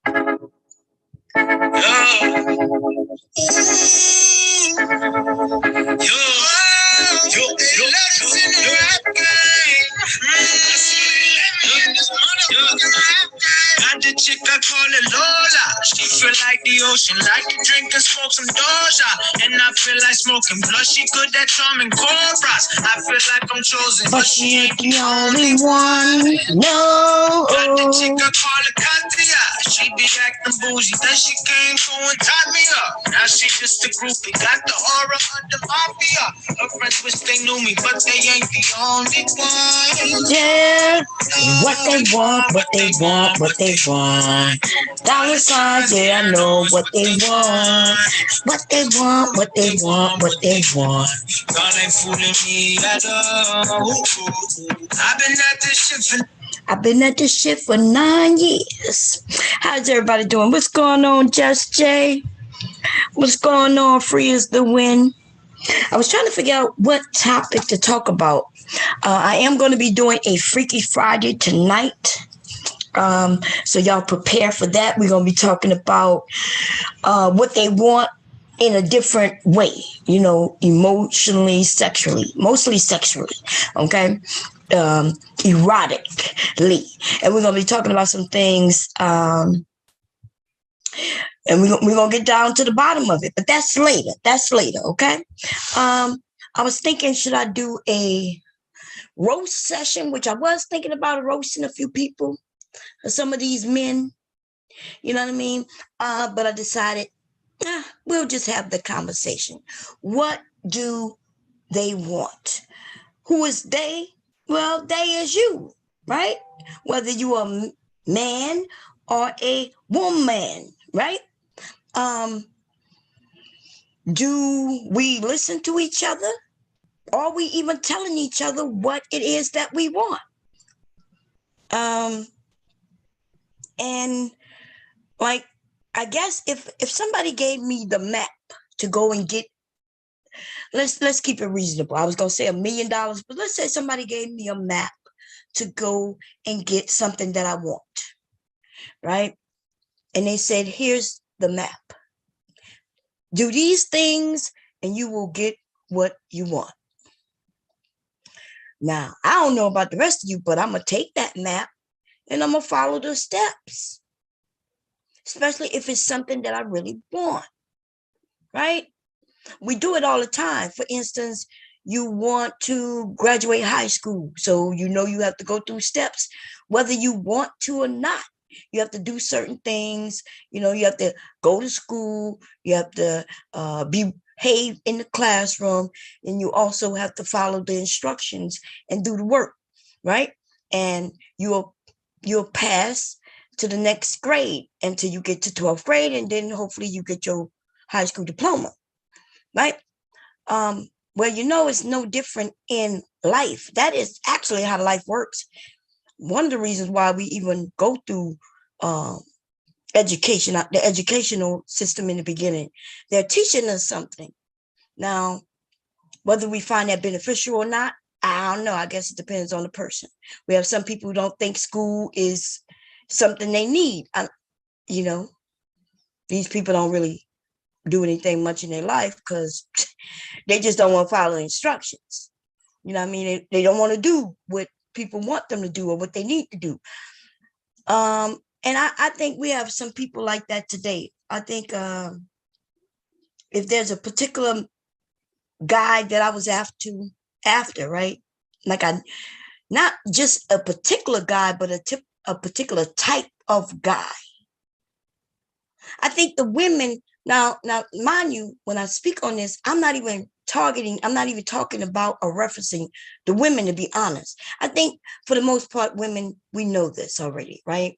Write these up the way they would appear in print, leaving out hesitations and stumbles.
Got the chick, I call her Lola. She feel like the ocean, like to drink and smoke some Doja. And I feel like smoking blood, she good at charming chorus. I feel like I'm chosen, but she ain't the only one. No. Got the chick, I call her Katia. She be acting bougie, then she came through and tied me up. Now she just a groupie, got the aura of the mafia. Her friends wish they knew me, but they ain't the only one. Yeah. What they want, what they want, what they want. Dollar signs, yeah, I know what they want. What they want, what they want, what they want. Y'all ain't fooling me at all. I've been at this shit for 9 years. How's everybody doing? What's going on, Just Jay? What's going on, Free as the Wind? I was trying to figure out what topic to talk about. I am going to be doing a Freaky Friday tonight. So y'all prepare for that. We're going to be talking about what they want in a different way, you know, emotionally, sexually, mostly sexually, okay? Erotically. And we're going to be talking about some things, and we're going to get down to the bottom of it, but that's later. That's later, okay? I was thinking, should I do a roast session, which I was thinking about roasting a few people, some of these men, you know what I mean? But I decided, we'll just have the conversation. What do they want? Who is they? Well, they is you, right? Whether you are a man or a woman, right? Do we listen to each other? Are we even telling each other what it is that we want? And like, I guess if somebody gave me the map to go and get, let's keep it reasonable. I was gonna say $1 million, but let's say somebody gave me a map to go and get something that I want, right? And they said, here's the map. Do these things and you will get what you want. Now, I don't know about the rest of you, but I'm gonna take that map and I'm gonna follow the steps. Especially if it's something that I really want, right? We do it all the time. For instance, you want to graduate high school, so you know you have to go through steps, whether you want to or not. You have to do certain things. You know, you have to go to school. You have to behave in the classroom, and you also have to follow the instructions and do the work, right? And you'll pass to the next grade until you get to 12th grade, and then hopefully you get your high school diploma, right? Well, you know, it's no different in life. That is actually how life works. One of the reasons why we even go through education, the educational system in the beginning, they're teaching us something. Now, whether we find that beneficial or not, I don't know. I guess it depends on the person. We have some people who don't think school is something they need. You know, these people don't really do anything much in their life because they just don't want to follow instructions. You know what I mean? They don't want to do what people want them to do or what they need to do. And I think we have some people like that today. I think if there's a particular guy that I was after, right? Like not just a particular guy, but a particular type of guy. I think the women, now, mind you, when I speak on this, I'm not even talking about or referencing the women, to be honest. I think for the most part, women, we know this already, right?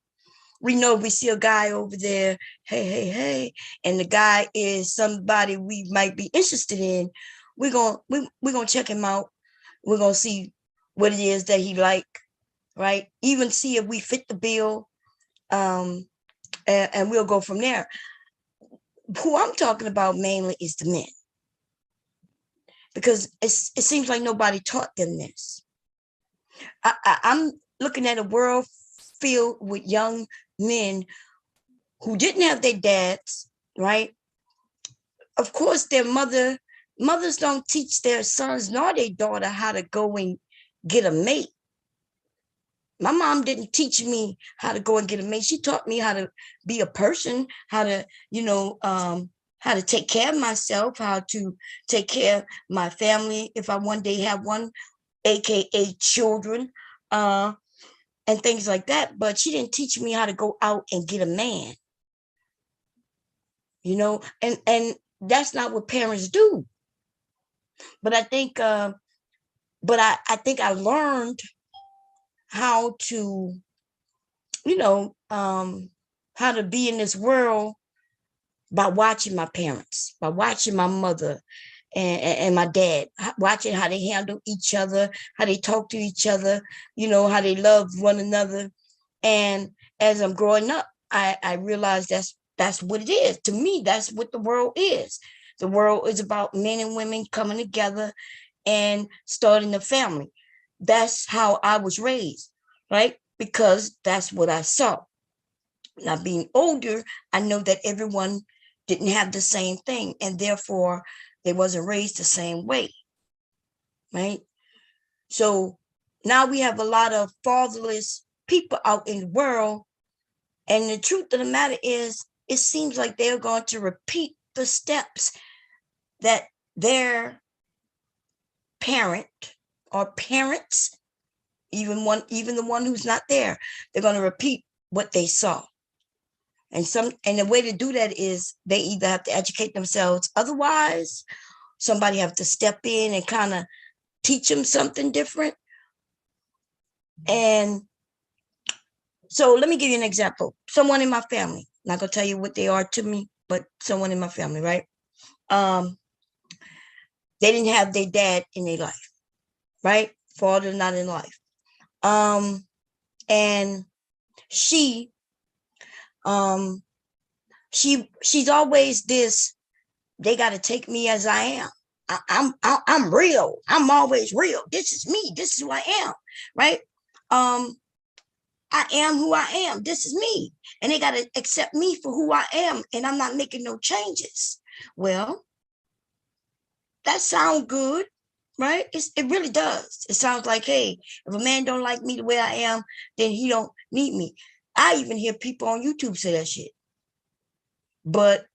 We know we see a guy over there, hey, and the guy is somebody we might be interested in. We're gonna check him out. We're gonna see what it is that he like, right? Even see if we fit the bill, and we'll go from there. Who I'm talking about mainly is the men, because it seems like nobody taught them this. I'm looking at a world filled with young men who didn't have their dads, right? Of course, their mothers don't teach their sons nor their daughter how to go and get a mate. My mom didn't teach me how to go and get a mate. She taught me how to be a person, how to, how to take care of myself, how to take care of my family if I one day have one, aka children, and things like that. But she didn't teach me how to go out and get a man. And that's not what parents do. But I think, I think I learned how to, how to be in this world by watching my parents, by watching my mother and my dad, watching how they handle each other, how they talk to each other, how they love one another. And as I'm growing up, I realized that's what it is. To me, that's what the world is. The world is about men and women coming together and starting a family. That's how I was raised, right? Because that's what I saw. Now, being older, I know that everyone didn't have the same thing, and therefore they wasn't raised the same way, right? So now we have a lot of fatherless people out in the world, and the truth of the matter is, it seems like they're going to repeat the steps that their parent or parents, even the one who's not there, they're going to repeat what they saw. And the way to do that is they either have to educate themselves. Otherwise, somebody have to step in and kind of teach them something different. And so let me give you an example. Someone in my family, I'm not going to tell you what they are to me, but someone in my family, right? They didn't have their dad in their life, right? Father not in life. And she's always this, they got to take me as I am. I'm real. I'm always real. This is me. This is who I am, right? I am who I am. This is me. And they got to accept me for who I am. And I'm not making no changes. Well, that sounds good, right? It really does. It sounds like, hey, if a man don't like me the way I am, then he don't need me. I even hear people on YouTube say that shit. But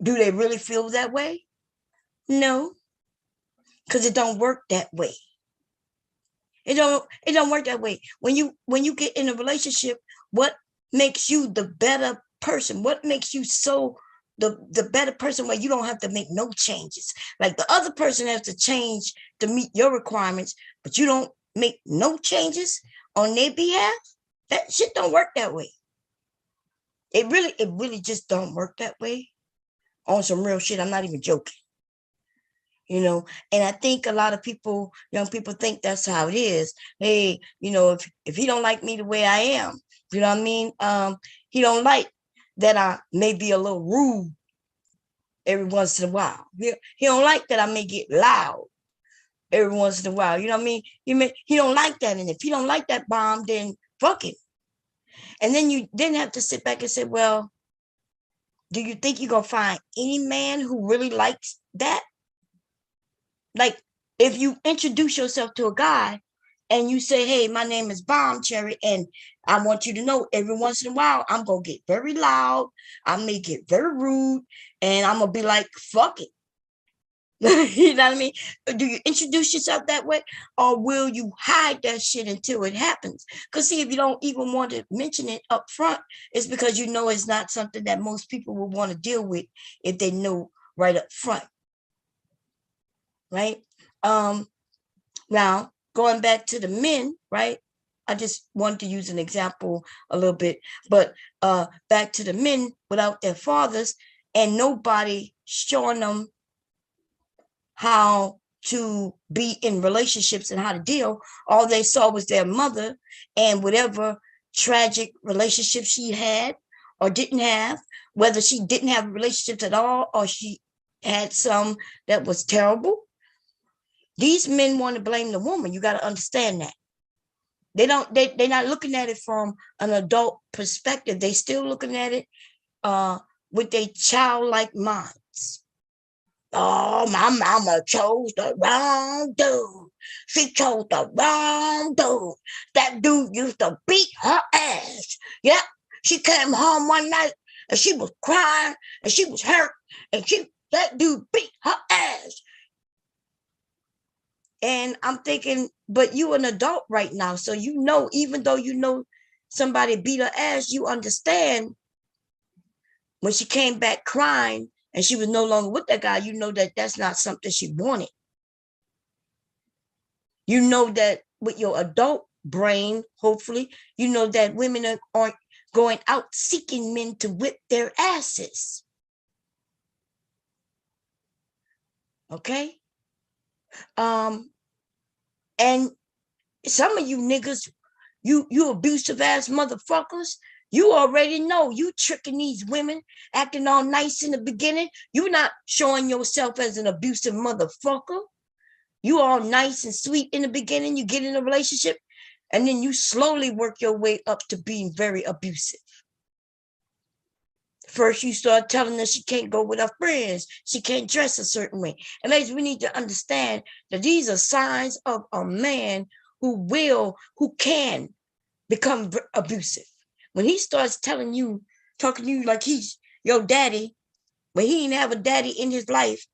do they really feel that way? No, because it don't work that way. It don't work that way. When you get in a relationship, what makes you the better person? What makes you so the better person where you don't have to make no changes? Like the other person has to change to meet your requirements, but you don't make no changes on their behalf. That shit don't work that way. It really just don't work that way. On some real shit, I'm not even joking. And I think a lot of people, young people, think that's how it is. Hey, if he don't like me the way I am, you know what I mean? He don't like that I may be a little rude every once in a while. He don't like that I may get loud every once in a while. You know what I mean? He don't like that. And if he don't like that bomb, then fuck it. And then you then have to sit back and say, well, do you think you're going to find any man who really likes that? Like, if you introduce yourself to a guy and you say, hey, my name is Bomb Cherry, and I want you to know every once in a while, I'm going to get very loud. I may get very rude, and I'm going to be like, fuck it. You know what I mean? Do you introduce yourself that way, or will you hide that shit until it happens? Because see, if you don't even want to mention it up front, it's because you know it's not something that most people will want to deal with if they know right up front. Right? Now, going back to the men, right? I just wanted to use an example a little bit, but back to the men without their fathers and nobody showing them how to be in relationships and how to deal. All they saw was their mother and whatever tragic relationship she had or didn't have, whether she didn't have relationships at all or she had some that was terrible. These men want to blame the woman. You got to understand that. They're not looking at it from an adult perspective. They still looking at it with their childlike minds. Oh, my mama chose the wrong dude. She chose the wrong dude. That dude used to beat her ass. Yep. She came home one night and she was crying and she was hurt and that dude beat her ass. And I'm thinking, but you an adult right now. So you know, even though you know somebody beat her ass, you understand when she came back crying and she was no longer with that guy, you know that that's not something she wanted. You know that with your adult brain, hopefully, you know that women aren't going out seeking men to whip their asses. Okay? And some of you niggas, you abusive ass motherfuckers, you already know you tricking these women, acting all nice in the beginning. You're not showing yourself as an abusive motherfucker. You all nice and sweet in the beginning. You get in a relationship, and then you slowly work your way up to being very abusive. First, you start telling her she can't go with her friends. She can't dress a certain way. And ladies, we need to understand that these are signs of a man who can become abusive. When he starts talking to you like he's your daddy, when he didn't have a daddy in his life,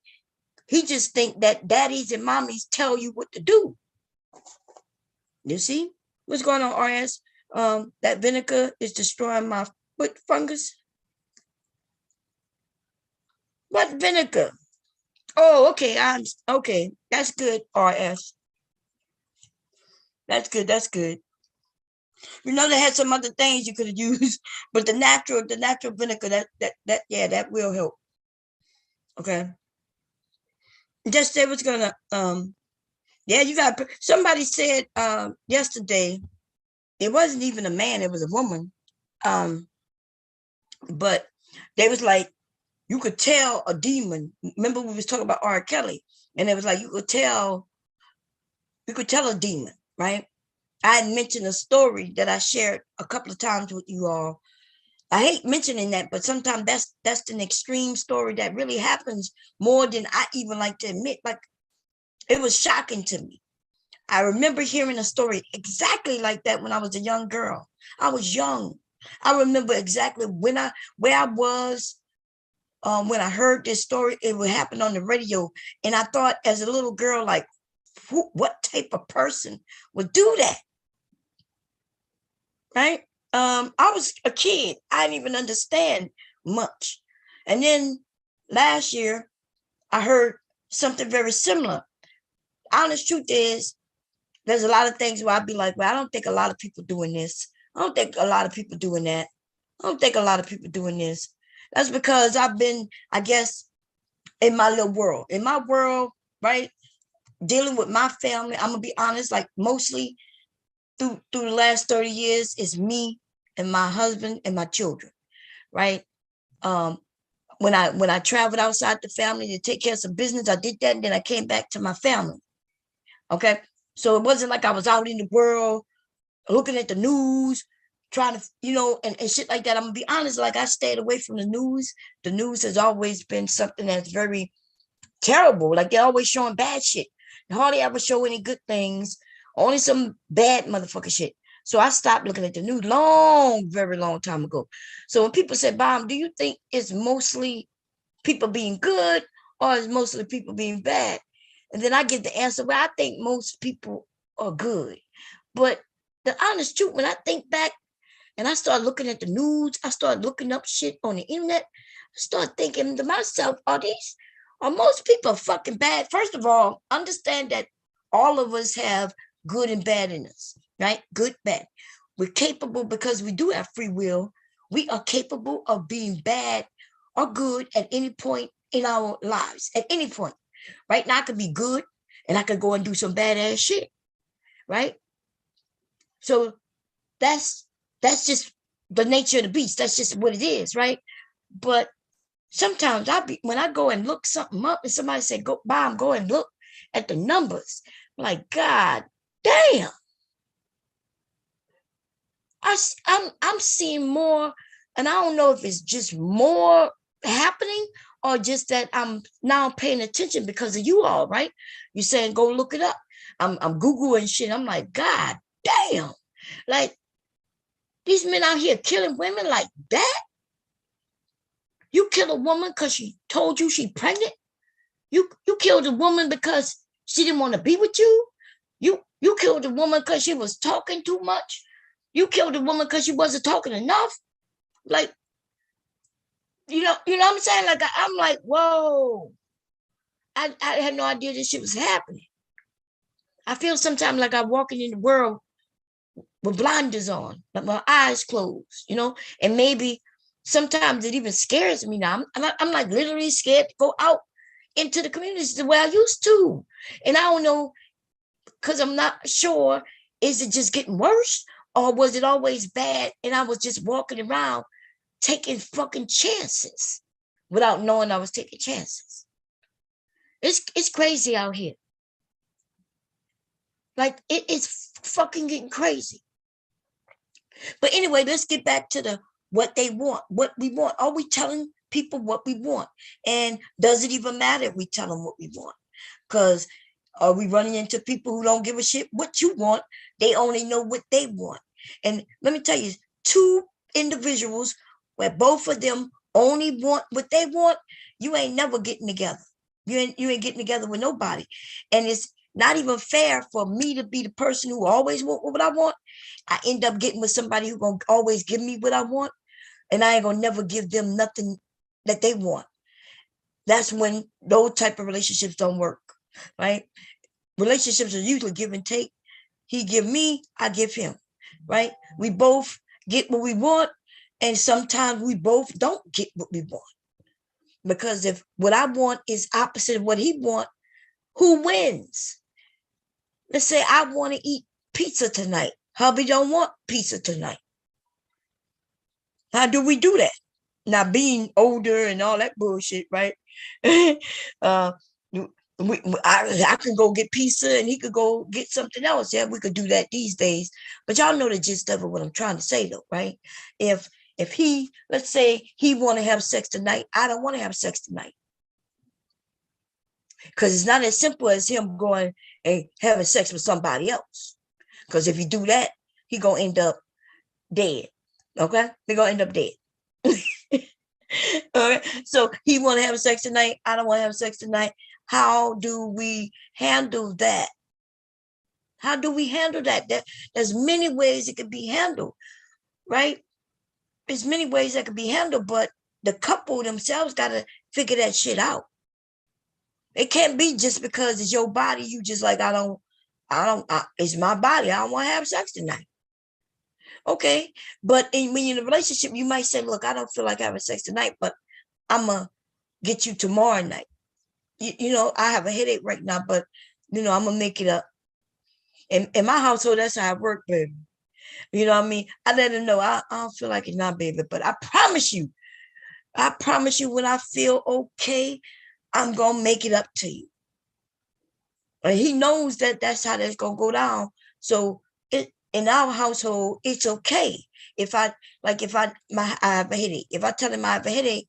he just think that daddies and mommies tell you what to do. You see? What's going on, RS? That vinegar is destroying my foot fungus. What vinegar? Oh, okay. Okay. That's good, RS. That's good. That's good. You know, they had some other things you could have used, but the natural vinegar, that will help. Okay. Just they was gonna yeah, you got somebody said yesterday, it wasn't even a man, it was a woman. But they was like, you could tell a demon. Remember we was talking about R. Kelly, and it was like you could tell a demon, right? I had mentioned a story that I shared a couple of times with you all. I hate mentioning that, but sometimes that's an extreme story that really happens more than I even like to admit. Like, it was shocking to me. I remember hearing a story exactly like that when I was a young girl. I was young. I remember exactly where I was when I heard this story. It would happen on the radio, and I thought as a little girl, like, what type of person would do that? Right? I was a kid. I didn't even understand much. And then last year, I heard something very similar. Honest truth is, there's a lot of things where I'd be like, well, I don't think a lot of people doing this. I don't think a lot of people doing that. I don't think a lot of people doing this. That's because I've been, I guess, in my little world. In my world, right? Dealing with my family, I'm going to be honest, like mostly through the last 30 years, it's me and my husband and my children, right? When I traveled outside the family to take care of some business, I did that, and then I came back to my family. Okay. So it wasn't like I was out in the world looking at the news, trying to, and shit like that. I'm gonna be honest, like I stayed away from the news. The news has always been something that's very terrible. Like they're always showing bad shit. They hardly ever show any good things, only some bad motherfucking shit. So I stopped looking at the news very long time ago. So when people say, Bomb, do you think it's mostly people being good or is mostly people being bad? And then I get the answer, well, I think most people are good. But the honest truth, when I think back and I start looking at the news, I start looking up shit on the internet, I start thinking to myself, are most people fucking bad? First of all, understand that all of us have good and bad in us, right? Good, bad. We're capable, because we do have free will. We are capable of being bad or good at any point in our lives, at any point. Right now, I could be good and I could go and do some badass shit, right? So that's just the nature of the beast. That's just what it is, right? But sometimes when I go and look something up and somebody say, go Bomb, go and look at the numbers. I'm like, God damn. I'm seeing more And I don't know if it's just more happening or just that I'm now paying attention because of you all, right? You're saying go look it up. I'm Googling shit. I'm like, God damn. Like, these men out here killing women like that. You kill a woman because she told you she pregnant. You killed a woman because she didn't want to be with you. You killed a woman because she was talking too much. You killed a woman because she wasn't talking enough. Like, you know what I'm saying? Like, I'm like, whoa. I had no idea this shit was happening. I feel sometimes like I'm walking in the world with blinders on, like my eyes closed, and maybe sometimes it even scares me now. I'm like literally scared to go out into the communities the way I used to. And I don't know, because I'm not sure, is it just getting worse or was it always bad and I was just walking around taking fucking chances without knowing I was taking chances. It's crazy out here. Like, it is fucking getting crazy. But anyway, let's get back to what they want, what we want. Are we telling people what we want? And does it even matter if we tell them what we want? Because are we running into people who don't give a shit what you want? They only know what they want. And let me tell you, two individuals where both of them only want what they want, you ain't never getting together. You ain't getting together with nobody. And it's not even fair for me to be the person who always want what I want. I end up getting with somebody who gonna always give me what I want, and I ain't gonna never give them nothing that they want. That's when those type of relationships don't work, right? Relationships are usually give and take. He give me, I give him, right? We both get what we want, and sometimes we both don't get what we want. Because if what I want is opposite of what he want, who wins? Let's say I want to eat pizza tonight. Hubby don't want pizza tonight. How do we do that? Now, being older and all that bullshit, right? I can go get pizza and he could go get something else. Yeah, we could do that these days. But y'all know the gist of it, what I'm trying to say, though, right? If he, let's say he want to have sex tonight, I don't want to have sex tonight. Because it's not as simple as him going and having sex with somebody else. Because if you do that, he gonna end up dead. Okay, they're gonna end up dead. All right. So he want to have sex tonight. I don't want to have sex tonight. How do we handle that? How do we handle that? There's many ways it could be handled, right? There's many ways that could be handled, but the couple themselves gotta figure that shit out. It can't be just because it's your body. You just like, it's my body. I don't want to have sex tonight. Okay. But when you're in a relationship, you might say, look, I don't feel like having sex tonight, but I'm going to get you tomorrow night. I have a headache right now, but, I'm going to make it up. In my household, that's how I work, baby. You know what I mean? I let them know I don't feel like it now, baby, but I promise you when I feel okay, I'm going to make it up to you. And he knows that that's how that's going to go down. So in our household, it's okay. If I have a headache, if I tell him I have a headache,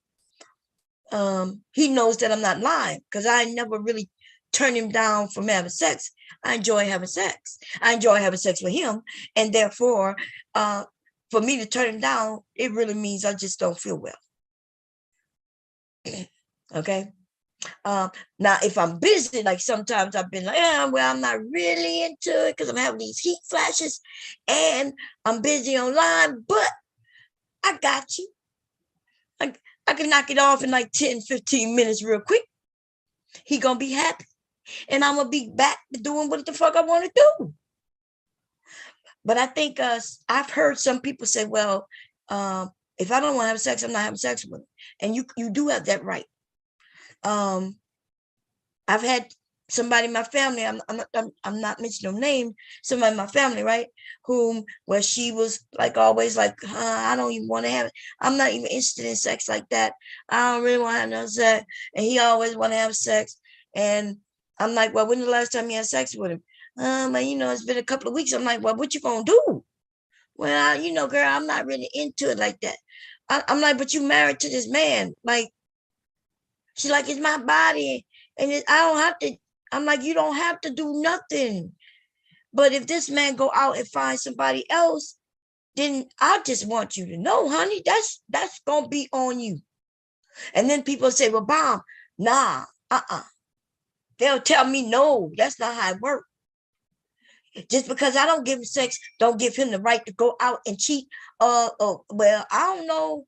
he knows that I'm not lying because I never really turn him down from having sex. I enjoy having sex. I enjoy having sex with him. And therefore, for me to turn him down, it really means I just don't feel well. Okay. Now, if I'm busy, like sometimes I've been like, I'm not really into it because I'm having these heat flashes and I'm busy online, but I got you. I can knock it off in like 10, 15 minutes real quick. He gonna be happy. And I'm gonna be back to doing what the fuck I want to do. But I think I've heard some people say, well, if I don't want to have sex, I'm not having sex with him. And you do have that right. I've had somebody in my family, I'm not mentioning no name, somebody in my family, right, where she was like always like, I don't even want to have it. I'm not even interested in sex like that. I don't really want to have no sex. And he always want to have sex. And I'm like, well, when the last time you had sex with him? It's been a couple of weeks. I'm like, well, what you gonna do? Well, girl, I'm not really into it like that. I'm like, but you married to this man. Like, she's like, it's my body. And I don't have to. I'm like, you don't have to do nothing. But if this man go out and find somebody else, then I just want you to know, honey, that's gonna be on you. And then people say, well, Bob, nah, they'll tell me no, that's not how it works. Just because I don't give him sex, don't give him the right to go out and cheat. Well, I don't know.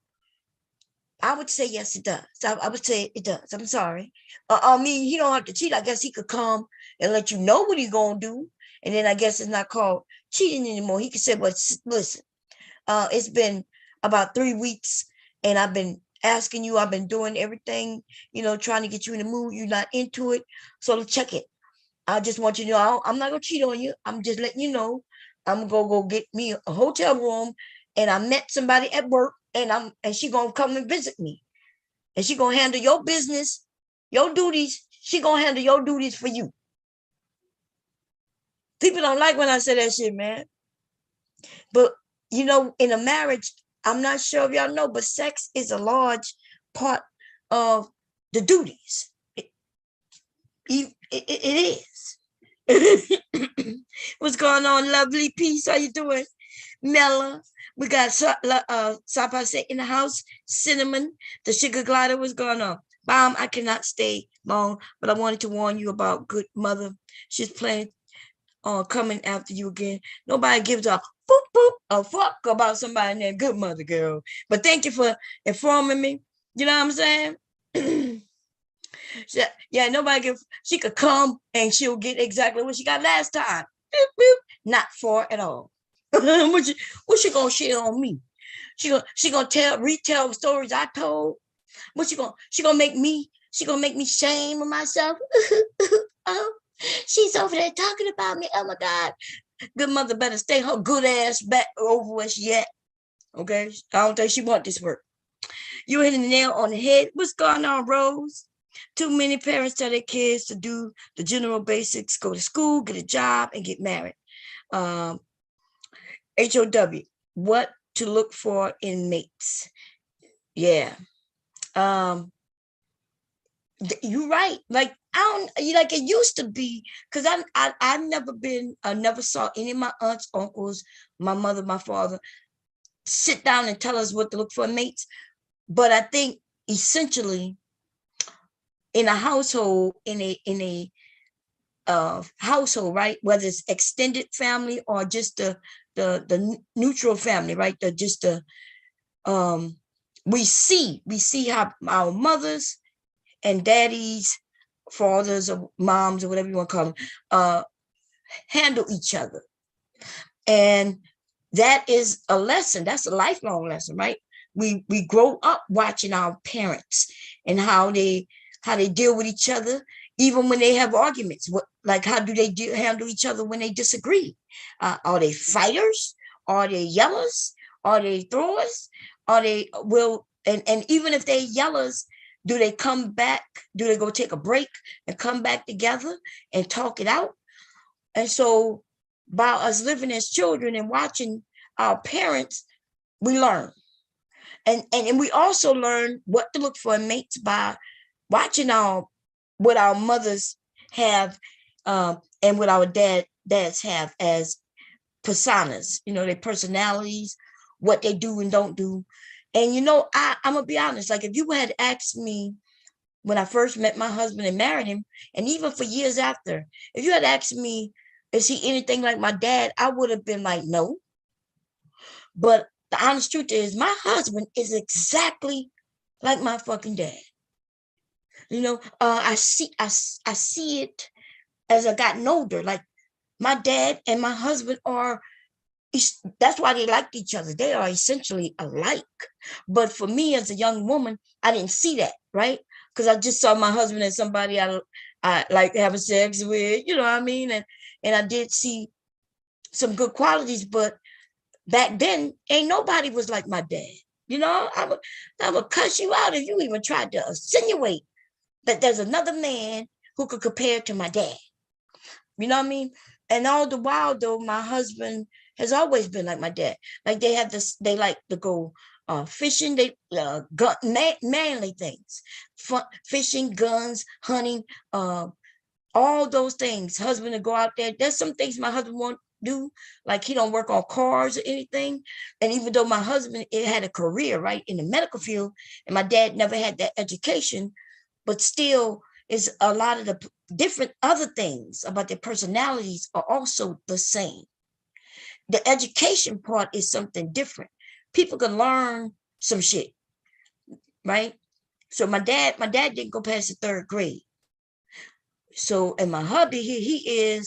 I would say yes, it does. I would say it does. I'm sorry. I mean, he don't have to cheat. I guess he could come and let you know what he's gonna do, and then I guess it's not called cheating anymore. He could say, "Well, listen, it's been about 3 weeks, and I've been asking you. I've been doing everything, trying to get you in the mood. You're not into it, so check it. I just want you to know I'm not gonna cheat on you. I'm just letting you know I'm gonna go get me a hotel room, and I met somebody at work, and she gonna come and visit me, and she gonna handle your business, your duties. She gonna handle your duties for you. People don't like when I say that shit, man. But in a marriage, I'm not sure if y'all know, but sex is a large part of the duties. It is. What's going on, lovely? Peace. How you doing? Mella. We got Sapase in the house. Cinnamon. The sugar glider. What's going on? Mom, I cannot stay long, but I wanted to warn you about good mother. She's planning on coming after you again. Nobody gives a a fuck about somebody named good mother, girl. But thank you for informing me. You know what I'm saying? Yeah, she could come and she'll get exactly what she got last time. Boop, boop. Not far at all. what she gonna share on me? She gonna retell stories I told. She gonna make me shame of myself. Oh, she's over there talking about me. Oh my God. Good mother better stay her good ass back over where she at. Okay? I don't think she want this work. You hit the nail on the head. What's going on, Rose? Too many parents tell their kids to do the general basics, go to school, get a job, and get married. HOW, what to look for in mates. Yeah. You're right. Like, like it used to be, because I never saw any of my aunts, uncles, my mother, my father sit down and tell us what to look for in mates. But I think essentially in a household, in a household, right? Whether it's extended family or just the neutral family, right? We see how our mothers and daddies, fathers or moms or whatever you want to call them, handle each other. And that is a lesson. That's a lifelong lesson, right? We grow up watching our parents and how they deal with each other, even when they have arguments. How do they handle each other when they disagree? Are they fighters? Are they yellers? Are they throwers? Are they and even if they yellers, do they come back? Do they go take a break and come back together and talk it out? And so by us living as children and watching our parents, we learn. And we also learn what to look for in mates by watching what our mothers have and what our dads have as personas, their personalities, what they do and don't do. And I'm gonna be honest, like if you had asked me when I first met my husband and married him, and even for years after, if you had asked me, is he anything like my dad, I would have been like, no. But the honest truth is my husband is exactly like my fucking dad. I see it as I gotten older. Like my dad and my husband that's why they liked each other. They are essentially alike. But for me as a young woman, I didn't see that, right? Because I just saw my husband as somebody I like having sex with, you know what I mean? And I did see some good qualities, but back then, ain't nobody was like my dad. I would cuss you out if you even tried to insinuate that there's another man who could compare to my dad. You know what I mean? And all the while, though, my husband has always been like my dad. Like they like to go fishing, manly things, fishing, guns, hunting, all those things. Husband to go out there. There's some things my husband won't do, like he don't work on cars or anything. And even though my husband had a career right in the medical field, and my dad never had that education, but still is a lot of the different other things about their personalities are also the same. The education part is something different. People can learn some shit, right? So my dad didn't go past the 3rd grade. So, and my hubby, he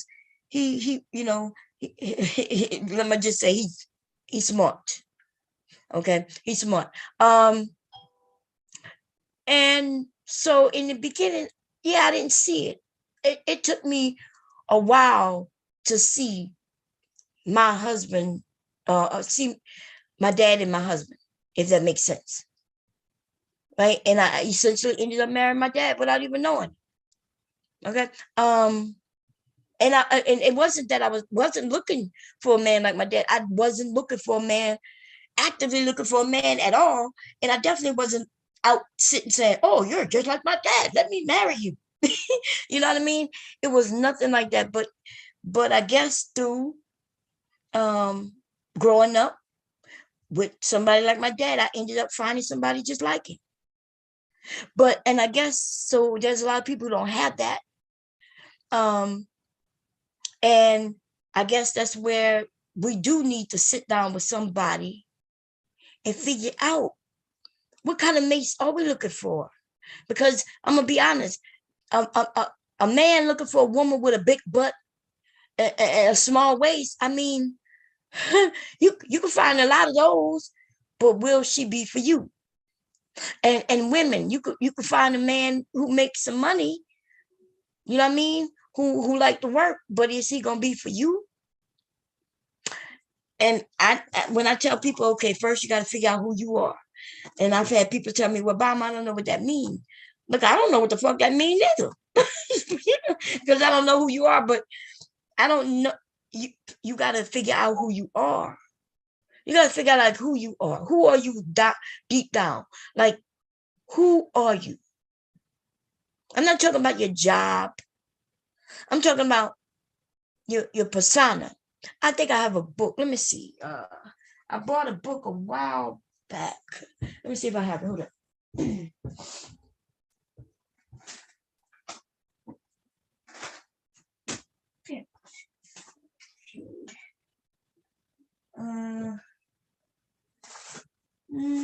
let me just say he's smart. Okay, he's smart. And so in the beginning, yeah, I didn't see it. It took me a while to see my husband, see my dad and my husband, if that makes sense. Right. And I essentially ended up marrying my dad without even knowing. Okay. And it wasn't that I wasn't looking for a man like my dad. I wasn't looking for a man, actively looking for a man at all. And I definitely wasn't out sitting saying, oh, you're just like my dad, let me marry you. You know what I mean? It was nothing like that. But I guess through growing up with somebody like my dad, I ended up finding somebody just like him. And I guess so there's a lot of people who don't have that. And I guess that's where we do need to sit down with somebody and figure out what kind of mates are we looking for? Because I'm gonna be honest, a man looking for a woman with a big butt and a small waist, I mean, you can find a lot of those, but will she be for you? And women, you could find a man who makes some money, you know what I mean, who like to work, but is he gonna be for you? And when I tell people, okay, first you got to figure out who you are. And I've had people tell me, well, Bam, I don't know what that means. Look, I don't know what the fuck that means either. Because I don't know who you are, but I don't know. You got to figure out who you are. You got to figure out like who you are. Who are you deep down? Like, who are you? I'm not talking about your job. I'm talking about your persona. I think I have a book. Let me see. I bought a book a while back. Let me see if I have it. Hold on.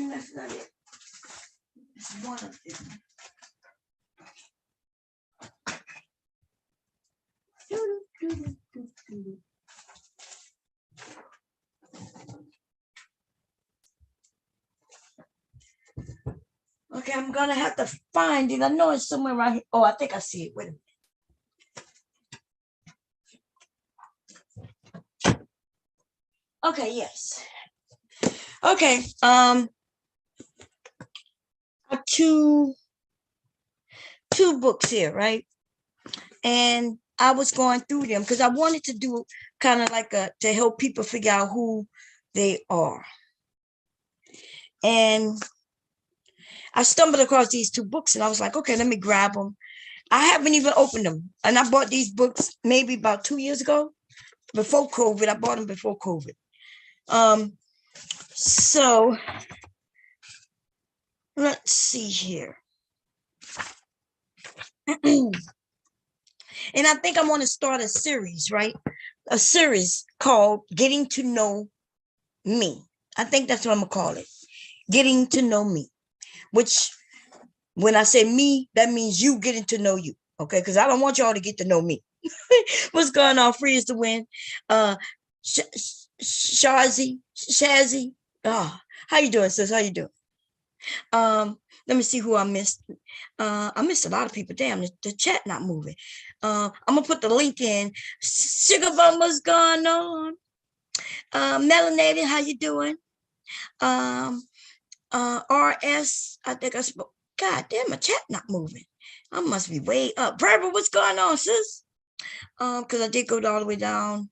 That's not it. It's one of them. Okay, I'm gonna have to find it. I know it's somewhere around here. Oh, I think I see it. Wait a minute. Okay, yes. Okay. Two books here, right? And I was going through them because I wanted to do kind of like to help people figure out who they are. And I stumbled across these two books and I was like, okay, let me grab them. I haven't even opened them. And I bought these books maybe about 2 years ago, before COVID. I bought them before COVID. So let's see here. And I think I want to start a series, right? A series called Getting to Know Me. I think that's what I'm going to call it. Getting to Know Me. Which, when I say me, that means you getting to know you. Okay? Because I don't want y'all to get to know me. What's going on? Free is the win. Shazzy. Oh, how you doing, sis? How you doing? Let me see who I missed. I missed a lot of people. Damn, the chat not moving. I'm gonna put the link in. Sugar Bum, what's going on? Melanated, how you doing? RS, I think I spoke. God damn, my chat not moving. I must be way up. Purple, what's going on, sis? Because I did go all the way down.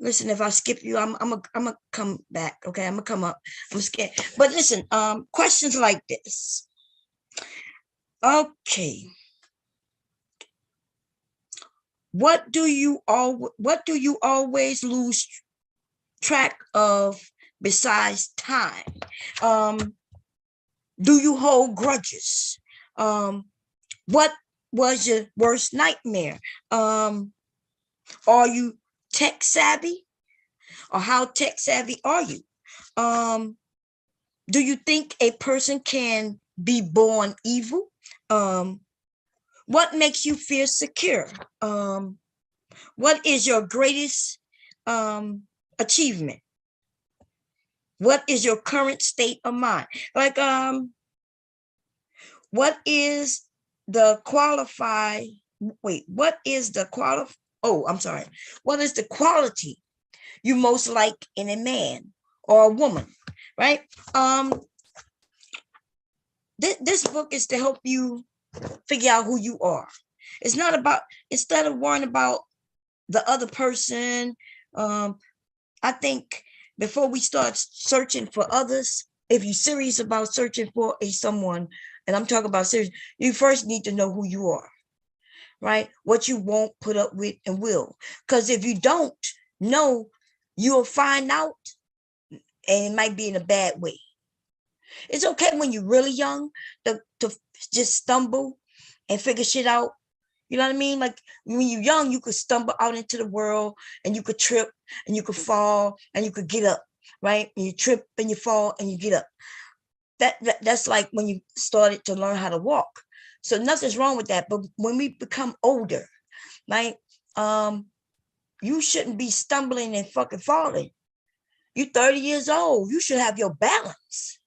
Listen, if I skip you, I'm gonna come back. Okay, I'm gonna come up. I'm scared. But listen, questions like this. Okay. What do you always lose track of besides time? Do you hold grudges? What was your worst nightmare? Are you tech savvy? Or how tech savvy are you? Do you think a person can be born evil? What makes you feel secure? What is your greatest achievement? What is your current state of mind? Like, what is the qualify? Wait, what is the qualify? Oh, I'm sorry. What is the quality you most like in a man or a woman? Right? This book is to help you figure out who you are. It's not about, instead of worrying about the other person, I think before we start searching for others, if you're serious about searching for someone, and I'm talking about serious, you first need to know who you are, right? What you won't put up with and will. Because if you don't know, you'll find out, and it might be in a bad way. It's okay when you're really young to just stumble and figure shit out. You know what I mean? Like when you're young, you could stumble out into the world and you could trip and you could fall and you could get up, right? And you trip and you fall and you get up. That's like when you started to learn how to walk. So nothing's wrong with that. But when we become older, right? You shouldn't be stumbling and fucking falling. You're 30 years old. You should have your balance.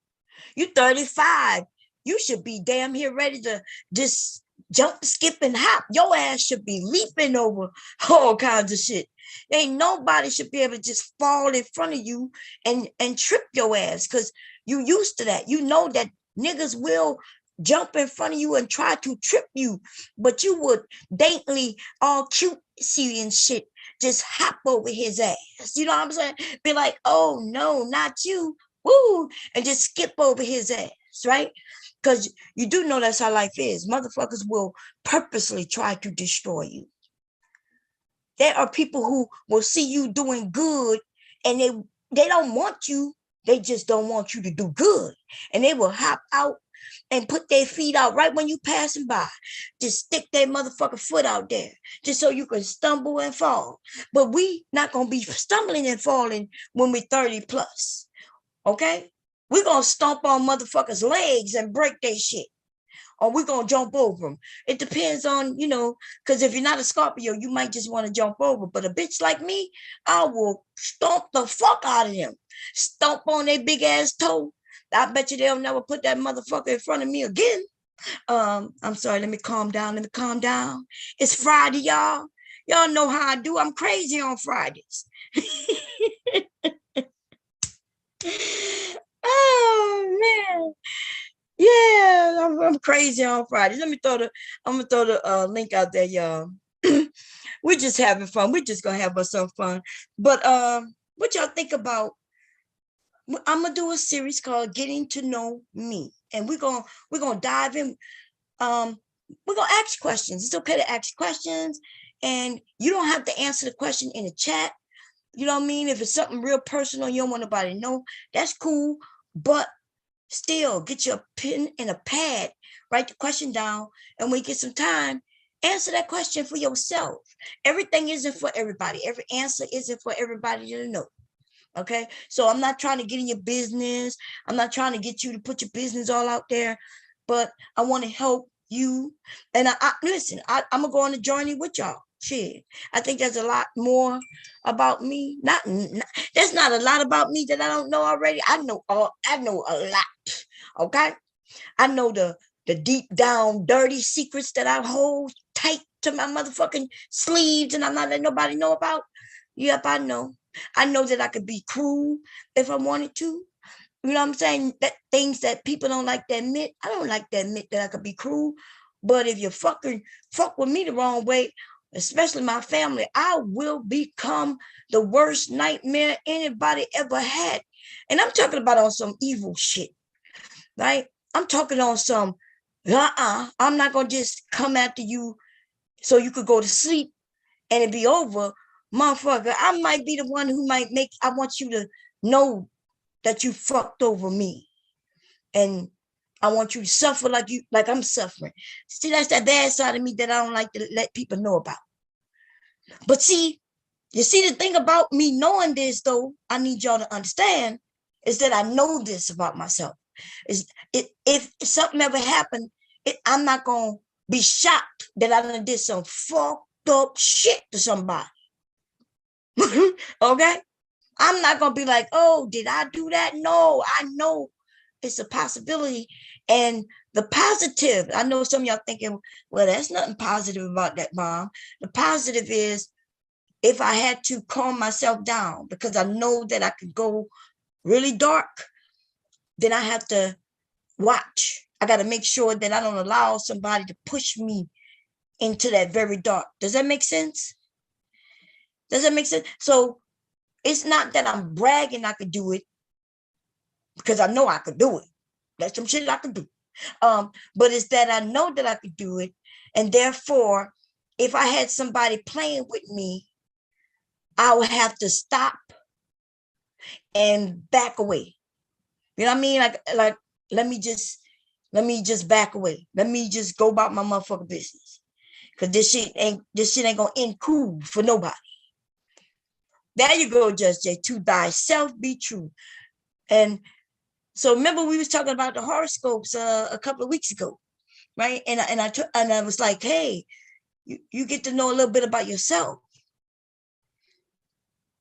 You're 35. You should be damn here ready to just jump, skip, and hop. Your ass should be leaping over all kinds of shit. Ain't nobody should be able to just fall in front of you and trip your ass, because you used to that. You know that niggas will jump in front of you and try to trip you, but you would daintily, all cutesy and shit, just hop over his ass. You know what I'm saying? Be like, oh no, not you. Woo, and just skip over his ass, right? Because you do know that's how life is. Motherfuckers will purposely try to destroy you. There are people who will see you doing good and they don't want you. They just don't want you to do good. And they will hop out and put their feet out right when you passing by. Just stick their motherfucking foot out there just so you can stumble and fall. But we not going to be stumbling and falling when we're 30 plus. Okay? We're going to stomp on motherfuckers' legs and break their shit. Or we're going to jump over them. It depends on, because if you're not a Scorpio, you might just want to jump over. But a bitch like me, I will stomp the fuck out of them. Stomp on their big ass toe. I bet you they'll never put that motherfucker in front of me again. I'm sorry, let me calm down. It's Friday, y'all. Y'all know how I do. I'm crazy on Fridays. Oh man, yeah, I'm crazy on Friday. I'm gonna throw the link out there, y'all. We're just having fun. We're just gonna have us some fun. But what y'all think about? I'm gonna do a series called "Getting to Know Me," and we're gonna dive in. We're gonna ask questions. It's okay to ask questions, and you don't have to answer the question in the chat. You know what I mean? If it's something real personal, you don't want nobody to know, that's cool. But still, get your pen and a pad, write the question down, and when you get some time, answer that question for yourself. Everything isn't for everybody. Every answer isn't for everybody to know. Okay? So I'm not trying to get in your business. I'm not trying to get you to put your business all out there, but I want to help you. And listen, I'm going to go on a journey with y'all. Shit, I think there's a lot more about me. There's not a lot about me that I don't know already. I know a lot. Okay, I know the deep down dirty secrets that I hold tight to my motherfucking sleeves, and I'm not letting nobody know about. Yep, I know. I know that I could be cruel if I wanted to. You know what I'm saying? That things that people don't like to admit. I don't like to admit that I could be cruel. But if you fuck with me the wrong way, especially my family, I will become the worst nightmare anybody ever had. And I'm talking about on some evil shit, right? I'm talking on some, I'm not going to just come after you so you could go to sleep and it be over. Motherfucker, I might be the one who might I want you to know that you fucked over me. And I want you to suffer like I'm suffering. See, that's that bad side of me that I don't like to let people know about. But see, you see the thing about me knowing this, though, I need y'all to understand, is that I know this about myself. If something ever happened, I'm not going to be shocked that I done did some fucked up shit to somebody. Okay? I'm not going to be like, oh, did I do that? No, I know it's a possibility. And the positive, I know some of y'all thinking, well, there's nothing positive about that, Mom. The positive is if I had to calm myself down because I know that I could go really dark, then I have to watch. I got to make sure that I don't allow somebody to push me into that very dark. Does that make sense? Does that make sense? So it's not that I'm bragging I could do it because I know I could do it. That's some shit I could do. But it's that I know that I could do it. And therefore, if I had somebody playing with me, I would have to stop and back away. You know what I mean? Like let me just back away. Let me just go about my motherfucking business. Cause this shit ain't gonna end cool for nobody. There you go, Just Jay. To thyself be true. And so remember we was talking about the horoscopes a couple of weeks ago, right? And I was like, hey, you get to know a little bit about yourself.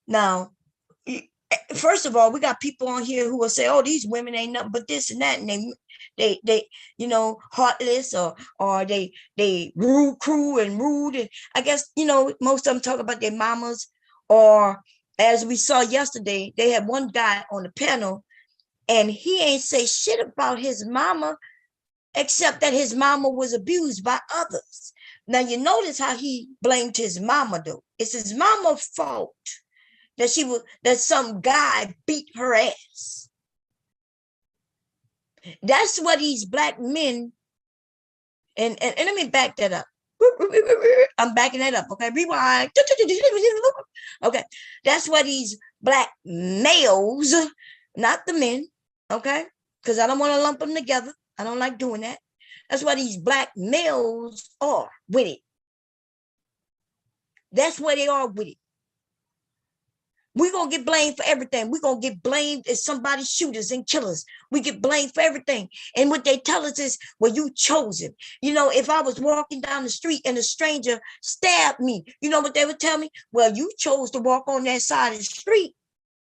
Now, first of all, we got people on here who will say, oh, these women ain't nothing but this and that, and they heartless, or they rude, cruel, and rude. And I guess, most of them talk about their mamas, or as we saw yesterday, they had one guy on the panel and he ain't say shit about his mama, except that his mama was abused by others. Now you notice how he blamed his mama, though. It's his mama's fault that some guy beat her ass. That's what these black men, and let me back that up. I'm backing that up. Okay, rewind. Okay, that's what these black males, not the men, okay, because I don't want to lump them together. I don't like doing that. That's what these black males are with it. That's where they are with it. We're going to get blamed for everything. We're going to get blamed as somebody shooters and killers. We get blamed for everything. And what they tell us is, well, you chose it. If I was walking down the street and a stranger stabbed me, you know what they would tell me? Well, you chose to walk on that side of the street.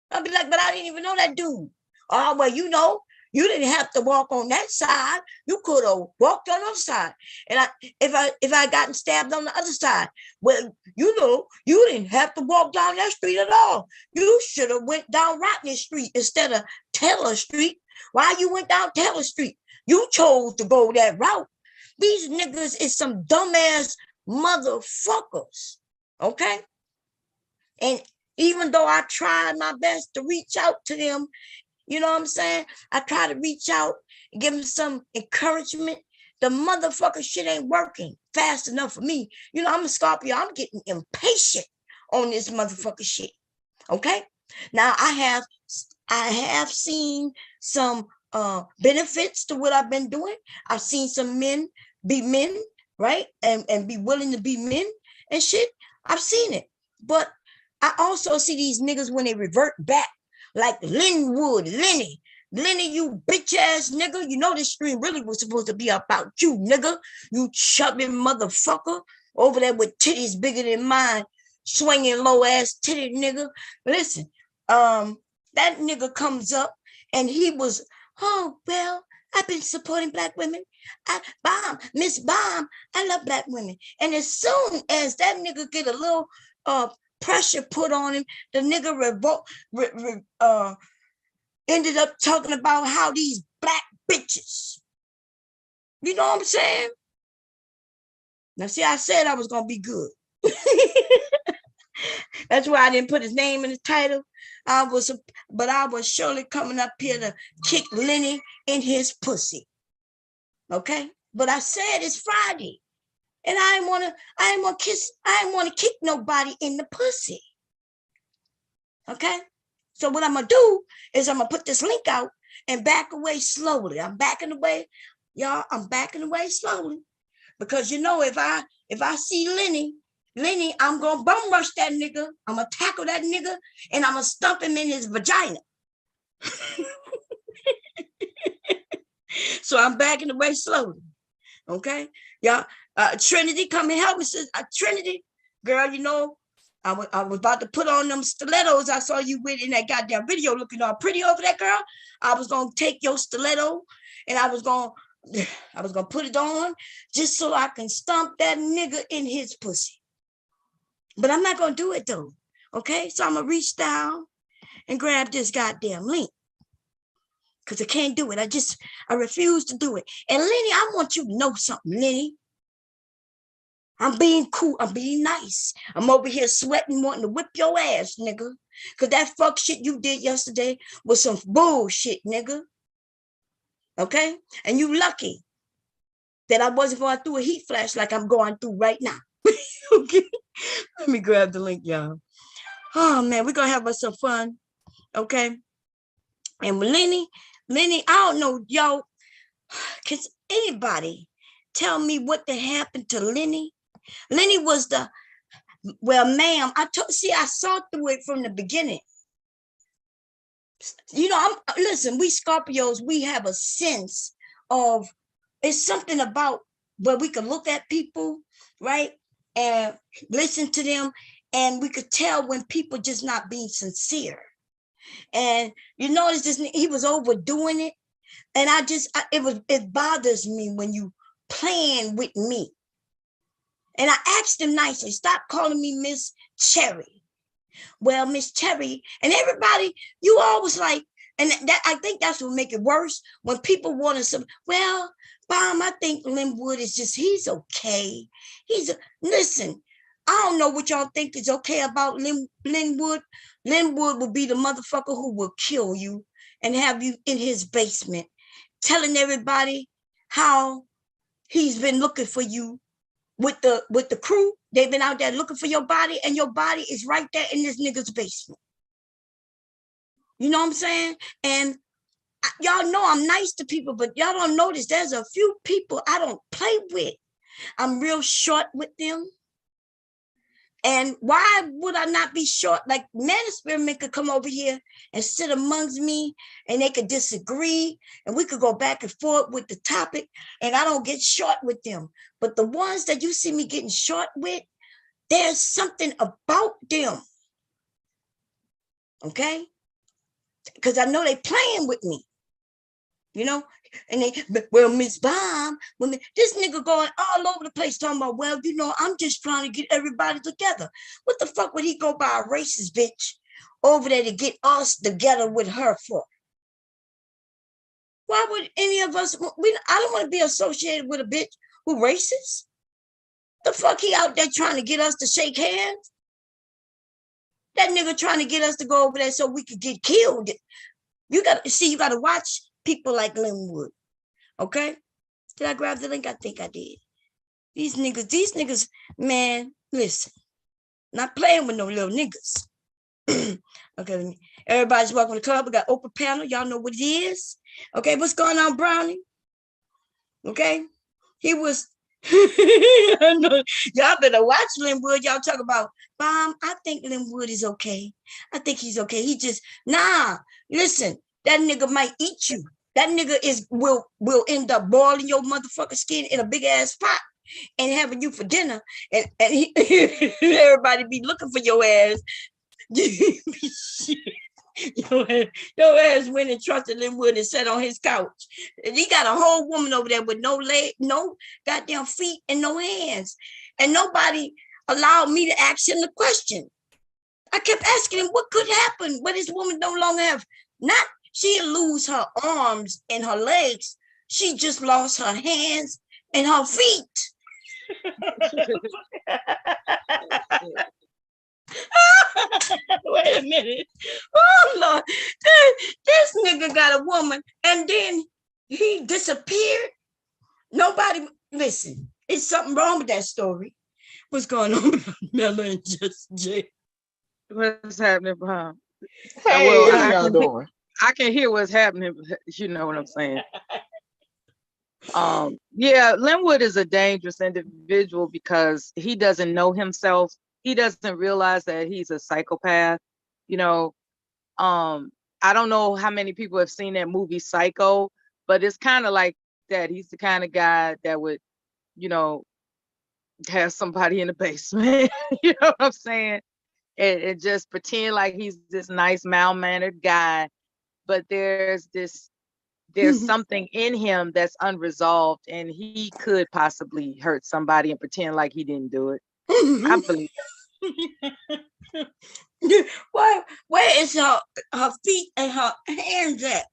I'd be like, but I didn't even know that dude. Oh, well, you didn't have to walk on that side. You could have walked on the other side. And if I gotten stabbed on the other side, well, you didn't have to walk down that street at all. You should have went down Rodney Street instead of Taylor Street. Why you went down Taylor Street? You chose to go that route. These niggas is some dumbass motherfuckers. Okay? And even though I tried my best to reach out to them, you know what I'm saying? I try to reach out and give them some encouragement. The motherfucker shit ain't working fast enough for me. I'm a Scorpio. I'm getting impatient on this motherfucker shit. Okay? Now I have seen some benefits to what I've been doing. I've seen some men be men, right? And be willing to be men and shit. I've seen it. But I also see these niggas when they revert back. Like Lenny, you bitch ass nigga. This stream really was supposed to be about you, nigga. You chubby motherfucker over there with titties bigger than mine, swinging low ass titty nigga. Listen, that nigga comes up and he was, oh, well, I've been supporting black women. Miss Bomb, I love black women. And as soon as that nigga get a little pressure put on him, the nigga ended up talking about how these black bitches. You know what I'm saying? Now, see, I said I was going to be good. That's why I didn't put his name in the title. But I was surely coming up here to kick Lenny in his pussy. Okay, but I said it's Friday, and I ain't wanna kick nobody in the pussy. Okay, so what I'm gonna do is I'm gonna put this link out and back away slowly. I'm backing away, y'all. I'm backing away slowly because you know if I see Lenny, I'm gonna bum rush that nigga. I'm gonna tackle that nigga and I'm gonna stump him in his vagina. So I'm backing away slowly. Okay, y'all. Trinity, come and help me. Trinity, girl, you know, I was about to put on them stilettos I saw you with in that goddamn video looking all pretty over there, girl. I was gonna take your stiletto and I was gonna put it on just so I can stomp that nigga in his pussy. But I'm not gonna do it though. Okay, so I'm gonna reach down and grab this goddamn link. Because I can't do it. I refuse to do it. And Lenny, I want you to know something, Lenny. I'm being cool. I'm being nice. I'm over here sweating, wanting to whip your ass, nigga. Because that fuck shit you did yesterday was some bullshit, nigga. Okay? And you lucky that I wasn't going through a heat flash like I'm going through right now. Okay? Let me grab the link, y'all. Oh, man, we're going to have us some fun. Okay? And Lenny, I don't know, y'all. Can anybody tell me what happened to Lenny? Lenny was ma'am, I saw through it from the beginning. You know, listen, we Scorpios, we have a sense of, it's something about where we can look at people, right? And listen to them, and we could tell when people just not being sincere. And you notice this, he was overdoing it. And it bothers me when you playing with me. And I asked him nicely, stop calling me Miss Cherry. Well, Miss Cherry, and everybody, you always like, and that I think that's what make it worse when people want to, well, Bomb, I think Linwood is just, he's okay. Listen, I don't know what y'all think is okay about Linwood. Linwood will be the motherfucker who will kill you and have you in his basement, telling everybody how he's been looking for you with the crew. They've been out there looking for your body, and your body is right there in this nigga's basement. You know what I'm saying? And y'all know I'm nice to people, but y'all don't notice there's a few people I don't play with. I'm real short with them. And why would I not be short? Like, Man Experiment could come over here and sit amongst me, and they could disagree, and we could go back and forth with the topic, and I don't get short with them. But the ones that you see me getting short with, there's something about them. Okay? Because I know they playing with me. You know? And well, Miss Bomb, this nigga going all over the place talking about, well, you know, I'm just trying to get everybody together. What the fuck would he go by a racist bitch over there to get us together with her for? Why would any of us, I don't want to be associated with a bitch who racist. The fuck he out there trying to get us to shake hands? That nigga trying to get us to go over there so we could get killed. You got to watch people like Linwood. Okay? Did I grab the link? I think I did. These niggas, man, listen. Not playing with no little niggas. Okay, everybody's welcome to the club. We got open panel. Y'all know what it is. Okay, what's going on, Brownie? Okay? He was y'all better watch Linwood. Y'all talk about, Bomb, I think Linwood is okay. I think he's okay. He just, listen, that nigga might eat you. That nigga will end up boiling your motherfucking skin in a big ass pot and having you for dinner. And everybody be looking for your ass. Your ass went and trusted Linwood and sat on his couch. And he got a whole woman over there with no leg, no goddamn feet, and no hands. And nobody allowed me to ask him the question. I kept asking him what could happen when this woman no longer have, not she lose her arms and her legs. She just lost her hands and her feet. Wait a minute. Oh Lord. This nigga got a woman and then he disappeared. Nobody listen. It's something wrong with that story. What's going on with Mella and Just Jay? What's happening, Bob? Hey, Well, how y'all doing? I can hear what's happening. You know what I'm saying? Yeah, Linwood is a dangerous individual because he doesn't know himself. He doesn't realize that he's a psychopath. You know, I don't know how many people have seen that movie Psycho, but it's kind of like that. He's the kind of guy that would, you know, have somebody in the basement. You know what I'm saying? And just pretend like he's this nice, mild-mannered guy, but there's something in him that's unresolved, and he could possibly hurt somebody and pretend like he didn't do it. I believe that. Where is her feet and her hands at?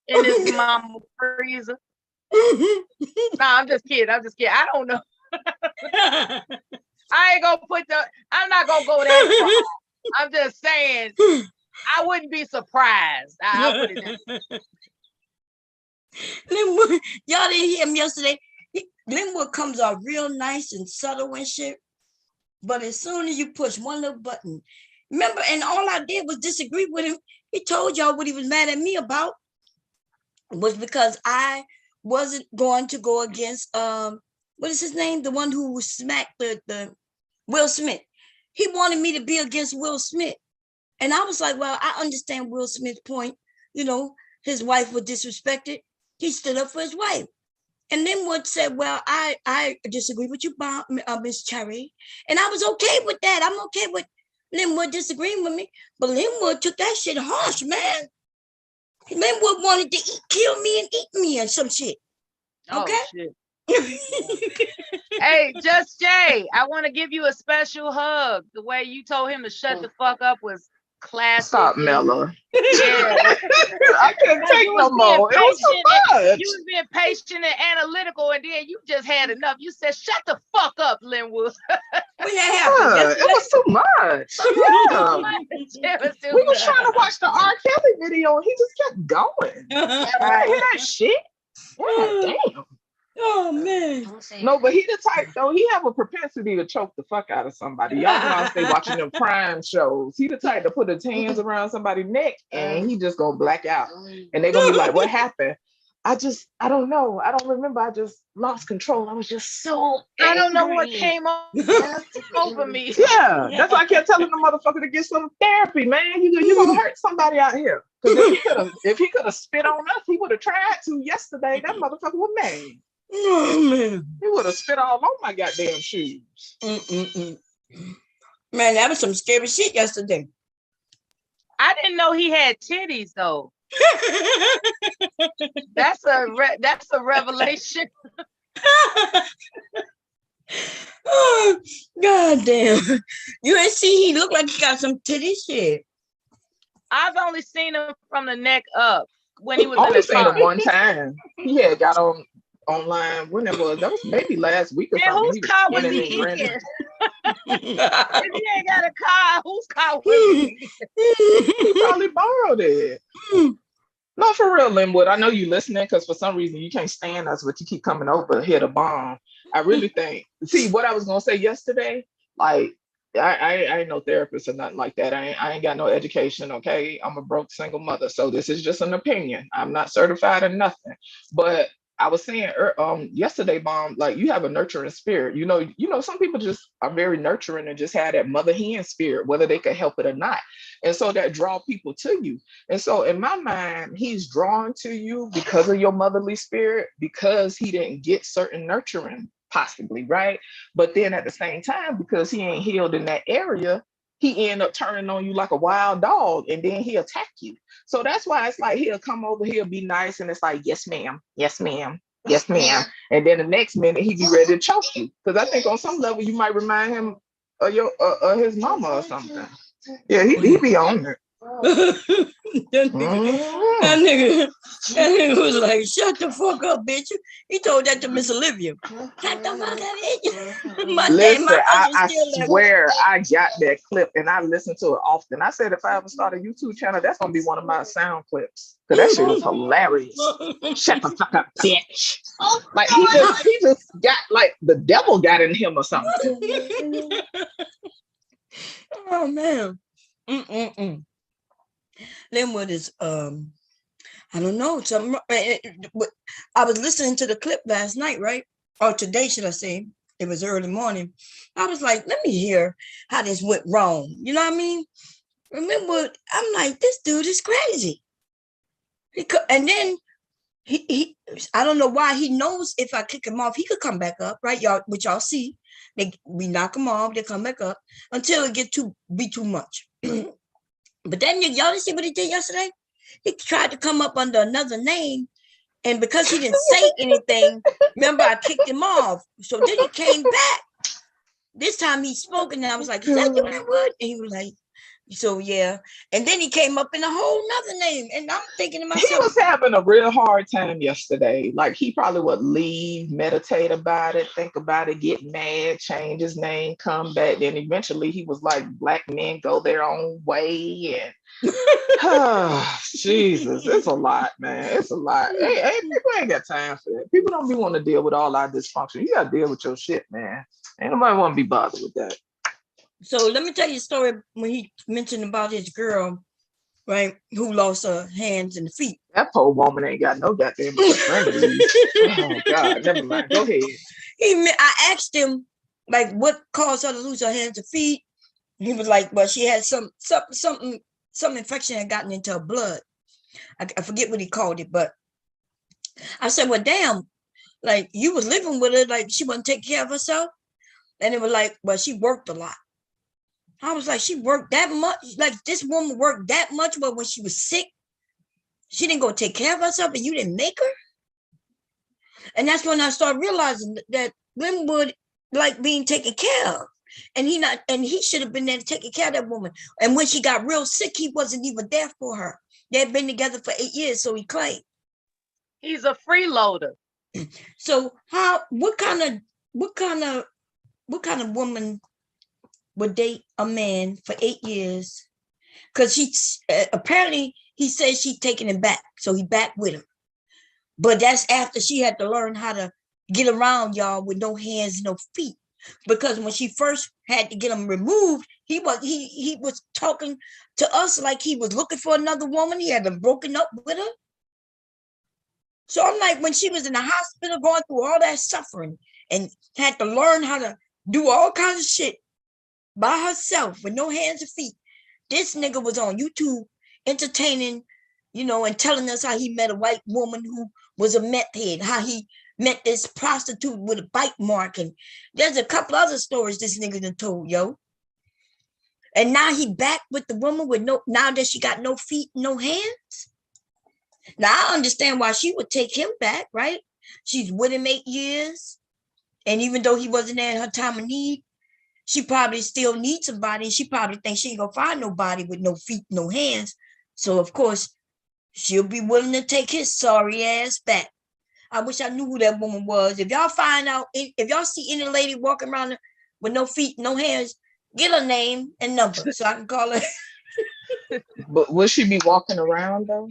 In his mama freezer. No, I'm just kidding. I don't know. I'm not gonna go that far. I'm just saying, I wouldn't be surprised. I'll put it that. Linwood, y'all didn't hear him yesterday. Linwood comes out real nice and subtle and shit. But as soon as you push one little button, remember, and all I did was disagree with him. He told y'all what he was mad at me about was because I wasn't going to go against what is his name? The one who smacked the Will Smith. He wanted me to be against Will Smith. And I was like, well, I understand Will Smith's point. You know, his wife was disrespected. He stood up for his wife. And then Wood said, well, I disagree with you, Miss Cherry. And I was okay with that. I'm okay with Linwood disagreeing with me. But Linwood took that shit harsh, man. Linwood wanted to kill me and eat me and some shit. Okay? Oh, shit. Hey, Just Jay, I want to give you a special hug. The way you told him to shut the fuck up was classic. Stop, Mella. Yeah. I couldn't take no more. It was too much. You was being patient and analytical, and then you just had enough. You said, shut the fuck up, Linwood. When that happened, It was too much. Yeah. We was trying to watch the R. Kelly video, and he just kept going. I hear that shit. God damn. Oh man. No, but he the type though, he have a propensity to choke the fuck out of somebody. Y'all know I stay watching them crime shows. He the type to put his hands around somebody's neck and he just gonna black out. And they gonna be like, what happened? I don't know. I don't remember. I just lost control. I was just so angry. I don't know what came over me. Yeah, that's why I kept telling the motherfucker to get some therapy, man. You're gonna hurt somebody out here. Because if he could have spit on us, he would have tried to yesterday. That motherfucker was mad. Oh man. He would have spit all on my goddamn shoes. Man, that was some scary shit yesterday. I didn't know he had titties though. That's a revelation. Oh, God damn. You ain't see he looked like he got some titty shit. I've only seen him from the neck up when he was only in the seen car. him one time. He had got online when it was. That was maybe last week or something. Whose car was he in? If he ain't got a car, whose car was he? He probably borrowed it. No, for real, Linwood. I know you listening because for some reason you can't stand us, but you keep coming over here to bomb. I really think. See what I was gonna say yesterday. Like I ain't no therapist or nothing like that. I ain't got no education. Okay, I'm a broke single mother, so this is just an opinion. I'm not certified in nothing, but I was saying yesterday, Mom, like you have a nurturing spirit. You know, some people just are very nurturing and just have that mother hen spirit, whether they could help it or not. And so that draw people to you. And so in my mind, he's drawn to you because of your motherly spirit, because he didn't get certain nurturing, possibly, right? But then at the same time, because he ain't healed in that area, he end up turning on you like a wild dog, and then he'll attack you. So that's why it's like he'll come over, he'll be nice, and it's like, yes, ma'am, yes, ma'am, yes, ma'am. And then the next minute he be ready to choke you. Because I think on some level you might remind him of his mama or something. Yeah, he be on it. That nigga And he was like, shut the fuck up, bitch. He told that to Miss Olivia. Shut the fuck up, bitch. Listen, my I husband still left. swear I got that clip and I listen to it often. I said if I ever start a YouTube channel, that's gonna be one of my sound clips. Cause that shit is hilarious. Shut the fuck up, bitch. Like he just got like the devil got in him or something. Oh man. Linwood is I don't know. I was listening to the clip last night, right? Or today, should I say? It was early morning. I was like, let me hear how this went wrong. You know what I mean? Remember, I'm like, this dude is crazy. And then he I don't know why he knows if I kick him off, he could come back up, right? Y'all, which y'all see. We knock him off, they come back up until it get be too much. But then y'all didn't see what he did yesterday? He tried to come up under another name, and because he didn't say anything, remember I kicked him off. So then he came back. This time he spoke, and I was like, "Is that you, Linwood?" And he was like, "So yeah." And then he came up in a whole nother name, and I'm thinking to myself, he was having a real hard time yesterday. Like he probably would leave, meditate about it, think about it, get mad, change his name, come back. Then eventually he was like, "Black men go their own way," and Jesus, it's a lot, man. It's a lot. Hey, people ain't got time for that. People don't be wanting to deal with all our dysfunction. You gotta deal with your shit, man. Ain't nobody want to be bothered with that. So let me tell you a story when he mentioned about his girl, right, who lost her hands and feet. That poor woman ain't got no goddamn extremities. Oh God, never mind. Go ahead. I asked him like what caused her to lose her hands and feet. He was like, well, she had some infection had gotten into her blood. I forget what he called it, but I said, well, damn, like you was living with her, like she wasn't taking care of herself. And it was like, well, she worked a lot. I was like, she worked that much? Like this woman worked that much, but when she was sick, she didn't go take care of herself and you didn't make her? And that's when I started realizing that Linwood like being taken care of. And he should have been there taking care of that woman. And when she got real sick, he wasn't even there for her. They had been together for 8 years, so he claimed. He's a freeloader. So what kind of woman would date a man for 8 years? Because he apparently he says she's taking him back, so he back with him. But that's after she had to learn how to get around y'all with no hands, no feet. Because when she first had to get him removed, he was talking to us like he was looking for another woman. He had been broken up with her. So I'm like, when she was in the hospital going through all that suffering and had to learn how to do all kinds of shit by herself with no hands or feet, this nigga was on YouTube entertaining, and telling us how he met a white woman who was a meth head, how he met this prostitute with a bite mark. And there's a couple other stories this nigga done told, yo. And now he back with the woman with now that she got no feet, no hands. Now I understand why she would take him back, right? She's with him 8 years. And even though he wasn't there in her time of need, she probably still needs somebody. And she probably thinks she ain't gonna find nobody with no feet, no hands. So of course, she'll be willing to take his sorry ass back. I wish I knew who that woman was. If y'all find out, if y'all see any lady walking around with no feet, no hands, get her name and number so I can call her. But will she be walking around though?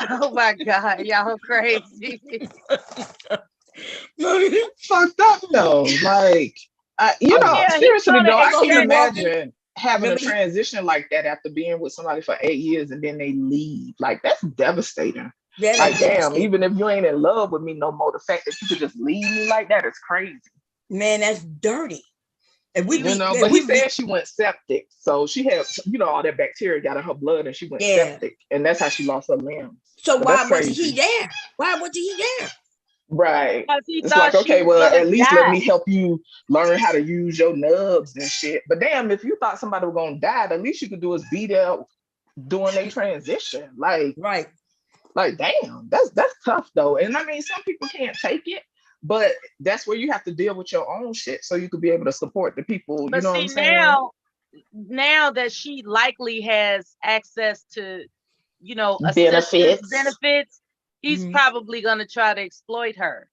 Oh my God, y'all crazy. Fucked up though. Like, seriously though, I can imagine having a transition like that after being with somebody for 8 years and then they leave. Like, that's devastating. Like, damn, even if you ain't in love with me no more, the fact that you could just leave me like that is crazy. Man, that's dirty. And but he said she went septic. So she had, all that bacteria got in her blood and she went septic. And that's how she lost her limbs. So why wasn't he there? Why wasn't he there? Right. It's like, okay, well, at least let me help you learn how to use your nubs and shit. But damn, if you thought somebody was going to die, the least you could do is be there doing their transition. Like, right. Like, damn, that's tough though. And I mean, some people can't take it, but that's where you have to deal with your own shit so you could be able to support the people. But you know what I'm saying? Now that she likely has access to assistance benefits, he's Mhm. probably gonna try to exploit her.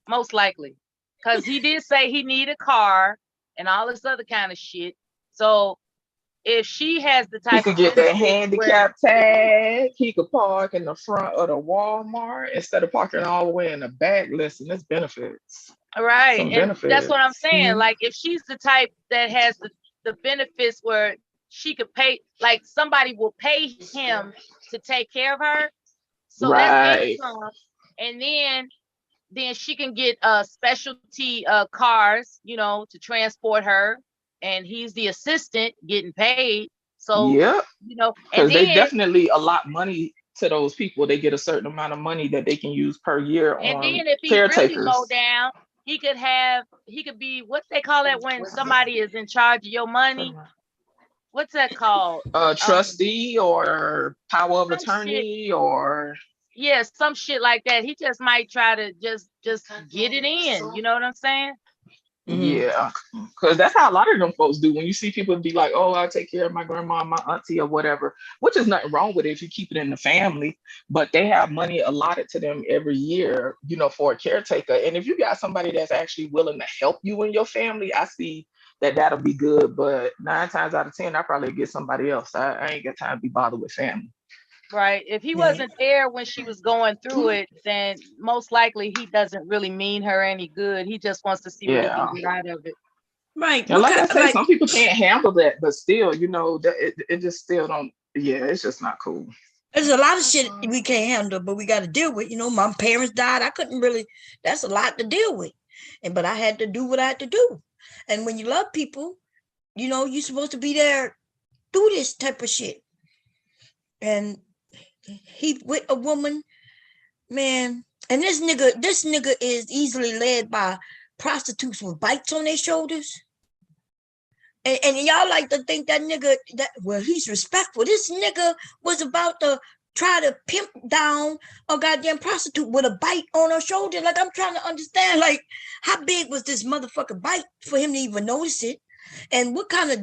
Most likely. Because he did say he need a car and all this other kind of shit. So if she has the He type could of get that benefits where handicap tag. He could park in the front of the Walmart instead of parking all the way in the back. Listen, there's benefits. right, Some and that's what I'm benefits. saying. Mhm. Like if she's the type that has the benefits where she could pay, like somebody will pay him to take care of her. So that's Right. income. And then she can get specialty cars, to transport her, and he's the assistant getting paid. So, Yep. and Because they then definitely allot money to those people. They get a certain amount of money that they can use per year on if he really low caretakers. down, he could be, what's they call that when somebody is in charge of your money? What's that called? Trustee or power of Some shit. attorney or Yeah, some shit like that. He just might try to just get it in. You know what I'm saying? Mhm. yeah, because that's how a lot of them folks do. When you see people be like, "Oh, I'll take care of my grandma, my auntie, or whatever," which is nothing wrong with it if you keep it in the family. But they have money allotted to them every year, for a caretaker. And if you got somebody that's actually willing to help you in your family, I see that that'll be good. But 9 times out of 10, I probably get somebody else. I ain't got time to be bothered with family. Right. If he Yeah. wasn't there when she was going through it, then most likely he doesn't really mean her any good. He just wants to see what he can Yeah. get out of it. Right. And What like I kind say, like some people can't handle that, but still, that it just still don't. Yeah, it's just not cool. there's a lot of shit we can't handle, but we got to deal with. My parents died. I couldn't really. That's a lot to deal with, but I had to do what I had to do. And when you love people, you're supposed to be there through this type of shit. And he with a woman, man. And this nigga is easily led by prostitutes with bikes on their shoulders. And y'all like to think that nigga he's respectful. This nigga was about to try to pimp down a goddamn prostitute with a bite on her shoulder. Like, I'm trying to understand, like, how big was this motherfucking bite for him to even notice it? And what kind of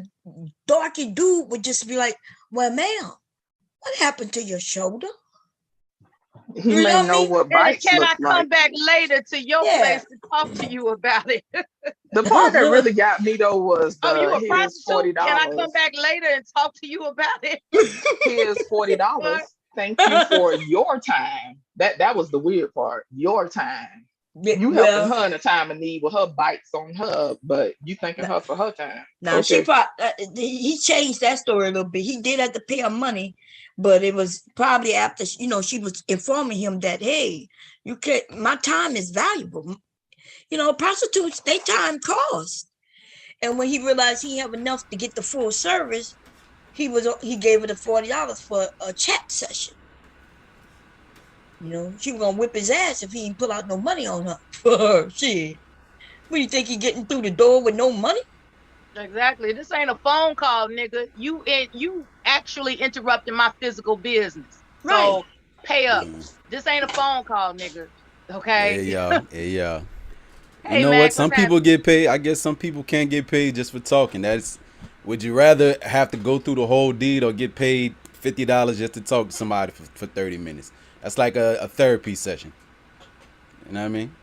darky dude would just be like, well, ma'am, what happened to your shoulder? He You may know know me? what And bites can look I like. come back later to your Yeah. place to talk to you about it? The part that really got me though was Oh, you a here's $40. prostitute? Can I come back later and talk to you about it? Here's $40. Thank you for your time. That was the weird part. Your time. You helping her in a time of need with her bites on her, but you thanking her for her time. Now Okay. he changed that story a little bit. He did have to pay her money, but it was probably after she was informing him that, hey, you can't. My time is valuable. Prostitutes, they time costs. And when he realized he have enough to get the full service, he gave her the $40 for a chat session. She was gonna whip his ass if he didn't pull out no money on her. Shit. What do you think he getting through the door with no money? Exactly. This ain't a phone call, nigga. You actually interrupting my physical business. Right. So pay up. This ain't a phone call, nigga. Okay. Yeah. Hey, You know Mac, what? Some what's people happening? get paid. I guess some people can't get paid just for talking. Would you rather have to go through the whole deed or get paid $50 just to talk to somebody for 30 minutes? That's like a therapy session. You know what I mean?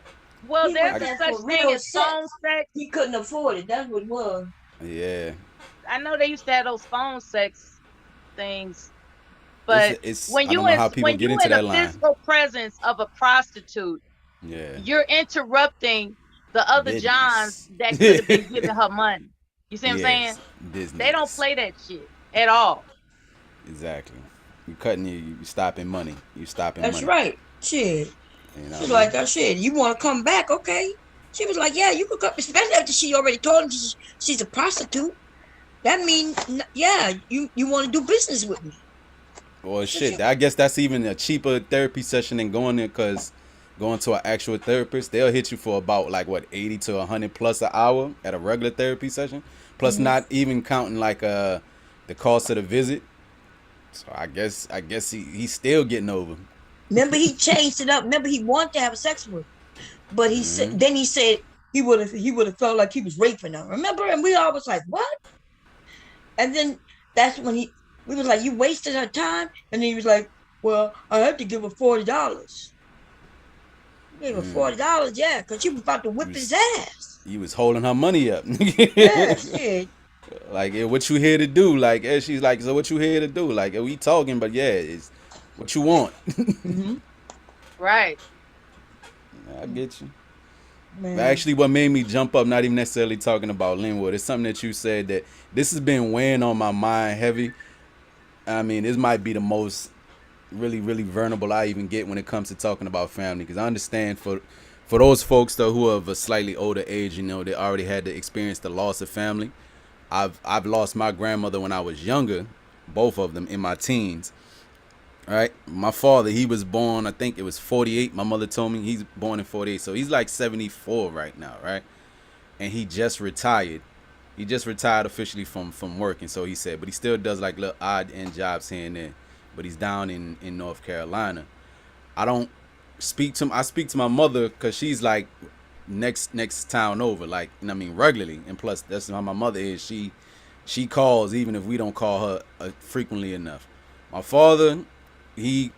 Well, He there's went a there such for thing real as phone sex. He couldn't afford it. That's what it was. Yeah. I know they used to have those phone sex things, but when I don't you know how people get into in that the line. physical presence of a prostitute, Yeah. you're interrupting the other Business. Johns that could have been giving her money. You see what I'm saying? Business. They don't play that shit at all. Exactly. You cutting you stopping money. You stopping That's money. right. Shit. She's like, oh, shit, you want to come back? Okay. She was like, yeah, you could come, especially after she already told him she's a prostitute. That means, yeah, you want to do business with me. Well, shit, I guess that's even a cheaper therapy session than going there, because going to an actual therapist, they'll hit you for about like what, 80 to 100 plus an hour at a regular therapy session, plus not even counting like the cost of the visit. So I guess he's still getting over. Remember, he changed it up. Remember, he wanted to have sex with her, but he said he would have felt like he was raping her. Remember, and we all was like, what? And then that's when We was like, you wasted her time. And then he was like, well, I had to give her $40. Gave her $40, yeah, because she was about to whip his ass. You was holding her money up. Yes, yeah. Like, what you here to do? Like, and she's like, so what you here to do? Like, we talking, but yeah, it's what you want. Mm-hmm. Right. I get you. Man. But actually, what made me jump up, not even necessarily talking about Linwood, it's something that you said that this has been weighing on my mind heavy. I mean, this might be the most really, really vulnerable I even get when it comes to talking about family, because I understand for those folks though who are of a slightly older age, you know, they already had to experience the loss of family. I've lost my grandmother when I was younger, both of them in my teens. All right, my father, he was born, I think it was 48. My mother told me he's born in 48, so he's like 74 right now, right? And he just retired. He just retired officially from working, so he said, but he still does like little odd end jobs here and there. But he's down in North Carolina. I don't speak to him. I speak to my mother because she's like next town over, like, you know what I mean, regularly. And plus, that's how my mother is. She calls even if we don't call her frequently enough. My father, he,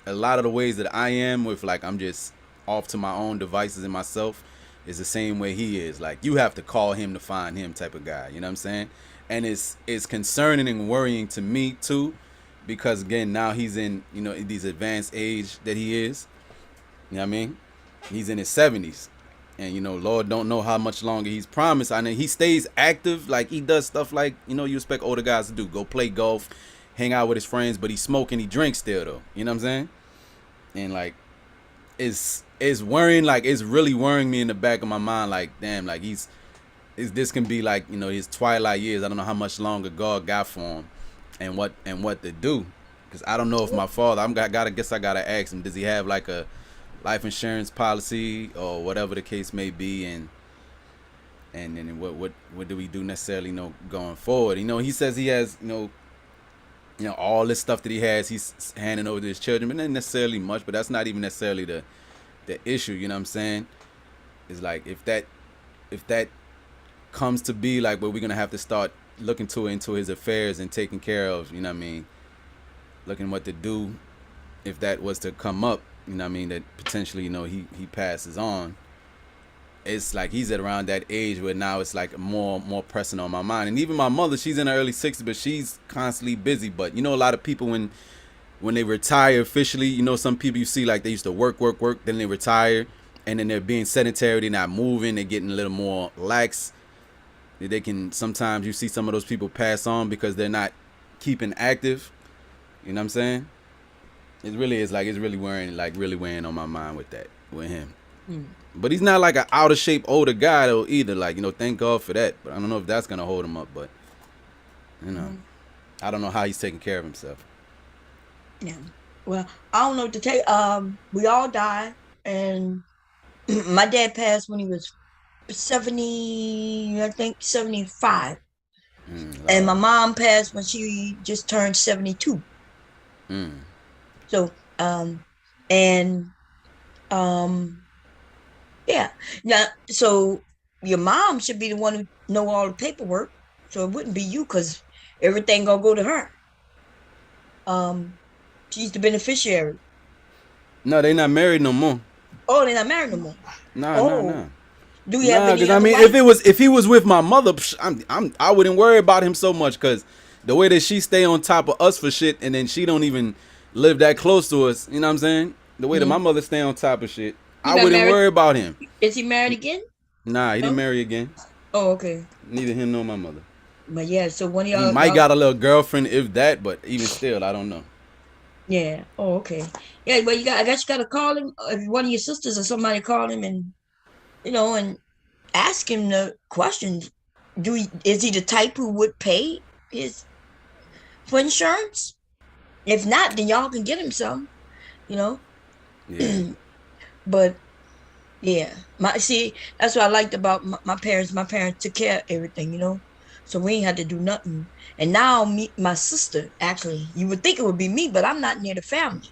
a lot of the ways that I am with, like, I'm just off to my own devices and myself, is the same way he is. Like, you have to call him to find him type of guy. You know what I'm saying? And it's concerning and worrying to me too, because again, now he's in, you know, in these advanced age that he is. You know what I mean? He's in his 70s. And, you know, Lord don't know how much longer he's promised. I mean, he stays active. Like, he does stuff like, you know, you expect older guys to do. Go play golf, hang out with his friends, but he smoke and he drinks still, though. You know what I'm saying? And, like, it's worrying. Like, it's really worrying me in the back of my mind. Like, damn, like, this can be, like, you know, his twilight years. I don't know how much longer God got for him. And what to do, because I don't know if my father, I guess I gotta ask him, does he have like a life insurance policy or whatever the case may be, and then what do we do necessarily, you know, going forward? You know, he says he has, you know all this stuff that he has, he's handing over to his children, but not necessarily much. But that's not even necessarily the issue. You know what I'm saying? It's like if that comes to be, like, where we're gonna have to start looking into his affairs and taking care of, you know what I mean, looking what to do if that was to come up, you know what I mean, that potentially, you know, he passes on. It's like he's at around that age where now it's like more pressing on my mind. And even my mother, she's in her early 60s, but she's constantly busy. But you know, a lot of people when they retire officially, you know, some people you see, like, they used to work, then they retire, and then they're being sedentary, they're not moving, they're getting a little more lax. They can, sometimes you see some of those people pass on because they're not keeping active. You know what I'm saying? It really is, like, it's really weighing on my mind with him. But he's not like an out of shape older guy though either. Like, you know, thank God for that. But I don't know if that's gonna hold him up. But, you know, I don't know how he's taking care of himself. Yeah. Well, I don't know what to tell you. We all died, and my dad passed when he was 70, I think 75. And my mom passed when she just turned 72. So, yeah. Now, so your mom should be the one who know all the paperwork. So it wouldn't be you, because everything gonna go to her. She's the beneficiary. No, they not married no more. Oh, they're not married no more. No. Do we have any because I mean, wife? if he was with my mother, I wouldn't worry about him so much, because the way that she stay on top of us for shit, and then she don't even live that close to us. You know what I'm saying? The way that my mother stay on top of shit, I wouldn't worry about him. Is he married again? Nah, he didn't marry again. Oh, okay. Neither him nor my mother. But yeah, so one of y'all He might got a little girlfriend, if that, but even still, I don't know. Yeah. Oh, okay. Yeah, well, I guess you gotta call him. If one of your sisters or somebody call him, and you know, and ask him the questions. Is he the type who would pay for insurance? If not, then y'all can get him some. You know. Yeah. But yeah, that's what I liked about my parents. My parents took care of everything, you know. So we ain't had to do nothing. And now my sister, actually, you would think it would be me, but I'm not near the family.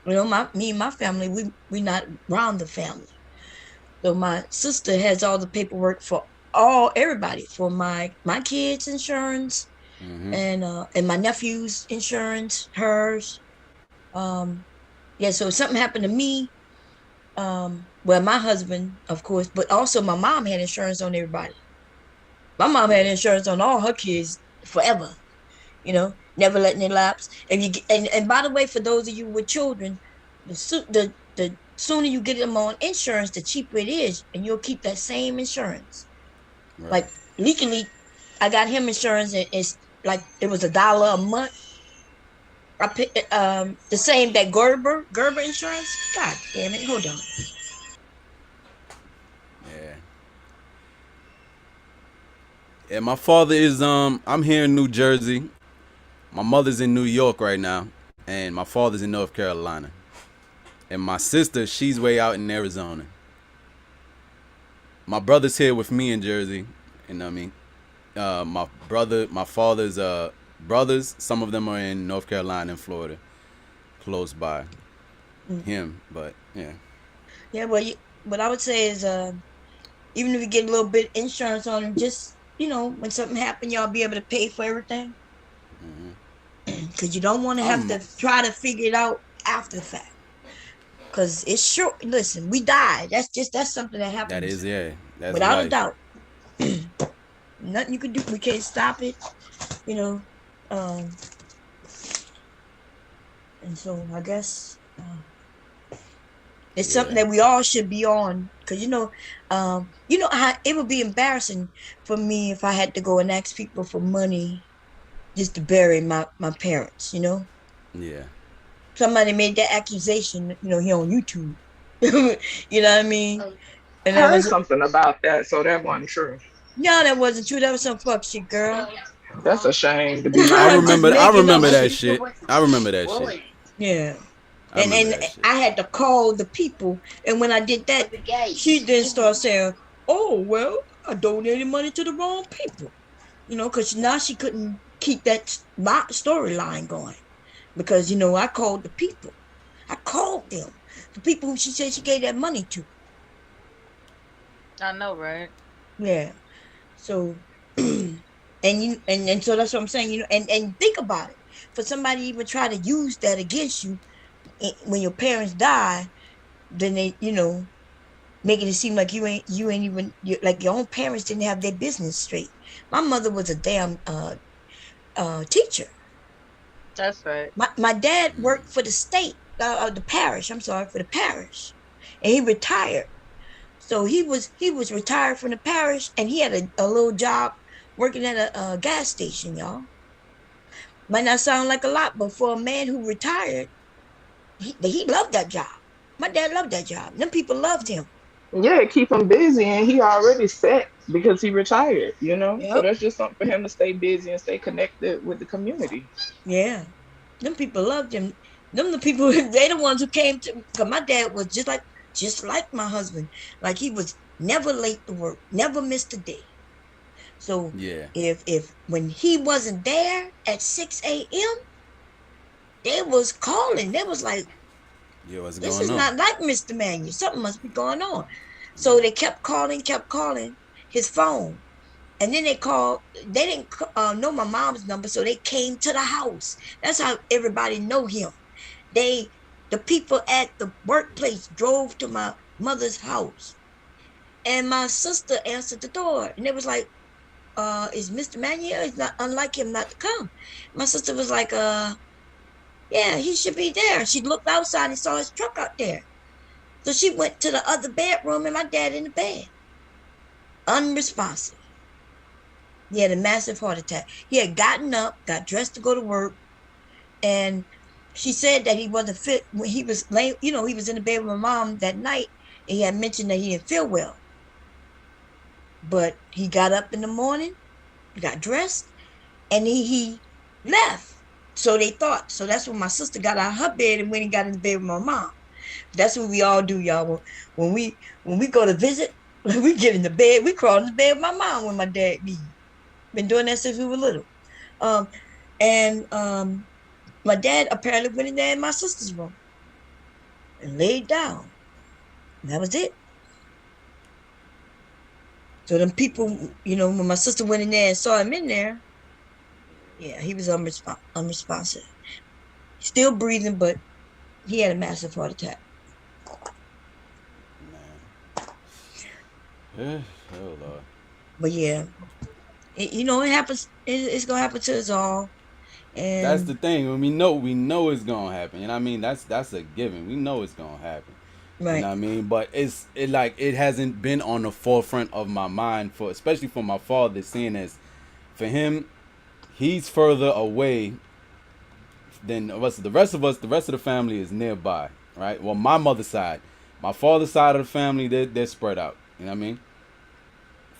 You know, me and my family, we not around the family. So my sister has all the paperwork for everybody, for my kids' insurance, and my nephew's insurance, hers. Yeah, so if something happened to me, well, my husband, of course, but also my mom had insurance on everybody. My mom had insurance on all her kids forever, never letting it lapse. And by the way, for those of you with children, the sooner you get them on insurance, the cheaper it is, and you'll keep that same insurance. Right. Like Leaky, I got him insurance, and it's like it was $1 a month. I picked the same that Gerber insurance. God damn it! Hold on. Yeah. Yeah, my father is I'm here in New Jersey. My mother's in New York right now, and my father's in North Carolina. And my sister, she's way out in Arizona. My brother's here with me in Jersey, you know what I mean? My father's brothers, some of them are in North Carolina and Florida, close by him, but yeah. Yeah, well, what I would say is, even if you get a little bit insurance on them, just when something happened, y'all be able to pay for everything. Because you don't want to have to try to figure it out after the fact. Because it's sure. Listen, we died. That's something that happens. That is, yeah. That's without life. a doubt. Nothing you can do. We can't stop it. And so I guess it's something that we all should be on. Because how it would be embarrassing for me if I had to go and ask people for money just to bury my parents. Yeah. Somebody made that accusation, here on YouTube. You know what I mean? And I heard something about that, so that wasn't true. No, that wasn't true. That was some fuck shit, girl. That's a shame to be I honest. remember that shit. I remember that shit. Yeah. And I had to call the people, and when I did that, she then started saying, "Oh well, I donated money to the wrong people," because now she couldn't keep that storyline going, because I called the people. I called them, the people who she said she gave that money to. I know, right? Yeah. So, and so that's what I'm saying. And think about it. For somebody to even try to use that against you when your parents die, then they, making it seem like you ain't even like your own parents didn't have their business straight. My mother was a damn teacher. That's right. My dad worked for the state, the parish. I'm sorry, for the parish, and he retired. So he was retired from the parish, and he had a little job working at a gas station, y'all. Might not sound like a lot, but for a man who retired, he loved that job. My dad loved that job. Them people loved him. Yeah, keep him busy, and he already set because he retired, So Yep. that's just something for him to stay busy and stay connected with the community. Yeah. Them people loved him. Them the people, they the ones who came to, because my dad was just like my husband. Like, he was never late to work, never missed a day. So Yeah. if when he wasn't there at 6 a.m., they was calling. They was like, Yeah, what's this going is on? not like Mr. Manuel. Something must be going on. So they kept calling his phone. And then they called, they didn't know my mom's number, so they came to the house. That's how everybody know him. The people at the workplace drove to my mother's house. And my sister answered the door. And it was like, is Mr. Manuel? It's not unlike him not to come. My sister was like, yeah, he should be there. She looked outside and saw his truck out there. So she went to the other bedroom, and my dad in the bed. Unresponsive. He had a massive heart attack. He had gotten up, got dressed to go to work, and she said that he wasn't fit when he was late. He was in the bed with my mom that night, and he had mentioned that he didn't feel well. But he got up in the morning, got dressed, and he left. So they thought. So that's when my sister got out of her bed and went and got in the bed with my mom. That's what we all do, y'all. When we go to visit, we get in the bed. We crawl in the bed with my mom when my dad leaves. Been doing that since we were little. My dad apparently went in there in my sister's room and laid down. And that was it. So them people, when my sister went in there and saw him in there, Yeah, he was unresponsive. Still breathing, but he had a massive heart attack. Man. Oh Lord. But yeah, it happens. It's gonna happen to us all. That's the And thing. When we know it's gonna happen. You know what I mean? That's a given. We know it's gonna happen. You know right. what I mean? But it hasn't been on the forefront of my mind for, especially for my father, seeing as for him, he's further away than the rest of us. The rest of the family is nearby, right? Well, my mother's side, my father's side of the family, they're spread out. You know what I mean?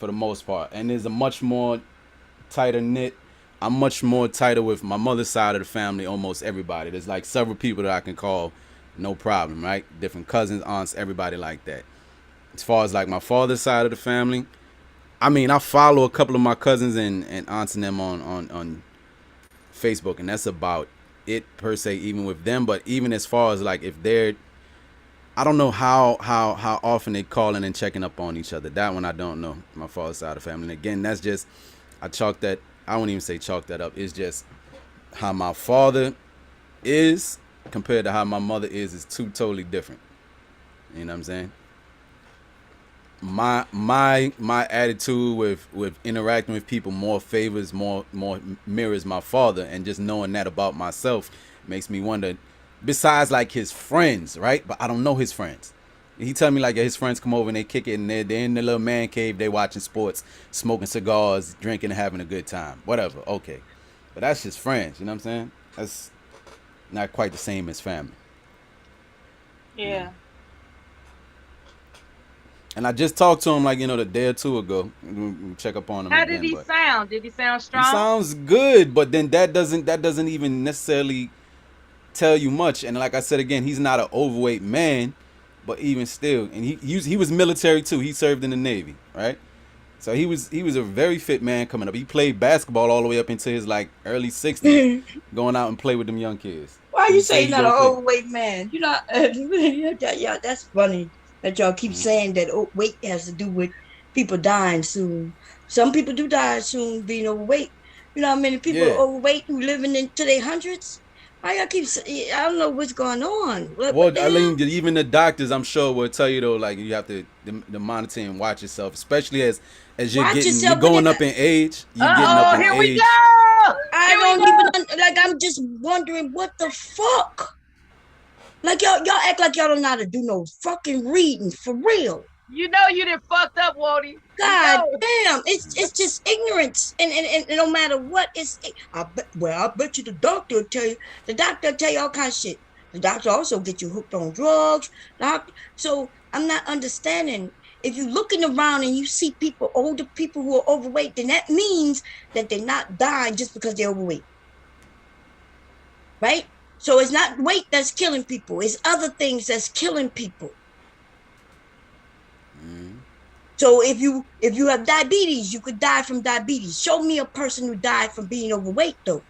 For the most part, and there's a much more tighter knit. I'm much more tighter with my mother's side of the family. Almost everybody. There's like several people that I can call, no problem, right? Different cousins, aunts, everybody like that. As far as like my father's side of the family, I mean, I follow a couple of my cousins and aunts and them on Facebook, and that's about it per se. Even with them, but even as far as like if they're, I don't know how often they calling and checking up on each other. That one I don't know. My father's side of the family. And again, that's just I won't even say chalk that up. It's just how my father is compared to how my mother is two totally different. You know what I'm saying? My attitude with interacting with people more favors more mirrors my father, and just knowing that about myself makes me wonder. Besides like his friends, right? But I don't know his friends. He tell me like his friends come over and they kick it and they're in the little man cave, they watching sports, smoking cigars, drinking and having a good time. Whatever, okay. But that's just friends, you know what I'm saying? That's not quite the same as family. Yeah. And I just talked to him like, the day or two ago. We'll check up on him How again. did he But sound? Did he sound he strong? sounds good, but then that doesn't even necessarily tell you much. And like I said again, he's not an overweight man, but even still, and he was military too. He served in the Navy, right? So he was a very fit man coming up. He played basketball all the way up into his like early 60s, Why going out and play with them young kids. you He say say you're he not an gonna play. overweight man? You're not. Yeah, that's funny that y'all keep saying that weight has to do with people dying soon. Some people do die soon being overweight. You know how many people are Yeah. overweight who living into their hundreds? Why y'all keep saying? I don't know what's going on. What Well, the I hell? mean, even the doctors, I'm sure, will tell you though, like you have to monitor and watch yourself, especially as Watch you're yourself, but going up in age. You're getting up Uh-oh, in here we age. go. I Here we don't go. even like. I'm just wondering what the fuck. Like y'all act like y'all don't know how to do no fucking reading for real. You know you done fucked up, Wody. You God know. damn, it's just ignorance, and no matter what, I bet you the doctor will tell you. The doctor will tell you all kinds of shit. The doctor also get you hooked on drugs. So I'm not understanding. If you're looking around and you see older people who are overweight, then that means that they're not dying just because they're overweight, right? So it's not weight that's killing people; it's other things that's killing people. So if you have diabetes, you could die from diabetes. Show me a person who died from being overweight, though.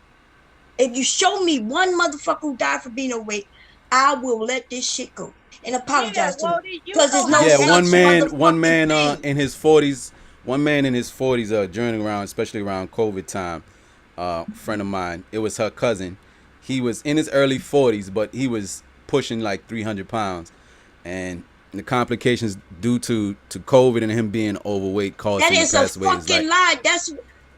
If you show me one motherfucker who died from being overweight, I will let this shit go and apologize to them. Wody, you Because there's know no how Yeah, such one man motherfucking thing. in his 40s, during around, especially around COVID time, friend of mine, it was her cousin. He was in his early 40s, but he was pushing like 300 pounds, and the complications due to COVID and him being overweight caused That him is to a pass away. It's fucking like, lie.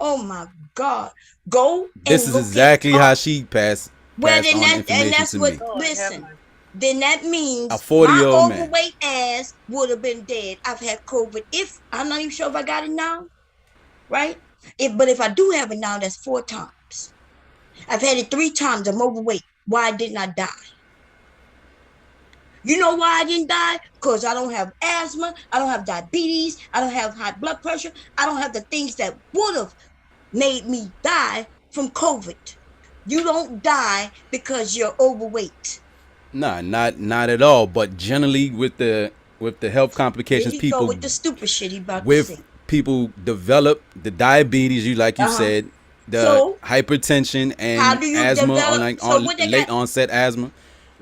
Oh my God. Go this and is look exactly it how up. she passed Well, on then information that's to what, me. Lord have listen, mercy. then that A means my 40-year-old man. overweight ass would have been dead. I've had COVID. If I'm not even sure if I got it now, right? But if I do have it now, that's 4 times. I've had it 3 times. I'm overweight. Why didn't I die? You know why I didn't die? Because I don't have asthma. I don't have diabetes. I don't have high blood pressure. I don't have the things that would have made me die from COVID. You don't die because you're overweight. Nah, not at all. But generally, with the health Here complications, he go with the stupid shit he about to say. people develop the diabetes, like you said, the So hypertension how and do you asthma, develop? So what they late got? onset asthma.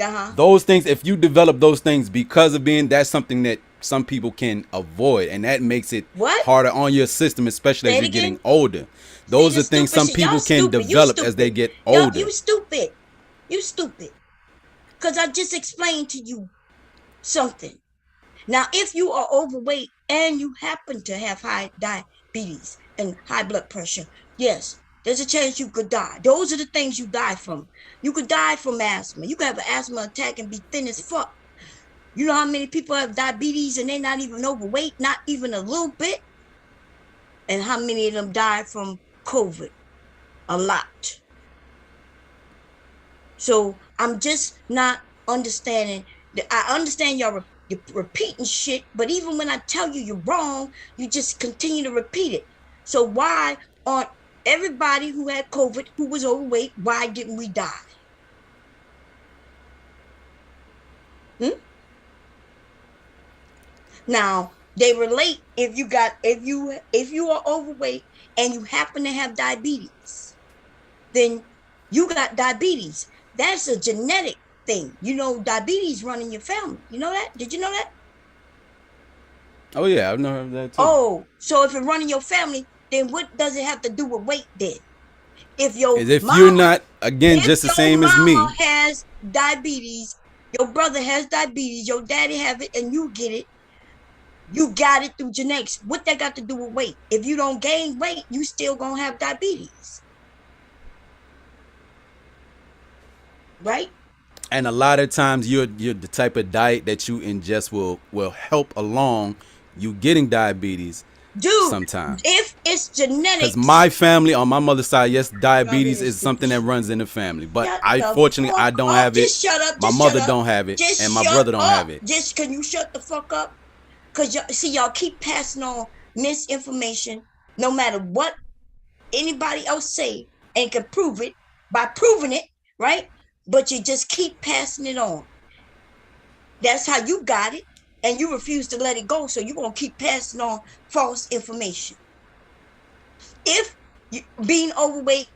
Uh-huh. Those things, if you develop those things because of that's something that some people can avoid, and that makes it What? harder on your system, especially Say as it you're getting again. older. Those See, are the things stupid some shit. people Y'all can stupid. You develop as they stupid. get Y'all, older. you stupid. You stupid. Because I just explained to you something. Now, if you are overweight and you happen to have high diabetes and high blood pressure, yes, there's a chance you could die. Those are the things you die from. You could die from asthma. You could have an asthma attack and be thin as fuck. You know how many people have diabetes and they're not even overweight, not even a little bit? And how many of them died from COVID? A lot. So I'm just not understanding. I understand you're repeating shit, but even when I tell you you're wrong, you just continue to repeat it. So why aren't everybody who had COVID, who was overweight, why didn't we die? Now they relate if you are overweight and you happen to have diabetes, then you got diabetes. That's a genetic thing. You know, diabetes run in your family. You know that? Did you know that? Oh yeah, I've never heard of that too. Oh, so if it run in your family, then what does it have to do with weight then? If your As if mama, you're not, again, just the same as me. Your mama has diabetes, your brother has diabetes, your daddy have it, and you get it. You got it through genetics. What that got to do with weight? If you don't gain weight, you still gonna have diabetes. Right? And a lot of times you're the type of diet that you ingest will help along you getting diabetes. Dude, sometimes. If it's genetics. Because my family, on my mother's side, yes, diabetes is something that runs in the family. But fortunately, I don't have it. Just shut up. My mother don't have it, and my brother don't have it. Just can you shut the fuck up? Because y'all keep passing on misinformation, no matter what anybody else say, and can prove it by proving it, right? But you just keep passing it on. That's how you got it, and you refuse to let it go, so you're going to keep passing on false information. If being overweight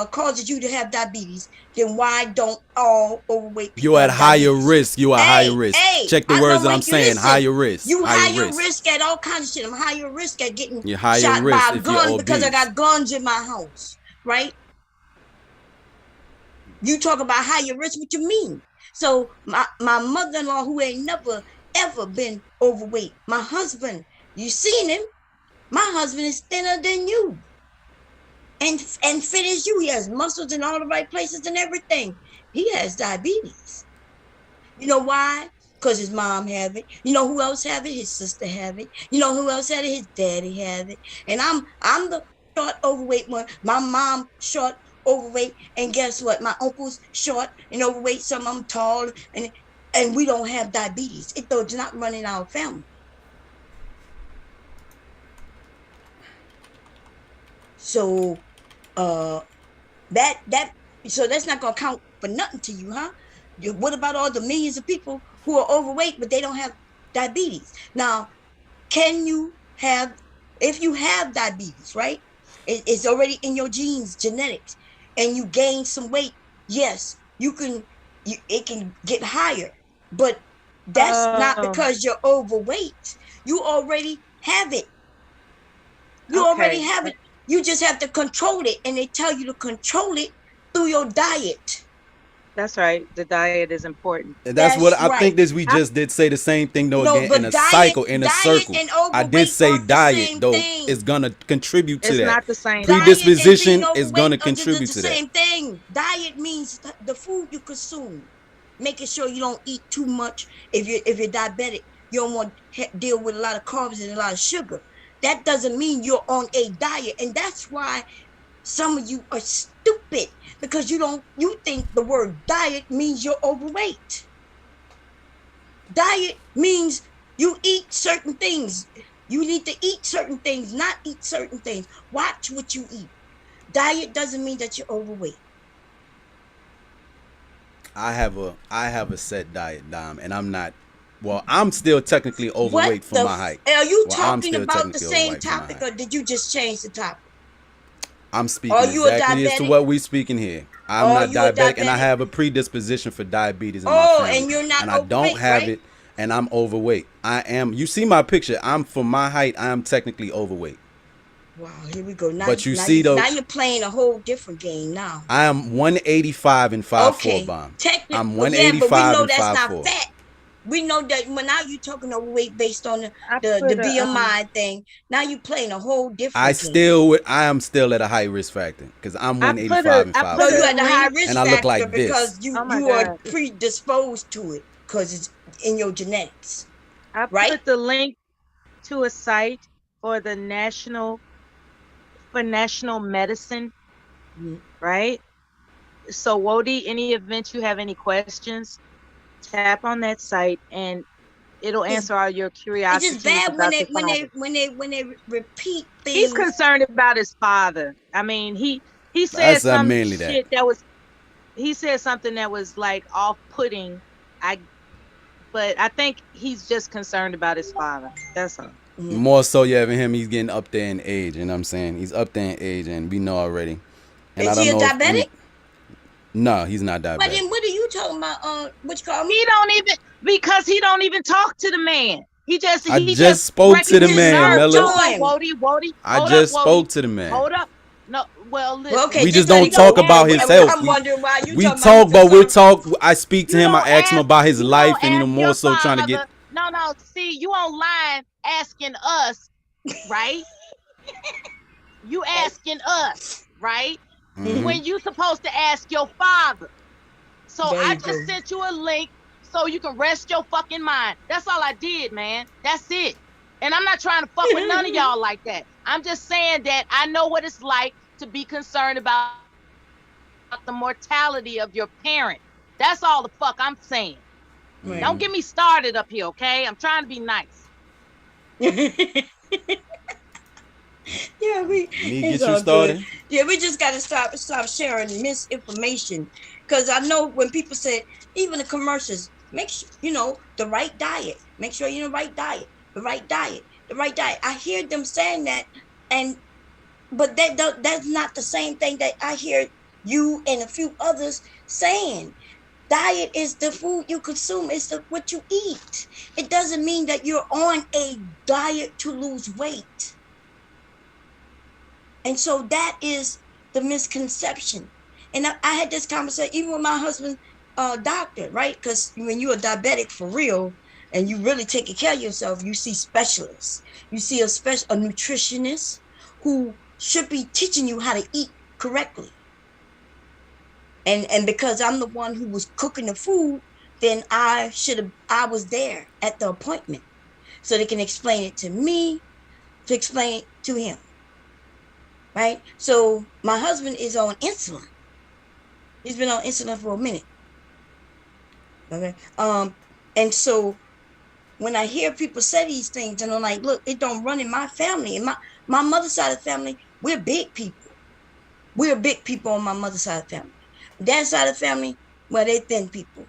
causes you to have diabetes, then why don't all overweight people you're at higher risk? You are higher risk. Check the words that I'm saying. Higher risk. You higher risk at all kinds of shit. I'm higher risk at getting higher shot risk by a gun because I got guns in my house, right? You talk about higher risk, what you mean? So my mother-in-law, who ain't never ever been overweight, my husband, you seen him? My husband is thinner than you. And fit as you. He has muscles in all the right places and everything. He has diabetes. You know why? Because his mom have it. You know who else have it? His sister have it. You know who else had it? His daddy have it. And I'm the short, overweight one. My mom short, overweight. And guess what? My uncle's short and overweight. Some of them tall. And we don't have diabetes. It does not run in our family. So so that's not gonna count for nothing to you, huh? What about all the millions of people who are overweight but they don't have diabetes? Now, can you have, if you have diabetes, right? It's already in your genes, genetics, and you gain some weight, yes, it can get higher, but that's not because you're overweight. You already have it. You already have it. You just have to control it, and they tell you to control it through your diet. That's right. The diet is important. And that's what I think we just did say the same thing though, again, in a cycle, in a circle. I did say diet though. It's gonna contribute to that. It's not the same. Predisposition is gonna contribute to that. It's the same thing. Diet means the food you consume. Making sure you don't eat too much. If you're diabetic, you don't want to deal with a lot of carbs and a lot of sugar. That doesn't mean you're on a diet. And that's why some of you are stupid, because you think the word diet means you're overweight. Diet means you eat certain things. You need to eat certain things, not eat certain things. Watch what you eat. Diet doesn't mean that you're overweight. I have a set diet, Dom, and I'm not. Well, I'm still technically overweight for my height. Are you talking about the same topic, or did you just change the topic? I'm speaking exactly as to what we speaking here. I'm not diabetic, and I have a predisposition for diabetes in my family. And you're not and I don't have it. and I'm overweight. I am. You see my picture. I'm for my height. I am technically overweight. Wow, here we go. Now, But you now, see though, now you're playing a whole different game now. I am 185 and 5'4" Okay, bomb. technically, I'm yeah, but we 185 know and that's not 5'4". fat. We know that when now you're talking overweight based on I the put a, BMI thing. Now you're playing a whole different I am still at a high risk factor because I'm I put 185 and I 5'4". No, put you a had the high link. risk And I factor look like this. because you Oh my you are God. predisposed to it because it's in your genetics. I Right? put the link to a site for the national medicine, Mhm. right? So Wody, any event you have any questions, tap on that site and it'll It's, answer all your it's just curiosities bad when about your father. when they repeat He's things. concerned about his father. I mean, he said That's some mainly that. shit that was he said something that was like off-putting. But I think he's just concerned about his father. That's all. Mhm. More so, yeah, than him, he's getting up there in age. You know what I'm saying? He's up there in age, and we know already. And Is he a diabetic? No, he's not But diabetic. then what are you talking about? What you call me? He don't even because he don't even talk to the man. He just I just spoke to the recognizes man, nerve. Miller. Hold up, Wody. I Hold just up, spoke Wody. to the man. Hold up. No, well, listen. Well, okay, We just let don't it talk go. about And his health. I'm wondering why you We talking talk, about but we're talk. I speak to You him. I don't ask him about his you life, don't and ask more your so trying to get. father- No. See, you online asking us, right? You asking us, right? Mhm. When you supposed to ask your father. So There I you just go. sent you a link so you can rest your fucking mind. That's all I did, man. That's it. And I'm not trying to fuck with none of y'all like that. I'm just saying that I know what it's like to be concerned about the mortality of your parent. That's all the fuck I'm saying. Right. Don't get me started up here, okay? I'm trying to be nice. Yeah, Me it's get you all started. good. Yeah, we just got to stop sharing misinformation because I know when people say even the commercials, make sure the right diet. Make sure you're in the right diet, the right diet, the right diet. I hear them saying that, but that's not the same thing that I hear you and a few others saying. Diet is the food you consume. It's what you eat. It doesn't mean that you're on a diet to lose weight. And so that is the misconception. And I had this conversation even with my husband, doctor, right? Because when you're a diabetic for real and you really taking care of yourself, you see specialists. You see a nutritionist who should be teaching you how to eat correctly. And because I'm the one who was cooking the food, then I was there at the appointment. So they can explain it to me, to explain it to him. Right? So my husband is on insulin. He's been on insulin for a minute. Okay. And so when I hear people say these things, and I'm like, look, it don't run in my family. In my mother's side of the family, we're big people. We're big people on my mother's side of the family. Dad's side of the family, well, they're thin people.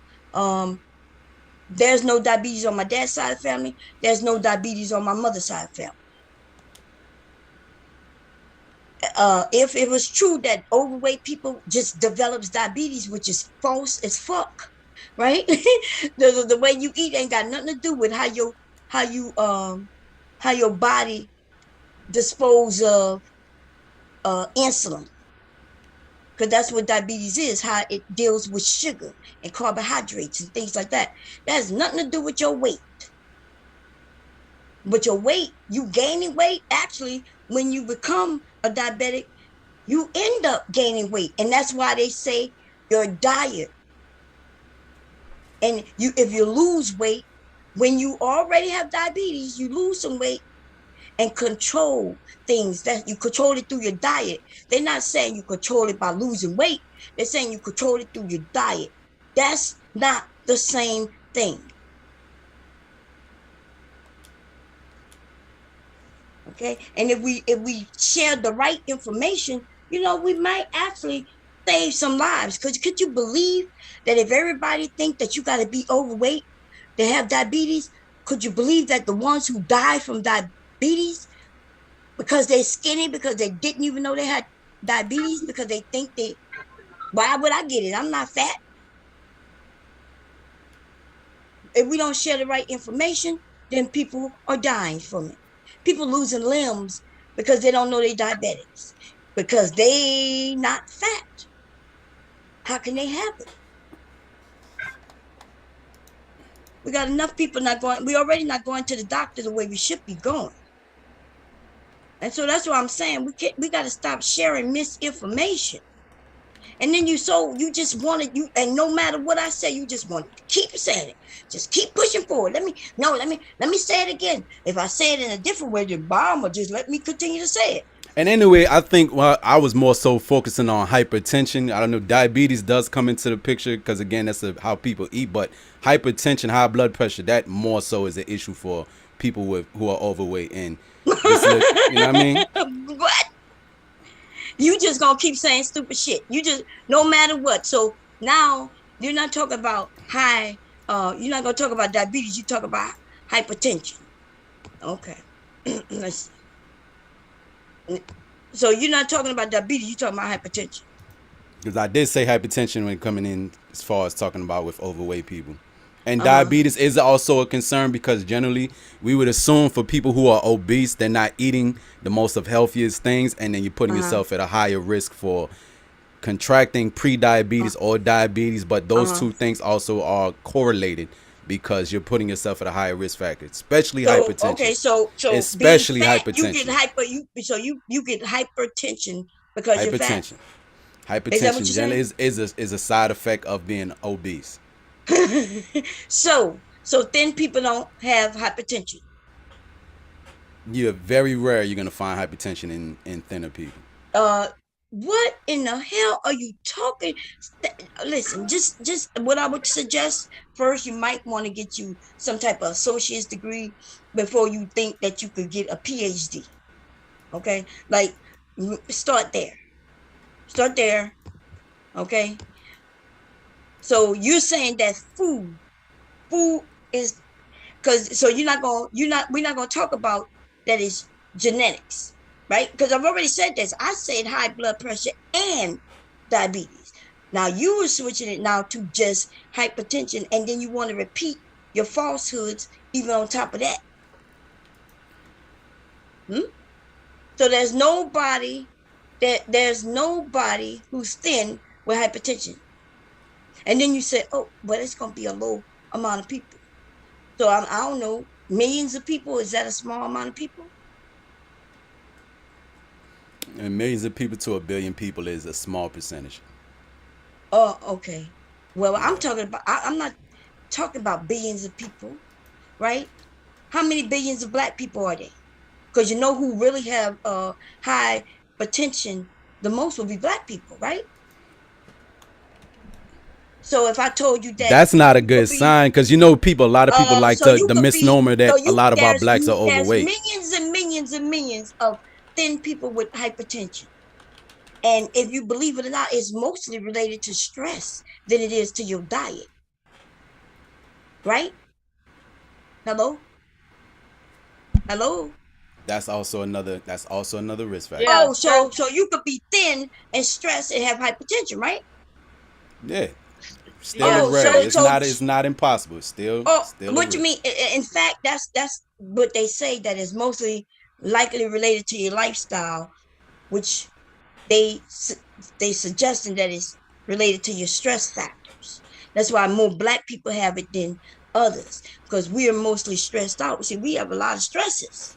There's no diabetes on my dad's side of the family. There's no diabetes on my mother's side of the family. If it was true that overweight people just develops diabetes, which is false as fuck, right? the way you eat ain't got nothing to do with how your body dispose of insulin, because that's what diabetes is, how it deals with sugar and carbohydrates and things like that. That has nothing to do with your weight. But your weight, you gaining weight, actually, when you become a diabetic, you end up gaining weight. And that's why they say your diet. And if you lose weight, when you already have diabetes, you lose some weight and control things. That you control it through your diet. They're not saying you control it by losing weight. They're saying you control it through your diet. That's not the same thing. Okay, and if we share the right information, we might actually save some lives. Because could you believe that if everybody think that you got to be overweight to have diabetes, could you believe that the ones who die from diabetes because they're skinny, because they didn't even know they had diabetes, because they think why would I get it? I'm not fat. if we don't share the right information, then people are dying from it. People losing limbs because they don't know they're diabetics, because they not fat. How can they have it? We got enough people not going. We already not going to the doctor the way we should be going. And so that's what I'm saying. We got to stop sharing misinformation. And then you just want it, and no matter what I say, you just want to keep saying it. Just keep pushing forward. Let me say it again. If I say it in a different way, then bomb, or just let me continue to say it. And anyway, I think I was more so focusing on hypertension. I don't know, diabetes does come into the picture because, again, that's how people eat. But hypertension, high blood pressure, that more so is an issue for people who are overweight. And you know what I mean? What? You just gonna keep saying stupid shit. You just, no matter what. So now you're not talking about you're not gonna talk about diabetes. You talk about hypertension. Okay. Let's see. So you're not talking about diabetes. You're talking about hypertension. Because I did say hypertension when coming in as far as talking about with overweight people. And diabetes is also a concern because generally we would assume for people who are obese, they're not eating the most of healthiest things. And then you're putting yourself at a higher risk for contracting pre-diabetes or diabetes. But those two things also are correlated because you're putting yourself at a higher risk factor, especially hypertension. Okay, so especially fat, hypertension. You get hypertension because you're fat. Hypertension generally is a side effect of being obese. So thin people don't have hypertension. You're very rare you're gonna find hypertension in thinner people. What in the hell are you talking? Listen, just what I would suggest first, you might want to get you some type of associate's degree before you think that you could get a PhD. Okay, like start there. Okay. So you're saying that food is, we're not gonna talk about that is genetics, right? Because I've already said this. I said high blood pressure and diabetes. Now you were switching it now to just hypertension, and then you want to repeat your falsehoods even on top of that. So there's nobody who's thin with hypertension. And then you say, oh, but it's going to be a low amount of people. So I don't know, millions of people, is that a small amount of people? And millions of people to a billion people is a small percentage. Oh, okay. Well, I'm not talking about billions of people, right? How many billions of black people are there? Because you know who really have high hypertension the most will be black people, right? So if I told you that, that's not a good sign, because you know a lot of people like the misnomer that a lot of our blacks are overweight. There's millions and millions and millions of thin people with hypertension. And if you believe it or not, it's mostly related to stress than it is to your diet. Right? Hello? That's also another risk factor. Yeah. Oh, so you could be thin and stressed and have hypertension, right? Yeah. Still rare. It's not impossible. It's still what you mean? In fact, that's what they say, that is mostly likely related to your lifestyle, which they suggesting that is related to your stress factors. That's why more black people have it than others, because we are mostly stressed out. See, we have a lot of stresses.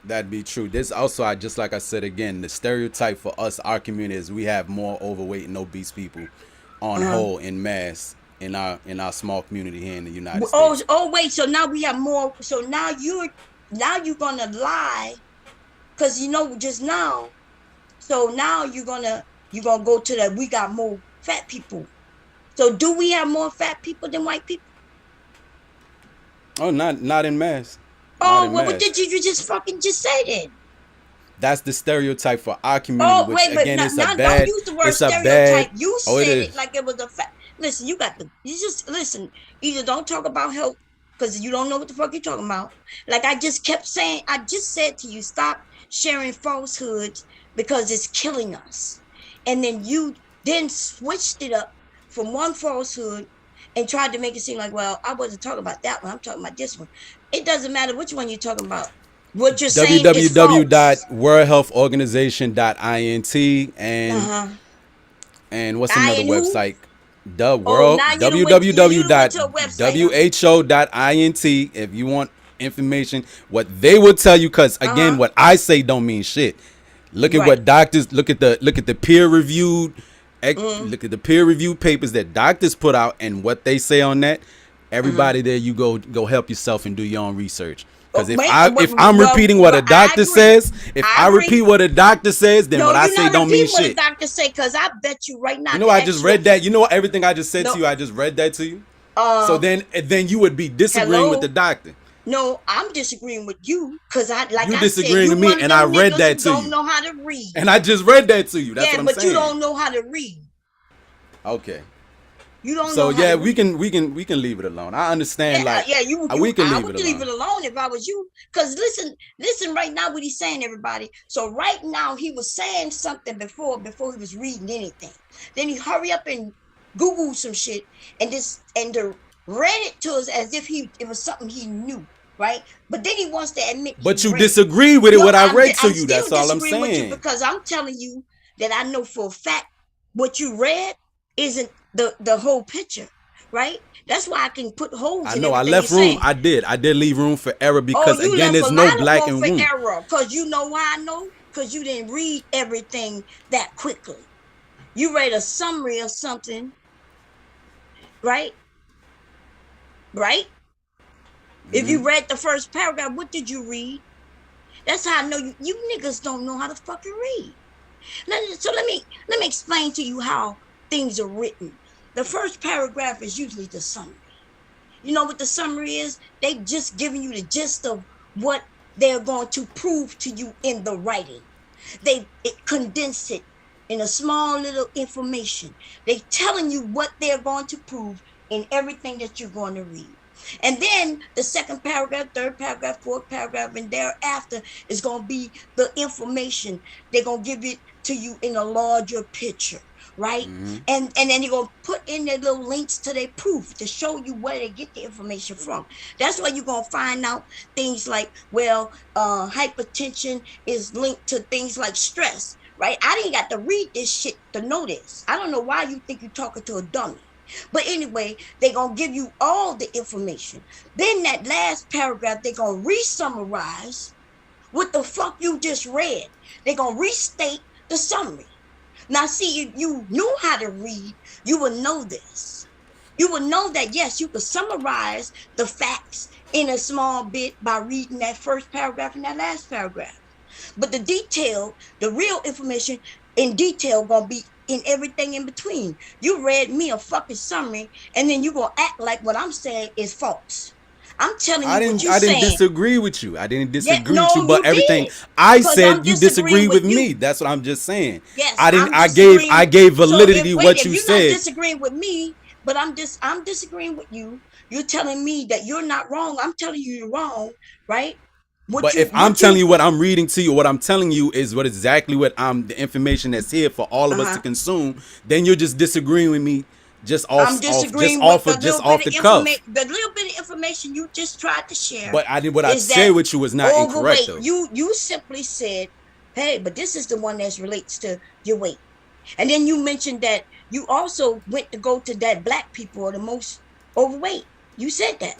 That'd be true. This also, just like I said again, the stereotype for us, our community, is we have more overweight and obese people on whole in mass in our small community here in the United States. Oh wait, so now we have more. So now you're gonna lie, because just now. So now you're gonna go to that we got more fat people. So do we have more fat people than white people? Oh, not in mass. What did you just say then? That's the stereotype for our community, which again is a bad. Don't use the word stereotype. You said it like it was a fact. Listen, you just listen. Either don't talk about health because you don't know what the fuck you're talking about. Like I just kept saying, I just said to you, stop sharing falsehoods because it's killing us. And then you switched it up from one falsehood and tried to make it seem like, well, I wasn't talking about that one. I'm talking about this one. It doesn't matter which one you're talking about. What you're saying is false. www.worldhealthorganization.int and what's another website? The world www.who.int. If you want information, what they will tell you, because again, what I say don't mean shit. Look at what doctors look at the peer reviewed look at the peer reviewed papers that doctors put out and what they say on that. Everybody there, you go help yourself and do your own research. Because if I'm repeating what a doctor says, if I repeat what a doctor says, then what I say don't mean shit. What a doctor say, because I bet you right now. You know, I just read that. You know everything I just said to you. I just read that to you. So then you would be disagreeing with the doctor. No, I'm disagreeing with you because you disagreeing with me, and I read that to you. Don't know how to read. And I just read that to you. That's what I'm saying. Yeah, but you don't know how to read. Okay. You don't so know yeah, we can leave it alone. I understand. We can leave it alone if I was you. Because listen right now what he's saying, everybody. So right now he was saying something before he was reading anything. Then he hurry up and Google some shit and read it to us as if it was something he knew, right? But then he wants to admit. But you disagree with it. What I read to you. That's all I'm saying. With you because I'm telling you that I know for a fact what you read isn't the whole picture, right? That's why I can put holes in it. I know I left room. I did leave room for error because again, there's no black and white. Error because you know why I know? Because you didn't read everything that quickly. You read a summary of something, right? Right? Mm-hmm. If you read the first paragraph, what did you read? That's how I know you niggas don't know how to fucking read. So let me explain to you how things are written. The first paragraph is usually the summary. You know what the summary is? They've just given you the gist of what they're going to prove to you in the writing. It condensed it in a small little information. They're telling you what they're going to prove in everything that you're going to read. And then the second paragraph, third paragraph, fourth paragraph, and thereafter is going to be the information. They're going to give it to you in a larger picture. Right? Mm-hmm. And then you're going to put in their little links to their proof to show you where they get the information from. That's why you're going to find out things like, hypertension is linked to things like stress, right? I didn't got to read this shit to know this. I don't know why you think you're talking to a dummy. But anyway, they're going to give you all the information. Then that last paragraph, they're going to re-summarize what the fuck you just read. They're going to restate the summary. Now, see, if you knew how to read, you would know this. You would know that, yes, you could summarize the facts in a small bit by reading that first paragraph and that last paragraph. But the real information in detail going to be in everything in between. You read me a fucking summary, and then you going to act like what I'm saying is false. I'm telling you I didn't disagree with you. I didn't disagree with you, but everything I said you disagree with me. That's what I'm just saying. Yes, I gave validity to what you said. You're not disagreeing with me, but I'm disagreeing with you. You're telling me that you're not wrong. I'm telling you you're wrong, right? If I'm telling you what I'm reading to you, what I'm telling you is what the information that's here for all of us to consume, then you're just disagreeing with me. I'm disagreeing with the little bit of information you just tried to share. But what I said with you was not incorrect, though. You simply said, hey, but this is the one that relates to your weight. And then you mentioned that you also went to go to that black people are the most overweight. You said that.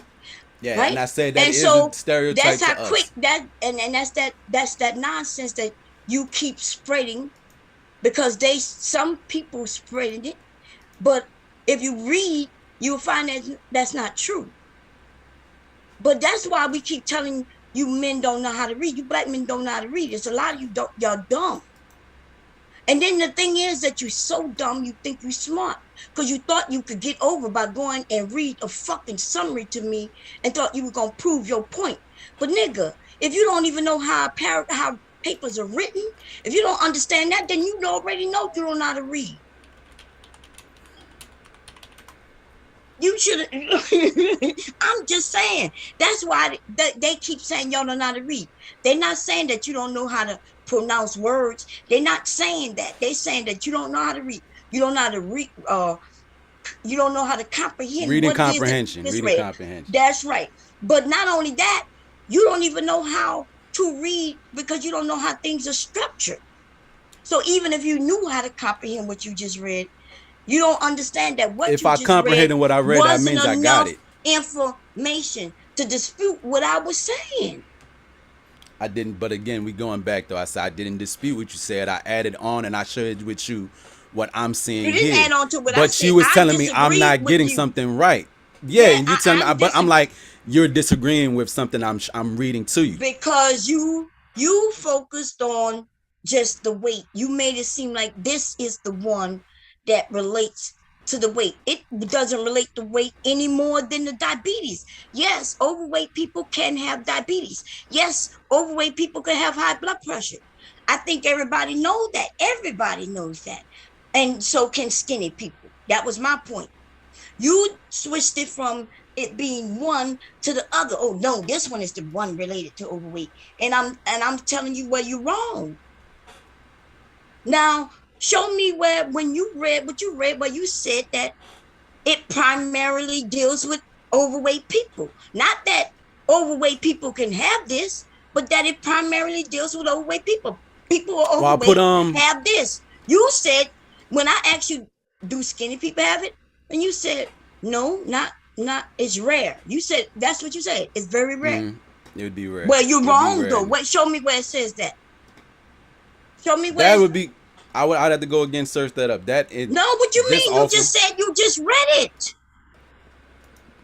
Yeah, right? And I said that is a stereotype. That's how to us. Quick that's that nonsense that you keep spreading because some people spreading it, but if you read, you'll find that that's not true. But that's why we keep telling you men don't know how to read. You black men don't know how to read. It's a lot of y'all dumb. And then the thing is that you're so dumb, you think you're smart. Because you thought you could get over by going and read a fucking summary to me and thought you were going to prove your point. But nigga, if you don't even know how papers are written, if you don't understand that, then you already know you don't know how to read. You should. I'm just saying. That's why they keep saying y'all don't know how to read. They're not saying that you don't know how to pronounce words. They're not saying that. They're saying that you don't know how to read. You don't know how to You don't know how to comprehend. Reading what it is that comprehension. you just Reading read. comprehension. That's right. But not only that, you don't even know how to read because you don't know how things are structured. So even if you knew how to comprehend what you just read, you don't understand that what If you I just comprehended read what I read, that wasn't means I got enough it. information to dispute what I was saying. I didn't, but again, we going back though. I said I didn't dispute what you said. I added on and I shared with you what I'm seeing You didn't here. add on to what I But said. you was I telling me I'm disagreed not with getting you. something right. Yeah, Yeah, and you telling me, I'm but I'm like, you're disagreeing with something I'm reading to you. Because you focused on just the weight. You made it seem like this is the one that relates to the weight. It doesn't relate to weight any more than the diabetes. Yes, overweight people can have diabetes. Yes, overweight people can have high blood pressure. I think everybody knows that. Everybody knows that. And so can skinny people. That was my point. You switched it from it being one to the other. Oh no, this one is the one related to overweight. And I'm telling you where you're wrong. Now, show me where when you read what you read, where you said that it primarily deals with overweight people. Not that overweight people can have this, but that it primarily deals with overweight people. People who are overweight have this. You said when I asked you, do skinny people have it? And you said, no, not it's rare. You said that's what you said. It's very rare. It would be rare. Well, you're wrong though. What? Show me where it says that. Show me where. That would be. I'd have to go again, search that up. That is. No, what you mean? You just said you just read it.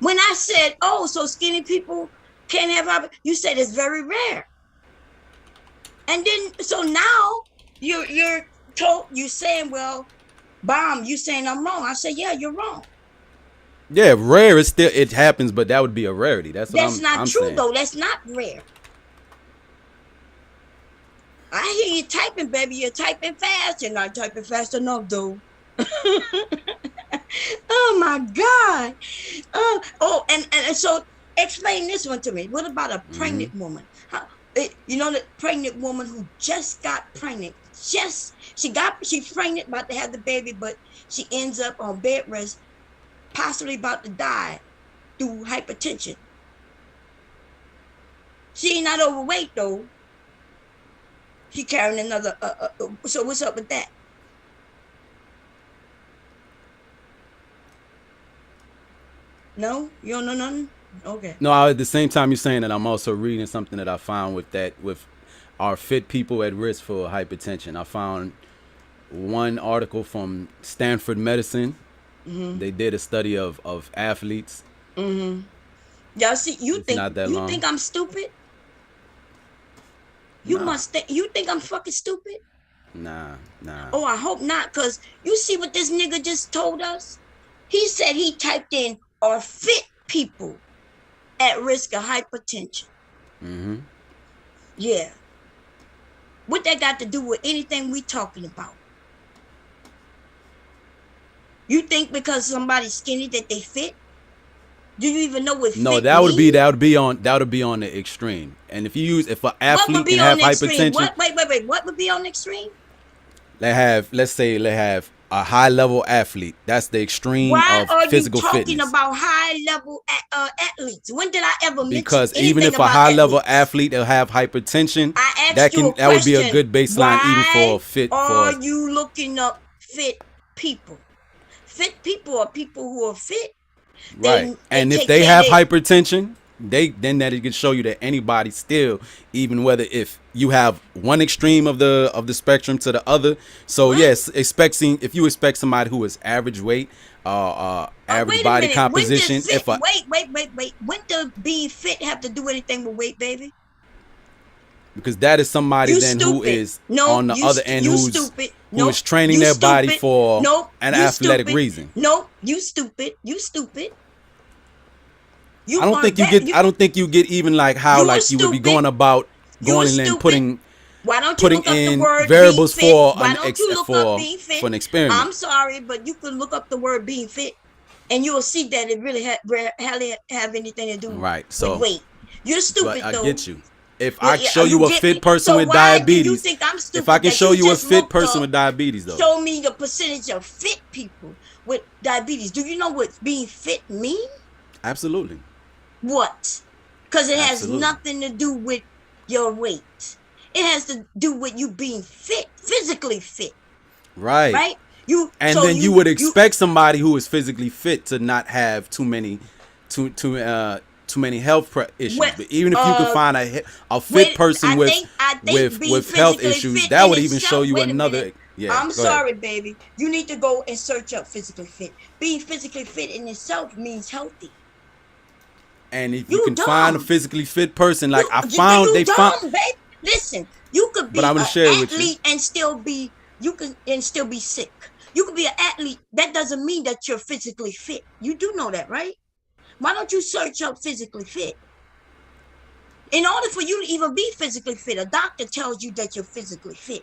When I said, oh, so skinny people can't have, you said it's very rare. And then so now you're saying, well, Bomb, you saying I'm wrong. I said, yeah, you're wrong. Yeah, rare is still, it happens, but that would be a rarity. That's not true saying. Though. That's not rare. I hear you typing, baby. You're typing fast. You're not typing fast enough, though. Oh my God. And so explain this one to me. What about a pregnant woman? You know, the pregnant woman who just got pregnant. She's pregnant, about to have the baby, but she ends up on bed rest, possibly about to die through hypertension. She ain't not overweight though. She carrying another. So what's up with that? No, you don't know nothing. Okay. No, at the same time you're saying that, I'm also reading something that I found with our fit people at risk for hypertension. I found one article from Stanford Medicine. They did a study of athletes. Y'all see, you think I'm stupid? You must think you think I'm fucking stupid? Nah. Oh, I hope not, because you see what this nigga just told us? He said he typed in are fit people at risk of hypertension. Yeah. What that got to do with anything we talking about? You think because somebody's skinny that they fit? Do you even know what fit means? that would be on the extreme. And if an athlete can have hypertension, wait. What would be on the extreme? Let's say they have a high level athlete. That's the extreme of physical fitness. Why are you talking about high level athletes? When did I ever mention Because even if a high level athlete will have hypertension, that would be a good baseline even for fit. Are you looking up fit people? Fit people are people who are fit. Right. And if they have hypertension, then that it can show you that anybody still, even whether if you have one extreme of the spectrum to the other. So yes, if you expect somebody who is average weight, average body composition, wait. When does being fit have to do anything with weight, baby? Because that is somebody who is on the other end who is training their body for an athletic reason. No, you stupid. I don't think you get even like how like you would be going about going and putting in variables for an experiment. I'm sorry, but you can look up the word being fit, and you will see that it really have anything to do with weight. You're stupid though. I get you. If I show you a fit person with diabetes, if I can show you a fit person with diabetes, though, show me the percentage of fit people with diabetes. Do you know what being fit mean? Absolutely. What? Because it has Absolutely. nothing to do with your weight. It has to do with you being fit, physically fit, Right. right? You And so then you would expect somebody who is physically fit to not have too many health issues. Well, But even if you could find a fit wait, person I think being with health physically issues, fit that in would even show itself. you Wait a another. minute. Yeah, I'm go ahead. sorry, baby. You need to go and search up physically fit. Being physically fit in itself means healthy. And if You you can find a dumb. physically fit person, like You dumb, baby. Listen, you could be But I'm an gonna share it with you. athlete and still be sick. You could be an athlete. That doesn't mean that you're physically fit. You do know that, right? Why don't you search up physically fit? In order for you to even be physically fit, a doctor tells you that you're physically fit.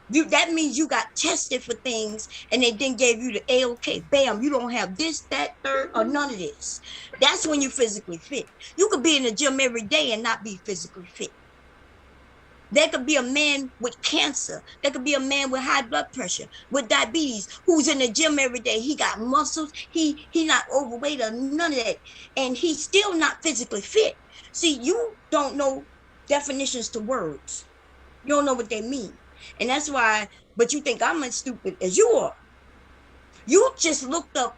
That means you got tested for things and they then gave you the A-OK. Bam, you don't have this, that, third, or none of this. That's when you're physically fit. You could be in the gym every day and not be physically fit. There could be a man with cancer. There could be a man with high blood pressure, with diabetes, who's in the gym every day. He got muscles. He not overweight or none of that. And he's still not physically fit. See, you don't know definitions to words. You don't know what they mean. And that's why, but you think I'm as stupid as you are. You just looked up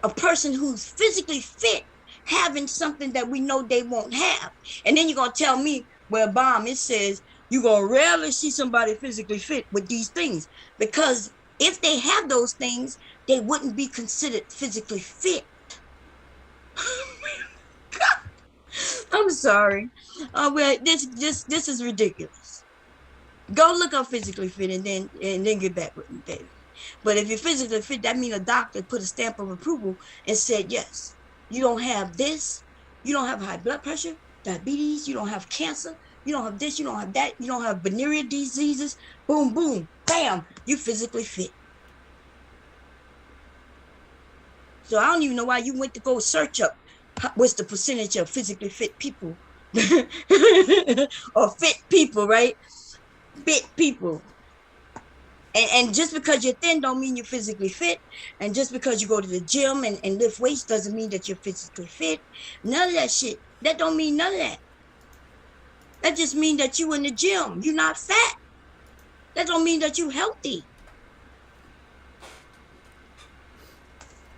a person who's physically fit having something that we know they won't have. And then you're going to tell me, well, Bomb, it says you're going to rarely see somebody physically fit with these things. Because if they have those things, they wouldn't be considered physically fit. I'm sorry. Well, this is ridiculous. Go look up physically fit and then get back with me, baby. But if you're physically fit, that means a doctor put a stamp of approval and said, yes, you don't have this, you don't have high blood pressure, diabetes, you don't have cancer, you don't have this, you don't have that, you don't have venereal diseases, boom, boom, bam, you physically fit. So I don't even know why you went to go search up what's the percentage of physically fit people or fit people, right? Fit people. And just because you're thin don't mean you're physically fit. And just because you go to the gym and lift weights doesn't mean that you're physically fit. None of that shit. That don't mean none of that. That just means that you in the gym. You're not fat. That don't mean that you're healthy.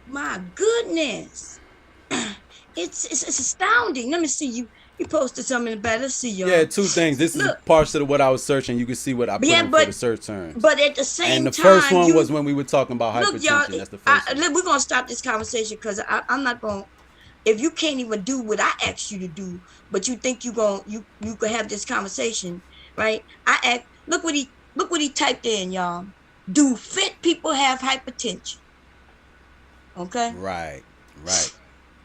My goodness. It's astounding. Let me see you. You posted something about it. Let's see, y'all. Yeah, two things. This is partial to what I was searching. You can see what I put in for the search terms. But at the same time, and the first one was when we were talking about hypertension. That's the first one. We're going to stop this conversation because I'm not going to. If you can't even do what I asked you to do, but you think you could have this conversation, right? Look what he typed in, y'all. Do fit people have hypertension? Okay. Right.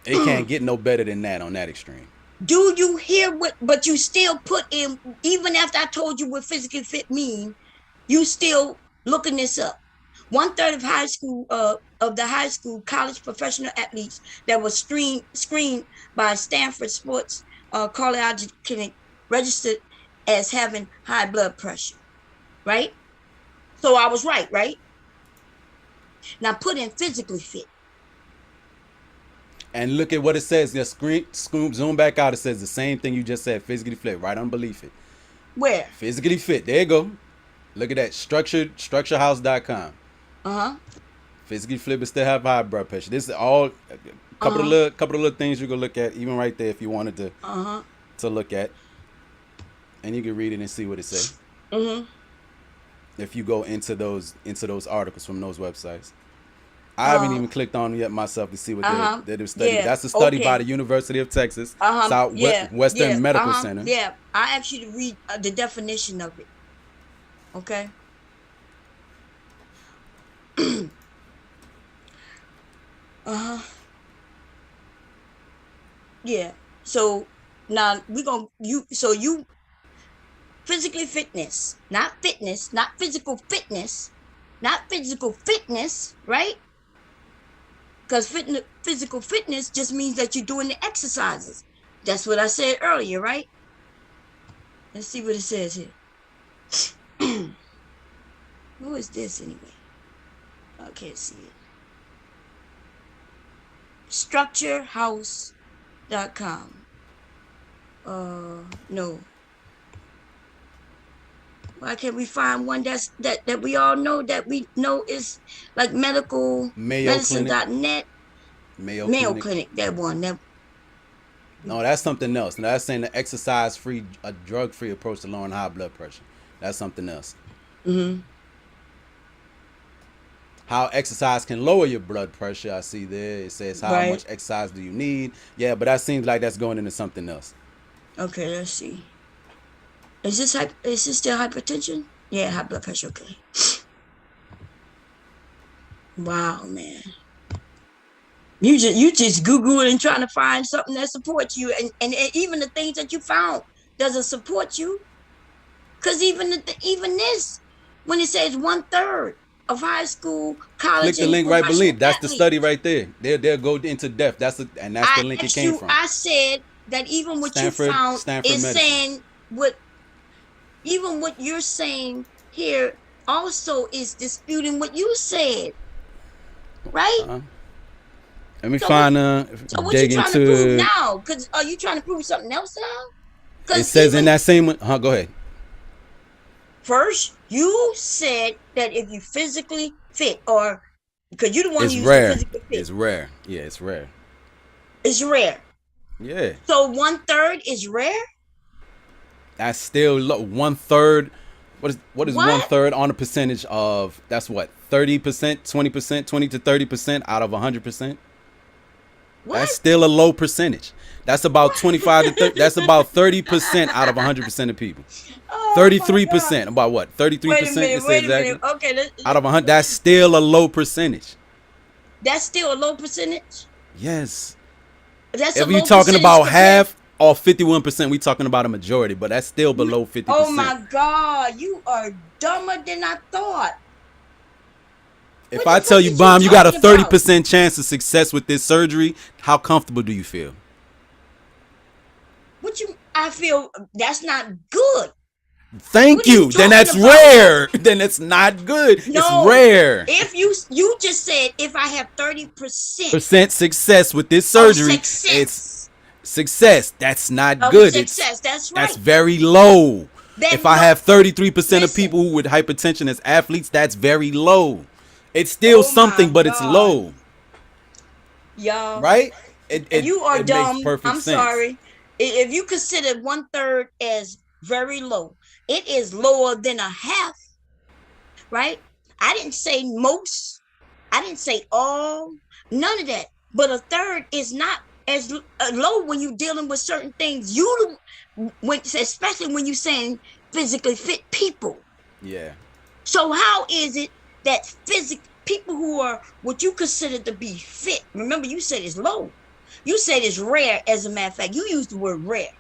It can't get no better than that on that extreme. Do you hear but you still put in, even after I told you what physically fit mean, you still looking this up. 1/3 of the high school college professional athletes that was screened by Stanford Sports Cardiology Clinic registered as having high blood pressure, right? So I was right? Now put in physically fit. And look at what it says. Just zoom back out. It says the same thing you just said. Physically fit. Right on belief it. Where? Physically fit. There you go. Look at that. Structurehouse.com. Physically fit but still have high blood pressure. This is all a couple of little things you can look at, even right there if you wanted to look at. And you can read it and see what it says. If you go into those articles from those websites. I haven't even clicked on yet myself to see what they're studying. Yeah, that's a study by the University of Texas, Southwestern Medical Center. Yeah, I asked you to read the definition of it. Okay. Yeah. So now you physically fitness, not physical fitness, right? Because physical fitness just means that you're doing the exercises. That's what I said earlier, right? Let's see what it says here. Who is this anyway? I can't see it. structurehouse.com. No. Why can't we find one that we all know, that we know is like medical Mayo medicine.net? Mayo Clinic, that one. No, that's something else. Now, that's saying the exercise-free, a drug-free approach to lowering high blood pressure. That's something else. Mm-hmm. How exercise can lower your blood pressure. I see there. It says how Right. much exercise do you need. Yeah, but that seems like that's going into something else. Okay, let's see. Is this still hypertension? Yeah, high blood pressure. Okay. Wow, man. You just Google and trying to find something that supports you, and even the things that you found doesn't support you. Because even this, when it says 1/3 of high school, college, Click the link right beneath. That's the study right there. They'll go into depth. That's the link it came from. I said that even what you found is medicine. saying even what you're saying here also is disputing what you said, right? Let me find so what you trying to prove now? Because are you trying to prove something else now? It says in that same one. Go ahead. First, you said that if you physically fit, or because you the one who used rare. physically fit. It's rare. Yeah, it's rare. It's rare. Yeah. So 1/3 is rare. That's still 1/3. What is 1/3 on a percentage of? That's what, 30%, 20%, 20 to 30% out of 100%. That's still a low percentage. That's about 25 to 30. That's about 30% out of 100% of people. 33%. About what? 33%. Wait a minute. Okay. Out of 100, that's still a low percentage. That's still a low percentage. Yes. That's if you're talking about half or 51%, we talking about a majority, but that's still below 50%. Oh my God, you are dumber than I thought. If I tell you, Bomb, you got a 30% chance of success with this surgery, how comfortable do you feel? I feel that's not good. Thank you. Then that's rare. Then it's not good. No, it's rare. If you just said if I have 30% success with this surgery, it's success. That's not good. Success. That's right. That's very low. If I have 33% of people who with hypertension as athletes, that's very low. It's still something, but it's low. Y'all, right? You are dumb. Makes perfect I'm sense. sorry. If you consider 1/3 as very low, it is lower than a half, right? I didn't say most. I didn't say all. None of that. But 1/3 is not as low when you're dealing with certain things. Especially when you're saying physically fit people. Yeah. So how is it that people who are what you consider to be fit, remember you said it's low. You said it's rare, as a matter of fact. You used the word rare.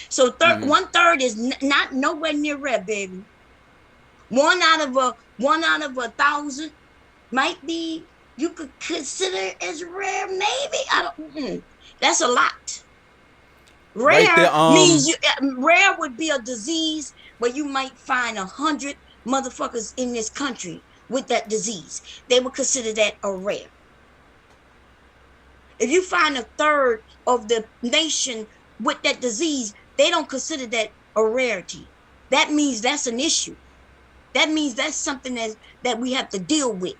So 1/3 is not nowhere near rare, baby. One out of 1,000 might be, you could consider as rare, maybe. That's a lot. Rare right there, means rare would be a disease where you might find 100 motherfuckers in this country with that disease. They would consider that a rare. If you find 1/3 of the nation with that disease, they don't consider that a rarity. That means that's an issue. That means that's something that we have to deal with.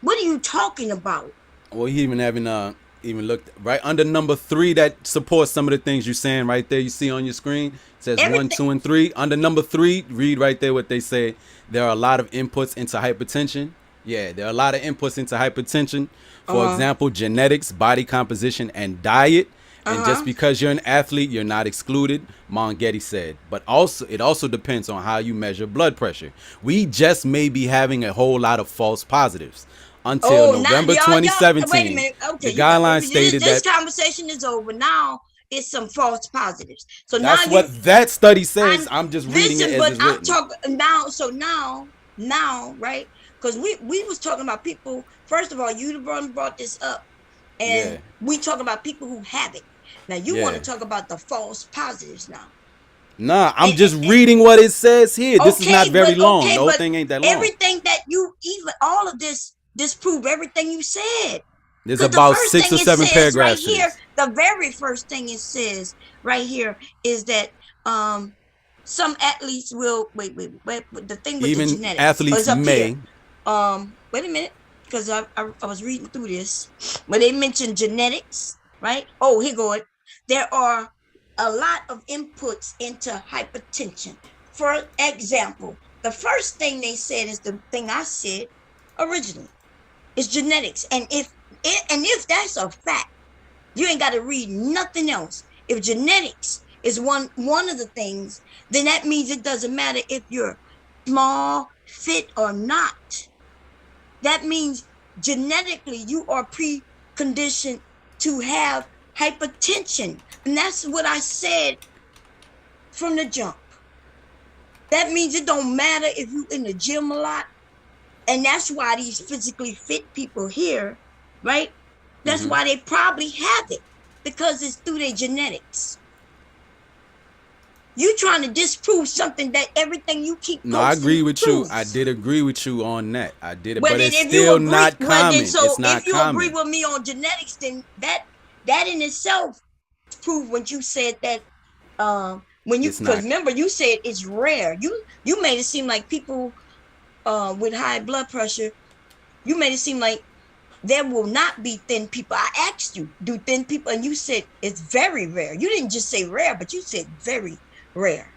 What are you talking about? Well, he even haven't even looked right under number 3 that supports some of the things you're saying right there. You see on your screen, it says 1, 2, and 3. Under number 3, read right there what they say. There are a lot of inputs into hypertension. Yeah, there are a lot of inputs into hypertension. For example, genetics, body composition, and diet. And just because you're an athlete, you're not excluded, Mongeti said. But it also depends on how you measure blood pressure. We just may be having a whole lot of false positives. Until November 2017, wait a minute. Okay, the guidelines stated this that conversation is over. Now it's some false positives. So that's now what that study says. I'm just reading it as it's written. Talking now. So now, right? Because we was talking about people. First of all, you brought this up, and we talk about people who have it. Now you want to talk about the false positives now. Nah, I'm just reading what it says here. This is not very long. The whole thing ain't that long. Everything that you all of this disprove everything you said. There's 'Cause the about first 6 or thing it 7 says paragraphs right to here, this. the very first thing it says right here is that some athletes will wait, the thing with the Even genetics athletes is up here. may. Wait a minute, because I was reading through this where they mentioned genetics, right? Oh, here go it. There are a lot of inputs into hypertension. For example, the first thing they said is the thing I said originally. It's genetics. And if that's a fact, you ain't got to read nothing else. If genetics is one of the things, then that means it doesn't matter if you're small, fit, or not. That means genetically you are preconditioned to have hypertension. And that's what I said from the jump. That means it don't matter if you in the gym a lot. And that's why these physically fit people here, right? That's why they probably have it, because it's through their genetics. You trying to disprove something that everything you keep No, I agree with proves. you. I did agree with you on that. I did it, Well, but then it's if you still agree, not well, common. then, so It's not if you common. agree with me on genetics, then that in itself proved when you said that when you, It's because not. remember you said it's rare. You made it seem like people with high blood pressure, you made it seem like there will not be thin people. I asked you, do thin people, and you said it's very rare. You didn't just say rare, but you said very rare.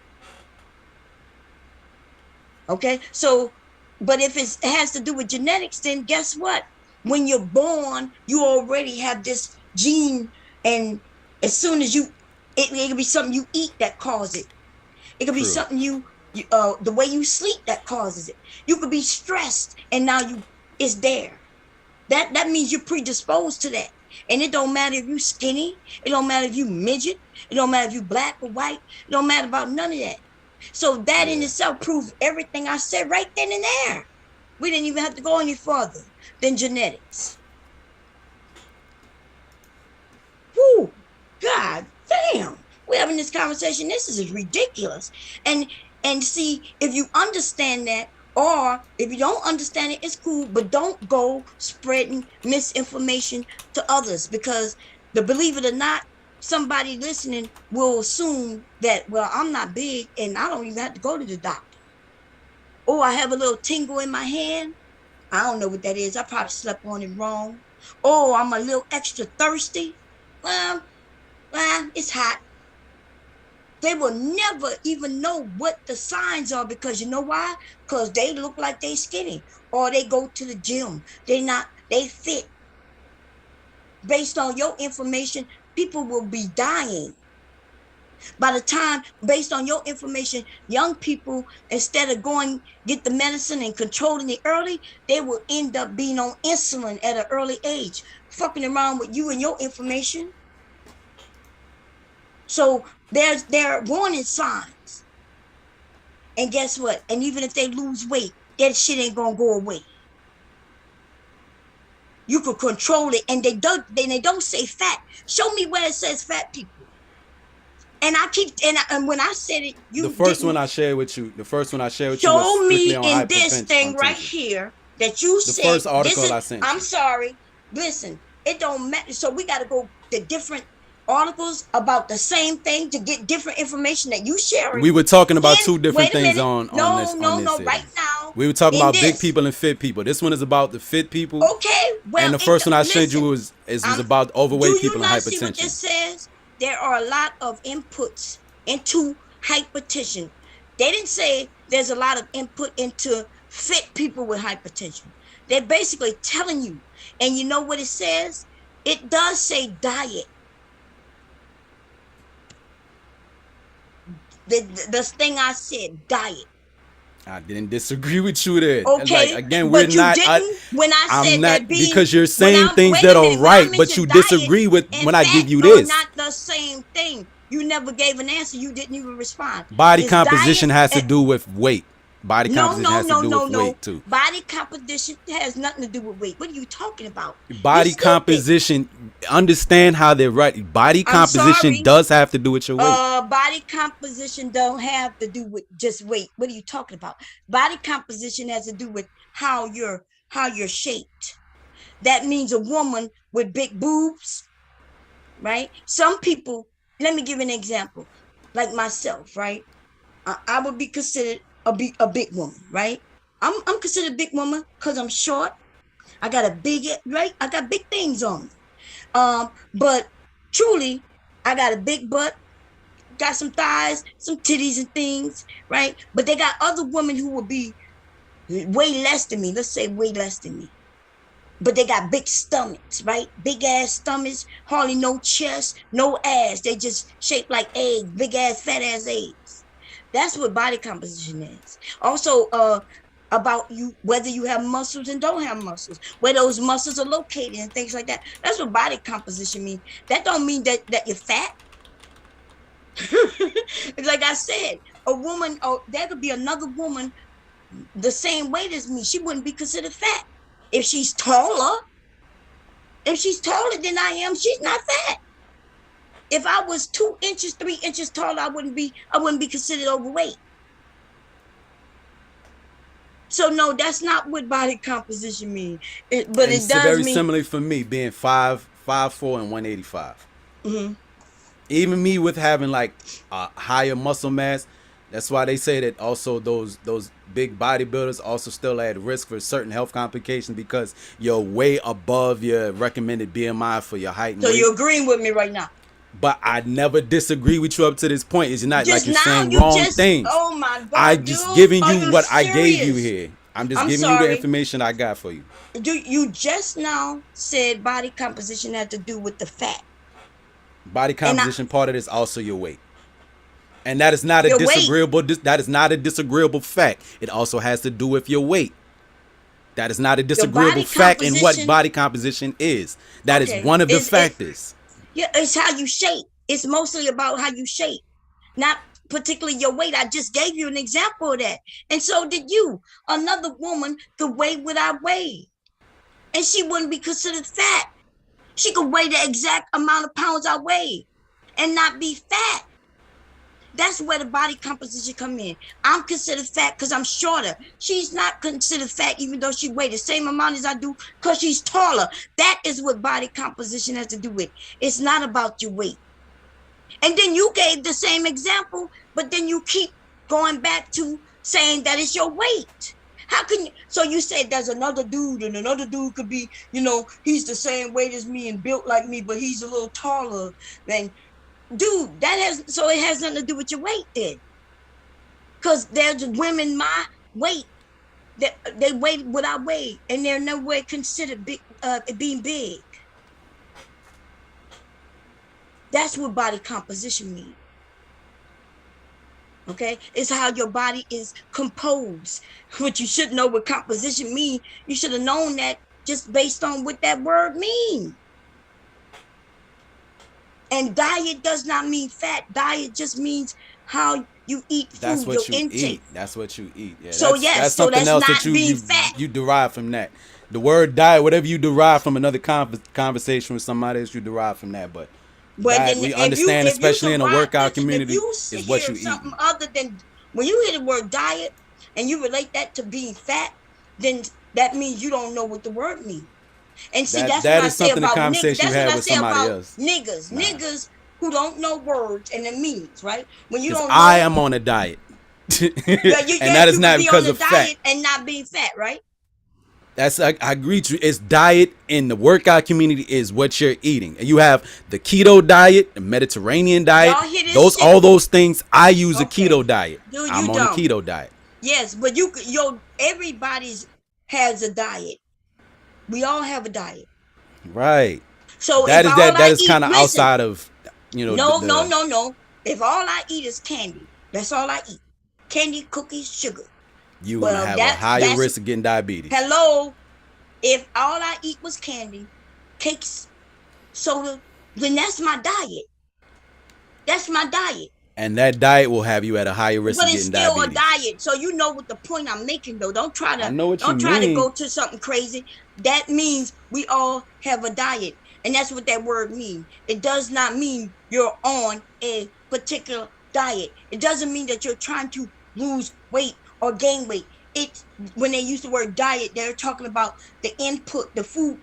Okay, so, but if it has to do with genetics, then guess what? When you're born, you already have this gene, and as soon as it could be something you eat that causes it. It could be True. something the way you sleep that causes it. You could be stressed, and now it's there. That means you're predisposed to that. And it don't matter if you skinny, it don't matter if you midget, it don't matter if you black or white, it don't matter about none of that. So that in itself proves everything I said right then and there. We didn't even have to go any further than genetics. Whoo, God damn. We're having this conversation. This is ridiculous. And see, if you understand that, or if you don't understand it, it's cool, but don't go spreading misinformation to others, because believe it or not, somebody listening will assume that, well, I'm not big and I don't even have to go to the doctor. Oh, I have a little tingle in my hand. I don't know what that is. I probably slept on it wrong. Oh, I'm a little extra thirsty. Well, it's hot. They will never even know what the signs are, because you know why? Because they look like they skinny, or they go to the gym. They fit. Based on your information, people will be dying. By the time, based on your information, young people, instead of going get the medicine and controlling it early, they will end up being on insulin at an early age, fucking around with you and your information. So there are warning signs. And guess what? And even if they lose weight, that shit ain't gonna go away. You could control it, and they don't say fat. Show me where it says fat people. And I keep and when I said it, The first one I shared with you was show me strictly on in this thing right here that you said. The first article I sent you. I'm sorry. Listen, it don't matter. So we got to go to different articles about the same thing to get different information that you sharing. We were talking about two different things on this. No, right now. We were talking about big people and fit people. This one is about the fit people. Okay, well, and the first one I sent you was about overweight people and hypertension. See what this says? There are a lot of inputs into hypertension. They didn't say there's a lot of input into fit people with hypertension. They're basically telling you. And you know what it says? It does say diet. The thing I said, diet. I didn't disagree with you there. Okay, like, again, but we're not. When I said I'm not that being, because you're saying things that are right, but you disagree with when I give you this. Not the same thing. You never gave an answer. You didn't even respond. Body composition has to do with weight. Body composition has to do with no. weight too. Body composition has nothing to do with weight. What are you talking about? Body composition, understand how they're right. Body composition does have to do with your weight. Body composition don't have to do with just weight. What are you talking about? Body composition has to do with how you're shaped. that means a woman with big boobs, right? Some people, let me give an example, like myself, right? I would be considered a big woman, right? I'm considered a big woman because I'm short. I got a big, right? I got big things on me. But truly, I got a big butt, got some thighs, some titties and things, right? But they got other women who will be way less than me. Let's say way less than me. But they got big stomachs, right? Big ass stomachs, hardly no chest, no ass. They just shaped like eggs, big ass, fat ass eggs. That's what body composition is. Also, about you, whether you have muscles and don't have muscles, where those muscles are located and things like that. That's what body composition means. That don't mean that you're fat. Like I said, a woman, there could be another woman the same weight as me. She wouldn't be considered fat. If she's taller than I am, she's not fat. If I was 2 inches, 3 inches taller, I wouldn't be considered overweight. So no, that's not what body composition means. But it does very mean similar for me, being 5'4" and 185. Mm-hmm. Even me with having like a higher muscle mass, that's why they say that also those big bodybuilders also still at risk for certain health complications because you're way above your recommended BMI for your height and So weight. you're agreeing with me right now. But I never disagree with you up to this point. It's not Just like you're now, saying you wrong just, things. oh my God, I'm just dude, giving are you what I gave you serious? here. I'm just I'm giving you sorry. the information I got for you. You just now said body composition had to do with the fat. Body composition part of this also your weight. And that is not a Your disagreeable that is not a disagreeable fact. It also has to do with your weight. That is not a disagreeable fact in what body composition is. That is one of the factors. Yeah, it's how you shape. It's mostly about how you shape, not particularly your weight. I just gave you an example of that. And so did you. Another woman could weigh what I weigh. And she wouldn't be considered fat. She could weigh the exact amount of pounds I weigh and not be fat. That's where the body composition come in. I'm considered fat because I'm shorter. She's not considered fat even though she weighs the same amount as I do because she's taller. That is what body composition has to do with. It's not about your weight. And then you gave the same example, but then you keep going back to saying that it's your weight. How can you? So you said there's another dude, and another dude could be, he's the same weight as me and built like me, but he's a little taller than. Dude, it has nothing to do with your weight then. Because there's women my weight that they weigh what I weigh, and they're no way considered big, being big. That's what body composition means. Okay, it's how your body is composed. What you should know what composition means. You should have known that just based on what that word means. And diet does not mean fat. Diet just means how you eat food. That's what your you intake. eat. That's what you eat. Yeah, So that's something that's else not that being fat. you derive from that. The word diet, whatever you derive from another conversation with somebody else, you derive from that. But diet, we understand, especially in a workout community, is what you eat. Something other than when you hear the word diet and you relate that to being fat, then that means you don't know what the word means. And see, that's what I say about niggas. That's what I say about niggas. Niggas who don't know words and the meanings, right? When you don't know, I am on a diet. And that is not because of fat. And not being fat, right? I agree with you. It's diet in the workout community is what you're eating. And you have the keto diet, the Mediterranean diet. All those things. I use a keto diet. Dude, I'm on a keto diet. Yes, but everybody's has a diet. We all have a diet. Right. So that is kind of outside of, No. If all I eat is candy, that's all I eat. Candy, cookies, sugar. You will have a higher risk of getting diabetes. Hello. If all I eat was candy, cakes, soda, then that's my diet. That's my diet. And that diet will have you at a higher risk of getting diabetes. But it's still a diet. So you know what the point I'm making, though. Don't try to go to something crazy. That means we all have a diet. And that's what that word means. It does not mean you're on a particular diet. It doesn't mean that you're trying to lose weight or gain weight. When they use the word diet, they're talking about the input, the food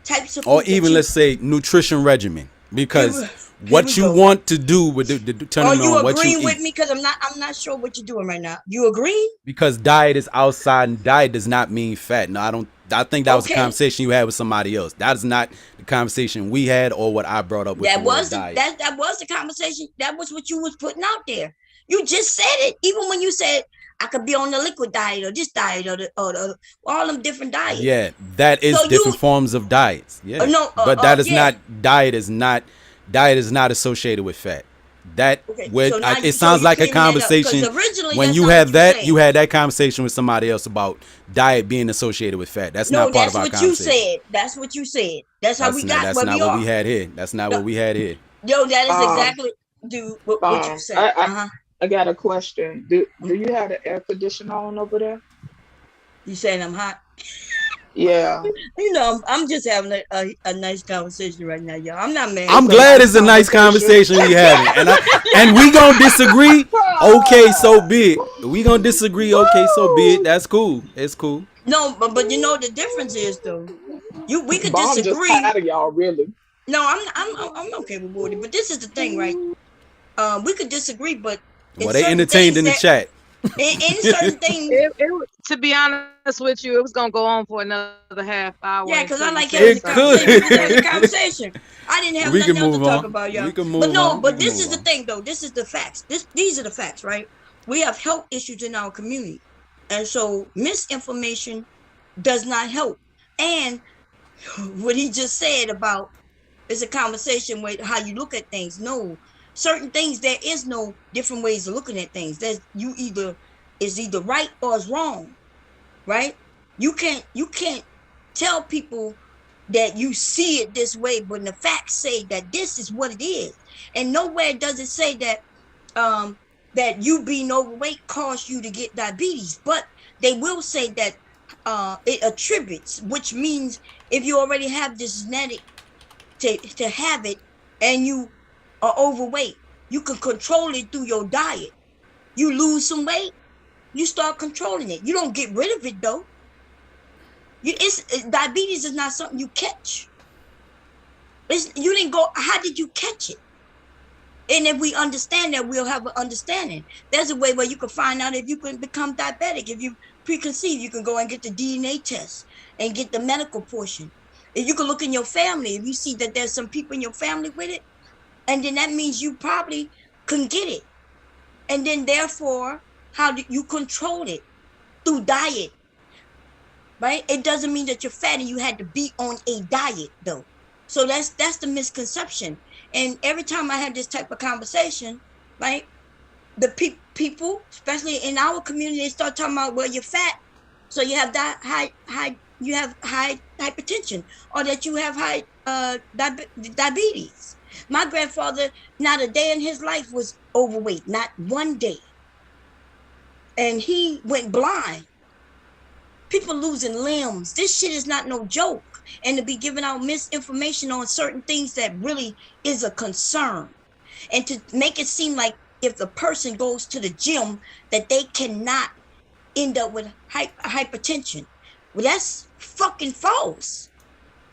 types of Or food that even you- let's say nutrition regimen, because Here what we you go. want to do with Are determining you on what you agreeing eat. with me? Because I'm not sure what you're doing right now. You agree? Because diet is outside, and diet does not mean fat. No, I don't. I think that was a Okay. conversation you had with somebody else. That is not the conversation we had, or what I brought up with That the word was the, diet. that was the conversation. That was what you was putting out there. You just said it. Even when you said I could be on the liquid diet or this diet or all them different diets. Yeah, that is So different you- forms of diets. Yeah, no, but that is yeah. not diet. Is not associated with fat. That Okay, with so now it sounds you like a clearing that up, 'cause conversation. originally When that's you not had what that, said. you had that conversation with somebody else about diet being associated with fat. That's No, not part that's of our what you conversation. said. That's what you said. That's how we got That's where not we what are. we had here. That's not No. what we had here. Yo, that is Um, exactly what you said. I got a question. Do you have the air conditioner on over there? You saying I'm hot? Yeah. You know, I'm just having a nice conversation right now, y'all. I'm not mad. I'm a glad nice it's a nice conversation we having, and we gonna disagree. Okay, so be it. We gonna disagree. Okay, so be it. That's cool. It's cool. No, but you know the difference is though. We could Bomb just disagree. tired of y'all, really. No, I'm okay with Woody, but this is the thing, right? We could disagree, but Well, they entertained in the chat. In certain things, To be honest with you, it was gonna go on for another half hour. yeah, because I until like you having It the said could. conversation. We can have something. the conversation. I didn't have We nothing can else to move talk on. about, y'all. We can move But no, on. but We can this move is the on. thing, though. This is the facts. These are the facts, right? We have health issues in our community, and so misinformation does not help. And what he just said about is a conversation with how you look at things. No, certain things there is no different ways of looking at things. There's is either right or it's wrong, right? You can't tell people that you see it this way, but the facts say that this is what it is. And nowhere does it say that that you being overweight caused you to get diabetes, but they will say that it attributes, which means if you already have this genetic to have it and you are overweight, you can control it through your diet. You lose some weight, you start controlling it. You don't get rid of it though. Diabetes is not something you catch. You didn't go. How did you catch it? And if we understand that, we'll have an understanding. There's a way where you can find out if you can become diabetic. If you preconceive, you can go and get the DNA test and get the medical portion. If you can look in your family, if you see that there's some people in your family with it, and then that means you probably can get it. And then therefore, how do you control it? Through diet, right? It doesn't mean that you're fat and you had to be on a diet though. So that's the misconception. And every time I have this type of conversation, right, the people, especially in our community, they start talking about, well, you're fat, so you have that high hypertension, or that you have high diabetes. My grandfather, not a day in his life was overweight, not one day. And he went blind. People losing limbs. This shit is not no joke. And to be giving out misinformation on certain things that really is a concern. And to make it seem like if the person goes to the gym that they cannot end up with hypertension. Well, that's fucking false.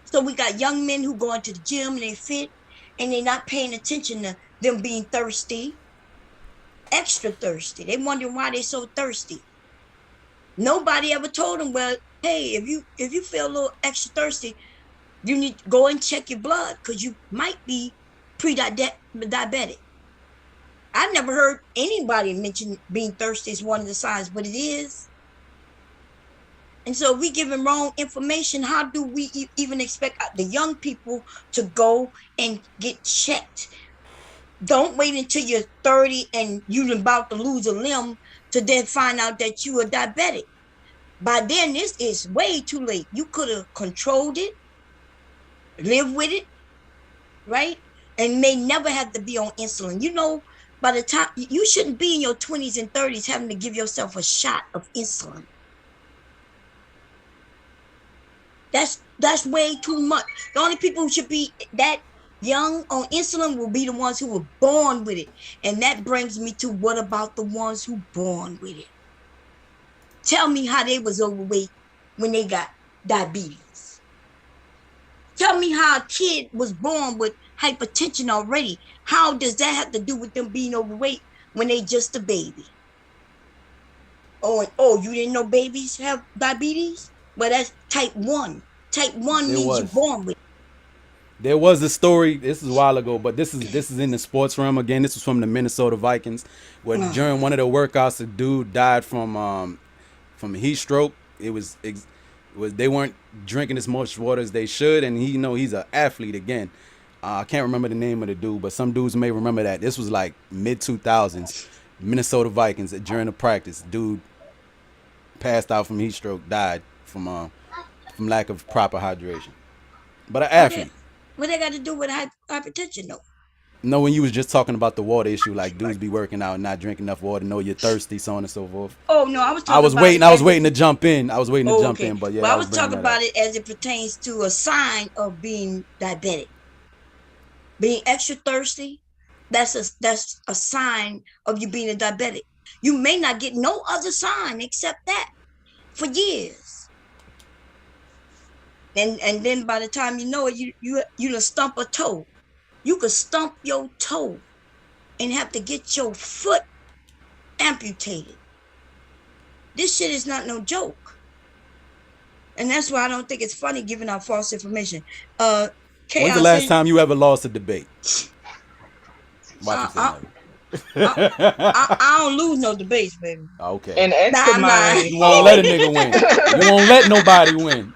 So we got young men who go into the gym and they fit and they're not paying attention to them being thirsty, extra thirsty. They wondering why they're so thirsty. Nobody ever told them, well, hey, if you feel a little extra thirsty, you need to go and check your blood because you might be pre-diabetic. I've never heard anybody mention being thirsty as one of the signs, but it is. And so we giving wrong information. How do we even expect the young people to go and get checked? Don't wait until you're 30 and you're about to lose a limb to then find out that you are diabetic. By then, this is way too late. You could have controlled it, live with it, right? And may never have to be on insulin. You know, by the time, you shouldn't be in your 20s and 30s having to give yourself a shot of insulin. That's way too much. The only people who should be that young on insulin will be the ones who were born with it. And that brings me to, what about the ones who born with it? Tell me how they was overweight when they got diabetes. Tell me how a kid was born with hypertension already. How does that have to do with them being overweight when they just a baby? Oh, you didn't know babies have diabetes? Well, that's type 1. Type 1 means you're born with it. There was a story. This is a while ago, but this is in the sports realm again. This was from the Minnesota Vikings, where during one of the workouts, a dude died from heat stroke. They weren't drinking as much water as they should, and he's an athlete again. I can't remember the name of the dude, but some dudes may remember that. This was like mid 2000s, Minnesota Vikings during the practice. Dude passed out from heat stroke, died from lack of proper hydration. But an athlete. What they got to do with hypertension though? No, when you was just talking about the water issue, like dudes be working out and not drinking enough water, know you're thirsty, so on and so forth. Oh no, I was waiting to jump in. I was waiting to jump in, but yeah. But I was talking about it as it pertains to a sign of being diabetic. Being extra thirsty, that's a sign of you being a diabetic. You may not get no other sign except that for years. And then by the time you know it, you done stump a toe. You could stump your toe and have to get your foot amputated. This shit is not no joke. And that's why I don't think it's funny giving out false information. When's the last time you ever lost a debate? I don't lose no debates, baby. Okay. And ex of mine, you won't let a nigga win. You won't let nobody win.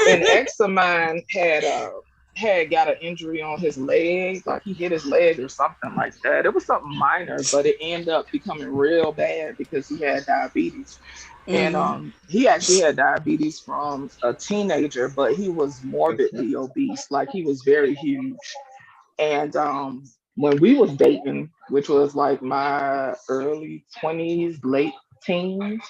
An ex of mine had got an injury on his leg, like he hit his leg or something like that. It was something minor, but it ended up becoming real bad because he had diabetes. And he actually had diabetes from a teenager, but he was morbidly obese, like he was very huge. And when we was dating, which was like my early 20s, late teens,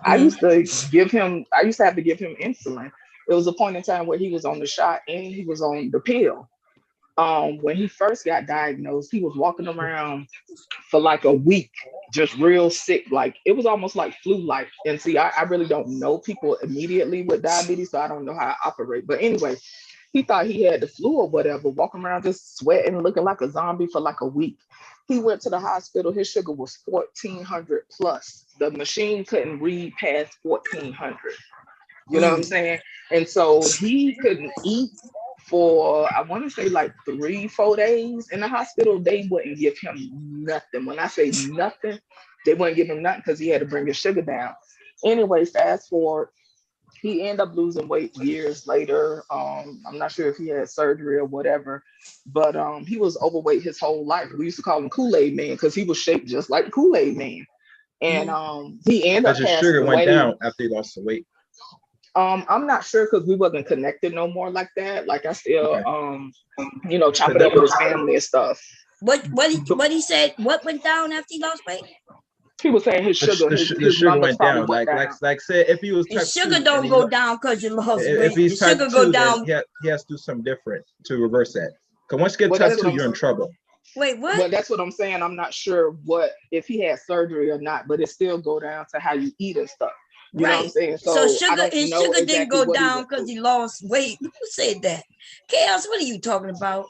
I used to have to give him insulin. It was a point in time where he was on the shot and he was on the pill. When he first got diagnosed, he was walking around for like a week, just real sick. Like it was almost like flu-like. And see, I really don't know people immediately with diabetes, so I don't know how I operate. But anyway, he thought he had the flu or whatever, walking around just sweating, looking like a zombie for like a week. He went to the hospital. His sugar was 1,400 plus. The machine couldn't read past 1,400. You know what I'm saying? And so he couldn't eat for, I want to say like 3-4 days in the hospital. They wouldn't give him nothing. When I say nothing, they wouldn't give him nothing because he had to bring his sugar down. Anyway, fast forward, he ended up losing weight years later. I'm not sure if he had surgery or whatever, but he was overweight his whole life. We used to call him Kool-Aid Man because he was shaped just like Kool-Aid Man. And he ended up passing away. His sugar went down after he lost the weight. I'm not sure because we wasn't connected no more like that. Like I still, chop it up with his family and stuff. What he said? What went down after he lost weight? He was saying his sugar, his sugar went down. Like said, if he was his sugar don't go down because you lost weight. If he's type sugar 2, go down. He has to do something different to reverse that. Because once you get type 2, you're in trouble. Wait, what? Well, that's what I'm saying. I'm not sure if he had surgery or not, but it still go down to how you eat and stuff. You know what I'm saying? So his sugar didn't go down because he lost weight. Who said that? Chaos, what are you talking about?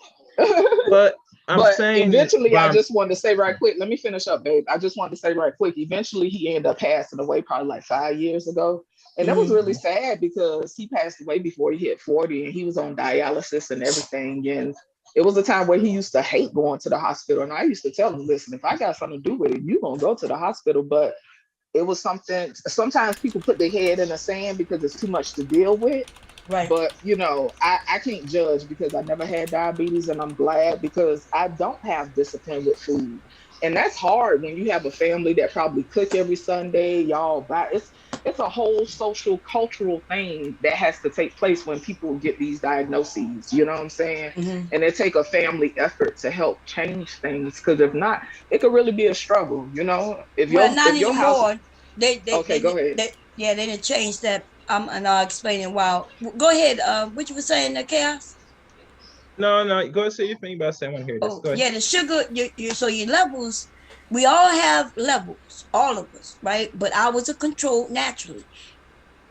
But I'm saying eventually, I just wanted to say right quick. Let me finish up, babe. I just wanted to say right quick. Eventually, he ended up passing away probably like 5 years ago. And that was really sad because he passed away before he hit 40 and he was on dialysis and everything. And it was a time where he used to hate going to the hospital. And I used to tell him, listen, if I got something to do with it, you're going to go to the hospital. But it was something, sometimes people put their head in the sand because it's too much to deal with. Right. But, I can't judge because I never had diabetes, and I'm glad because I don't have discipline with food. And that's hard when you have a family that probably cook every Sunday, y'all buy. It's a whole social, cultural thing that has to take place when people get these diagnoses, you know what I'm saying? Mm-hmm. And it take a family effort to help change things, because if not, it could really be a struggle, If not anymore. House... They go ahead. They didn't change that. And I'll explain it. Wow. Go ahead. What you were saying, Chaos? No. Go ahead, say your thing about saying. I want to hear this. Go ahead. Yeah, the sugar. So your levels. We all have levels, all of us, right? But ours are controlled naturally.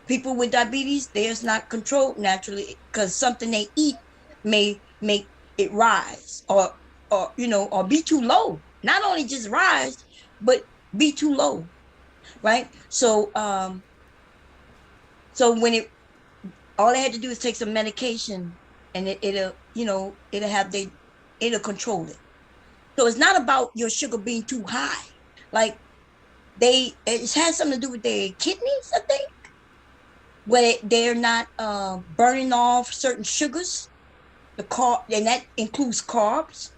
People with diabetes, theirs not controlled naturally because something they eat may make it rise or or be too low. Not only just rise, but be too low, right? So so when all they had to do is take some medication, and it'll control it. So it's not about your sugar being too high. Like it has something to do with their kidneys, I think, where they're not burning off certain sugars, and that includes carbs.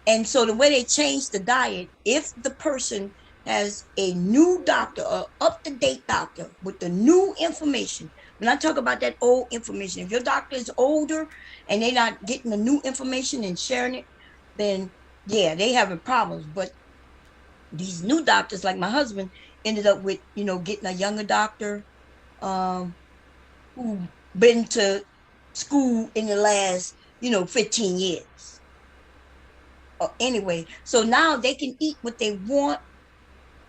And so the way they change the diet, if the person has a new doctor, or up-to-date doctor with the new information, when I talk about that old information, if your doctor is older and they're not getting the new information and sharing it, then yeah, they having problems. But these new doctors, like my husband, ended up with, getting a younger doctor who been to school in the last, 15 years. Anyway, so now they can eat what they want,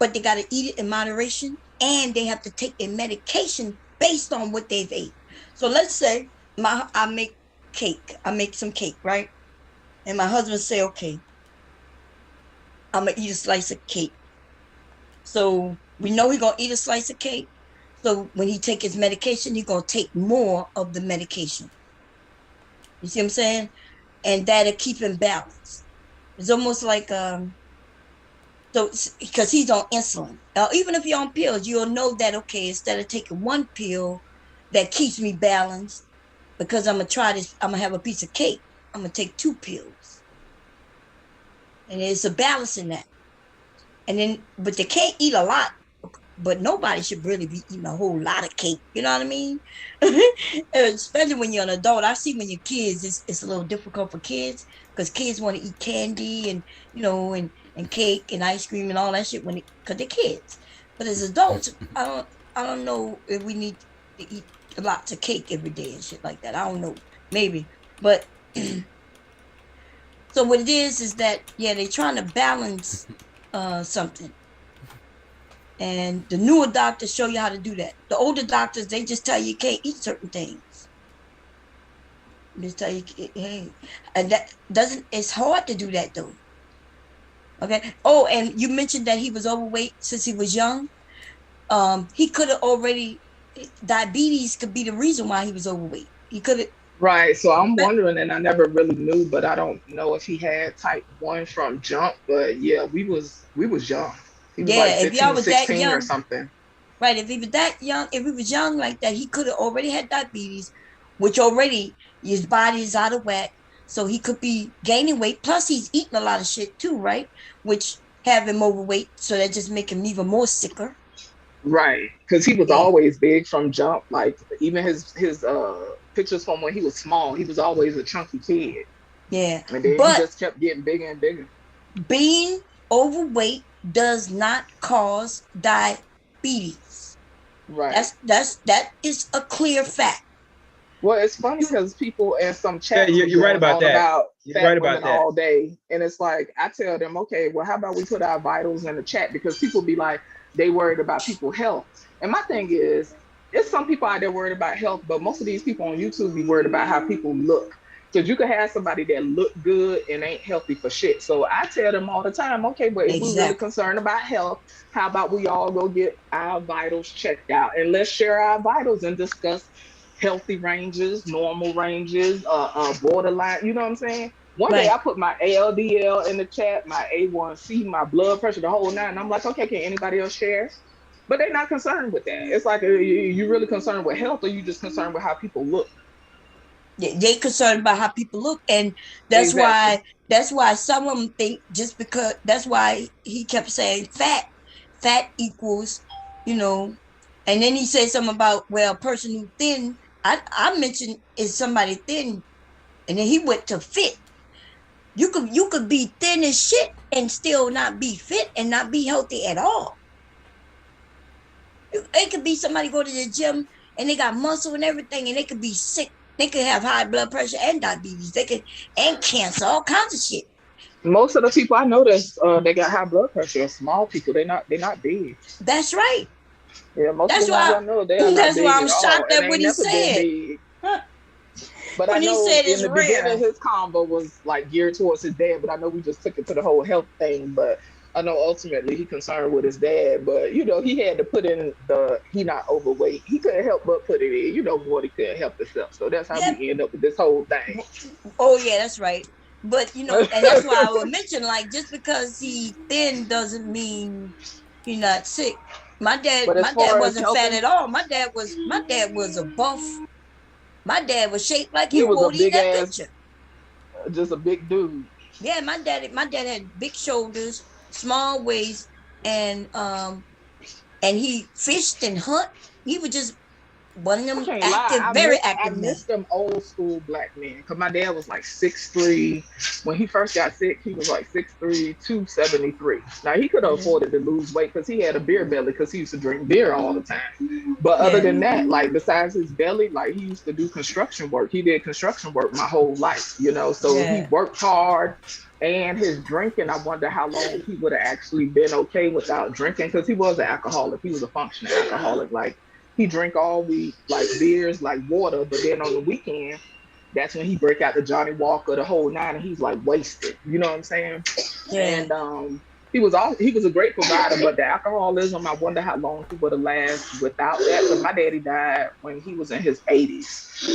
but they got to eat it in moderation, and they have to take their medication based on what they've ate. So let's say I make cake. I make some cake, right? And my husband say, okay, I'm going to eat a slice of cake. So we know he's going to eat a slice of cake. So when he take his medication, he's going to take more of the medication. You see what I'm saying? And that'll keep him balanced. It's almost like, so because he's on insulin. Even if you're on pills, you'll know that, okay, instead of taking one pill that keeps me balanced, because I'm going to try this, I'm going to have a piece of cake, I'm going to take 2 pills. And it's a balance in that. And then, but they can't eat a lot, but nobody should really be eating a whole lot of cake. You know what I mean? Especially when you're an adult. I see when you're kids, it's a little difficult for kids, because kids want to eat candy and, and cake and ice cream and all that shit because they're kids. But as adults, I don't know if we need to eat lots of cake every day and shit like that. I don't know, maybe. But so what it is that, yeah, they're trying to balance something. And the newer doctors show you how to do that. The older doctors, they just tell you can't eat certain things. Just tell you, hey, and that doesn't, it's hard to do that though. Okay. Oh, and you mentioned that he was overweight since he was young. He could have already, diabetes could be the reason why he was overweight. He could have. Right. So I'm wondering, and I never really knew, but I don't know if he had type 1 from jump. But yeah, we was young. He was like 15, if y'all was 16 that young or something. Right. If he was that young, if he was young like that, he could have already had diabetes, which already his body is out of whack. So he could be gaining weight. Plus he's eating a lot of shit too, right? Which have him overweight. So that just make him even more sicker. Right. Because he was always big from jump. Like even his pictures from when he was small, he was always a chunky kid. Yeah. And then he just kept getting bigger and bigger. Being overweight does not cause diabetes. Right. That is a clear fact. Well, it's funny because people in some chat, you're right about that. You're right about that all day, and it's like I tell them, okay, well, how about we put our vitals in the chat, because people be like they worried about people's health, and my thing is, there's some people out there worried about health, but most of these people on YouTube be worried about how people look. Because you could have somebody that look good and ain't healthy for shit. So I tell them all the time, okay, but if we're really concerned about health, how about we all go get our vitals checked out, and let's share our vitals and discuss healthy ranges, normal ranges, borderline, you know what I'm saying? One day I put my LDL in the chat, my A1C, my blood pressure, the whole nine. And I'm like, okay, can anybody else share? But they're not concerned with that. It's like, you really concerned with health, or you just concerned with how people look? They concerned about how people look, and that's why some of them think, just because, that's why he kept saying fat equals, and then he said something about, well, a person who's thin, I mentioned is somebody thin, and then he went to fit. You could be thin as shit and still not be fit and not be healthy at all. It could be somebody go to the gym and they got muscle and everything, and they could be sick. They could have high blood pressure and diabetes. And cancer, all kinds of shit. Most of the people I know that they got high blood pressure are small people. They're not big. That's right. Yeah, most of That's the ones why I know, they are not that's big why I'm at all, shocked and at they what ain't he never been said. big. But I When he know said in it's the beginning, rare. his combo was like geared towards his dad. But I know we just took it to the whole health thing. But I know ultimately he concerned with his dad. But you know, he had to put in the he not overweight. He couldn't help but put it in. You know, Gordy couldn't help himself. So that's how Yeah. we end up with this whole thing. Oh yeah, that's right. But you know, and that's why I would mention, like, just because he thin doesn't mean he's not sick. My But as dad far as wasn't fat helping, at all. My dad was a buff. My dad was shaped like he you, was a Woody, in big that ass, picture. just a big dude. Yeah, my dad had big shoulders, small waist, and he fished and hunt. He was just one of I them can't lie. active, very I active men. miss them old school black men. Cause my dad was like 6'3". When he first got sick, he was like 6'3", 273. Now he could have Mhm. afforded to lose weight because he had a beer belly because he used to drink beer all the time. But other Yeah, than that, like besides his belly, like he used to do construction work. He did construction work my whole life, you know. So he yeah, worked hard. And his drinking, I wonder how long he would have actually been okay without drinking because he was an alcoholic. He was a functional alcoholic. Like he drank all week, like beers, like water, but then on the weekend, that's when he break out the Johnny Walker, the whole nine, and he's like wasted. You know what I'm saying? yeah. And he was a great provider, but the alcoholism, I wonder how long he would have lasted without that. Because my daddy died when he was in his 80s,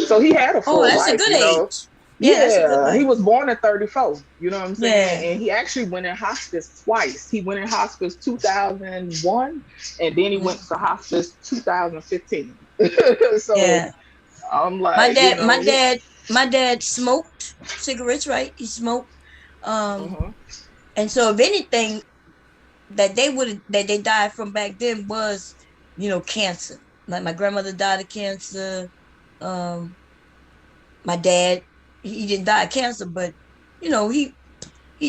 so he had a Oh, full that's a life, good you know. age. Yeah, that's a good Yeah, he life. was born at 34. You know what I'm saying? Yeah, And he actually went in hospice twice. He went in hospice 2001, and then he went mhm, to hospice 2015. So yeah. I'm My like, you dad, my know, he, dad, my dad smoked cigarettes, right? He smoked. Um, uh-huh. and so if anything that they died from back then was, cancer. Like my grandmother died of cancer. Um, my dad, he didn't die of cancer, but he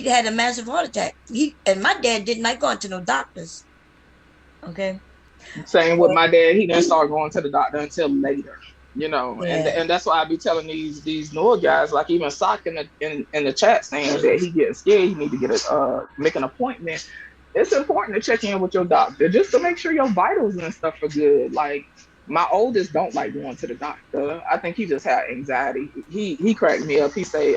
had a massive heart attack. And my dad didn't like going to no doctors. Okay. Same with But my dad. He didn't start going to the doctor until later. You know, yeah. and that's why I be telling these newer guys, like even Sock in the chat saying that he getting scared, he need to get make an appointment. It's important to check in with your doctor just to make sure your vitals and stuff are good. Like my oldest don't like going to the doctor. I think he just had anxiety. He cracked me up. He say,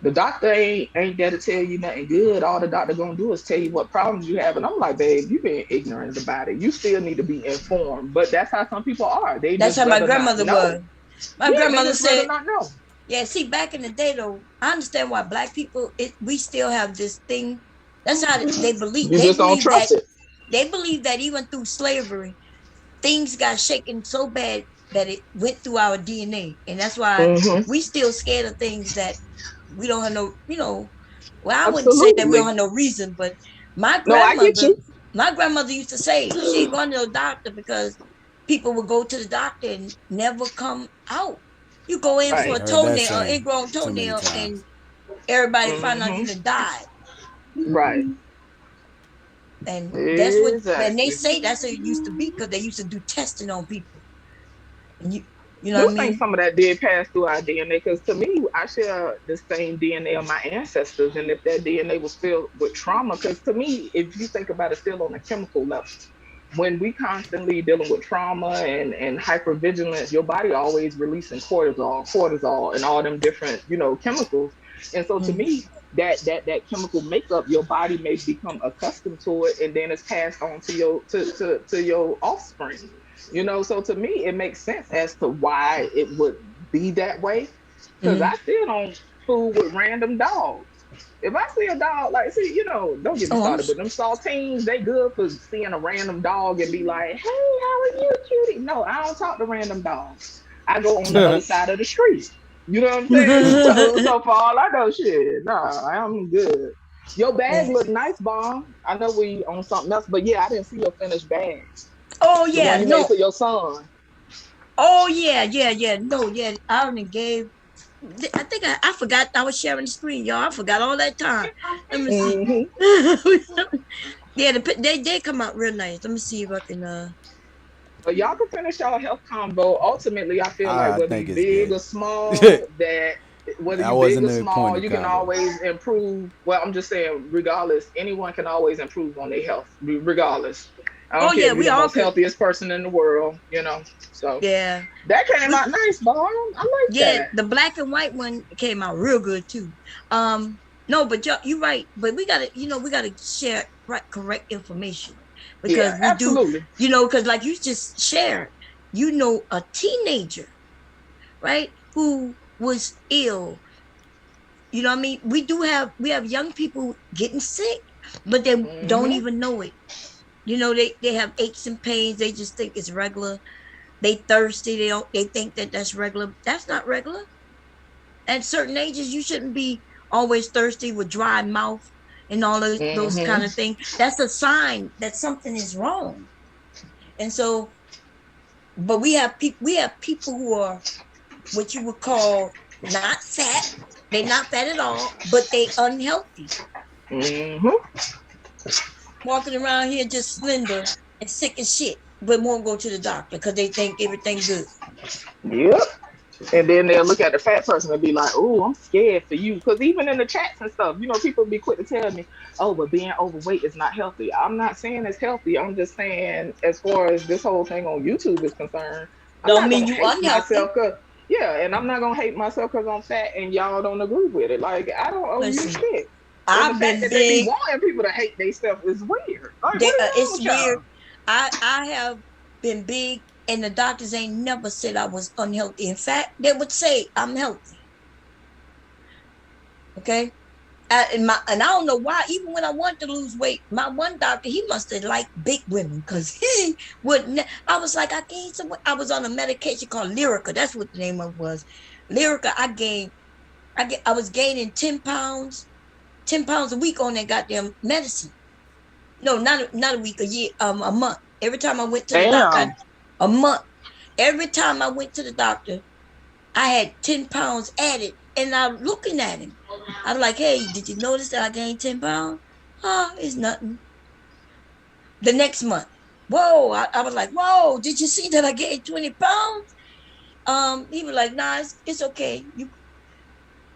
the doctor ain't there to tell you nothing good. All the doctor gonna do is tell you what problems you have. And I'm like, babe, you being ignorant about it. You still need to be informed. But that's how some people are. They That's just how my rather not grandmother know. was. My Yeah, they grandmother just rather said, not know. yeah, see, back in the day though, I understand why black people we still have this thing. That's how they believe. You just don't trust it. They believe that even through slavery, things got shaken so bad that it went through our DNA. And that's why Hmm. we still scared of things that we don't have well, I wouldn't say that we don't Absolutely. have no reason, but my No, I get grandmother, you. my grandmother used to say she ain't going to the doctor because people would go to the doctor and never come out. You go in for Right. a Heard that toenail, an saying ingrown too many toenail, and times. everybody find out you Hmm. done died. Right. And and they Exactly. say that's what it used to be because they used to do testing on people. And you know what Do I think mean? some of that did pass through our DNA because to me, I share the same DNA of my ancestors. And if that DNA was filled with trauma, because to me, if you think about it still on a chemical level, when we constantly dealing with trauma and hypervigilance, your body always releasing cortisol, and all them different, chemicals. And so to Mm-hmm. me, that chemical makeup, your body may become accustomed to it, and then it's passed on to your offspring. So to me, it makes sense as to why it would be that way. Because Mm-hmm. I still don't fool with random dogs. If I see a dog, like, see, don't get me Oh, started, but them saltines, they good for seeing a random dog and be like, hey, how are you, cutie? No, I don't talk to random dogs. I go on the other side of the street. You know what I'm saying? So for all I know, shit, nah, I'm good. Your bag yeah. look nice, Bomb. I know we on something else, but yeah, I didn't see your finished bag. Oh The one yeah, you made no. for your son. Oh yeah. No, yeah. I only gave. I think I forgot I was sharing the screen, y'all. I forgot all that time. Let me see. Hmm. Yeah, they did come out real nice. Let me see if I can. But y'all can finish y'all health combo. Ultimately, I feel like I whether think you it's big good. or small, that whether I you big wasn't or the point small, of you can combo. always improve. Well, I'm just saying, regardless, anyone can always improve on their health, regardless. I Oh don't care yeah, if you're we the all most could. healthiest person in the world, So Yeah. that came out nice, boy. I like Yeah, that. the black and white one came out real good too. No, but you're right. But we gotta, we gotta share correct information because Yeah, we do, absolutely. because like you just shared, a teenager, right, who was ill. You know what I mean? We have young people getting sick, but they don't Mm-hmm. even know it. They have aches and pains. They just think it's regular. They thirsty. They think that that's regular. That's not regular. At certain ages, you shouldn't be always thirsty with dry mouth and all of those kind Mm-hmm. of things. That's a sign that something is wrong. And so, but we have people who are what you would call not fat. They're not fat at all, but they unhealthy. Mm-hmm. Walking around here just slender and sick as shit, but won't go to the doctor because they think everything good. Yep. And then they'll look at the fat person and be like, "Oh, I'm scared for you." Because even in the chats and stuff, people be quick to tell me, "Oh, but being overweight is not healthy." I'm not saying it's healthy. I'm just saying, as far as this whole thing on YouTube is concerned, I'm Don't not mean gonna you hate unhealthy. myself because yeah, and I'm not gonna hate myself because I'm fat and y'all don't agree with it. Like I don't owe you Listen, shit. And the I've fact been that they be big. wanting people to hate themselves is weird. Like, what is wrong It's with weird. y'all? I have been big, and the doctors ain't never said I was unhealthy. In fact, they would say I'm healthy. Okay. And I don't know why. Even when I wanted to lose weight, my one doctor, he must have liked big women because he wouldn't. I was like, I gained some. I was on a medication called Lyrica. That's what the name of it was. Lyrica. I was gaining 10 pounds, 10 pounds a week on that goddamn medicine. No, not a week, a year, a month. Every time I went to the doctor, Damn. a month. Every time I went to the doctor, I had 10 pounds added. And I'm looking at him. I'm like, hey, did you notice that I gained 10 pounds? Oh, it's nothing. The next month, whoa, I was like, whoa, did you see that I gained 20 pounds? He was like, nah, it's okay.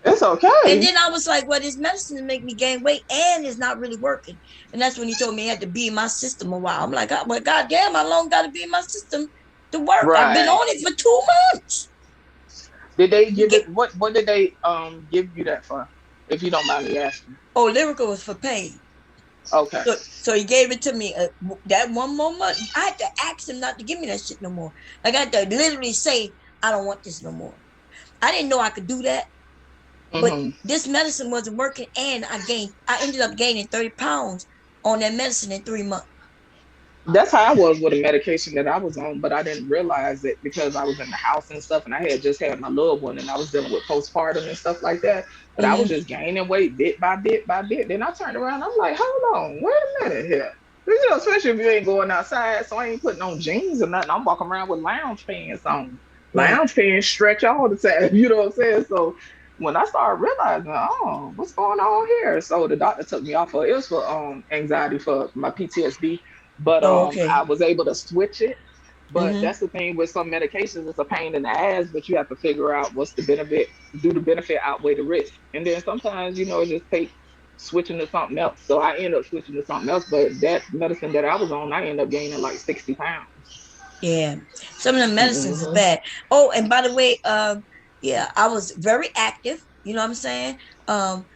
It's And okay. then I was like, well, this medicine to make me gain weight and it's not really working. And that's when he told me it had to be in my system a while. I'm like, oh, well, goddamn, how long got to be in my system to work? I've been Right. on it for 2 months. Did they give it? What did they give you that for? If you don't mind me asking. Oh, Lyrica was for pain. Okay. So he gave it to me that one more month. I had to ask him not to give me that shit no more. Like I had to literally say, I don't want this no more. I didn't know I could do that. But this medicine wasn't working, and I ended up gaining 30 pounds on that medicine in 3 months. That's how I was with the medication that I was on, but I didn't realize it because I was in the house and stuff, and I had just had my little one, and I was dealing with postpartum and stuff like that. But I was just gaining weight bit by bit by bit. Then I turned around, I'm like, hold on, wait a minute here. Especially if you ain't going outside, so I ain't putting on jeans or nothing. I'm walking around with lounge pants on. Right. Lounge pants stretch all the time, you know what I'm saying? So when I started realizing, oh, what's going on here? So the doctor took me off of it was for anxiety for my PTSD. But Oh, okay. I was able to switch it. But Mhm. that's the thing with some medications, it's a pain in the ass, but you have to figure out what's the benefit. Do the benefit outweigh the risk? And then sometimes, it just take switching to something else. So I end up switching to something else. But that medicine that I was on, I ended up gaining like 60 pounds. Yeah. Some of the medicines is bad. Oh, and by the way, yeah, I was very active. You know what I'm saying?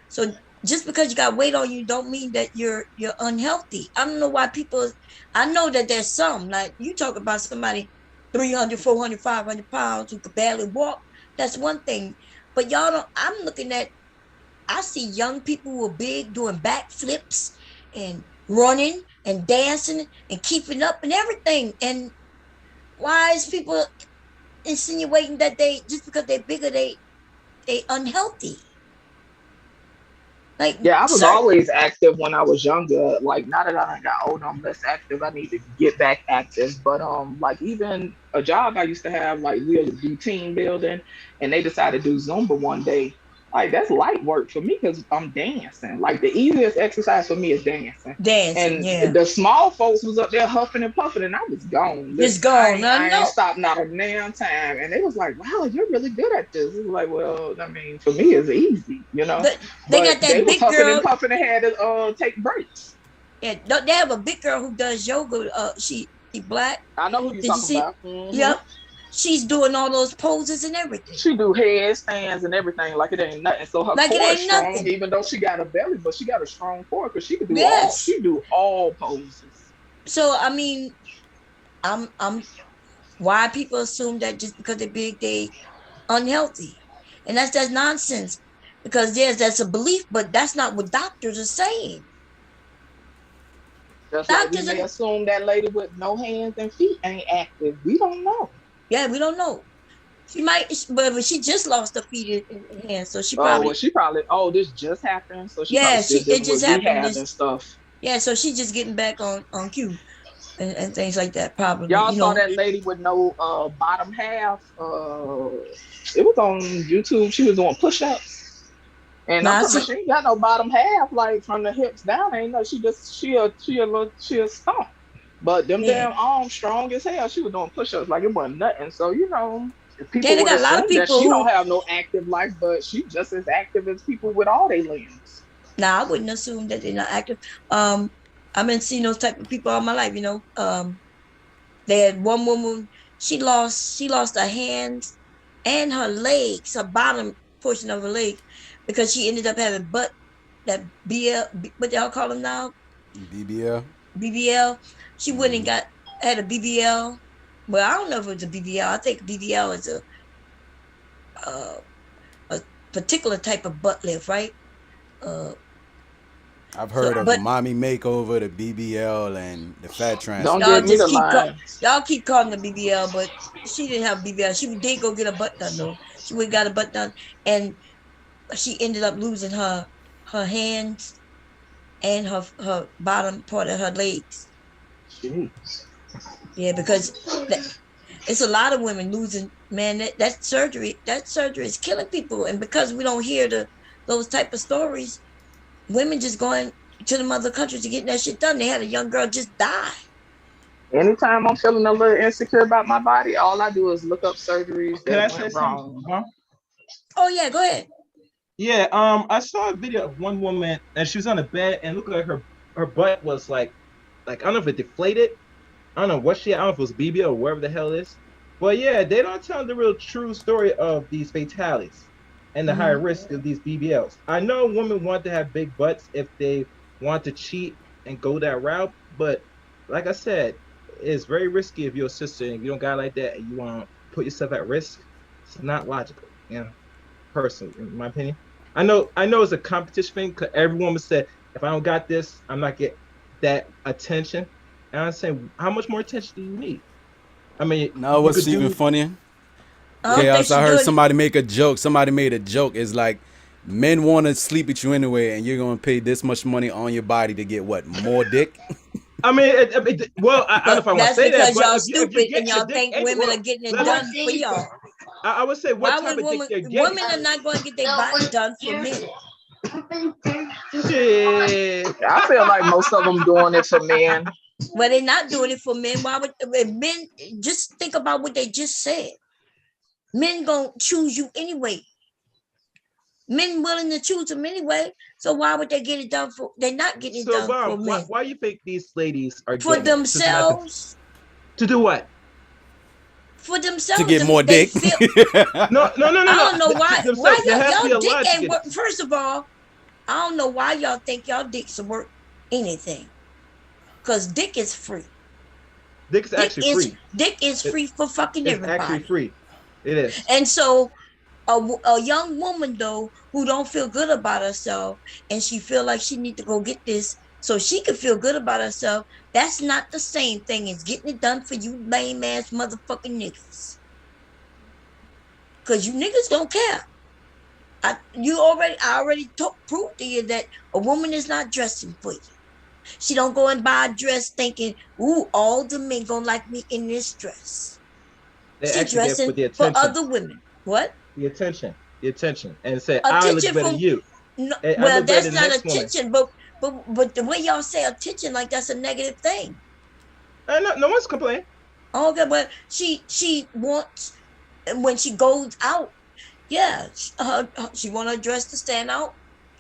So just because you got weight on you don't mean that you're unhealthy. I don't know why people. I know that there's some, like you talk about somebody 300, 400, 500 pounds who could barely walk. That's one thing. But y'all don't. I see young people who are big doing backflips and running and dancing and keeping up and everything. And why is people insinuating that they just because they're bigger they unhealthy? Like Yeah, I was always active when I was younger. Like now that I got older, I'm less active. I need to get back active. But like even a job I used to have, like we'll do team building, and they decided to do Zumba one day. Like that's light work for me because I'm dancing. Like the easiest exercise for me is dancing. dancing, And yeah. the small folks was up there huffing and puffing, and I was gone. It's Listen, gone. I I know. ain't stopped not a damn time. And they was like, "Wow, you're really good at this." It was like, well, I mean, for me, it's easy, They But got that they was big huffing and girl. puffing and had to take breaks. Yeah, they have a big girl who does yoga. She black. I know who you're Did you talking see? about. Mhm. Yep. She's doing all those poses and everything. She do headstands and everything like it ain't nothing. So her Like it core is ain't strong, nothing. even though she got a belly, but she got a strong core because she could do all. Yes. She do all poses. So I mean, I'm why people assume that just because they're big they unhealthy, and that's nonsense. Because yes, that's a belief, but that's not what doctors are saying. Just like we Doctors may are, assume that lady with no hands and feet ain't active. We don't know. yeah, we don't know. She might, but she just lost her feet and hands, so she Oh, probably, well, she probably, this just happened. So she yeah, probably still it dealing just with happened. rehab and stuff. Yeah, so she's just getting back on cue and things like that. Probably, Y'all you saw know. that lady with no bottom half. It was on YouTube. She was doing push-ups. And I'm Now I talking about see. she ain't got no bottom half, like from the hips down. Ain't no, she a stump. But them Yeah, damn arms strong as hell. She was doing push-ups like it wasn't nothing. So yeah, people they would got a lot of assume that people she don't who. have no active life, but she just as active as people with all their limbs. Now I wouldn't assume that they're not active. I've been seeing those type of people all my life. You know, they had one woman. She lost her hands and her legs, her bottom portion of her leg, because she ended up having that BL. What y'all call them now? BBL. BBL. She went and had a BBL. Well, I don't know if it was a BBL. I think BBL is uh, a particular type of butt lift, right? I've heard of But the mommy makeover, the BBL, and the fat Don't transfer. y'all get me just to lie. y'all keep calling the BBL, but she didn't have BBL. She did go get a butt done though. She went and got a butt done, and she ended up losing her hands and her bottom part of her legs. Jeez. Yeah, because it's a lot of women losing. Man, that surgery is killing people, and because we don't hear those type of stories, women just going to the mother country to get that shit done. They had a young girl just die. Anytime I'm feeling a little insecure about my body, all I do is look up surgeries Can I that say went something? wrong. Huh? Oh yeah, go ahead. Yeah, I saw a video of one woman and she was on the bed and looked like her butt was like I don't know if it deflated. I don't know what I don't know if it was BBL or wherever the hell it is. But yeah, they don't tell the real true story of these fatalities and the high risk of these BBLs. I know women want to have big butts if they want to cheat and go that route, but like I said, it's very risky if you're a sister and if you don't got like that and you want to put yourself at risk. It's not logical, personally, in my opinion. I know it's a competition thing because every woman said, if I don't got this, I'm not get that attention. And I'm saying, how much more attention do you need? I mean, No, what's even funnier? Chaos. I heard somebody make a joke. Somebody made a joke. It's like men want to sleep with you anyway, and you're gonna pay this much money on your body to get what? More dick? I mean, I don't know if I want to say that. That's because But y'all if you stupid get and y'all your think dick, women are getting it let me- done for y'all. I would say what Why type would of dick they're women getting. are not going to get their body done for men? Shit. I feel like most of them doing it for men. Well, they're not doing it for men. Why would men just think about what they just said? Men gonna choose you anyway. Men willing to choose them anyway. So why would they get it done for? They're not getting it done for men. Why you think these ladies are For getting it? themselves. To do what? For themselves. To get more dick. No. I don't know why. Why y'all dick logic ain't in work? it. First of all, I don't know why y'all think y'all dicks are worth anything. Because dick is free. Dick is actually free. Dick is free for fucking It's everybody. actually free. It is. And so a young woman though who don't feel good about herself and she feel like she need to go get this so she can feel good about herself, that's not the same thing as getting it done for you lame ass motherfucking niggas. Cause you niggas don't care. I already proved to you that a woman is not dressing for you. She don't go and buy a dress thinking, ooh, all the men gonna like me in this dress. She dressing for other women. What? The attention, and say I look better than you. No, well, that's not attention, but the way y'all say attention, like that's a negative thing. No one's complaining. Okay, but she wants when she goes out, yeah, she want her dress to stand out.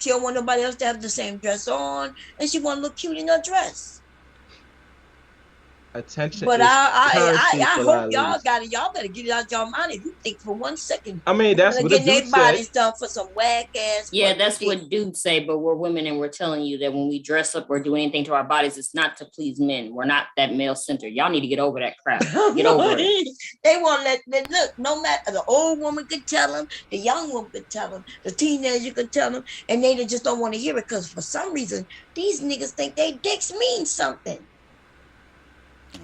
She don't want nobody else to have the same dress on, and she want to look cute in her dress. Attention But is I currency for a lot hope of y'all ladies. got it. Y'all better get it out your mind if you think for 1 second I mean, that's they're what the getting their dude bodies said. done for some whack ass. Yeah, that's what dudes say, but we're women and we're telling you that when we dress up or do anything to our bodies, it's not to please men. We're not that male centered. Y'all need to get over that crap. Get over it. They want to let look, no matter the old woman could tell them, the young woman could tell them, the teenager could tell them, and they just don't want to hear it because for some reason these niggas think they dicks mean something.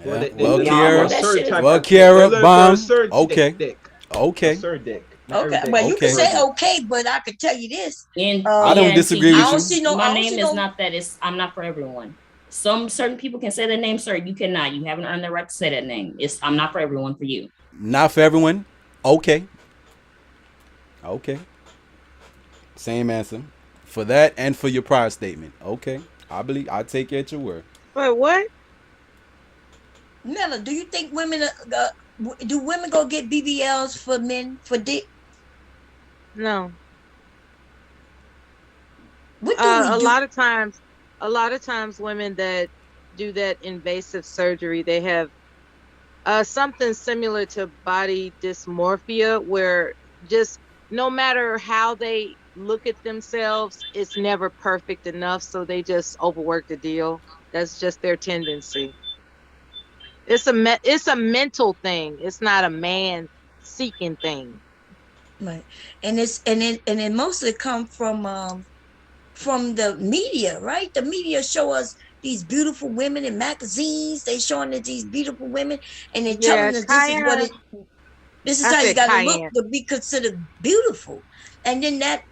Yeah. They- Well, they- y'all know Kiara. that certain shit. type Well, of- Kiara, they're bomb. certain Okay. dick. Okay. Certain dick. Not Okay, everything. well you can Okay. say okay, but I could tell you this. I don't disagree I with don't you. see no. I My don't name see is no. not that. I'm not for everyone. Some certain people can say their name, sir. You cannot. You haven't earned the right to say that name. I'm not for everyone. For you. Not for everyone. Okay. Okay. Same answer for that and for your prior statement. Okay. I take you at your word. But what? Nella, do you think women do women go get BBLs for men for dick? No. What do A we do? lot of times women that do that invasive surgery, they have something similar to body dysmorphia, where just no matter how they look at themselves, it's never perfect enough, so they just overwork the deal. That's just their tendency. It's a mental thing. It's not a man seeking thing. Right, and it mostly come from the media, right? The media show us these beautiful women in magazines. They showing us these beautiful women, and they telling us this is I how you said got to look Cayenne. to be considered beautiful, and then that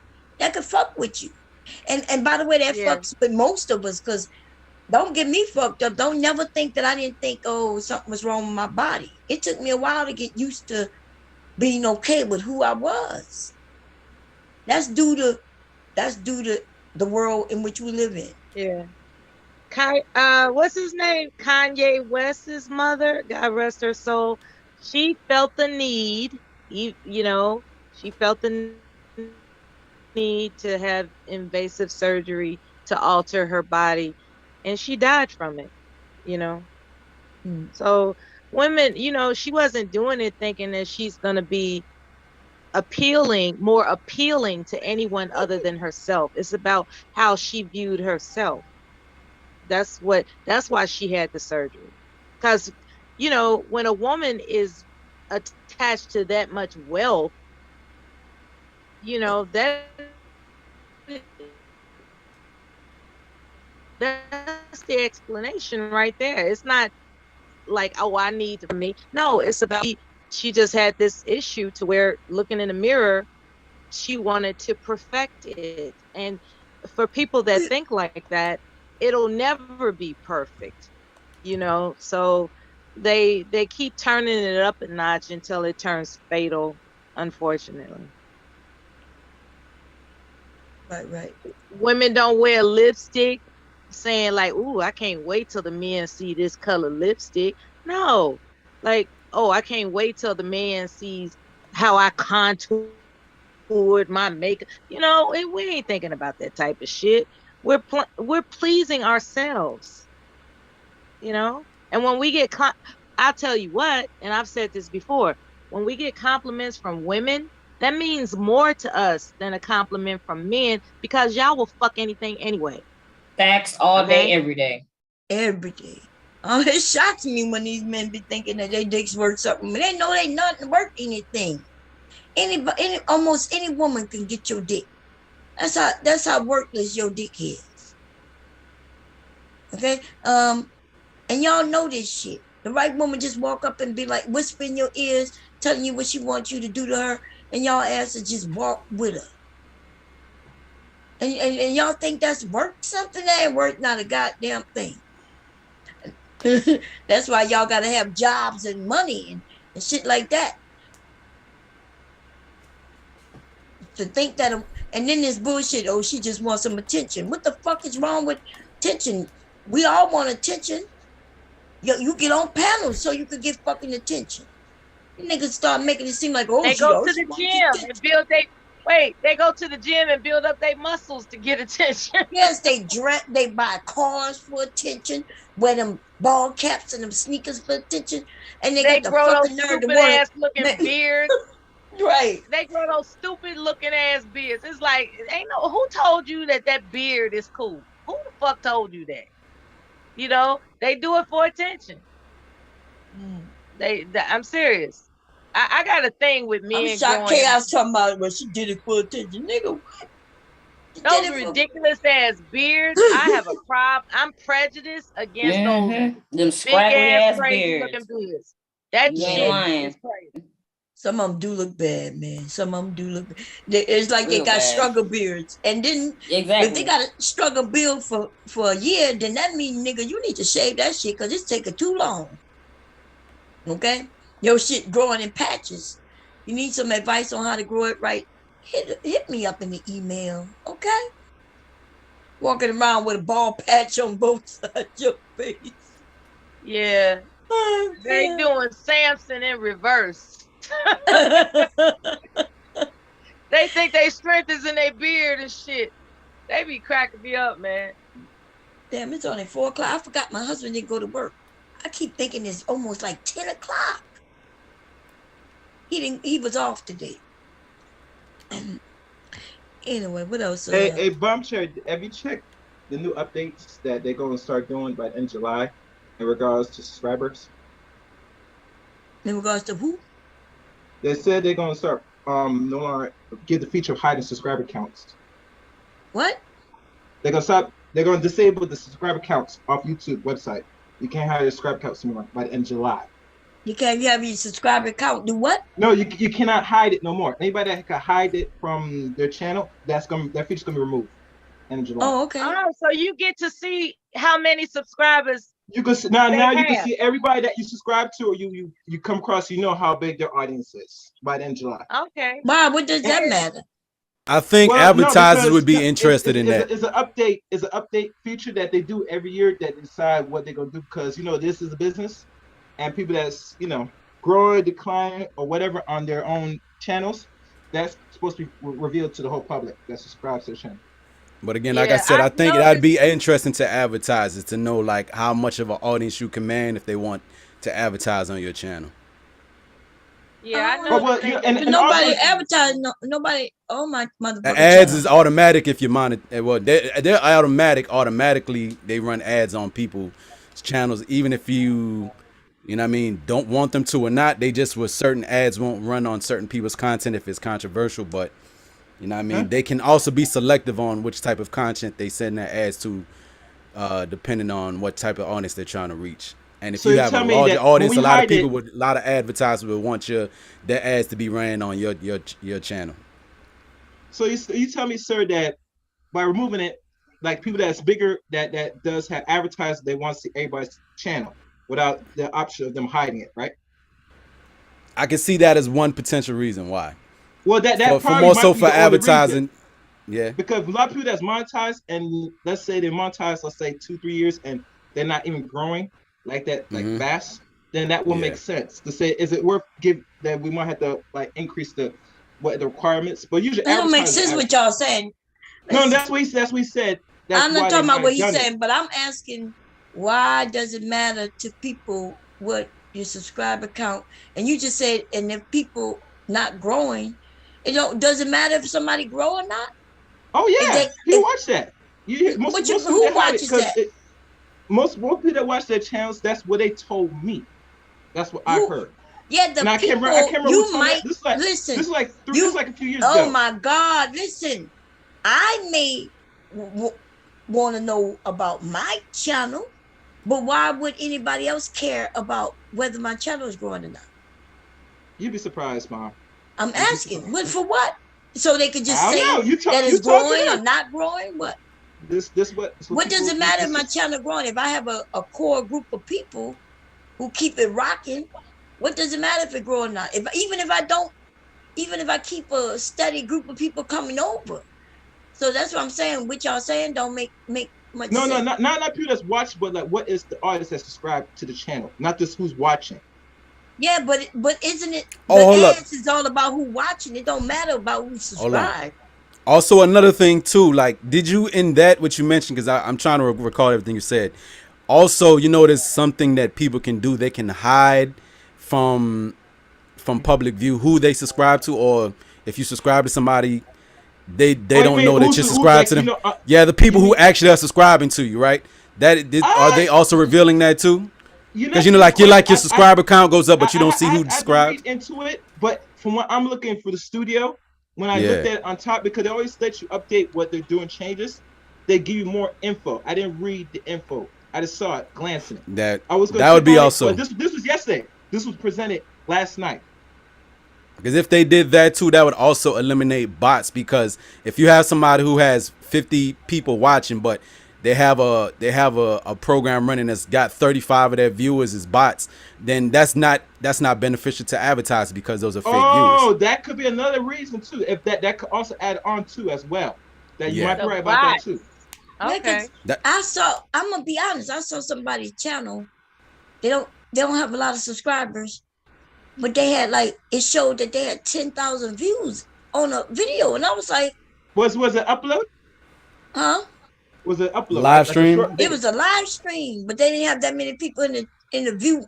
could fuck with you. And by the way, that Yeah. fucks with most of us, because don't get me fucked up. Don't never think that I didn't think, oh, something was wrong with my body. It took me a while to get used to being okay with who I was. That's due to the world in which we live in. Yeah. What's his name? Kanye West's mother, God rest her soul. She felt the need, she felt the need to have invasive surgery to alter her body, and she died from it, So women, she wasn't doing it thinking that she's going to be more appealing to anyone other than herself. It's about how she viewed herself. That's why she had the surgery. Because, when a woman is attached to that much wealth, that's the explanation right there. It's not like, oh, I need to me. No, it's about she just had this issue to where looking in the mirror, she wanted to perfect it. And for people that think like that, it'll never be perfect, so they keep turning it up a notch until it turns fatal, unfortunately. Right. Women don't wear lipstick saying like, ooh, I can't wait till the men see this color lipstick. No, like, oh, I can't wait till the man sees how I contoured my makeup. We ain't thinking about that type of shit. We're pleasing ourselves, and when we get I'll tell you what, and I've said this before, when we get compliments from women, that means more to us than a compliment from men, because y'all will fuck anything anyway. Facts all day, every day. Every day. It shocks me when these men be thinking that their dick's worth something. They know they not worth anything. Almost any woman can get your dick. That's how worthless your dick is. Okay? And y'all know this shit. The right woman just walk up and be like, whisper in your ears, telling you what she wants you to do to her, and y'all asses just walk with her. And y'all think that's worth something? That ain't worth not a goddamn thing. That's why y'all gotta have jobs and money and shit like that. To think that, and then this bullshit, oh, she just wants some attention. What the fuck is wrong with attention? We all want attention. You get on panels so you could get fucking attention. You niggas start making it seem like, oh, they go to the gym and build Wait, they go to the gym and build up their muscles to get attention. Yes, they buy cars for attention, wear them ball caps and them sneakers for attention, and they got the grow those fucking nerve to stupid wear ass looking beards. right. They grow those stupid looking ass beards. It's like, ain't no, who told you that beard is cool? Who the fuck told you that? You know, they do it for attention. I'm serious. I got a thing with men. I'm shocked Chaos talking about she did it for attention. Nigga, what? Those ridiculous ass beards. I have a problem. I'm prejudiced against those them scraggly ass crazy beards. looking beards. That shit is crazy. Some of them do look bad, man. Some of them do look bad. It's like they got struggle beards. And then if they got a struggle beard for a year, then that means, nigga, you need to shave that shit because it's taking too long. Okay? Your shit growing in patches. You need some advice on how to grow it right. Hit me up in the email, okay? Walking around with a bald patch on both sides of your face. Yeah. They doing Samson in reverse. They think they strength is in their beard and shit. They be cracking me up, man. Damn, it's only 4 o'clock. I forgot my husband didn't go to work. I keep thinking it's almost like 10 o'clock. He was off today. Anyway, what else? Hey, Bombshell, have you checked the new updates that they're going to start doing by the end of July in regards to subscribers? In regards to who? They said they're going to start no longer give the feature of hiding subscriber counts. What? They're going to disable the subscriber counts off YouTube website. You can't hide your subscriber counts anymore by the end of July. You can't have your subscriber count. Do what? No, you cannot hide it no more. Anybody that can hide it from their channel, that feature's gonna be removed in July. Oh, okay. Oh, so you get to see how many subscribers. You can now you can see everybody that you subscribe to, or you come across. You know how big their audience is by the end of July. Okay. Wow, what does that matter? I think advertisers would be interested in that. It's an update feature that they do every year that decide what they're gonna do, because this is a business. And people that's, growing, decline, or whatever on their own channels, that's supposed to be revealed to the whole public that subscribes to the channel. But again, like I said, I think that'd be interesting to advertisers to know like how much of an audience you command if they want to advertise on your channel. Yeah, I know. And nobody advertising. Nobody. Oh my motherfucker. Ads is automatic if you monitor. Well, they're automatically they run ads on people's channels, even if you know what I mean, don't want them to or not. They just with certain ads won't run on certain people's content if it's controversial. But you know what I mean, they can also be selective on which type of content they send their ads to, depending on what type of audience they're trying to reach. And if you have a larger audience, a lot of people a lot of advertisers would want their ads to be ran on your channel. So you tell me, sir, that by removing it, like people that's bigger that does have advertisers, they want to see everybody's channel without the option of them hiding it, right? I can see that as one potential reason why. Well, that for more so for advertising, yeah. Because a lot of people that's monetized, and let's say they monetize, let's say 2-3 years, and they're not even growing like that, like fast, then that will make sense to say, is it worth that we might have to like increase the requirements? But usually that don't make sense what y'all saying. No, that's what he said. I'm not talking about what he's saying, but I'm asking, why does it matter to people what your subscriber count? And you just said, and if people not growing, doesn't matter if somebody grow or not. Oh yeah, you watch that. Who watches that? Most people that watch their channels, that's what they told me. That's what I heard. Yeah, the and people I can't remember you might listen. This is like a few years ago. Oh my God! Listen, I may want to know about my channel, but why would anybody else care about whether my channel is growing or not? You'd be surprised, Mom. I'm asking, what for what? So they could just say that it's growing or not growing? What? What does it matter if my channel growing? If I have a core group of people who keep it rocking, what does it matter if it grow or not? Even if I keep a steady group of people coming over. So that's what I'm saying. What y'all saying don't make much sense. No, not people that's watching, but like what is the audience that subscribed to the channel, not just who's watching. Yeah, but isn't it Oh, the hold up. ads is all about who watching? It don't matter about who Hold on. subscribe. Also, another thing too, like, did you in that what you mentioned? Because I'm trying to recall everything you said. Also, you know, there's something that people can do. They can hide from public view who they subscribe to, or if you subscribe to somebody, they Oh, you don't mean know that who's you're who's subscribed like, to you them. know, Yeah, the people you who mean actually are subscribing to you, right? Are they also revealing that too? you know, Because you know, it's like crazy. your subscriber count goes up, but you don't see who I had to read subscribes. into it, but from what I'm looking for the studio, when I looked Yeah, at it on top, because they always let you update what they're doing changes, they give you more info. I didn't read the info. I just saw it glancing. that I was gonna that would click be on it, but also. this was yesterday. This was presented last night. Because if they did that too, that would also eliminate bots. Because if you have somebody who has 50 people watching, but they have a program running that's got 35 of their viewers as bots, then that's not beneficial to advertisers because those are fake Oh, viewers. that could be another reason too. If that could also add on too as well. That you might Yeah, be The right about that bots. too. Yeah, Okay. because that I'm gonna be honest, I saw somebody's channel. They don't have a lot of subscribers, but they had like it showed that they had 10,000 views on a video, and I was like, Was it upload? huh? Was it upload, live right? Like a short stream. It video. was a live stream, but they didn't have that many people in the view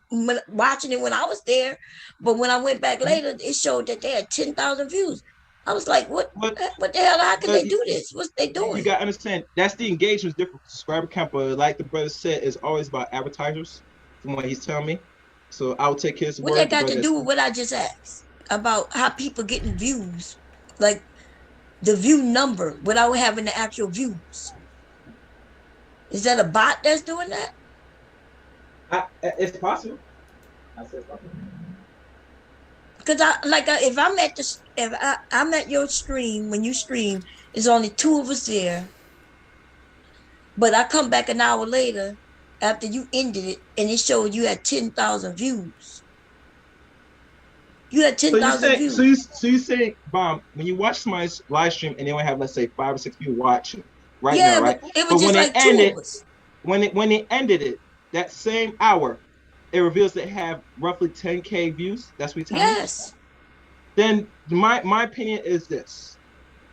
watching it when I was there. But when I went back later, it showed that they had 10,000 views. I was like, what? But What the hell? How can but they do this? What's they you doing? got to understand that's the engagement different subscriber count, but like the brother said, it's always about advertisers from what he's telling me. So I'll take his What word. that The got to brother do with what I just asked about how people getting views, like the view number without having the actual views? Is that a bot that's doing that? it's possible. I said possible. Because if I'm at your stream when you stream, there's only two of us there, but I come back an hour later after you ended it, and it showed you had 10,000 views. You had So you 10,000 say views. so you say, Bomb, when you watch somebody's live stream and they only have, let's say, 5 or 6 people watching right Yeah, now, right? but it But was when just they like end two of it, us. when they ended it, that same hour, it reveals they have roughly 10K views. That's what you're telling me? Yes. Then my opinion is this.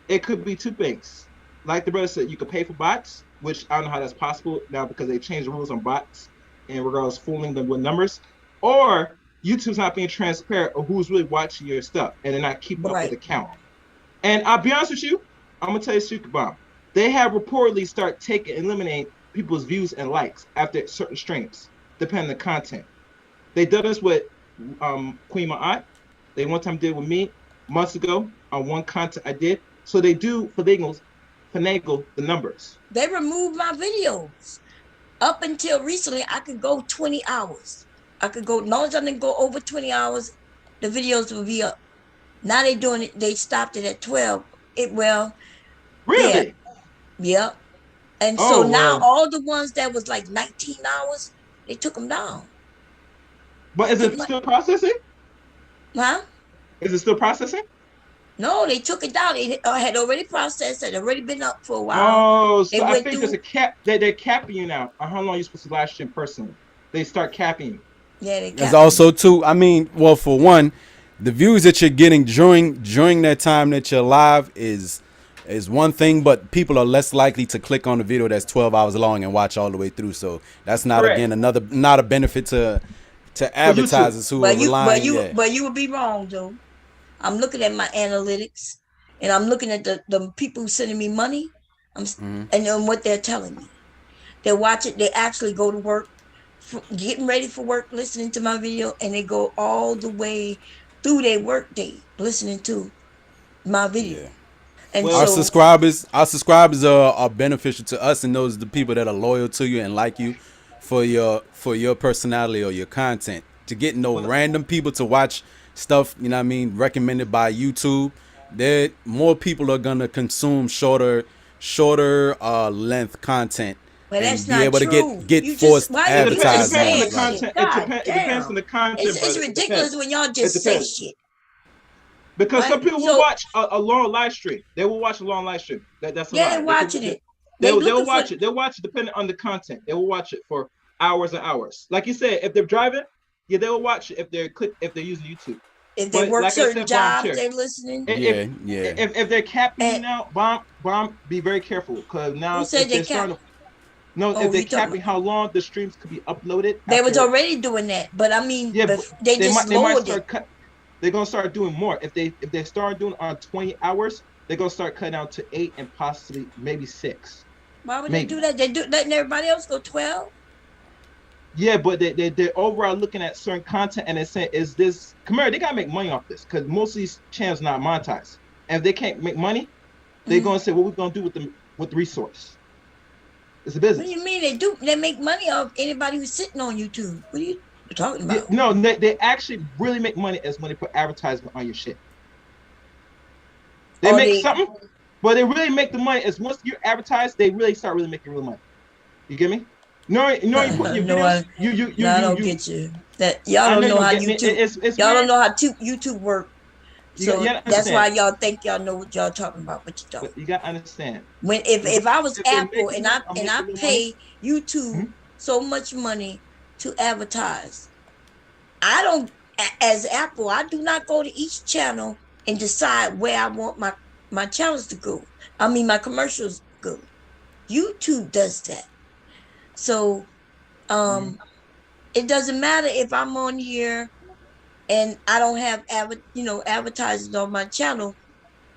It could be two things. Like the brother said, you could pay for bots, which I don't know how that's possible now because they changed the rules on bots in regards to fooling them with numbers. Or YouTube's not being transparent of who's really watching your stuff and they're not keeping up with the Right. count. And I'll be honest with you, I'm gonna tell you secret, Bomb. They have reportedly start eliminating people's views and likes after certain streams, depending on the content. They did this with Queen Ma'at. They one time did with me months ago on one content I did. So they do finagle the numbers. They removed my videos. Up until recently, I could go 20 hours. I could go, as long as I didn't go over 20 hours, the videos would be up. Now they doing it, they stopped it at 12. Really? Yeah. And so Oh now well. all the ones that was like 19 hours, they took them down. But is it still processing? Huh? Is it still processing? No, they took it down. It had already processed. It had already been up for a while. Oh, They so I went think there's a cap. They're capping you now on how long you're supposed to live stream personally. They start capping you. Yeah, they There's capped also too. I mean, well, for one, the views that you're getting during that time that you're live is one thing, but people are less likely to click on the video that's 12 hours long and watch all the way through. So that's not Correct. again not a benefit to advertisers who are relying. But you would be wrong, though. I'm looking at my analytics, and I'm looking at the people who sending me money. And then what they're telling me. They watch it. They actually go to work, getting ready for work, listening to my video, and they go all the way through their work day listening to my video. Yeah. And Well, Our so subscribers are beneficial to us, and those are the people that are loyal to you and like you for your personality or your content. To get no random people to watch stuff, you know what I mean, recommended by YouTube, there more people are gonna consume shorter length content But and that's be not able true. to get You just- forced why you It depends on advertising. the saying content. shit? It God depends on the content. It's brother. It ridiculous depends. when y'all It just say depends. shit. Because Right? some people will So- watch a long live stream. They will watch a long live stream. That's a Yeah, lie. they're watching it. They'll looking watch for- it. They'll watch it depending on the content. They will watch it for hours and hours. Like you said, if they're driving, Yeah, they will watch if they're using YouTube. If they But work like I certain said, Bomb, jobs, sure. they're listening. Yeah. If they're capping you And- now, Bomb, be very careful because now Who said if they they're starting cap? to, no, Oh, if they're you talking capping how long the streams could be uploaded. They was after- already doing that, but I mean, Yeah, but they just they might lowered start it. cut. They're gonna start doing more. If they start doing on 20 hours, they're gonna start cutting out to 8 and possibly maybe 6. Why would maybe. they do that? They do letting everybody else go 12. Yeah, but they're overall looking at certain content and they're saying, is this Camaro? They gotta make money off this because most of these channels not monetized. And if they can't make money, they're gonna say, what we're gonna do with the resource. It's a What business. do you mean they do? They make money off anybody who's sitting on YouTube. What are you talking Yeah, about? no, they actually really make money as when they put advertisement on your shit. They Oh, make they- something, but they really make the money as once you advertise, they really start really making real money. You get me? No, you put your No, videos. You No, I don't get you. That y'all I don't know you how get me. YouTube. It's Y'all weird, don't know how YouTube work. You So gotta that's why understand. y'all think y'all know what y'all talking about, but you don't. but you gotta understand. When if I was If they're Apple making and I money, I'm making pay YouTube Mhm. so much money to advertise, I don't as Apple, I do not go to each channel and decide where I want my channels to go. I mean my commercials go. YouTube does that. So it doesn't matter if I'm on here and I don't have advertising on my channel,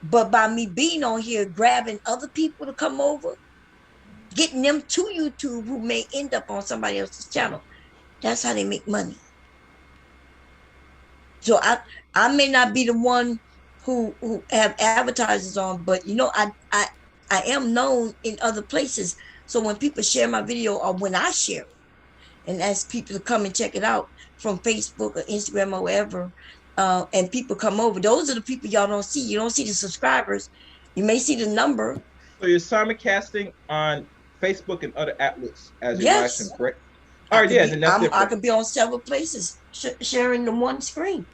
but by me being on here, grabbing other people to come over, getting them to YouTube who may end up on somebody else's channel, that's how they make money. So I may not be the one who have advertisers on, but I am known in other places. So when people share my video or when I share it and ask people to come and check it out from Facebook or Instagram or wherever, and people come over, those are the people y'all don't see. You don't see the subscribers. You may see the number. So you're simulcasting on Facebook and other outlets as your Yes. live stream, correct? All right, yeah, then that's I different. could be on several places sharing the one screen.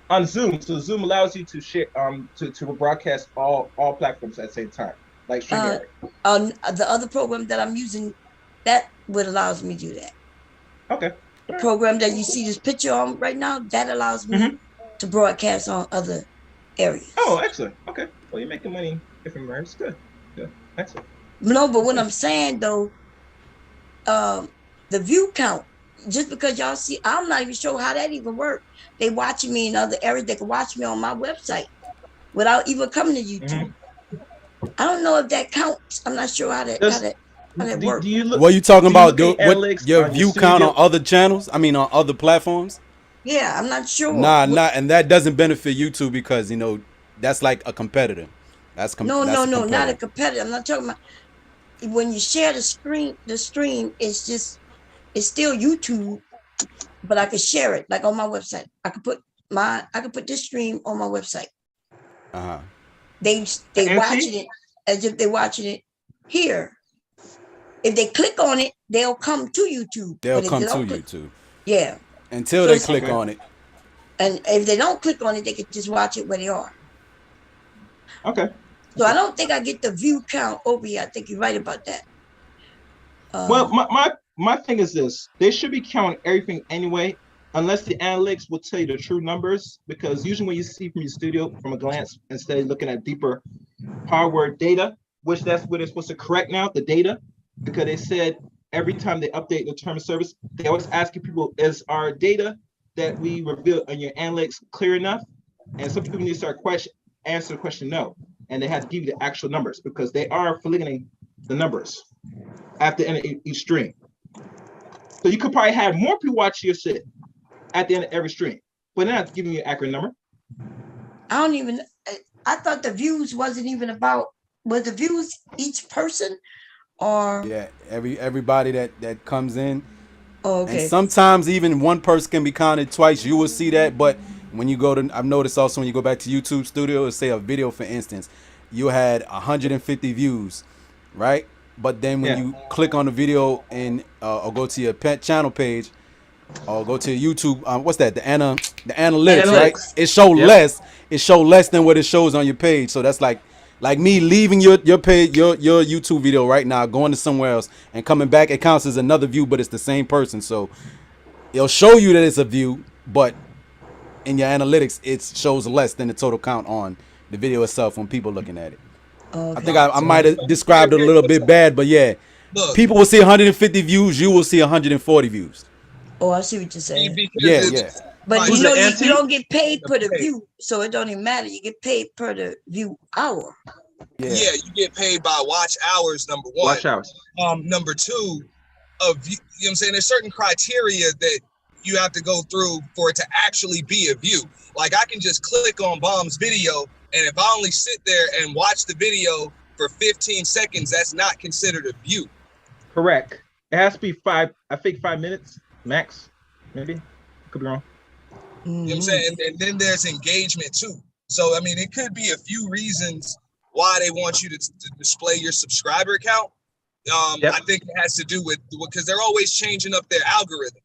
On Zoom, so Zoom allows you to share to broadcast all platforms at the same time, like StreamYard. The other program that I'm using, that would allows me to do that. Okay. The program that you see this picture on right now, that allows me to broadcast on other areas. Oh, excellent. Okay. Well, you're making money different ways. Good. Good. Excellent. No, but what I'm saying though, the view count, just because y'all see, I'm not even sure how that even works. They watching me in other areas. They can watch me on my website without even coming to YouTube. I don't know if that counts. I'm not sure how that works. Do you look? What you talking do you about? look at analytics Your on view your count on studio? other channels? I mean, on other platforms? Yeah, I'm not sure. Nah, and that doesn't benefit YouTube because that's like a competitor. That's No, that's not a competitor. I'm not talking about when you share the stream. It's still YouTube, but I could share it like on my website. I could put this stream on my website. Uh-huh. They And watching it as if they're watching it here. If they click on it, they'll come to YouTube. They'll But if come they to don't click- YouTube Yeah, until So they it's- click Okay. on it. and if they don't click on it, they can just watch it where they are. Okay. So I don't think I get the view count over here. I think you're right about that. Well, my thing is this: they should be counting everything anyway, unless the analytics will tell you the true numbers. Because usually, when you see from your studio from a glance, instead of looking at deeper hardware data, which that's what they're supposed to correct now, the data, because they said every time they update the term of service, they always asking people, is our data that we reveal on your analytics clear enough? And some people need to start answer the question no, and they have to give you the actual numbers because they are filling the numbers at the end of each stream. So you could probably have more people watch your shit at the end of every stream, but they're not giving you an accurate number. I thought the views wasn't even about, was the views each person or? Yeah, everybody that comes in. Oh, okay. And sometimes even one person can be counted twice. You will see that, but when you go to, I've noticed also when you go back to YouTube Studio, say a video, for instance, you had 150 views, right? But then when you click on the video and or go to your pet channel page or go to YouTube, what's that? The analytics, right? It show less. It show less than what it shows on your page. So that's like me leaving your page, your YouTube video right now, going to somewhere else and coming back. It counts as another view, but it's the same person. So it'll show you that it's a view, but in your analytics, it shows less than the total count on the video itself when people looking at it. I think I might have described it a little bit bad, but yeah, Look, people will see 150 views, you will see 140 views. Oh, I see what you're saying. because Yeah, it's- yeah. But Right. you Who's know, the you anti? don't get paid per the Okay. view, so it don't even matter. You get paid per the view hour. Yeah, you get paid by watch hours, number one. Watch out. Number two, you know what I'm saying? There's certain criteria that you have to go through for it to actually be a view. Like I can just click on Bomb's video, and if I only sit there and watch the video for 15 seconds, that's not considered a view. Correct. It has to be 5 minutes max, maybe. Could be wrong. You know what I'm saying? And then there's engagement too. So I mean, it could be a few reasons why they want you to display your subscriber count. Yep. I think it has to do with because they're always changing up their algorithm.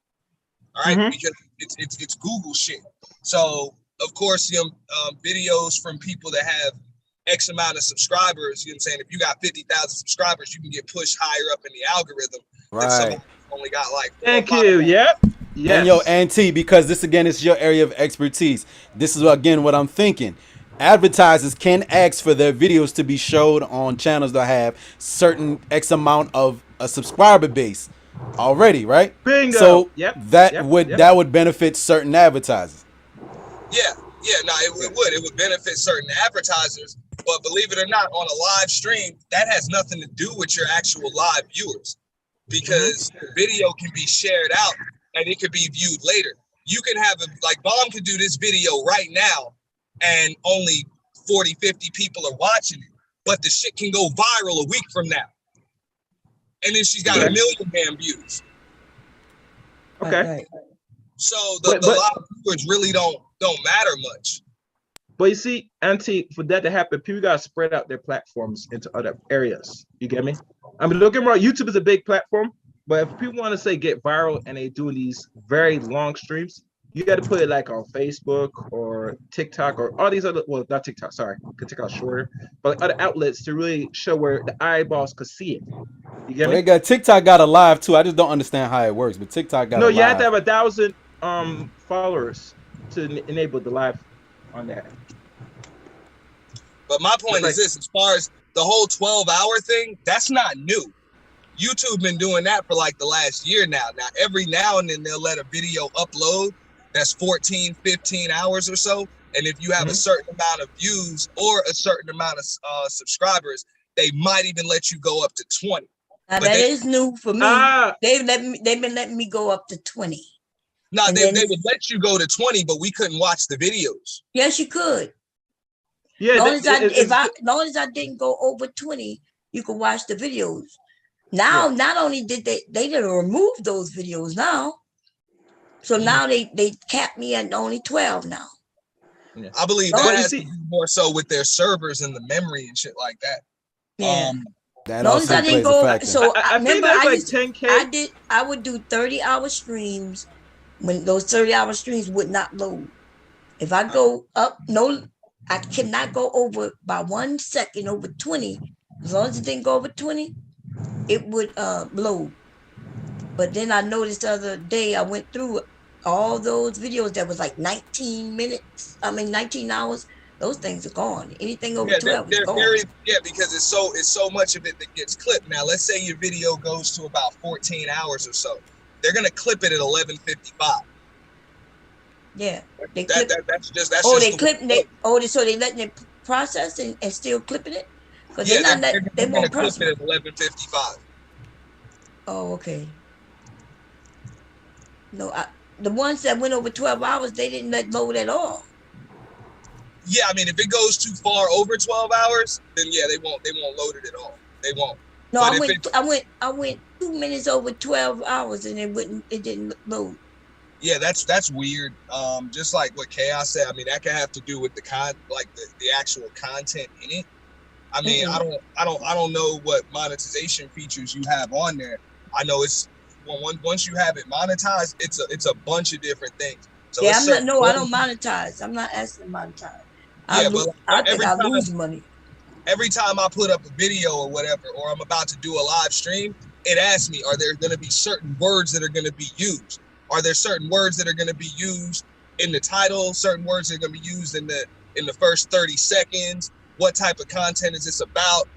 All right, Mhm. because it's Google shit. So of course, videos from people that have X amount of subscribers. You know what I'm saying? If you got 50,000 subscribers, you can get pushed higher up in the algorithm than someone who only got like. 4 or Thank 5. you. Yep. Yes. And yo, Auntie, because this again is your area of expertise. This is again what I'm thinking. Advertisers can ask for their videos to be showed on channels that have certain X amount of a subscriber base already, right? Bingo. So Yep. that Yep. would Yep. that would benefit certain advertisers. Yeah, no, it would. It would benefit certain advertisers, but believe it or not, on a live stream, that has nothing to do with your actual live viewers, because the video can be shared out and it could be viewed later. You can have like Bomb could do this video right now, and only 40, 50 people are watching it, but the shit can go viral a week from now, and then she's got Okay. 1 million damn views. Okay. Right. So But- the live viewers really don't matter much. But you see, Auntie, for that to happen, people gotta spread out their platforms into other areas. You get me? I mean, don't get me wrong, YouTube is a big platform, but if people want to say get viral and they do these very long streams, you got to put it like on Facebook or TikTok or all these other, well, not TikTok, sorry, because TikTok's shorter, but other outlets to really show where the eyeballs could see it. You get Well, me? they got TikTok got a live too. I just don't understand how it works, but TikTok got No, a you have live. to have 1,000 followers to enable the live on that. But my point Like- is this: as far as the whole 12-hour thing, that's not new. YouTube been doing that for like the last year now. Now, every now and then they'll let a video upload that's 14, 15 hours or so. And if you have a certain amount of views or a certain amount of subscribers, they might even let you go up to 20. Now But that they- is new for me. Ah, They've been letting me go up to 20. Now, And they then- would let you go to 20, but we couldn't watch the videos. Yes, you could. yeah. Long as that- long as I didn't go over 20, you could watch the videos. Now, not only did they didn't remove those videos now. So now they capped me at only 12 now. I believe But that you has see- to do more so with their servers and the memory and shit like that. Yeah. That Long as also I didn't plays a go, factor. so I I think remember that's I like used 10K. I would do 30-hour streams when those 30-hour streams would not load. If I go up, I cannot go over by 1 second over 20. As long as it didn't go over 20, it would load. But then I noticed the other day I went through all those videos that was like 19 hours. Those things are gone. Anything over Yeah, 12 is they're gone. very because it's so much of it that gets clipped. Now, let's say your video goes to about 14 hours or so. They're gonna clip it at 11:55. Yeah. They clip, That's just oh, the they way clipping it it. Oh, so they letting it process and still clipping it? Because Yeah, they're not they're they gonna won't clip process. it at 11:55. Oh, okay. No, the ones that went over 12 hours, they didn't let load at all. Yeah, I mean, if it goes too far over 12 hours, then yeah, they won't load it at all. They won't. No, But I if went 2 minutes over 12 hours and it didn't load. Yeah, that's weird. Just like what Chaos said. I mean, that could have to do with the actual content in it. I mean, I don't know what monetization features you have on there. I know it's once you have it monetized, it's a bunch of different things. So Yeah, it's I don't certain- monetize. I'm not asking to monetize. Yeah, but I think every I time- lose money. Every time I put up a video or whatever, or I'm about to do a live stream, it asks me, are there going to be certain words that are going to be used? Are there certain words that are going to be used in the title? Certain words that are going to be used in the first 30 seconds? What type of content is this about?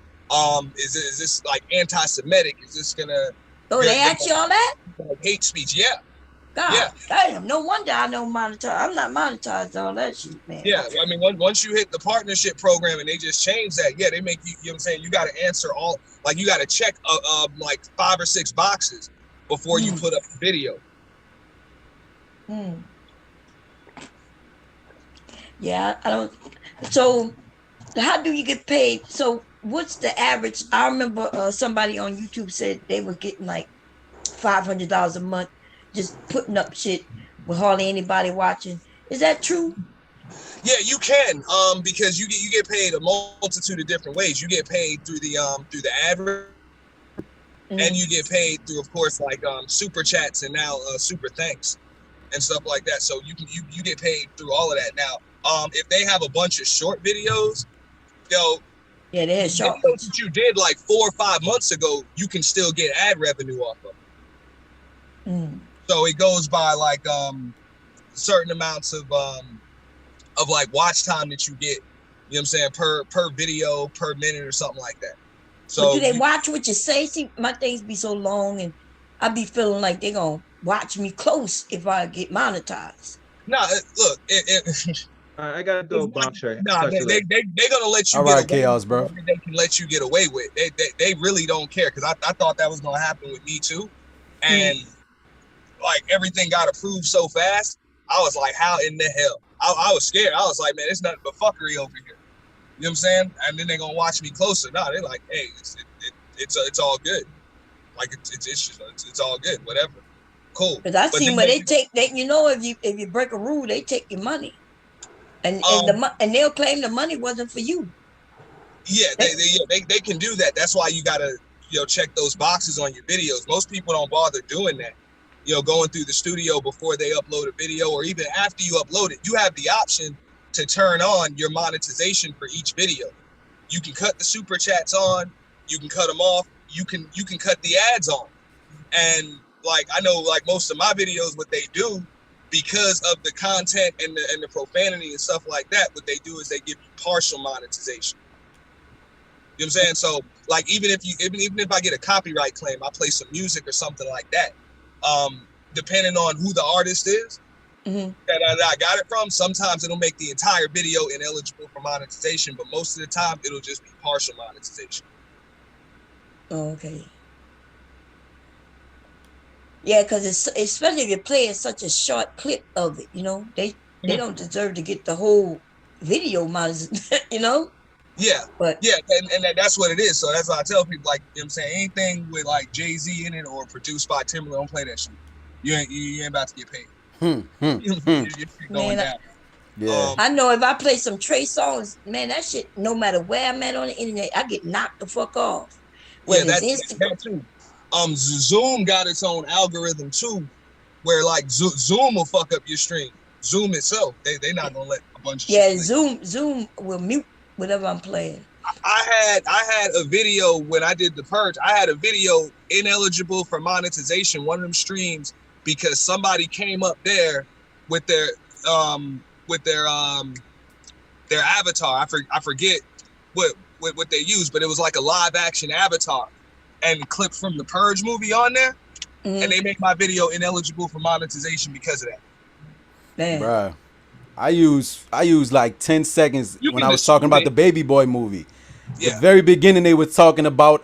Is this like anti-Semitic? Is this gonna? Oh, they ask you all that? Hate speech, yeah. God, Yeah. damn, no wonder I don't monetize. I'm not monetized all that shit, man. Yeah, I mean, once you hit the partnership program and they just change that, yeah, they make you, you know what I'm saying? You got to answer all, like you got to check like 5 or 6 boxes before you put up the video. Yeah, I don't. So, how do you get paid? So, what's the average? I remember somebody on YouTube said they were getting like $500 a month just putting up shit with hardly anybody watching. Is that true? Yeah, you can, because you get paid a multitude of different ways. You get paid through the ad, and you get paid through, of course, like super chats and now super thanks and stuff like that. So you get paid through all of that. Now, if they have a bunch of short videos, yeah, they're short. Videos that you did like 4 or 5 months ago, you can still get ad revenue off of. So it goes by like certain amounts of like watch time that you get, you know what I'm saying, per video, per minute or something like that. So but do they watch what you say? See, my things be so long and I be feeling like they gonna watch me close if I get monetized. No, look, I gotta do a bomb check. No, they gonna let you all get right, away Chaos, bro. with. They can let you get away with. They really don't care, because I thought that was gonna happen with me too, and like everything got approved so fast. I was like, how in the hell? I was scared. I was like, man, it's nothing but fuckery over here. You know what I'm saying? And then they gonna watch me closer. No, they're like, hey, it's all good. Like it's all good. Whatever. Cool. Because I seen where they you know, if you break a rule, they take your money, and they'll claim the money wasn't for you. Yeah, they can do that. That's why you gotta check those boxes on your videos. Most people don't bother doing that. Going through the studio before they upload a video, or even after you upload it, you have the option to turn on your monetization for each video. You can cut the super chats on, you can cut them off, you can cut the ads on. And like I know, like most of my videos, what they do, because of the content and the profanity and stuff like that, what they do is they give you partial monetization. You know what I'm saying? So like even if I get a copyright claim, I play some music or something like that. Depending on who the artist is that I got it from, sometimes it'll make the entire video ineligible for monetization, but most of the time it'll just be partial monetization. Okay. Yeah, because it's especially if you're playing such a short clip of it, they don't deserve to get the whole video monetization, Yeah, but yeah, and that's what it is. So that's why I tell people, like, you know what I'm saying, anything with like Jay-Z in it or produced by Timberland, don't play that shit. You ain't about to get paid. You're going down. Yeah. I know if I play some Trey songs, man, that shit, no matter where I'm at on the internet, I get knocked the fuck off. Yeah, that too. Zoom got its own algorithm too, where like Zoom will fuck up your stream. Zoom itself, they not gonna let a bunch of shit Zoom will mute whatever I'm playing. I had a video when I did the purge. I had a video ineligible for monetization, one of them streams, because somebody came up there with their avatar. I forget what they used, but it was like a live action avatar and clip from the Purge movie on there, and they make my video ineligible for monetization because of that. Man. Bruh. I use like 10 seconds when I was talking about the Baby Boy movie. Yeah. The very beginning they were talking about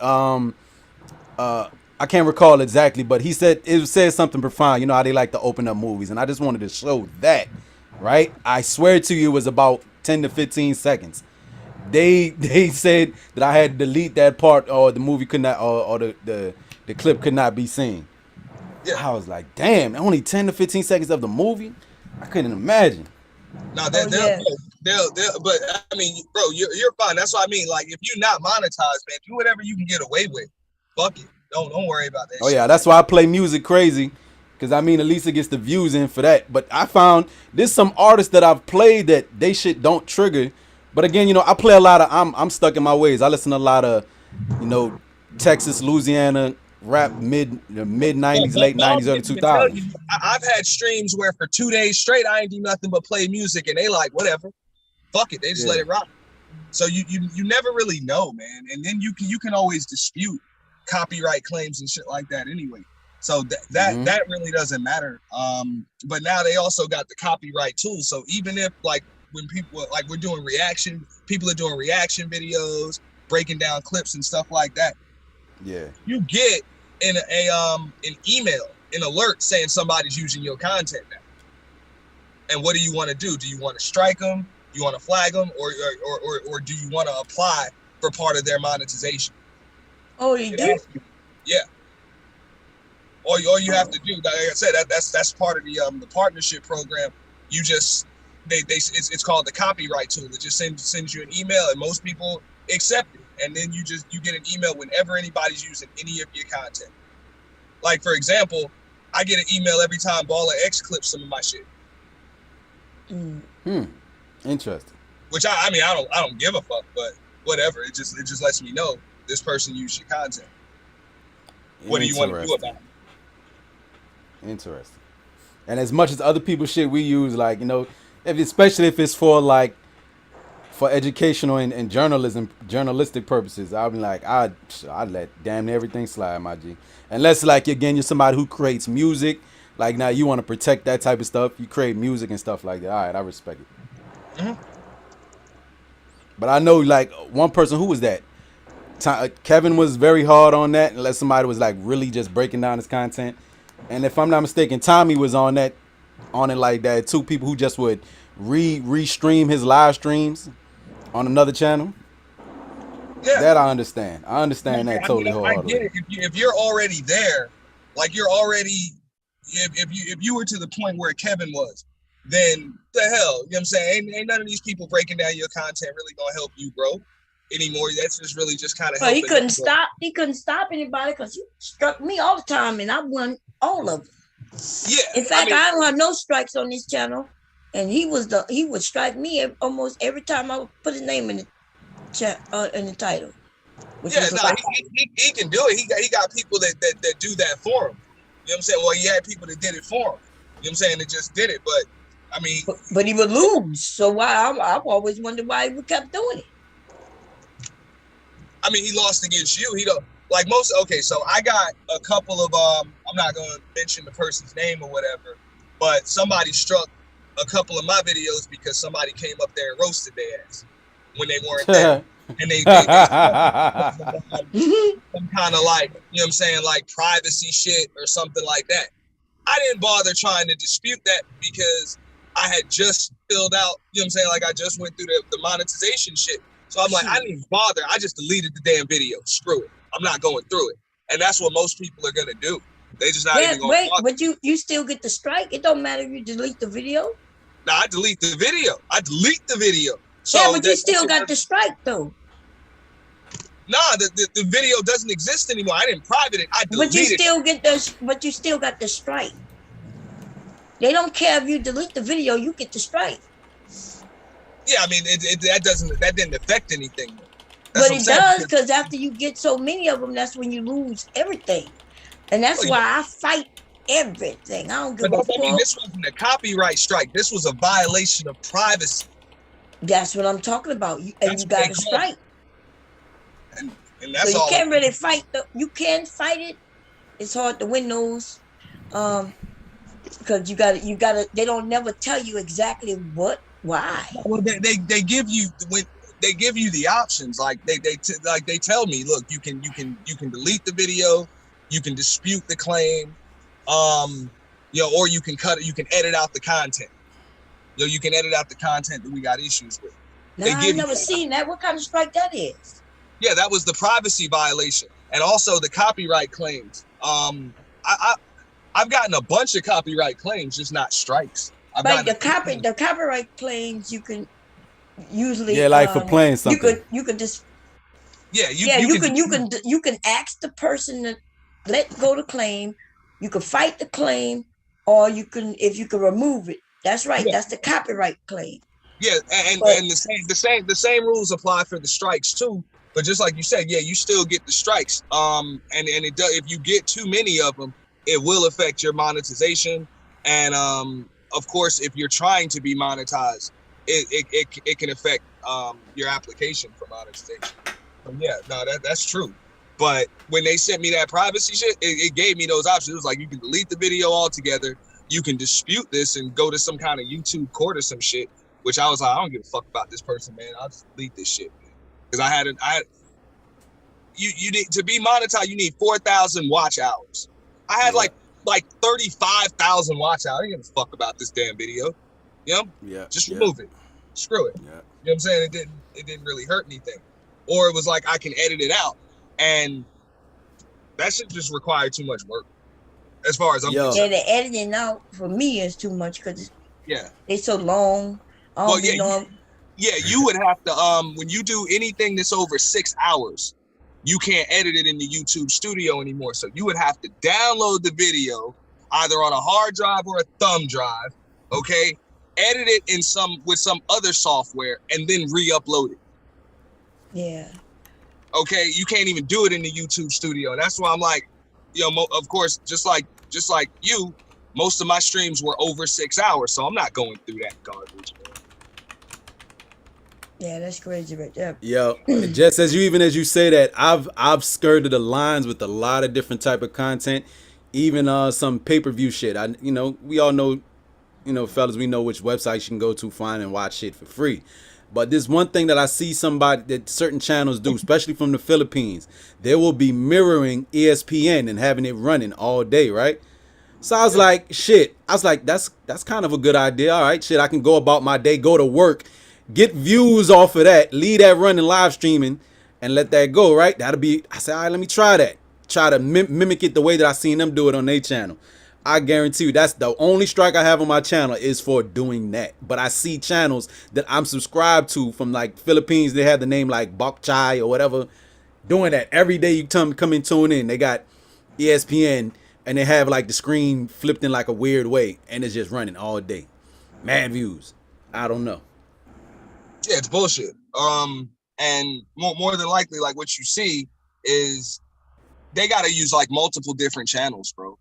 I can't recall exactly, but he said it said something profound. You know how they like to open up movies, and I just wanted to show that, right? I swear to you, it was about 10 to 15 seconds. They said that I had to delete that part, or the movie could not, or the clip could not be seen. Yeah. I was like, damn, only 10 to 15 seconds of the movie? I couldn't imagine. No, they'll, but I mean, bro, you're fine. That's what I mean. Like, if you're not monetized, man, do whatever you can get away with. Fuck it. Don't worry about that. Oh yeah, that's why I play music crazy, because I mean, at least it gets the views in for that. But I found there's some artists that I've played that they shit don't trigger. But again, I play a lot of, I'm stuck in my ways. I listen to a lot of, Texas, Louisiana, rap mid 90s, But late Bob 90s, early can tell 2000s. you, I've had streams where for 2 days straight I ain't do nothing but play music, and they like whatever, fuck it, they just let Yeah. it rock. So you never really know, man. And then you can always dispute copyright claims and shit like that anyway. So that really doesn't matter. But now they also got the copyright tool. So even if like when people like we're doing people are doing reaction videos, breaking down clips and stuff like that. Yeah. You get an email, an alert saying somebody's using your content now. And what do you want to do? Do you want to strike them? You want to flag them, or do you want to apply for part of their monetization? Oh, you do? Yeah. All you have to do, like I said, that's part of the partnership program. You just it's called the copyright tool. It just sends you an email, and most people accept it. And then you get an email whenever anybody's using any of your content. Like for example, I get an email every time Baller X clips some of my shit. Interesting. Which I mean I don't give a fuck, but whatever. It just lets me know this person used your content. What do you want to do about it? Interesting. And as much as other people's shit we use, like, you know, especially if it's for educational and journalistic purposes, I'll be like, I'd let damn near everything slide, my G. Unless like again you're somebody who creates music, like now you want to protect that type of stuff. You create music and stuff like that. All right, I respect it. Mm-hmm. But I know like one person, who was that? Kevin was very hard on that, unless somebody was like really just breaking down his content. And if I'm not mistaken, Tommy was on it like that. Two people who just would re-stream his live streams on another channel. Yeah. That I understand. I understand that totally wholeheartedly. I get it. If you're already there, like you're already, if you were to the point where Kevin was, then the hell, you know what I'm saying? Ain't none of these people breaking down your content really gonna help you, bro, anymore. That's just really just kind of. Well, he couldn't stop. He couldn't stop anybody because he struck me all the time, and I won all of them. Yeah. In fact, I don't have no strikes on this channel, and he would strike me almost every time I would put his name in the chat in the title. Yeah, no, he can do it. He got people that do that for him. You know what I'm saying? Well, he had people that did it for him. You know what I'm saying? That just did it, but I mean, but he would lose. So why? I've always wondered why he kept doing it. I mean, he lost against you. He don't like most. Okay, so I got a couple of I'm not going to mention the person's name or whatever, but somebody struck a couple of my videos because somebody came up there and roasted their ass when they weren't there, and they some kind of like, you know what I'm saying, like privacy shit or something like that. I didn't bother trying to dispute that because I had just filled out, you know what I'm saying, like I just went through the monetization shit. So I'm like, I didn't even bother. I just deleted the damn video. Screw it. I'm not going through it. And that's what most people are gonna do. They just not even going to bother. But you still get the strike. It don't matter if you delete the video. No, I delete the video. So yeah, but you still got the strike though. Nah, the video doesn't exist anymore. I didn't private it. I deleted it. But you still got the strike. They don't care if you delete the video, you get the strike. Yeah, I mean that didn't affect anything. But it does, because after you get so many of them, that's when you lose everything. And that's why I fight everything. I don't give a fuck. I mean, this wasn't a copyright strike. This was a violation of privacy. That's what I'm talking about. You got a strike. And that's so all. You can't really fight. You can fight it. It's hard to win those. Because you gotta. They don't never tell you exactly why. Well, they give you they give you the options. Like they tell me, look, you can delete the video, you can dispute the claim, you know, or you can cut it, you can edit out the content. You know, you can edit out the content that we got issues with. No, I've never seen that. What kind of strike that is? Yeah, that was the privacy violation, and also the copyright claims. I've gotten a bunch of copyright claims, just not strikes. The copyright claims you can usually like for playing something. You could just you can ask the person to let go the claim. You can fight the claim, or you can remove it. That's right. Yeah. That's the copyright claim. Yeah, and the same rules apply for the strikes too. But just like you said, yeah, you still get the strikes. And it does, if you get too many of them, it will affect your monetization. And of course, if you're trying to be monetized, it can affect your application for monetization. So yeah, no, that's true. But when they sent me that privacy shit, it gave me those options. It was like, you can delete the video altogether. You can dispute this and go to some kind of YouTube court or some shit, which I was like, I don't give a fuck about this person, man. I'll just delete this shit, man. Because you need to be monetized, you need 4,000 watch hours. I had like 35,000 watch hours. I didn't give a fuck about this damn video. You know? Yeah. Just remove it. Screw it. Yeah. You know what I'm saying? It didn't really hurt anything. Or it was like, I can edit it out. And that shit just required too much work, as far as I'm Yeah, concerned. the editing out for me is too much because Yeah. they so long. Well, yeah, you would have to, when you do anything that's over 6 hours, you can't edit it in the YouTube studio anymore. So you would have to download the video either on a hard drive or a thumb drive, okay? Edit it in with some other software and then re-upload it. Yeah. Okay, you can't even do it in the YouTube studio. And that's why I'm like, you know, of course, just like you, most of my streams were over 6 hours, so I'm not going through that garbage, man. Yeah, that's crazy right there. Yo, just as you say that, I've skirted the lines with a lot of different type of content, even some pay-per-view shit. We all know, fellas, we know which websites you can go to find and watch shit for free. But this one thing that I see that certain channels do, especially from the Philippines, they will be mirroring ESPN and having it running all day, right? So I was like, that's kind of a good idea. All right, shit, I can go about my day, go to work, get views off of that, leave that running live streaming, and let that go, right? I said, all right, let me try that. Try to mimic it the way that I seen them do it on their channel. I guarantee you that's the only strike I have on my channel is for doing that. But I see channels that I'm subscribed to from like Philippines. They have the name like Bok Chai or whatever, doing that every day. You come and tune in. They got ESPN and they have like the screen flipped in like a weird way and it's just running all day. Mad views. I don't know. Yeah, it's bullshit. And more than likely, like what you see is they got to use like multiple different channels, bro.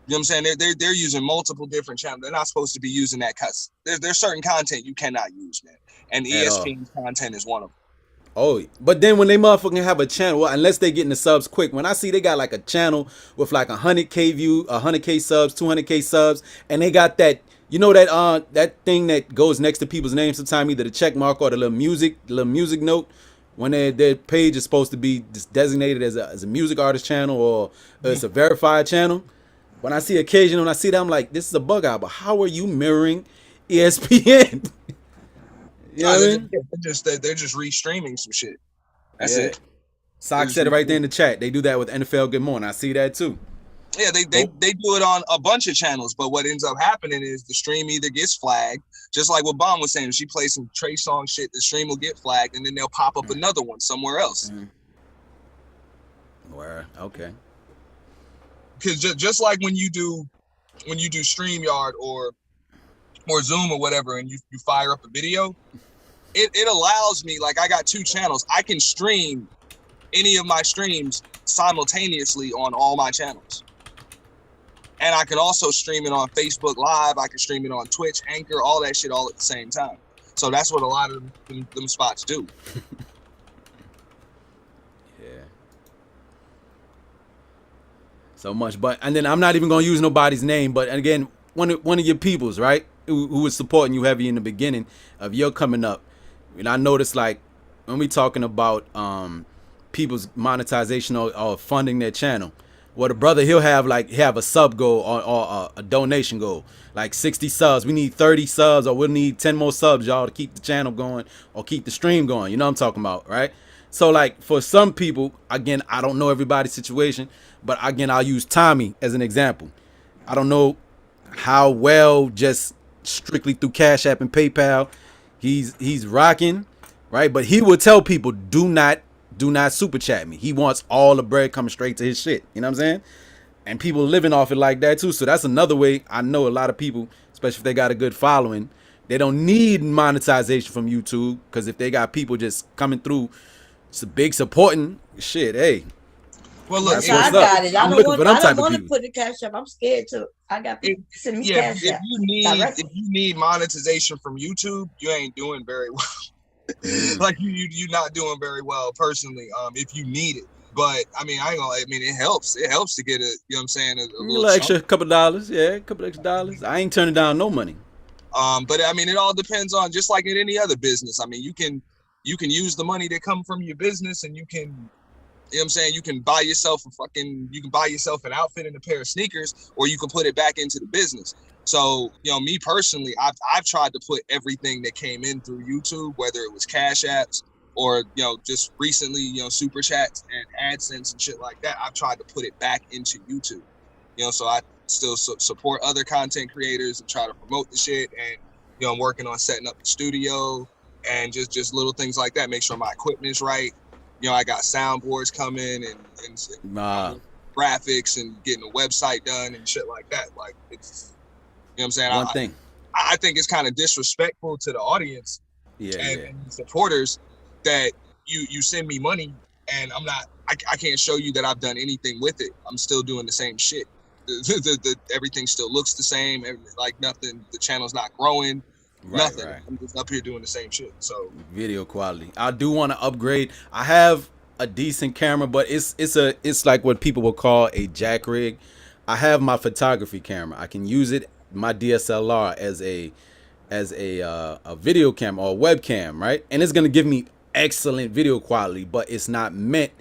You know what I'm saying? They're using multiple different channels. They're not supposed to be using that because there's certain content you cannot use, man. And ESPN's content is one of them. Oh, but then when they motherfucking have a channel, well, unless they getting the subs quick, when I see they got like a channel with like 100K view, 100K subs, 200K subs, and they got that, that thing that goes next to people's names sometimes, either the check mark or the little music note, when their page is supposed to be designated as a music artist channel or it's a verified channel. When I see occasion, when I see that, I'm like, this is a bug out. But how are you mirroring ESPN? You know what I mean? They're just restreaming some shit. That's it. Sock said it right there in the chat. They do that with NFL Good Morning. I see that too. Yeah, they do it on a bunch of channels, but what ends up happening is the stream either gets flagged, just like what Bomb was saying. If she plays some Trey Songz shit, the stream will get flagged, and then they'll pop up another one somewhere else. Where? Okay. Because just like when you do StreamYard or Zoom or whatever, and you fire up a video, it allows me, like I got 2 channels. I can stream any of my streams simultaneously on all my channels. And I can also stream it on Facebook Live. I can stream it on Twitch, Anchor, all that shit all at the same time. So that's what a lot of them spots do. So much, and then I'm not even gonna use nobody's name, but again, one of your peoples, right, who was supporting you heavy in the beginning of your coming up, and I noticed like when we talking about people's monetization or funding their channel, well, the brother he'll have a sub goal or a donation goal, like 60 subs. We need 30 subs, or we'll need 10 more subs, y'all, to keep the channel going or keep the stream going. You know what I'm talking about, right? So like for some people, again, I don't know everybody's situation, but again, I'll use Tommy as an example. I don't know how well just strictly through Cash App and PayPal he's rocking, right? But he will tell people, do not super chat me. He wants all the bread coming straight to his shit. You know what I'm saying? And people living off it like that too. So that's another way I know a lot of people, especially if they got a good following, They don't need monetization from YouTube because if they got people just coming through, it's a big supporting shit. Hey, Well, look, that's So I what's got up. it. I I'm don't looking want. for them I type don't of want to people. put the cash up. I'm scared to. I got if, people sending me yeah, cash if app you need directly. monetization from YouTube, you ain't doing very well. Like you're not doing very well personally. If you need it, but I mean, it helps. It helps to get a, you know what I'm saying, a A little little extra, chunk. couple dollars, yeah, a couple extra dollars. I ain't turning down no money. But I mean, it all depends on, just like in any other business. I mean, you can use the money that come from your business, and you can, you know what I'm saying, you can buy yourself an outfit and a pair of sneakers, or you can put it back into the business. So, you know, me personally, I've tried to put everything that came in through YouTube, whether it was Cash Apps or, you know, just recently, you know, Super Chats and AdSense and shit like that. I've tried to put it back into YouTube. You know, so I still support other content creators and try to promote the shit. And, you know, I'm working on setting up the studio and just little things like that. Make sure my equipment's right. You know, I got soundboards coming and graphics and getting a website done and shit like that. Like, it's, you know what I'm saying? One thing. I think it's kind of disrespectful to the audience Yeah, and supporters that you send me money and I can't show you that I've done anything with it. I'm still doing the same shit. Everything still looks the same. Like nothing. The channel's not growing. Nothing. Right. I'm just up here doing the same shit. So Video quality. I do want to upgrade. I have a decent camera, but it's like what people would call a jack rig. I have my photography camera. I can use it, my DSLR, as a video camera or a webcam, right? And it's gonna give me excellent video quality, but it's not meant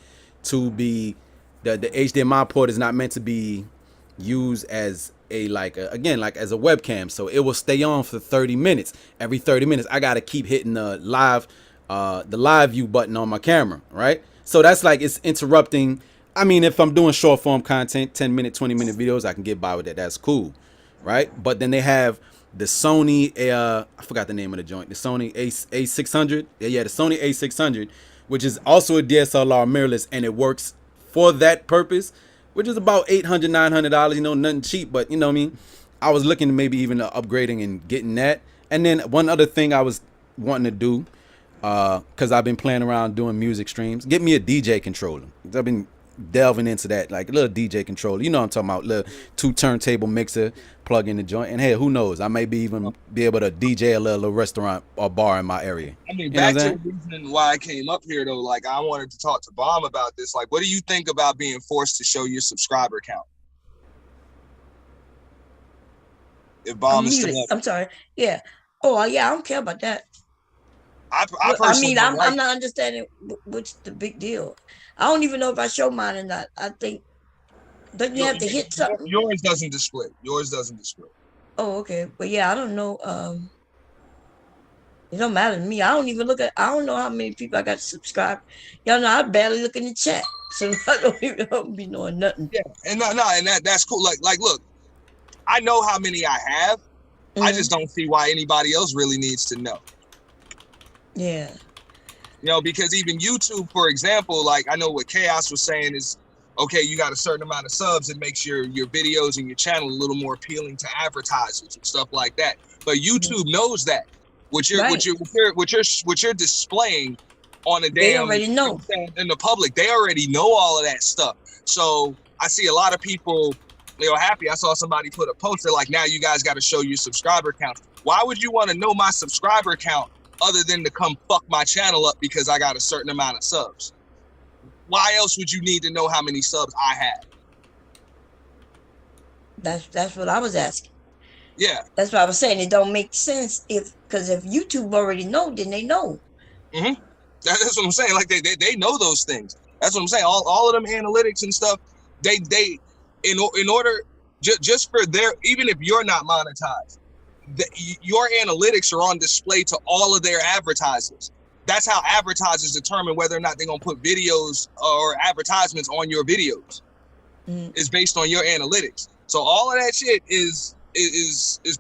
to be the HDMI port is not meant to be used as as a webcam. So it will stay on for 30 minutes. Every 30 minutes, I gotta keep hitting the live view button on my camera, right? So that's like it's interrupting. I mean, if I'm doing short form content, 10-minute, 20-minute videos, I can get by with that. That's cool, right? But then they have the Sony, I forgot the name of the joint, the Sony A600. Yeah, the Sony A600, which is also a DSLR mirrorless, and it works for that purpose, which is about $800, $900. You know, nothing cheap, but you know what I mean. I was looking to maybe even upgrading and getting that. And then one other thing I was wanting to do, because I've been playing around doing music streams, get me a DJ controller. I've been delving into that, like a little DJ controller. You know what I'm talking about, little 2 turntable mixer, plug in the joint, and hey, who knows? I may be able to DJ a little restaurant or bar in my area. I mean, You know back what to I'm the reason why I came up here though, like I wanted to talk to Bomb about this. Like, what do you think about being forced to show your subscriber count? If Bomb I'm is still muted. up, I'm sorry. Yeah. Oh yeah, I don't care about that. I I personally mean, don't I'm like. not understanding what's the big deal. I don't even know if I show mine or not. I think don't you have to hit something? Yours doesn't display. Yours doesn't display. Oh, okay. But yeah, I don't know. It don't matter to me. I don't even look at. I don't know how many people I got subscribed. Y'all know I barely look in the chat, so I don't be knowing nothing. Yeah, and and that's cool. Like, look, I know how many I have. I just don't see why anybody else really needs to know. Yeah. You know, because even YouTube, for example, like I know what Chaos was saying is, okay, you got a certain amount of subs, it makes your videos and your channel a little more appealing to advertisers and stuff like that. But YouTube knows that what you're displaying on a They damn, already know. in the public, they already know all of that stuff. So I see a lot of people, you know, happy. I saw somebody put a post, they're like, now you guys got to show your subscriber count. Why would you want to know my subscriber count other than to come fuck my channel up because I got a certain amount of subs? Why else would you need to know how many subs I have? That's what I was asking. Yeah. That's what I was saying. It don't make sense because if YouTube already know, then they know. Mm-hmm. That's what I'm saying. Like they know those things. That's what I'm saying. All of them analytics and stuff. They in order just for even if you're not monetized, your analytics are on display to all of their advertisers. That's how advertisers determine whether or not they're gonna put videos or advertisements on your videos. Is based on your analytics. So all of that shit is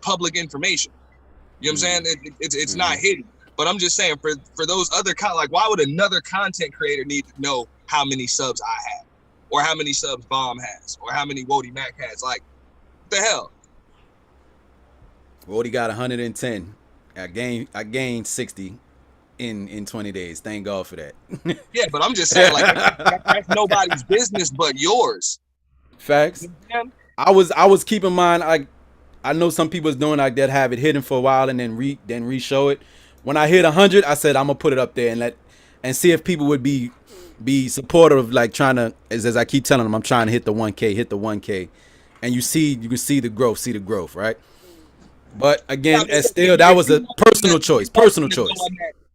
public information. You know what I'm saying? It's not hidden. But I'm just saying for those other like, why would another content creator need to know how many subs I have, or how many subs Bomb has, or how many Wody Mac has? Like, what the hell? Wody got 110. I gained 60 in 20 days. Thank God for that. Yeah, but I'm just saying, like, that's nobody's business but yours. Facts. I was keeping in mind, I know some people's doing like that, have it hidden for a while and then re-show it. When I hit 100, I said I'm gonna put it up there and see if people would be supportive of, like, trying to, as I keep telling them, I'm trying to hit the 1K, and you can see the growth, right? But again, Yeah, still, that was a personal choice.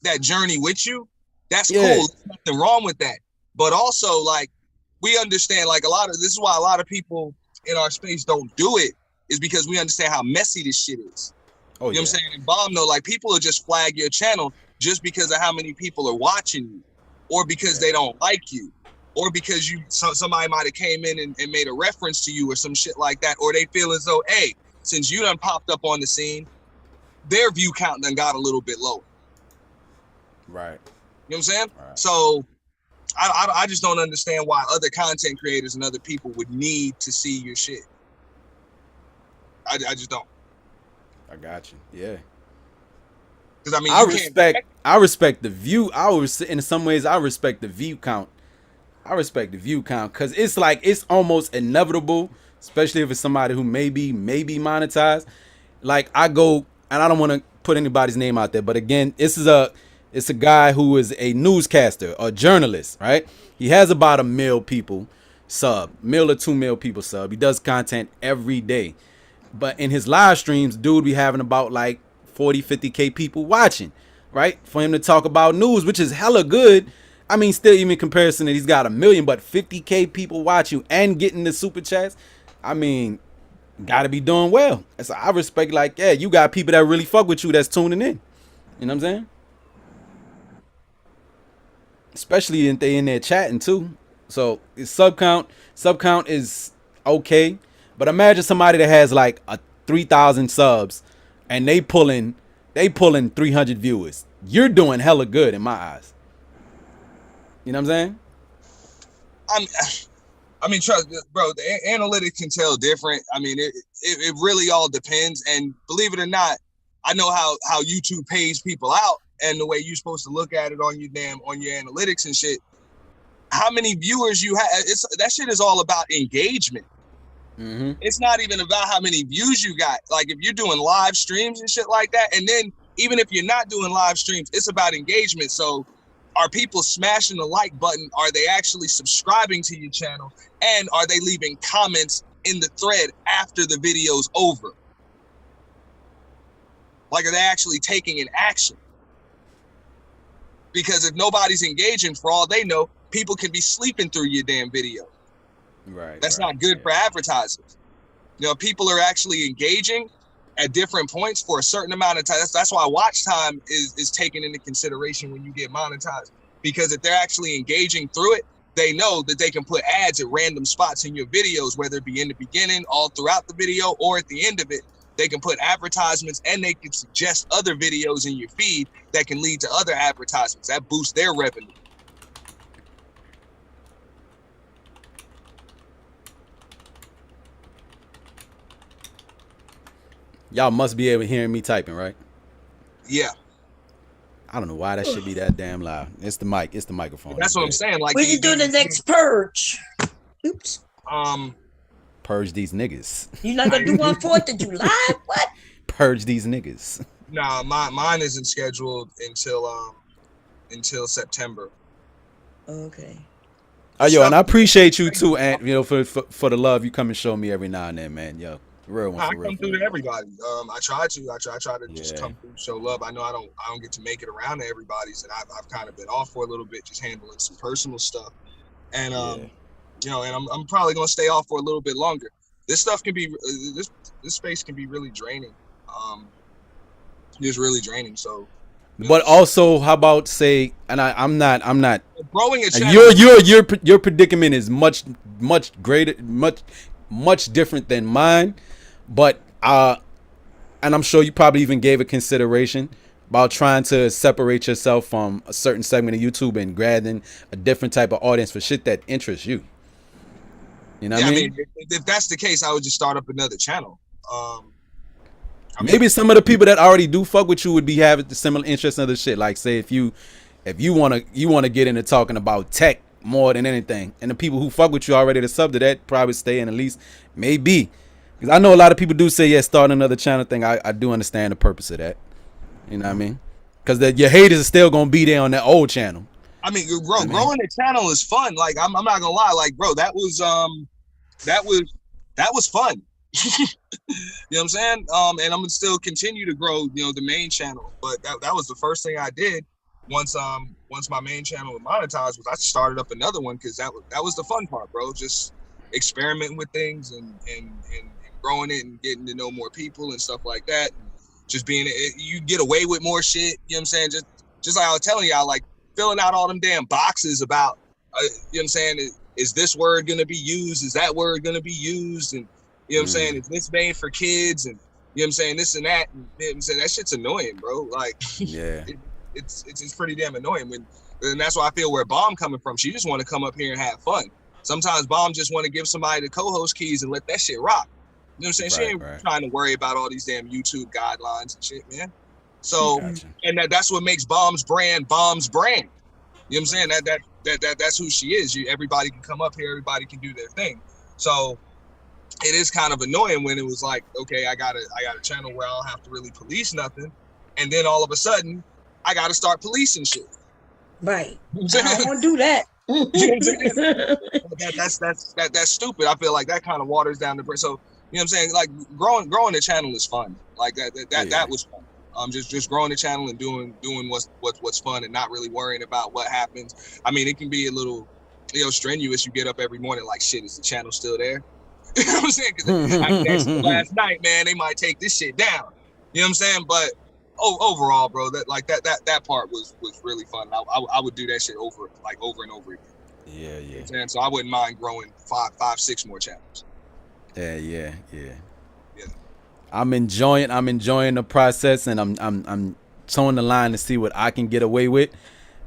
That journey with you, that's Yeah. cool. There's nothing wrong with that. But also, like, we understand, like, this is why a lot of people in our space don't do it, is because we understand how messy this shit is. Oh, you know what I'm saying? And Bomb, though, like, people will just flag your channel just because of how many people are watching you, or because they don't like you, or because somebody might have came in and made a reference to you or some shit like that, or they feel as though, hey, since you done popped up on the scene, their view count done got a little bit lower. Right. You know what I'm saying? Right. So I just don't understand why other content creators and other people would need to see your shit. I just don't. I got you. Yeah. Because I mean, I respect the view. In some ways, I respect the view count. Because it's like, it's almost inevitable, especially if it's somebody who maybe monetized. Like, I go, and I don't want to put anybody's name out there, but again, it's a guy who is a newscaster, a journalist, right? He has about 1 million people sub, 1 million or 2 million people sub. He does content every day. But in his live streams, dude be having about like 40, 50K people watching, right? For him to talk about news, which is hella good. I mean, still, even in comparison that he's got 1 million, but 50K people watch you and getting the super chats. I mean, gotta be doing well. So I respect, like, yeah, you got people that really fuck with you that's tuning in. You know what I'm saying? Especially if they in there chatting too. So it's sub count is okay. But imagine somebody that has like 3,000 subs and they pulling 300 viewers. You're doing hella good in my eyes. You know what I'm saying? I mean, trust, bro, the analytics can tell different. I mean, it really all depends. And believe it or not, I know how YouTube pays people out and the way you're supposed to look at it on your analytics and shit. How many viewers you have? That shit is all about engagement. Mm-hmm. It's not even about how many views you got. Like, if you're doing live streams and shit like that, and then even if you're not doing live streams, it's about engagement. So are people smashing the like button? Are they actually subscribing to your channel? And are they leaving comments in the thread after the video's over? Like, are they actually taking an action? Because if nobody's engaging, for all they know, people can be sleeping through your damn video. Right. That's not good for advertisers. You know, people are actually engaging at different points for a certain amount of time. That's why watch time is taken into consideration when you get monetized. Because if they're actually engaging through it, they know that they can put ads at random spots in your videos, whether it be in the beginning, all throughout the video, or at the end of it. They can put advertisements and they can suggest other videos in your feed that can lead to other advertisements. That boosts their revenue. Y'all must be able to hear me typing, right? Yeah. I don't know why that should be that damn loud. It's the mic. It's the microphone. That's what I'm saying. Like, We can do the next purge. Oops. Purge these niggas. You're not gonna do one 4th of July? What? Purge these niggas. Nah, mine isn't scheduled until September. Okay. Oh, yo, and I appreciate you too, and you know, for the love you come and show me every now and then, man. Yo, real one. I For real, come for through real. to everybody. I try to just Yeah. come through, show love. I know I don't get to make it around to everybody's, and I've kind of been off for a little bit, just handling some personal stuff. And you know, and I'm probably gonna stay off for a little bit longer. This stuff can be this space can be really draining. Just really draining. So, But also, how about say, and I'm not. growing a channel. Your predicament is much greater, much different than mine. But and I'm sure you probably even gave a consideration about trying to separate yourself from a certain segment of YouTube and grabbing a different type of audience for shit that interests you. You know what I mean? If that's the case, I would just start up another channel. Maybe some of the people that already do fuck with you would be having the similar interest in the shit. Like, say if you wanna get into talking about tech more than anything, and the people who fuck with you already, the sub to that probably stay in at least maybe. Because I know a lot of people do say, yeah, start another channel thing. I do understand the purpose of that. You know what I mean? Because your haters are still gonna be there on that old channel. I mean, bro, growing the channel is fun. Like, I'm not gonna lie. Like, bro, that was fun. You know what I'm saying? And I'm gonna still continue to grow, the main channel. But that was the first thing I did once my main channel was monetized, was I started up another one, because that was the fun part, bro. Just experimenting with things and growing it and getting to know more people and stuff like that. And just being, you get away with more shit. You know what I'm saying? Just like I was telling y'all, like filling out all them damn boxes about, you know what I'm saying? Is this word gonna be used? Is that word gonna be used? And you know what I'm saying? Is this made for kids? And you know what I'm saying? This and that. And, you know what I'm saying? That shit's annoying, bro. Like, yeah, it's pretty damn annoying. And that's why I feel where Bomb coming from. She just want to come up here and have fun. Sometimes Bomb just want to give somebody the co-host keys and let that shit rock. You know what I'm saying? She ain't trying to worry about all these damn YouTube guidelines and shit, man. So, and that's what makes Bomb's brand. You know what I'm saying? That's who she is. Everybody can come up here. Everybody can do their thing. So it is kind of annoying when it was like, okay, I got a channel where I don't have to really police nothing, and then all of a sudden I got to start policing shit. Right. I don't want to do that. That's stupid. I feel like that kind of waters down the bridge. So you know what I'm saying? Like growing the channel is fun. Like that was fun. Just growing the channel and doing what's fun and not really worrying about what happens. I mean, it can be a little, strenuous. You get up every morning like, shit, is the channel still there? You know what I'm saying? Because last night, man, they might take this shit down. You know what I'm saying? But overall, bro, that part was really fun. I would do that shit over and over again. Yeah. You know what I'm saying? So I wouldn't mind growing 5, 6 more channels. Yeah. I'm enjoying the process, and I'm towing the line to see what I can get away with.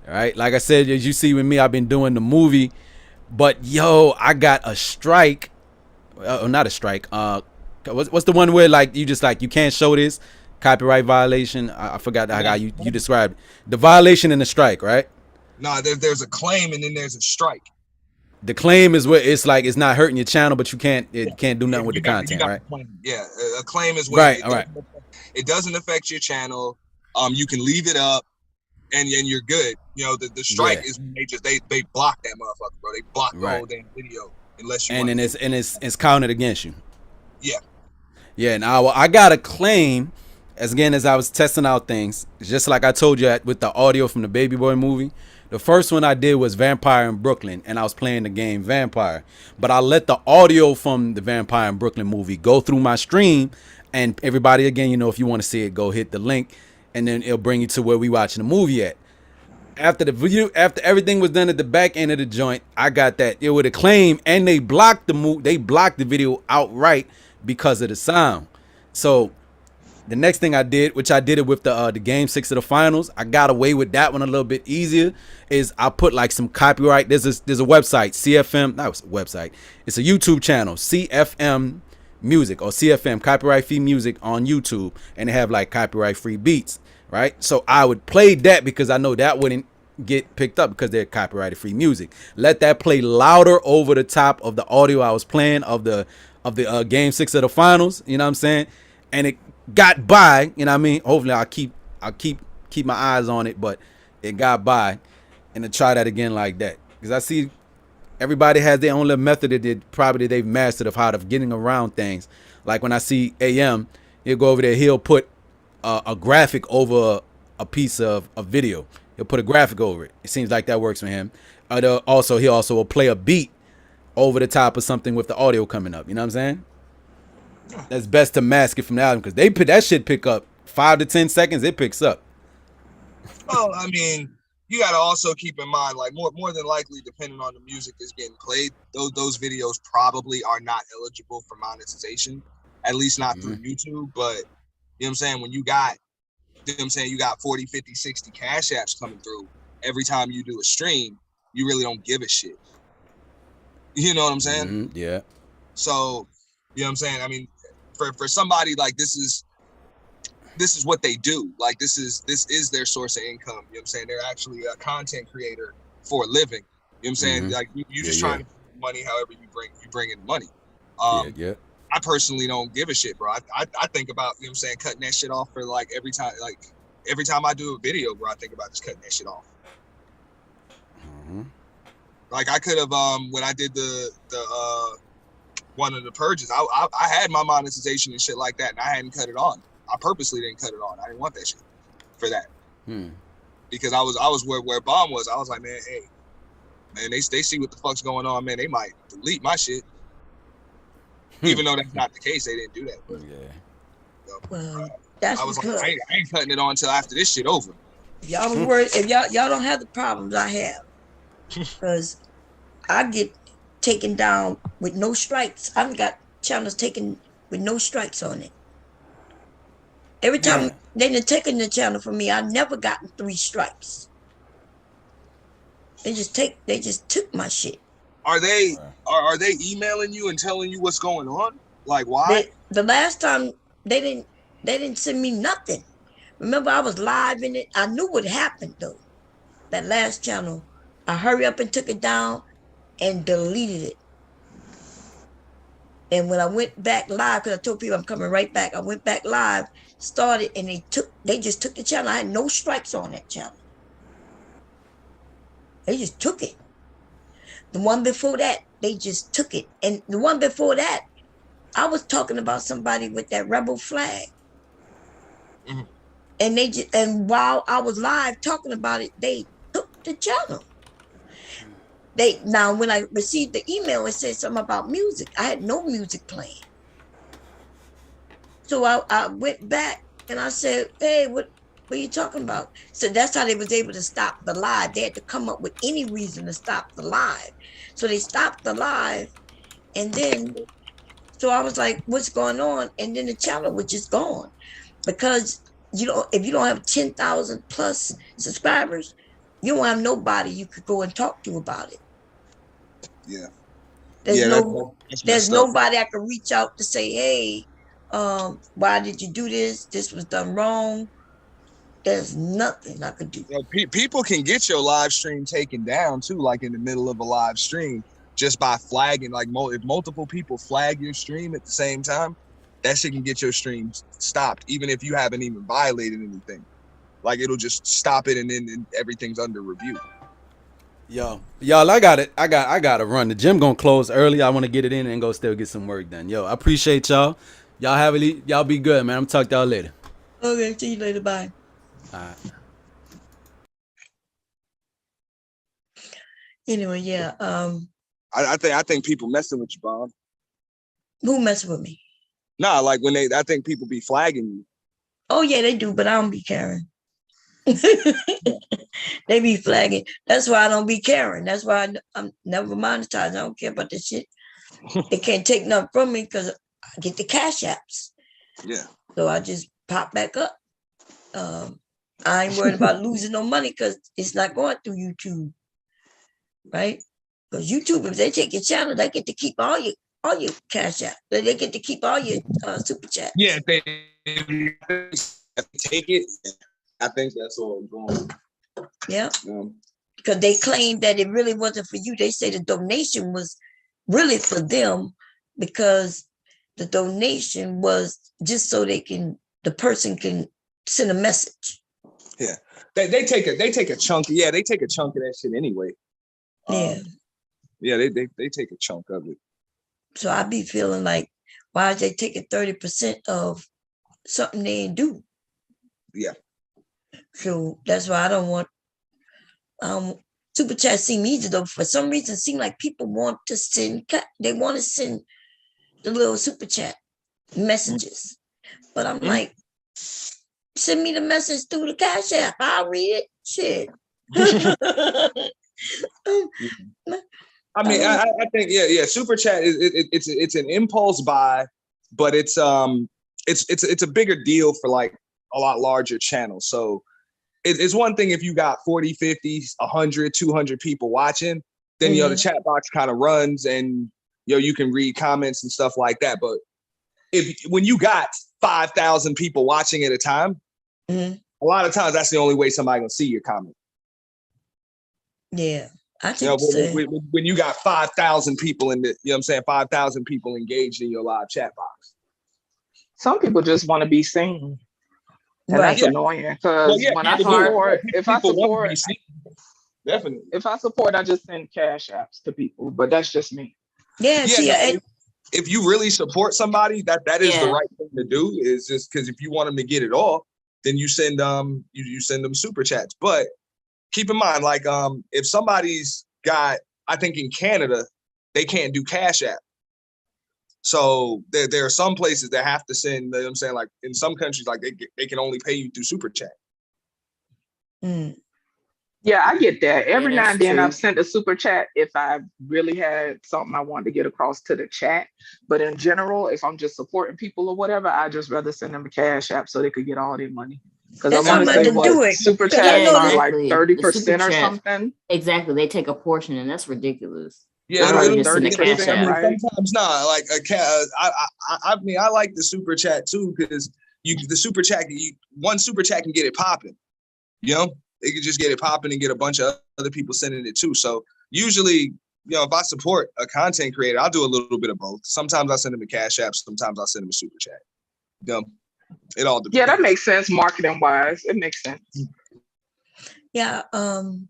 All right, like I said, as you see with me, I've been doing the movie, but I got a strike. Not a strike. What's the one where like you just like you can't show this, copyright violation? I forgot how you described it. The violation and the strike, right? No, there's a claim and then there's a strike. The claim is where it's like it's not hurting your channel, but you can't do nothing with the content, right? Yeah, a claim is when right. It doesn't affect your channel. You can leave it up, and you're good. The strike is when they block that motherfucker, bro. They block the whole damn video unless you. And it's counted against you. Yeah. Yeah. Now I got a claim, as I was testing out things, just like I told you with the audio from the Baby Boy movie. The first one I did was Vampire in Brooklyn, and I was playing the game Vampire. But I let the audio from the Vampire in Brooklyn movie go through my stream, and everybody, again, if you want to see it, go hit the link, and then it'll bring you to where we watching the movie at. After everything was done at the back end of the joint, I got that it would claim, and they blocked the video outright because of the sound. So the next thing I did, which I did it with the game 6 of the finals, I got away with that one a little bit easier, is I put like some copyright. There's a website, CFM, not a website, it's a YouTube channel, CFM Music, or CFM, Copyright Free Music, on YouTube, and they have like copyright free beats, right? So I would play that because I know that wouldn't get picked up because they're copyrighted free music. Let that play louder over the top of the audio I was playing of the game 6 of the finals, you know what I'm saying? And it got by, you know what I mean? Hopefully I'll keep my eyes on it, but it got by, and to try that again like that, because I see everybody has their own little method that they've mastered of how to getting around things. Like when I see AM, he'll go over there, he'll put a graphic over a piece of a video. He'll put a graphic over it. It seems like that works for him. He also will play a beat over the top of something with the audio coming up. You know what I'm saying? That's best to mask it from the album, because that shit pick up 5 to 10 seconds. It picks up. Well, I mean, you got to also keep in mind, like more than likely, depending on the music that's getting played, those videos probably are not eligible for monetization, at least not through YouTube. But you know what I'm saying? When you got, you got 40, 50, 60 cash apps coming through every time you do a stream, you really don't give a shit. You know what I'm saying? Yeah. So, you know what I'm saying? I mean, for somebody like this is this is what they do. Like this is their source of income. You know what I'm saying? They're actually a content creator for a living. You know what I'm saying? Like you just trying to make money however you bring in money. I personally don't give a shit, bro. I think about, you know what I'm saying, cutting that shit off for like every time I do a video, bro, I think about just cutting that shit off. Like I could have when I did the one of the purges, I had my monetization and shit like that, and I hadn't cut it on. I purposely didn't cut it on. I didn't want that shit for that. Because I was where Bomb was. I was like, man, hey, man, they see what the fuck's going on, man. They might delete my shit. Even though that's not the case, they didn't do that. But well, that's I was like, I ain't cutting it on until after this shit over. Y'all don't worry if y'all don't have the problems I have, because I get taken down with no strikes. I've got channels taken with no strikes on it. Every time they done taken the channel from me, I never gotten 3 strikes. They just took my shit. Are they emailing you and telling you what's going on? Like why? The last time they didn't send me nothing. Remember, I was live in it. I knew what happened though. That last channel, I hurried up and took it down and deleted it. And when I went back live, because I told people I'm coming right back, I went back live, started, and they just took the channel. I had no strikes on that channel. They just took it. The one before that, they just took it. And the one before that, I was talking about somebody with that rebel flag. And while I was live talking about it, they took the channel. Now when I received the email, it said something about music. I had no music playing. So I went back and I said, hey, what are you talking about? So that's how they was able to stop the live. They had to come up with any reason to stop the live. So they stopped the live, and then, so I was like, what's going on? And then the channel was just gone, because if you don't have 10,000 plus subscribers, you don't have nobody you could go and talk to about it. Yeah. There's nobody I can reach out to say, hey, why did you do this? This was done wrong. There's nothing I could do. People can get your live stream taken down too, like in the middle of a live stream, just by flagging. Like if multiple people flag your stream at the same time, that shit can get your stream stopped, even if you haven't even violated anything. Like it'll just stop it, and then everything's under review. Y'all, I got it. I got to run. The gym gonna close early. I want to get it in and go still get some work done. Yo, I appreciate y'all. Y'all be good, man. I'm talk to y'all later. Okay, see you later. Bye. All right. Anyway, yeah. I think people messing with you, Bob. Who messing with me? Nah, like I think people be flagging you. Oh yeah, they do, but I don't be caring. They be flagging. That's why I don't be caring. That's why I'm never monetized. I don't care about this shit. They can't take nothing from me because I get the cash apps. Yeah. So I just pop back up. I ain't worried about losing no money because it's not going through YouTube, right? Because YouTube, if they take your channel, they get to keep all your cash app. They get to keep all your super chat. Yeah, if they take it, I think that's all going. Yeah. Because they claimed that it really wasn't for you. They say the donation was really for them, because the donation was just so the person can send a message. Yeah, they take a chunk. Yeah, they take a chunk of that shit anyway. Yeah. Yeah, they take a chunk of it. So I be feeling like, why is they taking 30% of something they ain't do? Yeah. So that's why I don't want super chat seem easy though. For some reason, it seems like people want to send the little super chat messages. But I'm like, send me the message through the Cash App. I'll read it. Shit. I mean, I think yeah. Super chat it's an impulse buy, but it's a bigger deal for like a lot larger channels. So it's one thing if you got 40, 50, 100, 200 people watching, then the chat box kind of runs and you can read comments and stuff like that. But when you got 5,000 people watching at a time, Mhm. a lot of times that's the only way somebody gonna see your comment. Yeah, I You think know, so. when you got 5,000 people in the, you know what I'm saying, 5,000 people engaged in your live chat box. Some people just want to be seen. And Right. that's Yeah. annoying Well, because yeah, when I That part. support, if I people want to support, be seen. Definitely. if I support, I just send cash apps to people, but that's just me. Yeah, Yeah, see, no, if you really support somebody, that is the Yeah. right thing to do. Is just because if you want them to get it all, then you send you send them super chats. But keep in mind, like if somebody's got, I think in Canada, they can't do Cash App. So there are some places that have to send, you know what I'm saying, like in some countries, like they can only pay you through super chat. Mm. Yeah, I get that. Every now that's and then true. I've sent a super chat if I really had something I wanted to get across to the chat. But in general, if I'm just supporting people or whatever, I just rather send them a cash app so they could get all their money. Because I That's how want I'm to about say to what do it. super 'Cause I chats know are that like Exactly. The super 30% or chat. something. Exactly. They take a portion, and that's ridiculous. Yeah, I'd It's rather like just send a cash 30%, I mean, app. right? sometimes not. Like I mean, I like the super chat too because the super chat, one super chat can get it popping. You know, they can just get it popping and get a bunch of other people sending it too. So usually, you know, if I support a content creator, I'll do a little bit of both. Sometimes I send them a cash app. Sometimes I send them a super chat. You know, it all depends. Yeah, that makes sense marketing wise. It makes sense. Yeah. Because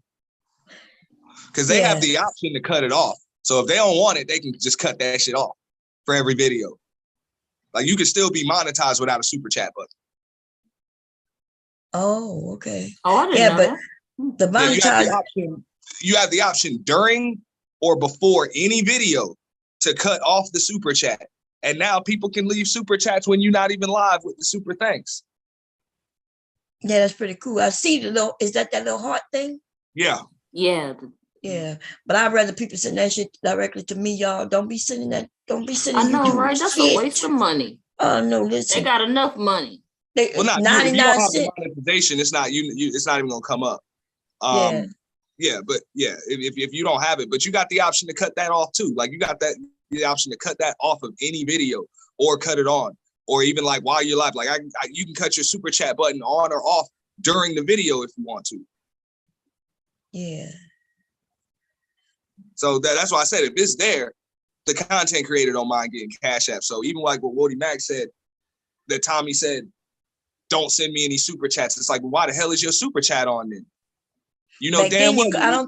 they have Yeah. the option to cut it off. So if they don't want it, they can just cut that shit off for every video. Like you can still be monetized without a super chat button. Oh, okay. Oh, I didn't Yeah, know but that. the Yeah, monetize. you have the option during or before any video to cut off the super chat. And now people can leave super chats when you're not even live with the super thanks. Yeah, that's pretty cool. I see the little. Is that little heart thing? Yeah. Yeah. Yeah, but I'd rather people send that shit directly to me, y'all. Don't be sending that. Don't be sending I know, YouTube right? That's shit. a waste of money. Oh no, They listen. got enough money. Well, not if you 99 don't have the cents. monetization, it's not it's not even gonna come up. Yeah. Yeah, but yeah, if you don't have it, but you got the option to cut that off too. Like you got the option to cut that off of any video or cut it on, or even like while you're live, like you can cut your super chat button on or off during the video if you want to. Yeah. So that's why I said if it's there, the content creator don't mind getting cash app. So even like what Woody Mac said, that Tommy said, don't send me any super chats. It's like, well, why the hell is your super chat on then? You know, Back damn then, well.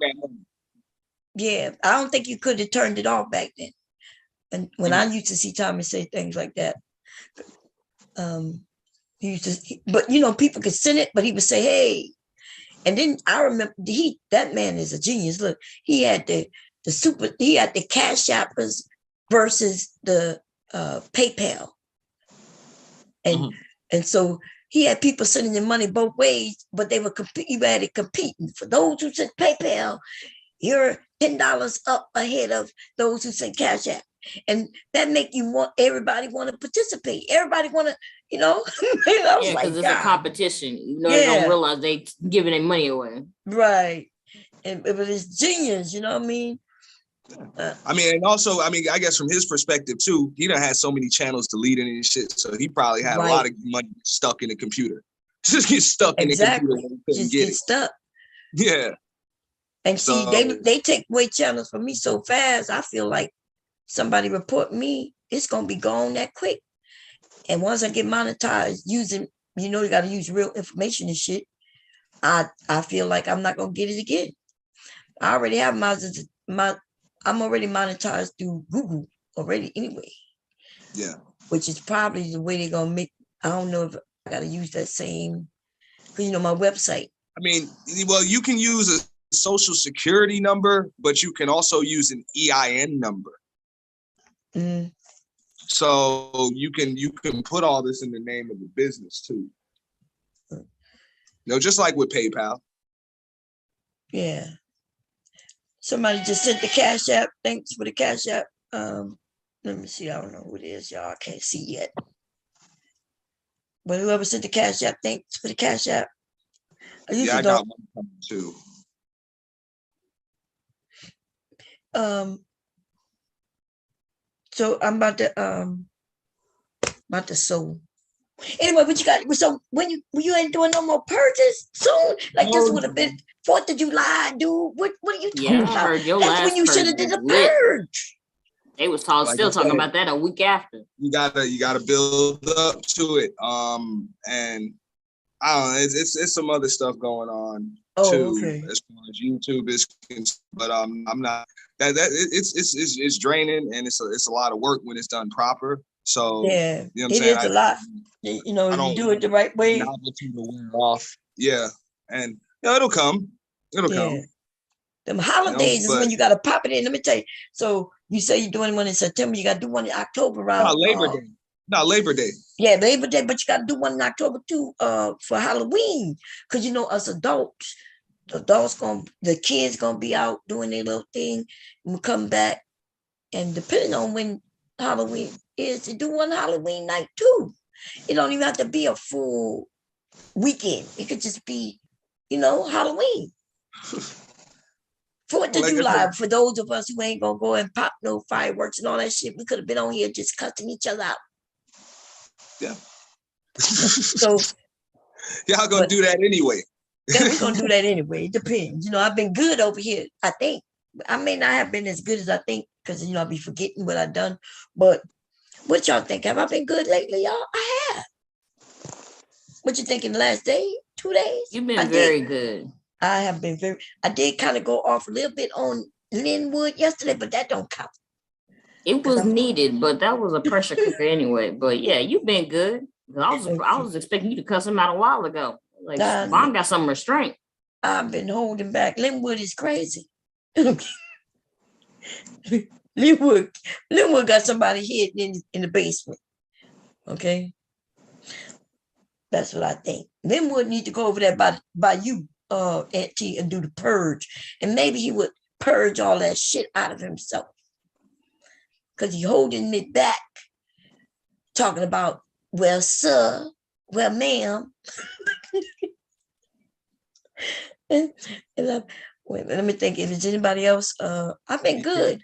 I don't think you could have turned it off back then. And when I used to see Tommy say things like that, he used to, but you know, people could send it, but he would say, hey. And then I remember that man is a genius. Look, he had the cash appers versus the PayPal. And so he had people sending him money both ways, but they were you had it competing. For those who sent PayPal, you're $10 up ahead of those who sent Cash App. And that make everybody want to participate. Everybody want to, you know, Yeah, because it's a competition. You know, they don't realize they giving their money away. Right. But it's genius, you know what I mean? I mean, and also, I mean, I guess from his perspective too, he done had so many channels deleted and shit, so he probably had a lot of money stuck in the computer. Just get stuck in the computer. Just get stuck. Yeah. And see, they take away channels from me so fast. I feel like somebody report me, it's gonna be gone that quick. And once I get monetized using, you know, you got to use real information and shit. I feel like I'm not gonna get it again. I already have I'm already monetized through Google already anyway. Yeah. Which is probably the way they're gonna make. I don't know if I gotta use that same, because you know my website. I mean, well, you can use a social security number, but you can also use an EIN number. Mm. So you can put all this in the name of the business too. You know, just like with PayPal. Yeah. Somebody just sent the Cash App. Thanks for the Cash App. Let me see. I don't know who it is, y'all. I can't see yet. But whoever sent the Cash App, thanks for the Cash App. I got one coming too. So I'm about to sew Anyway, what you got? So when you ain't doing no more purges soon, like this would have been 4th of July, dude. What are you talking Yeah, I about? heard your That's when last you should purge have did was a lit. purge. They was Like still I talking said, about that a week after. you gotta build up to it. And I don't know, it's some other stuff going on too, Okay. as far as YouTube is concerned. But I'm not that it's draining, and it's a lot of work when it's done proper. So Yeah, you know what I'm it saying? is a lot. You know, I if you don't do it the right way. novelty to wear off. Yeah, and it'll come. It'll come. Them holidays is but when you gotta pop it in. Let me tell you. So you say you're doing one in September, you gotta do one in October around not Labor Day. Not Labor Day. Yeah, Labor Day, but you gotta do one in October too, for Halloween. Cause you know, us adults, the kids gonna be out doing their little thing, and we come back, and depending on when Halloween is, to do one Halloween night too. It don't even have to be a full weekend. It could just be, Halloween. 4th of July, for those of us who ain't gonna go and pop no fireworks and all that shit, we could have been on here just cussing each other out. Yeah. So y'all gonna do that anyway. Yeah, we're gonna do that anyway. It depends. I've been good over here, I think. I may not have been as good as I think, because I'll be forgetting what I've done. But what y'all think? Have I been good lately, y'all? I have. What you think in the last day, 2 days? You've been very good. I have been I did kind of go off a little bit on Linwood yesterday, but that don't count. It was needed, but that was a pressure cooker anyway. But yeah, you've been good. I was expecting you to cuss him out a while ago. Like, Mom got some restraint. I've been holding back. Linwood is crazy. Linwood got somebody hidden in the basement. Okay, that's what I think. Linwood need to go over there by you, Aunt T, and do the purge, and maybe he would purge all that shit out of himself, because he holding me back, talking about, well, sir, well, ma'am. Wait, let me think. If it's anybody else, I've been good.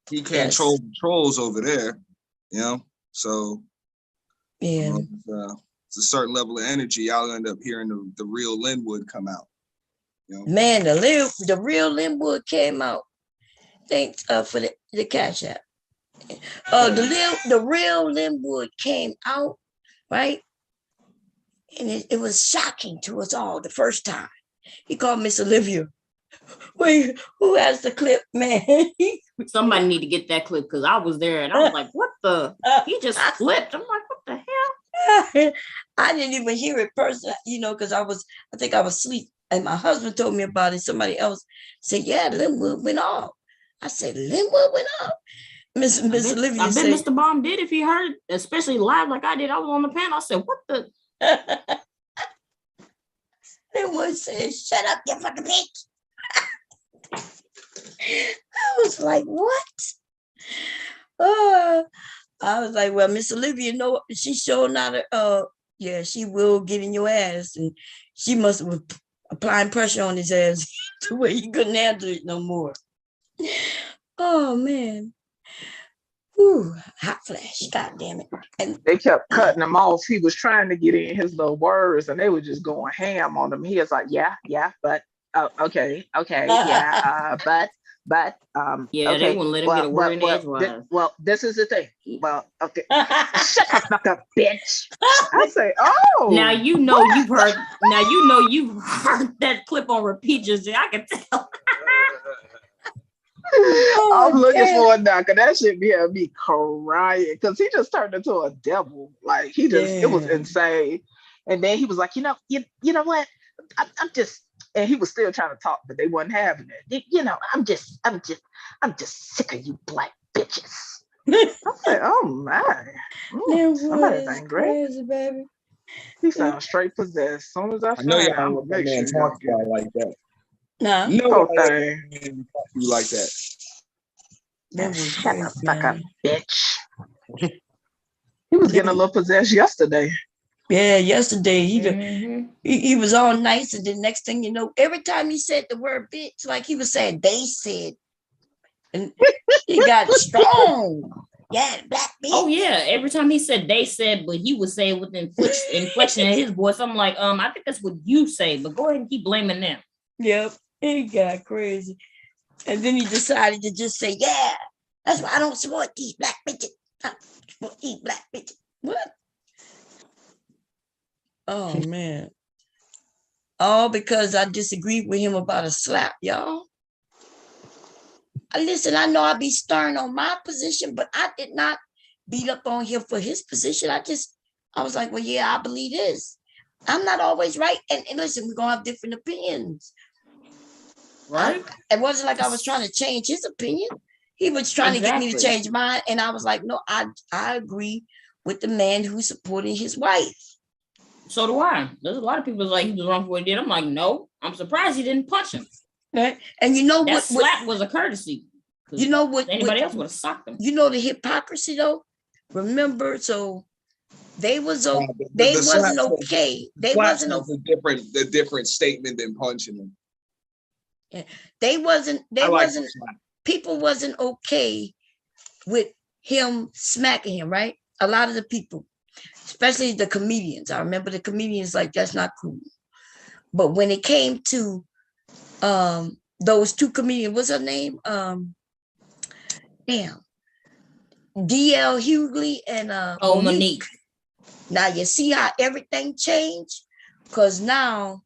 He can't troll the trolls over there, so yeah, it's a certain level of energy. Y'all end up hearing the real Linwood come out. Man, the real Linwood came out. Thanks for the Cash App. The real Linwood came out, right? And it was shocking to us all the first time. He called Miss Olivia. Wait, who has the clip, man? Somebody need to get that clip, because I was there and I was like, what the? He just flipped. I'm like, what the hell? I didn't even hear it personally, because I think I was asleep. And my husband told me about it. Somebody else said, yeah, Linwood went off. I said, Linwood went off. Miss Olivia I bet Mr. Baum did if he heard, especially live like I did. I was on the panel. I said, what the? Linwood said, shut up, you fucking bitch. I was like, what? I was like, well, Miss Olivia, she's showing out. Yeah, she will get in your ass, and she must have been applying pressure on his ass to where he couldn't handle it no more. Oh man. Ooh, hot flash. God damn it. And they kept cutting him off. He was trying to get in his little words, and they were just going ham on him. He was like, yeah, but okay, yeah, but yeah, okay. They wouldn't let him get a word in edgewise. Well, this is the thing. Well, okay, shut the fuck up, bitch. I say, oh, now you've heard that clip on repeat. Just I can tell. I'm looking for it now, because that shit had me crying, because he just turned into a devil. Like, it was insane. And then he was like, you know what? I'm just, and he was still trying to talk, but they wasn't having it. I'm just sick of you black bitches. I said, oh my, somebody's angry. Crazy, baby. He sounds straight possessed. As soon as I know find y'all out, want that man talk to y'all like that. Nah. No thing talk to you like that. Shut the fuck up, bitch. He was getting a little possessed yesterday. Yeah, yesterday he was all nice, and the next thing you know, every time he said the word bitch, like he was saying they said, and he got strong. Yeah, black bitch. Oh yeah, every time he said they said, but he would say it with inflection in his voice. I'm like, I think that's what you say, but go ahead and keep blaming them. Yep, he got crazy. And then he decided to just say, yeah, that's why I don't support these black bitches. I don't support these black bitches. What? Oh, man. All because I disagreed with him about a slap, y'all. Listen, I know I be stern on my position, but I did not beat up on him for his position. I was like, well, yeah, I believe this. I'm not always right. And listen, we're going to have different opinions. Right? It wasn't like I was trying to change his opinion. He was trying to get me to change mine. And I was like, no, I agree with the man who's supporting his wife. So do I. There's a lot of people like he was wrong for what he did. I'm like, no, I'm surprised he didn't punch him. Right? And you know that what? Slap was a courtesy. You know what? Anybody else would have socked him. You know the hypocrisy though? Remember, so they was okay. They wasn't okay. They wasn't a different statement than punching them. Yeah. They wasn't people wasn't okay with him smacking him, right? A lot of the people, especially the comedians. I remember the comedians like that's not cool. But when it came to those two comedians, what's her name? D.L. Hughley and Monique. Now you see how everything changed? Because now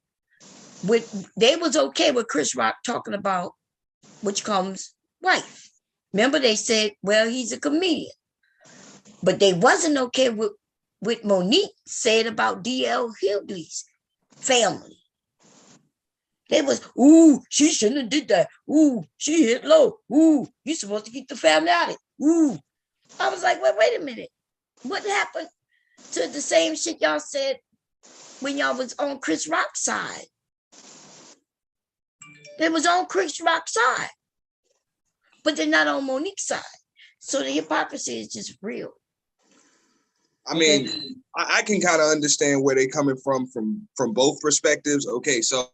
they was okay with Chris Rock talking about which comes wife. Remember they said, well, he's a comedian. But they wasn't okay with Monique said about D.L. Hughley's family. They was, ooh, she shouldn't have did that. Ooh, she hit low. Ooh, you supposed to keep the family out of it. Ooh. I was like, wait a minute. What happened to the same shit y'all said when y'all was on Chris Rock's side? It was on Chris Rock's side. But they're not on Monique's side. So the hypocrisy is just real. I mean, I can kind of understand where they're coming from both perspectives. Okay, so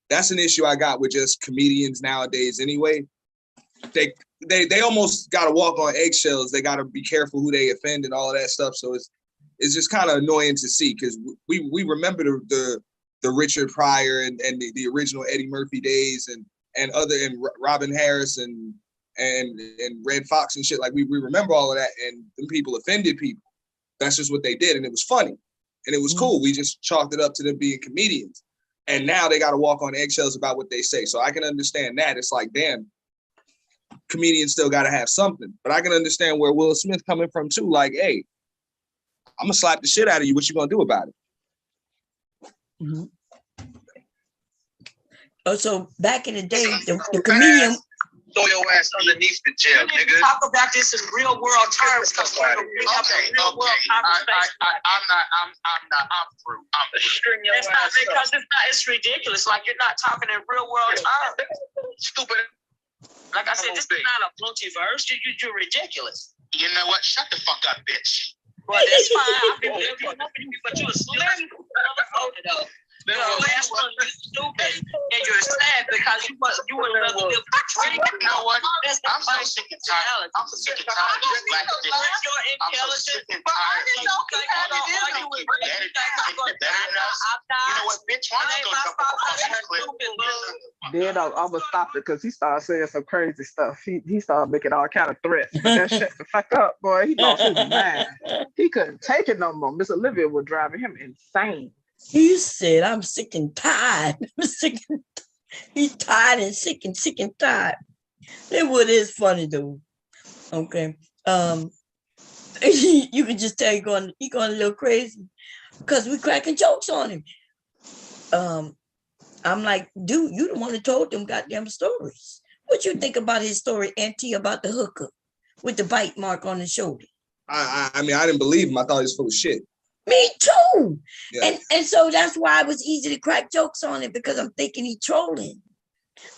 that's an issue I got with just comedians nowadays anyway. They almost got to walk on eggshells. They got to be careful who they offend and all of that stuff. So it's just kind of annoying to see because we remember the Richard Pryor and the original Eddie Murphy days and Robin Harris and Red Fox and shit. Like we remember all of that, and them people offended people. That's just what they did, and it was funny, and it was cool. We just chalked it up to them being comedians, and now they got to walk on eggshells about what they say. So I can understand that. It's like, damn, comedians still got to have something. But I can understand where Will Smith coming from too. Like, hey, I'm gonna slap the shit out of you. What you gonna do about it? Mm-hmm. Oh, so back in the day, the comedian. Throw your ass underneath the chair, nigga. Talk about this in real world terms. I'm through. It's ridiculous. Like you're not talking in real world terms. Stupid. Like I said, this is not a multiverse. You're ridiculous. You know what? Shut the fuck up, bitch. Well, that's fine. I've been living with you, but you're a slim motherfucker. You stupid and you're sad because you were another little trick. You know what? I'm so sick and tired. I'm so sick and tired of this black bitch. You're intelligent. But I didn't know he had to argue with me. You know what, bitch? Why don't you go jump Then I'm gonna stop it because he started saying some crazy stuff. He started making all kind of threats. But that shut the fuck up, boy. He lost his mind. He couldn't take it no more. Miss Olivia was driving him insane. He said, I'm sick and tired. He's tired and sick and tired. That what is funny though. Okay. You can just tell he going a little crazy because we cracking jokes on him. I'm like, dude, you the one that told them goddamn stories. What you think about his story, Auntie, about the hooker with the bite mark on the shoulder? I mean, I didn't believe him. I thought he was full of shit. Me too. Yeah. And so that's why it was easy to crack jokes on it because I'm thinking he trolling.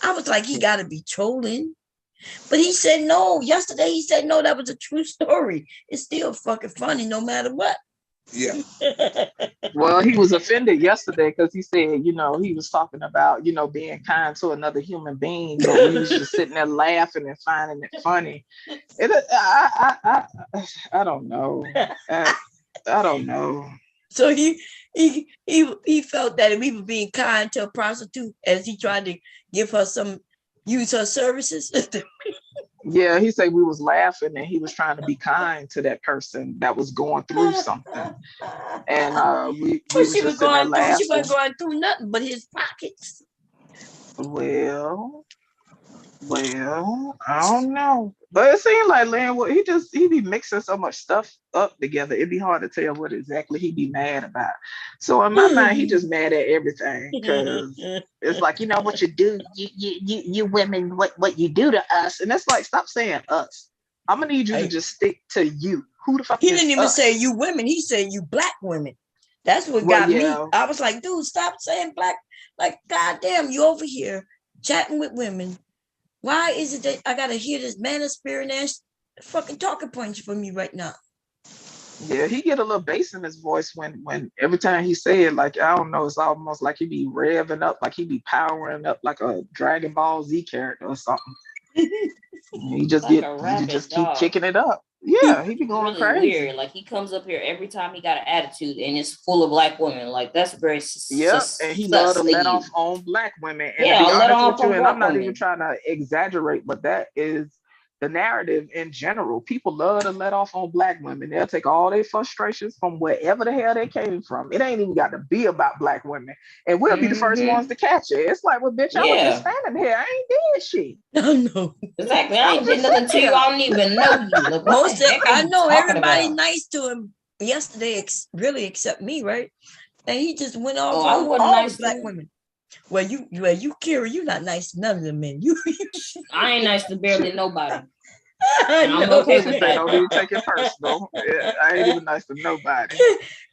I was like, he got to be trolling. But he said no. Yesterday he said no, that was a true story. It's still fucking funny no matter what. Yeah. Well, he was offended yesterday because he said, he was talking about, being kind to another human being, but we was just sitting there laughing and finding it funny. I don't know. I don't know. So he felt that we were being kind to a prostitute as he tried to use her services. Yeah, he said we was laughing and he was trying to be kind to that person that was going through something. And we was she just sitting there laughing. She wasn't going through nothing but his pockets. Well, I don't know. But it seemed like Linwood, he be mixing so much stuff up together. It'd be hard to tell what exactly he be mad about. So in my mind, he just mad at everything because it's like, what you do, you women, what you do to us. And it's like, stop saying us. I'm gonna need you to just stick to you. Who the fuck He is didn't even us? say you women. He said you black women. That's what got me. I was like, dude, stop saying black. Like, goddamn, you over here chatting with women. Why is it that I gotta hear this man of spirit ass fucking talking points from you right now? Yeah, he get a little bass in his voice when every time he said, like, I don't know, it's almost like he be revving up, like he be powering up like a Dragon Ball Z character or something. He just keep kicking it up. Yeah, he be going really crazy. Weird. Like he comes up here every time he got an attitude and it's full of black women. Like that's very and he love to let off on black women. And yeah, to be let honest off with you, on and black I'm not women. even trying to exaggerate, but that is the narrative in general. People love to let off on black women. They'll take all their frustrations from wherever the hell they came from. It ain't even got to be about black women. And we'll be the first ones to catch it. It's like, well, bitch, I was just standing here. I ain't did shit. No. Exactly. I ain't did nothing to you. I don't even know you. Like, I know everybody nice to him yesterday, really except me, right? And he just went off on all nice black women. Well, you, Kira, you not nice to none of them men. I ain't nice to barely nobody. I'm okay with that. Don't even take it personal. Yeah, I ain't even nice to nobody.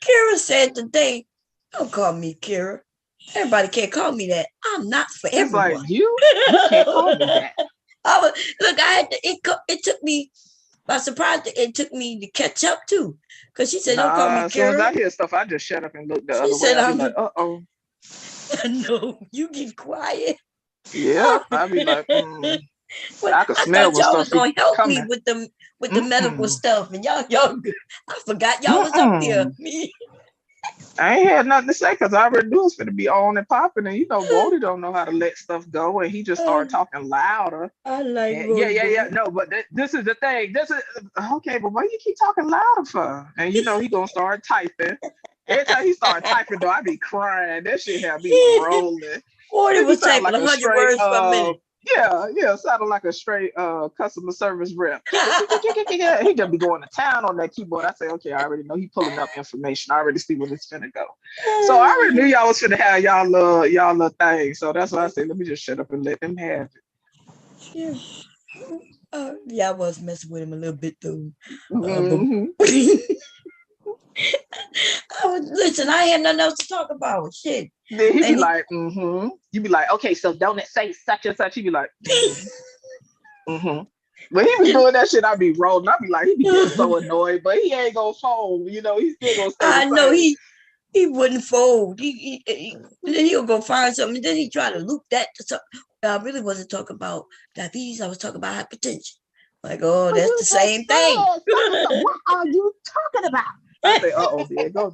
Kira said today, don't call me Kira. Everybody can't call me that. I'm not for everyone. Like you can't call me that. It took me by surprise. It took me to catch up too, because she said, "Don't call me Kira." As soon as I hear stuff, I just shut up and look the other way. I be like, "Uh-oh." No, you get quiet. Yeah, I be like, I could smell what y'all stuff was gonna help coming. me with the medical stuff, and y'all, I forgot y'all was up there. I ain't had nothing to say because I already knew it's going to be on and popping. And Wody don't know how to let stuff go. And he just started talking louder. I like Yeah. No, but this is the thing. This is okay, but why you keep talking louder for? And he going to start typing. Every time he started typing, though, I be crying. That shit had me rolling. Wody was typing like 100 words per minute. Yeah, sounded like a straight customer service rep. He just be going to town on that keyboard. I say, okay, I already know he pulling up information. I already see where it's finna go. So I already knew y'all was finna have y'all little thing. So that's why I say, let me just shut up and let them have it. Yeah, I was messing with him a little bit though. Listen, I had nothing else to talk about. Shit. Then he'd be like, You be like, okay, so don't it say such and such? He'd be like, When he was doing that shit, I'd be rolling. I'd be like, he'd be getting so annoyed, but he ain't gonna fold. He's still gonna stay. I know he wouldn't fold. He'll go find something. And then he try to loop that to something. I really wasn't talking about diabetes. I was talking about hypertension. Like, oh, that's the same thing. What are you talking about? I say,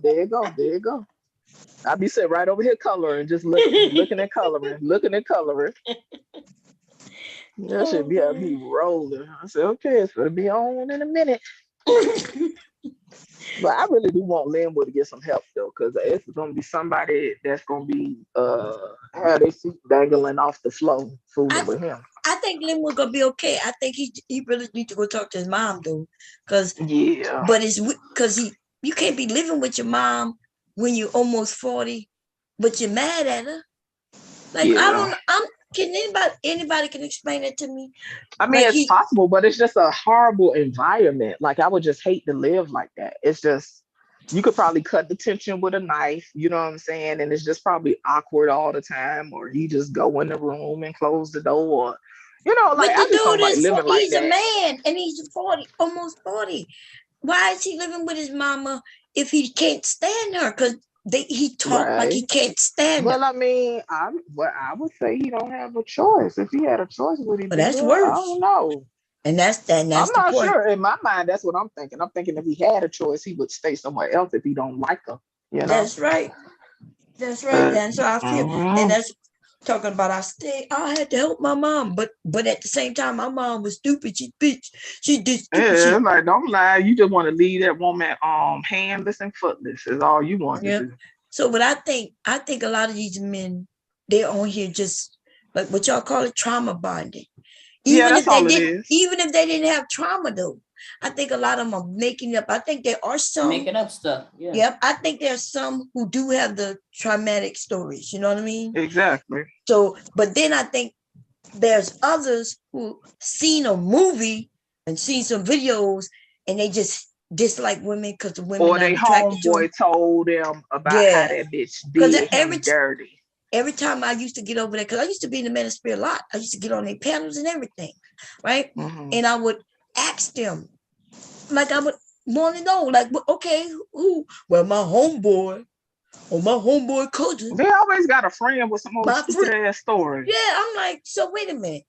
there you go. I be sitting right over here coloring, just looking at coloring. That should be having me rolling. I said, okay, it's gonna be on in a minute. But I really do want Linwood to get some help though, because it's gonna be somebody that's gonna be have their feet dangling off the floor fooling with him. I think Linwood gonna be okay. I think he really needs to go talk to his mom though, but it's because you can't be living with your mom when you're almost 40, but you're mad at her. Like can anybody can explain it to me? I mean, it's possible, but it's just a horrible environment. Like I would just hate to live like that. It's just you could probably cut the tension with a knife, you know what I'm saying? And it's just probably awkward all the time, or he just go in the room and close the door. Like I just don't like living like that. He's a man and he's 40, almost 40. Why is he living with his mama if he can't stand her? Because he talked like he Right. can't stand Well, her. I mean, I would say he don't have a choice. If he had a choice, would he But do that's that? I worse. don't know. And that's I'm the not point. sure. In my mind, that's what I'm thinking. I'm thinking if he had a choice, he would stay somewhere else if he don't like her. You know. That's right. That's right. But And so I feel, and that's talking about I had to help my mom, but at the same time, my mom was stupid. She bitch. She did stupid yeah, shit. like don't lie. You just want to leave that woman handless and footless. Is all you want Yeah. to do. So what I think a lot of these men, they're on here just like what y'all call it, trauma bonding. Yeah, Even that's if they all it didn't, is. even if they didn't have trauma though, I think a lot of them are making up. I think there are some Making up stuff. Yeah. Yep, I think there's some who do have the traumatic stories. You know what I mean? Exactly. So, but then I think there's others who seen a movie and seen some videos, and they just dislike women because the women Or not they attracted to them. homeboy told them about how Yeah, that bitch because did him dirty. every time I used to get over there, because I used to be in the ministry a lot. I used to get on their panels and everything, right? Mhm. And I would ask them, like I would want to know, like, okay, who? Well, my homeboy or my homeboy cousin. They always got a friend with some old My stupid ass story. Yeah, I'm like, so wait a minute.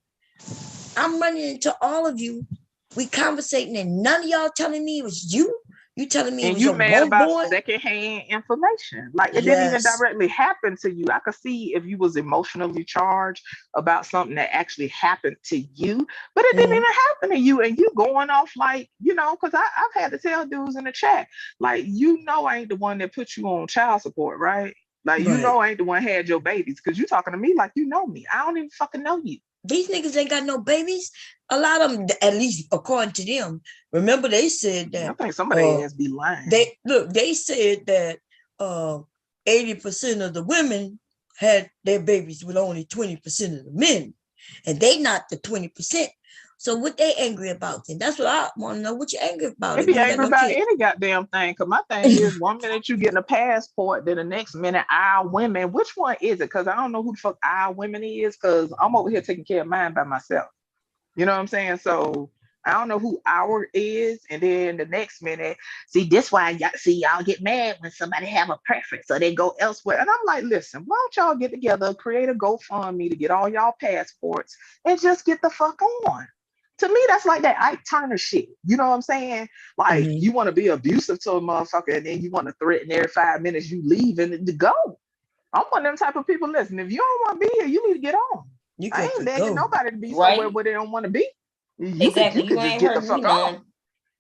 I'm running into all of you. We conversating, and none of y'all telling me it was you. You telling me it And was you your mad about homeboy. secondhand information. Like it didn't even Yes. directly happen to you. I could see if you was emotionally charged about something that actually happened to you, but it didn't even happen to you. And you going off like, because I've had to tell dudes in the chat, like, I ain't the one that put you on child support, right? Like, Right. I ain't the one had your babies because you talking to me like you know me. I don't even fucking know you. These niggas ain't got no babies. A lot of them, at least according to them, remember they said that. I think somebody has be lying. They said that 80% of the women had their babies with only 20% of the men, and they not the 20%. So what they angry about then? That's what I want to know. What you angry about? They be angry about any goddamn thing. Cause my thing is, one minute you getting a passport, then the next minute our women. Which one is it? Cause I don't know who the fuck our women is. Cause I'm over here taking care of mine by myself. You know what I'm saying? So I don't know who our is, and then the next minute, see, this why y'all get mad when somebody have a preference, so they go elsewhere. And I'm like, listen, why don't y'all get together, create a GoFundMe to get all y'all passports, and just get the fuck on. To me, that's like that Ike Turner shit. You know what I'm saying? Like, you want to be abusive to a motherfucker, and then you want to threaten every 5 minutes you leave and to go. I'm one of them type of people. Listen, if you don't want to be here, you need to get on. I ain't begging nobody to be somewhere where they don't want to be. You could just get the fuck off.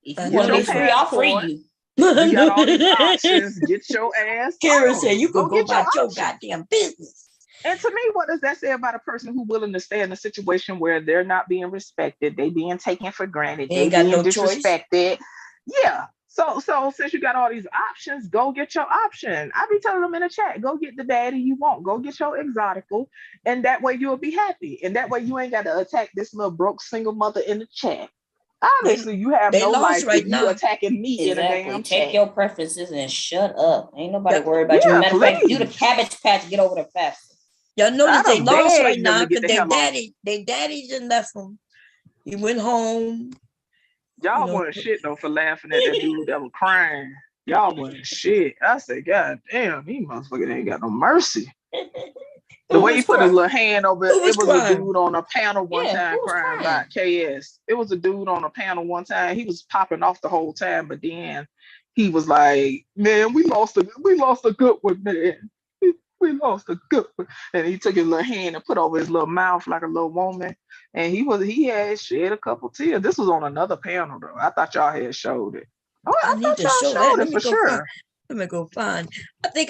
If you want to be free, I'll free you. You got all these options. Get your ass. Karen said you could go get about your goddamn business. And to me, what does that say about a person who's willing to stay in a situation where they're not being respected, they being taken for granted, they being disrespected? Yeah. So since you got all these options, go get your option. I be telling them in the chat, go get the daddy you want. Go get your exotical, and that way you'll be happy. And that way you ain't got to attack this little broke single mother in the chat. Obviously, you have no life if you attacking me in a damn Take chat. your preferences and shut up. Ain't nobody worried about you. Matter of fact, do the cabbage patch, get over there fast. Y'all notice they lost right now because their daddy just left them. He went home. Y'all wasn't shit though for laughing at that dude that was crying. Y'all wasn't shit. I said, God damn, he motherfucker ain't got no mercy. The way he put his little hand over it, it was a dude on a panel one time crying about KS. It was a dude on a panel one time. He was popping off the whole time, but then he was like, man, we lost a good one, man. We lost a good one. And he took his little hand and put over his little mouth like a little woman. And he had shed a couple tears. This was on another panel though. I thought y'all had showed it. Oh, I need to show showed that. it for sure. Let me go find. I think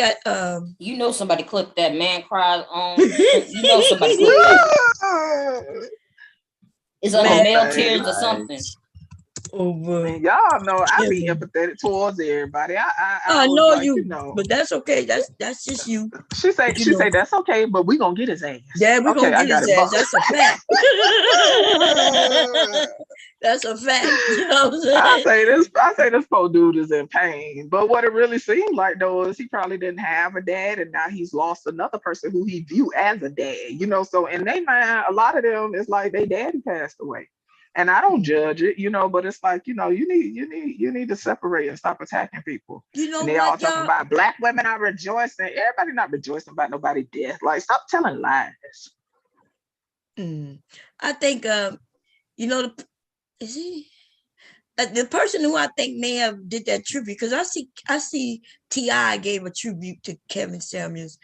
you know somebody clipped that man cries on. You know somebody clipped that. It's on the male tears or something. Y'all know I be empathetic towards everybody. I know like, you know, but that's okay. That's just you. She say that's okay, but we gonna get his ass. Yeah, we gonna get his ass. That's a fact. That's a fact. You know what I'm saying? I say this poor dude is in pain. But what it really seemed like though is he probably didn't have a dad, and now he's lost another person who he viewed as a dad. You know, so in their mind, a lot of them it's like their daddy passed away. And I don't judge it, but it's like, you need to separate and stop attacking people. You know And they all what, talking y'all? about black women are rejoicing. Everybody not rejoicing about nobody death. Like, stop telling lies. I think, is he? The person who I think may have did that tribute, because I see T.I. gave a tribute to Kevin Samuels.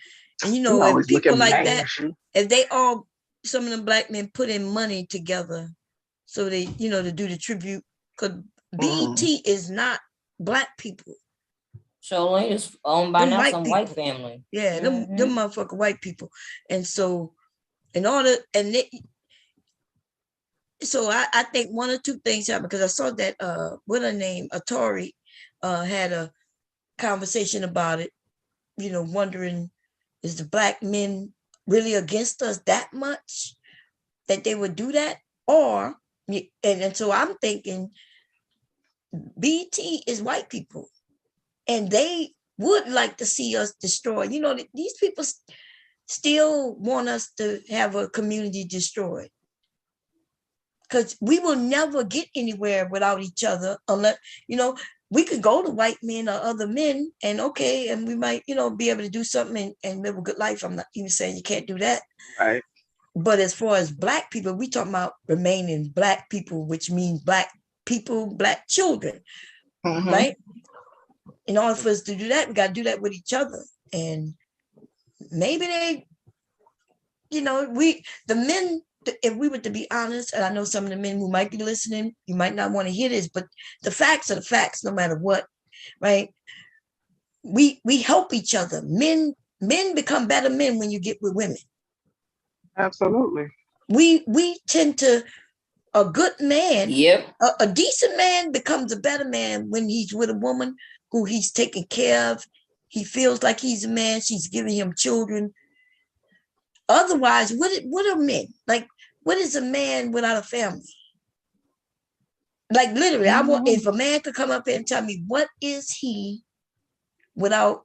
And You if always people looking like mad. that, if they all, some of them black men put in money together so they, to do the tribute, because BET is not black people. So it's owned by Them now white some people. white family. Yeah, them motherfucking white people. And so so I think one or two things happened, because I saw that what her name, Atari, had a conversation about it, wondering, is the black men really against us that much that they would do that? Or and so I'm thinking BET is white people, and they would like to see us destroyed. These people still want us to have a community destroyed, because we will never get anywhere without each other unless, we could go to white men or other men and we might, be able to do something and live a good life. I'm not even saying you can't do that. Right. But as far as black people, we talking about remaining black people, which means black people, black children, right? In order for us to do that, we got to do that with each other. And maybe they, the men, if we were to be honest, and I know some of the men who might be listening, you might not want to hear this, but the facts are the facts, no matter what, right? We help each other. Men become better men when you get with women. Absolutely. We tend to, a good man, Yep. a decent man becomes a better man when he's with a woman who he's taking care of. He feels like he's a man. She's giving him children. Otherwise, what are men? Like, what is a man without a family? Like, literally, I want, if a man could come up here and tell me, what is he without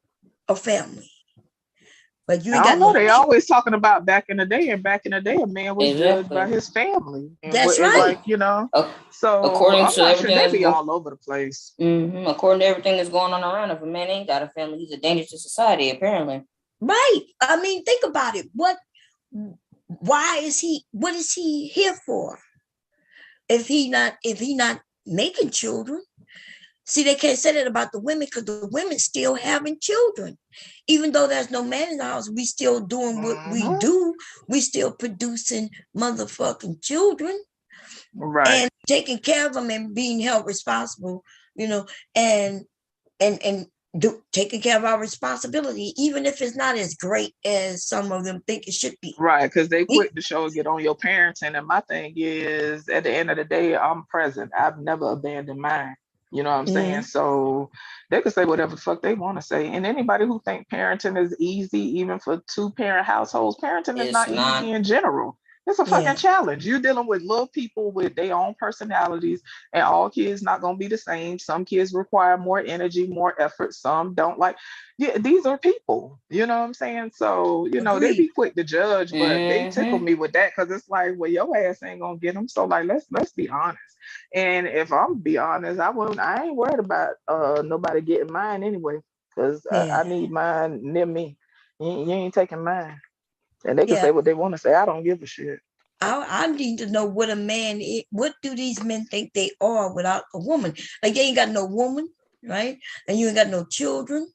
a family? Like, you ain't I got don't know. no They always talking about back in the day, and back in the day, a man was judged by Exactly. his family. And That's and right. like, so According I'm to not sure everything they that's be all over the place. According to everything that's going on around, if a man ain't got a family, he's a danger to society, apparently. Right. I mean, think about it. What is he here for? If he not making children. See, they can't say that about the women, because the women still having children. Even though there's no man in the house, we still doing what we do. We still producing motherfucking children. Right. And taking care of them and being held responsible, and taking care of our responsibility, even if it's not as great as some of them think it should be. Right, because they quick to show get on your parenting. And my thing is, at the end of the day, I'm present. I've never abandoned mine. You know what I'm saying? So they can say whatever the fuck they want to say. And anybody who think parenting is easy, even for 2-parent households, parenting is not easy in general. It's a fucking challenge. You're dealing with little people with their own personalities, and all kids not gonna be the same. Some kids require more energy, more effort. Some don't. Like, these are people. You know what I'm saying? So they be quick to judge, but they tickle me with that, because it's like, well, your ass ain't gonna get them. So like, let's be honest. And if I'm be honest, I ain't worried about nobody getting mine anyway, because I need mine near me. You ain't taking mine. And they can say what they want to say. I don't give a shit. I need to know what a man is. What do these men think they are without a woman? Like, they ain't got no woman, right? And you ain't got no children.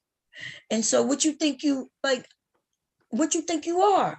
And so what you think you like? What you think you are?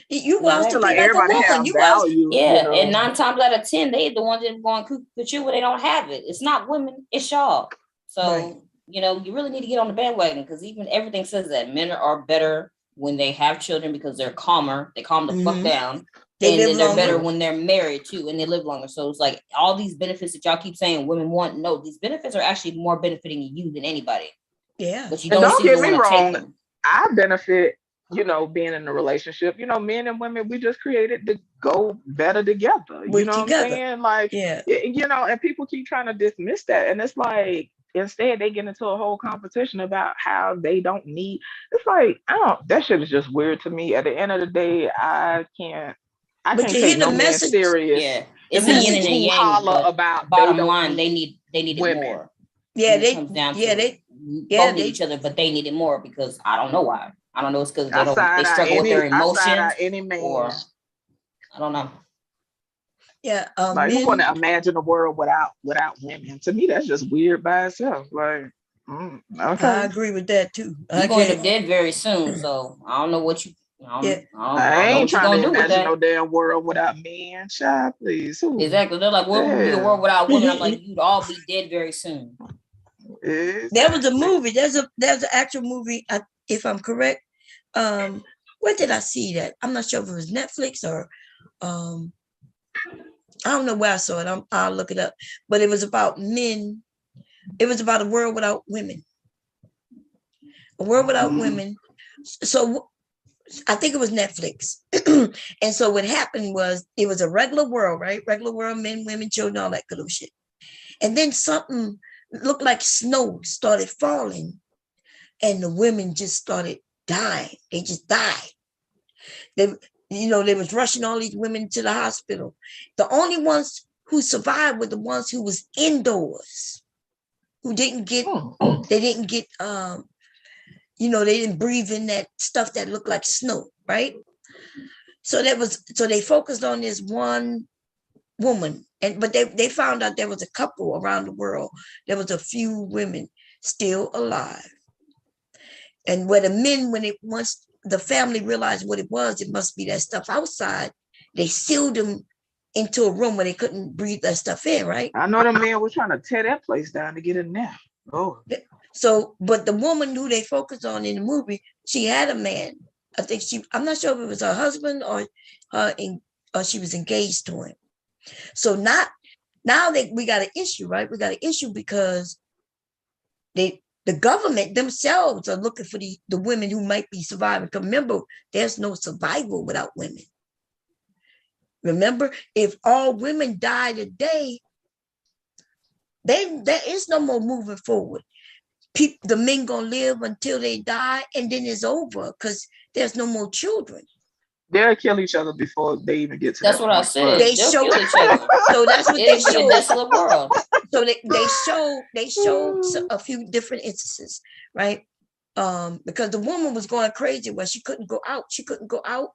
You want to be like a woman. And 9 times out of 10, they the ones that are going to with you when they don't have it. It's not women, it's y'all. So you really need to get on the bandwagon, because even everything says that men are better when they have children, because they're calmer. They calm the fuck down. And then they're better when they're married too, and they live longer. So it's like all these benefits that y'all keep saying women want. No, these benefits are actually more benefiting you than anybody. Yeah. But you don't get me wrong. I benefit, being in a relationship. Men and women, we just created to go better together. What I'm saying? Like, and people keep trying to dismiss that. And it's like, instead they get into a whole competition about how they don't need. It's like, that shit is just weird to me. At the end of the day, I can't take no man serious It's the a men yin be and a too yang, holler but about bottom don't line, need they needed women. more. Yeah, When it they comes down yeah, to it. yeah, Both need each other, but they needed more because I don't know why. I don't know. It's because I side they out struggle with their I side emotions, out any man. or I don't know. yeah. Like, who want Men. to imagine a world without women? To me, that's just weird by itself. Like, I okay, agree with that too. You're I going to can't. dead very soon, so I don't know what you. Yeah. I I don't know ain't what you're trying to gonna do with imagine no that. damn world without men. Child, please. Who? Exactly. They're like, what would be a world Yeah, without women? I'm like, you'd all be dead very soon. There was a exactly. movie. There's an actual movie. If I'm correct, where did I see that? I'm not sure if it was Netflix or I don't know where I saw it. I'll look it up. But it was about men. It was about a world without women. A world without women. So I think it was Netflix. And so what happened was it was a regular world, right? Regular world, men, women, children, all that good of shit. And then something looked like snow started falling, and the women just started dying. They just died. They was rushing all these women to the hospital. The only ones who survived were the ones who was indoors, who didn't get, they didn't get, they didn't breathe in that stuff that looked like snow, right? So they focused on this one woman, but they found out there was a couple around the world. There was a few women still alive. And where the men, once the family realized what it was, it must be that stuff outside. They sealed them into a room where they couldn't breathe that stuff in, right? I know the man was trying to tear that place down to get in there. Oh. So, but the woman who they focused on in the movie, she had a man. I'm not sure if it was her husband or she was engaged to him. So now we got an issue, right? We got an issue because the government themselves are looking for the women who might be surviving. Because remember, there's no survival without women. Remember, if all women die today, there is no more moving forward. The men gonna live until they die, and then it's over because there's no more children. They'll kill each other before they even get to That's that what I point. said. They They'll show kill each other. So that's what It'll they be a show. desolate world. So they showed a few different instances, right? Because the woman was going crazy where she couldn't go out. She couldn't go out,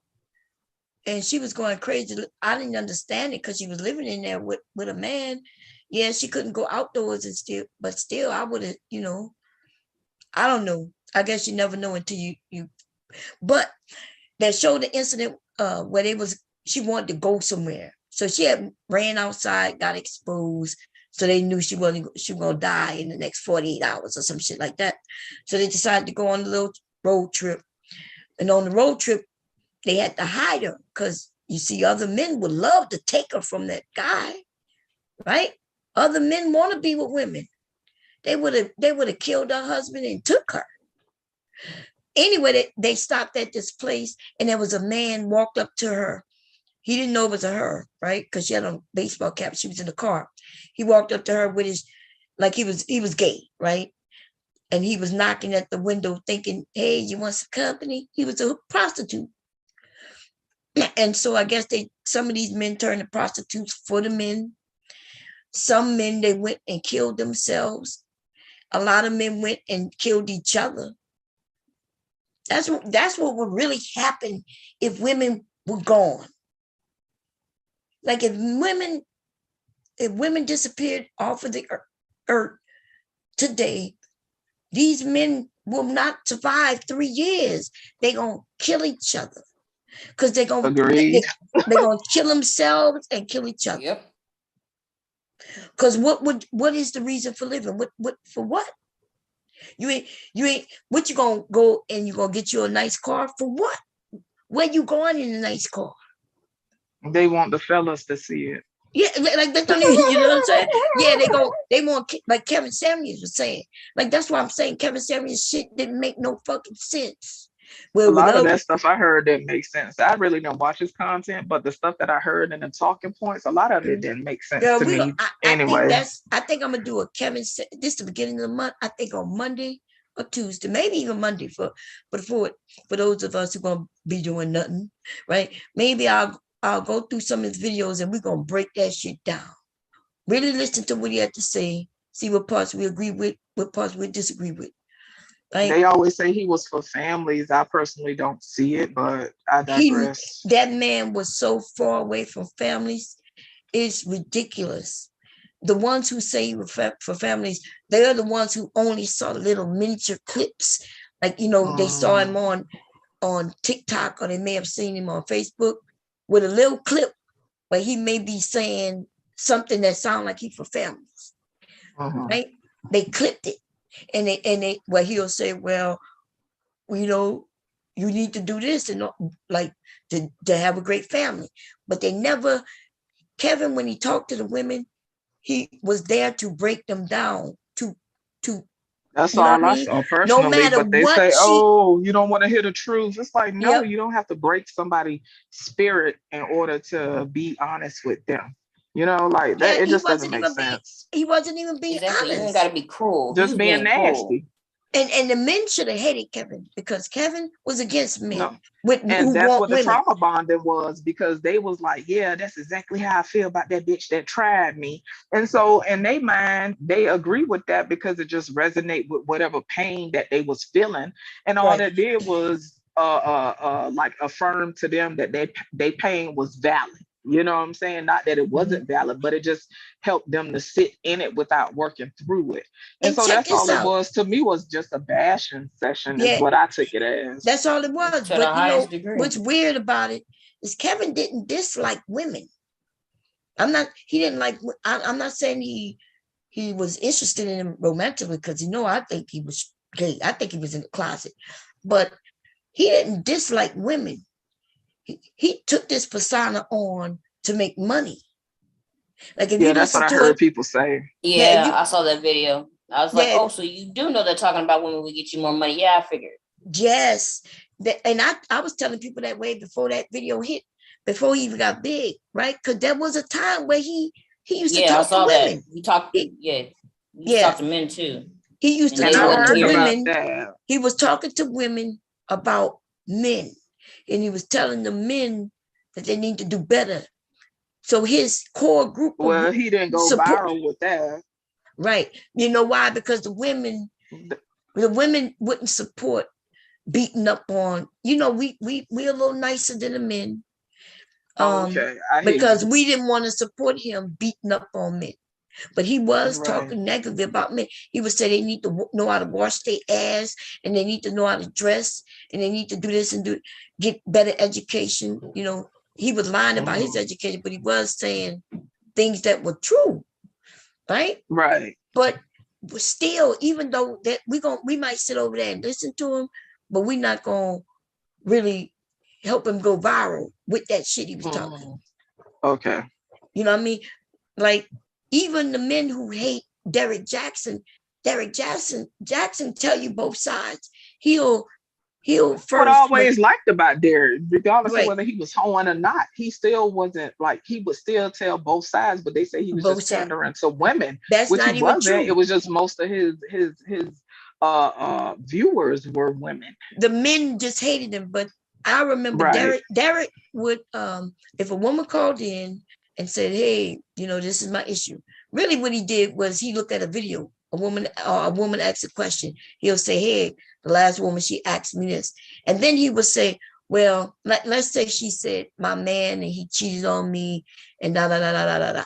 and she was going crazy. I didn't understand it because she was living in there with a man. Yeah, she couldn't go outdoors and still, I would have, I don't know. I guess you never know until you. But they showed the incident where she wanted to go somewhere. So she had ran outside, got exposed. So they knew she was going to die in the next 48 hours or some shit like that. So they decided to go on a little road trip. And on the road trip, they had to hide her because you see, other men would love to take her from that guy, right? Other men want to be with women. They would have killed her husband and took her. Anyway, they stopped at this place, and there was a man walked up to her. He didn't know it was her, right? Because she had a baseball cap. She was in the car. He walked up to her with his, like he was gay, right? And he was knocking at the window thinking, hey, you want some company? He was a prostitute. And so I guess some of these men turned to prostitutes for the men. Some men, they went and killed themselves. A lot of men went and killed each other. That's what would really happen if women were gone. Like if women disappeared off of the earth today, these men will not survive 3 years. They're gonna kill each other because they're gonna kill themselves and kill each other. Yep. Because what is the reason for living? What for what? You ain't what you gonna go and you gonna get you a nice car for what? Where you going in a nice car? They want the fellas to see it. Yeah, like that's don't even, you know what I'm saying? Yeah, they want, like Kevin Samuels was saying. Like that's why I'm saying Kevin Samuels shit didn't make no fucking sense. Well, a lot of that stuff I heard didn't make sense. I really don't watch his content, but the stuff that I heard and the talking points, a lot of it didn't make sense to me. Anyway, I think I'm gonna do a Kevin. This is the beginning of the month. I think on Monday or Tuesday, maybe even Monday for those of us who gonna be doing nothing, right? Maybe I'll I'll go through some of his videos and we're gonna break that shit down. Really listen to what he had to say, see what parts we agree with, what parts we disagree with. Right? They always say he was for families. I personally don't see it, but I digress. That man was so far away from families, it's ridiculous. The ones who say he was for families, they are the ones who only saw the little miniature clips. Like, they saw him on TikTok, or they may have seen him on Facebook with a little clip where he may be saying something that sounds like he's for families. Right? They clipped it. And they where he'll say, well, you need to do this and like to have a great family. But they never, Kevin, when he talked to the women, he was there to break them down, to that's all I saw personally. No matter but they what say, oh, you don't want to hear the truth. It's like, no, Yep. you don't have to break somebody's spirit in order to be honest with them. Like that, Yeah, it he just doesn't wasn't make even being- sense. he wasn't even being Exactly. You ain't honest. gotta be cruel. Just He was being cruel. nasty. And the men should have hated Kevin because Kevin was against men No. who And that's want what the women. trauma bonding was, because they was like, yeah, that's exactly how I feel about that bitch that tried me. And so in their mind, they agree with that because it just resonate with whatever pain that they was feeling. And all Right. that did was like affirm to them that they pain was valid. You know what I'm saying? Not that it wasn't valid, but it just helped them to sit in it without working through it. And And so check that's all this it out. was to me, was just a bashing session is Yeah. what I took it as. That's all it was. To the But highest degree. what's weird about it is Kevin didn't dislike women. I'm not saying he was interested in him romantically, because I think he was gay. I think he was in the closet. But he didn't dislike women. He took this persona on to make money. Like if you That's listen what I to heard it, people say. Yeah, I saw that video. I was like, Yeah. oh, so you do know they're talking about women will get you more money. Yeah, I figured. yes. And I was telling people that way before that video hit, before he even got big, right? Because there was a time where he used to Yeah, I talk to saw that. women. He talked, he talked to men too. He used to And they talk wouldn't to hear about women. that. He was talking to women about men, and he was telling the men that they need to do better. So his core group of Well, he didn't go support- viral with that. Right. You know why? Because the women wouldn't support beating up on, we a little nicer than the men. Okay, I hear Because you. we didn't want to support him beating up on men. But he was Right. talking negatively about men. He would say they need to know how to wash their ass, and they need to know how to dress, and they need to do this and get better education. He was lying about his education, but he was saying things that were true, right? Right. But still, even though that we might sit over there and listen to him, but we're not gonna really help him go viral with that shit he was talking. Okay. You know what I mean? Like even the men who hate Derek Jackson tell you both sides. He'll first. What I always liked about Derek, regardless Right. of whether he was hoeing or not, he still wasn't like, he would still tell both sides, but they say he was Both just sides. pandering to women, That's which not he even wasn't. true. It was just most of his viewers were women. The men just hated him, but I remember Right. Derek would if a woman called in and said, hey, this is my issue. Really what he did was he looked at a video, a woman asked a question. He'll say, hey, the last woman, she asked me this. And then he would say, well, let's say she said, my man, and he cheated on me and da, da, da, da, da, da, da.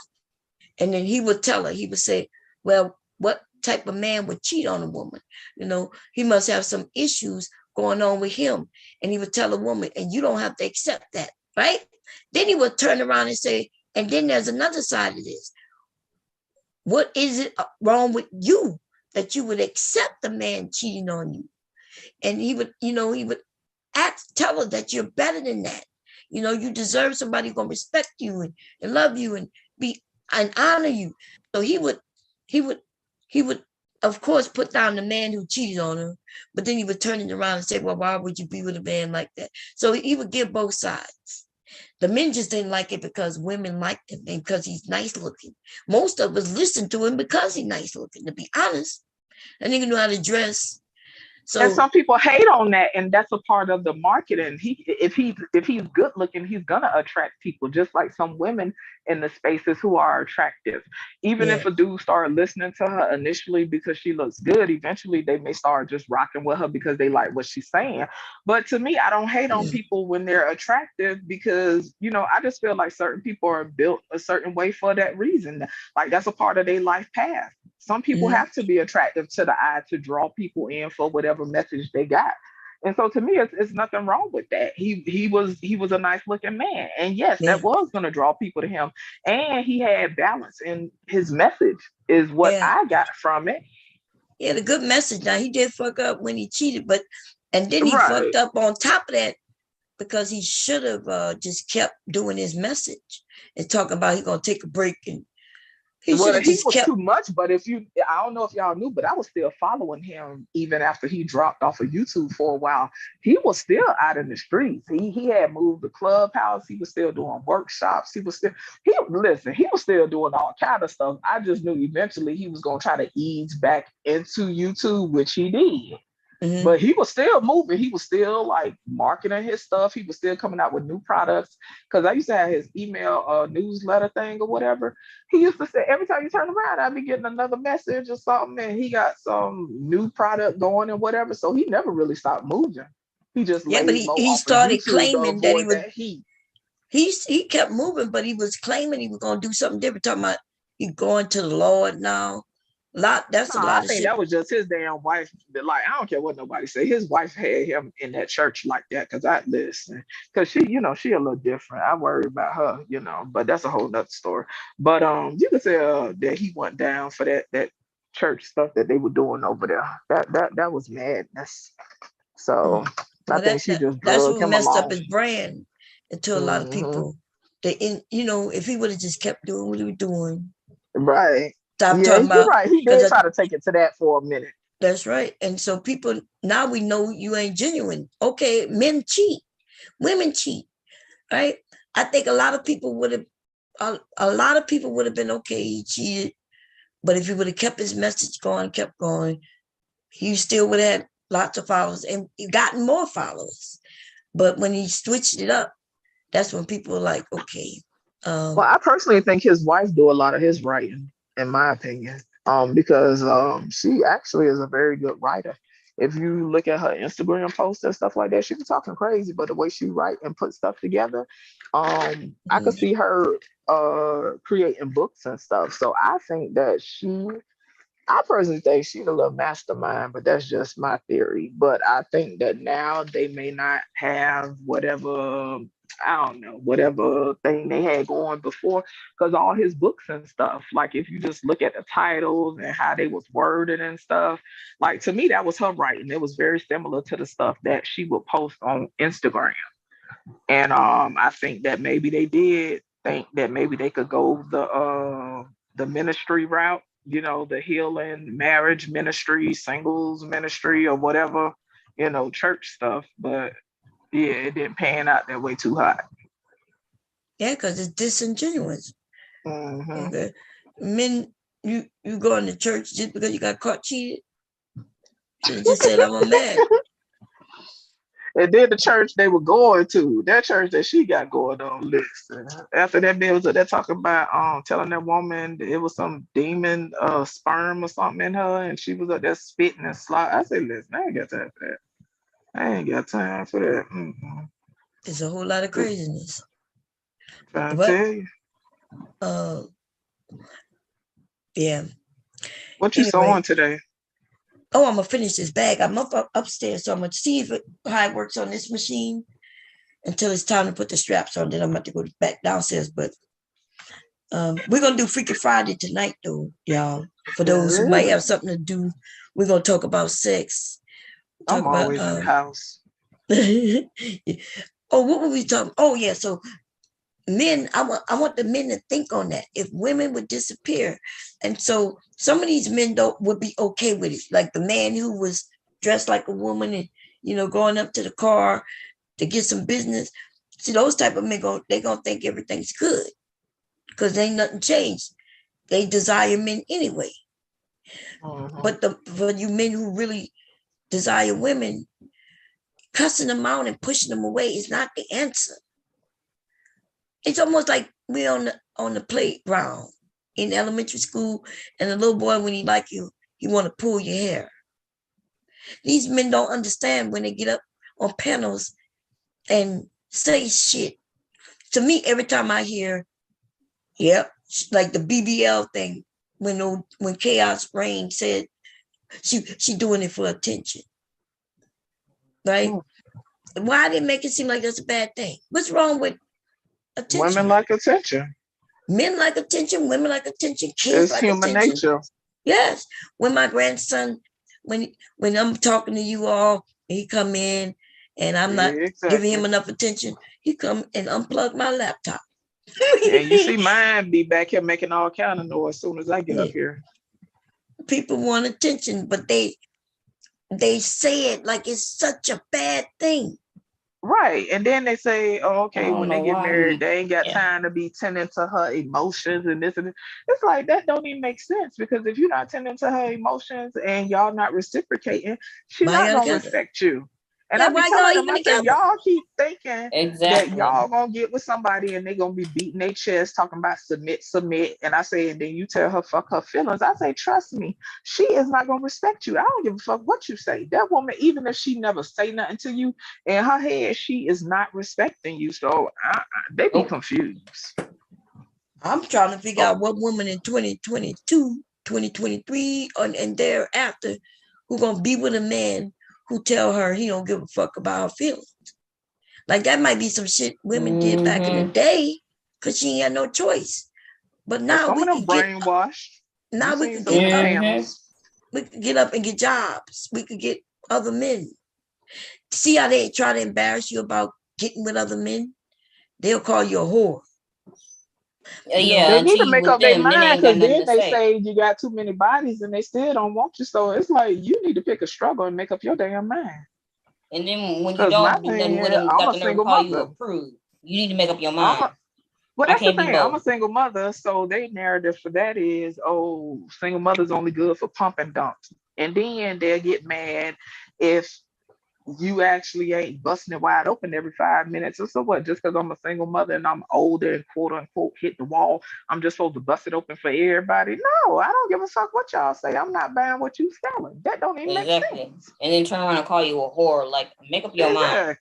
And then he would tell her, he would say, well, what type of man would cheat on a woman? He must have some issues going on with him. And he would tell a woman, and you don't have to accept that, right? Then he would turn around and say, and then there's another side of this. What is it wrong with you that you would accept the man cheating on you? And he would tell her that you're better than that. You deserve somebody who's gonna respect you and love you and honor you. So he would of course put down the man who cheated on her, but then he would turn it around and say, well, why would you be with a man like that? So he would give both sides. The men just didn't like it because women liked him and because he's nice looking. Most of us listen to him because he's nice looking, to be honest. And he knew how to dress. And So some people hate on that, and that's a part of the marketing. If he's good looking, he's gonna attract people, just like some women in the spaces who are attractive. Even yeah, if a dude start listening to her initially because she looks good, eventually they may start just rocking with her because they like what she's saying. But to me, I don't hate on mm, people when they're attractive because I just feel like certain people are built a certain way for that reason. Like that's a part of their life path. Some people mhm, have to be attractive to the eye to draw people in for whatever message they got. And so to me, it's nothing wrong with that. He was a nice looking man. And yes, yeah, that was gonna draw people to him. And he had balance in his message, is what yeah, I got from it. yeah. The good message. Now he did fuck up when he cheated, but and then he fucked Right. up on top of that because he should have just kept doing his message and talking about he gonna take a break, and he should Well, have he just was kept. too much, but I don't know if y'all knew, but I was still following him even after he dropped off of YouTube for a while. He was still out in the streets. He had moved to Clubhouse. He was still doing workshops. He was still doing all kind of stuff. I just knew eventually he was gonna try to ease back into YouTube, which he did. Mhm. But he was still moving. He was still like marketing his stuff. He was still coming out with new products. Because I used to have his email newsletter thing or whatever. He used to say every time you turn around, I'd be getting another message or something, and he got some new product going and whatever. So he never really stopped moving. He just Yeah, but laid he, low he off of started YouTube to claiming that he avoid was that heat. he kept moving, but he was claiming he was gonna do something different. Talking about he going to the Lord now. That's No, a I lot of think shit. that was just his damn wife. Like, I don't care what nobody say. His wife had him in that church like that because I listen. Because she a little different. I worry about her, but that's a whole nother story. But you can tell that he went down for that church stuff that they were doing over there. That was madness. So Mm. I Well, think she just that's drug what him messed up along. his brand. And to a lot of Hmm. people, if he would have just kept doing what he was doing, Right. stop Yeah, talking you're about right. He did because try to take it to that for a minute. that's right. And so people now we know you ain't genuine. Okay, men cheat, women cheat, right? I think a lot of people would have been okay. He cheated, but if he would have kept his message going, kept going, he still would have had lots of followers and gotten more followers. But when he switched it up, that's when people were like, okay, Well, I personally think his wife do a lot of his writing, in my opinion, because she actually is a very good writer. If you look at her Instagram posts and stuff like that, she be talking crazy, but the way she write and put stuff together, I could mhm. see her creating books and stuff. So I personally think she's a little mastermind, but that's just my theory. But I think that now they may not have whatever, I don't know, whatever thing they had going before, because all his books and stuff, like if you just look at the titles and how they was worded and stuff, like to me, that was her writing. It was very similar to the stuff that she would post on Instagram. And I think that maybe they did think that maybe they could go the ministry route, the healing, marriage ministry, singles ministry, or whatever, church stuff. But yeah, it didn't pan out that way too hot. Yeah, because it's disingenuous. Hmm. Okay, men, you going to church just because you got caught cheated? Should have just said I'm a man. And then the church they were going to, that church that she got going on, listen. After that man was up there talking about telling that woman that it was some demon sperm or something in her, and she was up there spitting and slot. I said, listen, I ain't got time for that. I ain't got time for that. Mm-mm. It's a whole lot of craziness. Trying to But tell you. uh, yeah. What you Anyway, sewing today? I'm gonna finish this bag. I'm upstairs, so I'm gonna see how it works on this machine until it's time to put the straps on. Then I'm about to go back downstairs. But we're gonna do Freaky Friday tonight, though, y'all. For those who might Really? have something to do, we're gonna talk about sex. Talk I'm about always in the house. what were we talking? Oh yeah, so men, I want the men to think on that. If women would disappear, and so some of these men would be okay with it, like the man who was dressed like a woman and going up to the car to get some business. See, those type of men they gonna think everything's good because ain't nothing changed. They desire men anyway. Mhm. But for you men who really desire women, cussing them out and pushing them away is not the answer. It's almost like we're on the playground in elementary school, and the little boy, when he like you, he want to pull your hair. These men don't understand when they get up on panels and say shit. To me, every time I hear, yep, like the BBL thing, when Chaos Reign said she doing it for attention, right? Why did it make it seem like that's a bad thing? What's wrong with attention? Women like attention. Men like attention, women like attention, kids It's like human attention. nature. Yes. When my grandson, when I'm talking to you all, he come in and I'm not giving him enough attention, he come and unplug my laptop. And you see mine be back here making all kind of noise as soon as I get up here. People want attention, but they say it like it's such a bad thing. Right. And then they say, oh, okay, when they get married, they ain't got time to be tending to her emotions and this and that. It's like, that don't even make sense, because if you're not tending to her emotions and y'all not reciprocating, she's not going to respect you. And I be telling them, I said, y'all keep thinking that y'all gonna get with somebody and they gonna be beating their chest talking about submit. And I say, and then you tell her fuck her feelings. I say, trust me, she is not gonna respect you. I don't give a fuck what you say. That woman, even if she never say nothing to you, in her head, she is not respecting you. So they be confused. I'm trying to figure out what woman in 2022, 2023, and thereafter who gonna be with a man who tell her he don't give a fuck about her feelings. Like, that might be some shit women did back in the day because she ain't had no choice. But now we can brainwashed. Now we can get we could get up and get jobs. We could get other men. See how they try to embarrass you about getting with other men? They'll call you a whore. They need to make up their mind, because then they say you got too many bodies and they still don't want you. So it's like, you need to pick a struggle and make up your damn mind. And then when you don't do nothing with them, got to call you a prude. You need to make up your mind. Well, that's the thing. I'm a single mother, so their narrative for that is, oh, single mother's only good for pump and dumps. And then they'll get mad if you actually ain't busting it wide open every 5 minutes. So what? Just because I'm a single mother and I'm older and quote unquote hit the wall, I'm just supposed to bust it open for everybody? No, I don't give a fuck what y'all say. I'm not buying what you selling. That don't even make sense. And then turn around and call you a whore. Like, make up your mind.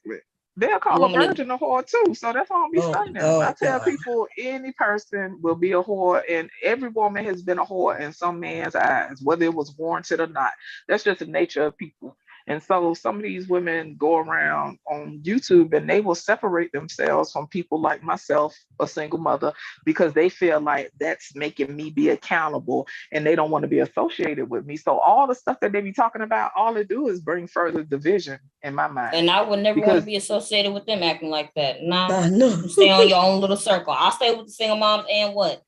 They'll call a virgin a whore too. So that's all I'm be saying. I tell people, any person will be a whore, and every woman has been a whore in some man's eyes, whether it was warranted or not. That's just the nature of people. And so some of these women go around on YouTube and they will separate themselves from people like myself, a single mother, because they feel like that's making me be accountable and they don't want to be associated with me. So all the stuff that they be talking about, all they do is bring further division in my mind. And I would never want to be associated with them acting like that. Nah, stay on your own little circle. I'll stay with the single moms and what?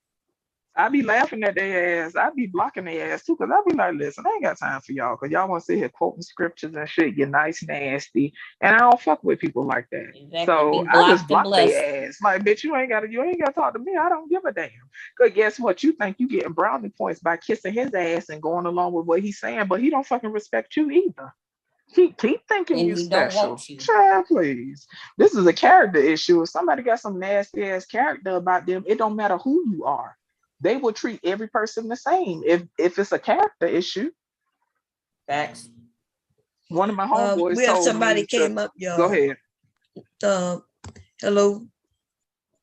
I be laughing at their ass. I be blocking their ass too, because I be like, listen, I ain't got time for y'all, because y'all want to sit here quoting scriptures and shit, get nice, nasty, and I don't fuck with people like that. Exactly. So I just block their ass. Like, bitch, you ain't gotta talk to me. I don't give a damn. Because guess what? You think you getting brownie points by kissing his ass and going along with what he's saying, but he don't fucking respect you either. Keep thinking you special. Child, please. This is a character issue. If somebody got some nasty ass character about them, it don't matter who you are. They will treat every person the same if it's a character issue. Facts. One of my homeboys we have somebody came up, y'all. Go ahead. Hello,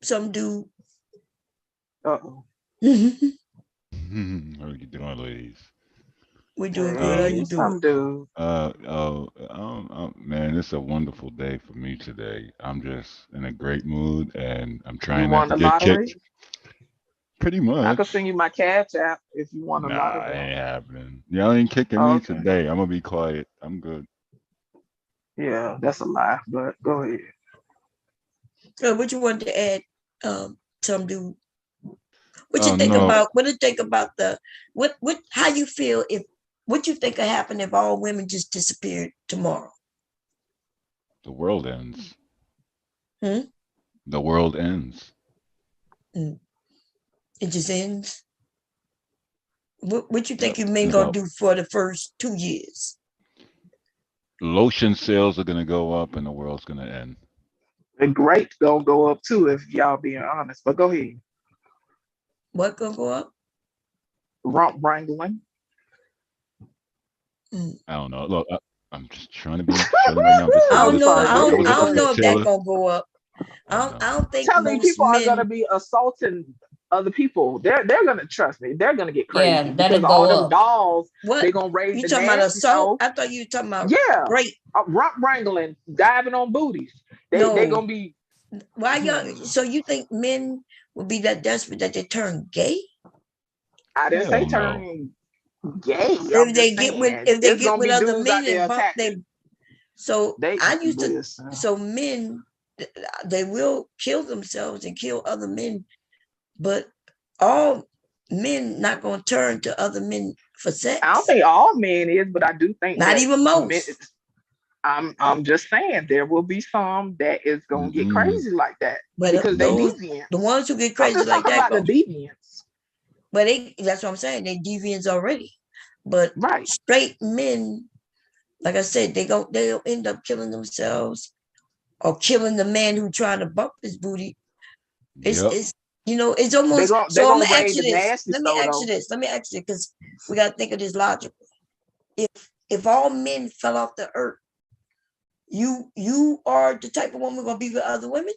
some dude. How you doing, ladies? We doing good. How you doing? Man, it's a wonderful day for me today. I'm just in a great mood, and I'm trying not to get kicked. Pretty much. I could send you my Cash App if you want to. Nah, it ain't happening. Y'all ain't kicking me today. I'm gonna be quiet. I'm good. Yeah, that's a lie, but go ahead. What you want to add, some dude? What you think about? What do you think about what? How you feel if? What you think will happen if all women just disappeared tomorrow? The world ends. The world ends. It just ends. What you think you men gonna do for the first 2 years? Lotion sales are gonna go up and the world's gonna end. The grapes gonna go up too, if y'all being honest. But go ahead. What gonna go up? Rump wrangling. I don't know. Look, I'm just trying to be chilling right now. This I is don't know. this I was don't a know if that Taylor. gonna go up. I don't think Telling most people are gonna men. be assaulting other people. They're gonna trust me. They're gonna get crazy Yeah, because that'll all go them up. dolls. What They gonna raise you the talking about nasty assault? show. I thought you were talking about Yeah, rape. rump wrangling, diving on booties. They No. gonna be. Why y'all? So you think men will be that desperate that they turn gay? I didn't say Hell no. turn gay. I'm If they just get with saying if they it's get gonna with be other dudes out men there and bump attacking. they. So They I used to. listen. So men, they will kill themselves and kill other men, but all men not gonna turn to other men for sex. I don't think all men is, but I do think Not that even most. I'm just saying there will be some that is gonna get crazy like that But because they those deviant. the ones who get I'm crazy just like talking that about go. the deviants. But that's what I'm saying. They deviants already. But Right. straight men, like I said, they'll end up killing themselves or killing the man who trying to bump his booty. It's Yep. it's it's almost They're so I'm gonna gonna raise ask you the this. nasty Let me stuff ask you though. this. Let me ask you because we gotta think of this logically. If all men fell off the earth, you are the type of woman gonna be with other women?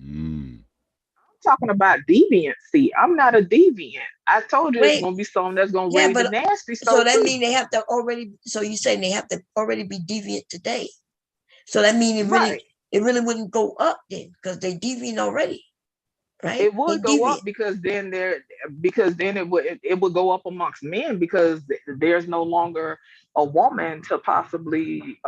Mm. I'm talking about deviancy. I'm not a deviant. I told you it's Wait. gonna be something that's gonna Yeah, raise the but nasty so stuff that too. means they have to already. So you saying they have to already be deviant today? So that means Right. it really wouldn't go up then because they deviant already, right? It would They go up deviant. because then it would go up amongst men because there's no longer a woman to possibly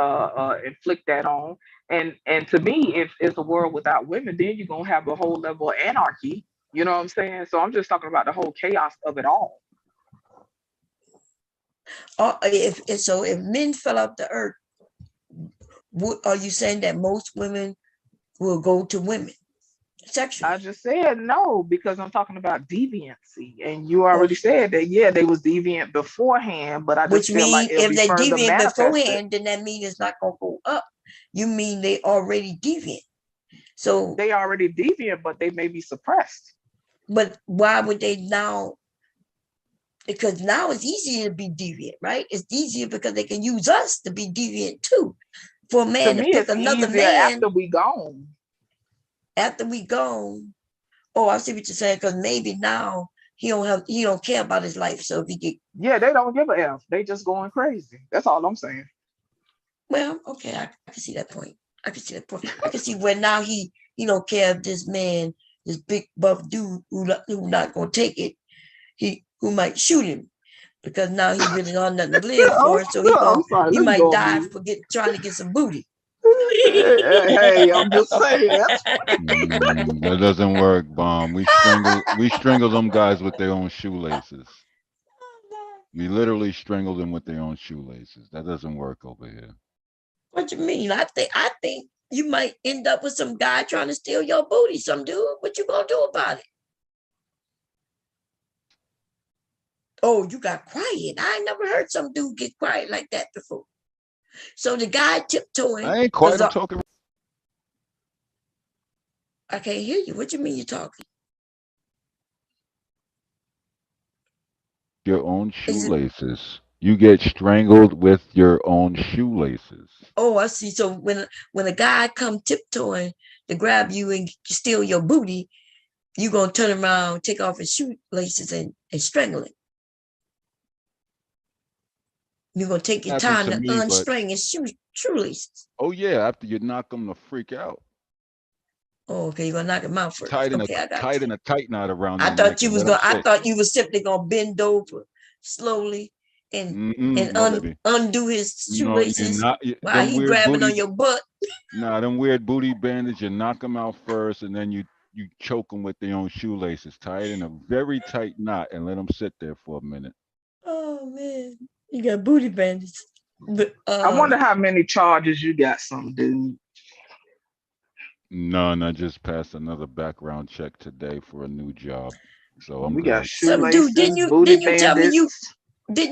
inflict that on. And to me, if it's a world without women, then you're gonna have a whole level of anarchy. You know what I'm saying? So I'm just talking about the whole chaos of it all. If men fell off the earth, are you saying that most women will go to women sexually? I just said no because I'm talking about deviancy, and you already said that. Yeah, they was deviant beforehand, but I just Which feel like means it'll if be they further deviant manifested. beforehand, then that means it's not gonna go up. You mean they already deviant? So they already deviant, but they may be suppressed. But why would they now? Because now it's easier to be deviant, right? It's easier because they can use us to be deviant too. For a man to pick another man after we gone. After we gone. Oh, I see what you're saying. Because maybe now he don't care about his life. So if he get they don't give a F. They just going crazy. That's all I'm saying. Well, okay, I can see that point. I can see that point. I can see where now he don't care if this man, this big buff dude who not gonna take it, who might shoot him because now he really got nothing to live for. So he might die for trying to get some booty. Hey, I'm just saying. That doesn't work, Bomb. We strangle them guys with their own shoelaces. We literally strangle them with their own shoelaces. That doesn't work over here. What you mean? I think you might end up with some guy trying to steal your booty, some dude. What you gonna do about it? Oh, you got quiet. I ain't never heard some dude get quiet like that before. So the guy tiptoeing. I ain't quiet. I'm talking. I can't hear you. What you mean you're talking? Your own shoelaces. You get strangled with your own shoelaces. Oh, I see. So when a guy come tiptoeing to grab you and steal your booty, you gonna turn around, take off his shoelaces and strangle him. You're gonna take your time to unstring his shoelaces. Oh yeah, after you knock them to freak out. Oh, okay, you're gonna knock him out first. Tight in a tight knot around. I thought you was simply gonna bend over slowly and undo his shoelaces while he grabbing on your butt. Nah, them weird booty bandits, you knock them out first and then you choke them with their own shoelaces, tie it in a very tight knot and let them sit there for a minute. Oh man, you got booty bandits. But, I wonder how many charges you got, some dude. None. I just passed another background check today for a new job, so I'm we good. got shoelaces, dude, didn't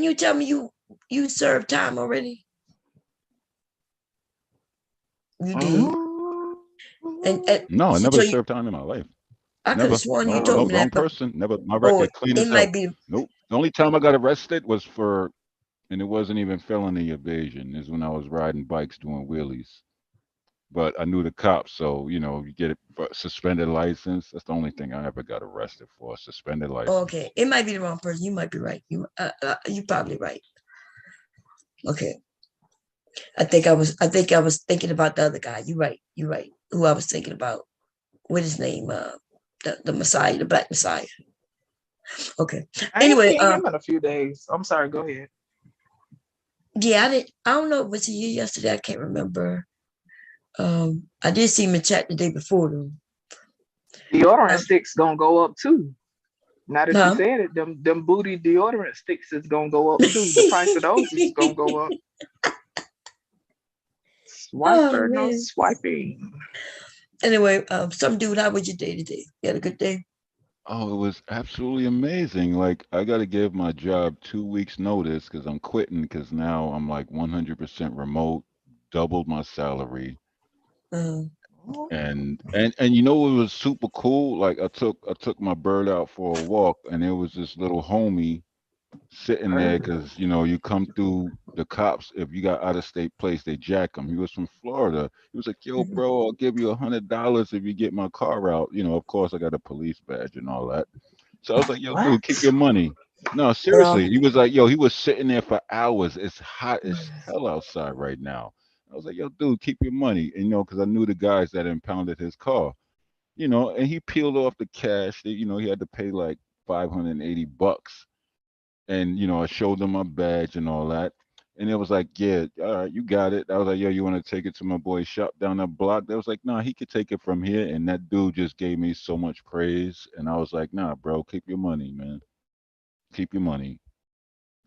you tell me you served time already? You did. And No, I never so you, served time in my life. I could Never. have sworn you No, told no, me wrong that, but person. Never. My or record clean it as hell. might be. Nope. The only time I got arrested was for, and it wasn't even felony evasion, is when I was riding bikes doing wheelies. But I knew the cops, so you know, you get it. But suspended license. That's the only thing I ever got arrested for. Suspended license. Okay, it might be the wrong person. You might be right. You probably right. Okay. I think I was thinking about the other guy. You're right. You're right. Who I was thinking about. What his name? The Messiah, the Black Messiah. Okay. I ain't Anyway, seen him in a few days. I'm sorry. Go ahead. yeah, I don't know. Was it you yesterday? I can't remember. I did see him in chat the day before though. Deodorant sticks gonna go up too. Now that Huh? you said it, them booty deodorant sticks is gonna go up too. The price of those is gonna go up. Swipe Oh or no man. swiping. Anyway, some dude, how was your day today? You had a good day? Oh, it was absolutely amazing. Like I got to give my job 2 weeks notice because I'm quitting because now I'm like 100% remote, doubled my salary. And you know what was super cool? Like I took my bird out for a walk and there was this little homie sitting there because you know you come through the cops if you got out of state place they jack him. He was from Florida. He was like, "Yo, bro, I'll give you $100 if you get my car out." You know, of course I got a police badge and all that. So I was like, "Yo, dude, keep your money." No, seriously. He was like, "Yo," he was sitting there for hours. It's hot as hell outside right now. I was like, "Yo, dude, keep your money." And you know, because I knew the guys that impounded his car. You know, and he peeled off the cash. You know, he had to pay like $580. And you know, I showed them my badge and all that. And it was like, yeah, all right, you got it. I was like, yo, you want to take it to my boy's shop down the block? They was like, nah, he could take it from here. And that dude just gave me so much praise. And I was like, nah, bro, keep your money, man. Keep your money.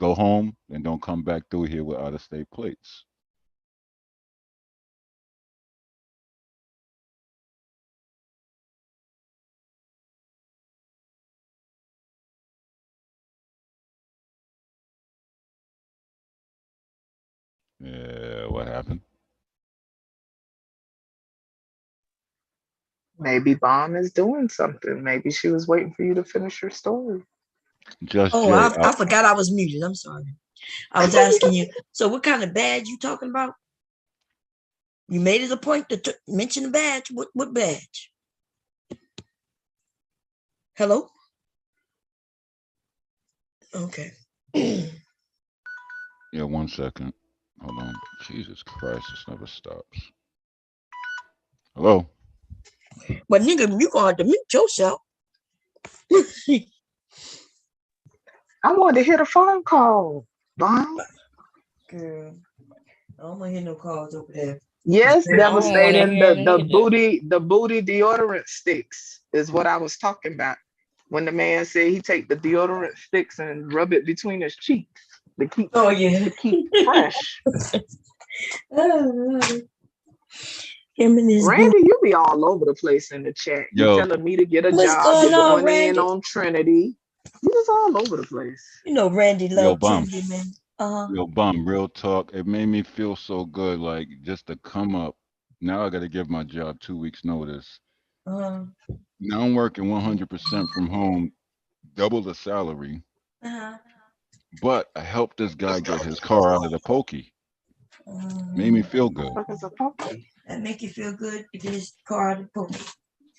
Go home and don't come back through here with out of state plates. Yeah, what happened? Maybe Bomb is doing something. Maybe she was waiting for you to finish your story. Just Oh, Jay. I forgot I was muted. I'm sorry. I was asking you. So, what kind of badge you talking about? You made it a point to mention the badge. What badge? Hello? Okay. Yeah, 1 second. Hold on. Jesus Christ, this never stops. Hello? But nigga, you gonna have to mute yourself. I wanted to hear the phone call, Bomb. Girl, I don't want to hear no calls over there. Yes, devastating. The either. booty deodorant sticks is what I was talking about. When the man said he take the deodorant sticks and rub it between his cheeks to keep to keep fresh. Randy, you be all over the place in the chat. You Yo. telling me to get a What's job, going you're on, going in Randy? on Trinity. You just all over the place. You know, Randy Yo, loves Bum. Trinity, man. Yo, Bum, real talk. It made me feel so good, like just to come up. Now I got to give my job 2 weeks notice. Now I'm working 100% from home, double the salary. But I helped this guy get his car out of the pokey. Made me feel good. That make you feel good to get his car out of the pokey.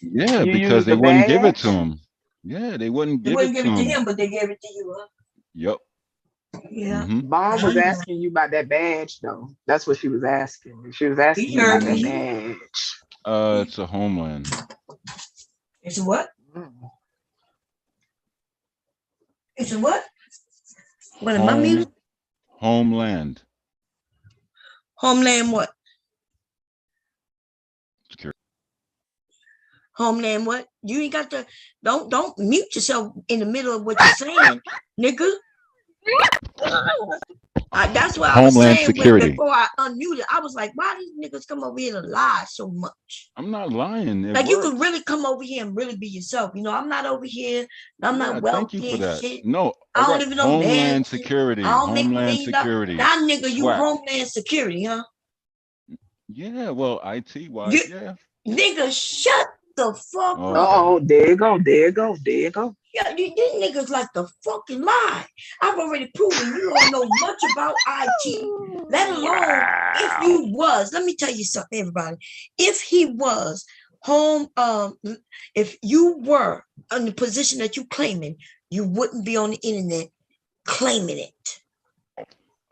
Yeah, You because used they the wouldn't give it badge? to him. Yeah, they wouldn't They give wouldn't it give to it to him. him, but they gave it to you, huh? Yep. Yeah. Bomb was asking you about that badge, though. That's what she was asking. She was asking you about that badge. It's a Homeland. It's a what? It's a what? What am I muted? Homeland. Homeland what? Security. Homeland what? You ain't got to, don't mute yourself in the middle of what you're saying, nigga. That's what I was Homeland saying Security. before I unmuted. I was like, why these niggas come over here to lie so much? I'm not lying. It Like you works. could really come over here and really be yourself. You know, I'm not over here. I'm Yeah, not wealthy thank you for and that. shit. No, I don't got even know Homeland mansion. Security. I don't make Homeland $1 million. Security. Now, nigga, you SWAT. Homeland Security, huh? Yeah, well, IT wise, yeah. Nigga, shut the fuck Okay. up. Oh, there you go. There you go. There you go. Yeah, these niggas like to fucking lie. I've already proven you don't know much about IT, let alone if you was. Let me tell you something, everybody. If he was home, if you were in the position that you claiming, you wouldn't be on the internet claiming it.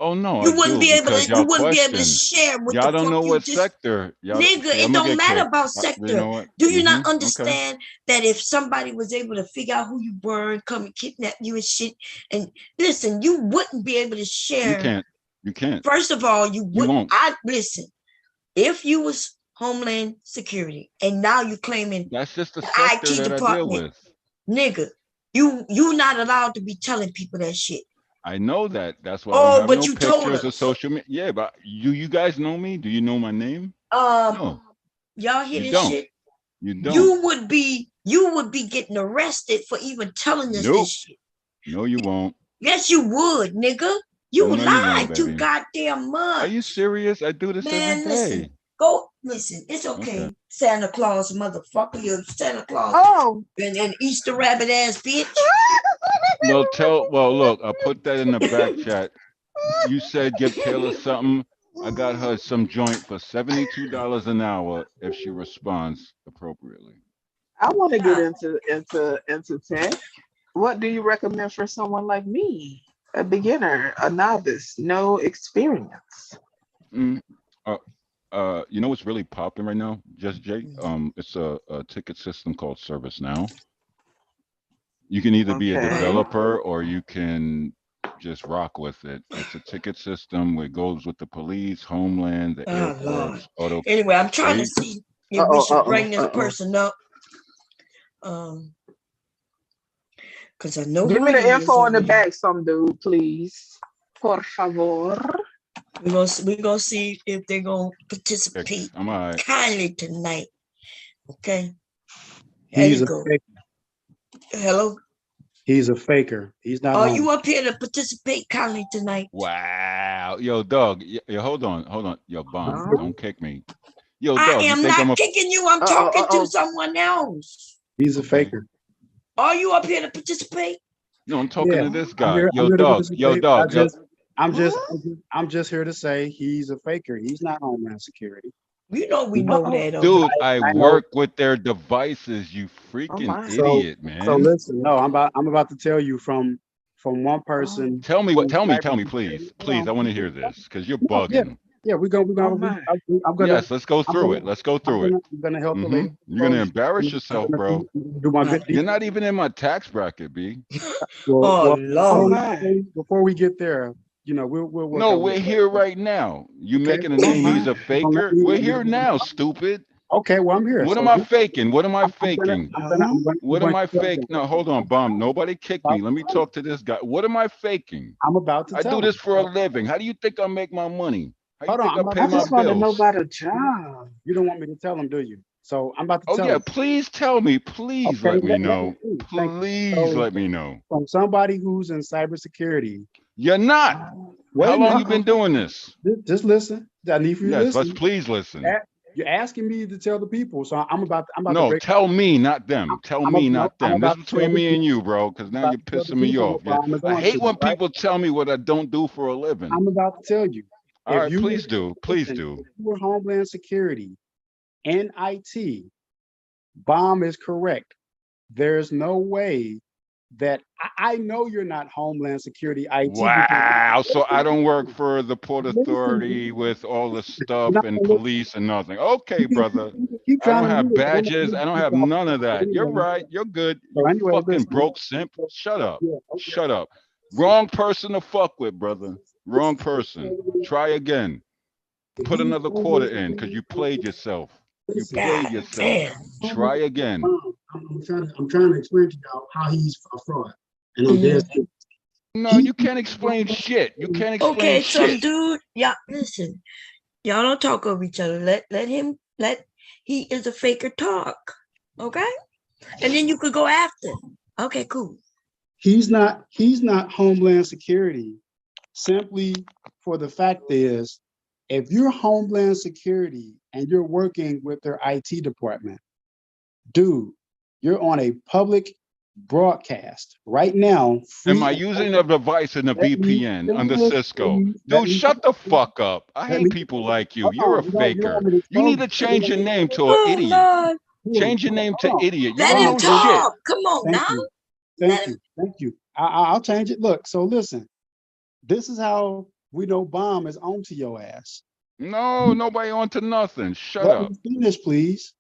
Oh no, You I wouldn't do be able because to. You y'all wouldn't be able to question. share what Y'all the don't fuck know you what just. sector. Y'all Nigga, see, it I'm gonna don't get matter kicked. about You sector. know what? Do you not Okay. understand that if somebody was able to figure out who you were and come and kidnap you and shit, and listen, you wouldn't be able to You share. can't. You can't. First of all, you You wouldn't. won't. I listen. If you was Homeland Security and now you claiming That's just the the sector IT that I deal department, with. nigga, you not allowed to be telling people that shit. I know that. That's why I Oh, don't have but no you told pictures of us. social media. Yeah, but you guys know me? Do you know my name? Um, No, y'all hear you this don't. shit? You don't. You would be getting arrested for even telling us Nope. this shit. No, you won't. Yes, you would, nigga. You No, you lied won't, too baby. goddamn Are you much. serious? I do this every Man, listen. day. Go listen. It's okay. Okay. Santa Claus, motherfucker. You're Santa Claus Oh, and Easter rabbit ass bitch. Well, look, I put that in the back chat. You said give Taylor something. I got her some joint for $72 an hour if she responds appropriately. I want to get Nah. into tech. What do you recommend for someone like me, a beginner, a novice, no experience? Mm. You know what's really popping right now, Just Jake? It's a ticket system called ServiceNow. You can either be a Okay. developer or you can just rock with it. It's a ticket system where it goes with the police, Homeland, the Oh Lord. airports, auto. Anyway, I'm trying to They, see if we should bring this Uh-oh. person up. Because I know Give who me he the is info in the over there. back, some dude, please. Por favor. We're gonna see if they're gonna participate I'm all right. kindly tonight. Okay. There He's you a go. faker. Hello. He's a faker. He's not Are home. you up here to participate kindly tonight? Wow. Yo, dog. Yo, hold on. Yo, Bomb, Huh? don't kick me. Yo, I dog, you am think not I'm a kicking you. I'm talking to Uh-oh. someone else. He's a okay? faker. Are you up here to participate? No, I'm talking Yeah, to this I'm guy. here. I'm Yo, here to dog. participate. I'm just here to say he's a faker. He's not Homeland Security. You know we know that over Dude, here. I I know. work with their devices, you Oh freaking my. idiot, So man. listen. No, I'm about to tell you from one person. Tell me who's tell me, cybersecurity. please. Hold Please, I on. want to hear this because you're No, yeah, bugging. yeah. We're Oh gonna. my. I'm gonna. Yes, let's go I'm through gonna. it. Let's go through it. I'm gonna help the lady. You're gonna First. embarrass I'm yourself, gonna bro. do my good You're deed. not even in my tax bracket, B. Oh Well, Lord. before we get there, we'll work No, our way. we're here right now. You Okay. making a Oh name he's my. a faker? We're here now, stupid. Okay, well, I'm here. What So am I faking? What am I faking? I'm What going am I to tell fake? them. No, hold on, Bomb. Nobody kick me. Let me talk to this guy. What am I faking? I'm about to I tell do them. this for a living. How do you think I make my money? How you Hold on, think I'm I about pay I to my just want to know bills? about a job. You don't want me to tell them, do you? So I'm about to Oh tell yeah, them. please tell me. Please Okay, let me let know. me see. Thank you. Please So let me know. from somebody who's in cybersecurity, You're not. wait How a long minute. you been doing this? Just listen. I need for you to Yes, let's listen. please listen. You're asking me to tell the people, so I'm about to No, break. tell me, not them. Tell me, not I'm them. This is about to tell between the me and people. you, bro, because now About you're to tell the pissing me people off. what Yeah. Bomb is I on hate to, when right? people tell me what I don't do for a living. I'm about to tell you. All If right, you please do. Please do. if you were Homeland Security and IT, Bomb is correct. There's no way that I know you're not Homeland Security IT. Wow. So I don't work for the Port Listen, Authority with all the you're stuff not and gonna listen. police and nothing. Okay, brother. Keep I trying don't to have do it, but I'm not badges. gonna I don't keep have talking. none of that. You're Anyway, right. You're good. so You anyway, fucking listen. broke simp. Shut up. Yeah, okay. Shut up. Wrong person to fuck with, brother. Wrong person. Try again. Put another quarter in because you played yourself. You played God yourself. damn. Try again. I'm trying to explain to y'all how he's a fraud. And I'm dead serious. No, you can't explain shit. You can't explain Okay, some shit. dude. Yeah, listen. Y'all don't talk over each other. Let he is a faker talk. Okay? And then you could go after. Okay, cool. He's not Homeland Security simply for the fact is If you're Homeland Security and you're working with their IT department, dude, you're on a public broadcast right now. Am I using a device in a VPN under Cisco? Dude, shut the fuck up. I hate people like you. You're a faker. You need to change your name to an idiot. Lord. Change your name to idiot. You Let don't him know talk. shit. Come on now. Thank you. I'll change it. Look, so listen, this is how we know Bomb is onto your ass. No, nobody onto nothing. Shut Let up. me finish, please.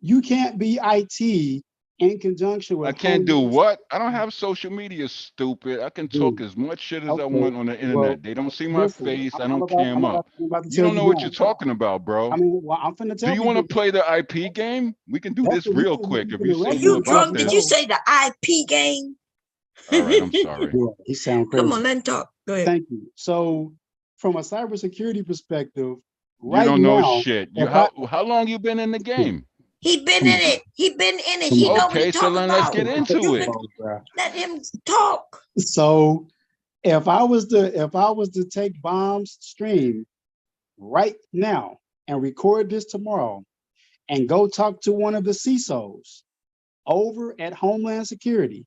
You can't be IT in conjunction with I can't do Homeland what? I don't have social media, stupid. I can talk as much shit as I Okay, want on the internet. well, They don't see my listen, face. I I'm don't about, cam I'm up. about, I'm about to You tell don't you know what you're now. talking about, bro. I mean, well, I'm finna Do tell you want to people. play the IP game? We can do That's this what we real can quick do if for you the say Are rest you you of about drunk? this. Did you say the IP game? All right, I'm sorry. Yeah, he sound Come crazy. on, let him talk. Go ahead. Thank you. So, from a cybersecurity perspective, You right don't know now, shit. You if I how long you been in the game? He been come in on, it. He been in it. come He on, know what he Okay, so talking then let's about. get into You it. been, oh, bruh. let him talk. So, if I was to take Bomb's stream right now and record this tomorrow and go talk to one of the CISOs over at Homeland Security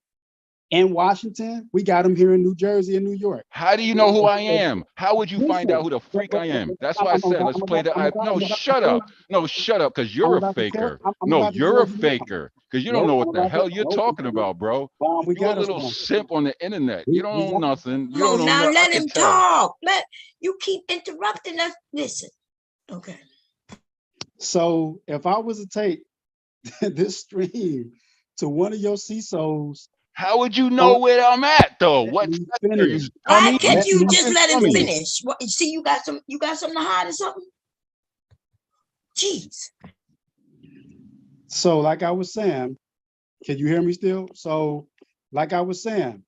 in Washington, we got them here in New Jersey and New York. How do you know who I am? How would you find out Listen, who the freak I am? That's I'm, why I I'm, said I'm, let's I'm play about, the I'm IP. about, No, I'm about, shut up. No, shut up, because I'm you're a about to tell, faker. I'm No, about to you're tell a you now. faker. Because you don't Nope, know I'm what the about to, hell you're nope, talking about, bro. Bomb, we You a got us little one. simp on the internet. You don't We know got nothing. You Come don't on know now, nothing. I let can him tell. talk. You keep interrupting us. Listen. Okay. So if I was to take this stream to one of your CISOs, How would you know where I'm at, though? let What me are you finish. Why dummy? can't Let you me just Fucking let him dummy. finish? What, see, you got something to hide or something? Jeez. So like I was saying, can you hear me still? So like I was saying,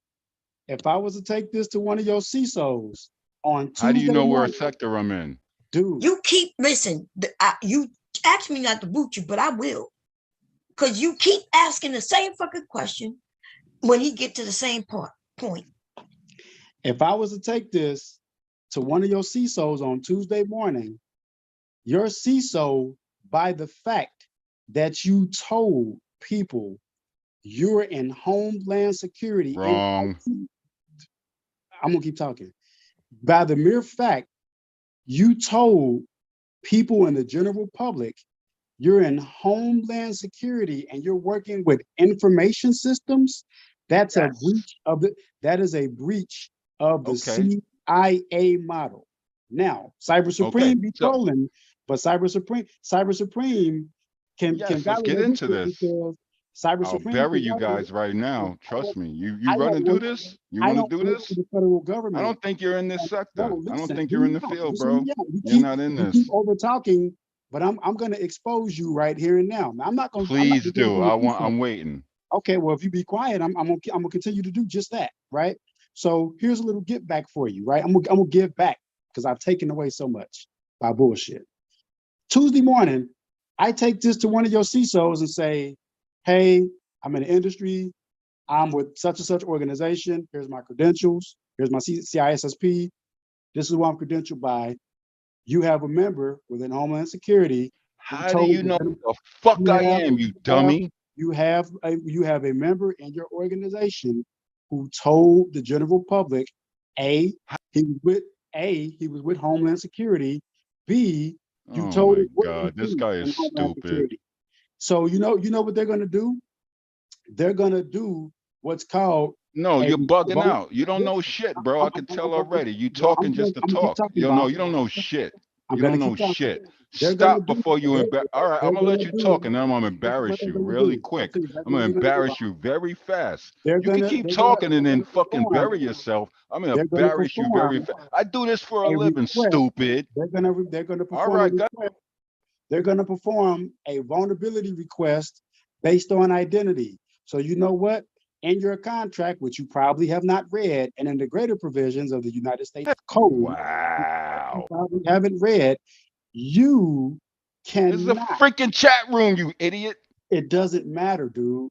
if I was to take this to one of your CISOs on How do you Tuesday know where morning, sector I'm in? dude, You keep listen. You asked me not to boot you, but I will, because you keep asking the same fucking question when he get to the same point. if I was to take this to one of your CISOs on Tuesday morning, your CISO, by the fact that you told people you're in Homeland Security, Wrong. I'm gonna keep talking. By the mere fact you told people in the general public you're in Homeland Security and you're working with information systems, that's a breach of that is a breach of the Okay. CIA model. Now, Cyber Supreme Okay. be So trolling, but Cyber Supreme can yes, let's get validate this into shit this. because Cyber I'll Supreme bury can you validate. guys right now. Trust me. You I run don't and do work. this? You I want to don't do work for this? the federal I government. don't think you're in this sector. Bro, I don't listen, think hear you're in me the out. field, Listen to bro. me out. You're not in You this. keep over talking, but I'm gonna expose you right here and now. I'm not gonna Please do do. anything. I'm waiting. Okay, well, if you be quiet, I'm gonna continue to do just that, right? So here's a little get back for you, right? I'm gonna give back because I've taken away so much by bullshit. Tuesday morning, I take this to one of your CISOs and say, hey, I'm in the industry. I'm with such and such organization. Here's my credentials. Here's my CISSP. This is who I'm credentialed by. You have a member within Homeland Security who How do told you know who the fuck I am, you dummy? you have a member in your organization who told the general public, he was with Homeland Security. B, you Oh told my us what you God, this do guy in is Homeland stupid. Security. So you know what they're gonna do? They're gonna do what's called No, a you're bugging vote. out. You don't know shit, bro. I can tell already. You Well, talking just to I'm gonna keep talk. talking, You Bob. know, you don't know shit. I'm You gonna don't know keep talking. shit. They're gonna Stop do. before you embarrass. All right, I'm They're gonna let gonna you talk, do. and then I'm gonna This is what embarrass they're you gonna really do. quick. Okay, that's I'm what gonna they're gonna do. embarrass you very fast. They're You can gonna keep they're gonna talking and then fucking perform. bury yourself. I'm gonna They're gonna embarrass you very perform fast. I do this for a a living, request. stupid. They're gonna All perform a right, go. request. They're gonna perform a vulnerability request based on identity. So you know what? In your contract, which you probably have not read, and in the greater provisions of the United States Code, you Wow. probably haven't read, you This is a cannot. freaking chat room, you idiot. It doesn't matter, dude.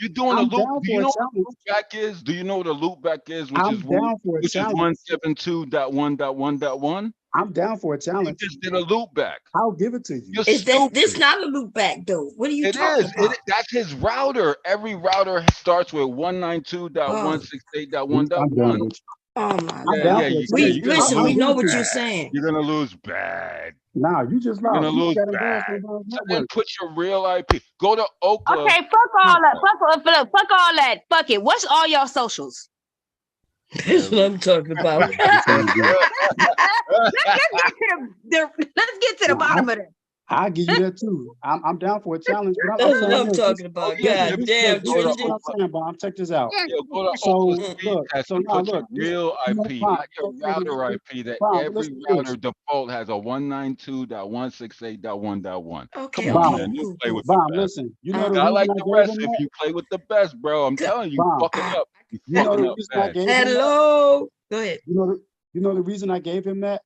You doing a I'm loop? down Do you for a know what a challenge. loopback is? Do you know what a loopback is? Which I'm is down for a which is challenge. 172.1.1.1. I'm down for a You challenge. just did a loop back. I'll give it to you. You're Is that this stupid. not a loop back though? What are you It talking is. about? That's his router. Every router starts with Oh, 192.168.1.1. I'm done with you. oh my I'm Yeah, down God. yeah, for a yeah. We challenge. You're gonna listen, we lose I'll know give it what to you're you. saying. You're gonna lose bad. Nah, you just You're gonna lost. You lose got embarrassed bad. on Bob's So then network. put your real IP. Go to Okla. Okay, fuck all that. Fuck all that. Fuck it. What's all your socials? That's what I'm talking about. let's get to the bottom of that. I'll give you that too. I'm down for a challenge, but I'm That's what saying I'm this. talking about. yeah, God Look, damn, go to this is what Trinity. I'm saying, Bob. Check this out. Go to So Okla speed look, test so and now put your look, real IP, Bob, not your router IP that Bob, every listen to router this. default has a 192.168.1.1. Okay, Come on, okay, man. You cool, play cool. with the Bob, best. listen. You know the I reason like I the gave rest him if that? you play with the best, bro. I'm telling you, Bob, fucking up. You you know fucking the up reason I bad. gave him that? Hello. Go ahead. You know the reason I gave him that,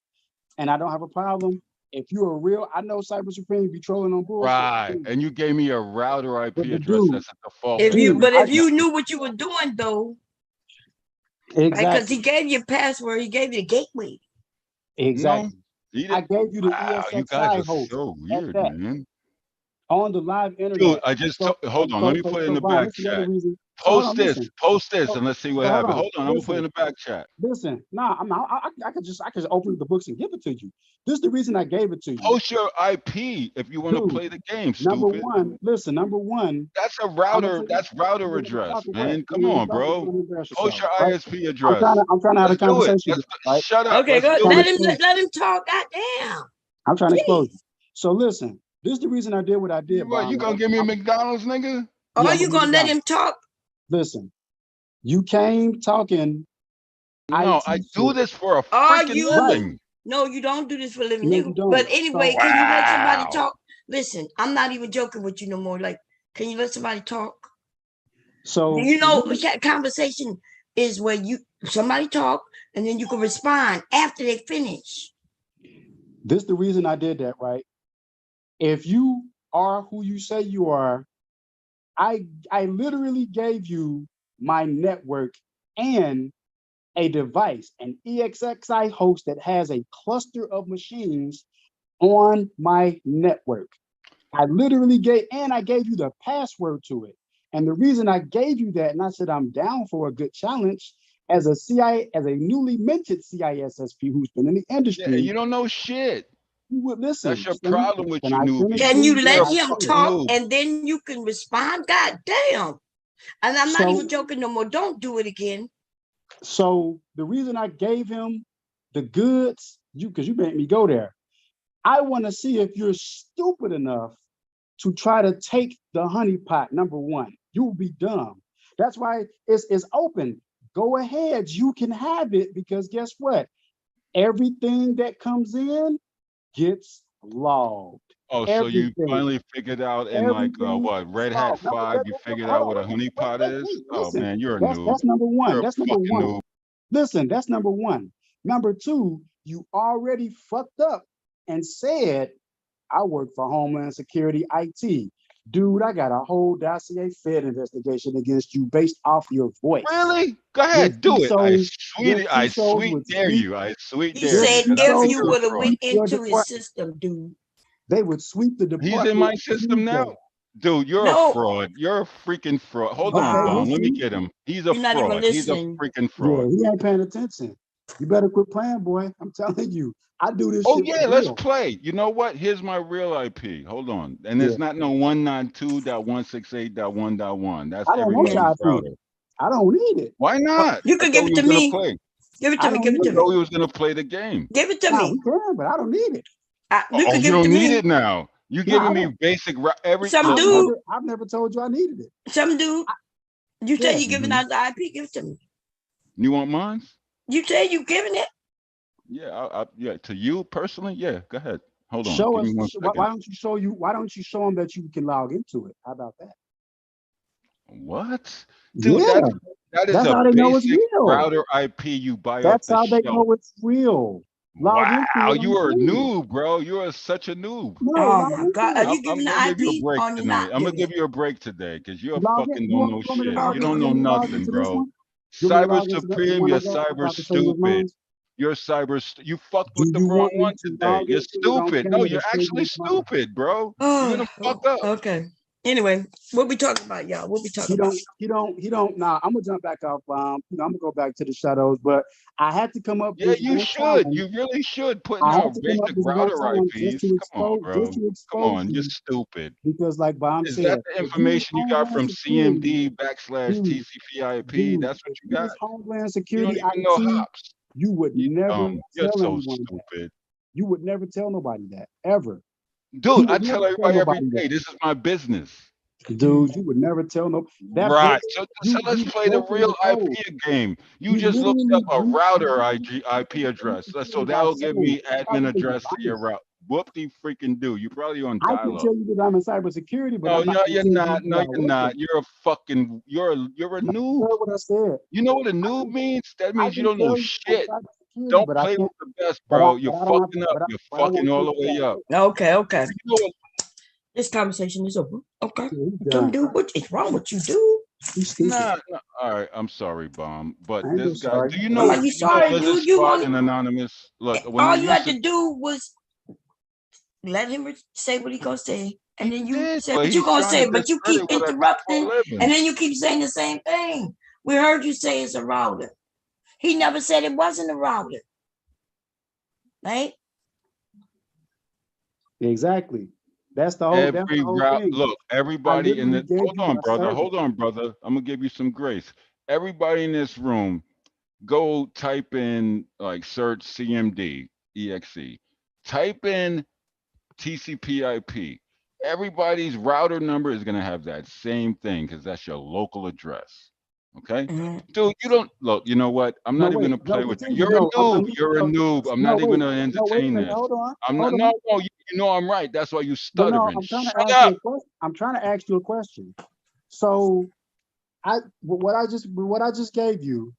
and I don't have a problem. If you're a real, I know Cyber Supreme be trolling on bullshit. Right. And you gave me a router IP But the address dude, that's a default. If for you, every but if router. you knew what you were doing though, right? Because exactly, he gave you a password, he gave you the gateway. exactly. He I didn't. gave you the Wow, you guys ESXi are host so at weird, that man. on the live Dude, internet. I just So, hold on. Let me put it in the Brian, back that's the other chat. reason. So hold on, listen. Post this, So, and let's see what so hold happens. on, Hold on, I'm gonna put it in listen. the back chat. Listen, nah, I could just open the books and give it to you. This is the reason I gave it to you. Post your IP if you want to Dude, play the game, number stupid. one, listen, number one, That's a I'm gonna router. tell you, That's router you're gonna address, talk away. man. Come You're gonna on, talk, you're bro. gonna embarrass Post yourself, your right? ISP address. I'm trying to have a Let's do it. conversation with you, right? Shut up. Okay, Let's go do let it. him let him talk. Goddamn. I'm trying to expose Jeez. you. So listen, this is the reason I did what I did, What, you Bob. gonna give me a McDonald's, nigga? Are Yeah, you gonna let him talk? Listen, you came talking No, IT I do shit. this for a Are freaking you? living. No, you don't do this for a living, No, nigga. you don't. But anyway, So can you let somebody Wow. talk? Listen, I'm not even joking with you no more. Like, can you let somebody talk? so You know, conversation is where somebody talk and then you can respond after they finish. this is the reason I did that, right? If you are who you say you are, I literally gave you my network and a device, an EXXi host that has a cluster of machines on my network. I literally gave you the password to it. And the reason I gave you that, and I said I'm down for a good challenge as a newly minted CISSP who's been in the industry. Yeah, you don't know shit. You would listen. That's your problem with you, newbie. Can you let You're a him fucking talk noob. and then you can respond? God damn. And I'm not even joking no more. Don't do it again. So the reason I gave him the goods, because you made me go there, I want to see if you're stupid enough to try to take the honeypot. Number one, you will be dumb. That's why it's open. Go ahead, you can have it, because guess what? Everything that comes in gets logged. Oh, so you finally figured out in like what, Red Hat 5, you figured out what a honeypot is? Oh man, you're a noob. That's number one. You're That's a number fucking one. noob. Listen, that's number one. Number two, you already fucked up and said, I work for Homeland Security IT. Dude, I got a whole dossier Fed investigation against you based off your voice. Really? Go ahead, do it. I sweet dare you. I sweet He dare said you. 'Cause I if think you you're a would have fraud. went into his system, dude. They would sweep the department. He's in my system now. Dude, you're a fraud. You're a freaking fraud. Hold on, Bomb. Let me get him. He's a You're not even fraud. He's a listening. freaking fraud. Yeah, he ain't paying attention. You better quit playing, boy. I'm telling you. I do this Oh shit yeah, for let's real. play. You know what? Here's my real IP. Hold on. And there's not no 192.168.1.1. That's I don't want everybody's your router. IP. I don't need it. Why not? You can give it to me. Give it to me. Give it to I thought me. we was gonna play the game. Give it to me. We can, but I don't need it. You can You give it to don't need me. it now. You giving me basic Some dude. I've never told you I needed it. Some dude. You say you giving Mm-hmm. out the IP. Give it to me. You want mine? You say you giving it. Yeah, yeah. To you personally, yeah. Go ahead. Hold on. Show Give me 1 us. second. Why don't you show you? Why don't you show them that you can log into it? How about that? What? Dude, Yeah. that is That's a how they know it's basic real. router IP you buy That's off how the they shelf. know it's real. Log into Wow, it you are a on free. noob, bro. You are such a noob. No, Oh log my into God. it. Are you giving the I'm gonna give you a IP break or you tonight. not I'm gonna giving give it? you a break today because you Log in. fucking You don't want know me to shit. log You in? don't You know want me to log nothing, into this bro. one? You want me to Cyber log into the Supreme, one you're I got? I'm cyber about to show you what's stupid. mine. You're you fucked Do with the you wrong want me one to today. log You're into it on stupid. No, camera you're to show you actually it's mine? stupid, bro. You're gonna fuck up. Okay. Anyway, what we talking about, y'all? What we talking about? He don't. Nah, I'm gonna jump back off. I'm gonna go back to the shadows, but I had to come up Yeah, this you one should. time. You really should putting I had out to come up basic this one router time IPs. Come on, bro. Come expose on, you're you, stupid. because like Bomb Is said, that the if you was information you got Homeland from Security, CMD /TCP/IP? That's what if you you got. was Homeland You Security don't even know IT, hops. you would never You're tell so anyone that. stupid. You would never tell nobody that, ever. You Dude, I would tell never tell everybody every nobody day, that. this is my business. Dude, you would never tell no that Right. business, So let's play the broken real the code. IP game. You You just looked up literally a router IP breached address. the So security by that'll give saying me it's not admin even address to your device. route. Whoop-de freaking do. You're probably on I can dial-up. tell you that I'm in cybersecurity, but No, I'm not no, gonna you're tell you not. No, that I you're work not. there. You're a I noob. heard what I said. You know what a noob means? That I means you can don't know tell you I'm shit. cybersecurity, Don't but I play can't. with the best, bro. You're But I don't have. fucking up. You're But I fucking want all you the way up. Okay. You know what? This conversation is over. Okay. He's Don't done. do what is wrong with you, dude. He's stupid. Nah. All right, I'm sorry, Bomb. But I ain't this just guy, sorry. do you Why know are you sorry, Lizard dude? You Spot only and Anonymous? Look, when all they you used had to do was let him say what he gonna say, and then you did, say but what you he's gonna trying to say, but you keep discredit what I do for interrupting, a living. and then you keep saying the same thing. We heard you say it's a router. He never said it wasn't a router, right? Exactly. That's the whole. That's the whole thing. Look, everybody in literally the gave you a service. hold on, brother. I'm gonna give you some grace. Everybody in this room, go type in, like, search CMD EXE. Type in TCP/IP. Everybody's router number is gonna have that same thing because that's your local address. Okay, dude, you don't look. You know what? I'm not even gonna play with you. You're a noob. You're a noob. I'm not even gonna entertain this. Hold on. I'm hold not. on. No. You know I'm right. That's why you But no, stuttering. I'm trying to Shut ask up. you a question. I'm trying to ask you a question. So, what I just gave you,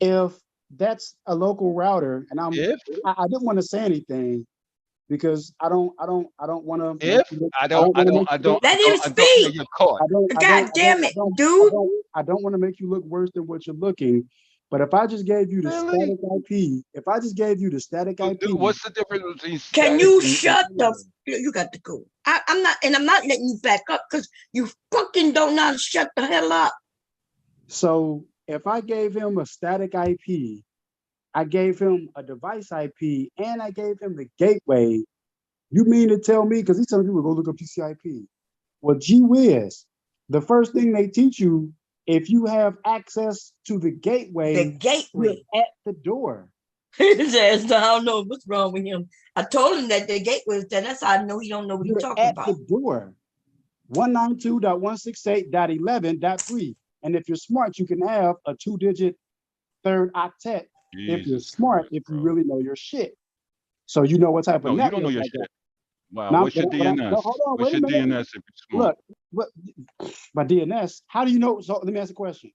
if that's a local router, and I didn't want to say anything because I don't want to. Let him speak. You're caught. God damn it, dude. I don't want to make you look worse than what you're looking. But if I just gave you the static IP, Dude, what's the difference between Can static you and shut the? You got to go. I'm not letting you back up because you fucking don't know how to shut the hell up. So if I gave him a static IP, I gave him a device IP, and I gave him the gateway, you mean to tell me, because he's telling people go look up TCP. Well, gee whiz, the first thing they teach you, if you have access to the gateway, you're at the door. He says, I don't know what's wrong with him. I told him that the gateway was there. That's how I know he don't know what he's talking about. At the door. 192.168.11.3. And if you're smart, you can have a 2-digit third octet. If you're smart, if you really know your shit. So you know what type of network. You don't know your shit. That. Wow, Now, what's your DNS? hold on, what's your DNS if you're smart? Look, my DNS, how do you know? So let me ask a question.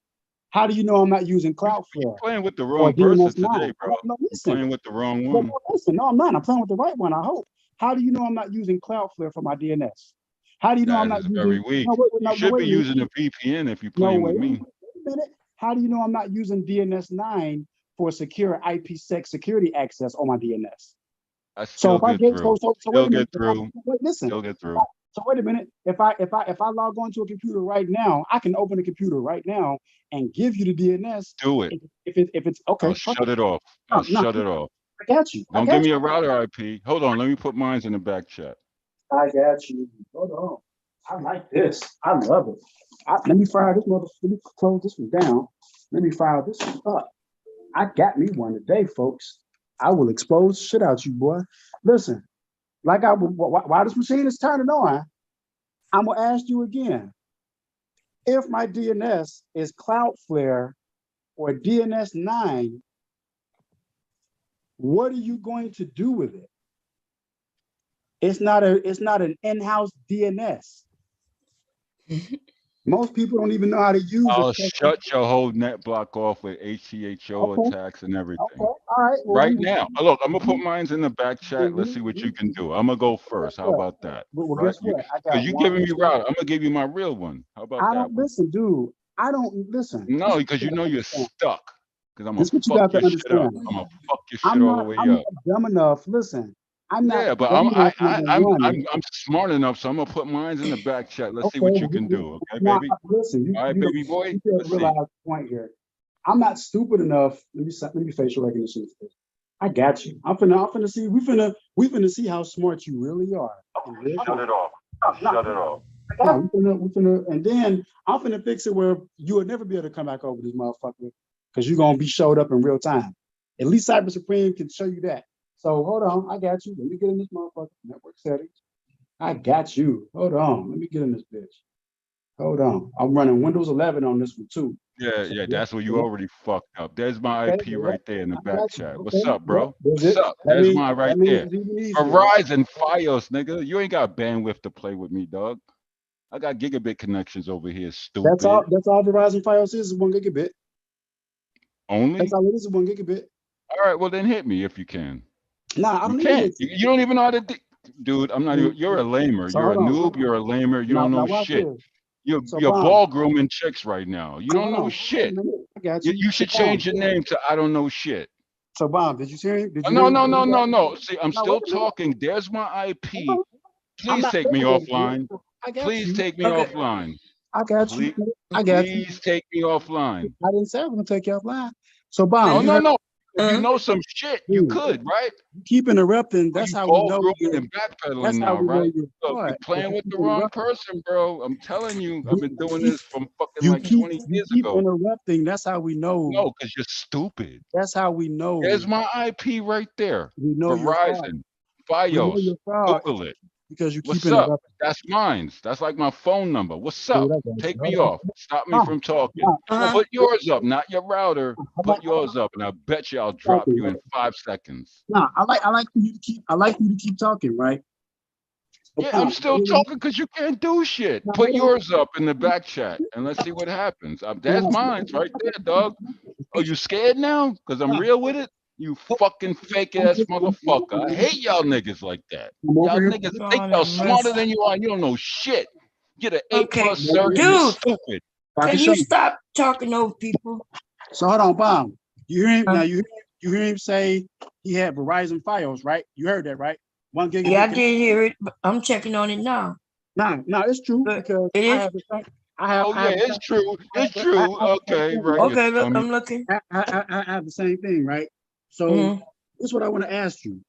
How do you know I'm not using Cloudflare? You're playing with the wrong person today, bro. No, You're playing with the wrong one. No, listen, no, I'm not. I'm playing with the right one, I hope. How do you know I'm not using Cloudflare for my DNS? How do you know I'm not using? Very weak. You should be using a VPN if you're playing with me. Wait a minute. How do you know I'm not using DNS9 for secure IPsec security access on my DNS? I still get through. Still get through. Listen. Still get through. So wait a minute. If I log onto a computer right now, I can open a computer right now and give you the DNS. Do it. If it's okay. I'll shut it off. Shut it off. I got you. Don't give me a router IP. Hold on. Let me put mine in the back chat. I got you. Hold on. I like this. I love it. Let me fire this mother. Let me close this one down. Let me fire this one up. I got me one today, folks. I will expose shit out you, boy. Listen, while this machine is turning on, I'm gonna ask you again. If my DNS is Cloudflare or DNS9, what are you going to do with it? It's not an in-house DNS. Most people don't even know how to use it. I'll shut your whole net block off with HCHO attacks and everything. Okay. All right. Well, right now. Look, I'm gonna put mine in the back chat. Let's see what you can do. I'm gonna go first. How about that? Well, guess what? Because you giving me router. I'm gonna give you my real one. How about that? Listen, dude. I don't listen. No, because you know you're stuck. Cause I'm gonna This is what you fuck got to your shit up. understand. I'm gonna fuck your I'm shit all the not way I'm up. not dumb enough. Listen, I'm not Yeah, but dumb enough, I number one. I'm smart enough, so I'm gonna put mines in the back chat. Let's see Okay, what you can do. Okay, now baby. listen, All right, baby boy. you fail to Let's see. realize the point here. I'm not stupid enough. Let me facial recognition. I got you. I'm finna see. We finna see how smart you really are. Shut it off. Shut it off. No, we finna, and then I'm finna fix it where you will never be able to come back over this motherfucker because you're gonna be showed up in real time. At least Cyber Supreme can show you that. So hold on, I got you. Let me get in this motherfucker. Network settings. I got you. Hold on. Let me get in this bitch. Hold on. I'm running Windows 11 on this one too. Yeah, that's where you already fucked up. There's my Okay, IP right there in the I back got you. chat. Okay, What's up, bro? there's What's it. up? There's mine right there. It's even easier. Verizon Fios, nigga. You ain't got bandwidth to play with me, dog. I got gigabit connections over here, stupid. That's all Verizon Fios is 1 gigabit. Only? That's all it is 1 gigabit. All right, well then hit me if you can. Nah, I don't You need can't. it. You don't even know how to dude, I'm not even you're a lamer. So You're a hold on. noob, you're a lamer, you Now don't know watch shit. this. You're So you're Bob, ball grooming chicks right now. You don't hold know on. shit. I got you. You should So Bob, change your name to I don't know shit. So Bob, did you hear him? Did you No, hear no, him? no, no, no. See, I'm No, still wait a minute. talking. There's my IP. I'm Please not take me finished yet, offline. dude. I got Please you. take me Okay. offline. I got you. Please, I got you. please take me offline. I didn't say I was gonna take you offline. So Bob, No, you no, heard no. If you Uh-huh. know some shit, you could, right? you keep interrupting. Or That's you how we ball know grooming you're. and backpedaling That's how now, we know right? you're Look, you're smart. playing with the wrong person, bro. I'm telling you, I've been doing this from fucking You like 20 keep years ago. interrupting. That's how we know. No, because you're stupid. That's how we know. There's my IP right there. We know you're fraud. Verizon, We know Fios, you're fraud Google it. because you keep What's up? interrupting. That's mine. That's like my phone number. What's Dude, up? I got you. Take Hold me on. off. Stop me Nah, from talking. nah, Uh-huh. Put yours up, not your router. I Put like- yours up, and I bet you I'll drop you in 5 seconds. Nah, I like for you to keep talking, right? But Yeah, nah, I'm still talking because you can't do shit. nah, Put hold on. yours up in the back chat, and let's see what happens. That's mine right there, dog. Oh, you scared now? Because I'm real with it? You fucking fake ass motherfucker. I hate y'all niggas like that. I'm over Y'all here. niggas Lord think y'all have smarter mercy. than you are. You don't know shit. Get an A+ Okay, cert and you're dude, stupid. I can can show you you. stop talking over people? So hold on, Bob. You hear him Huh? now? You hear him say he had Verizon Fios, right? You heard that, right? 1 gigabit. Yeah, I did hear it, but I'm checking on it now. No, it's true But because it I is have the same. I have. Oh I yeah, have the it's true. It's I- true. I have the Okay, same right. thing, You okay. Look, dummy. I'm looking. I have the same thing, right? So Mhm. this is what I want to ask you.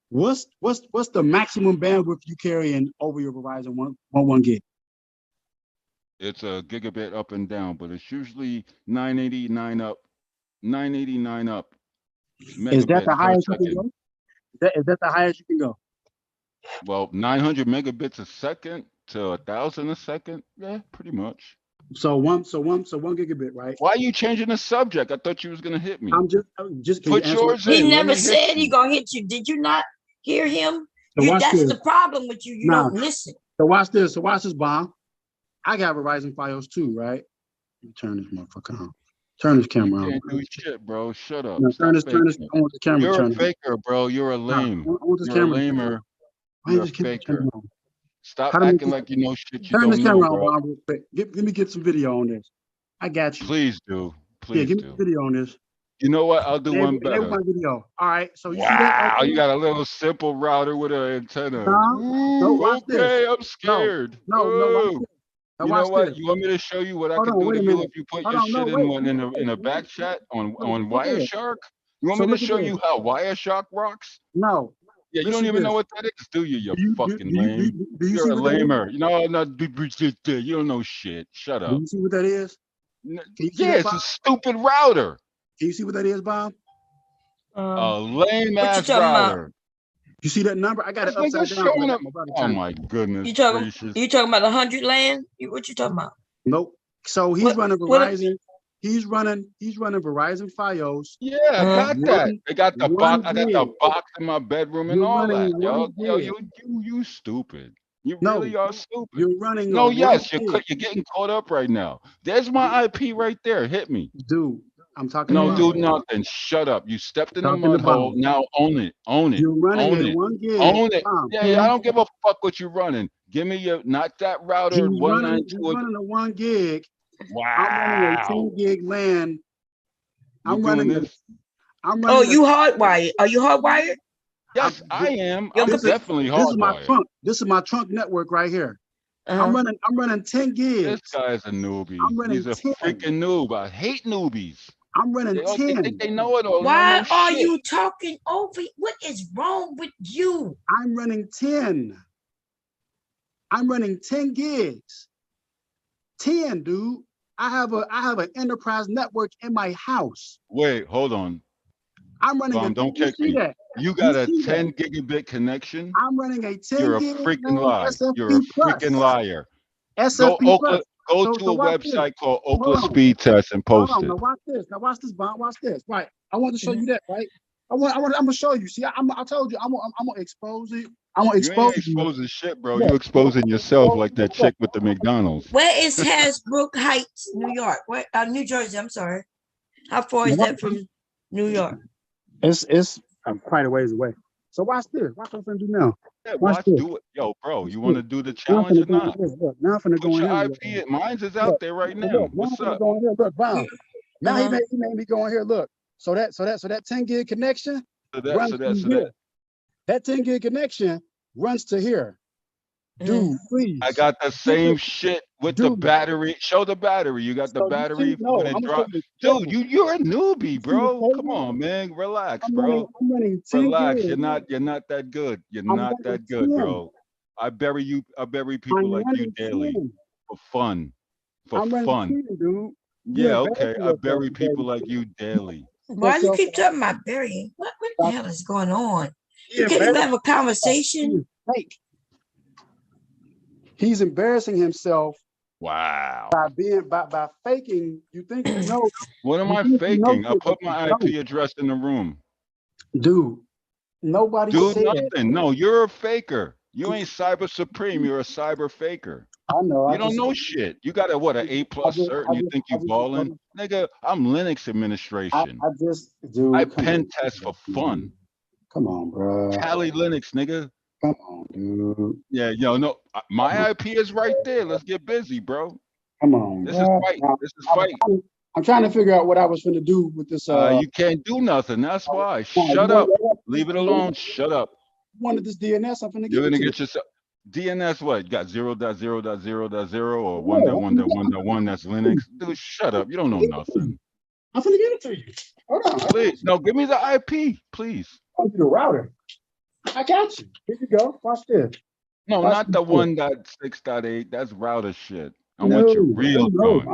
What's the maximum bandwidth you carrying over your Verizon 1 gig? It's a gigabit up and down, but it's usually 989 up. 989 up. Is that the Megabits per highest you can second. go? Is that the highest you can go? Well, 900 megabits a second to 1,000 a second. Yeah, pretty much. So one gigabit, right? Why are you changing the subject? I thought you was gonna hit me. I'm just can you Put answer my yours He in. Let never me said hit he you. gonna hit you. Did you not hear him? So watch That's this. the problem with you. You Nah. don't listen. So watch this. Bomb. I got Verizon Fios too, right? Let me turn this motherfucker on. Turn this camera on. Can't do shit, bro. Shut up. No, Stop turn faking this. it. I want the camera You're a turned on. faker, bro. You're a Nah, lame. I want this You're a camera. lamer. Why You're is a this camera faker. turned on? Stop How do I make acting this? like you know shit you Turn this don't know, camera on, bro. Bob, real quick. Let me get some video on this. I got you. Please do. Yeah, Please give me do. the video on this. You know what? I'll do one Enable better. my video. All right. So you see that right Wow, there? you got a little simple router with an antenna. No, Ooh, watch this. okay, I'm scared. No, watch Ooh. this. Now You know watch what? this. You want me to show you what I Hold could on, do wait to a you minute. if you put Hold your on, no, shit wait. in a back chat on Look at this. Wireshark? You want So me to look at show this. you how Wireshark works? No. Yeah, you don't Listen to even know this. what that is, do you? You Do you fucking lame. do you You're see a what that is? lamer. No, you don't know shit. Shut Do up. you see what that is? Can you see Yeah, that, it's a Bob? stupid router. Can you see what that is, Bob? A lame What you ass talking about? router. You see that number? I got it This nigga upside down. showing I up. got my brother Oh turn. my goodness You talking gracious. about 100 land? What you talking about? Nope. So he's What running what Verizon. He's running Verizon Fios. Yeah, I got that. I got the box. I got the box in my bedroom and You're all running that, yo. 1 Yo, gig. you stupid. You No, really are stupid. you're running No, a 1 yes, gig. you're getting caught up right now. There's my IP right there. Hit me. Dude, I'm talking No, about. do nothing. Shut up. You stepped in the Talking mud about. hole. Now own it. Own it. You're running Own a it. 1 gig. Own it. Bob. Yeah, I don't give a fuck what you're running. Give me your not that router He's 192. running a 1 gig. Wow. I'm running a 10 gig LAN. I'm doing running. this? I'm Oh, running. you hardwired? Are you hardwired? Yes, I am. Your I'm computer- definitely This is my hardwired. trunk. This is my trunk network right here. Uh-huh. I'm running 10 gigs. This guy's a newbie. I'm running He's a 10. freaking noob. I hate newbies. I'm running They 10. think they know it all. Why They don't know are shit. you talking over? What is wrong with you? I'm running 10. I'm running 10 gigs. 10, dude. I have an enterprise network in my house. Wait, hold on. I'm running Bomb, don't you kick see me. that? You got a see that? 10 gigabit connection? I'm running a 10 You're a gig freaking lie. You're a SFP plus. freaking liar. Go SFP plus. go So to a watch this. website called Hold Ookla on. Speed Test and Hold post on. it. Now watch this. Now watch this, Bob. Watch this. Right. I want to show you that. Right. I'm gonna show you. See, I told you. I'm gonna expose it. I'm gonna You expose ain't exposing shit, bro. Yeah. You exposing yourself like that chick with the McDonald's. Where is Hasbrook Heights, New York? Where? New Jersey. I'm sorry. How far is that from New York? It's quite a ways away. So watch this. Watch what I'm gonna do now. Yeah, Watch watch, this. do it. Yo, bro, you Watch want to this. do the Now I'm challenge or finna go in not? here. Look, now I'm finna go Put in your here. IP. Mine's is Look, out there right now. Look, now I'm What's finna up? go in here. Look, Bob. Now he Uh-huh. made me go in here. Look. So that 10 gig connection So runs that, to so here. that. That 10 gig connection runs to here. Dude, Mhm. please. I got the same shit with the Dude. battery. Show the battery. You got the So you battery see, for no, when I'm it gonna show drops. you the Dude, you're a newbie, see the bro. Come cable? on, man. Relax, I'm bro. running 10 Relax. gigs. You're not that good. You're I'm not running that good, 10. bro. I bury people I'm like you running daily 10. for fun. For I'm running fun. 10, dude. Yeah, You're okay. embarrassing I yourself, bury people baby. like you daily. Why do you Yourself keep up. talking about burying? What the Stop. hell is going on? You You're can't even have a embarrassing. conversation. Fake. He's embarrassing himself Wow. by faking. You think you know. What am You I think you know faking? I shit, but put you my don't. IP address in the room. Dude, nobody Do said. nothing. No, you're a faker. You ain't cyber supreme. You're a cyber faker. I know. You don't know shit. You got a what, an A plus cert, and you think you balling? Nigga, I'm Linux administration. I just, dude. I Come pen on. test for fun. Come on, bro. Kali Linux, nigga. Come on, dude. Yeah, no, my IP is right there. Let's get busy, bro. Come on, This bro. is fight. This is fight. I'm trying to figure out what I was going to do with this. You can't do nothing. That's why. Shut up. Leave it alone. Shut up. Wanted this DNS. I'm finna You're give gonna it to get yourself DNS. What? You got 0.0.0.0 or 1.1.1.1. That's Linux. Dude, shut up. You don't know nothing. I'm finna give it to you. Hold on. Please, no. Give me the IP, please. I'll do the router. I got you. Here you go. Watch this. No, Watch not the this. 1.6.8. That's router shit. I want your real no. joint.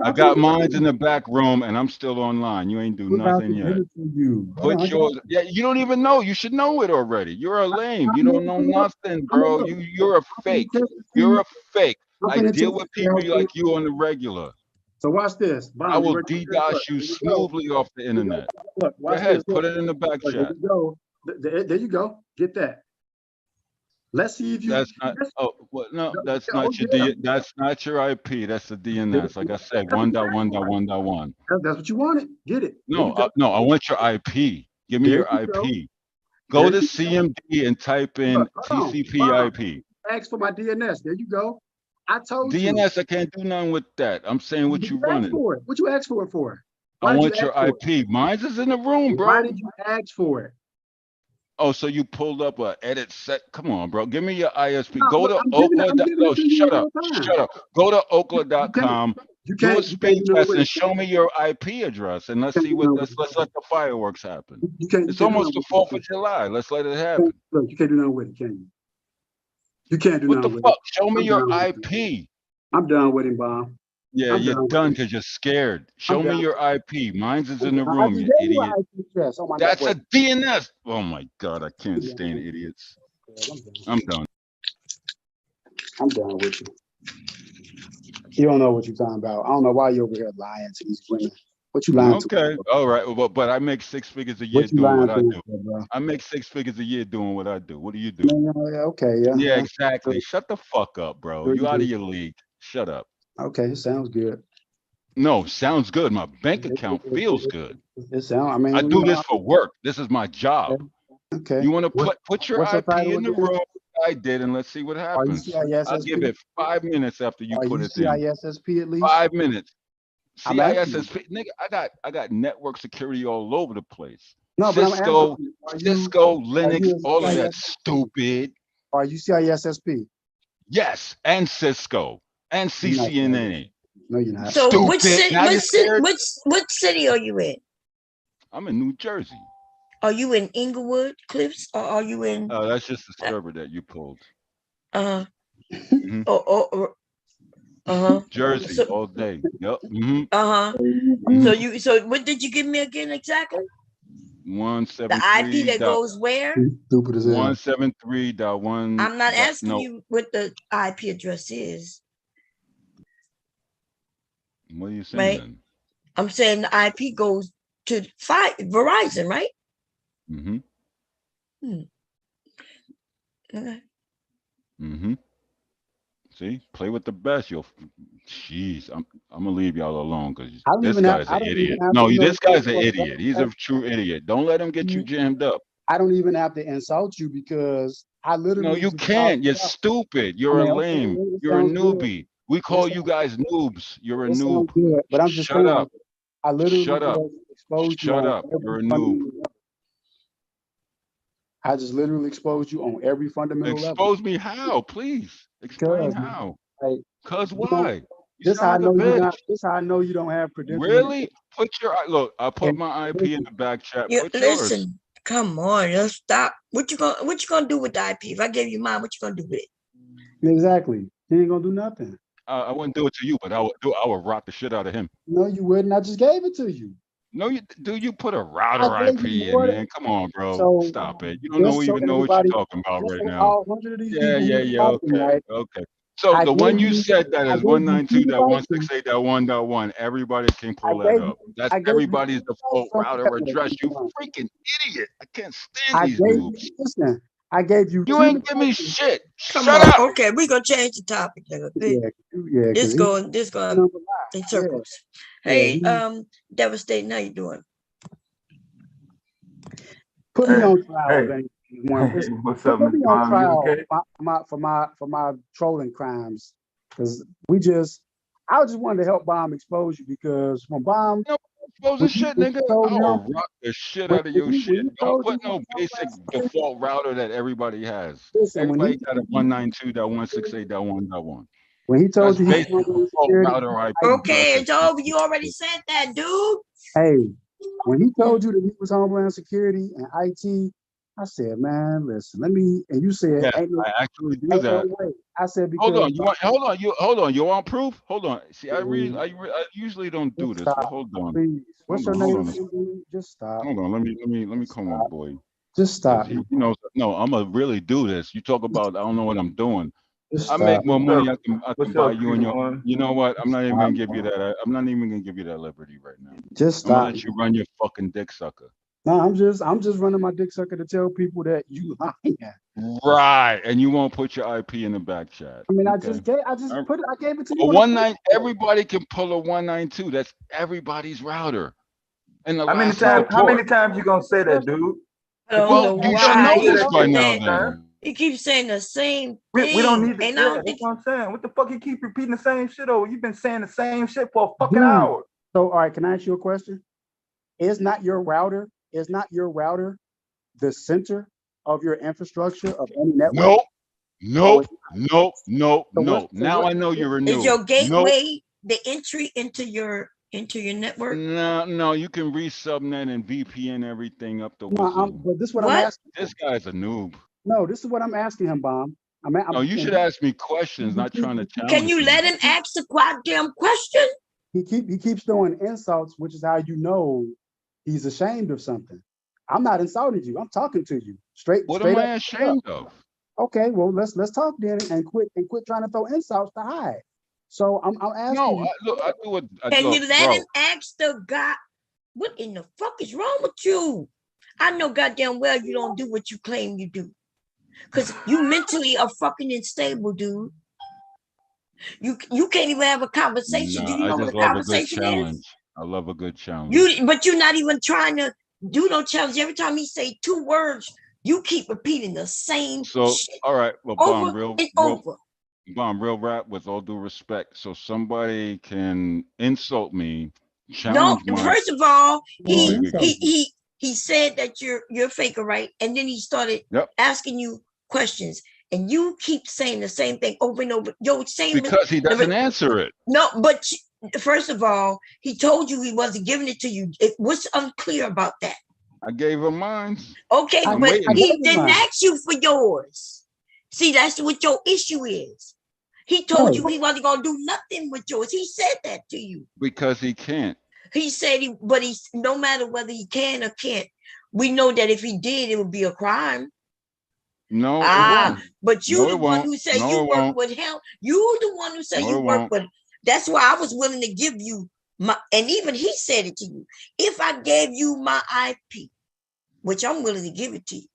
I got mine in the back room, and I'm still online. You ain't do nothing yet. Give it to you. Put yours. Yeah, you don't even know. You should know it already. You're a lame. You don't know nothing, bro. You're a fake. You're a fake. I deal with people like you on the regular. So watch this. I will DDoS you smoothly off the internet. Look, Go ahead, put it in the back There chat. you go. There you go. Get that. Let's see if you. That's not. Oh, well, no, that's not your D. That's not your IP. That's the DNS. Like I said, 1.1.1.1. That's what you wanted. Get it. No, no, I want your IP. Give me your IP. Go to CMD and type in TCP/IP. Ask for my DNS. There you go. I told you. DNS, I can't do nothing with that. I'm saying what you running. What you ask for it for? I want your IP. Mine's is in the room, bro. Why did you ask for it? Oh, so you pulled up a edit set? Come on, bro. Give me your ISP. No, Go look, to I'm giving it- I'm Ookla. giving No, it to you shut all up. the time. Shut up. Go to Ookla.com. You Do a can't speed do test it. and show me your IP address, and let's see what. Let's let the fireworks happen. You can't It's do almost the nothing 4th of July. Let's let it happen. Look, you can't do nothing with it, can you? You can't do What the nothing with fuck? it. Show me I'm your done with IP. I'm done with him, Bob. Yeah, I'm you're done with done it. because you're scared. Show me done. your IP. Mine's is in the I room, just you gave you idiot. an IP address. Oh my That's God, a DNS. Oh my God, I can't stand idiots. I'm done. I'm done with you. You don't know what you're talking about. I don't know why you're over here lying to these women. What you lying to? Okay, all right. Well, but I make 6 figures a year What you doing what lying I to, do. bro? I make 6 figures a year doing what I do. What do you do? Okay, yeah. Yeah, exactly. Shut the fuck up, bro. Sure You you out of do. your league. Shut up. Okay, sounds good. No, sounds good. My bank account feels good. It sounds. I mean, I you do know, this for work. This is my job. Okay. You want to put your what's your IP title in the again? room? I did, and let's see what Are you happens. I'll give CISSP? it 5 minutes after you Are put you it in. CISSP at least? 5 minutes. I'm asking you. CISSP, nigga, I got network security all over the place. No, but I'm Cisco, asking you, Cisco, are Linux, you all of a that stupid. Are you CISSP? Yes, and Cisco and You're not CCNA. No, you're not. So Stupid. which city? Now you're scared? Which city are you in? I'm in New Jersey. Are you in Inglewood Cliffs or are you in? That's just the server that you pulled. Mhm. Jersey So, all day. Yep. So what did you give me again exactly? 173. The IP that goes where? Stupid as hell. 173.1. I'm not asking you what the IP address is. What are you saying Right? then? I'm saying the IP goes to Verizon, right? Okay. See, play with the best. Jeez, I'm gonna leave y'all alone because I don't this even have- guy's I an don't idiot. even have No, to know this guy's an what- idiot. He's a true idiot. Don't let him get you jammed up. I don't even have to insult you because I literally. No, you just can't. talked You're about- stupid. You're I mean, a okay, lame. it You're a sounds good. newbie. We call you guys noobs. You're a It sounds noob. good, but I'm just Shut saying, up. I literally Shut up. just exposed you Shut on up. every You're a noob. fundamental level. I just literally exposed you on every fundamental level. Expose me how, please. Explain how. Like, Cause you know, why? You this how I sound know like a you're bitch. not. This how I know you don't have credentials. Really? Put your look. I put And my IP in the back chat. You, Put yours. listen, come on, let's stop. What you gonna do with the IP? If I gave you mine, what you gonna do with it? Exactly. He ain't gonna do nothing. I wouldn't do it to you, but I would rock the shit out of him. No, you wouldn't. I just gave it to you. No, you put a router I gave IP you in, more man. Come on, bro. So Stop it. You don't just so even know what you're everybody, talking about just right so now. all 100 of these people who's talking, Okay. right? Okay. So I the gave one you you- said that I is gave you 192.168.1.1. Everybody can pull that gave you- up. That's I gave you everybody's default something router else. address. You freaking idiot. I can't stand I these gave noobs. you, listen, I gave you. You ain't give me shit. Come Shut on. up. Okay, we're gonna change the topic. Nigga. Yeah. This 'cause he- going in circles. Yeah, Hey, he- Devastating, how you doing? Put me on trial. Hey. if anyone. Listen, What's up, put me Mr. on Bomb? You trial okay? for my trolling crimes. Because I just wanted to help Bomb expose you because when Bomb Exposing shit, nigga. told I will him- rock the shit when out of your he- when shit. he Don't told put you no basic default router that everybody has. Listen, when he- Everybody got a 192.168.1.1. When he told That's you he basic was default security, router IP. Okay, it's over. You already said that, dude. Hey, when he told you that he was Homeland Security and IT, I said, man, listen, and you said, Yeah, ain't no, I actually do ain't no that. way. I said, because Hold on. You want proof? Hold on. See, I usually don't do this, but hold on. Please. What's your Hold name? on. Dude? Just stop. Hold on. Let me call my boy. Just stop. He knows. No, I'm gonna really do this. You talk about I don't know what I'm doing. Just I stop. make more money. I can What's buy up, you and your. Q1? You know what? I'm not even gonna give you that. I'm not even gonna give you that liberty right now. Just I'm gonna stop. let you run your fucking dick sucker. No, I'm just running my dick sucker to tell people that you lying. Right, and you won't put your IP in the back chat. I mean, Okay. I gave it to you. A 19. Everybody can pull a 192. That's everybody's router. And the How many last times you gonna say that, dude? I don't Well, know you why should know he this keeps by now. saying- Then He keeps saying the same We don't thing, need to. and I Yeah, don't that's think what I'm saying. What the fuck you keep repeating the same shit over? You've been saying the same shit for a fucking Dude. hour. So, all right, can I ask you a question? Is not your router the center of your infrastructure of any network? Nope. So Now I know you're a noob. is your Nope. gateway the entry into your network. No, you can resubnet and VPN everything up the wazoo. But this is what I'm What? asking. This guy's a noob. No, this is what I'm asking him, Bomb. No, you should ask me questions, not trying to challenge Can you me. let him ask the goddamn question? He keeps throwing insults, which is how you know he's ashamed of something. I'm not insulting you. I'm talking to you straight. What straight am I up. ashamed of? Okay, well let's talk then and quit trying to throw insults to hide. So I'm asking No, you. I do it. Can you let bro. him ask the guy? What in the fuck is wrong with you? I know goddamn well you don't do what you claim you do. Cause you mentally are fucking unstable, dude. You can't even have a conversation. Do you I know what just a love a good conversation challenge. is? I love a good challenge. But you're not even trying to do no challenge. Every time he say 2 words, you keep repeating the same So, shit all right, well, over Bomb, real, and real, over. Bomb, real rap with all due respect. So somebody can insult me, No, challenge my first of all, Oh, he here we go. he said that you're faker, right? And then he started Yep. asking you questions, and you keep saying the same thing over and over. Yo, same Because he doesn't answer it. No, but first of all, he told you he wasn't giving it to you. What's unclear about that? I gave him mine. Okay, I'm but waiting. he didn't ask you for yours. See, that's what your issue is. He told you he wasn't gonna do nothing with yours. He said that to you. Because he can't. He said he's no matter whether he can or can't, we know that if he did, it would be a crime. No, it won't. But you No, the it one won't. who said No, you it work won't. with him. You the one who said No, you it work won't. with. That's why I was willing to give you my, and even he said it to you. If I gave you my IP, which I'm willing to give it to you,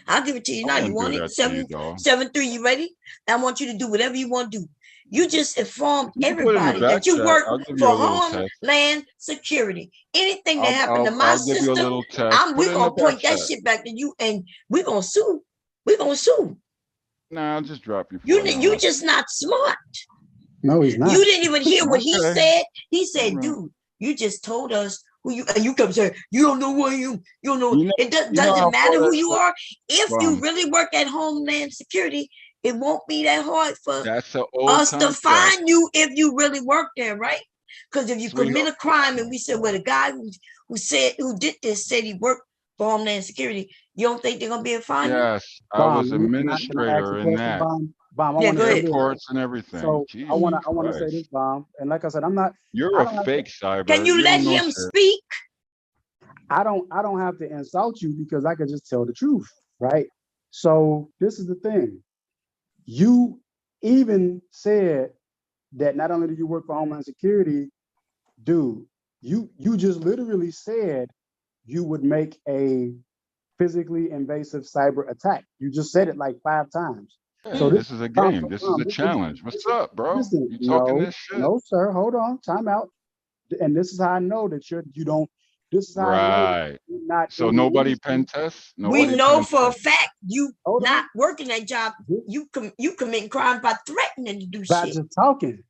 I'll give it to you I now. You won't want do it? that to you, dog. 7-3, you ready? I want you to do whatever you want to do. You just inform You can put it in the everybody back that you chat. work I'll give for you a little text. Homeland Security. Anything that happened to my I'll give you a system, little text. Put we're it in the gonna point back that chat. shit back to you, and we're gonna sue. We're gonna sue. Nah, I'll just drop you. You just not smart. No, he's not. You didn't even hear what he Okay. said. He said, All right. dude, you just told us who you, and you come saying, you don't know who you don't know. You know- It you know doesn't how matter far who that you shit- are. If you Bomb. really work at Homeland Security, it won't be that hard for That's an old us to contract. find you if you really work there, right? Because if you commit Sweetheart. a crime and we said, well, the guy who did this said he worked for Homeland Security, you don't think they're gonna be able to find you? Yes, I Bomb, was can I ask administrator a in question, that. Bomb, I Yeah, want go to say ahead. this. Reports and everything. So Jesus I want to say Christ. this, Bomb, and like I said, I'm not. You're I a don't have fake cyber. Can you let don't know him shit. speak? I don't have to insult you because I could just tell the truth, right? So this is the thing. You even said that not only do you work for Homeland Security, dude, you just literally said you would make a physically invasive cyber attack. You just said it like 5 times. Yeah, So this is a game. This is a listen, challenge. What's up, bro? listen, You talking no, this shit? no, sir, hold on, time out. And this is how I know that you don't. This is how I know Right. you're not. So in the nobody industry. pen tests? Nobody We know pen for a tests. fact you Hold on. not working that job. You committing crime by threatening to do By shit. just talking.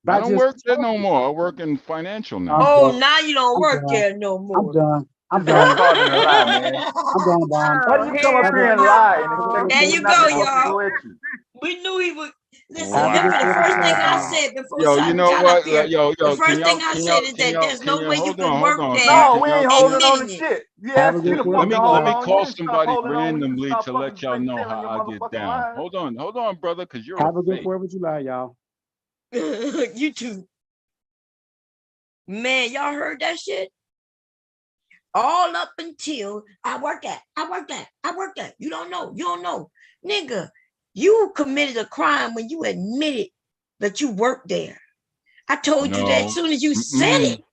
I By don't just work there no talking. more. I work in financial now. Oh, done. now you don't I'm work done. there no more. I'm done. I'm This guy done. calling a lie, man. I'm done, Bomb. Why do you come up Have here a- and lie and expect There people you not go, to fucking y'all. go at you? We knew he would. Listen, Have a remember good the day, first thing I Bomb. said before Yo, you Simon know got what? up here. Yo, The can first y'all, thing I said is that there's no way you hold can on, work hold on. there No, we Can ain't y'all- holding and on getting to it. shit. You Have a asked me good to day. Let fucking me hold let me on. call You stop somebody holding on. You randomly stop to let fucking y'all know telling how your I get motherfucking down. lies. Hold on, brother, because you're Have a a good fake. 4th of July, y'all. You too. Man, y'all heard that shit? All up until I work at. You don't know. Nigga, you committed a crime when you admitted that you worked there. I told you that No. as soon as you said it.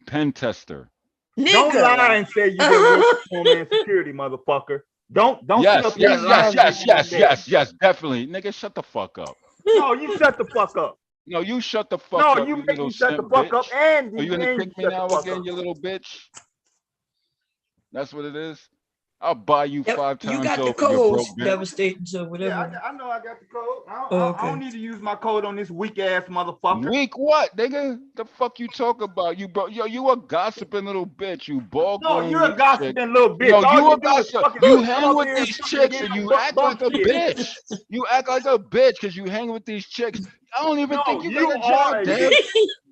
Pen tester. Don't Nigga. lie and say you didn't work for Homeland Security, motherfucker. Don't sit Yes, up here yes, and lie. yes, definitely. Nigga, shut the fuck up. No, you shut the fuck up. No, you shut the fuck No, up, you you make little me shut the simp fuck bitch. up, and Are you gonna you kick me shut the now fuck again, up. you little bitch? That's what it is. I'll buy you Yep, 5 you times got the over, you broke codes, bitch. devastating, so whatever. Yeah, I know I got the code. I Okay. don't need to use my code on this weak ass motherfucker. Weak what, nigga? The fuck you talk about? You bro, yo, you a gossiping little bitch. You ball No, grown you're a weak gossiping chick. little bitch. Yo, All you you a do is gossip. fucking You come hang up with here and these fucking chicks get and you bump act like a shit. bitch. You act like a bitch because you hang with these chicks. I don't even No, think you you got a are job, a Deb. bitch.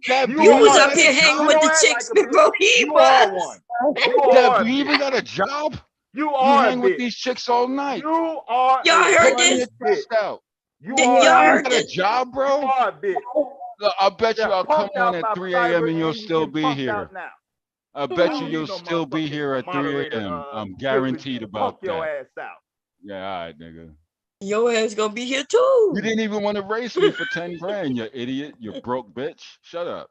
Deb, You do You you was even up got here a hanging job? with don't the act chicks like a bitch. before he You are was. one. You Deb, are a do you even bitch. got a job? You You are a hang with bitch. these chicks all night. You are Y'all a heard Pulling this? your bitch. chest out. You Y'all are You a heard got bitch. a this? job, You bro? are a bitch. Look, I bet you Yeah, I'll come punked on out at by 3 a.m. cyber, and you'll and you still getting be punked here. out now. I I bet don't you need you'll no still be motherfucking here at 3 moderator a.m. I'm privilege guaranteed to about punk your that. ass out. Yeah, all right, nigga. Your ass gonna be here You too. didn't even want to race me for 10 grand, you idiot. You broke bitch. Shut up.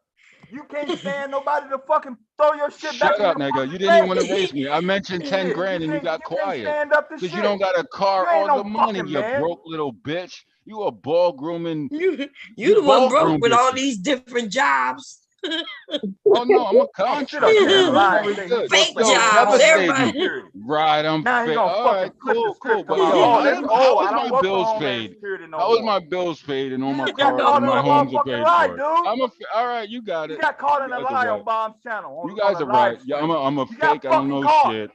You can't stand nobody to fucking throw your shit back Shut in up, your nigga. fucking You didn't even want to face. race me. I mentioned 10 Shit, grand and you got you can't quiet. stand up to Because shit. you don't got a car You ain't or no the money, fucking you man. broke little bitch. You a ball grooming. You You the one ball broke groom with all bitches. these different jobs. Oh no, I'm a Oh, shit contractor. up, man. I'm Lying, very say you good. work Fake for Yo, jobs, devastating. everybody. Right, I'm Now he fake. gonna All fucking right, flip the cool, script But tomorrow. yo, Oh, how that's how old. is I don't my work for bills Homeland paid? Security no How is more. my bills paid and all my You got cars caught and in my a homes are motherfucking paid lie, for? dude. All right, you got You it. got caught in You a guys are lie right. on Bomb's channel You on guys a are live right. Yeah, stream. I'm a You got fake. I don't fucking know caught. shit.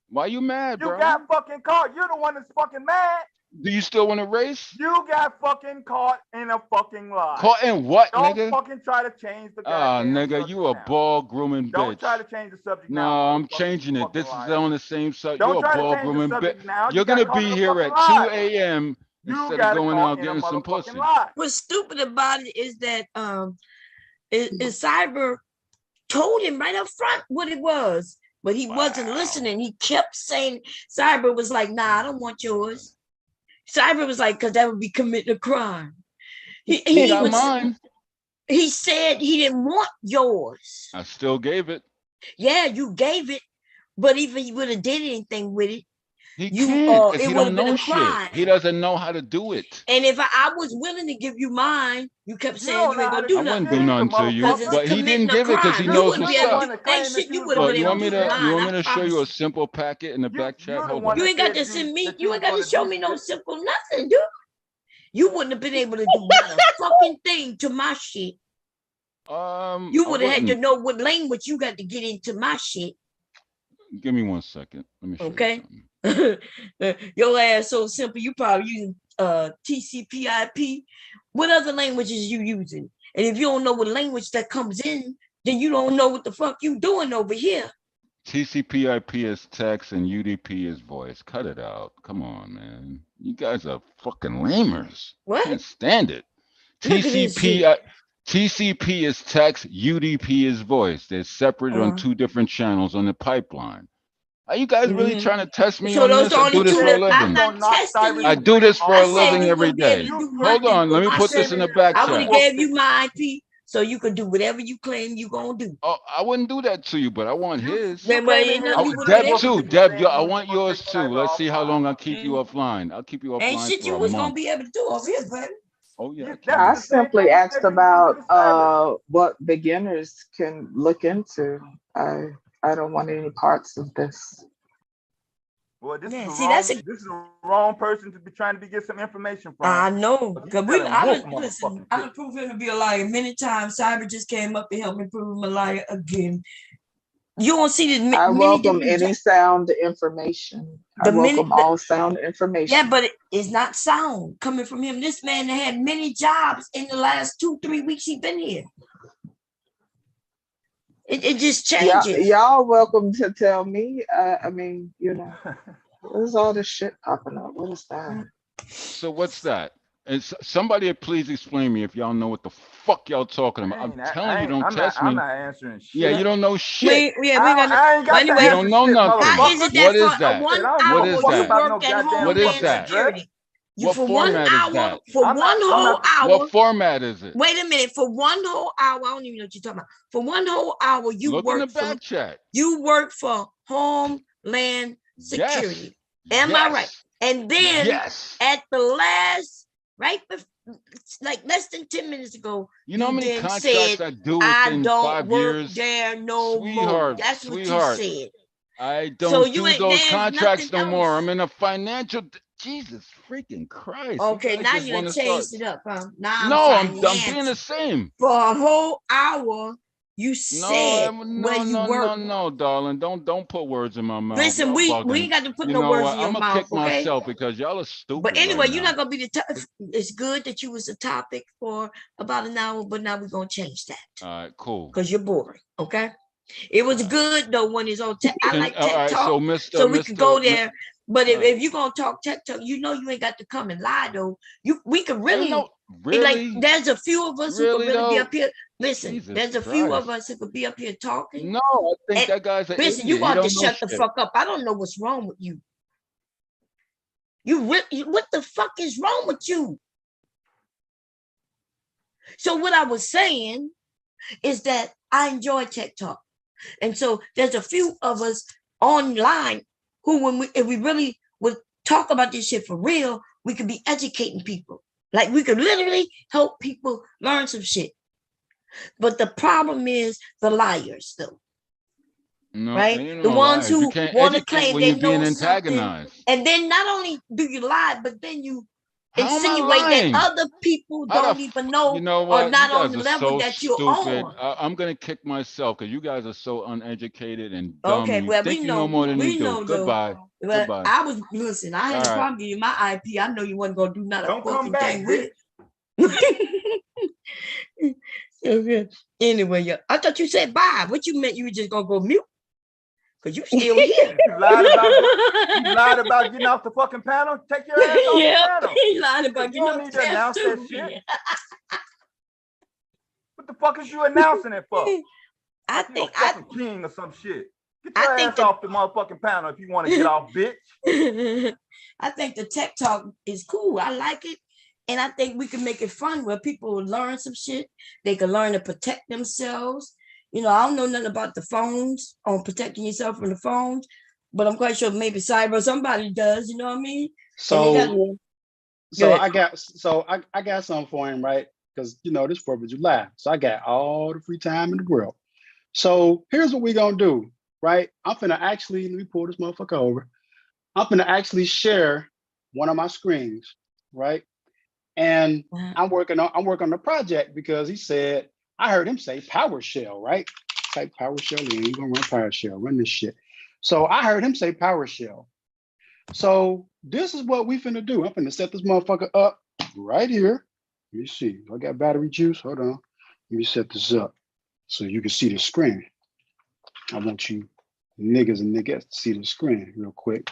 Why you mad, You bro? got fucking caught. You're the one that's fucking mad. Do you still want to race? You got fucking caught in a fucking lie. Caught in what, Don't nigga? fucking try to change the Ah, goddamn nigga, subject you a now. ball grooming Don't try bitch. to change the subject No, now, I'm motherfucker. changing You it. This fucking is liar. on the same subject. Don't You're a try to ball change the grooming bitch. subject now. You're You got gonna caught in be a here fucking at 2 lie. a.m. You instead of got going caught out in a getting some motherfucking pussy. lie. What's stupid about it is that is Cyber told him right up front what it was, but he wasn't listening. He kept saying, Cyber was like, nah, I don't want yours. Cyber was like, because that would be committing a crime. He got mine. He said he didn't want yours. I still gave it. Yeah, you gave it, but even you would have did anything with it, He can't because it he would don't have been know a shit. crime. He doesn't know how to do it. And if I was willing to give you mine, you kept saying don't you know ain't how gonna to do I nothing. wouldn't do nothing to you, Because it's but he committing didn't a give it because he crime. You knows wouldn't be what's able up. to do that shit. You would have But been you able want to me do to mine. I show you promise a simple packet in the back chat? Hold on. you ain't got to send me. You ain't got to show me no simple nothing, dude. You wouldn't have been able to do not a fucking thing to my shit. You would have had to know what language you got to get into my shit. Give me 1 second. Let me show Okay. Your ass so simple. You probably using TCP/IP. What other languages you using? And if you don't know what language that comes in, then you don't know what the fuck you doing over here. TCP/IP is text and UDP is voice. Cut it out. Come on, man. You guys are fucking lamers. What? Can't stand it. Look at this TCP is text, UDP is voice. They're separate on two different channels on the pipeline. Are you guys really trying to test me So on those this? the I do only this two for a that I'm living. not testing you. I do this for I a said living you every wouldn't be able day. to do Hold nothing on, let with me my put this shit. in the back I would chat. have gave you my IP so you could do whatever you claim you gonna do. Oh, I wouldn't do that to you, but I want his. Then well, ain't nothing you would've been Deb able too. to do. Deb, I want yours too. Let's see how long I keep you offline. I'll keep you Ain't offline shit for you a was month. gonna be able to do over here, buddy. Oh yeah. I simply asked about what beginners can look into. I don't want any parts of this. Well, this Yeah, is see, the wrong, that's a- this is the wrong person to be trying to get some information from. I know, Because cause I wolf done, listen, motherfucking I done proved him to be a liar many times. Cyber just came up and helped me prove him a liar again. You don't see this I many welcome different any sound information. I welcome all sound information. Yeah, but it's not sound coming from him. This man had many jobs in the last 2-3 weeks he been here. It just changes. Y'all welcome to tell me. I mean, you know, there's all this shit popping up. What is that? So what's that? It's, somebody please explain me if y'all know what the fuck y'all talking about. I'm telling you, don't test me. I'm not answering shit. Yeah, you don't know shit. We got I ain't got You to don't know shit, nothing. How is it that What is for that? a 1 What hour is you that? work at What is Homeland that? Security? You What for 1 format is hour, that? for one whole hour. What format is it? Wait a minute, for 1 whole hour, I don't even know what you're talking about. For 1 whole hour, you Look in the work for back chat. you work for Homeland Security. Am I right? And then at the last, like less than 10 minutes ago, you know how many then contracts said, I do I within don't 5 work years? there no more. Sweetheart, That's what sweetheart. you said. I So don't you do ain't- those there's contracts no nothing more. else. I'm in a financial. Jesus freaking Christ! Okay, guys now just you done wanna changed start- it up, huh? Now No, I'm I'm finding the being the answer. same. For a whole hour, you said where you work. No, darling. Don't put words in my mouth. Listen, Y'all we bugging. ain't got to put You no know words what? in your I'm gonna mouth, kick okay? myself because y'all are stupid. But anyway, right you're now. not gonna be the it's good that you was the topic for about an hour, but now we're gonna change that All right, cool. because you're boring. Okay. It was good though when it's on tech. I like all tech right, talk, so so we can go Mr. there. But if you're gonna talk tech talk, you know you ain't got to come and lie though. We could really, like there's a few of us who could really be though? up here. Listen, Jesus there's a few of Christ. us who could be up here talking. No, I think And that guy's an listen, idiot. you He got to don't know shut the shit. fuck up. I don't know what's wrong with you. What the fuck is wrong with you? So what I was saying is that I enjoy tech talk. And so there's a few of us online who, if we really would talk about this shit for real, we could be educating people. Like we could literally help people learn some shit. But the problem is the liars, though. No, Right? ain't The no ones lies. You who can't want to educate claim when they you're being know something, antagonized. and then not only do you lie, but then you How am I insinuate that lying? other people How the don't even know You know or what? You not on guys the are level so that you're stupid. on. I'm gonna kick myself because you guys are so uneducated and dumb. Okay, And you well, think we you know more than you we do. know though. Goodbye. But Goodbye. I was listen. I had All a right. problem giving you my IP. I know you wasn't gonna do not a Don't come fucking back, thing with bitch. it. Okay. Anyway, yeah, I thought you said bye. What you meant? You were just gonna go mute? Cause you still here. You lied about getting off the fucking panel. Take your ass off Yeah, the panel. he lied about You getting don't off need the to announce that panel. shit. What the fuck is you announcing it for? I You a think fucking king or some shit. Get I your think ass that- off the motherfucking panel if you want to get off, bitch. I think the tech talk is cool. I like it. And I think we can make it fun where people will learn some shit. They can learn to protect themselves. You know, I don't know nothing about the phones, on protecting yourself from the phones, but I'm quite sure maybe cyber somebody does, you know what I mean? So, Go I got something for him, right? Because you know this 4th of July, so I got all the free time in the world. So here's what we're gonna do, right? I'm finna actually let me pull this motherfucker over. I'm finna actually share one of my screens, right? And I'm working on the project because he said I heard him say PowerShell, right? Type PowerShell in, you gonna run PowerShell, run this shit. So I heard him say PowerShell. So this is what we finna do. I'm finna set this motherfucker up right here. Let me see. I got battery juice. Hold on. Let me set this up so you can see the screen. I want you niggas and niggas to see the screen real quick.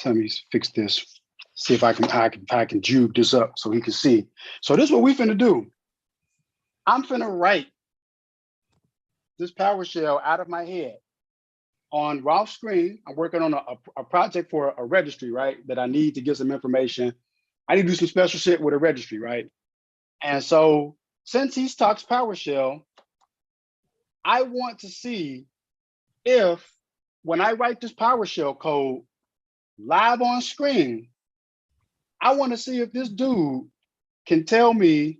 Let me fix this. See if I can juke this up so he can see. So this is what we finna do. I'm finna write this PowerShell out of my head on Ralph's screen. I'm working on a project for a registry, right? That I need to get some information. I need to do some special shit with a registry, right? And so since he talks PowerShell, I want to see if when I write this PowerShell code live on screen, I want to see if this dude can tell me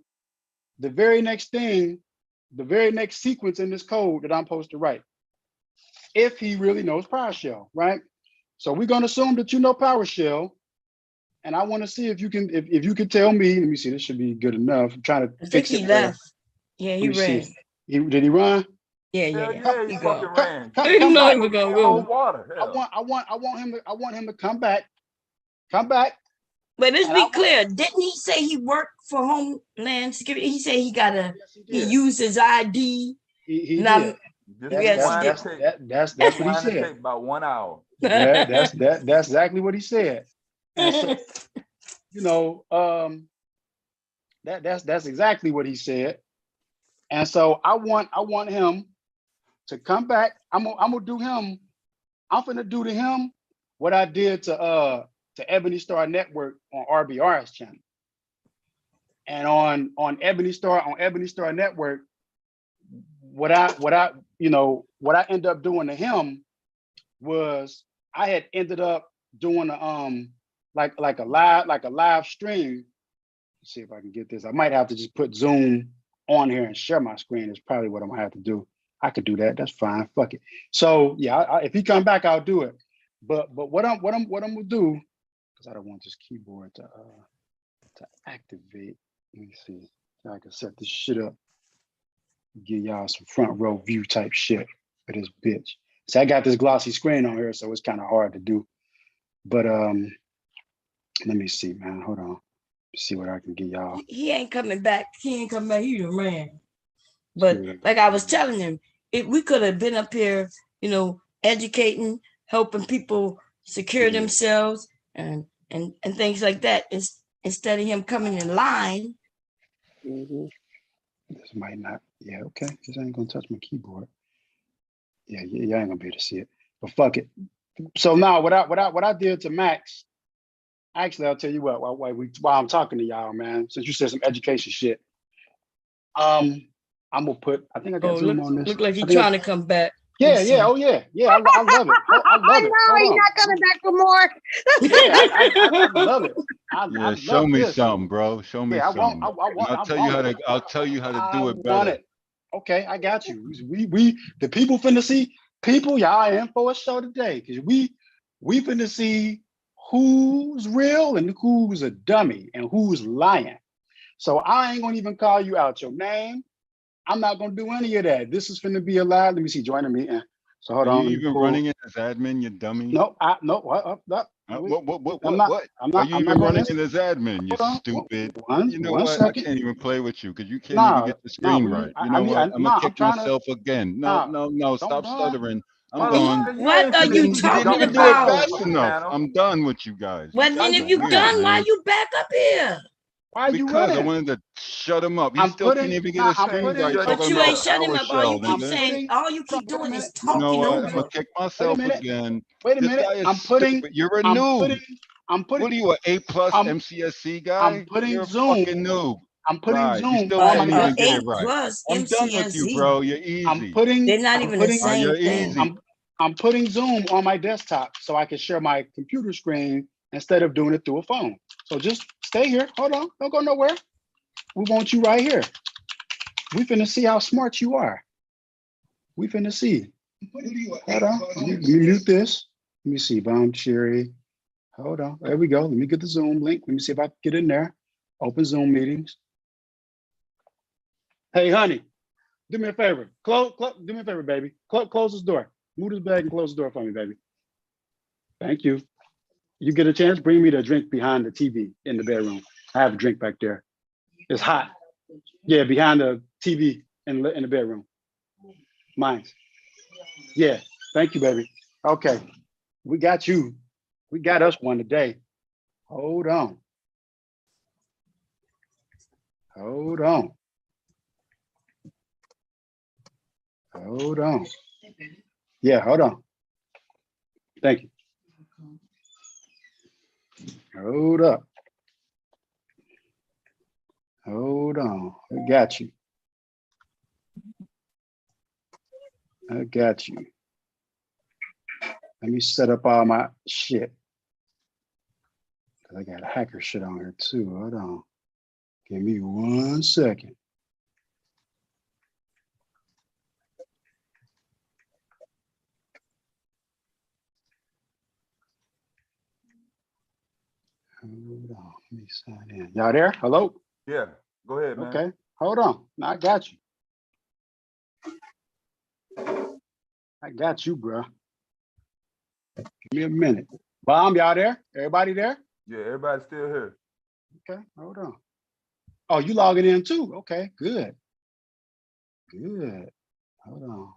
the very next thing, the very next sequence in this code that I'm supposed to write. If he really knows PowerShell, right? So we're gonna assume that you know PowerShell, and I want to see if you can tell me. Let me see. This should be good enough. I'm trying to I think fix he it. left. Yeah, he Let me ran. see. Did he run? Yeah, Hell yeah. yeah, he fucking ran. I didn't know he was gonna Cold go. water. I want him to come back. Come back. But let's And be clear. Didn't he say he worked for Homeland Security? He said he used his ID. He Now, did. yes, he did. That's what he said. Take about 1 hour. That's exactly what he said. And so, you know, that's exactly what he said. And so I want him to come back. I'm gonna do him. I'm gonna do to him what I did to Ebony Star Network on RBR's channel. And on Ebony Star Network, what I end up doing to him was I had ended up doing like a live stream. Let's see if I can get this. I might have to just put Zoom on here and share my screen. Is probably what I'm gonna have to do. I could do that. That's fine. Fuck it. So yeah, if he come back, I'll do it. But what I'm gonna do, because I don't want this keyboard to activate. Let me see. I can set this shit up. Give y'all some front row view type shit for this bitch. So I got this glossy screen on here, so it's kind of hard to do. But let me see, man. Hold on. See what I can get y'all. He ain't coming back. He ain't coming back. He done ran. But like I was telling him, if we could have been up here, you know, educating, helping people secure themselves and things like that, instead of him coming in line. This might not. Yeah, okay. This ain't gonna touch my keyboard. Yeah, y'all ain't gonna be able to see it. But fuck it. So now what I did to Max. Actually, I'll tell you what. While I'm talking to y'all, man, since you said some education shit, I'm gonna put. I think I got Zoom on this. Look like he's trying to come back. Yeah. Oh yeah. I love it. I love it. No, he's not coming back for more. I love it. I Show me this. something, bro. Show me something. I'll tell you how to do it better. Okay, I got you. We the people finna see people. Y'all in for a show today because we finna see who's real and who's a dummy and who's lying. So I ain't gonna even call you out your name. I'm not gonna do any of that. This is finna be a live. Let me see. Join the meeting. So hold Are on. you Let me even pull. running it as admin, you dummy? No, what? I'm not. What? I'm Are not. you I'm not even going running to. it as admin, you Hold on. stupid? You know One what? I second. can't even play with you because you can't even Nah, get the nah. screen right. You I know need. what? I'm gonna I'm kick trying to. myself again. Nah, No. don't Stop run. stuttering. I'm Hold on. gone. What are you You didn't talking even do it about? fast enough. I'm done with you guys. You Well, then guys if are you weird, done, why man. you back up here? Why are you Because I running? wanted to shut him up. He I'm still can't putting. even get Nah, his I'm screen putting. right. But Talking you about ain't shutting him up. All you PowerShell, keep I'm nigga. saying, putting. all you Hold keep on. Wait a doing is minute. You know talking what? I'm over. gonna kick Wait a myself minute. again. Wait a This minute. guy is I'm putting. stupid. You're a I'm noob. putting. I'm putting. What are you, an A+ I'm. MCSC I'm guy? putting You're a Zoom. fucking noob. I'm putting Right. You Zoom still on my can't even get A it right. plus I'm done with you, MCSZ. bro. You're I'm easy. putting. They're not I'm even the putting. same You're thing. easy. I'm putting Zoom on my desktop so I can share my computer screen instead of doing it through a phone. So just stay here. Hold on. Don't go nowhere. We want you right here. We finna see how smart you are. We finna see. Hold on. Let me mute this. Let me see. Bomb Cherry. Hold on. There we go. Let me get the Zoom link. Let me see if I can get in there. Open Zoom meetings. Hey, honey, do me a favor. Do me a favor, baby. Close this door. Move this bag and close the door for me, baby. Thank you. You get a chance, bring me the drink behind the TV in the bedroom. I have a drink back there. It's hot. Yeah, behind the TV in the bedroom. Mine. Yeah. Thank you, baby. Okay. We got you. We got us one today. Hold on. Hold on. Hold on. Yeah, hold on. Thank you. Hold up. Hold on. I got you. I got you. Let me set up all my shit. Cause I got hacker shit on here too. Hold on. Give me 1 second. Hold on. Let me sign in. Y'all there? Hello? Yeah, go ahead, man. Okay. Hold on. No, I got you. I got you, bro. Give me a minute. Bomb, y'all there? Everybody there? Yeah, everybody's still here. Okay, hold on. Oh, you logging in too? Okay, good. Good. Hold on.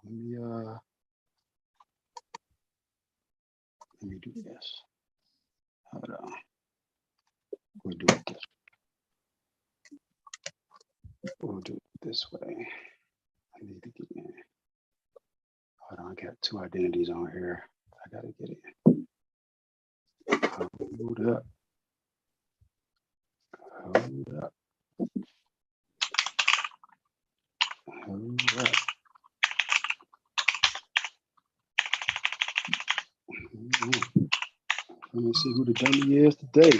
Let me do this. Hold on. We'll do it this. We'll do it this way. I need to get in. Hold on, I got 2 identities on here. I gotta get in. Hold up. Hold up. Hold up. Let me see who the dummy is today.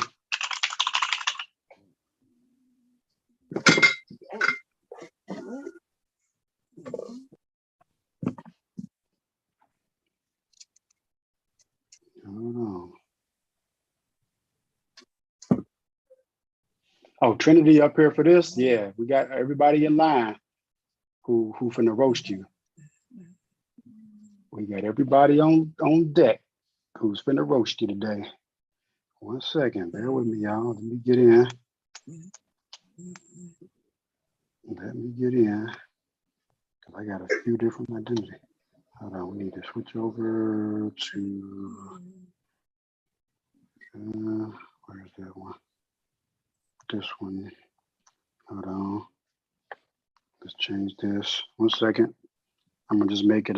Hold on. Oh, Trinity up here for this? Yeah, we got everybody in line who finna roast you. We got everybody on deck who's finna roast you today. 1 second, bear with me, y'all. Let me get in. Let me get in. Cause I got a few different identities. Hold on, we need to switch over to where's that one? This one. Hold on. Let's change this. 1 second. I'm gonna just make it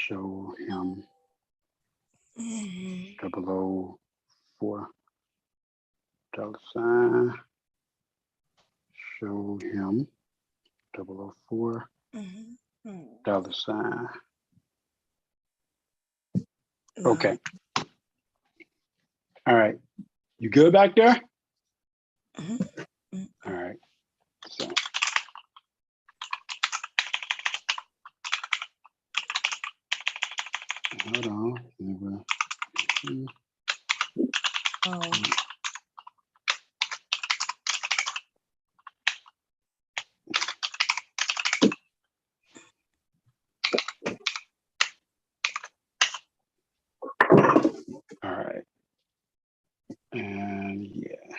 show him $004 $. Show him $004 $. Okay. All right. You good back there? All right. So Hold on. All right. And yeah.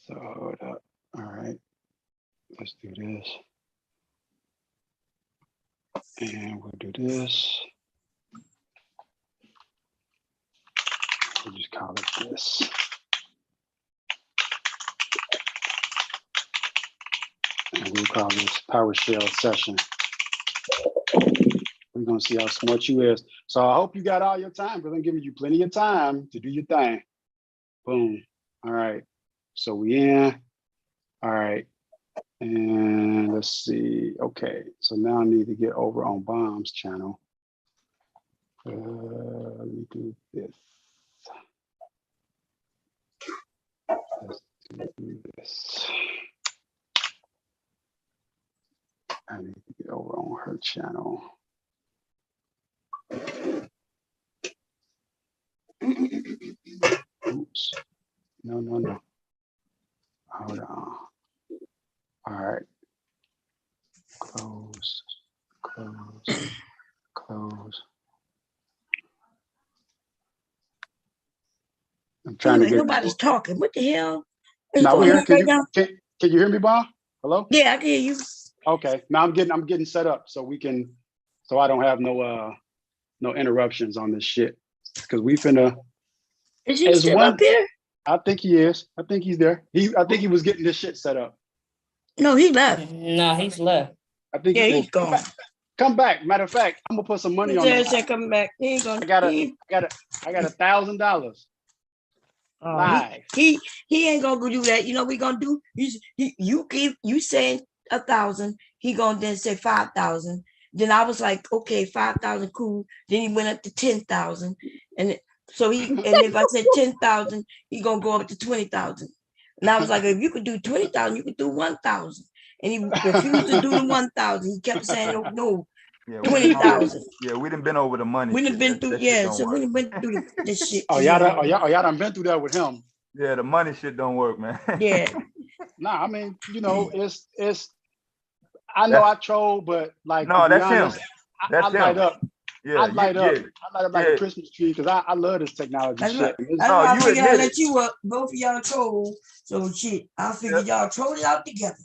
So hold up. All right. Let's do this. And we'll do this. We'll just call it this. And we'll call this PowerShell session. We're gonna see how smart you is. So I hope you got all your time, because I'm giving you plenty of time to do your thing. Boom. All right. So we in. All right. And let's see. Okay. So now I need to get over on Bomb's channel. Let me do this. Let's do this. I need to get over on her channel. Oops. No. Hold on. All right. Close. I'm trying to get. Nobody's talking. What the hell? Now we're here. Can you hear me, Bob? Hello? Yeah, I can hear you. Okay. Now I'm getting set up so we can, so I don't have no interruptions on this shit. Because we finna. Is he still up here? I think he is. I think he's there. I think he was getting this shit set up. No, he left. No, he's left. I think he's gone. Come back. Matter of fact, I'm gonna put some money on it. Come back. He ain't gonna. I got $1,000. Live. He ain't gonna do that. You know what we gonna do? You saying 1,000. He gonna then say 5,000. Then I was like, okay, 5,000, cool. Then he went up to 10,000, and so and if I said 10,000, he gonna go up to 20,000. And I was like, if you could do 20,000, you could do 1,000. And he refused to do the 1,000. He kept saying, no, 20,000. Yeah, we done been over the money. We done been through, so we done been through this shit. Y'all done been through that with him. Yeah, the money shit don't work, man. Yeah. Nah, I mean, it's. I know I troll, but like, no, that's honest, him. I light up. Yeah, I light up like a Christmas tree because I love this technology shit. I figured I'll let you up. Both of y'all troll. So shit, I figured y'all troll it out together.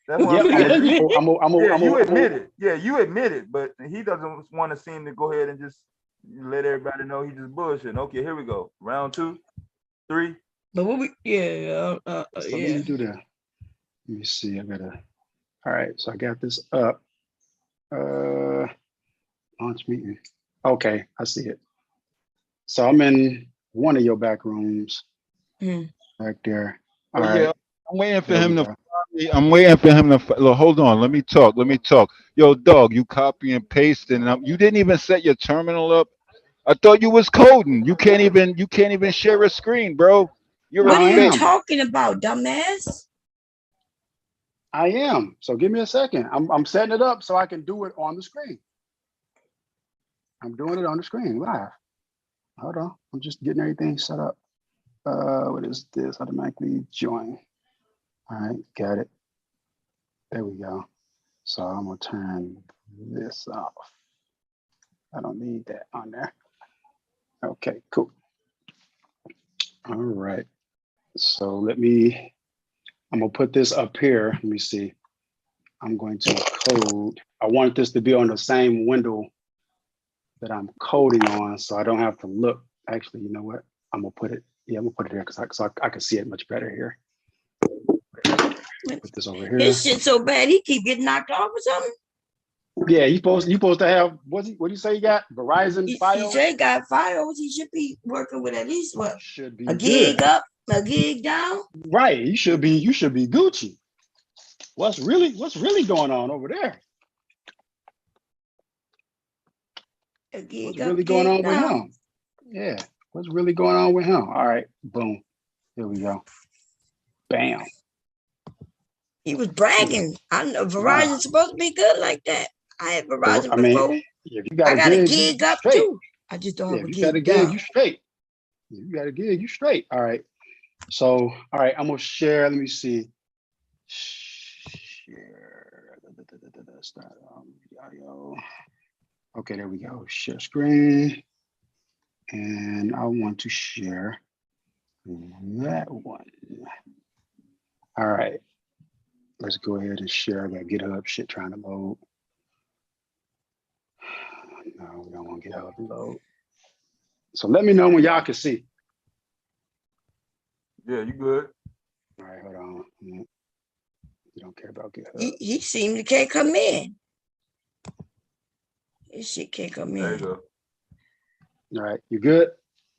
That's what I'm saying. You admit it. Yeah, you admit it, but he doesn't want to seem to go ahead and just let everybody know he just bullshitting. Okay, here we go. Round 2, 3. But what we let me do that. Let me see. All right, so I got this up. Launch meeting. Okay, I see it. So I'm in one of your back rooms, back there. All right. I'm waiting for him to. Look, hold on. Let me talk. Yo, dog, you copy and paste, and you didn't even set your terminal up. I thought you was coding. You can't even share a screen, bro. What are you talking about, dumbass? I am. So give me a second. I'm setting it up so I can do it on the screen. I'm doing it on the screen live. Hold on. I'm just getting everything set up. What is this? Automatically join. All right, got it. There we go. So I'm gonna turn this off. I don't need that on there. Okay, cool. All right. So I'm gonna put this up here. Let me see. I'm going to code. I want this to be on the same window that I'm coding on, so I don't have to look. Actually, you know what? I'm gonna put it here because I can see it much better here. Put this over here. This shit so bad, he keep getting knocked off or something. Yeah, you supposed to have what do you say you got? Verizon Fios? He got Fios. He should be working with at least what? Should be a gig up, a gig down. Right. You should be Gucci. What's really going on over there? What's really going on with him? Yeah. What's really going on with him? All right. Boom. Here we go. Bam. He was bragging. I know Verizon's supposed to be good like that. I had Verizon before. If you got I a got a gig, gig you up straight. too. I just don't Yeah, have a if you got a gig gig, down. you straight. If you got a gig, you straight. All right. So, all right, I'm gonna share. Let me see. Share. Start audio. Okay, there we go. Share screen. And I want to share that one. All right. Let's go ahead and share. I got GitHub shit trying to load. No, we don't want GitHub to load. So let me know when y'all can see. Yeah, you good. All right, hold on. You don't care about GitHub. He seemed to can't come in. This shit can't come There you in. go. All right, you good?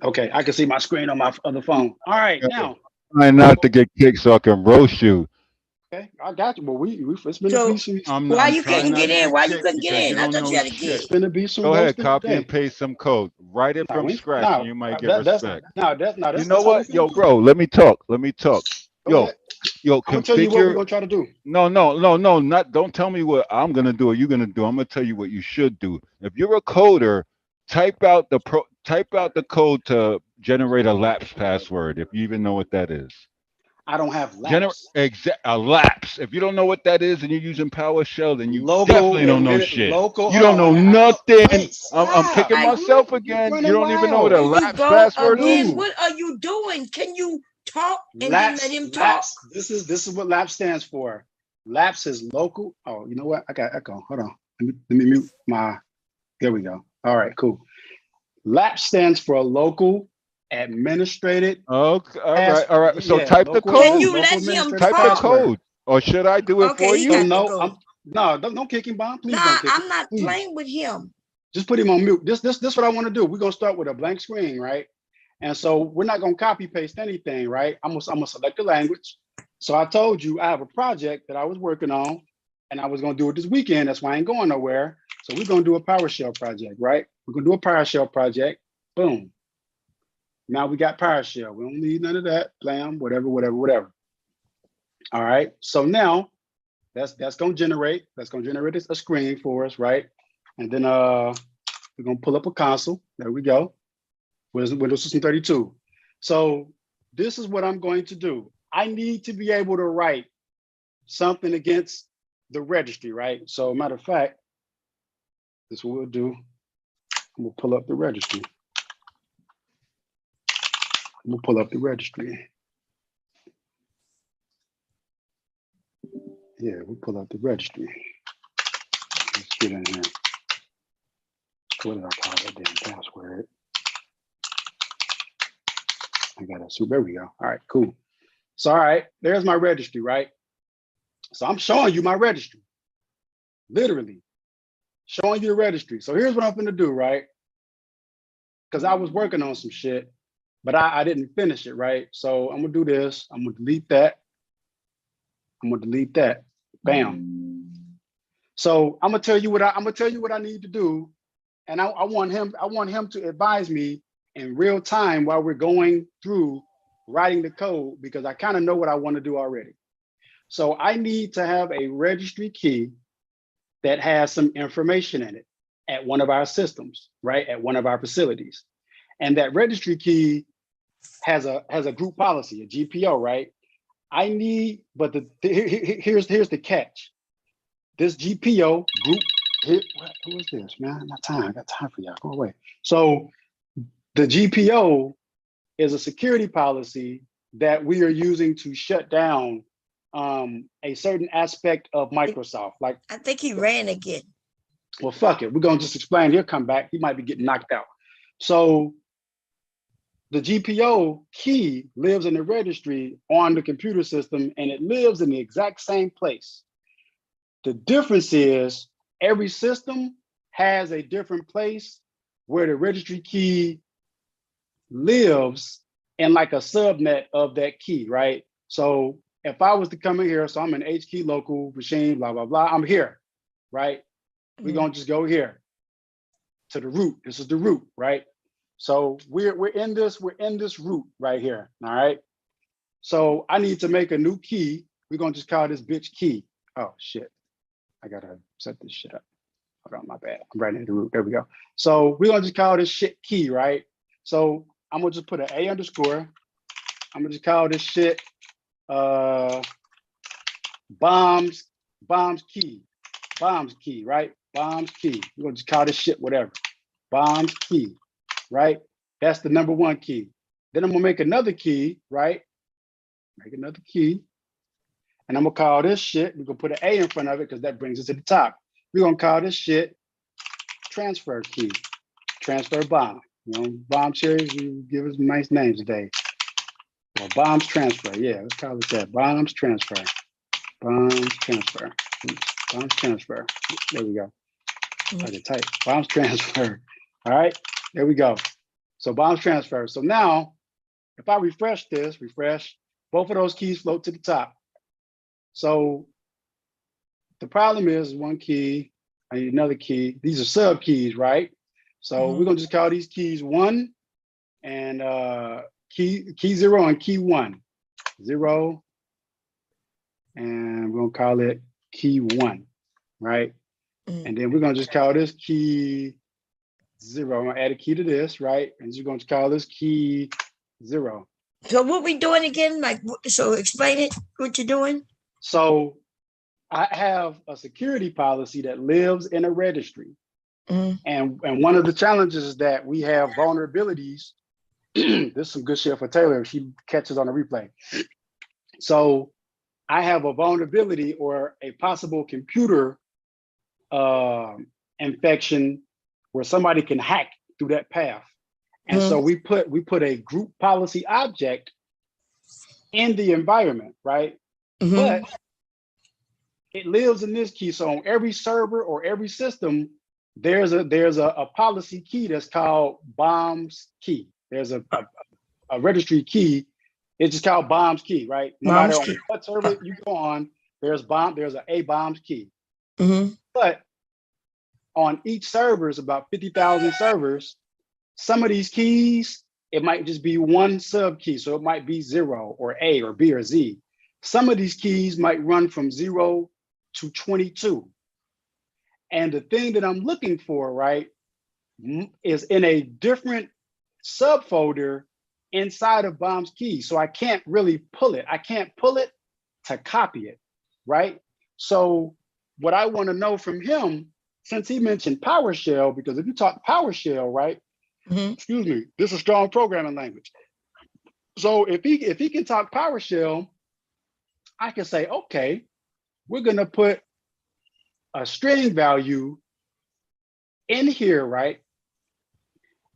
Okay, I can see my screen on my other phone. All right, now. Trying not to get kicked so I can roast you. Okay, I got you. But it's been a So be some. why I'm you trying couldn't not get to in? get Why you kicked couldn't get because you in? I don't thought know you had a shit. It's gig. gonna be some Go ahead, roasting copy today. and paste some code. Write it from scratch and you might get respect. That's You know how we what? finna Yo, do. bro, let me talk. Go Yo, ahead. yo, I'm gonna tell you what we're configure. gonna try to do. No, not don't tell me what I'm gonna do or you're gonna do. I'm gonna tell you what you should do. If you're a coder, type out the code to generate a lapse password, if you even know what that is. I don't have lapse. A lapse. If you don't know what that is and you're using PowerShell, then you Local definitely don't know admitted shit. local. You Hold don't on. know nothing. Wait, I'm stop. kicking Like, myself You again. You running don't even know what a wild. Here you lapse go password again. is? What are you doing? Can you talk and then let him talk? Lapse. This is what lapse stands for. Lapse is local. Oh, you know what? I got echo. Hold on. Let me mute my. There we go. All right, cool. Lapse stands for local administrated. Okay, all right. So Yeah, type the local. Can code. you Local let him administrative Type the talk? password. code. Or should I do it Okay, for he you? got to No, go. don't kick him, Bob. Please Nah, don't kick him. I'm not Please. playing with him. Just put him on mute. This what I want to do. We're gonna start with a blank screen, right? And so we're not gonna copy paste anything, right? I'm gonna select the language. So I told you I have a project that I was working on, and I was gonna do it this weekend. That's why I ain't going nowhere. So we're gonna do a PowerShell project, right? We're gonna do a PowerShell project. Boom. Now we got PowerShell. We don't need none of that. Blam, whatever. All right. So now that's gonna generate a screen for us, right? And then we're gonna pull up a console. There we go. Windows System 32. So this is what I'm going to do. I need to be able to write something against the registry, right? So matter of fact, this is what we'll do. We'll pull up the registry. We'll pull up the registry. Yeah, we'll pull up the registry. Let's get in here. What did I call that damn password? I got it. So there we go. All right, cool. So, all right, there's my registry, right? So I'm showing you my registry, literally showing you the registry. So here's what I'm gonna do, right? Because I was working on some shit, but I didn't finish it, right? So I'm gonna do this. I'm gonna delete that. I'm gonna delete that. Bam. So I'm gonna tell you what I need to do, and I want him to advise me in real time while we're going through writing the code, because I kind of know what I want to do already. So I need to have a registry key that has some information in it at one of our systems, right? At one of our facilities. And that registry key has a group policy, a GPO, right? I need, but here's the catch. This GPO group, who is this, man? I got time for y'all, go away. So the GPO is a security policy that we are using to shut down a certain aspect of Microsoft. Like, I think he ran again. Well, fuck it. We're gonna just explain. He'll come back. He might be getting knocked out. So the GPO key lives in the registry on the computer system, and it lives in the exact same place. The difference is every system has a different place where the registry key lives in like a subnet of that key, right? So if I was to come in here, so I'm an H key local machine, blah, blah, blah, I'm here, right? We're gonna just go here to the root. This is the root, right? So we're in this root right here, all right? So I need to make a new key. We're gonna just call this bitch key. Oh shit, I gotta set this shit up. Hold on, my bad. I'm writing the root. There we go. So we're gonna just call this shit key, right? So I'm gonna just put an A underscore. I'm gonna just call this shit bombs key, right? Bombs key. We're gonna just call this shit whatever. Bombs key, right? That's the number one key. Then I'm gonna make another key, right? Make another key. And I'm gonna call this shit, we're gonna put an A in front of it because that brings us to the top. We're gonna call this shit transfer key, transfer bomb. You know, bomb cherries, you give us nice names today. Well, bombs transfer, yeah, let's call it that. Bombs transfer, bombs transfer, bombs transfer. There we go. I can type, bombs transfer. All right, there we go. So bombs transfer. So now, if I refresh this, both of those keys float to the top. So the problem is one key, I need another key. These are sub keys, right? So we're gonna just call these keys 1 and key 0 and key 1. 0, and we're gonna call it key 1, right? And then we're gonna just call this key 0. I'm gonna add a key to this, right? And you're gonna call this key 0. So what we doing again? Like, so explain it, what you're doing. So I have a security policy that lives in a registry. And one of the challenges is that we have vulnerabilities. This is some good shit for Taylor if she catches on the replay. So I have a vulnerability or a possible computer infection where somebody can hack through that path. And so we put a group policy object in the environment, right? But it lives in this key. So on every server or every system, there's a policy key that's called bombs key. There's a registry key. It's just called bombs key, right? No matter on what server you go on, there's a bombs key. But on each server, is about 50,000 servers. Some of these keys, it might just be one sub key. So it might be 0 or A or B or Z. Some of these keys might run from 0 to 22. And the thing that I'm looking for, right, is in a different subfolder inside of bombs key. So I can't really pull it. I can't pull it to copy it, right? So what I want to know from him, since he mentioned PowerShell, because if you talk PowerShell, right, excuse me, this is a strong programming language. So if he can talk PowerShell, I can say, okay, we're gonna put a string value in here, right?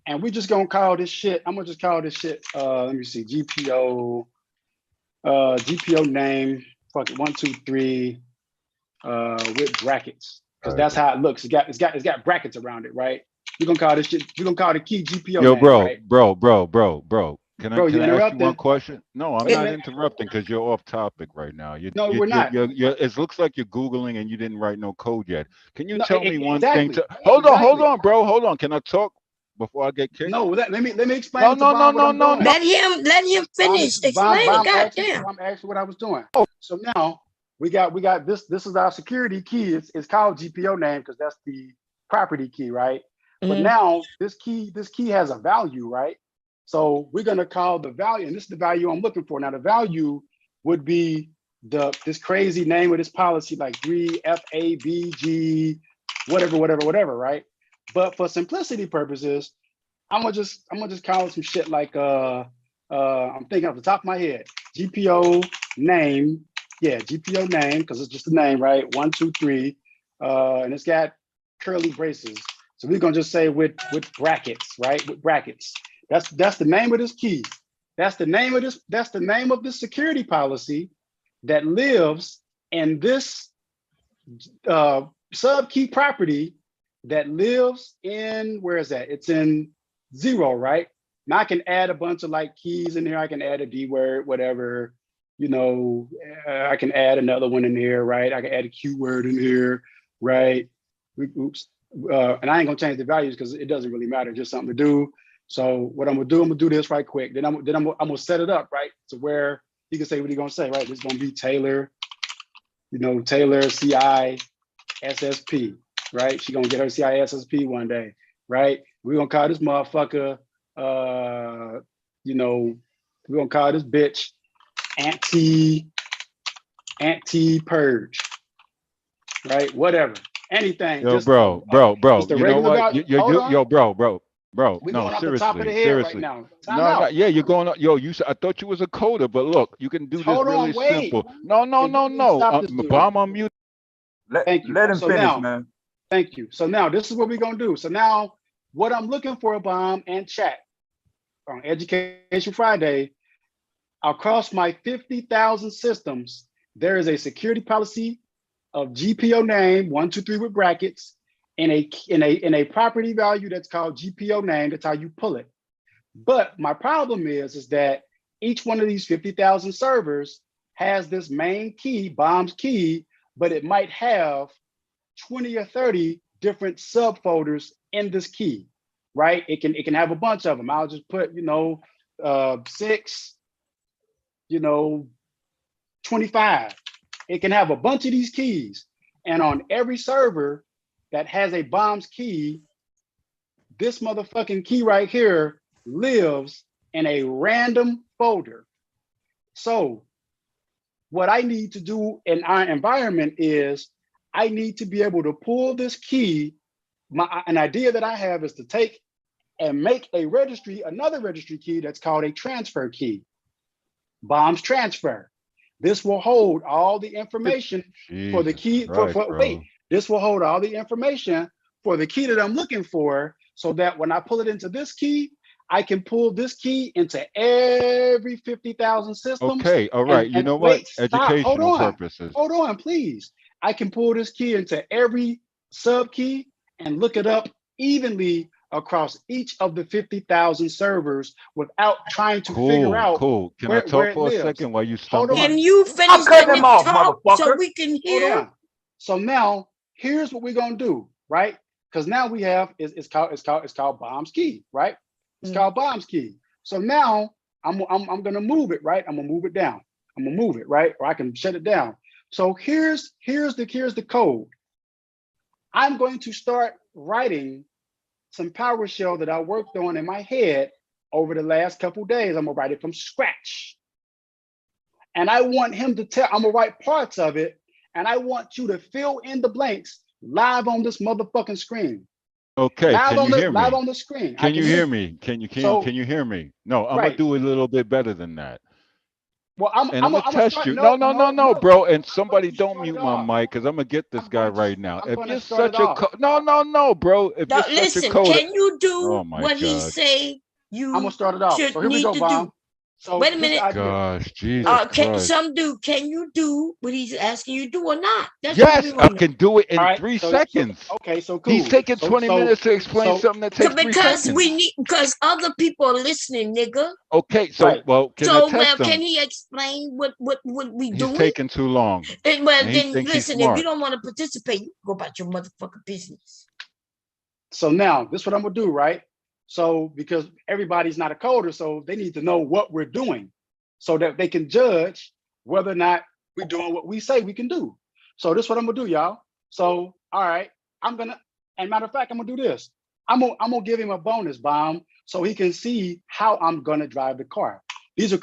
And we're just gonna call this shit, I'm gonna just call this shit, let me see, GPO name, fuck it, 1, 2, 3, with brackets, because that's how it looks. It's got brackets around it, right? We're gonna call this shit, we're gonna call the key GPO Yo, name, bro, right? bro. Can I ask you one interrupting. question? No, I'm not interrupting because you're off topic right now. No, we're not. It looks like you're Googling and you didn't write no code yet. Can you No, tell me one exactly. thing? Hold on, bro. Hold on. Can I talk before I get kicked? No, let me explain. No. Let him finish. Explain it. Goddamn. I'm asking what I was doing. So now we got this. This is our security key. It's called GPO name because that's the property key, right? But now this key has a value, right? So we're gonna call the value, and this is the value I'm looking for. Now the value would be this crazy name of this policy, like 3FABG, whatever, right? But for simplicity purposes, I'm gonna just call it some shit like I'm thinking off the top of my head, GPO name, GPO name, because it's just a name, right? 1, 2, 3, and it's got curly braces. So we're gonna just say with brackets, right? With brackets. That's the name of this key. That's the name of this security policy that lives in this sub key property that lives in, where is that? It's in 0, right? Now I can add a bunch of like keys in here. I can add a D word, whatever, you know, I can add another one in here, right? I can add a Q word in here, right? Oops. And I ain't gonna change the values because it doesn't really matter, just something to do. So what I'm gonna do this right quick. Then I'm gonna set it up, right? To where he can say what he's gonna say, right? This is gonna be Taylor, you know, Taylor CI SSP. right? She gonna get her CISSP one day, right? We're gonna call this motherfucker, you know, we're gonna call this bitch anti-purge, right? Whatever, anything. Yo, just bro, just a you know regular what? guy. Hold on. Yo, bro. We're No, going off the top of the seriously, head right seriously. now. Time No, out. yeah, you're going. Yo, I thought you was a coder, but look, you can do this Hold really on, wait. simple. No. Stop this, dude. Bomb on mute. Thank you. Let him So finish, now, man. thank you. So now this is what we're gonna do. So now what I'm looking for, Bomb and chat on Education Friday, across my 50,000 systems, there is a security policy of GPO name 123 with brackets in a property value that's called GPO name. That's how you pull it. But my problem is that each one of these 50,000 servers has this main key, Bomb's key, but it might have 20 or 30 different subfolders in this key, right? It can have a bunch of them. I'll just put, 6, 25. It can have a bunch of these keys. And on every server that has a Bomb's key, this motherfucking key right here lives in a random folder. So what I need to do in our environment is I need to be able to pull this key. An idea that I have is to take and make a registry, another registry key that's called a transfer key, Bombs transfer. This will hold all the information for the key. This will hold all the information for the key that I'm looking for, so that when I pull it into this key, I can pull this key into every 50,000 systems. Okay, all right. You know what? Educational purposes. Hold on, please. I can pull this key into every sub key and look it up evenly across each of the 50,000 servers without trying to figure out. Cool. Can I talk for a second while you stop? Can you finish letting him talk so we can hear? Hold on. So now here's what we're gonna do, right? Because now we have it's called Bomb's key, right? It's called Bomb's key. So now I'm gonna move it, right? I'm gonna move it down. I'm gonna move it, right? Or I can shut it down. So here's the code. I'm going to start writing some PowerShell that I worked on in my head over the last couple days. I'm gonna write it from scratch. And I want him to I'm gonna write parts of it, and I want you to fill in the blanks live on this motherfucking screen. Okay, can you hear me? Live on the screen. Can you hear me? Can you hear me? No, I'm gonna do a little bit better than that. Well, I'm gonna test you. No, bro. And somebody don't mute my mic, because I'm gonna get this guy right now. If you're such a no, bro. If you're listen, such a coder, can you do what he say? I'm gonna start it off. So here we go, Bob. So wait a minute. Gosh, Jesus Christ. Can you do what he's asking you to do or not? That's yes, I can do it in 3 seconds. Okay, so cool. He's taking 20 minutes to explain something that takes 3 seconds. Because other people are listening, nigga. Okay, so can he explain what we doing? He's taking too long. Then listen, if you don't want to participate, you go about your motherfucking business. So now this is what I'm gonna do, right? So because everybody's not a coder, so they need to know what we're doing so that they can judge whether or not we're doing what we say we can do. So this is what I'm gonna do, y'all. So, all right, and matter of fact, I'm gonna do this. I'm gonna give him a bonus bomb so he can see how I'm gonna drive the car. These are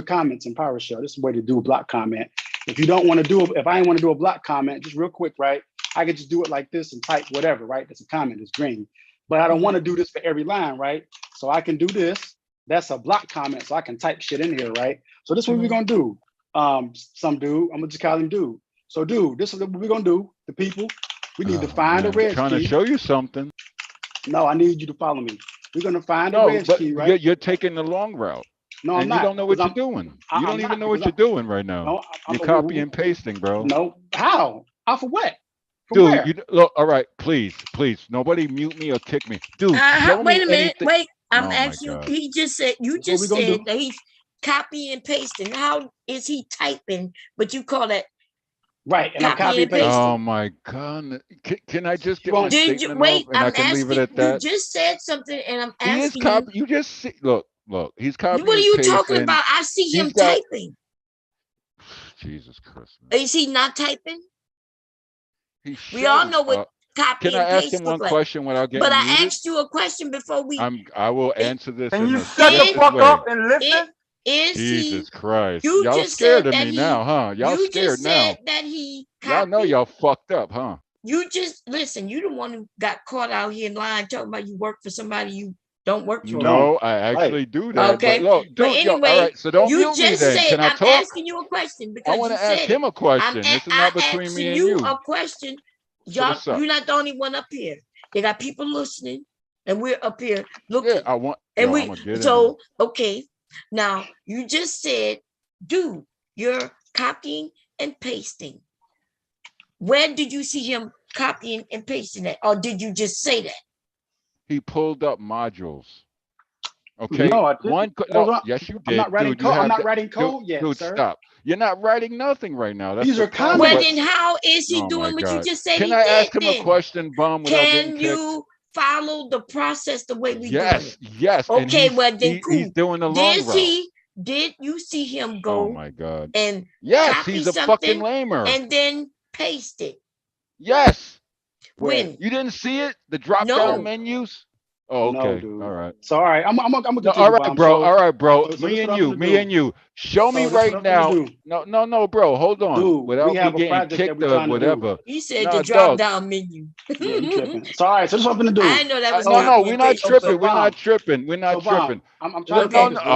comments in PowerShell. This is the way to do a block comment. If you don't want to do it, if I ain't want to do a block comment, just real quick, right? I could just do it like this and type whatever, right? That's a comment, it's green. But I don't want to do this for every line, right? So I can do this. That's a block comment, so I can type shit in here, right? So this is what we're gonna do. Some dude, I'm gonna just call him dude. So dude, this is what we're gonna do. The people, we need to find a red key. I'm trying to show you something. No, I need you to follow me. We're gonna find a red key, right? You're taking the long route. No, I'm not. You don't know what you're doing. You don't even know what you're doing right now. No, you're copy and pasting, bro. No, how? Off of what? Dude, look, all right, please, nobody mute me or kick me. Dude, wait a minute, wait. I'm asking you, he just said, said that he's copy and pasting. How is he typing? But you call that right, and I'm copy and pasting. Oh my God. Can I just get my statement off and I can leave it at that? You just said something and I'm asking you just see, look, he's copying. What are you talking about? I see him typing. Jesus Christ. Is he not typing? We all know what copy Can I and ask paste him one look like? question without But getting I muted? asked you a question before we. I will answer this Can in you the shut the swiftest fuck way. up and listen? Is he? Jesus Christ. You Y'all just scared said of that me he. now, huh? Y'all You scared just now. said that he Y'all know copied. y'all fucked up, huh? You just listen. You the one who got caught out here lying, talking about you work for somebody you don't work for. No, I actually do that. Okay. But look, But dude, yo, all anyway, right. So don't you mute me just then. said Can I I'm talk? asking you a question I because want you to ask said him a it. question. This is not I between me asking and you you. a question. So Y'all, what's up? you're not the only one up here. They got people listening, and we're up here looking. Yeah, I want. And Yo, we I'm gonna get in so okay. Now you just said, dude, you're copying and pasting. Where did you see him copying and pasting that, or did you just say that? He pulled up modules. Okay. No, I didn't. One. No, yes, you I'm did, not writing dude. You code. I'm have not the, writing code yet, dude. sir. Stop. You're not writing nothing right now. That's These the are problem. Well, But then how is he oh my doing what you God, just said can he I did ask him a then? question, Bum, without getting Can kicked? you follow the process the way we doing Yes, it? yes. And Okay, well then he's cool. doing the long route. Did you see him Oh go my God. and Yes, copy he's a fucking something lamer. and then paste it? Yes. When? You didn't see it? The drop down No. menus? Oh, No, okay. dude. All right. So all right, I'm gonna No, continue, all right, Bomb. bro. So, All right, bro. so this Me what and I'm you, gonna me do. and you. Show me So this right what I'm gonna now. do. No, bro. Hold on. Dude, we Without me have a getting project that kicked we're or trying to do. whatever. He said Nah, the drop dog. down menu. Yeah, you tripping. So all right, so this is what I'm gonna do. I know that was No, copy we're and not paste. tripping. We're Bomb. not tripping. We're not So Bomb, tripping. I'm trying to No, focus, dude.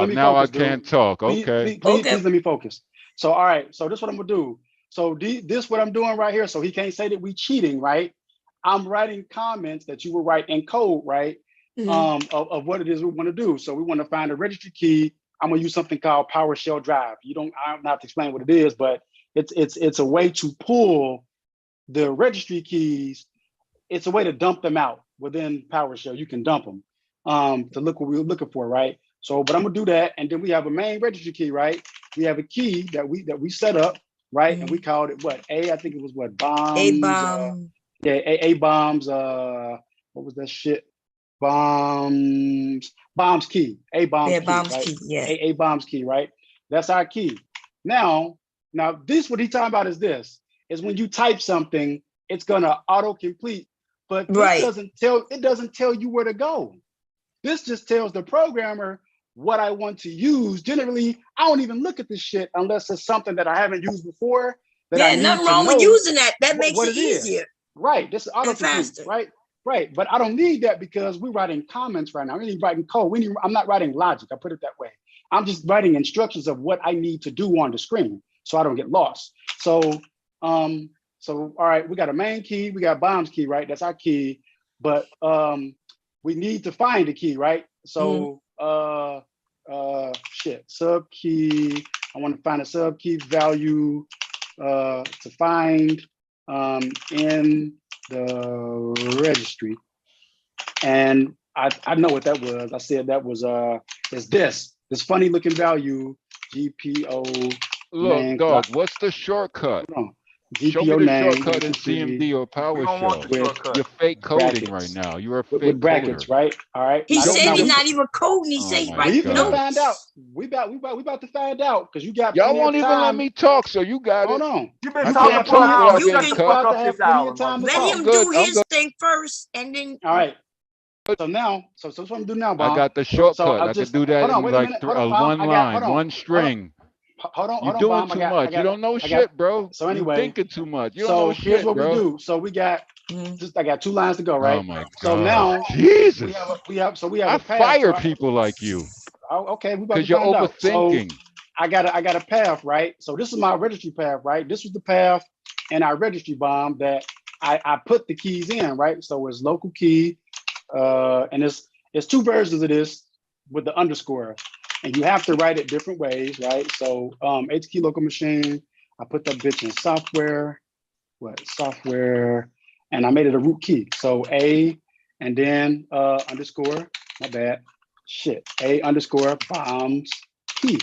Let me now I focus, dude. can't talk. Please, Okay. please let me focus. So all right, so this is what I'm gonna do. So this what I'm doing right here. So he can't say that we cheating, right? I'm writing comments that you will write in code, right? Of what it is we want to do. So we want to find a registry key. I'm gonna use something called PowerShell Drive. I don't have to explain what it is, but it's a way to pull the registry keys. It's a way to dump them out within PowerShell. You can dump them to look what we were looking for, right? So, but I'm gonna do that, and then we have a main registry key, right? We have a key that we set up, right? And we called it what? I think it was what? Bombs. A-bomb. A bombs. What was that shit? Bombs key. A bombs Yeah, key, bombs right? key, yeah. A bombs key, right? That's our key. Now this what he's talking about is this is when you type something, it's gonna autocomplete, but this doesn't tell you where to go. This just tells the programmer what I want to use. Generally, I don't even look at this shit unless it's something that I haven't used before. That I need nothing to wrong know with using that. That makes what it is. easier. Right. This is and autocomplete, faster. right. But I don't need that because we're writing comments right now. We're writing code. I'm not writing logic. I put it that way. I'm just writing instructions of what I need to do on the screen so I don't get lost. So, all right, we got a main key, we got bombs key, right? That's our key. But we need to find the key, right? So sub key. I want to find a sub key value to find in the registry. And I know what that was. I said that was is this funny looking value GPO. Look, dog, what's the shortcut? Show me the shortcut in CMD or PowerShell. You're fake coding right now. You're a fake with brackets, coder. right? All right. He said he's not even coding. He said my right. He's gonna God. find out. We about to find out because you got Y'all plenty won't of even time. let me talk, so you got Hold it. on. You've been I talking can't for an talk hour. without You getting got cut. fuck up this hour. Let him good, do I'm his good. thing first, and then. All right. So now, so that's what I'm doing now, I Bob. got the shortcut. I could do that hold on, in wait a like minute. Hold on, Bob. one line, hold on. one string. Hold on, You're doing Bob. too much. You don't know shit, bro. So You anyway, thinking too much. You don't so know here's shit, what bro. we do. So we got I got 2 lines to go, right? Oh my God. So now Jesus. we have I a path. fire people like you. Okay, we about to Because you're find out. So overthinking. I got a path, right? So this is my registry path, right? This was the path in our registry bomb that I put the keys in, right? So it's local key, and it's 2 versions of this with the underscore, and you have to write it different ways, right? So H key local machine, I put that bitch in software, and I made it a root key. So A and then underscore, my bad, shit, A underscore bombs key.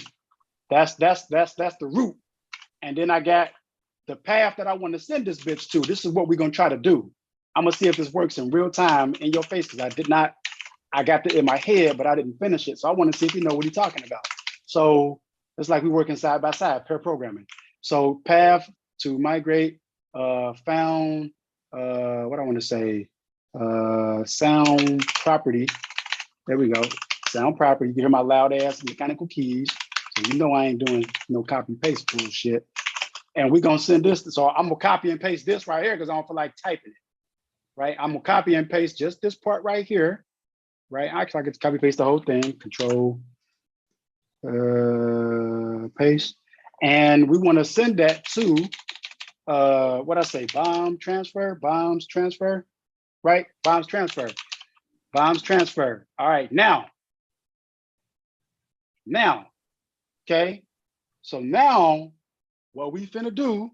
That's the root. And then I got the path that I want to send this bitch to. This is what we're gonna try to do. I'm gonna see if this works in real time in your face, because I got it in my head, but I didn't finish it. So I want to see if you know what he's talking about. So it's like we're working side by side, pair programming. So path to migrate, found what I want to say, sound property. There we go. Sound property. You can hear my loud ass mechanical keys. So you know I ain't doing no copy paste bullshit. And we're gonna send this. So I'm gonna copy and paste this right here because I don't feel like typing it. Right? I'm gonna copy and paste just this part right here. Right? Actually, I could copy paste the whole thing. Control paste. And we want to send that to what I say, bombs transfer, right? Bombs transfer. All right, now, okay. So now what we finna do,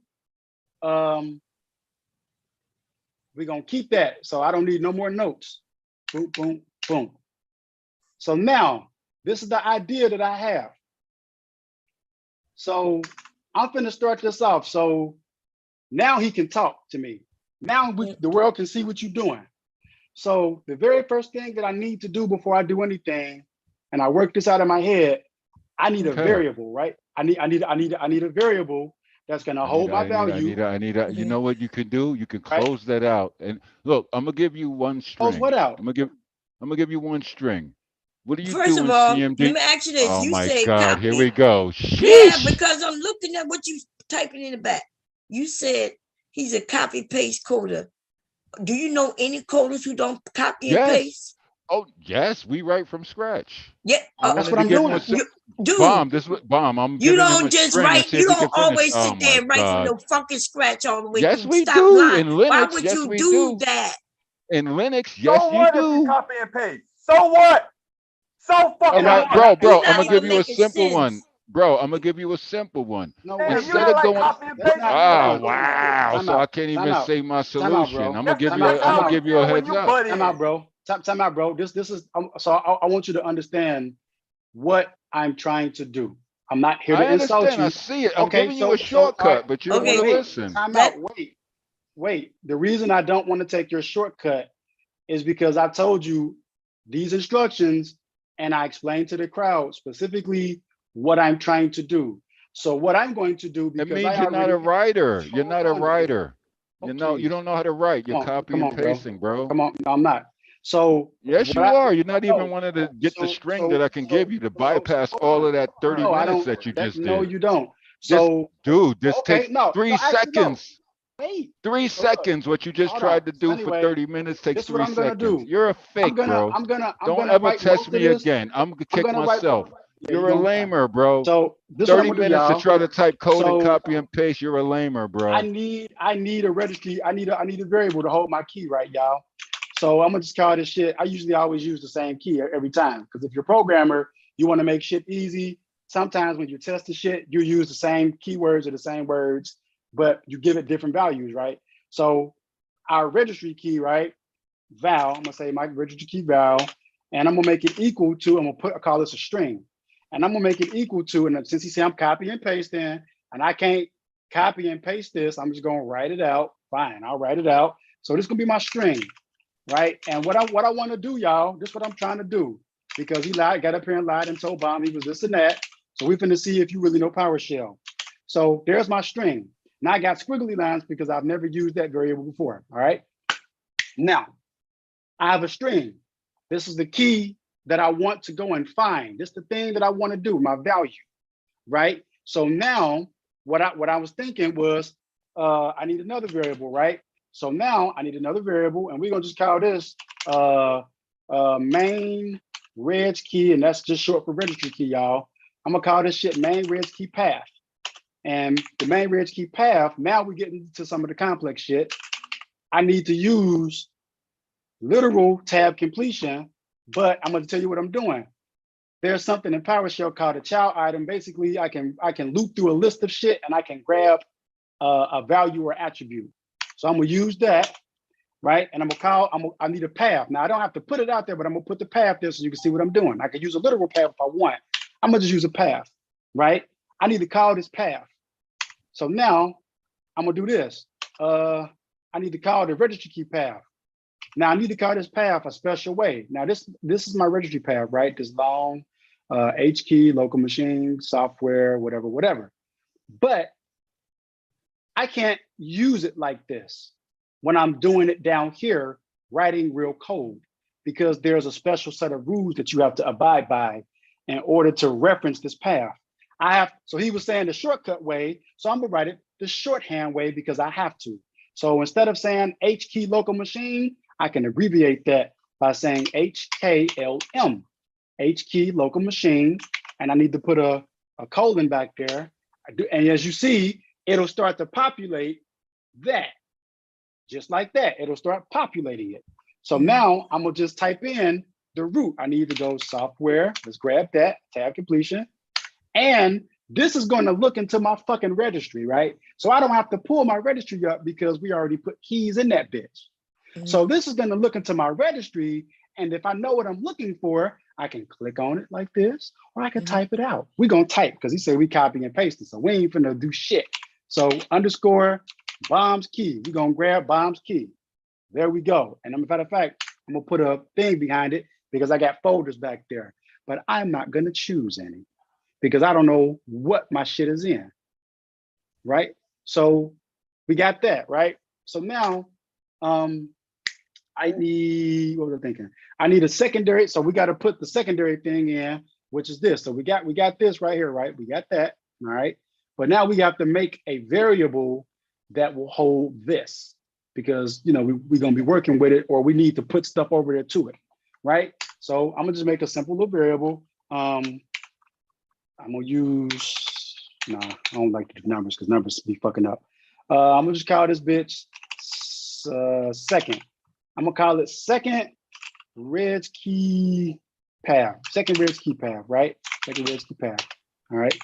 we're gonna keep that. So I don't need no more notes. Boom, boom, boom. So now this is the idea that I have. So I'm finna start this off. So now he can talk to me. Now the world can see what you're doing. So the very first thing that I need to do before I do anything, and I work this out in my head, I need a variable, right? I need a variable that's gonna hold my value. You know what you could do? You could close that out. And look, I'm gonna give you one string. Close what out? I'm gonna give you one string. What do you First do of in all, CMD? let me ask you this. Oh You my say God, copy. here we go. Yeah, Sheesh. because I'm looking at what you typing in the back. You said he's a copy paste coder. Do you know any coders who don't copy and paste? Oh yes, we write from scratch. Yeah, that's what I'm doing. Dude, Bomb, this was Bomb. I'm you giving him don't a just string and write. see You if he don't can finish. always Oh sit there my and write from God. the fucking scratch all the way Yes, through. we Stop do lying. in Linux. Why would Yes, you we do that? In Linux, yes, So you what if you do. copy and paste? So what? So fucking All right, what? bro, You're I'm not gonna give even you a making simple sense. one. Bro, I'm gonna give you a simple one. No, Damn, wait, you not like copy and paste? Oh wow! Time So I out. can't Time even out. say my Time out, solution. bro. I'm gonna give Time you. out. I'm Time gonna out. give you a heads up. Time out, bro. Time out, bro. This is. So I want you to understand what I'm trying to do. I'm not here to I insult understand. you. I see it. I'm Okay, giving you a all shortcut, right. but you don't want to Wait. listen. Time out. Wait. The reason I don't want to take your shortcut is because I told you these instructions and I explained to the crowd specifically what I'm trying to do. So what I'm going to do, It because means I you're not already a writer. You're not a on, writer. You please. know, you don't know how to write. You're copying and pasting, bro. Come on, no, I'm not. So Yes, you are. You're not even wanting to get the string that I can give you to bypass all of that 30 no, I minutes don't. that you just No, did. you don't. This, So dude, this okay, takes no, 3 actually, no. seconds. Wait. 3 So look, seconds. What you just hold tried on. to So do for anyway, 30 minutes takes this is what 3 I'm gonna seconds. do. You're a fake, bro. I'm Don't gonna ever write test most of me this. again. I'm gonna I'm kick gonna write. myself. Yeah, You're a lamer, bro. So this is what I'm 30 gonna do, minutes to y'all. try to type code and So copy and paste. You're a lamer, bro. I need a registry. I need a variable to hold my key, right, y'all? So I'm gonna just call this shit. I usually always use the same key every time because if you're a programmer, you want to make shit easy. Sometimes when you're testing shit, you use the same keywords or the same words, but you give it different values, right? So our registry key, right? Val, I'm gonna say my registry key val, and I'm gonna make it equal to, I call this a string. And I'm gonna make it equal to, and since he said I'm copy and pasting, and I can't copy and paste this, I'm just gonna write it out. Fine, I'll write it out. So this is gonna be my string, right? And what I want to do, y'all, this is what I'm trying to do, because he lied, got up here and lied and told Bomb he was this and that. So we're finna see if you really know PowerShell. So there's my string. Now I got squiggly lines because I've never used that variable before. All right. Now I have a string. This is the key that I want to go and find. This is the thing that I want to do, my value, right? So now what I was thinking was I need another variable, right? So now I need another variable, and we're gonna just call this main reg key, and that's just short for registry key, y'all. I'm gonna call this shit main reg key path. And the main reg key path, now we're getting into some of the complex shit. I need to use literal tab completion, but I'm gonna tell you what I'm doing. There's something in PowerShell called a child item. Basically, I can loop through a list of shit and I can grab a value or attribute. So I'm gonna use that, right? And I need a path. Now I don't have to put it out there, but I'm gonna put the path there so you can see what I'm doing. I can use a literal path if I want. I'm gonna just use a path, right? I need to call this path. So now I'm gonna do this. I need to call the registry key path. Now I need to call this path a special way. Now this is my registry path, right? This long H key, local machine, software, whatever. But I can't use it like this. when I'm doing it down here, writing real code, because there's a special set of rules that you have to abide by in order to reference this path. So he was saying the shortcut way, so I'm gonna write it the shorthand way because I have to. So instead of saying H key local machine, I can abbreviate that by saying HKLM, H key local machine, and I need to put a colon back there. And as you see, it'll start to populate that, just like that. It'll start populating it. So now I'm gonna just type in the root. I need to go software. Let's grab that, tab completion. And this is gonna look into my fucking registry, right? So I don't have to pull my registry up because we already put keys in that bitch. So this is gonna look into my registry. And if I know what I'm looking for, I can click on it like this, or I can type it out. We're gonna type because he said we copy and paste it. So we ain't finna do shit. So underscore bombs key. We're gonna grab bombs key. There we go. And matter of fact, I'm gonna put a thing behind it because I got folders back there, but I'm not gonna choose any because I don't know what my shit is in, right? So we got that, right? So now, I need, what was I thinking? I need a secondary, so we got to put the secondary thing in, which is this. So we got this right here, right? We got that, all right? But now we have to make a variable that will hold this because, you know, we're going to be working with it, or we need to put stuff over there to it, right? So I'm gonna just make a simple little variable. I'm gonna use, nah, I don't like to do numbers because numbers be fucking up. I'm gonna just call this bitch second. I'm gonna call it second reg key path, second reg key path, right? Second reg key path, all right?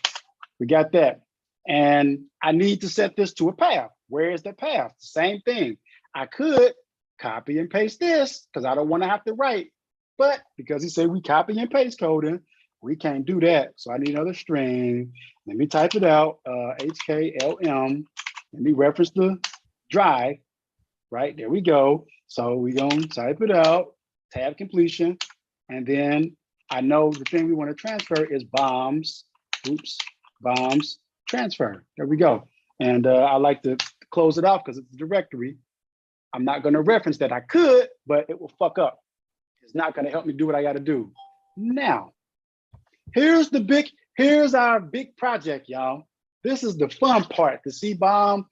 We got that. And I need to set this to a path. Where is the path? Same thing. I could copy and paste this because I don't want to have to write, but because he said we copy and paste coding, we can't do that. So I need another string. Let me type it out, HKLM. Let me reference the drive, right? There we go. So we gonna type it out, tab completion, and then I know the thing we want to transfer is bombs, bombs transfer. There we go. And I like to close it off because it's a directory. I'm not gonna reference that. I could, but it will fuck up. It's not gonna help me do what I gotta do. Now, here's our big project, y'all. This is the fun part, to see bomb.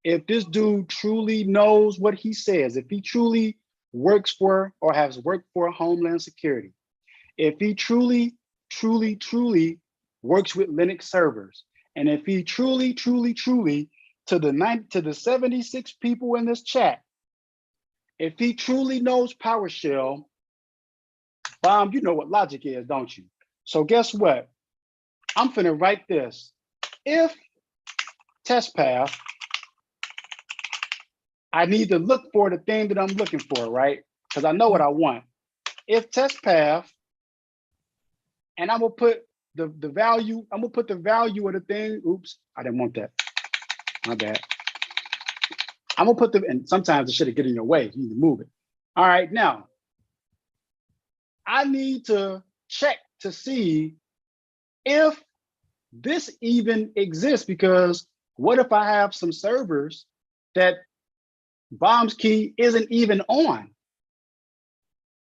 If this dude truly knows what he says, if he truly works for or has worked for Homeland Security, if he truly works with Linux servers, and if he truly to the 76 people in this chat, if he truly knows PowerShell, bomb, you know what logic is, don't you? So guess what? I'm finna write this. If test path, I need to look for the thing that I'm looking for, right? Because I know what I want. If test path, and I'm gonna put the value, I'm gonna put the value of the thing. Oops, I didn't want that. My bad. I'm gonna put the, and sometimes it should get in your way. You need to move it. All right, now, I need to check to see if this even exists, because what if I have some servers that bombs key isn't even on?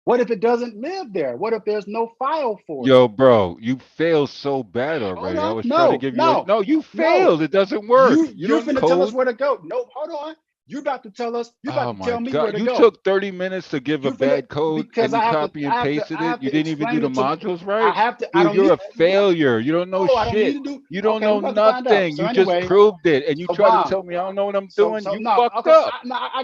What if it doesn't live there? What if there's no file for it? Yo, bro, you failed so bad already. I was trying to give you no, you failed. It doesn't work. You're finna tell us where to go. No, hold on. You're about to tell us, you're about to tell me where to go. You took 30 minutes to give a bad code and you copy and pasted it. You didn't even do the modules right. Dude, you're a failure. You don't know shit. You don't know nothing. You just proved it. And you try to tell me I don't know what I'm doing. You fucked up.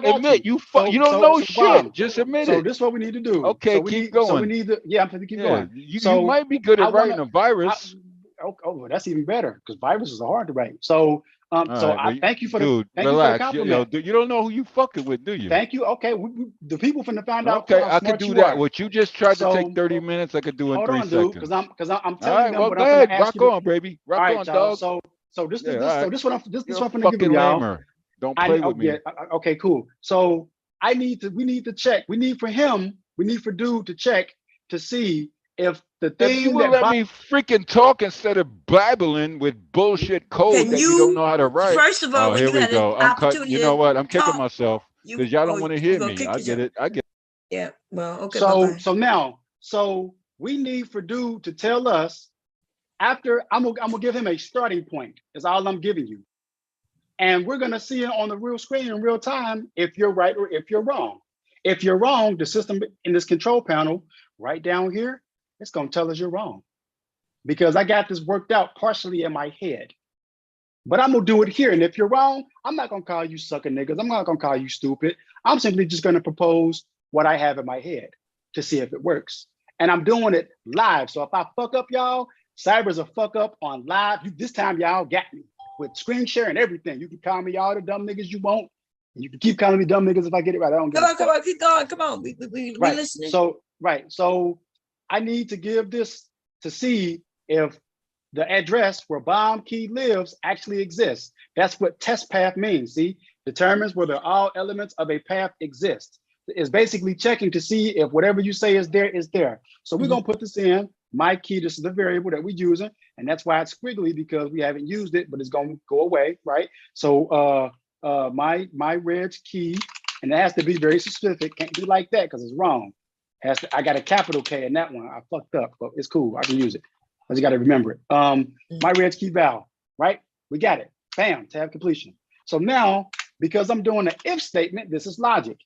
Admit you don't know shit. Just admit it. So this is what we need to do. Okay, keep going. So we need to, I'm going to keep going. You might be good at writing a virus. Oh, that's even better because viruses are hard to write. So I thank you for the compliment. You don't know who you fucking with, do you? Thank you. Okay, the people finna find out. Okay, I could do that. What you just tried to take 30 minutes, I could do in 3 seconds. Because I'm telling them what I'm gonna ask you. Rock on, baby. Rock on, dog. So this what I'm finna give you, y'all. Don't play with me. Okay, cool. So we need to check. We need for dude to check to see if the thing if you would let me freaking talk instead of babbling with bullshit code that you don't know how to write. First of all, here we go. I'm cutting. You know what? I'm kicking myself. Because y'all don't want to hear gonna me. kick I each get other. it. I get Yeah. Well, okay. So we need for dude to tell us after I'm gonna give him a starting point. Is all I'm giving you. And we're gonna see it on the real screen in real time if you're right or if you're wrong. If you're wrong, the system in this control panel right down here, it's gonna tell us you're wrong. Because I got this worked out partially in my head. But I'm gonna do it here. And if you're wrong, I'm not gonna call you sucker niggas. I'm not gonna call you stupid. I'm simply just gonna propose what I have in my head to see if it works. And I'm doing it live. So if I fuck up, y'all, Cyber's a fuck up on live. This time y'all got me with screen share and everything. You can call me all the dumb niggas you want. You can keep calling me dumb niggas if I get it right. I don't give a fuck. Come on, keep going. Come on. We Right. listening. So I need to give this to see if the address where Bomb Key lives actually exists. That's what test path means. See, determines whether all elements of a path exist. It's basically checking to see if whatever you say is there is there. So we're gonna put this in my key. This is the variable that we're using, and that's why it's squiggly because we haven't used it, but it's gonna go away, right? So my reg key, and it has to be very specific. Can't be like that because it's wrong. I got a capital K in that one. I fucked up, but it's cool. I can use it. I just got to remember it. My reg key val, right? We got it. Bam, tab completion. So now, because I'm doing an if statement, this is logic.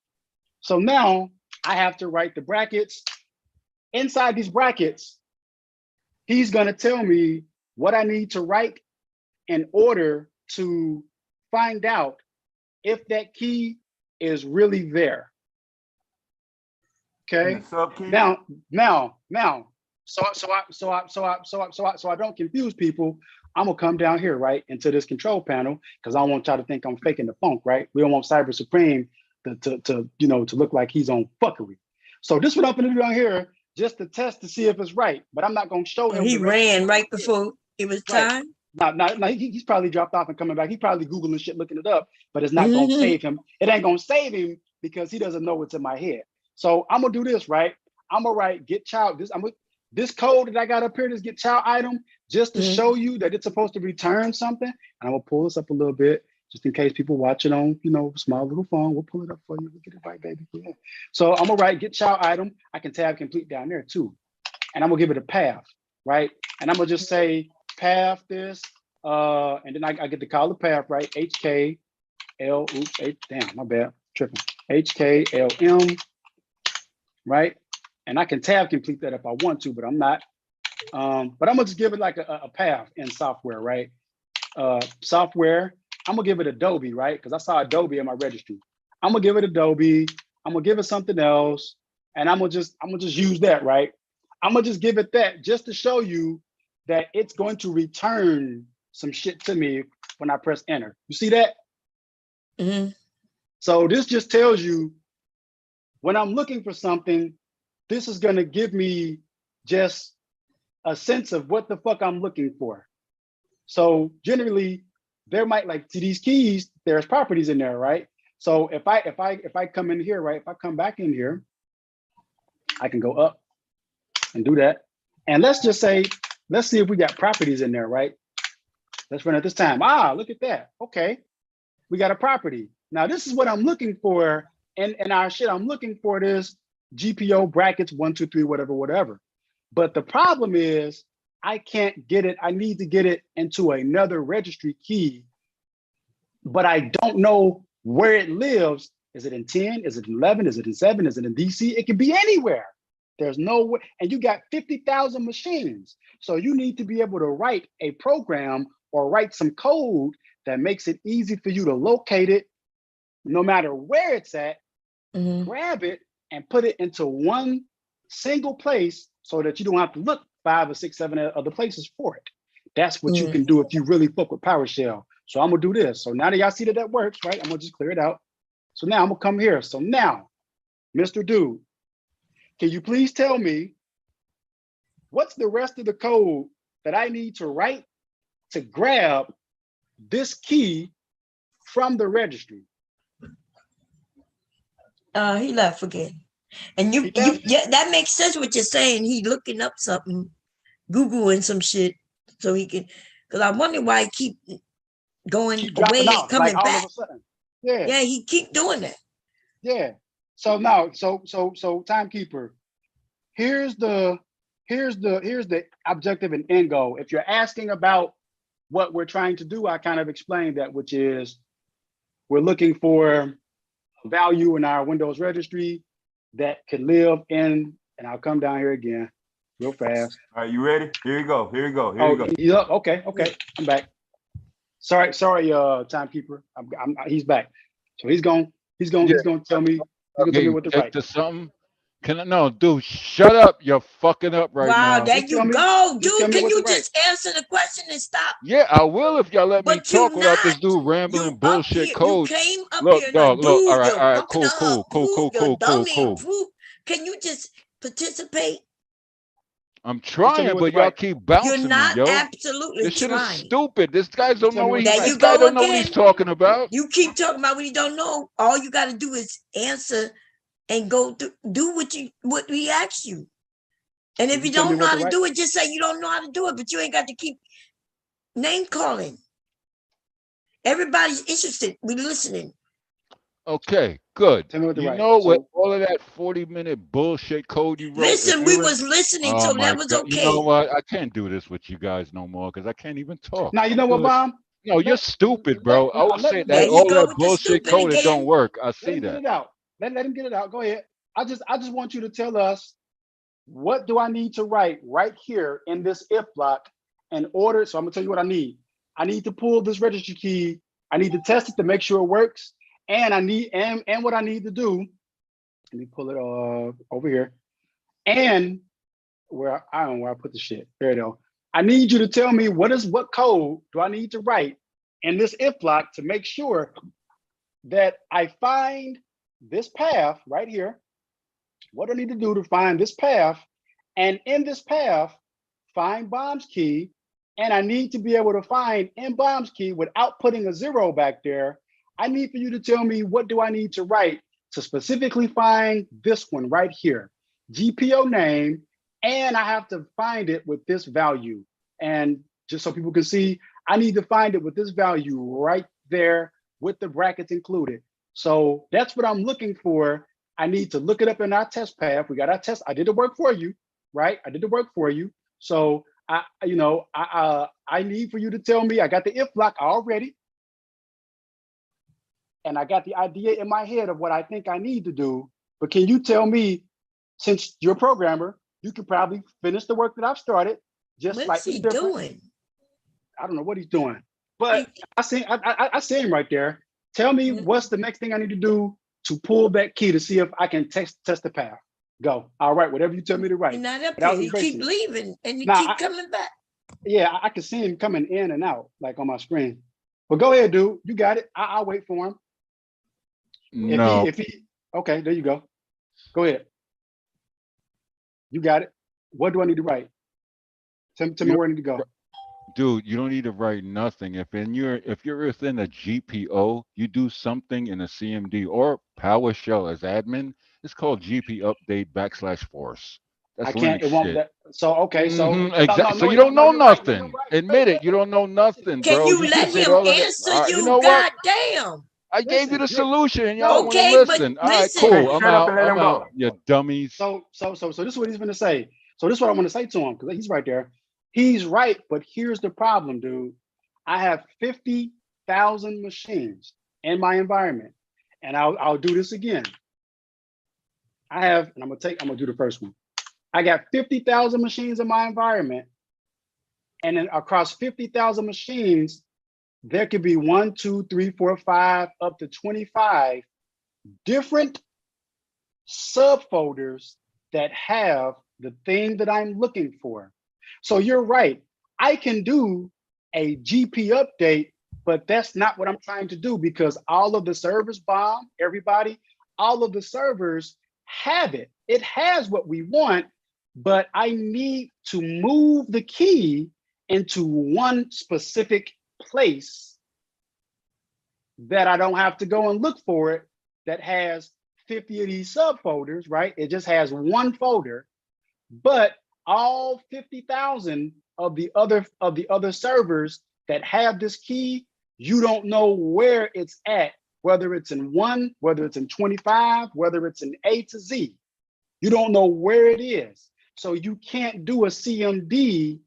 So now I have to write the brackets. Inside these brackets, he's going to tell me what I need to write in order to find out if that key is really there. Okay. Now. So I don't confuse people. I'm gonna come down here, right, into this control panel because I don't want y'all to think I'm faking the funk, right? We don't want Cyber Supreme to look like he's on fuckery. So this is what I'm gonna do down here just to test to see if it's right. But I'm not gonna show him. He ran right before it was time. No, he's probably dropped off and coming back. He's probably Googling shit, looking it up, but it's not gonna save him. It ain't gonna save him because he doesn't know what's in my head. So I'm gonna do this, right? I'm gonna write get child. This code that I got up here, this get child item, just to show you that it's supposed to return something. And I'm gonna pull this up a little bit, just in case people watching on, small little phone. We'll pull it up for you. We'll get it right, baby. Yeah. So I'm gonna write get child item. I can tab complete down there too. And I'm gonna give it a path, right? And I'm gonna just say path this, and then I get to call the path, right? HKL, damn, my bad, tripping. HKLM, right? And I can tab complete that if I want to, but I'm not. But I'm gonna just give it like a path in software, right? Software, I'm gonna give it Adobe, right? Because I saw Adobe in my registry. I'm gonna give it Adobe. I'm gonna give it something else, and I'm gonna just use that, right? I'm gonna just give it that just to show you that it's going to return some shit to me when I press enter. You see that? So this just tells you when I'm looking for something, this is gonna give me just a sense of what the fuck I'm looking for. So generally, there might see these keys, there's properties in there, right? So if I come in here, right? If I come back in here, I can go up and do that. And let's just say, let's see if we got properties in there, right? Let's run at this time. Look at that. Okay, we got a property. Now this is what I'm looking for in our shit. I'm looking for this GPO brackets 1, 2, 3, whatever. But the problem is I can't get it. I need to get it into another registry key, but I don't know where it lives. Is it in 10? Is it in 11? Is it in 7? Is it in DC? It can be anywhere. There's no way. And you got 50,000 machines. So you need to be able to write a program or write some code that makes it easy for you to locate it no matter where it's at, grab it, and put it into one single place so that you don't have to look 5 or 6, 7 other places for it. That's what you can do if you really fuck with PowerShell. So I'm gonna do this. So now that y'all see that works, right? I'm gonna just clear it out. So now I'm gonna come here. So now, Mr. Dude, can you please tell me what's the rest of the code that I need to write to grab this key from the registry? He left again. And yeah, that makes sense what you're saying. He looking up something, Googling some shit so he can, because I wonder why he keep going away and coming back. Yeah, he keep doing that. Yeah. So now, so timekeeper, here's the objective and end goal. If you're asking about what we're trying to do, I kind of explained that, which is we're looking for value in our Windows registry that could live in, and I'll come down here again real fast. All right, you ready? Here you go. Here you go. Here Oh, you go. yeah, okay, I'm back. Sorry, timekeeper. He's back. So he's gonna tell me what to Take write. to something. Can I no, dude? Shut up! You're fucking up right Wow, now. there you go, dude. Can you what to just answer the question and stop? Yeah, I will if y'all let me But you talk without this not. dude rambling You up bullshit here. code. You came up Look, here dog. like, Look. All dude, right. you're All right. fucking Cool. up. Cool. Cool. Dude, Cool. you're Cool. Cool. dummy. Cool. Dude, can you just participate? I'm tell me trying, what but to y'all write. keep You're bouncing me, not yo. absolutely This shit is trying. stupid. This guy don't know me what what he's. to There you This guy go don't know what he's again. talking about. You keep talking about what you don't know. All you got to do is answer and go do what we asked you. And if you tell me don't know what how to to write? do it, just say you don't know how to do it. But you ain't got to keep name calling. Everybody's interested. We listening. Okay, good. Tell me what to You write. know what? So All of that 40-minute bullshit code you wrote. Listen, we was listening, Oh so my that was God! You know okay. what? I can't do this with you guys no more because I can't even talk. now you know what, Good. Bomb? No, you're stupid, bro. I was saying There that you all go that with the bullshit stupid code it don't again. work. I Let see him get that. it out. Let him get it out. Go ahead. I just want you to tell us, what do I need to write right here in this if block in order? So I'm gonna tell you what I need. I need to pull this registry key. I need to test it to make sure it works. And I need and what I need to do. Let me pull it over here. And I don't know where I put the shit. There you go. I need you to tell me what code do I need to write in this if block to make sure that I find this path right here. What do I need to do to find this path? And in this path, find Bomb's key. And I need to be able to find in Bomb's key without putting a 0 back there. I need for you to tell me, what do I need to write to specifically find this one right here, GPO name, and I have to find it with this value. And just so people can see, I need to find it with this value right there with the brackets included. So that's what I'm looking for. I need to look it up in our test path. We got our test. I did the work for you, right? I did the work for you. So I need for you to tell me, I got the if block already. And I got the idea in my head of what I think I need to do. But can you tell me, since you're a programmer, you could probably finish the work that I've started, just What's slightly he different. doing? I don't know what he's doing, but I see him right there. Tell me what's the next thing I need to do to pull that key to see if I can test the path. Go. I'll write whatever you tell me to write. You're not up without here. You keep erasing it. leaving and you Nah, keep coming back. Yeah, I can see him coming in and out, like on my screen. But go ahead, dude. You got it. I'll wait for him. No. Okay, there you go. Go ahead. You got it. What do I need to write? Tell me where I need to go. Dude, you don't need to write nothing. If you're within a GPO, you do something in a CMD or PowerShell as admin. It's called GP update /force. That's I can't. Linux It won't. shit. So okay. So Exactly. So you don't know nothing. Admit it. You don't know nothing, Can bro. you let just did him all of it. answer You you? know what? God damn. I gave you the solution, and y'all want to Okay, but listen. All right, listen. cool. Hey, I'm shut up out. and let I'm him out. go. You dummies. So this is what he's gonna say. So this is what I want to say to him, because he's right there. He's right, but here's the problem, dude. I have 50,000 machines in my environment, and I'll do this again. I'm gonna do the first one. I got 50,000 machines in my environment, and then across 50,000 machines, there could be 1, 2, 3, 4, 5, up to 25 different subfolders that have the thing that I'm looking for. So you're right. I can do a GP update, but that's not what I'm trying to do, because all of the servers, Bomb, everybody, all of the servers have it. It has what we want, but I need to move the key into one specific place that I don't have to go and look for it, that has 50 of these subfolders, right? It just has one folder, but all 50,000 of the other servers that have this key, you don't know where it's at whether it's in 1, whether it's in 25, whether it's in A to Z. You don't know where it is. So you can't do a CMD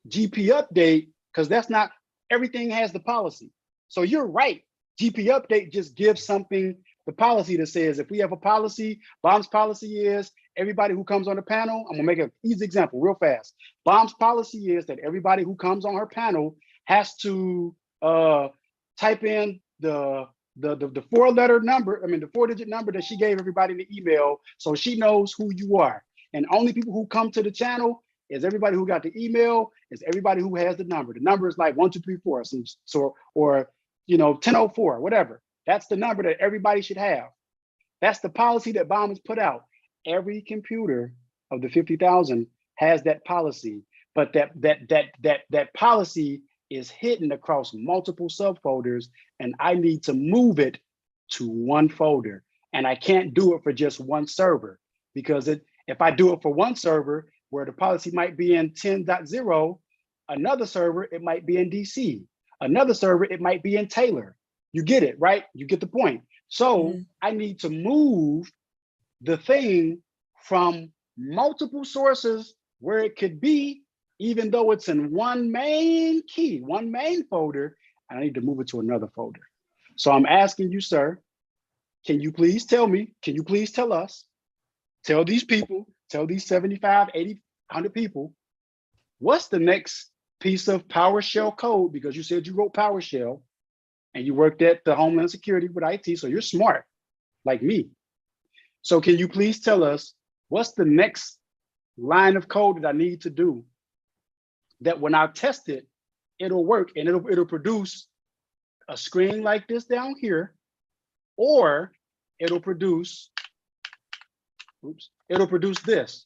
GP update because that's not, everything has the policy. So you're right. GP update just gives something, the policy that says if we have a policy, Bomb's policy is everybody who comes on the panel, I'm gonna make an easy example real fast. Bomb's policy is that everybody who comes on her panel has to type in the 4-letter number, the 4-digit number that she gave everybody in the email so she knows who you are. And only people who come to the channel is everybody who got the email, is everybody who has the number. The number is like 1, 2, 3, 4, or 1004, whatever. That's the number that everybody should have. That's the policy that Bomb has put out. Every computer of the 50,000 has that policy, but that policy is hidden across multiple subfolders, and I need to move it to one folder. And I can't do it for just one server, because if I do it for one server where the policy might be in 10.0, another server, it might be in DC. Another server, it might be in Taylor. You get it, right? You get the point. So I need to move the thing from multiple sources where it could be, even though it's in one main key, one main folder, and I need to move it to another folder. So I'm asking you, sir, can you please tell me, can you please tell us, tell these people, tell these 75, 80, 100 people, what's the next piece of PowerShell code? Because you said you wrote PowerShell and you worked at the Homeland Security with IT, so you're smart, like me. So can you please tell us what's the next line of code that I need to do that when I test it, it'll work and it'll produce a screen like this down here, or it'll produce, it'll produce this.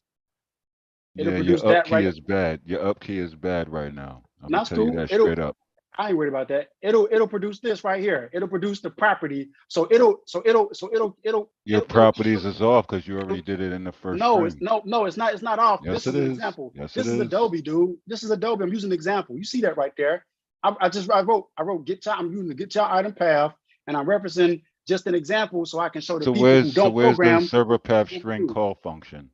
It'll produce your that up key right. is bad. Your up key is bad right now. I'm gonna That's tell you cool. that straight up. I ain't worried about that. It'll produce this right here. It'll produce the property. So it'll. Your properties is off because you already did it in the first No, string. it's no, it's not. It's not off. Yes, This is it an is. example. Yes, This it is is. Adobe, dude. This is Adobe. I'm using an example. You see that right there. I wrote get child. I'm using the get child item path, and I'm referencing just an example so I can show the So people who where's don't program. the server path what string to do. call function?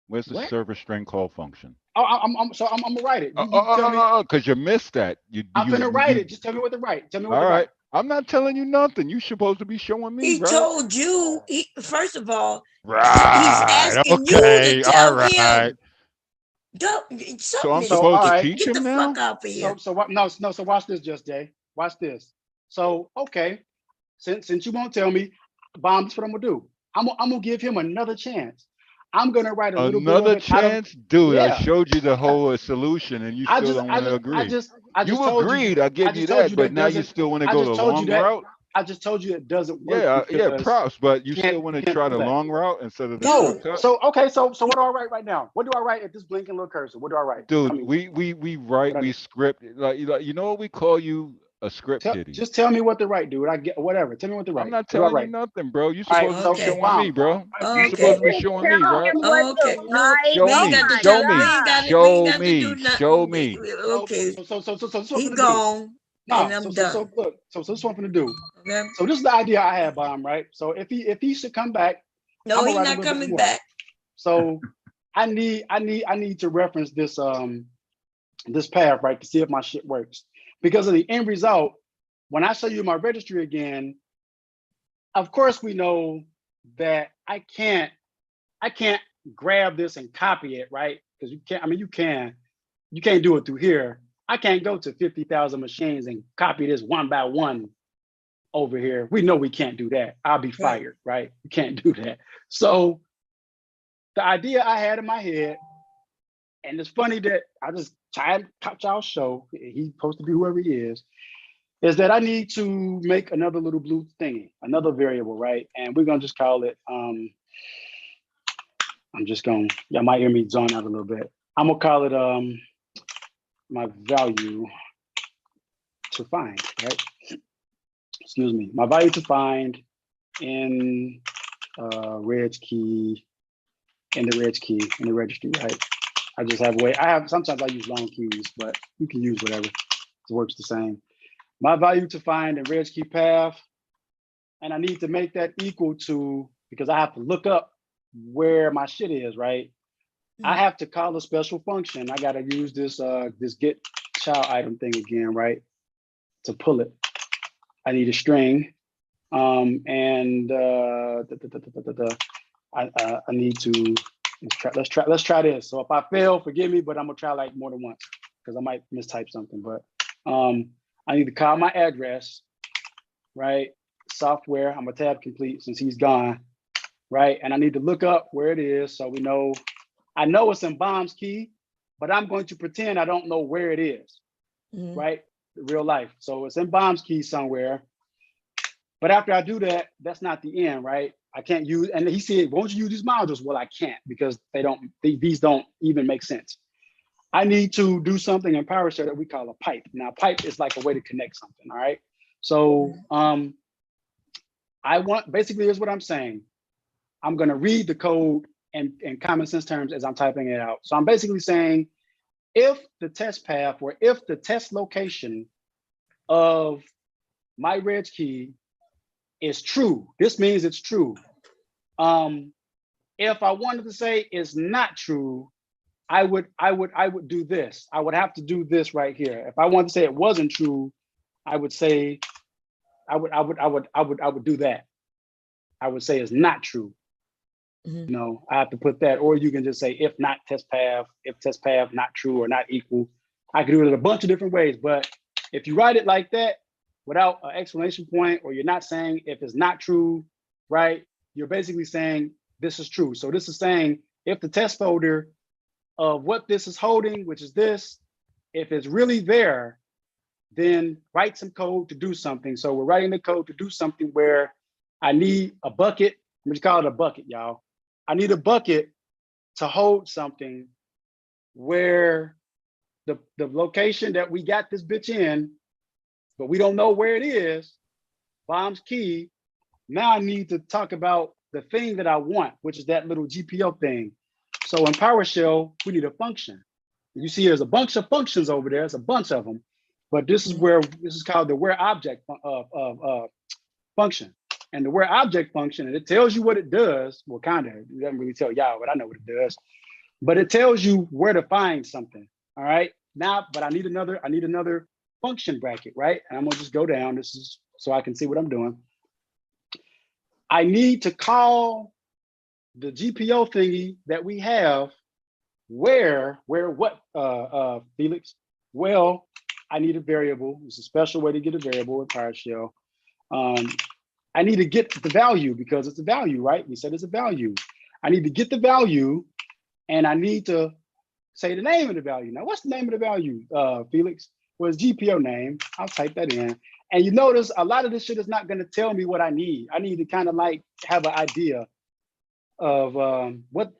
Where's the What? server string call function? Oh, I'm gonna write it. You tell me. Because you missed that. I'm finna write it. Just tell me what to write. Tell me what All to right. write. I'm not telling you nothing. You supposed to be showing me, He bro. told you, first of all, he's Right. asking you Okay. to tell All right. him. Don't, So I'm something supposed all to right. teach get the him now? fuck out of here. So watch this, Just Jay. Watch this. So okay, since you won't tell me, Bomb, that's what I'm gonna do. I'm gonna give him another chance. I'm gonna write a little bit Another of it out of, chance? Dude, I yeah. showed you the whole solution and you still don't want to agree. I just You told agreed, you. I I give you just told that, you but that now you doesn't. still want to I go just the told you long that. route? I just told you it doesn't work. Yeah, because props, but you can't- still want to can't try do the that. long route instead of the No. shortcut? So okay. So what do I write right now? What do I write at this blinking little cursor? What do I write? Dude, I mean, we write, what I we do? script, you know what we call you? A script kiddie. Just tell me what to write, dude. I get whatever. Tell me what to write. I'm not What do I telling you write? nothing, bro. You All right, supposed to be Okay. showing me, bro. You Okay. supposed to be showing me, Tell right? him what Okay. to No, write. Show we ain't me, got to show tell. me, We ain't got to. We show ain't got to me, do nothing. show me. Okay. So this is what I'm He gonna do. gone, and No, I'm so done. look, so this is what I'm gonna do. Okay. So this is the idea I had, Bomb, right? So if he should come back, No, I'm gonna he's write a not little bit coming more. back. So I need to reference this path, right, to see if my shit works. Because of the end result, when I show you my registry again, of course we know that I can't grab this and copy it, right? Because you can't, I mean you can't do it through here. I can't go to 50,000 machines and copy this one by one over here. We know we can't do that. I'll be fired, right? You can't do that. So the idea I had in my head, and it's funny that I just tried to catch y'all show, he's supposed to be whoever he is that I need to make another little blue thingy, another variable, right? And we're gonna just call it, y'all might hear me zone out a little bit. I'm gonna call it my value to find, right? Excuse me, my value to find in reg key, in the registry, right? I just have sometimes I use long keys, but you can use whatever, it works the same. My value to find in reg key path and I need to make that equal to, because I have to look up where my shit is, right? I have to call a special function. I gotta use this this get child item thing again, right? To pull it. I need a string. And I need to let's try this. So if I fail, forgive me, but I'm gonna try like more than once because I might mistype something. But I need to call my address, right? Software. I'm gonna tab complete since he's gone, right? And I need to look up where it is so we know. I know it's in Bomb's key, but I'm going to pretend I don't know where it is, right? Real life. So it's in Bomb's key somewhere. But after I do that, that's not the end, right? I can't use, and he said, won't you use these modules? Well, I can't because these don't even make sense. I need to do something in PowerShell that we call a pipe. Now, pipe is like a way to connect something, all right? So basically here's what I'm saying. I'm gonna read the code in common sense terms as I'm typing it out. So I'm basically saying, if the test path or if the test location of my reg key is true, this means it's true. If I wanted to say it's not true, I would do this. I would have to do this right here. If I wanted to say it wasn't true, I would say I would do that. I would say it's not true. You know, I have to put that, or you can just say if not test path, if test path not true or not equal. I could do it in a bunch of different ways, but if you write it like that without an exclamation point, or you're not saying if it's not true, right? You're basically saying this is true. So this is saying if the test folder of what this is holding, which is this, if it's really there, then write some code to do something. So we're writing the code to do something where I need a bucket. I'm just call it a bucket, y'all. I need a bucket to hold something where the location that we got this bitch in, but we don't know where it is, Bomb's key. Now I need to talk about the thing that I want, which is that little GPO thing. So in PowerShell, we need a function. You see there's a bunch of functions over there, it's a bunch of them, but this is where, this is called the where object function. And the where object function, and it tells you what it does. Well, kind of, it doesn't really tell y'all, but I know what it does. But it tells you where to find something. All right. Now, but I need another function bracket, right? And I'm gonna just go down. This is so I can see what I'm doing. I need to call the GPO thingy that we have. Where what, Felix? Well, I need a variable. It's a special way to get a variable in PowerShell. I need to get the value because it's a value, right? We said it's a value. I need to get the value and I need to say the name of the value. Now, what's the name of the value, Felix? Well, it's GPO name. I'll type that in. And you notice a lot of this shit is not gonna tell me what I need. I need to kind of like have an idea of what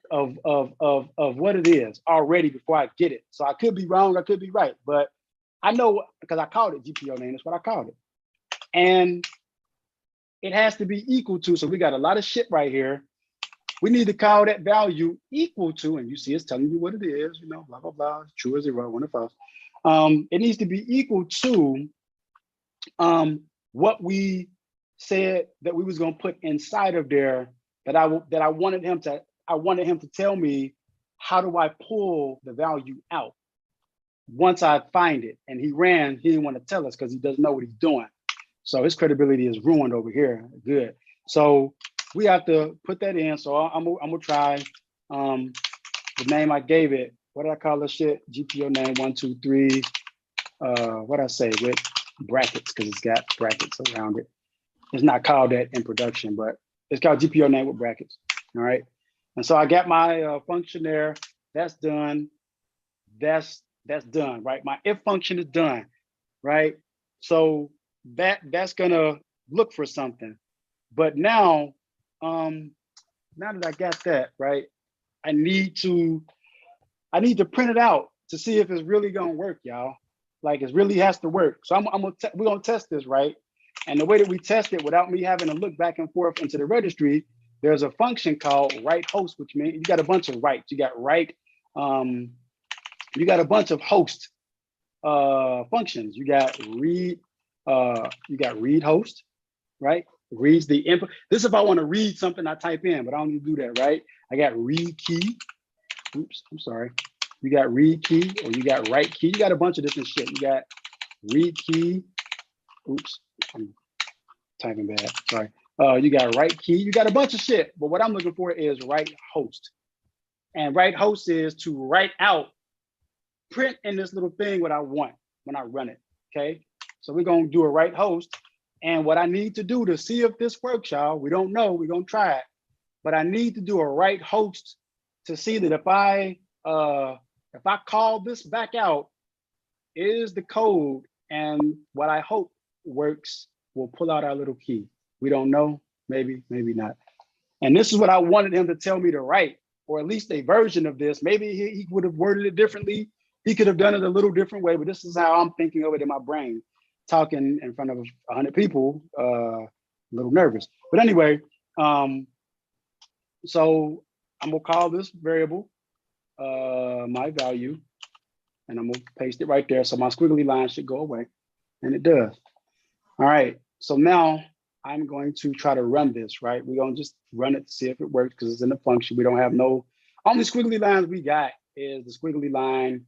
it is already before I get it. So I could be wrong, I could be right, but I know because I called it GPO name, that's what I called it. And it has to be equal to, so we got a lot of shit right here. We need to call that value equal to, and you see it's telling you what it is, you know, blah, blah, blah, true or zero, one or false. It needs to be equal to what we said that we was gonna put inside of there that I wanted him to tell me, how do I pull the value out once I find it? And he didn't want to tell us because he doesn't know what he's doing. So his credibility is ruined over here. Good. So we have to put that in. So I'm gonna try the name I gave it. What did I call this shit? GPO name 1, 2, 3. What I say with brackets because it's got brackets around it. It's not called that in production, but it's called GPO name with brackets. All right. And so I got my function there. That's done. That's done, right? My if function is done, right? So that's gonna look for something. But now that I got that, right, I need to print it out to see if it's really gonna work, y'all. Like it really has to work. So we're gonna test this, right? And the way that we test it without me having to look back and forth into the registry, there's a function called write host, which means you got a bunch of writes. You got write, you got a bunch of host functions. You got read host, right? reads the input. This is if I want to read something I type in, but I don't need to do that, right? I got read key. Oops, I'm sorry. You got read key or you got write key. You got a bunch of different shit. You got read key. Oops, I'm typing bad. Sorry. You got write key. You got a bunch of shit. But what I'm looking for is write host. And write host is to write out, print in this little thing what I want when I run it. Okay. So we're going to do a write host. And what I need to do to see if this works, y'all, we don't know. We're going to try it. But I need to do a write host to see that if I call this back out, is the code and what I hope works will pull out our little key. We don't know, maybe, maybe not. And this is what I wanted him to tell me to write, or at least a version of this. Maybe he would have worded it differently. He could have done it a little different way, but this is how I'm thinking of it in my brain. Talking in front of 100 people, a little nervous. But anyway, so I'm gonna call this variable my value, and I'm gonna paste it right there. So my squiggly line should go away, and it does. All right, so now I'm going to try to run this, right? We're gonna just run it to see if it works because it's in the function. We don't have no, only squiggly lines we got is the squiggly line.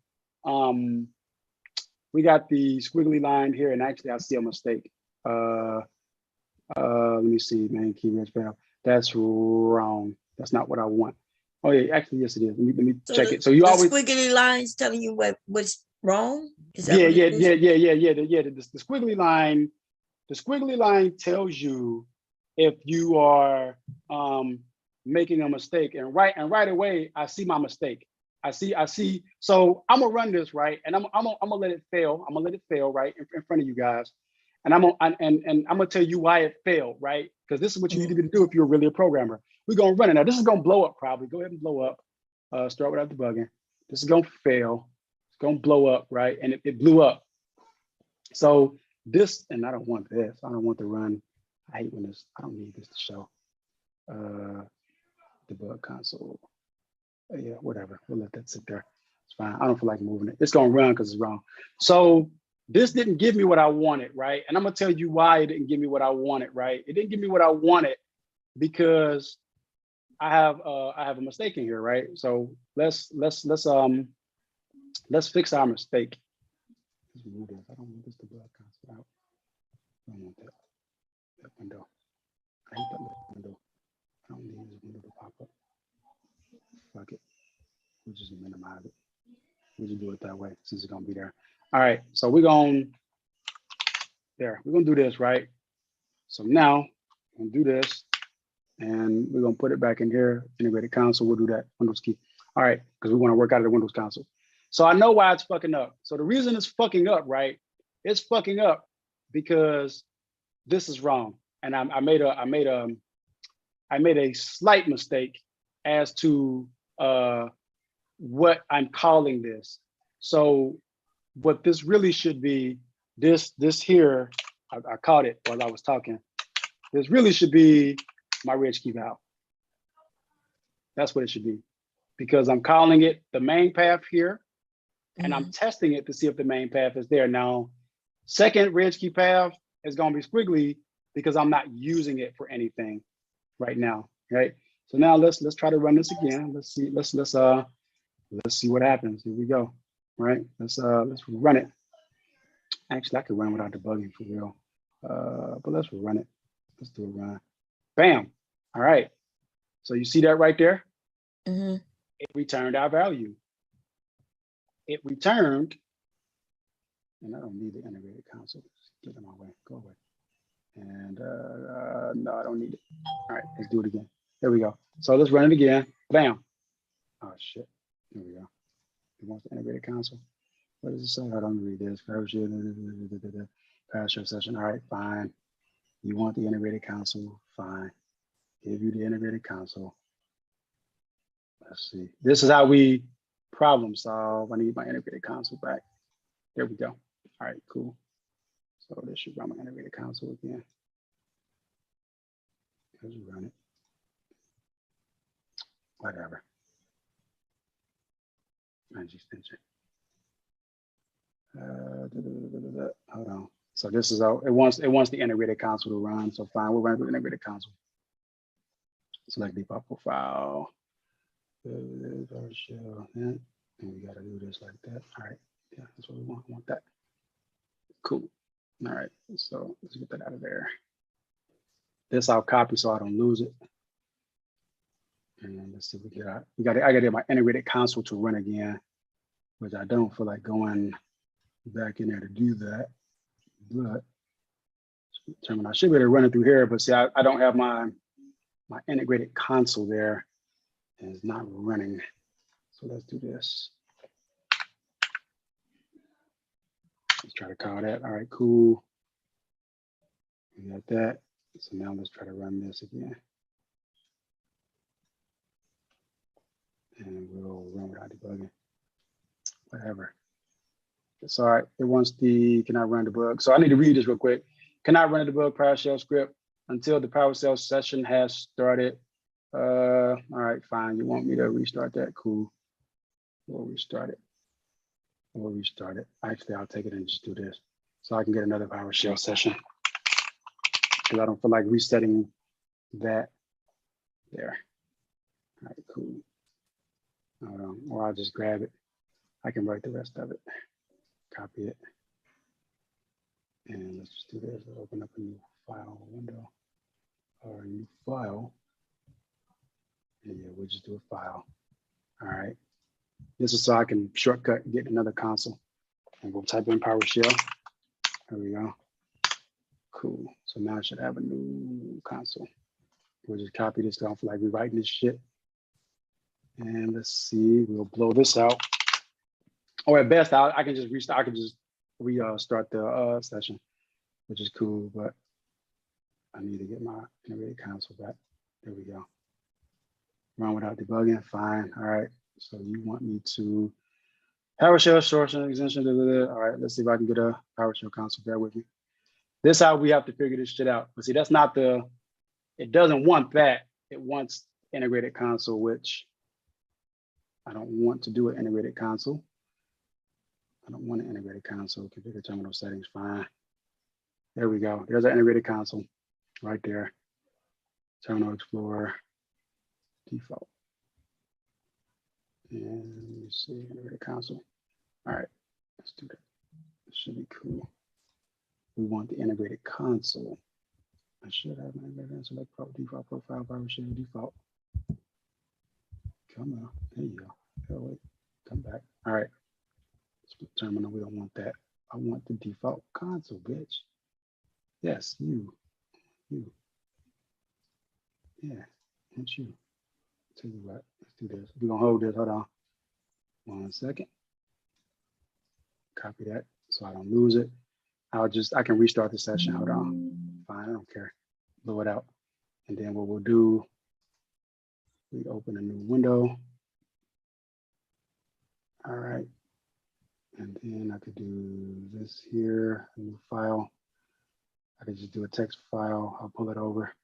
We got the squiggly line here, and actually I see a mistake. Let me see, main key rich valve. That's wrong. That's not what I want. Oh yeah, actually yes it is. Let me So check it. So you the always squiggly lines telling you what's wrong? Is that yeah, what yeah, it is? yeah. The squiggly line tells you if you are making a mistake, and right away I see my mistake. I see. So I'm gonna run this right, and I'm gonna let it fail. I'm gonna let it fail right in front of you guys, and I'm gonna tell you why it failed, right? Because this is what you need to do if you're really a programmer. We're gonna run it now. This is gonna blow up probably. Go ahead and blow up. Start without debugging. This is gonna fail. It's gonna blow up, right? And it blew up. So this, and I don't want this. I don't want to run. I hate when this. I don't need this to show. Debug console. Yeah, whatever. We'll let that sit there. It's fine. I don't feel like moving it. It's gonna run because it's wrong. So this didn't give me what I wanted, right? And I'm gonna tell you why it didn't give me what I wanted, right? It didn't give me what I wanted because I have a mistake in here, right? So let's fix our mistake. Let's remove this. I don't want this to debug console out. I don't want that window. I hate that little window. I don't need this window to pop up. Fuck it. We'll just minimize it. We'll just do it that way since it's gonna be there. All right, so we're gonna do this, right? So now we're gonna do this and we're gonna put it back in here, integrated console. We'll do that Windows key. All right, because we want to work out of the Windows console. So I know why it's fucking up. So the reason it's fucking up, right? It's fucking up because this is wrong. And I made a slight mistake as to what I'm calling this. So what this really should be, this here, I caught it while I was talking. This really should be my rich key valve. That's what it should be, because I'm calling it the main path here, and I'm testing it to see if the main path is there. Now, second rich key path is gonna be squiggly because I'm not using it for anything right now, right? So now let's try to run this again. Let's see what happens. Here we go. Right? Let's run it. Actually, I could run without debugging for real. But let's run it. Let's do a run. Bam. All right. So you see that right there? It returned our value. It returned, and I don't need the integrated console. Get in my way. Go away. And no, I don't need it. All right, let's do it again. There we go. So let's run it again. Bam. Oh shit. Here we go. It wants the integrated console. What does it say? I don't read this. PowerShell session. All right, fine. You want the integrated console? Fine. Give you the integrated console. Let's see. This is how we problem solve. I need my integrated console back. There we go. All right, cool. So this should run my integrated console again. Let's run it. Whatever. Manage extension. Hold on. So this is it wants the integrated console to run. So fine, we'll run the integrated console. Select default profile. PowerShell, and we gotta do this like that. All right, yeah, that's what we want. I want that. Cool. All right, so let's get that out of there. This I'll copy so I don't lose it. And let's see if we get out. I gotta get my integrated console to run again, which I don't feel like going back in there to do that. But I should be able to run it through here, but see, I don't have my integrated console there, and it's not running. So let's do this. Let's try to call that. All right, cool. We got that. So now let's try to run this again. And we'll run without debugging. Whatever. It's all right. It wants the cannot run debug. So I need to read this real quick. Cannot run a debug PowerShell script until the PowerShell session has started. All right, fine. You want me to restart that? Cool. We'll restart it. We'll restart it. Actually, I'll take it and just do this so I can get another PowerShell session, because I don't feel like resetting that there. All right, cool. Hold on, or I'll just grab it. I can write the rest of it. Copy it. And let's just do this. We'll open up a new file window or a new file. And yeah, we'll just do a file. All right. This is so I can shortcut and get another console. And we'll type in PowerShell. There we go. Cool. So now I should have a new console. We'll just copy this down for like rewriting this shit. And let's see, we'll blow this out. Or at best, I can just restart. I can just restart the session, which is cool. But I need to get my integrated console back. There we go. Run without debugging. Fine. All right. So you want me to PowerShell sourcing extension. All right. Let's see if I can get a PowerShell console. Bear with me. This is how we have to figure this shit out. But see, that's not the. It doesn't want that. It wants integrated console, which I don't want to do an integrated console. I don't want an integrated console. Configure terminal settings, fine. There we go. There's an integrated console right there. Terminal Explorer, default. And let me see, integrated console. All right, let's do that. It should be cool. We want the integrated console. I should have my integrated select default profile, PowerShell default. Come on, there you go. Oh, wait, come back. All right. Split terminal, we don't want that. I want the default console, bitch. Yes, you. Yeah, want you. Tell you what, let's do this. We're gonna hold this, hold on. 1 second. Copy that so I don't lose it. I can restart the session, hold on. Fine, I don't care. Blow it out. And then what we'll do, we open a new window. All right. And then I could do this here, a new file. I could just do a text file. I'll pull it over.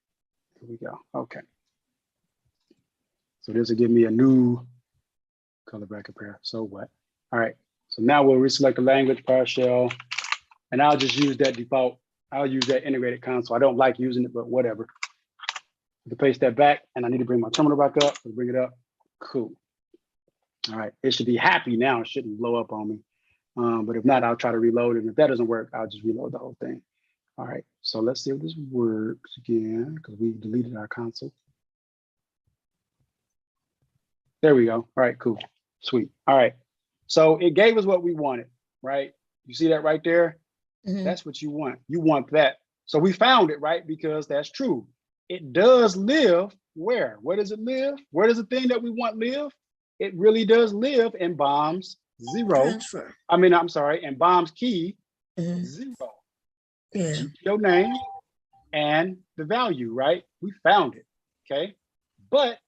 Here we go. Okay. So this will give me a new color bracket pair. So what? All right. So now we'll reselect the language, PowerShell, and I'll just use that default. I'll use that integrated console. I don't like using it, but whatever. To paste that back, and I need to bring my terminal back up. Let's bring it up. Cool. All right. It should be happy now. It shouldn't blow up on me. But if not, I'll try to reload it. And if that doesn't work, I'll just reload the whole thing. All right, so let's see if this works again, because we deleted our console. There we go. All right, cool, sweet. All right, so it gave us what we wanted, right? You see that right there? Mm-hmm. That's what you want. You want that. So we found it, right? Because that's true. It does live where? Where does it live? Where does the thing that we want live? It really does live in bombs 0. Transfer. I'm sorry, in bombs key 0. Yeah. Your name and the value, right? We found it, okay? But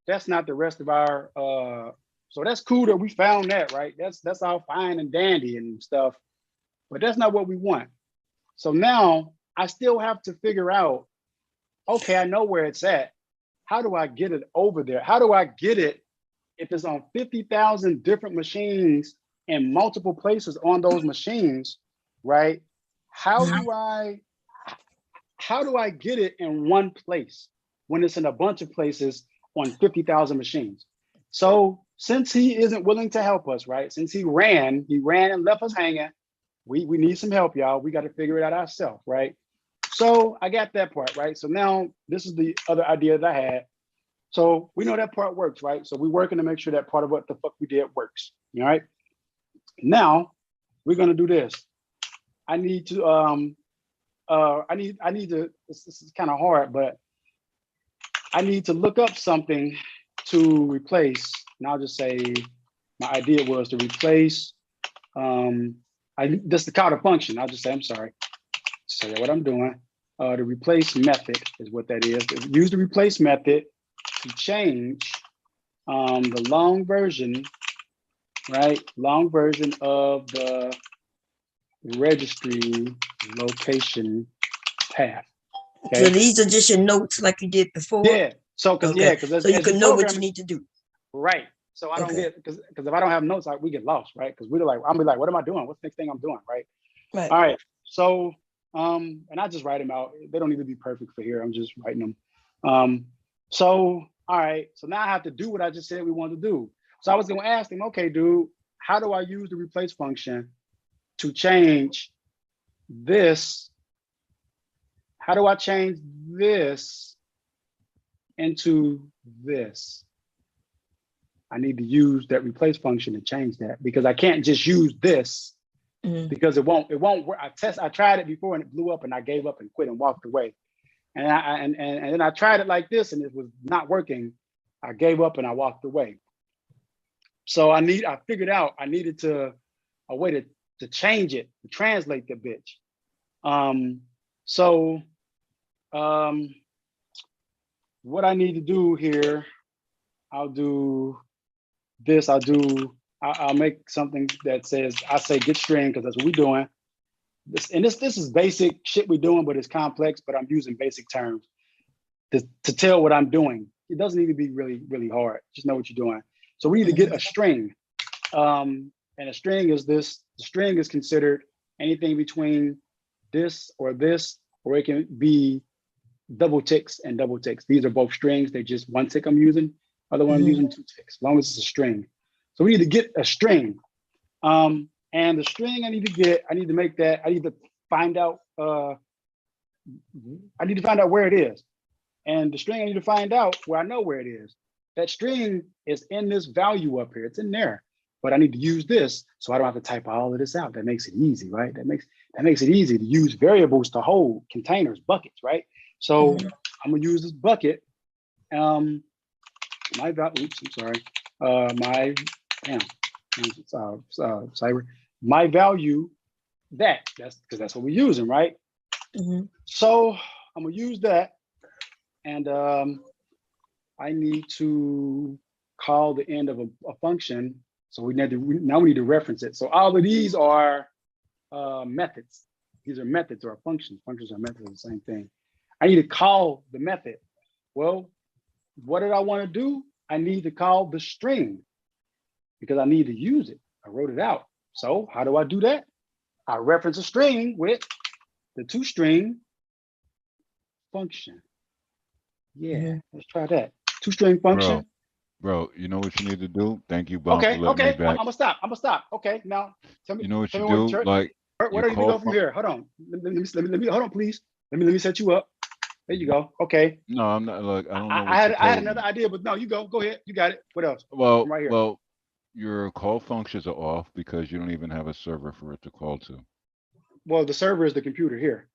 that's not the rest of our, so that's cool that we found that, right? That's all fine and dandy and stuff, but that's not what we want. So now I still have to figure out, okay, I know where it's at. How do I get it over there? How do I get it if it's on 50,000 different machines in multiple places on those machines, right? how do I get it in one place when it's in a bunch of places on 50,000 machines? So since he isn't willing to help us, right? Since he ran and left us hanging. We need some help, y'all. We got to figure it out ourselves, right? So I got that part, right? So now this is the other idea that I had. So we know that part works, right? So we're working to make sure that part of what the fuck we did works. All right. Now we're gonna do this. I need to this is kind of hard, but I need to look up something to replace. And I'll just say my idea was to replace just to call the function. I'll just say, I'm sorry. So what I'm doing, the replace method is what that is. Use the replace method to change the long version, right? Long version of the registry location path. Okay? So these are just your notes like you did before? Yeah. So, because so you can know what you need to do. Right. So I don't get, because if I don't have notes, we get lost, right? Because we're like, I'm be like, what am I doing? What's the next thing I'm doing, right? Right. All right. So, and I just write them out. They don't need to be perfect for here. I'm just writing them. So, all right. So now I have to do what I just said we wanted to do. So I was going to ask him, okay, dude, how do I use the replace function to change this? How do I change this into this? I need to use that replace function to change that, because I can't just use this because it won't work. I tried it before and it blew up and I gave up and quit and walked away. And then I tried it like this and it was not working. I gave up and I walked away. So I figured out I needed a way to change it, to translate the bitch. What I need to do here, I'll do this. I'll make something that says, I say get string, because that's what we're doing. This is basic shit we're doing, but it's complex, but I'm using basic terms to tell what I'm doing. It doesn't need to be really, really hard. Just know what you're doing. So we need to get a string. And a string is this. The string is considered anything between this, or it can be double ticks and double ticks. These are both strings. They're just one tick I'm using. Other one I'm using 2 ticks, as long as it's a string. So we need to get a string. And the string I need to find out where it is. And the string I need to find out where I know where it is. That string is in this value up here. It's in there. But I need to use this so I don't have to type all of this out. That makes it easy, right? That makes it easy to use variables to hold containers, buckets, right? So I'm gonna use this bucket. My value, oops, I'm sorry. My value, that's because that's what we're using, right? So I'm gonna use that, and I need to call the end of a function. So now we need to reference it. So all of these are methods. These are methods or functions. Functions are methods are the same thing. I need to call the method. Well, what did I want to do? I need to call the string because I need to use it. I wrote it out. So how do I do that? I reference a string with the toString function. Yeah, let's try that. toString function. Bro, you know what you need to do? Thank you, Bob, Okay, for letting me back. I'm gonna stop. Okay, now tell me. You know what tell you me do? What, Like, where do you go from here? Hold on. Let me hold on, please. Let me set you up. There you go. Okay. No, I'm not. Look, I don't know. I had another idea, but no, you go. Go ahead. You got it. What else? Well, I'm right here. well, your call functions are off because you don't even have a server for it to call to. Well, the server is the computer here.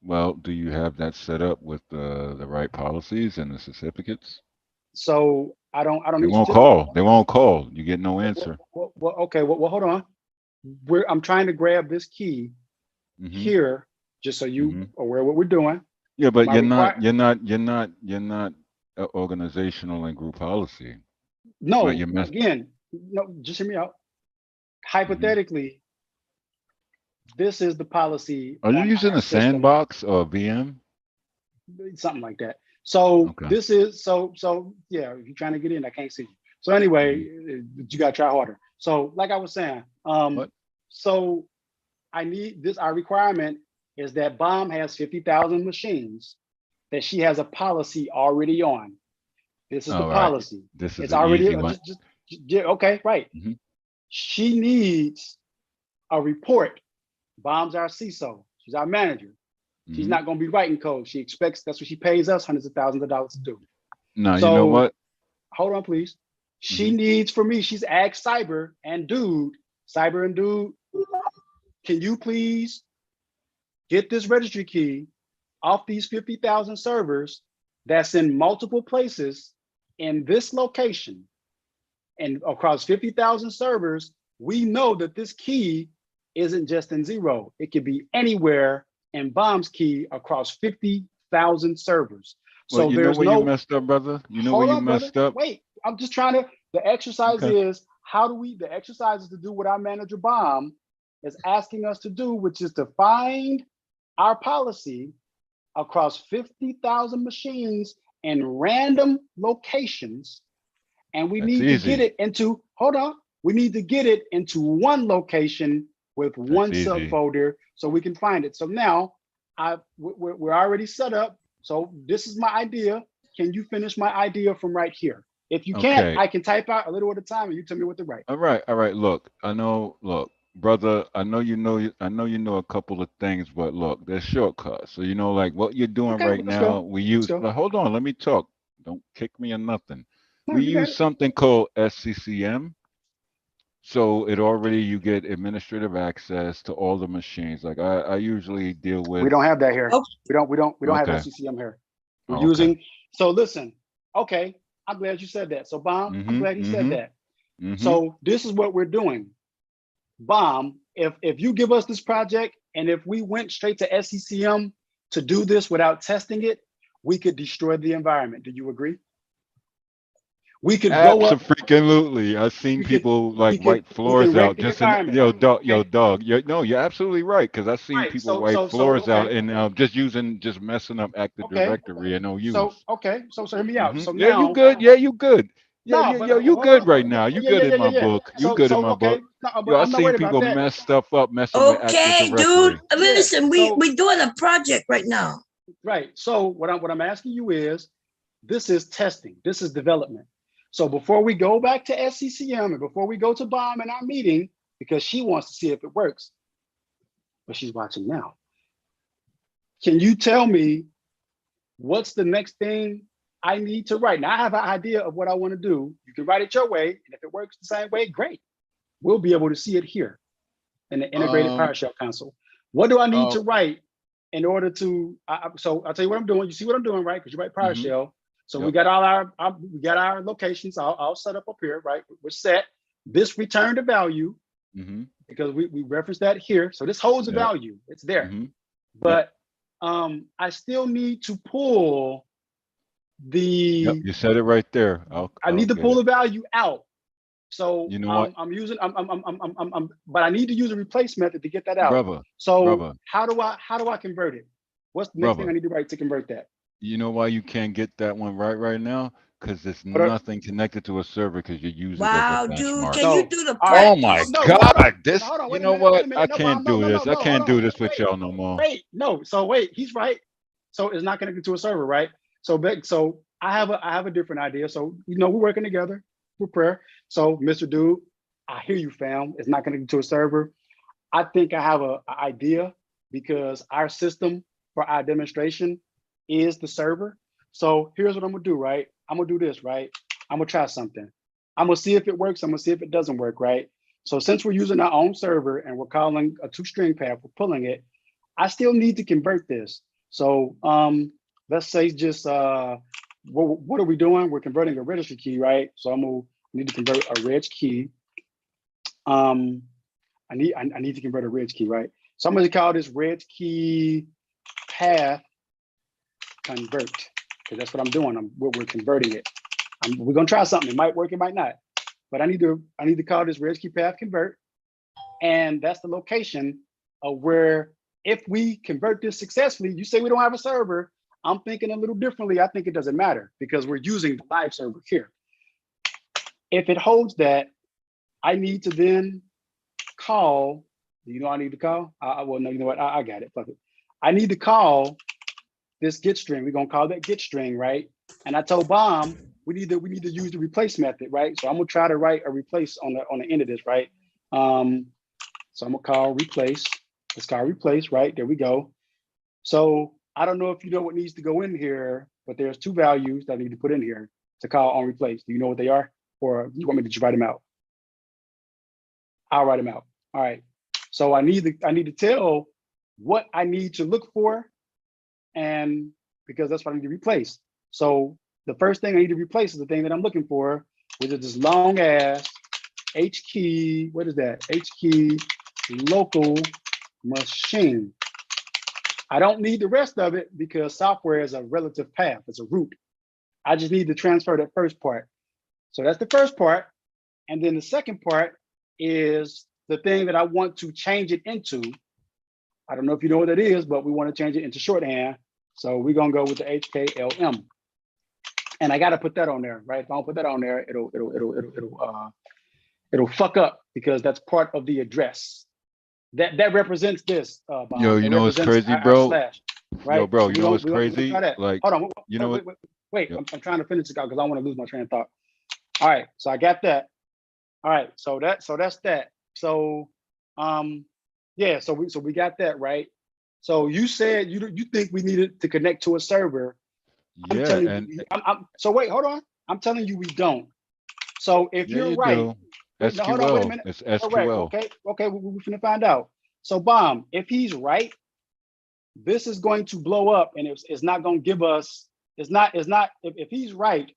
Well, do you have that set up with the right policies and the certificates? So I don't. They won't call. They won't call. You get no answer. Well, okay. Well, hold on. I'm trying to grab this key here, just so you are aware of what we're doing. Yeah, but you're not organizational and group policy. No, again, no, just hear me out. Hypothetically, this is the policy. Are you using a sandbox or a VM? Something like that. So this is so yeah, if you're trying to get in, I can't see you. So anyway, you gotta try harder. So like I was saying, so I need this. Our requirement is that BOM has 50,000 machines that she has a policy already on. This is the All right. policy. This is It's an already easy one. yeah, okay, right. Mhm. She needs a report. BOM's our CISO. She's our manager. She's Mhm. not going to be writing code. She expects that's what she pays us hundreds of thousands of dollars to do. No, you So know what? hold on, please. She needs for me. She's asked Cyber and Dude. Can you please get this registry key off these 50,000 servers that's in multiple places in this location and across 50,000 servers? We know that this key isn't just in zero. It could be anywhere in BOM's key across 50,000 servers. Well, So you know there's where no, you messed up, brother? You know hold where you on, brother. messed up? Wait, I'm just trying to, the exercise Okay. is, the exercise is to do what our manager BOM is asking us to do, which is to find our policy across 50,000 machines in random locations. And we That's need to get easy. it into, hold on, we need to get it into one location with one easy. subfolder so we can find it. So now we're already set up. So this is my idea. Can you finish my idea from right here? If you can't, Okay. I can type out a little at a time and you tell me what to write. All right. Look, brother, I know you know a couple of things, but look, there's shortcuts. So like what you're doing Okay, right let's now, go. we use go. hold on, let me talk. Don't kick me or nothing. No, We you got use it. something called SCCM. So you get administrative access to all the machines. Like I usually deal with. We don't have that here. Oh. We don't have Okay. SCCM here. We're Okay. using, so listen, okay, I'm glad you said that. So BOM, I'm glad he said that. So this is what we're doing. BOM, if you give us this project and if we went straight to SCCM to do this without testing it, we could destroy the environment. Do you agree? We could blow up. Absolutely. I've seen people like wipe floors out just in environment. dog. You're absolutely right, because I've seen Right, people so- wipe so- floors out okay. and just messing up Active Okay. Directory and no use. So hear me out. So Yeah, now, you good. Yeah, you good. No, Yeah, but you hold good on. right now. You good in my book. You good in my okay. book. No, but Yo, I've I'm not seen worried about people that. mess stuff up, messing with Active Okay, Directory. dude. Listen, so- we doing a project right now. Right. So what I'm asking you is, this is testing. This is development. So before we go back to SCCM and before we go to BOM in our meeting, because she wants to see if it works, but she's watching now. Can you tell me what's the next thing I need to write? Now I have an idea of what I want to do. You can write it your way, and if it works the same way, great. We'll be able to see it here in the integrated PowerShell console. What do I need to write in order to? So I'll tell you what I'm doing. You see what I'm doing, right? Because you write PowerShell. So we got all our locations all set up here, right? We're set. This returned a value because we referenced that here. So this holds a value. It's there. But I still need to pull the. You said it right there. I need to get pull it. the value out. So You know what? I'm using but I need to use a replace method to get that out. Brother, So brother. how do I convert it? What's the next thing Brother. I need to write to convert that? You know why you can't get that one right now? Because there's What are- nothing connected to a server because you use Wow, it as a dude, benchmark. can you do the all right. Oh my No, hold on. God! No, hold on, You wait a know minute, wait a what? minute. I No, can't no, do no, this. no, I no, can't hold do on. this with Wait, y'all no more. Wait, no. So wait, he's right. So it's not connected to a server, right? So I have a different idea. So we're working together with prayer. So Mr. Dude, I hear you, fam. It's not connected to a server. I think I have an idea because our system for our demonstration is the server. So here's what I'm gonna do, right? I'm gonna do this, right? I'm gonna try something. I'm gonna see if it works. I'm gonna see if it doesn't work, right? So since we're using our own server and we're calling a toString path, we're pulling it, I still need to convert this. So let's say just what are we doing? We're converting a registry key, right? So I need to convert a reg key. I need to convert a reg key, right? So I'm going to call this reg key path convert, because that's what I'm doing. We're converting it. We're going to try something. It might work, it might not. But I need to call this reg key path convert, and that's the location of where, if we convert this successfully, you say we don't have a server. I'm thinking a little differently. I think it doesn't matter because we're using the live server here. If it holds that, I need to then call Do you know I need to call? Well, no, you know what? I got it. Fuck it. I need to call this get string. We're gonna call that get string, right? And I told Bomb we need to use the replace method, right? So I'm gonna try to write a replace on the end of this, right? So I'm gonna call replace. Let's call replace, right? There we go. So I don't know if you know what needs to go in here, but there's two values that I need to put in here to call on replace. Do you know what they are? Or you want me to just write them out? I'll write them out. All right. So I need to tell what I need to look for, and because that's what I need to replace. So the first thing I need to replace is the thing that I'm looking for, which is this long ass H key. What is that? H key local machine. I don't need the rest of it because software is a relative path. It's a root. I just need to transfer that first part. So that's the first part. And then the second part is the thing that I want to change it into. I don't know if you know what that is, but we want to change it into shorthand. So we're gonna go with the HKLM. And I gotta put that on there, right? If I don't put that on there, it'll fuck up because that's part of the address. That represents this. Yo, you know what's crazy, bro? Slash, right? Yo, bro, So you know what's crazy? Like, hold on, you know what? Wait, I'm trying to finish it out because I want to lose my train of thought. All right, so I got that. All right, so that's that. So, yeah, so we got that, right? So you said you think we needed to connect to a server. Yeah, so wait, hold on. I'm telling you we don't. So if you're right, do. wait, no, hold on, wait a minute. It's Correct. SQL. Okay, we're finna find out. So Bomb, if he's right, this is going to blow up, and it's not going to give us. It's not. If he's right,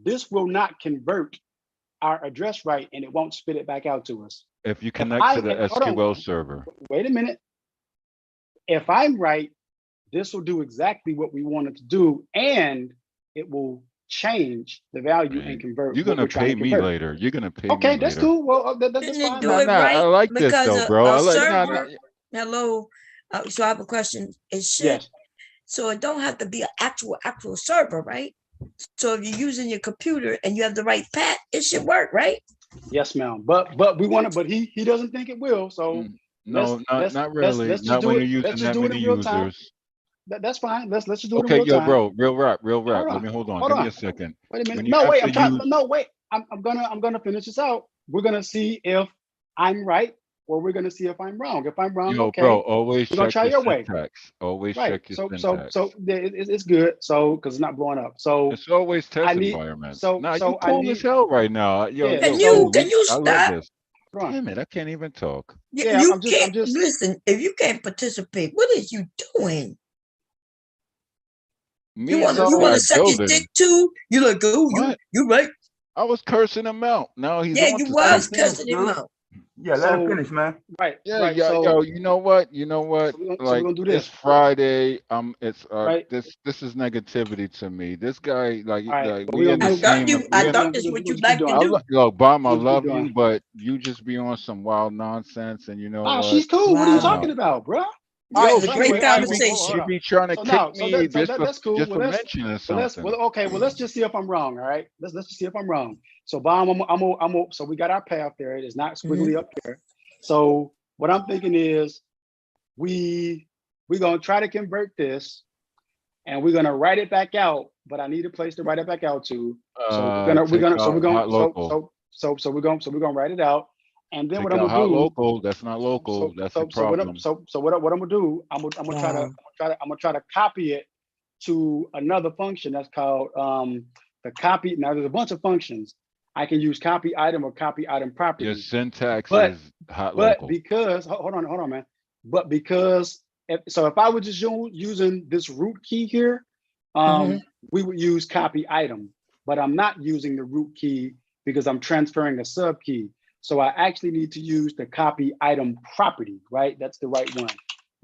this will not convert our address right, and it won't spit it back out to us. If you connect to the SQL server. Wait a minute. If I'm right, this will do exactly what we wanted to do, and it will change the value and convert. You're gonna pay me later. You're gonna pay me later. Okay, that's cool. Well, that's fine. Do it right, I like this because though, bro. a I like server, hello. So I have a question. It should, Yes. so it don't have to be an actual server, right? So if you're using your computer and you have the right path, it should work, right? Yes, ma'am. But we want to. But he doesn't think it will. So No, not really. Let's Not just when do you're it. Let's using just that do it many in real time. users. That's fine. Let's just do it in Okay, real yo, time. bro, real rap. Hold Let on. me hold on. Hold Give on. me a second. Wait a When minute. you No, have wait. to I'm trying. use- No, wait. I'm gonna finish this out. We're gonna see if I'm right or we're gonna see if I'm wrong. If I'm wrong, Yo, okay. bro, always We're gonna check try your your way. syntax. Always Right. check your So syntax. it's good. So because it's not blowing up. So It's always test I need. environments. So Nah, so you I cool need. as hell right now. Yo, Yeah. Can yo, you I love stop? this. Hold on. Damn it, I can't even talk. Yeah, You I'm can't just. listen. If you can't participate, what is you doing? Me You and want this guy to suck your building. dick too? You like, oh, What? you right? I was cursing him out. Now he's Yeah, on you to was something. cussing him out. Yeah, let him finish, man. Right. Yeah, Right. yo, So yo, you know what? so we're Like gonna do it's this. Friday. It's Right. this is negativity to me. This guy, All right. like But we in the I thought same. I We thought this is what you keep like to doing. do. look, Bomb, I We'll keep love you, doing. but you just be on some wild nonsense, and you know Wow, what? she's cool. What are you Wow. talking about, bro? This All right. is a So great anyway, conversation. You be trying to So kick now, me that's cool. just Well, for let's mentioning something. let's just see if I'm wrong. All right. Let's just see if I'm wrong. So Bomb, so we got our path there. It is not squiggly up there. So what I'm thinking is we're gonna try to convert this, and we're gonna write it back out. But I need a place to write it back out to. So we're Take gonna out hot local. so we're gonna write it out. And then Take what I'm out gonna hot do. local. That's not local. That's the problem. What I'm gonna do, I'm gonna try to copy it to another function that's called the copy. Now there's a bunch of functions. I can use copy item or copy item property. Your syntax But is hot but local. because hold on, man. But because if I was just using this root key here, we would use copy item. But I'm not using the root key because I'm transferring a sub key. So I actually need to use the copy item property, right? That's the right one.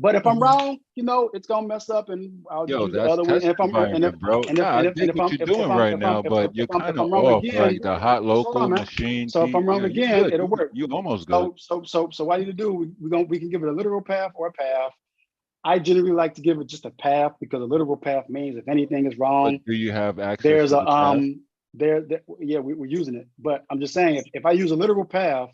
But if I'm wrong, it's gonna mess up, and I'll Yo, use the that's other one. test environment, bro. Nah, I dig what you're doing right now, but you're kind of off. Like the hot local machine. So if I'm wrong again, it'll work. You almost good. So what I need to do, we can give it a literal path or a path. I generally like to give it just a path because a literal path means if anything is wrong. But do you have access? There's to a the path? yeah, we're using it. But I'm just saying if I use a literal path,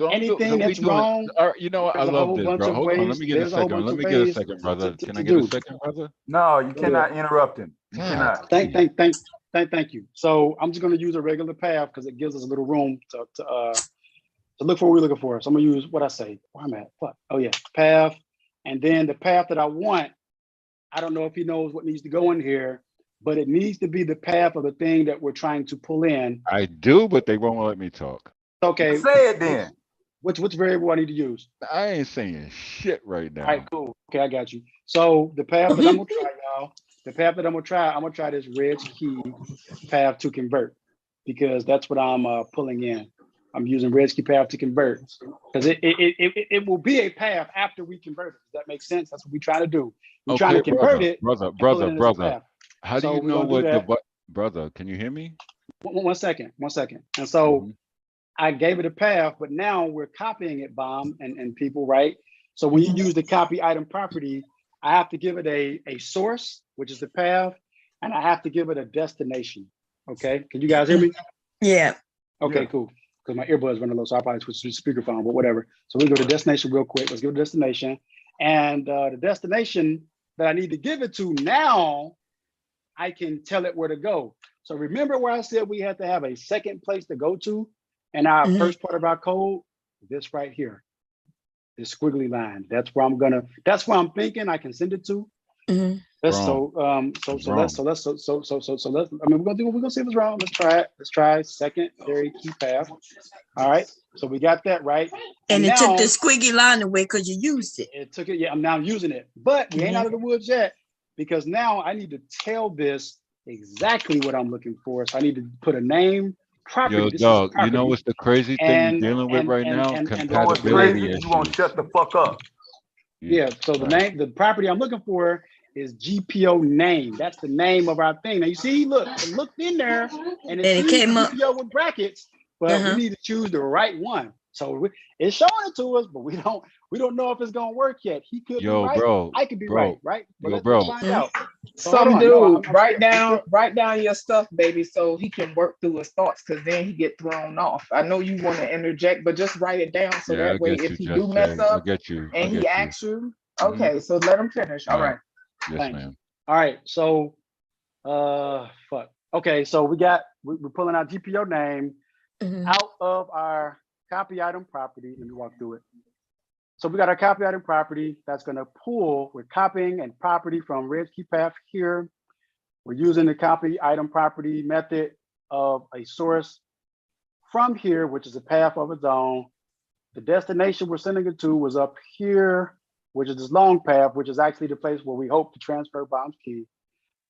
anything that's wrong. You know what? I there's a love whole this, bunch bro. of Hold on. Let ways- me get a there's a whole second. bunch Let of me get a ways second, brother. to Can I get do. a second, brother? No, you cannot interrupt him. You cannot. Thank you. So I'm just going to use a regular path because it gives us a little room to look for what we're looking for. So I'm going to use what I say. Where I'm at. Fuck. Oh yeah, path, and then the path that I want. I don't know if he knows what needs to go in here, but it needs to be the path of the thing that we're trying to pull in. I do, but they won't let me talk. Okay. Say it then. Which variable I need to use? I ain't saying shit right now. All right, cool. Okay, I got you. So the path that I'm gonna try, y'all. The path that I'm gonna try this red key path to convert, because that's what I'm pulling in. I'm using red key path to convert because it will be a path after we convert it. Does that make sense? That's what we're trying to do. We're trying to convert it. Brother. How do you know what the brother? Can you hear me? One second. And so I gave it a path, but now we're copying it, Bomb and people, right? So when you use the copy item property, I have to give it a source, which is the path, and I have to give it a destination. Okay, can you guys hear me? Yeah. Okay, cool. Because my earbuds running low, so I'll probably switch to speakerphone, but whatever. So we go to destination real quick. Let's go to destination. And the destination that I need to give it to now, I can tell it where to go. So remember where I said we had to have a second place to go to in our first part of our code? This right here, this squiggly line. That's where I'm thinking I can send it to. Let's I mean, we're gonna see if it's wrong. Let's try it. Let's try secondary key path. All right. So we got that right. And it took the squiggy line away because you used it. It took it. Yeah, I'm now using it. But we ain't out of the woods yet, because now I need to tell this exactly what I'm looking for. So I need to put a name, property. Yo, dog, you know what's the crazy thing you're dealing with right now? Compatibility issues. You won't shut the fuck up. Yeah. So the property I'm looking for is GPO name. That's the name of our thing. Now you see, look, it looked in there and it came up GPO with brackets, but we need to choose the right one. So it's showing it to us, but we don't know if it's gonna work yet. He could be right. Bro, I could be right? But let's find out. So Some dude write down your stuff, baby, so he can work through his thoughts, because then he get thrown off. I know you want to interject, but just write it down so that way if he do mess up and he asks you, okay, so let him finish. All right. Yes, ma'am. All right, so fuck. Okay, so we're pulling out GPO name out of our copy item property. Let me walk through it. So we got our copy item property that's gonna pull. We're copying and property from red key path here. We're using the copy item property method of a source from here, which is a path of its own. The destination we're sending it to was up here, which is this long path, which is actually the place where we hope to transfer Bomb's key.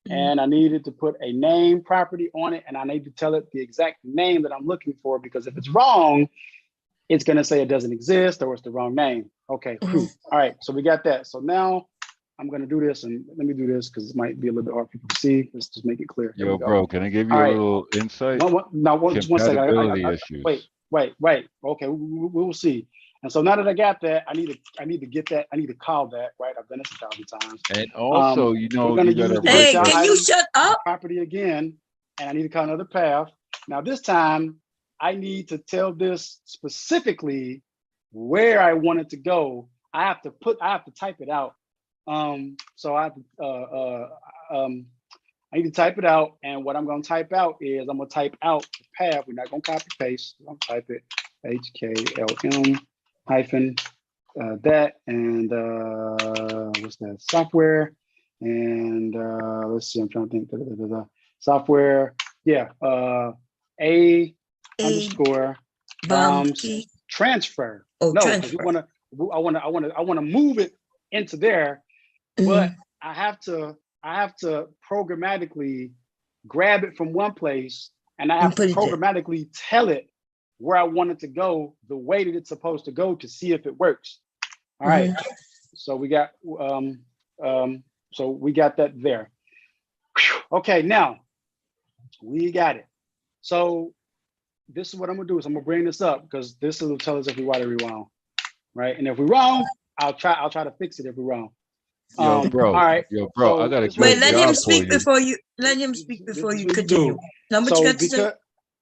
And I needed to put a name property on it, and I need to tell it the exact name that I'm looking for, because if it's wrong, it's gonna say it doesn't exist or it's the wrong name. Okay, all right, so we got that. So now I'm gonna do this, and let me do this because it might be a little bit hard for people to see. Let's just make it clear. Yo, bro, can I give you a little insight? One second. Issues. Wait. Okay, we will see. And so now that I got that, I need to get that. I need to call that, right? I've done this 1,000 times. And also, you know, you gotta hey, can you shut up? Property again, and I need to call another path. Now this time, I need to tell this specifically where I want it to go. I have to type it out. So I have to I need to type it out, and what I'm going to type out is I'm going to type out the path. We're not going to copy paste. I'm going to type it HKLM hyphen that, and what's that, software, and let's see, I'm trying to think, software, yeah, a underscore bombs transfer. No, transfer. I want to move it into there, but I have to programmatically grab it from one place, and I have to programmatically tell it where I want it to go, the way that it's supposed to go, to see if it works. All right. So we got that there. Okay, now we got it. So this is what I'm gonna do, is I'm gonna bring this up because this will tell us if we right or we wrong, right? And if we're wrong, I'll try to fix it if we're wrong. Yo, bro. All right. Yo, bro. So, I gotta wait. Let him speak before you. Let him speak before you continue. Now, what you got to say?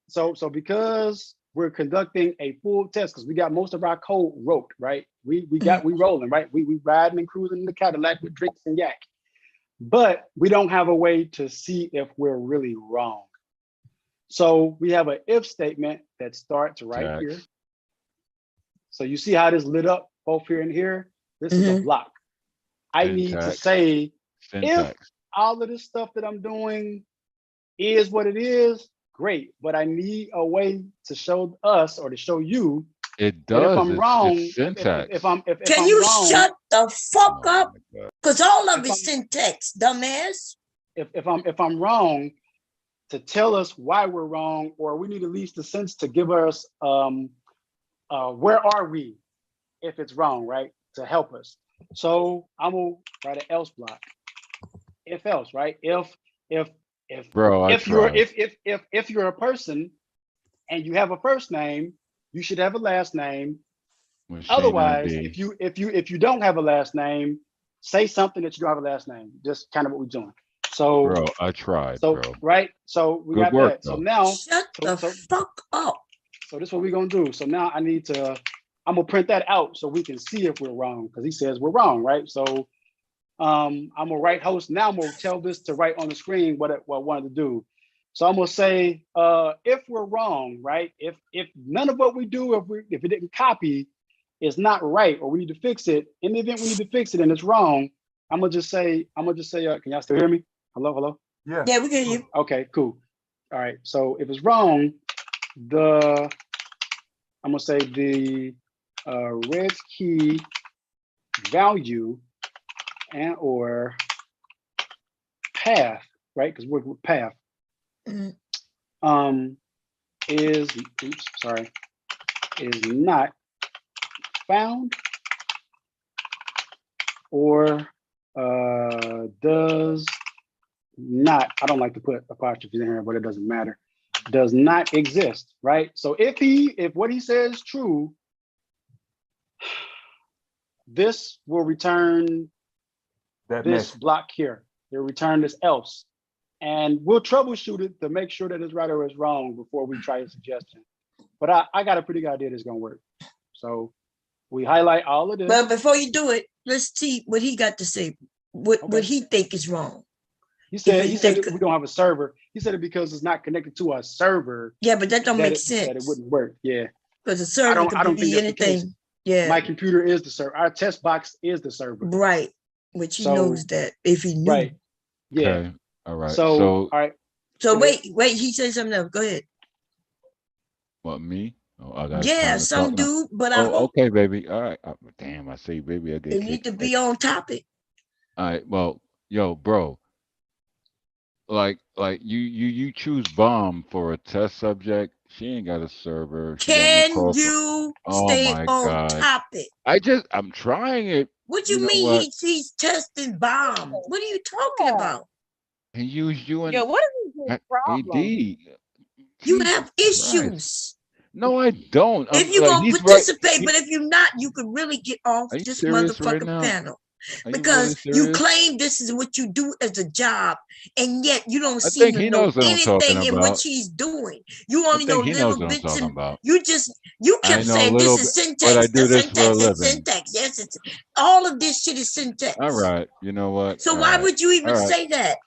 So because we're conducting a full test because we got most of our code wrote, right? We rolling, right? We riding and cruising in the Cadillac with drinks and yak. But we don't have a way to see if we're really wrong. So we have an if statement that starts right here. So you see how this lit up both here and here? This is a block. I need to say, if all of this stuff that I'm doing is what it is, great. But I need a way to show us or to show you it that if I'm wrong, syntax. if I'm Can you wrong, shut the fuck up? Because all of it's syntax, dumbass. If I'm wrong, to tell us why we're wrong, or we need at least the sense to give us where are we if it's wrong, right? To help us. So I'm gonna write an else block. If else, right? If you're a person and you have a first name, you should have a last name. Otherwise, if you don't have a last name, say something that you don't have a last name. Just kind of what we're doing. So, bro, I tried, so, bro. Right. So we Good got work, that. So though. now, Shut the fuck up. So this is what we're gonna do. So now I need to. I'm gonna print that out so we can see if we're wrong, because he says we're wrong, right? So I'm gonna write host. Now I'm gonna tell this to write on the screen what I wanted to do. So I'm gonna say if we're wrong, right? If none of what we do, if it didn't copy, is not right, or we need to fix it. In the event we need to fix it and it's wrong, I'm gonna just say, can y'all still hear me? Hello? Yeah. Yeah, we hear you. Okay, cool. All right. So if it's wrong, I'm gonna say the red key value and or path, right? Because we're with path. Is not found, or does not, I don't like to put apostrophes in here, but it doesn't matter, does not exist, right? So if what he says is true, this will return this block here. It'll return this else. And we'll troubleshoot it to make sure that it's right or it's wrong before we try a suggestion. But I got a pretty good idea that's gonna work. So we highlight all of this. But before you do it, let's see what he got to say. What he think is wrong. He said we don't have a server. He said it because it's not connected to a server. Yeah, but that don't make sense. That it wouldn't work. Yeah. Because a server could be anything. Yeah. My computer is the server. Our test box is the server. Right. Which he knows that if he knew. Right. Yeah. Okay. All right. So all right. So wait, he said something else. Go ahead. What, me? Oh, I got yeah, some do, but I hope. Okay, baby. All right. Damn, I say baby. I get they need to be on topic. All right. Well, yo, bro. Like you choose bomb for a test subject. She ain't got a server. Can you stay on topic? I'm trying it. What you mean he's testing bomb? What are you talking about? He used you and what is his problem? You have issues. No, I don't. If you're gonna participate, but if you're not, you could really get off this motherfucking panel. Because you claim this is what you do as a job, and yet you don't seem to know anything in what she's doing. You only know little bits, and you kept saying this is syntax, syntax. Yes, it's all of this shit is syntax. All right, you know what? So why would you even say that?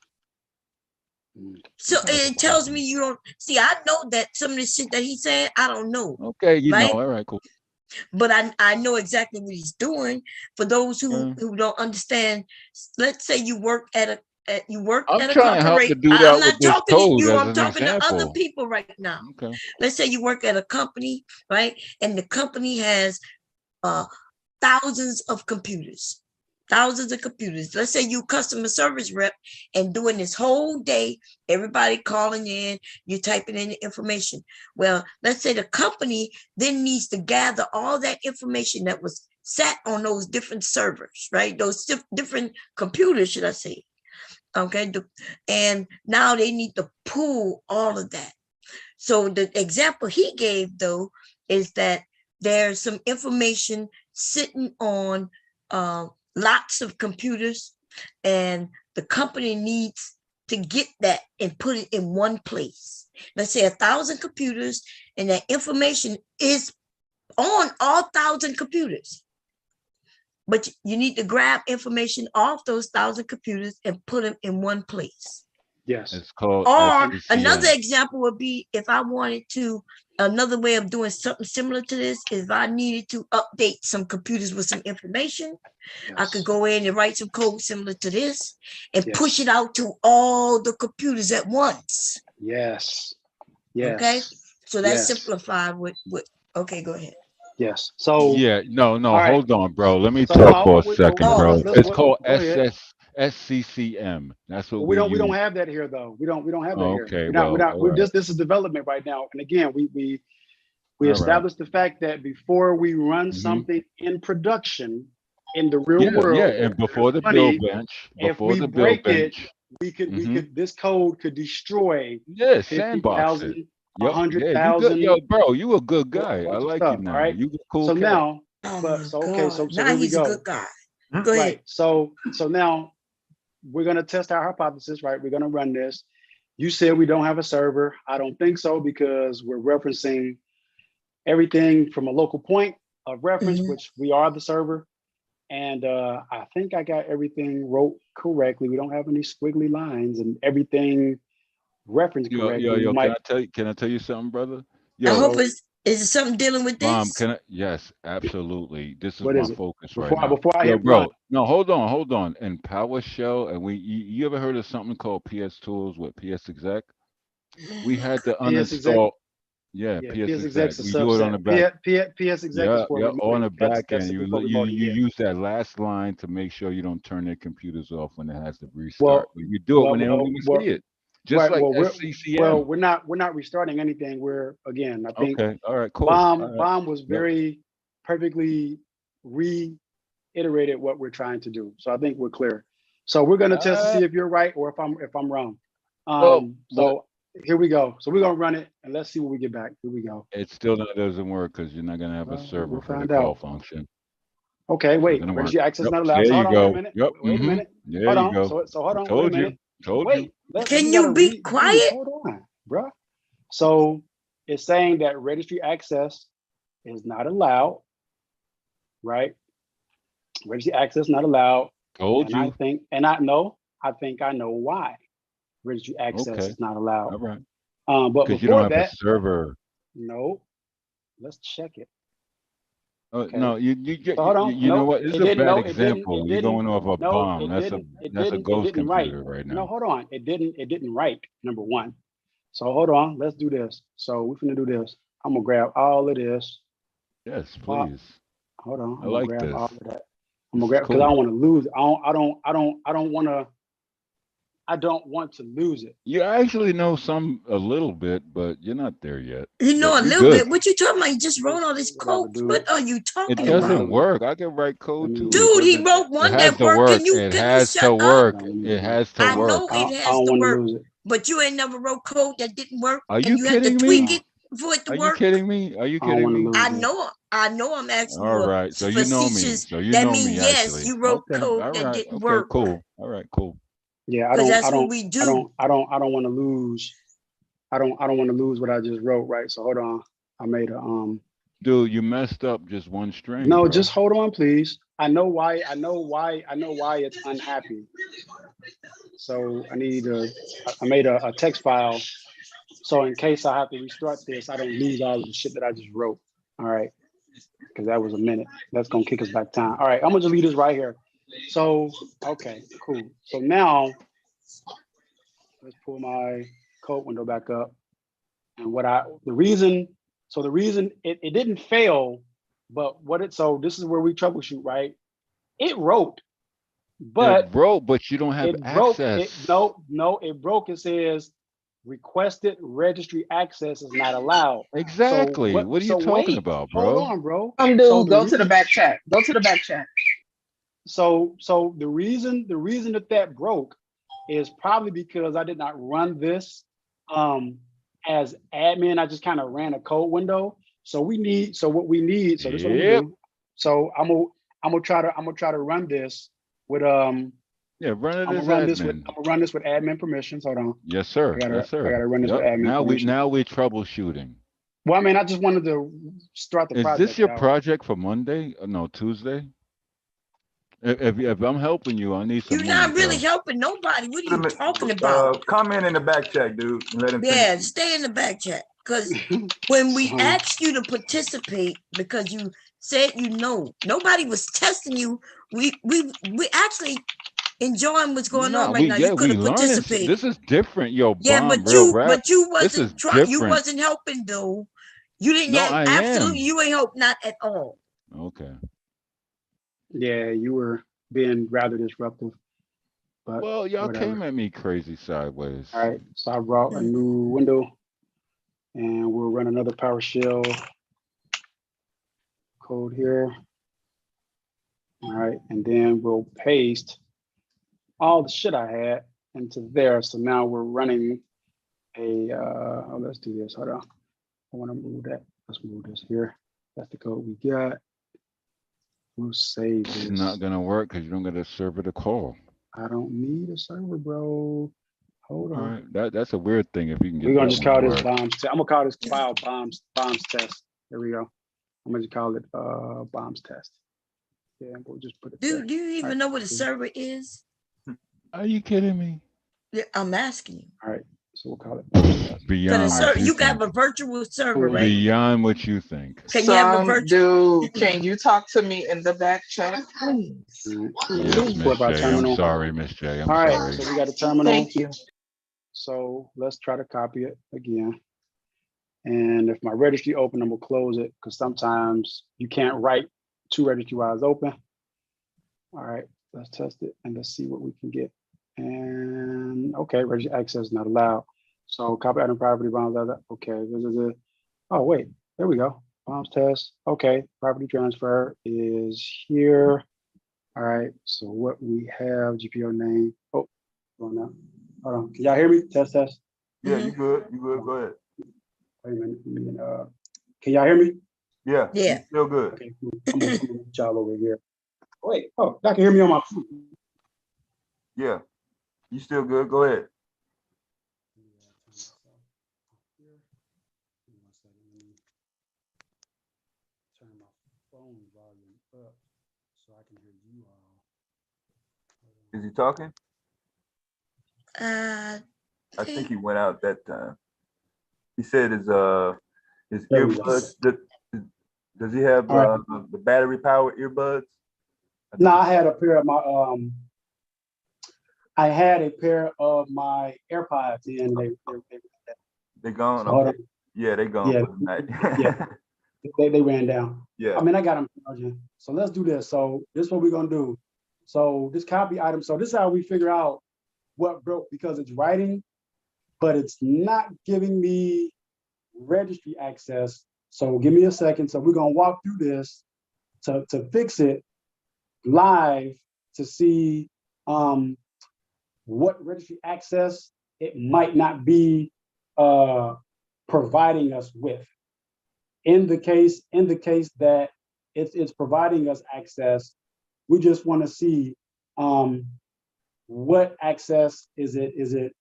So it tells me you don't see. I know that some of the shit that he's saying, I don't know. Okay, you know, all right, cool. But I know exactly what he's doing. For those who don't understand, let's say you work at a corporation. I'm not talking to you. I'm talking to other people right now. Okay. Let's say you work at a company, right? And the company has thousands of computers. Let's say you customer service rep and doing this whole day, everybody calling in, you're typing in the information. Well, let's say the company then needs to gather all that information that was sat on those different servers, right? Those different computers, should I say. Okay. And now they need to pull all of that. So the example he gave, though, is that there's some information sitting on lots of computers, and the company needs to get that and put it in one place. Let's say 1,000 computers, and that information is on all 1,000 computers. But you need to grab information off those 1,000 computers and put them in one place. Yes. It's called Or SCCM. another example would be if I wanted to, another way of doing something similar to this is if I needed to update some computers with some information, I could go in and write some code similar to this and push it out to all the computers at once. Yes. Yes. Okay. So that's Yes. simplified with, okay, go ahead. Yes. So yeah, no, all right. hold on, bro. Let me So talk for a we- second, oh, bro. let's- It's called go ahead. SCCM. That's what we don't use. have that here though. We don't have that here. Okay, We're not, all right. this is development right now. And again, we All right. established the fact that before we run something in production in the real Yeah, world, yeah, and before the money, bill bench, if before we the bill break it, bench. we could this code could destroy Yeah, sandbox 50,000, it. Yep, 100,000. Yo, bro, you a good guy. I bunch of like stuff, you now. right? You a cool So cat. now, Oh but my so okay, so God. Now here we he's a go. good guy. Go Right. ahead. So now we're gonna test our hypothesis, right? We're gonna run this. You said we don't have a server. I don't think so because we're referencing everything from a local point of reference, which we are the server. And I think I got everything wrote correctly. We don't have any squiggly lines and everything referenced correctly. Yo, We might, can I tell you something, brother? I hope Yo, is it something dealing with Mom, this? yes, absolutely. This is what my is it? focus Before right now. before I Yo, hit bro, run. no, hold on. In PowerShell, and you ever heard of something called PS Tools with PS Exec? We had to PS Exec. uninstall. Yeah, Yeah, PS PS Exec's Exec. a We do it on the back. PS Exec Yeah, is for yeah, remoting. on the back That's end. for You remoting, yeah. use that last line to make sure you don't turn their computers off when it has to Well, restart. But you do it when they don't even see it. Just right. like Well, SCCM. we're not restarting anything. We're again, I think Okay, all right, cool. Bomb All right. Bomb was Yep. very perfectly reiterated what we're trying to do. So I think we're clear. So we're gonna test to see if you're right or if I'm wrong. So here we go. So we're gonna run it and let's see what we get back. Here we go. It still doesn't work because you're not gonna have a server we'll for the find call out. function. Okay, wait. Gonna work. Registry access Yep, not allowed. there So you hold on, go. wait a minute. Yep. Wait a minute. There Hold you on. go. So hold on. Told wait a you. minute. Told Wait. you. Can we you gotta be read. quiet? Hold on, bruh. So it's saying that registry access is not allowed, right? Registry access not allowed. Told and you. I think I know why registry access Okay. is not allowed. All right. But Because you before don't have that, a server. no. Let's check it. Okay. No, you So hold on. you know No, what? This it is a didn't. bad No, it didn't. example. It You're didn't. going off a No, bomb. it That's didn't. It a didn't. It ghost didn't write. computer right No, now. hold on. It didn't write. Number one. So hold on. Let's do this. So we're gonna do this. I'm gonna grab all of this. Yes, Wow. please. Hold on. I I'm like gonna grab this. all of that. I'm This gonna is grab because I don't cool. want to lose. I don't want to lose it. You actually know a little bit, but you're not there yet. You know But a you're little good. bit. What you talking about? You just wrote all this Whatever, code. dude. What are you It talking doesn't about? work. I can write code too. Dude, he doesn't- wrote It one has that to worked work. and you It couldn't has shut to up. work. Hold on, It has to I work. know I it don't has to want to work, lose it. but you ain't never wrote code that didn't work Are and you you had to kidding tweak me? it for it to Are you work. kidding me? Are you I don't kidding want to me? lose I it. know I'm asking All you a right. So you know me. facetious, So you that know means me yes, actually. you wrote Okay. code All that right. didn't Okay. work. Cool. All right. Cool. Yeah, Because that's what we do. I don't want to lose. I don't want to lose what I just wrote, right? So hold on. I made a Dude, you messed up just one string, No, bro. just hold on, please. I know why it's unhappy. So I made a text file. So in case I have to restart this, I don't lose all of the shit that I just wrote. All right. Because that was a minute. That's gonna kick us back time. All right, I'm gonna just leave this right here. So, okay, cool. So now let's pull my code window back up. And the reason it didn't fail, but so this is where we troubleshoot, right? It wrote, but It broke, but you don't have it broke. access. It broke. It says requested registry access is not allowed. Exactly. What are you talking about, bro? Hold on, bro. Dude, go to the back chat. Go to the back chat. So the reason that broke is probably because I did not run this as admin. I just kind of ran a code window. So what we need. So this is what I'm gonna do. So I'm gonna try to run this with Yeah, run it I'm as gonna admin. run this with admin permissions. Hold on. Yes, sir. I gotta yes, sir. run this with admin Now permissions. we're troubleshooting. Well, I mean, I just wanted to start the Is project this your out. project for Monday? No, Tuesday. If I'm helping you, I need some You're money, not really bro. helping nobody. What are you talking about? Comment in the back chat, dude, and let him finish. Yeah, stay in the back chat. Because when we asked you to participate, because you said you know, nobody was testing you. We actually enjoying what's going on right now. You could we have learning. participated. This is different, yo. Yeah, Bomb, real rap. but you This is wasn't trying. You different. wasn't helping though. You didn't. No, I absolutely. am. You ain't help not at all. Okay. Yeah, you were being rather disruptive. But Well, y'all whatever. came at me crazy sideways. All right, so I brought a new window, and we'll run another PowerShell code here. All right, and then we'll paste all the shit I had into there. So now we're running a, let's do this, hold on. I wanna move that, let's move this here. That's the code we got. We'll save this. It's not gonna work because you don't get a server to call. I don't need a server, bro. Hold All on. right, that's a weird thing if you can get. We're gonna that just one call to this work. bombs. I'm gonna call this file bombs test. There we go. I'm gonna just call it bombs test. Yeah, we'll just put it there. Do you even All right, know what a cool. server is? Are you kidding me? Yeah, I'm asking you. All right, so we'll call it Beyond what You you got think. a virtual server, right? Beyond what you think. Can you have a virtual? Dude, can you talk to me in the back chat, please? Yes, Miss J. I'm sorry, Miss J. I'm All right, sorry. so we got a terminal. Thank you. So let's try to copy it again. And if my registry open, I'm gonna close it because sometimes you can't write two registry files open. All right, let's test it and let's see what we can get. And okay, registry access not allowed. So copy item property bombs. Okay, oh wait, there we go. Bombs test. Okay, property transfer is here. All right, so what we have, GPO name. Oh, going out. Hold on, can y'all hear me? Test, test. Yeah, you good. You good. Go ahead. Wait a minute. Can y'all hear me? Yeah. Yeah. Still good. Okay, cool. I'm gonna put y'all over here. Wait, oh, y'all can hear me on my phone. Yeah. You still good. Go ahead. Turn my phone volume up so I can hear you all. Is he talking? I Okay. think he went out that time. He said his There we go. earbuds. Does he have All right. the battery powered earbuds? No, I had a pair of my I had a pair of my AirPods and They gone. So hold Okay. on. Yeah, they gone Yeah. for the night. Yeah, they ran down. Yeah. I mean, I got them charging. So let's do this. So this is what we're gonna do. So this copy item. So this is how we figure out what broke, because it's writing, but it's not giving me registry access. So give me a second. So we're gonna walk through this to fix it live to see what registry access it might not be providing us with. In the case that it's providing us access, we just want to see what access is it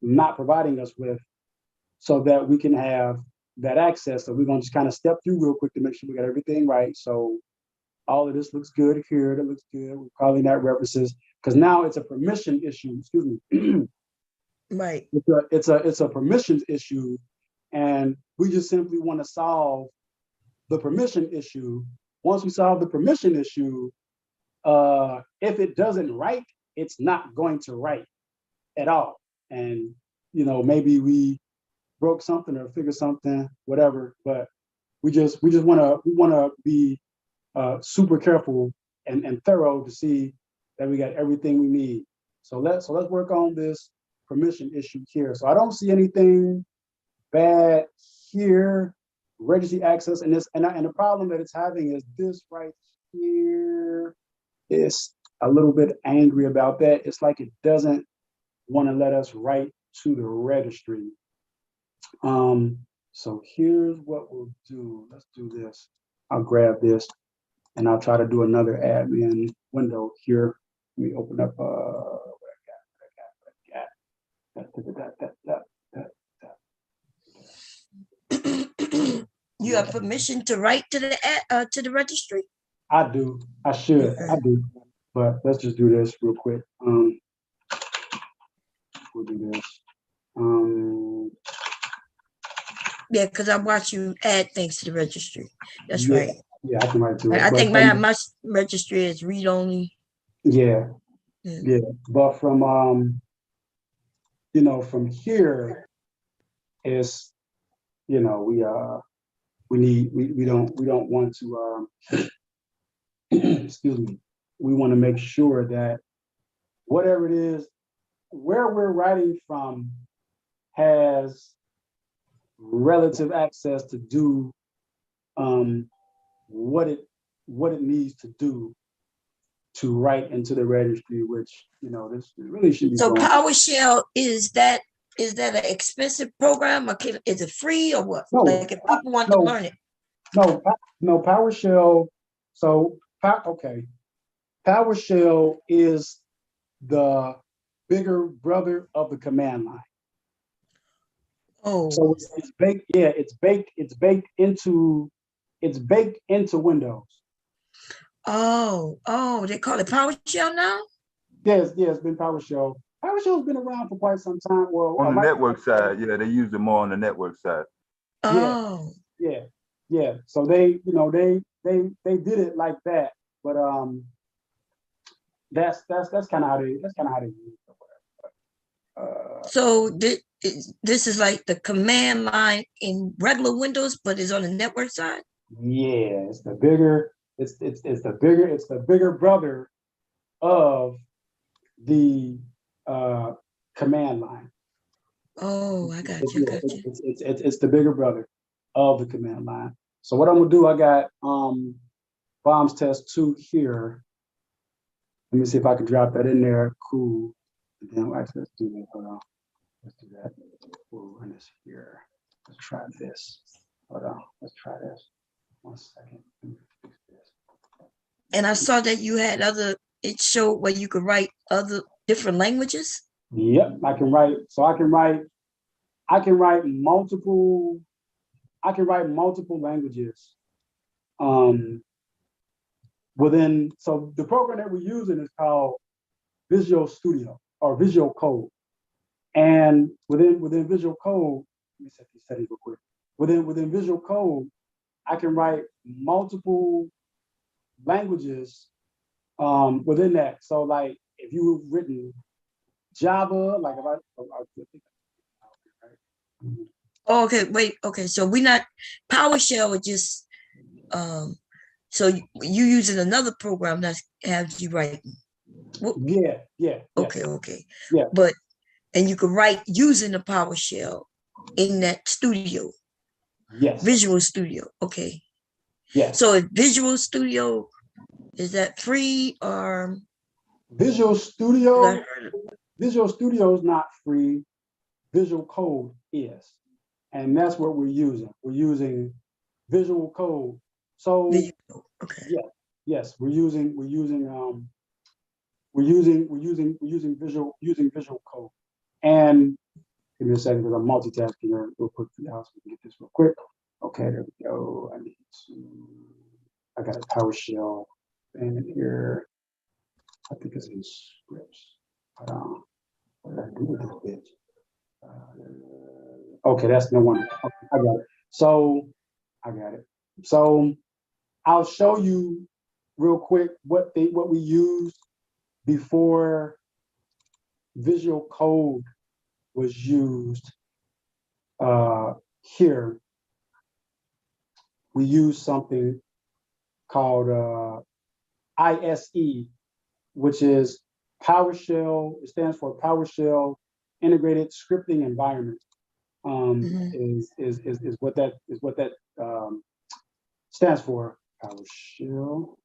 not providing us with, so that we can have that access. So we're gonna just kind of step through real quick to make sure we got everything right. So all of this looks good here. That looks good. We're calling that references because now it's a permission issue. Excuse me. Right. It's a permissions issue, and we just simply want to solve the permission issue. Once we solve the permission issue, if it doesn't write, it's not going to write at all. And maybe we broke something or figured something, whatever. But we want to be super careful and thorough to see that we got everything we need. So let's work on this permission issue here. So I don't see anything bad here. Registry access and the problem that it's having is this right here. Is a little bit angry about that. It's like it doesn't want to let us write to the registry. So here's what we'll do. Let's do this. I'll grab this and I'll try to do another admin window here. Let me open up what I got. You have permission to write to the registry? I do. I should. I do. But let's just do this real quick. We'll do this. Yeah, because I watch you add things to the registry. That's Yeah, right. yeah, I can write to it. I but think my registry is read only. Yeah, yeah. But from you know, from here is, you know, we don't want to excuse me. We want to make sure that whatever it is, where we're writing from has relative access to do what it needs to do to write into the registry, which, you know, this really should be. So PowerShell, is that an expensive program, or is it free, or what? No, like if people want to learn it. No, PowerShell. So okay, PowerShell is the bigger brother of the command line. Oh, so it's baked. Yeah, it's baked into Windows. Oh, they call it PowerShell now? Yes, it's been PowerShell. PowerShell's been around for quite some time. Well, on the network side, yeah, they use it more on the network side. Oh, yeah. So they did it like that, but that's kind of how they use it. So this is like the command line in regular Windows, but it's on the network side. Yeah, it's the bigger brother of the command line. Oh, I got you. It's the bigger brother of the command line. So what I'm gonna do, I got bombs test 2 here. Let me see if I can drop that in there. Cool. And then actually, let's do that. Hold on. Let's do that. We'll run this here. Let's try this. Hold on. Let's try this. 1 second. Let me fix this. And I saw that you had it showed where you could write other different languages. Yep, I can write. So I can write multiple languages. So the program that we're using is called Visual Studio or Visual Code. And within Visual Code, let me set these settings real quick. Within Visual Code, I can write multiple languages within that. So like if you've written Java, like if I Oh, okay, wait, okay. So we're not PowerShell is just so you using another program that has you writing. Yeah. Okay. Yeah. But and you can write using the PowerShell in that studio. Yes. Visual Studio. Okay. Yes. So Visual Studio, is that free or Visual Studio? Visual Studio is not free. Visual Code is. And that's what we're using. We're using Visual Code. So okay. Yeah. Yes, we're using Visual Code. And give me a second because I'm multitasking here real quick for y'all so we can get this real quick. Okay, there we go. I got a PowerShell in here. I think it's in scripts. Hold on. What did I do with this bitch? Okay, that's no one. Okay, I got it. So I got it. So I'll show you real quick what we used before Visual Code was used. Here we use something called ISE, which is PowerShell. It stands for PowerShell Integrated Scripting Environment. Is what that stands for. PowerShell.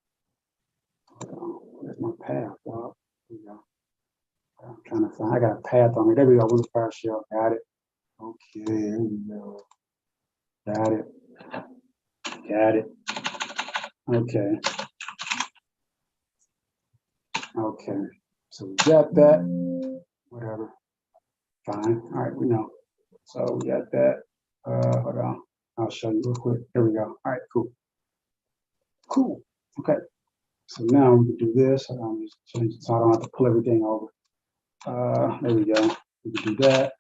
Where's my path, dog? Here we go. I'm trying to find. I got a path on me. There we go. Where's PowerShell? Got it. Okay, there we go. Got it. Okay. So we got that. Whatever. Fine. All right, we know. So we got that. Hold on. I'll show you real quick. Here we go. All right, cool. Cool. Okay. So now we can do this. I'm just change it so I don't have to pull everything over. There we go. We can do that.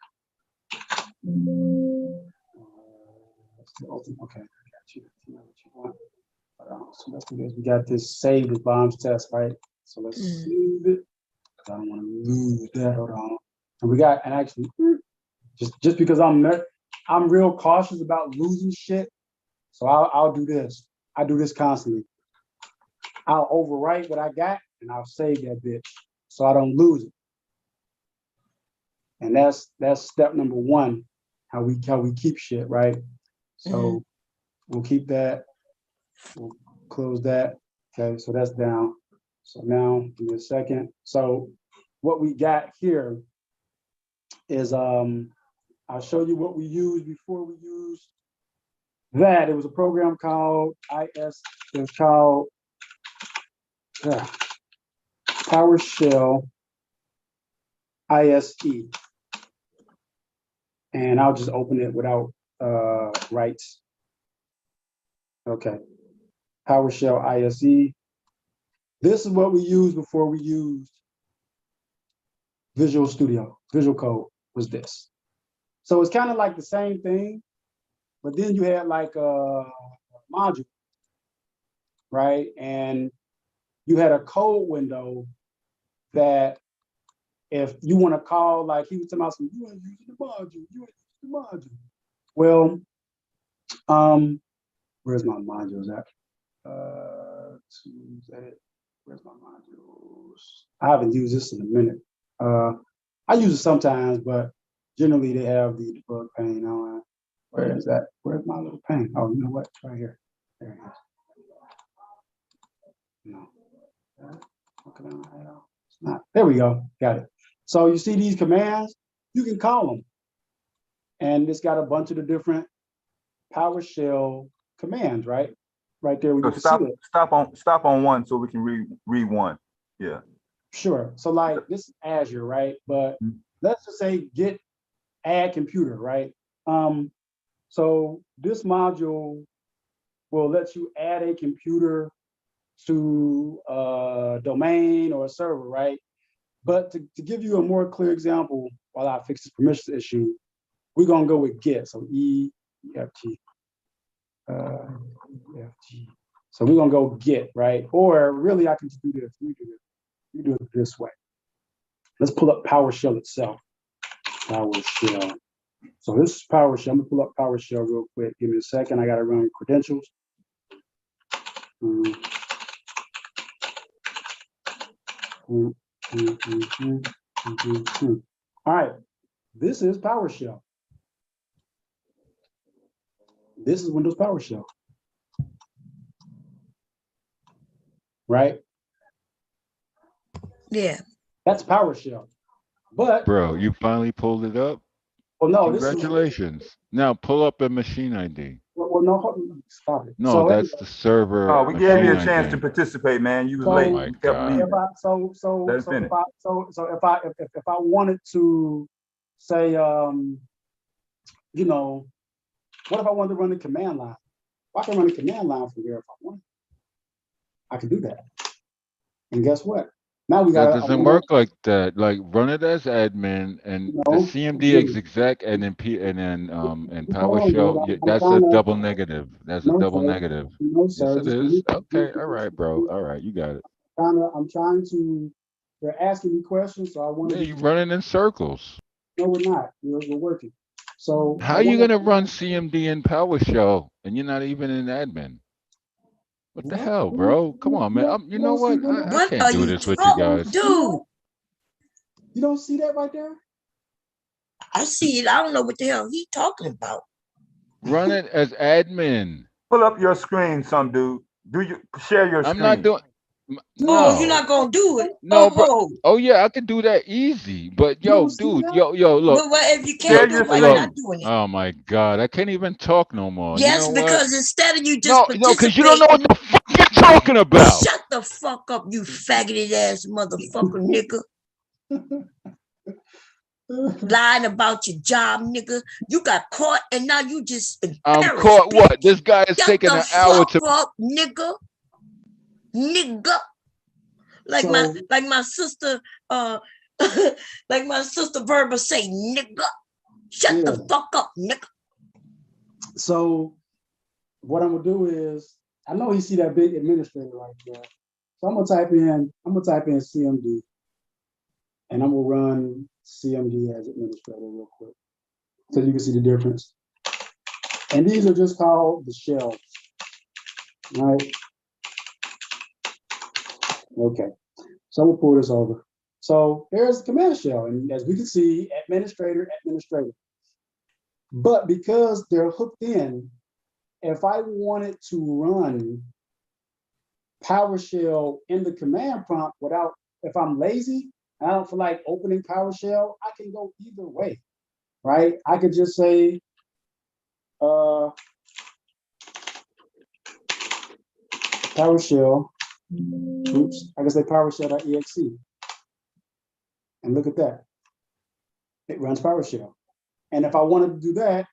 That's the ultimate. Okay, I got you. You know what you want. So let's do this. We got this save as bombs test, right? So let's save it. I don't want to lose that. Hold on. And we got, and actually, just because I'm real cautious about losing shit, so I'll do this. I do this constantly. I'll overwrite what I got and I'll save that bitch so I don't lose it. And that's step number one, how we keep shit, right? So we'll keep that. We'll close that. Okay, so that's down. So now give me a second. So what we got here is I'll show you what we used before we used that. It was a program called it was called PowerShell ISE. And I'll just open it without rights. Okay. PowerShell ISE. This is what we used before we used Visual Studio. Visual Code was this. So it's kind of like the same thing, but then you had like a module, right? And you had a code window that if you want to call, like he was talking about, you ain't using the module, you ain't using the module. Well, where's my modules at? Where's my modules? I haven't used this in a minute. I use it sometimes, but generally they have the debug pane on. Where is that? Where's my little pane? Oh, you know what? It's right here. There it is. No. It's not. There we go. Got it. So you see these commands, you can call them. And it's got a bunch of the different PowerShell commands, right? Right there. So stop on one so we can read one. Yeah. Sure. So like this is Azure, right? But let's just say git add computer, right? So this module will let you add a computer to a domain or a server, right? But to give you a more clear example, while I fix this permissions issue, we're gonna go with git. So EFG. EFG. So we're gonna go git, right? Or really I can just do this. You do it this way. Let's pull up PowerShell itself. PowerShell. So this is PowerShell. I'm gonna pull up PowerShell real quick. Give me a second. I gotta run credentials. All right, this is PowerShell. This is Windows PowerShell. Right? Yeah. That's PowerShell. But bro, you finally pulled it up? Well, no. Congratulations. Now pull up a machine ID. Well, no, stop it. No, so that's the server. Oh, we gave you a chance to participate, man. You was late. Oh my God. If I wanted to say, you know, what if I wanted to run the command line? Well, I can run the command line from here if I want. I can do that. And guess what? Now we got. That doesn't work like that. Like run it as admin and the CMD exec and then and PowerShell. That's a double negative. That's a double negative. No, sir. Yes, it is. Okay. All right, bro. All right, you got it. I'm trying to. They're asking me questions, so I want to. Yeah, you're running in circles. No, we're not. We're working. So how are you gonna run CMD in PowerShell and you're not even an admin? What the hell, bro? Come on, man. You know what? I can't do this with you guys. Dude, you don't see that right there? I see it. I don't know what the hell he talking about. Run it as admin. Pull up your screen, some dude. Share your screen? I'm not doing. No, oh, you're not gonna do it. No, bro. Oh yeah, I can do that easy. But yo, dude, yo, look. But if you can't do it, why you're not doing it? Oh my God, I can't even talk no more. Yes, you know because instead of you just no, because you don't know what the fuck you're talking about. Shut the fuck up, you faggoty ass motherfucker, nigga. lying about your job, nigga. You got caught and now you just I'm embarrassed, caught. bitch. What? This guy is Shut taking the an hour fuck to. up, nigga. Nigga. Like So- my sister, like my sister Verba say, nigga. Shut the fuck up, nigga. So what I'm gonna do is, I know you see that big administrator right there. So I'm gonna type in CMD, and I'm gonna run CMD as administrator real quick, so you can see the difference. And these are just called the shells, right? Okay, so I'm gonna pull this over. So there's the command shell, and as we can see, administrator. But because they're hooked in, if I wanted to run PowerShell in the command prompt without, if I'm lazy, and I don't feel like opening PowerShell, I can go either way, right? I could just say, PowerShell, oops, I can say PowerShell.exe. And look at that. It runs PowerShell. And if I wanted to do that,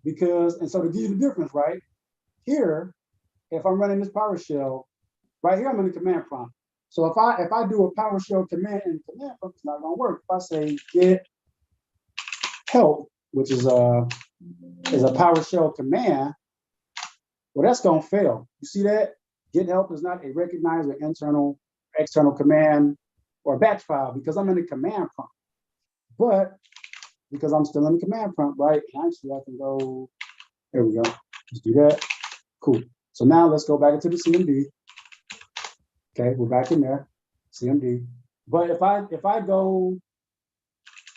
and so to give you the difference, right? Here, if I'm running this PowerShell, right here I'm in the command prompt. So if I do a PowerShell command in the command prompt, it's not gonna work. If I say get help, which is a PowerShell command, well, that's gonna fail. You see that? Get help is not a recognized or external command or batch file because I'm in the command prompt. But because I'm still in the command prompt, right? And actually I can go, there we go. Let's do that. Cool. So now let's go back into the CMD. Okay, we're back in there, CMD. But if I go,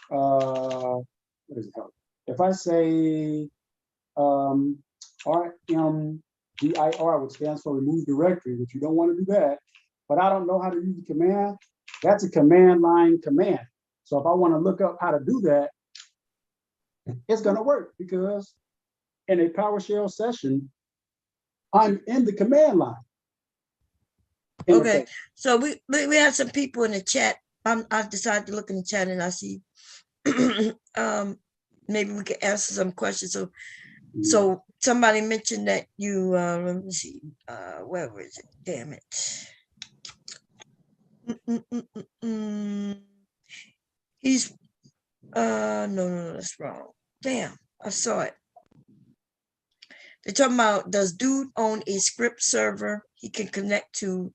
what is it called? If I say RMDIR, which stands for remove directory, which you don't want to do that, but I don't know how to use the command, that's a command line command. So if I want to look up how to do that, it's going to work because in a PowerShell session, I'm in the command line. Okay, so we have some people in the chat. I decided to look in the chat and I see maybe we can answer some questions. So somebody mentioned that you let me see, where was it? Damn it. He's no, that's wrong. Damn, I saw it. They're talking about, does dude own a script server he can connect to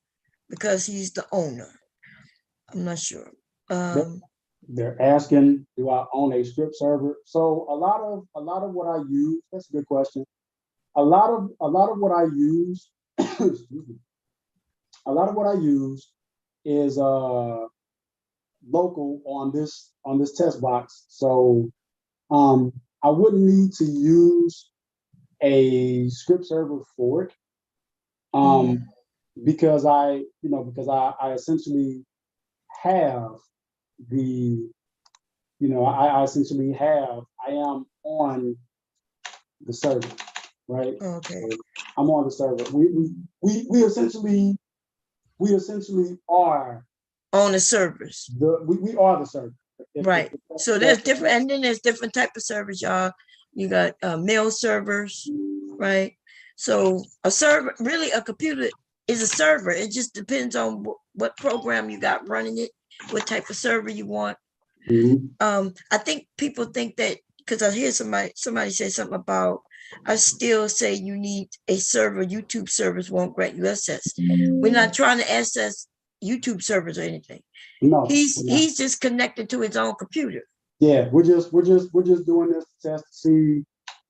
because he's the owner? I'm not sure. They're asking, do I own a script server? So a lot of what I use, that's a good question. A lot of what I use, excuse me, a lot of what I use is local on this test box. So I wouldn't need to use a script server for it. Because I essentially have I am on the server, right? Okay. So I'm on the server. We essentially are on the servers. We are the server. Right. So there's different, and then there's different type of servers, y'all. You got mail servers, right? So a server, really a computer is a server. It just depends on what program you got running it, what type of server you want. I think people think that, because I hear somebody say something about, I still say you need a server. YouTube servers won't grant you access. We're not trying to access YouTube servers or anything. No, he's just connected to his own computer. Yeah, we're just doing this test to see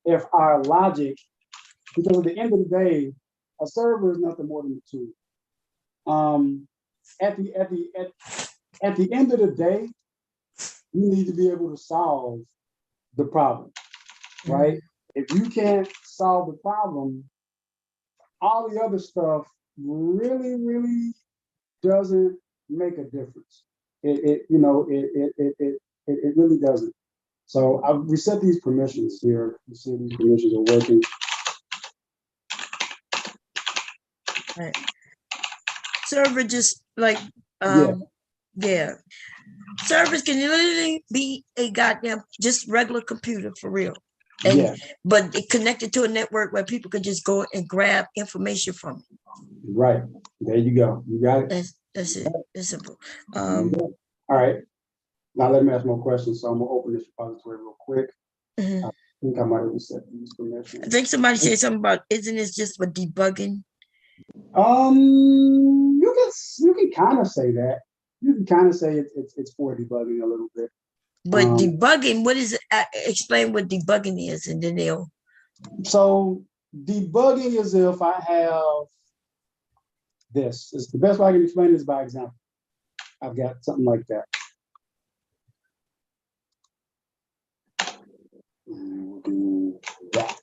if our logic, because at the end of the day, a server is nothing more than a tool. At the end of the day, you need to be able to solve the problem, right? If you can't solve the problem, all the other stuff really doesn't make a difference. It really doesn't. So I've reset these permissions here. You see these permissions are working. Right. Server just like Yeah. Servers can literally be a goddamn just regular computer for real. And Yeah. but it connected to a network where people can just go and grab information from it. Right. There you go. You got it. That's it. It's simple. All right. Now let me ask more questions. So I'm gonna open this repository real quick. Mhm. I think I might have reset these permissions. I think somebody said something about isn't this just for debugging? You can kind of say that. You can kind of say it's for debugging a little bit. But debugging, what is it? Explain what debugging is, and then they'll. So debugging is if I have this. It's the best way I can explain this by example. I've got something like that. And we'll do that.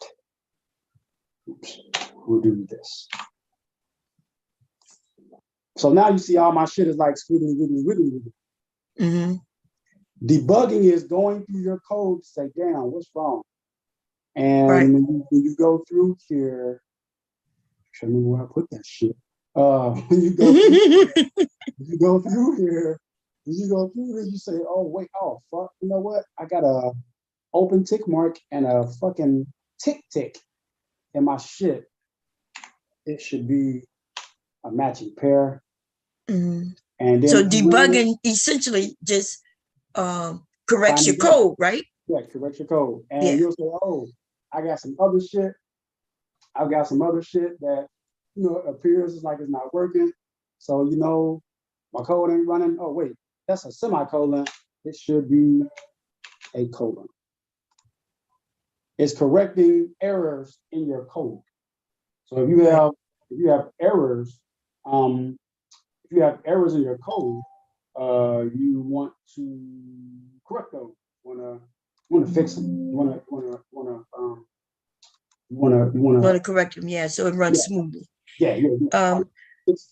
Oops. We'll do this. So now you see all my shit is like squiggly, wiggly, wiggly, wiggly. Mm-hmm. Debugging is going through your code to say, damn, what's wrong? And when you go through here, show me where I put that shit. When you go through here, you say, oh, wait, oh, fuck, you know what? I got a open tick mark and a fucking tick in my shit. It should be a matching pair. Mm-hmm. And then so debugging essentially just corrects your code, right? Yeah, correct your code. And you'll say, oh, I got some other shit. I've got some other shit that, you know, appears like it's not working. So, you know, my code ain't running. Oh, wait, that's a semicolon. It should be a colon. It's correcting errors in your code. So if you have errors, if you have errors in your code, you want to correct those. Want to fix them. You want to correct them. Yeah, so it runs smoothly. Yeah.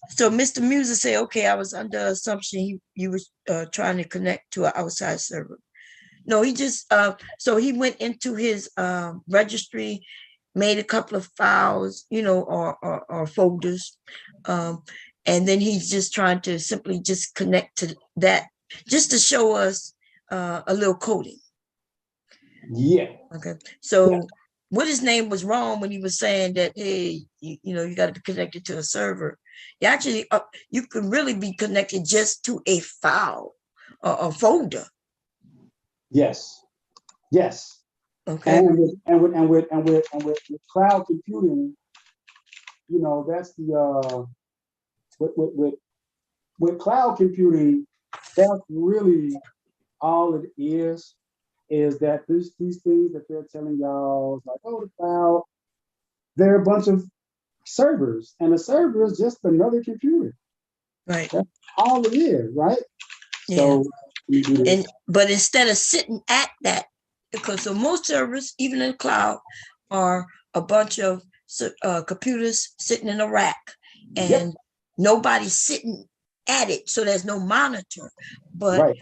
So Mr. Muser said, okay, I was under assumption you was trying to connect to an outside server. No, he just so he went into his registry, made a couple of files, you know, or folders, and then he's just trying to simply just connect to that, just to show us a little coding. Yeah. Okay. So what his name was wrong when he was saying that, hey, you know, you got to connect it to a server. You actually, you could really be connected just to a file or a folder. Yes. Okay. And with cloud computing, you know, that's the with cloud computing, that's really all it is that these things that they're telling y'all, like, oh, the cloud, they're a bunch of servers, and a server is just another computer. Right. That's all it is, right? Yeah. So, but instead of sitting at that, because so most servers, even in the cloud, are a bunch of computers sitting in a rack, and nobody's sitting at it, so there's no monitor. But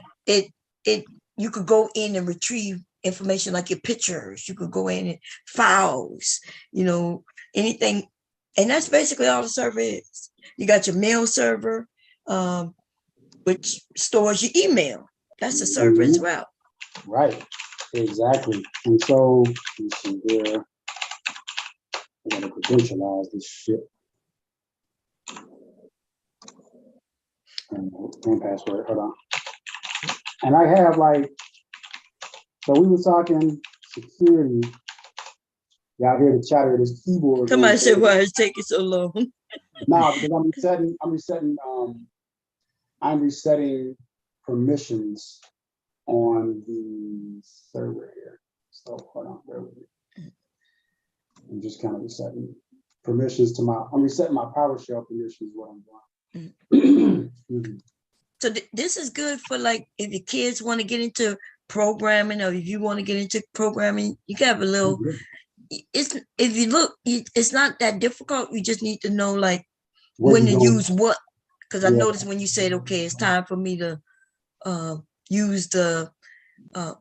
you could go in and retrieve information like your pictures. You could go in and files, you know, anything, and that's basically all the server is. You got your mail server, which stores your email. That's a server as well. Right. Exactly. And so let's see here. I gotta credentialize this shit. And password. Hold on. And I have like, so we were talking security. Y'all hear the chatter of this keyboard. Somebody said, why is it taking so long? No, because I'm resetting permissions on the server here. So hold on, bear with me. I'm just kind of resetting permissions I'm resetting my PowerShell permissions, what I'm doing. So this is good for like, if your kids want to get into programming, or if you want to get into programming, you can have a little, if you look, it's not that difficult. You just need to know like when to use what. Because I noticed when you said, okay, it's time for me to use the,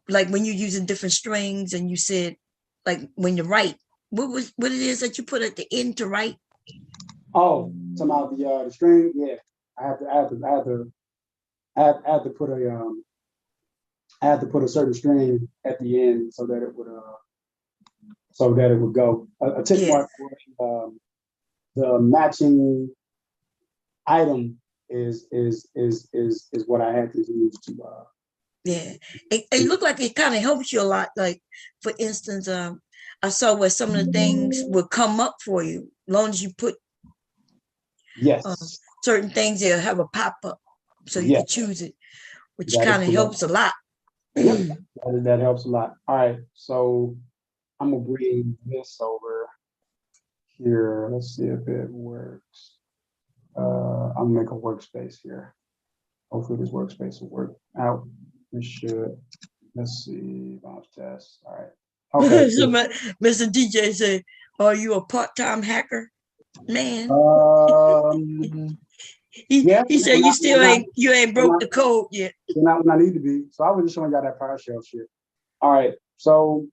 like when you're using different strings, and you said, like when you write, what it is that you put at the end to write? Oh, talking about the string, yeah. I have to I had to put a certain string at the end so that it would go. A tick mark was the matching item is what I had to use to. Yeah, it looked like it kind of helps you a lot. Like, for instance, I saw where some of the things will come up for you, as long as you put certain things, they'll have a pop up, so you can choose it, which kind of helps a lot. That helps a lot. All right, so I'm gonna bring this over here. Let's see if it works. I'm gonna make a workspace here. Hopefully this workspace will work out. It should. Let's see. Bounce test. All right. Okay. So Mr. DJ said, "Are you a part-time hacker, man?" He said you still ain't broke the code yet. Not when I need to be. So I was just showing y'all that PowerShell shit. All right. So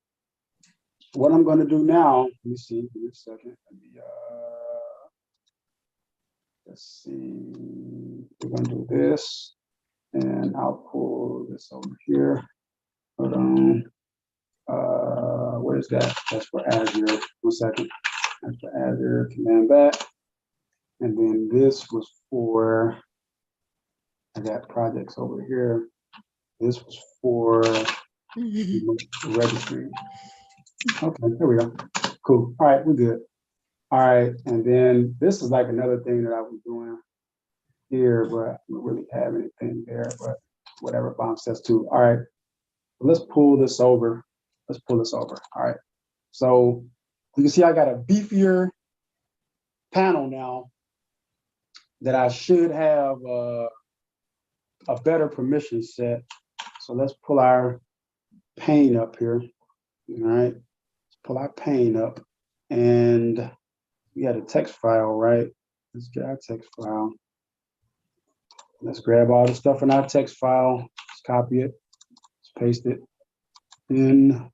what I'm going to do now? Let me see. Give me a second. Let's see. We're going to do this, and I'll pull this over here. Hold on. Where's that? That's for Azure. 1 second. That's for Azure. Command back. And then this was for, I got projects over here. This was for registry. Okay, there we go. Cool. All right, we're good. All right, and then this is like another thing that I was doing here, but I don't really have anything there, but whatever, bomb says too. All right, let's pull this over. All right, so you can see I got a beefier panel now that I should have a better permission set. So let's pull our pane up here. All right, let's pull our pane up, and we had a text file, right? Let's get our text file. Let's grab all the stuff in our text file. Let's copy it. Let's paste it in.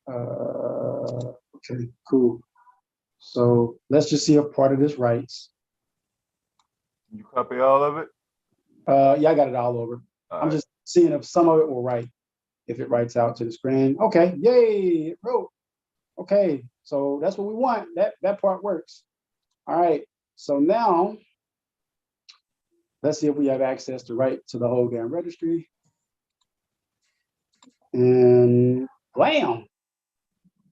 Okay, cool. So let's just see if part of this writes. You copy all of it? Yeah, I got it all over. I'm just seeing if some of it will write, if it writes out to the screen. Okay, yay, it wrote. Okay, so that's what we want. That part works. All right, so now let's see if we have access to write to the whole damn registry. And blam,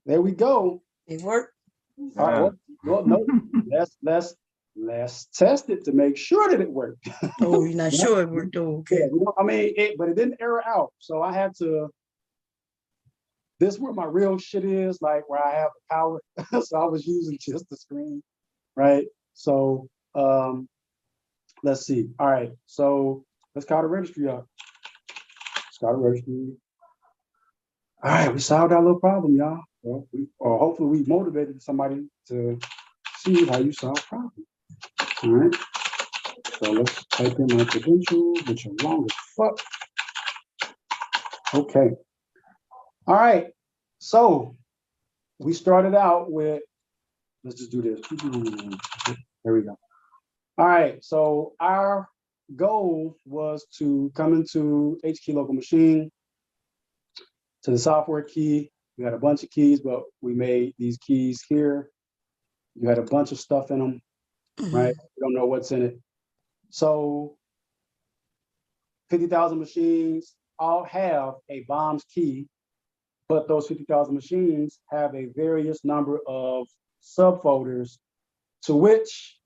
there we go. It worked. All right, well, no, let's test it to make sure that it worked. Oh, you're not sure it worked? Oh, okay. Yeah, I mean, but it didn't error out. So I had to, this is where my real shit is, like where I have the power. So I was using just the screen, right? So let's see. All right, so let's call the registry up. All right, we solved our little problem, y'all. Well, or hopefully we motivated somebody to see how you solve problems. All right. So let's type in my credentials, which are long as fuck. Okay. All right. So we started out with, let's just do this. There we go. All right. So our goal was to come into HKey local machine, to the software key. We had a bunch of keys, but we made these keys here. You had a bunch of stuff in them, right? You don't know what's in it. So 50,000 machines all have a BOMS key, but those 50,000 machines have a various number of subfolders to which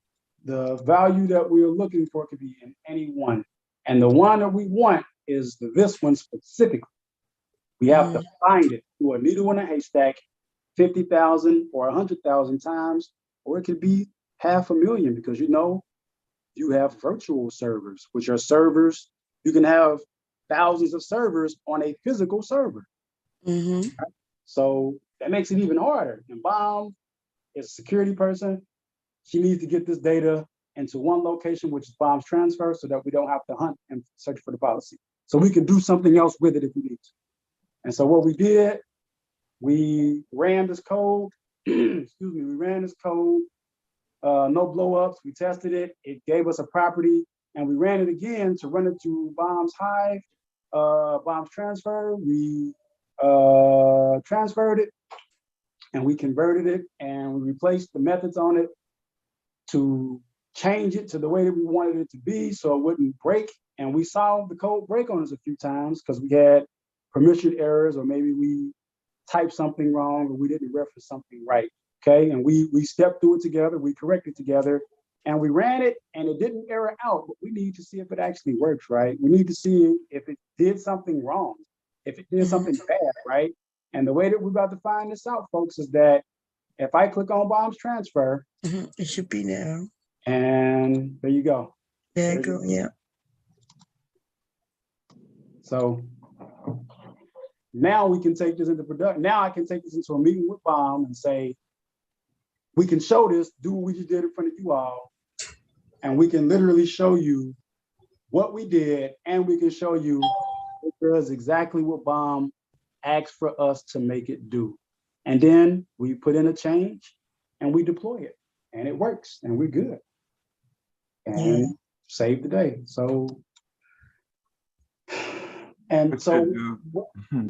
the value that we're looking for could be in any one. And the one that we want is this one specifically. We have to find it through a needle in a haystack 50,000 or 100,000 times, or it could be 500,000, because you have virtual servers, which are servers. You can have thousands of servers on a physical server. Right? So that makes it even harder. And BOM is a security person. She needs to get this data into one location, which is BOM's transfer, so that we don't have to hunt and search for the policy. So we can do something else with it if we need to. And so what we did, we ran this code, excuse me, we ran this code, no blowups, we tested it. It gave us a property and we ran it again to run it to Bombs Hive, Bombs Transfer. We transferred it, and we converted it, and we replaced the methods on it to change it to the way that we wanted it to be so it wouldn't break. And we solved the code break on us a few times because we had permission errors, or maybe we typed something wrong, or we didn't reference something right. Okay, and we stepped through it together, we corrected together, and we ran it, and it didn't error out, but we need to see if it actually works, right? We need to see if it did something wrong, if it did something bad, right? And the way that we're about to find this out, folks, is that if I click on Bombs Transfer, it should be now. And there you go. There you go, yeah. So now we can take this into production. Now I can take this into a meeting with Bomb and say, we can show this, do what we just did in front of you all, and we can literally show you what we did, and we can show you it does exactly what Bomb asked for us to make it do. And then we put in a change and we deploy it, and it works, and we're good. And save the day. So, and Good so, shit, dude.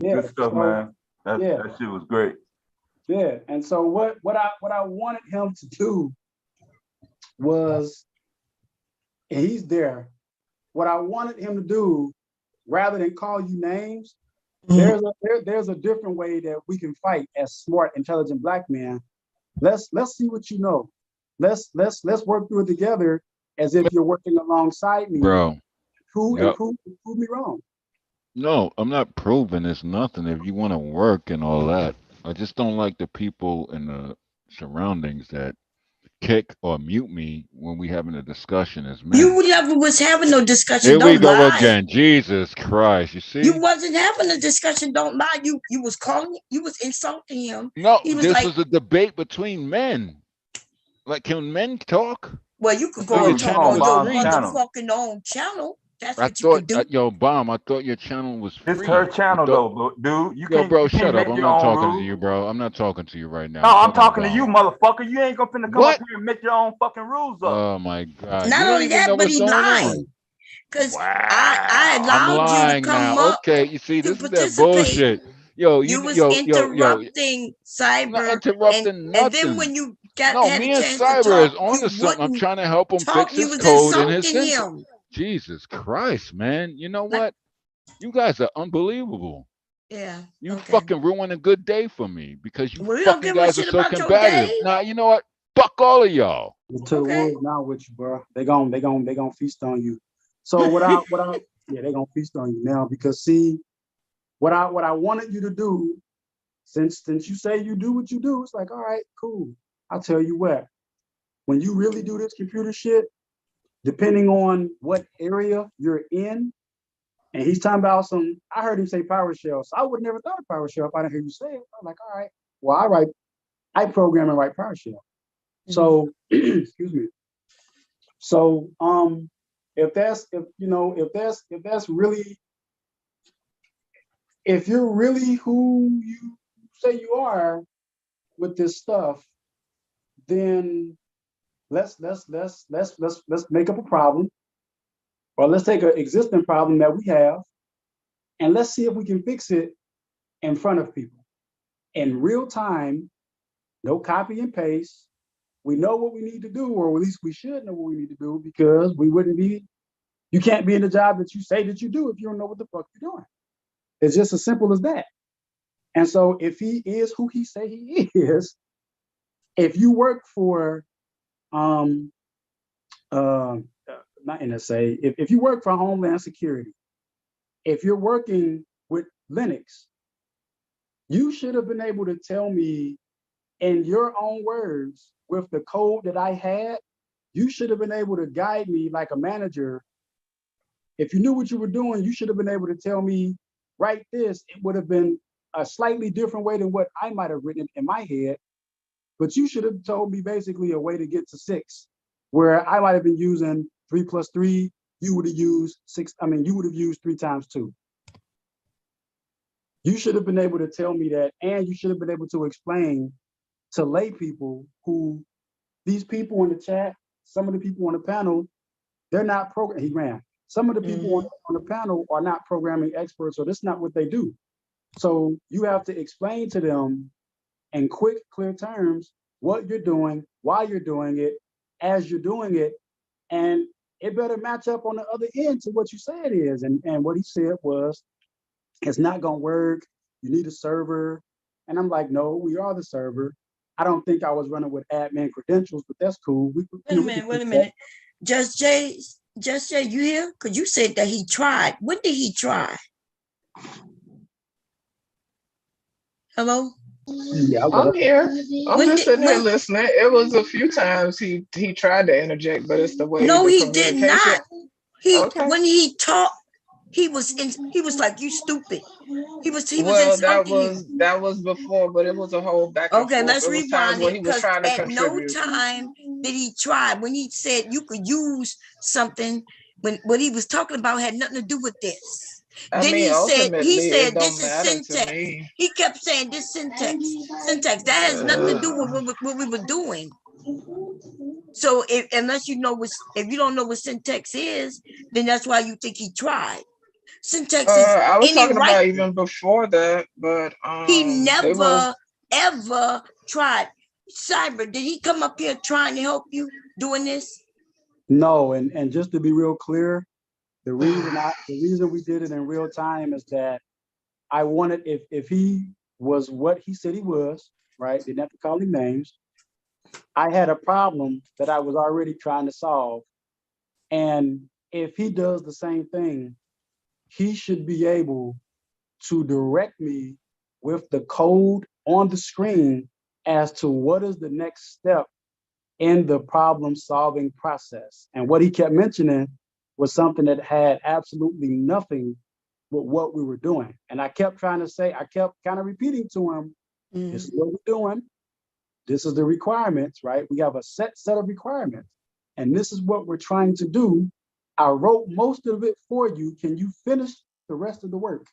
yeah, Good stuff, so, man. yeah. That shit was great. Yeah, and so what I wanted him to do was, and he's there, what I wanted him to do, rather than call you names, there's a different way that we can fight as smart, intelligent Black men. Let's see what you know. Let's work through it together as if you're working alongside me. Bro. Prove Yep. me wrong. No, I'm not proving it's nothing if you want to work and all that. I just don't like the people in the surroundings that kick or mute me when we having a discussion as men. You never was having no discussion. Here we Don't go lie. again. Jesus Christ. You see? You wasn't having a discussion. Don't lie. You was calling. You was insulting him. No, He was this like, was a debate between men. Like, can men talk? well, you could go Dude, and talk channel on is your free. motherfucking own channel. That's I what you could do. thought, yo, Bomb, I thought your channel was free. It's her channel I thought- though, dude. You Yo, can't, bro, you can't shut up. make I'm your not own talking rules. to you, bro. I'm not talking to you right now. No, I'm talking to Bomb. you, motherfucker. You ain't gonna finna come What? up here and make your own fucking rules up. Oh my God. Not you don't only even that, know but what's he going lied. on. Because I I'm allowed you to lying come now. up Okay, you see, to this is that participate. bullshit. Yo, You you was yo, interrupting I'm not Cyber, interrupting and nothing. then when you had Me a and chance to Cyber is talk, on you to something. I'm wouldn't trying to help him talk. fix You his was code and his insulting sensor. him. Jesus Christ, man. You know what? You guys are unbelievable. Yeah. You Okay. fucking ruin a good day for me because you We don't fucking give a guys are shit so about your combative. day. Nah, you know what? Fuck all of y'all. To the wolves now with you, bro. They gon' feast on you. So yeah, they gonna feast on you now, because see, what I wanted you to do, since you say you do what you do, it's like, all right, cool. I'll tell you what, when you really do this computer shit, depending on what area you're in, and he's talking about I heard him say PowerShell, so I would never thought of PowerShell if I didn't hear you say it. I'm like, all right, well, I program and write PowerShell. So, excuse me. So, if you're really who you say you are with this stuff, then let's make up a problem, or let's take an existing problem that we have, and let's see if we can fix it in front of people in real time. No copy and paste. We know what we need to do, or at least we should know what we need to do, because you can't be in the job that you say that you do if you don't know what the fuck you're doing. It's just as simple as that. And so if he is who he say he is, if you work for, not NSA, if you work for Homeland Security, if you're working with Linux, you should have been able to tell me in your own words, with the code that I had, you should have been able to guide me like a manager. If you knew what you were doing, you should have been able to tell me, write this. It would have been a slightly different way than what I might have written in my head, but you should have told me basically a way to get to 6, where I might have been using 3 + 3, you would have used 6. I mean, you would have used 3 × 2. You should have been able to tell me that, and you should have been able to explain to lay people who, these people in the chat, some of the people on the panel, They're not programming. He ran. Some of the people on the panel are not programming experts, so that's not what they do. So you have to explain to them in quick, clear terms what you're doing, why you're doing it, as you're doing it, and it better match up on the other end to what you say it is. And what he said was, it's not gonna work. You need a server. And I'm like, no, we are the server. I don't think I was running with admin credentials, but that's cool. Wait a minute. Just Jay, you here? Because you said that he tried. When did he try? Hello? Yeah, I'm here. I'm just sitting here listening. It was a few times he tried to interject, but it's the way. No, the he did not. Okay. When he talked, he was like, you stupid. He was well, insulting that was before, but it was a whole back and okay, forth. let's rewind it, because at no time did he try. When he said you could use something, when what he was talking about had nothing to do with this. Then he said this is syntax. He kept saying this syntax. That has nothing to do with what we were doing. So unless you know if you don't know what syntax is, then that's why you think he tried. Syntax is I was talking about even before that, but he never ever tried. Cyber, did he come up here trying to help you doing this? No, and just to be real clear, the reason we did it in real time is that I wanted, if he was what he said he was, right? Didn't have to call him names. I had a problem that I was already trying to solve. And if he does the same thing, he should be able to direct me with the code on the screen as to what is the next step in the problem solving process. And what he kept mentioning was something that had absolutely nothing with what we were doing. And I kept trying to say, I kept kind of repeating to him, this is what we're doing. This is the requirements, right? We have a set of requirements. And this is what we're trying to do. I wrote most of it for you. Can you finish the rest of the work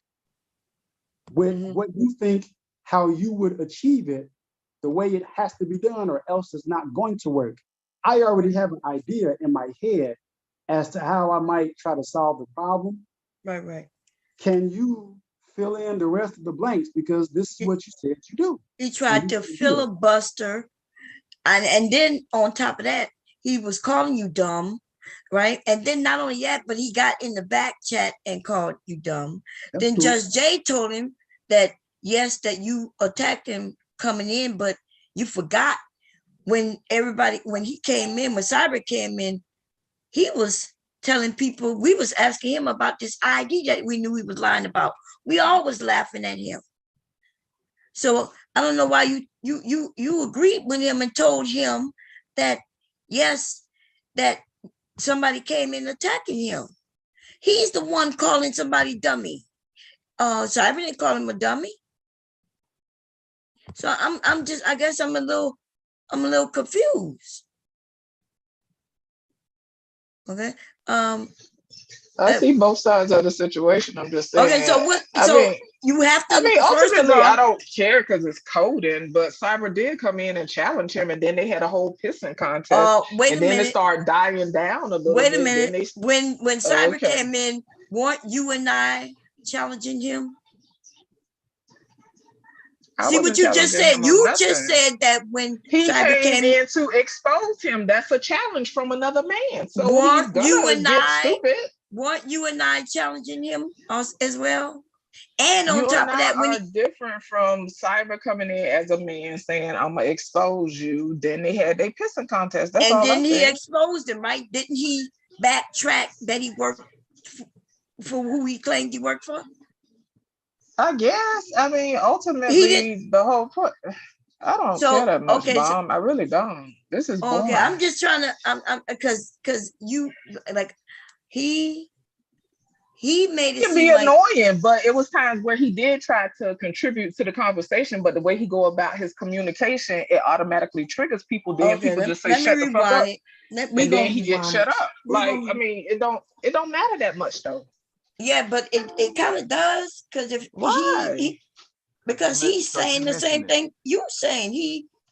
with what you think, how you would achieve it, the way it has to be done, or else it's not going to work. I already have an idea in my head as to how I might try to solve the problem. Right. Can you fill in the rest of the blanks? Because this is what you said you do. He tried to filibuster. And then on top of that, he was calling you dumb, right? And then not only that, but he got in the back chat and called you dumb. That's then cool. Judge Jay told him that, yes, that you attacked him coming in, but you forgot when he came in, when Cyber came in, he was telling people, we was asking him about this ID that we knew he was lying about. We all was laughing at him. So I don't know why you agreed with him and told him that, yes, that somebody came in attacking him. He's the one calling somebody dummy. Cyber didn't call him a dummy. So I guess I'm a little confused. Okay. I see both sides of the situation. I'm just saying. Okay, so what? So you have to. Ultimately, I don't care because it's coding. But Cyber did come in and challenge him, and then they had a whole pissing contest. Wait a minute. Then it started dying down a little. Wait a minute. When Cyber came in, weren't you and I challenging him? See what you just said. You just said that when he came in to expose him, that's a challenge from another man. So weren't you and I challenging him as well? And on top of that, when different from Cyber coming in as a man saying, "I'm gonna expose you," then they had their pissing contest. That's all. And then he exposed him, right? Didn't he backtrack that he worked for who he claimed he worked for? I guess. I mean, ultimately, the whole point. I don't care that much, Bomb. I really don't. This is boring. Okay. I'm just trying to, because you like he made it can be annoying, but it was times where he did try to contribute to the conversation, but the way he go about his communication, it automatically triggers people. Then people just say, "Shut the fuck up," and then he gets shut up. I mean, it don't matter that much though. Yeah, but it kind of does, because if because he's saying the same thing you're saying.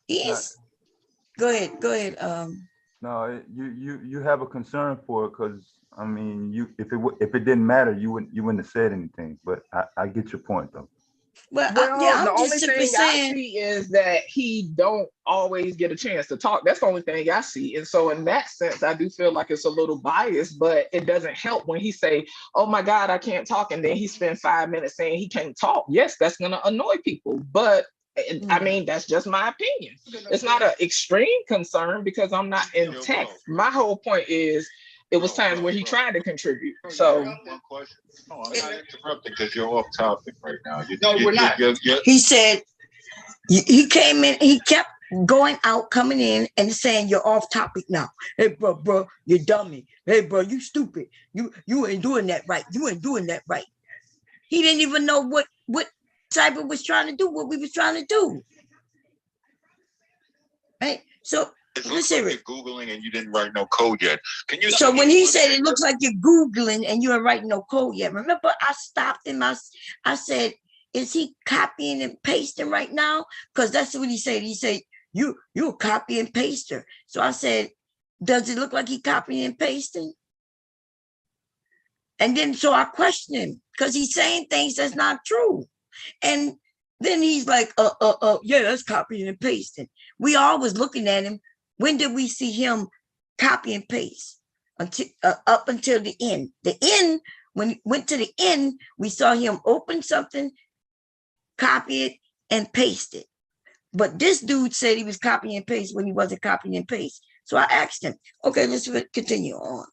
He's go ahead. No, you have a concern for it because I mean, if it didn't matter, you wouldn't have said anything. But I get your point though. Well, Well, the I'm only just simply thing I saying. see is that he don't always get a chance to talk. That's the only thing I see. And so in that sense, I do feel like it's a little biased, but it doesn't help when he say, oh my God, I can't talk. And then he spend 5 minutes saying he can't talk. Yes, that's going to annoy people. But I mean, that's just my opinion. It's not an extreme concern because I'm not in tech. My whole point is it was times where he tried to contribute. So One question. No, I'm not interrupting because you're off topic right now. No, we're not. He said he came in, he kept going out, coming in and saying you're off topic now. Hey bro, you dummy. Hey bro, you stupid. You ain't doing that right. You ain't doing that right. He didn't even know what Cyber was trying to do, what we was trying to do. Right? So it looks like you're Googling and you didn't write no code yet. Can you? So when he said it looks like you're Googling and you ain't writing no code yet, remember I stopped him. I said, is he copying and pasting right now? Because that's what he said. He said, you're a copy and paster. So I said, does it look like he copying and pasting? And then so I questioned him because he's saying things that's not true. And then he's like, yeah, that's copying and pasting. We always looking at him. When did we see him copy and paste? Until up until the end. The end, when he went to the end, we saw him open something, copy it, and paste it. But this dude said he was copying and paste when he wasn't copying and paste. So I asked him, okay, let's continue on.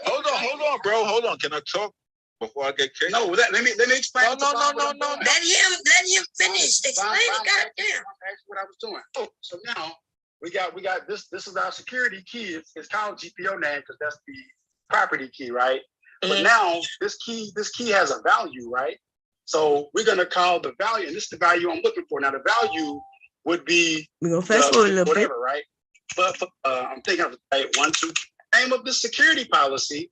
Hold on, bro. Hold on. Can I talk before I get kicked? No, let me explain. No. Let him finish. Explain it, goddamn. That's what I was doing. So now we got this. This is our security key. It's called GPO name because that's the property key, right? But now this key has a value, right? So we're gonna call the value, and this is the value I'm looking for. Now the value would be we're gonna fast forward a little whatever, bit, right? But I'm thinking of the right, 1, 2. Name of the security policy.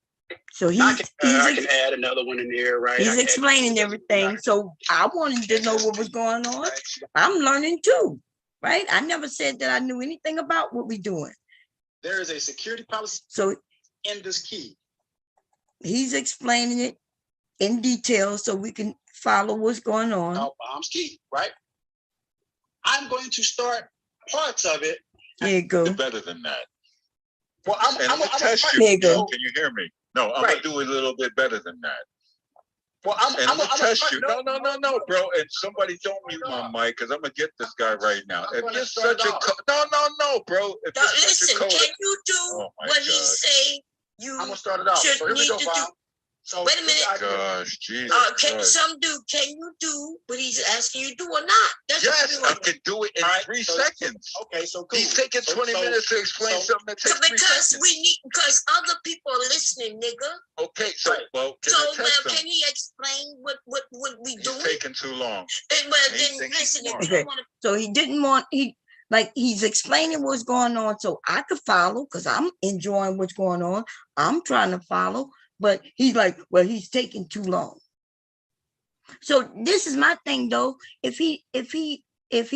So I can add another one in there, right? He's explaining everything. So I wanted to know what was going on. I'm learning too, right? I never said that I knew anything about what we're doing. There is a security policy so in this key. He's explaining it in detail so we can follow what's going on. Bombs key, right? I'm going to start parts of it. There you go. Better than that. Well, I'm gonna test you. There you go. Can you hear me? No, I'm gonna do a little bit better than that. Well, I'm gonna test you. No, bro. And somebody don't mute my mic because I'm gonna get this guy right now. If you're such a no, bro. If you're listen, such a can you do what he say? I'm gonna start it off. So here we go, Bob. So wait a minute. Gosh, Jesus. Can you do what he's asking you to do or not? That's yes, I can do it in 3 seconds. Okay, so cool. He's taking 20 minutes to explain something that takes 3 seconds. Because other people are listening, nigga. Okay, so can he explain what we doing? He's taking too long. So he didn't want he's explaining what's going on so I could follow because I'm enjoying what's going on. I'm trying to follow. But he's like, well, he's taking too long. So this is my thing, though. If he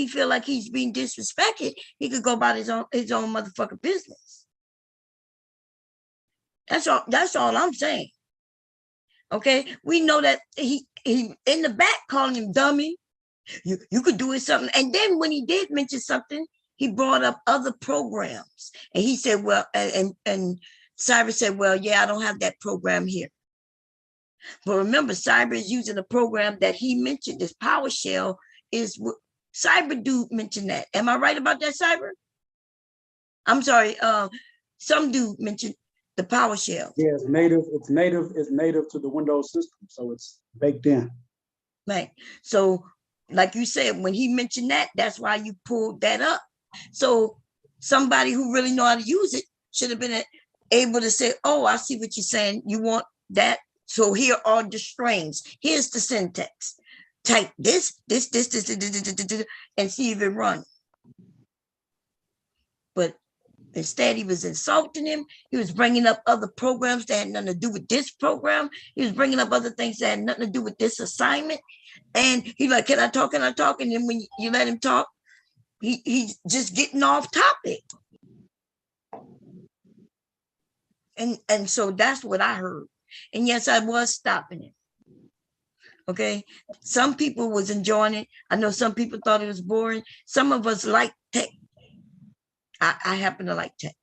feel like he's being disrespected, he could go about his own motherfucking business. That's all I'm saying. Okay, we know that he in the back calling him dummy. You could do it something, and then when he did mention something, he brought up other programs, and he said, well, and Cyber said, well, yeah, I don't have that program here. But remember, Cyber is using a program that he mentioned. This PowerShell is what Cyber dude mentioned that. Am I right about that, Cyber? I'm sorry. Some dude mentioned the PowerShell. Yeah, it's native to the Windows system. So it's baked in. Right. So like you said, when he mentioned that, that's why you pulled that up. So somebody who really know how to use it should have been able to say, oh, I see what you're saying. You want that. So here are the strings. Here's the syntax. Type this, and see if it runs. But instead, he was insulting him. He was bringing up other programs that had nothing to do with this program. He was bringing up other things that had nothing to do with this assignment. And he's like, can I talk? And then when you let him talk, he's just getting off topic. And so that's what I heard. And yes, I was stopping it. Okay. Some people was enjoying it. I know some people thought it was boring. Some of us like tech. I happen to like tech.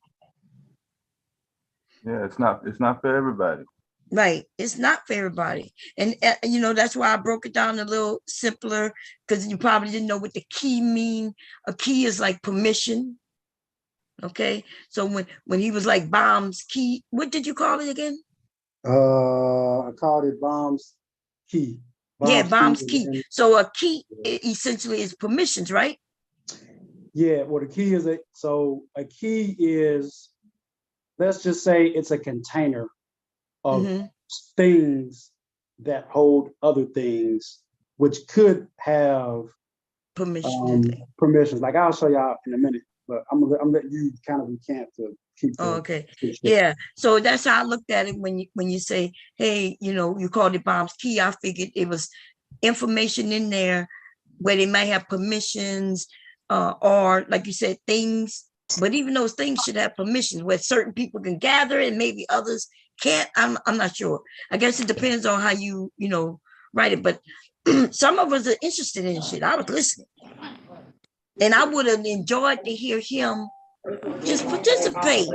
Yeah, it's not for everybody. Right. It's not for everybody. And you know, that's why I broke it down a little simpler, because you probably didn't know what the key mean. A key is like permission. Okay. So when he was like bombs key, what did you call it again? I called it bombs key. Bombs key. So a key essentially is permissions, right? Yeah, well, the key is a key is, let's just say it's a container of things that hold other things, which could have permissions. Like I'll show y'all in a minute, but I'm gonna let you kind of recant to keep. Okay. Yeah. So that's how I looked at it when you say, hey, you know, you called it bombs key. I figured it was information in there where they might have permissions, or like you said, things. But even those things should have permissions where certain people can gather and maybe others can't. I'm not sure. I guess it depends on how you know, write it. But some of us are interested in shit. I was listening. And I would have enjoyed to hear him just participate.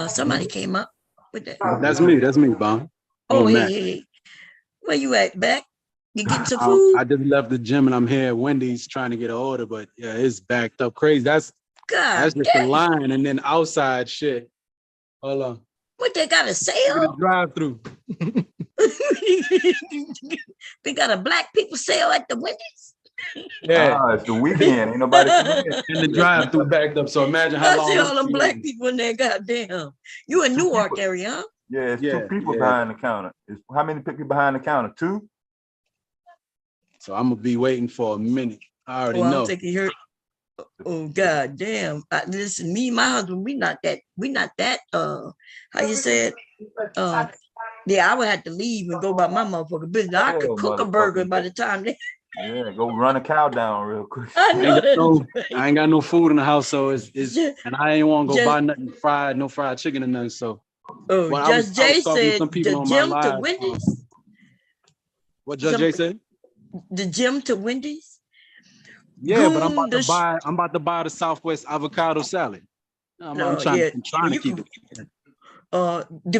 Somebody came up with that. That's me, Bon. Oh, hey. Where you at, Beck? You getting some food? I just left the gym and I'm here at Wendy's trying to get an order, but yeah, it's backed up crazy. That's just the line, and then outside shit. Hold on. What, they got a sale? Drive-through. They got a black people sale at the Wendy's? Yeah. It's the weekend. Ain't nobody coming in. And the drive-through backed up. So imagine how long. I see all them black people in there. Goddamn. You in Newark area, huh? Yeah, it's 2 people behind the counter. How many people behind the counter? 2? So I'm gonna be waiting for a minute. I already know. I'm thinking here. Oh God damn. Listen, me and my husband, we not that how you said? Yeah, I would have to leave and go about my motherfucking business. I could cook a burger by the time they go run a cow down real quick. I ain't got no food in the house, so it's and I ain't want to go buy nothing fried, no fried chicken or nothing. So Judge Jay said the gym to Wendy's. What Judge Jay said? The gym to Wendy's. Yeah, but I'm about to buy the Southwest avocado salad. I'm trying to keep it. The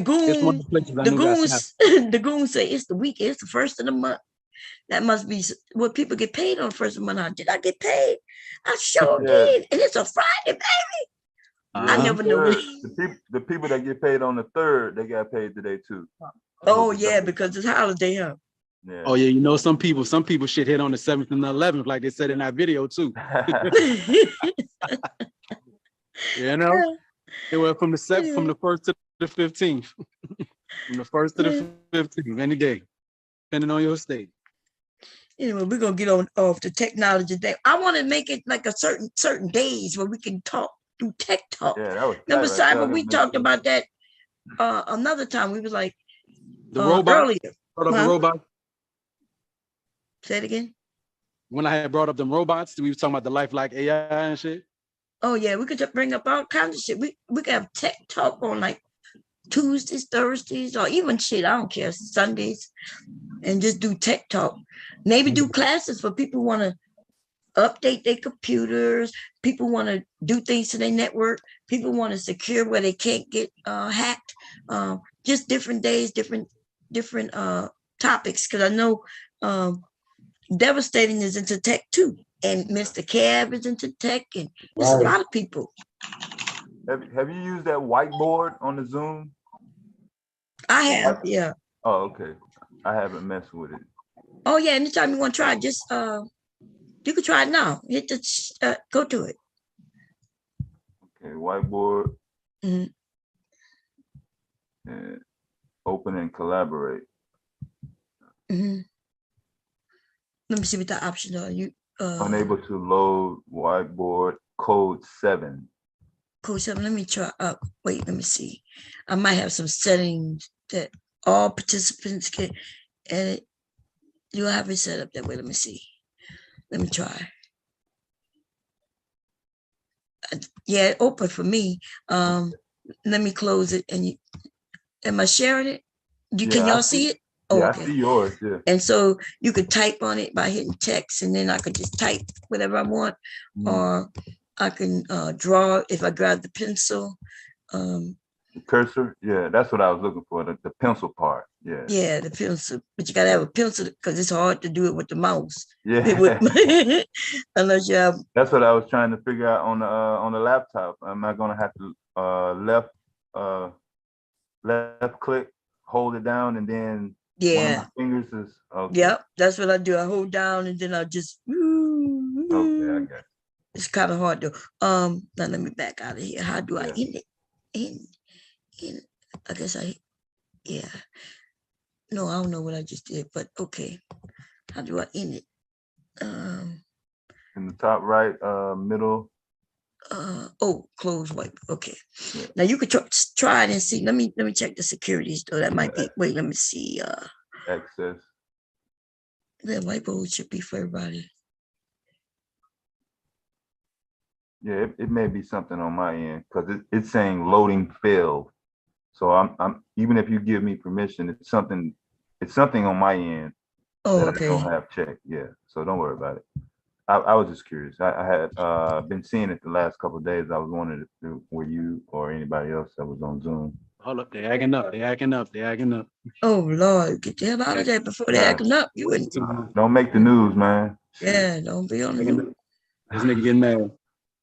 goons say it's the weekend, it's the first of the month. That must be what people get paid on the first of the month. Did I get paid? I sure did. And it's a Friday, baby. I never knew. The people that get paid on the 3rd, they got paid today too. Oh yeah, because it's holiday, huh? Yeah. Oh yeah, you know some people shit hit on the 7th and the 11th, like they said in that video too. You know, it went from the 1st to the 15th. From the 1st to the 15th, any day, depending on your state. Anyway, we're gonna get off the technology day. I want to make it like a certain days where we can talk, do tech talk. Yeah, that was Remember, Simon, we talked about that another time. We was like the robot earlier. Brought up the robot. Say it again. When I had brought up them robots, we were talking about the lifelike AI and shit. Oh yeah, we could just bring up all kinds of shit. We could have tech talk on like Tuesdays, Thursdays, or even shit, I don't care, Sundays, and just do tech talk. Maybe do classes for people who want to update their computers, people want to do things to their network, people want to secure where they can't get hacked. Just different days, different topics, because I know Devastating is into tech too, and Mr. Cav is into tech, and there's a lot of people. Have you used that whiteboard on the Zoom? I have, yeah. Oh, okay. I haven't messed with it. Oh yeah, anytime you want to try it, just you can try it now. Hit the go to it. Okay, whiteboard. Mm-hmm. And open and collaborate. Mm-hmm. Let me see what the options are. You unable to load whiteboard code 7. Code 7. Let me try. Wait, let me see. I might have some settings that all participants can edit. You have it set up that way. Let me see. Let me try. Yeah, open for me. Let me close it. And am I sharing it? Can Yeah, y'all see it? Yeah, I Okay. see yours. Yeah. And so you could type on it by hitting text, and then I could just type whatever I want, or I can draw if I grab the pencil. The cursor. Yeah, that's what I was looking for. The pencil part. Yeah. Yeah, the pencil, but you gotta have a pencil because it's hard to do it with the mouse. Yeah. Unless you have. That's what I was trying to figure out on the laptop. Am I gonna have to left click, hold it down, and then one of my fingers is okay. Yep, that's what I do. I hold down and then I just. Okay, I got it. It's kind of hard to. Now let me back out of here. How do I end it? In. I guess yeah. No, I don't know what I just did, but okay. How do I end it? In the top right, middle. Close wipe. Okay. Yeah. Now you could try it and see. Let me check the securities though. That might be. Wait, let me see. Access. That whiteboard should be for everybody. Yeah, it may be something on my end because it's saying loading failed. So I'm even if you give me permission, it's something on my end that I don't have checked. Yeah, so don't worry about it. I was just curious. I had been seeing it the last couple of days. I was wondering if were you or anybody else that was on Zoom. Hold up, they're acting up. They're acting up. They're acting up. Oh Lord, get the hell out of there before they're acting up. You wouldn't. Don't make the news, man. Yeah, don't be on the news. This nigga getting mad.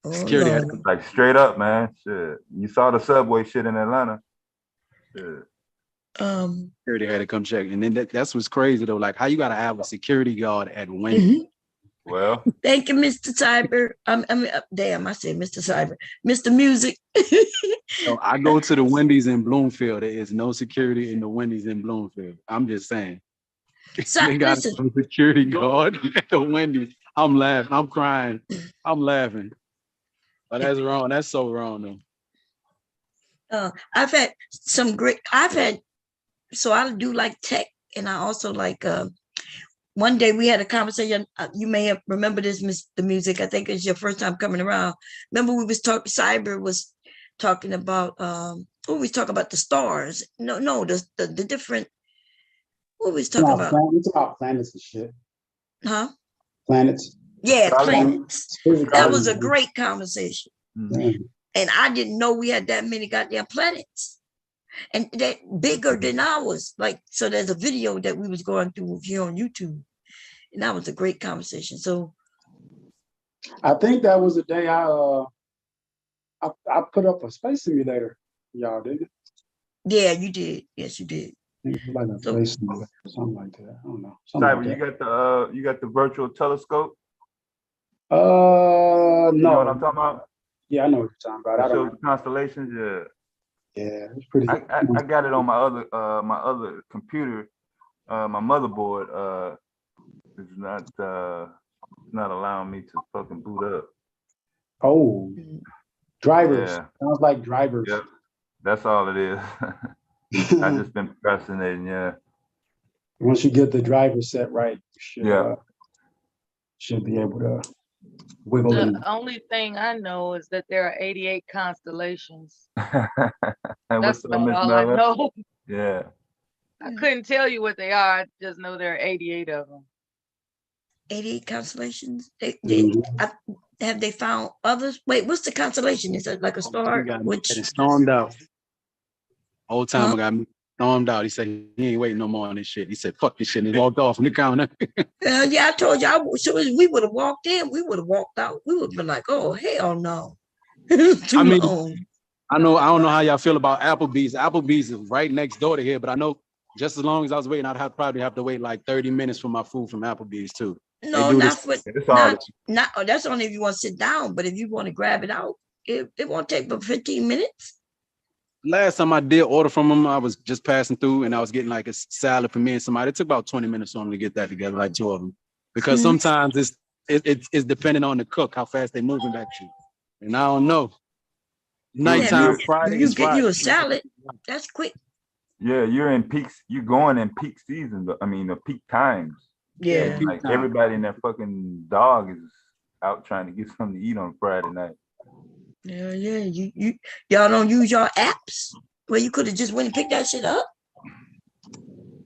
Oh, Security had like straight up, man. Shit. You saw the subway shit in Atlanta. Shit. Security had to come check. And then that's what's crazy though. Like how you gotta have a security guard at Wendy's. Well, thank you, Mr. Cyber. Damn, I said Mr. Cyber. Mr. Music. So I go to the Wendy's in Bloomfield. There is no security in the Wendy's in Bloomfield. I'm just saying. They got a security guard at the Wendy's. I'm laughing. I'm crying. I'm laughing. But that's wrong. That's so wrong though. I've had some great, so I do like tech, and I also like, one day we had a conversation, you may have remember this, Mr. Music, I think it's your first time coming around. Remember we was talking, Cyber was talking about, we was talking about the stars. No, the different, what we was talking about? We talk about planets and shit. Huh? Planets. Yeah, planets. That was a great conversation. Mm-hmm. And I didn't know we had that many goddamn planets. And that bigger than ours. Like, so there's a video that we was going through with you on YouTube. And that was a great conversation. So I think that was the day I put up a space simulator. Y'all did it? Yeah, you did. Yes, you did. Like a space simulator, something like that. I don't know. Cyber, like you got the virtual telescope? No. You know what I'm talking about? Yeah, I know what you're talking about. It shows the constellations. Yeah. Yeah, it's pretty. I got it on my other computer. My motherboard is not allowing me to fucking boot up. Oh, drivers. Yeah. Sounds like drivers. Yep. That's all it is. I just been procrastinating. Yeah. Once you get the driver set right, you should, should be able to wiggle in. The only thing I know is that there are 88 constellations. That's about all I know. Yeah. I couldn't tell you what they are. I just know there are 88 of them. 88 constellations? Have they found others? Wait, what's the constellation? Is it like a star? It stormed out. Whole time I got me stormed out. He said he ain't waiting no more on this shit. He said, fuck this shit. And he walked off from the counter. Yeah, I told you, as soon as we would have walked in, we would have walked out. We would have been like, oh, hell no. I mean, I don't know how y'all feel about Applebee's. Applebee's is right next door to here, but I know just as long as I was waiting, I'd probably have to wait like 30 minutes for my food from Applebee's too. No, that's only if you want to sit down, but if you want to grab it out, it won't take but 15 minutes. Last time I did order from them, I was just passing through and I was getting like a salad for me and somebody. It took about 20 minutes for them to get that together, like two of them. Because sometimes it's depending on the cook, how fast they're moving back to you. And I don't know. Nighttime Friday. You get you a salad, that's quick. Yeah, you're going in peak season. I mean, the peak times. Yeah. Like everybody and their fucking dog is out trying to get something to eat on Friday night. Yeah, y'all don't use your apps where you could have just went and picked that shit up.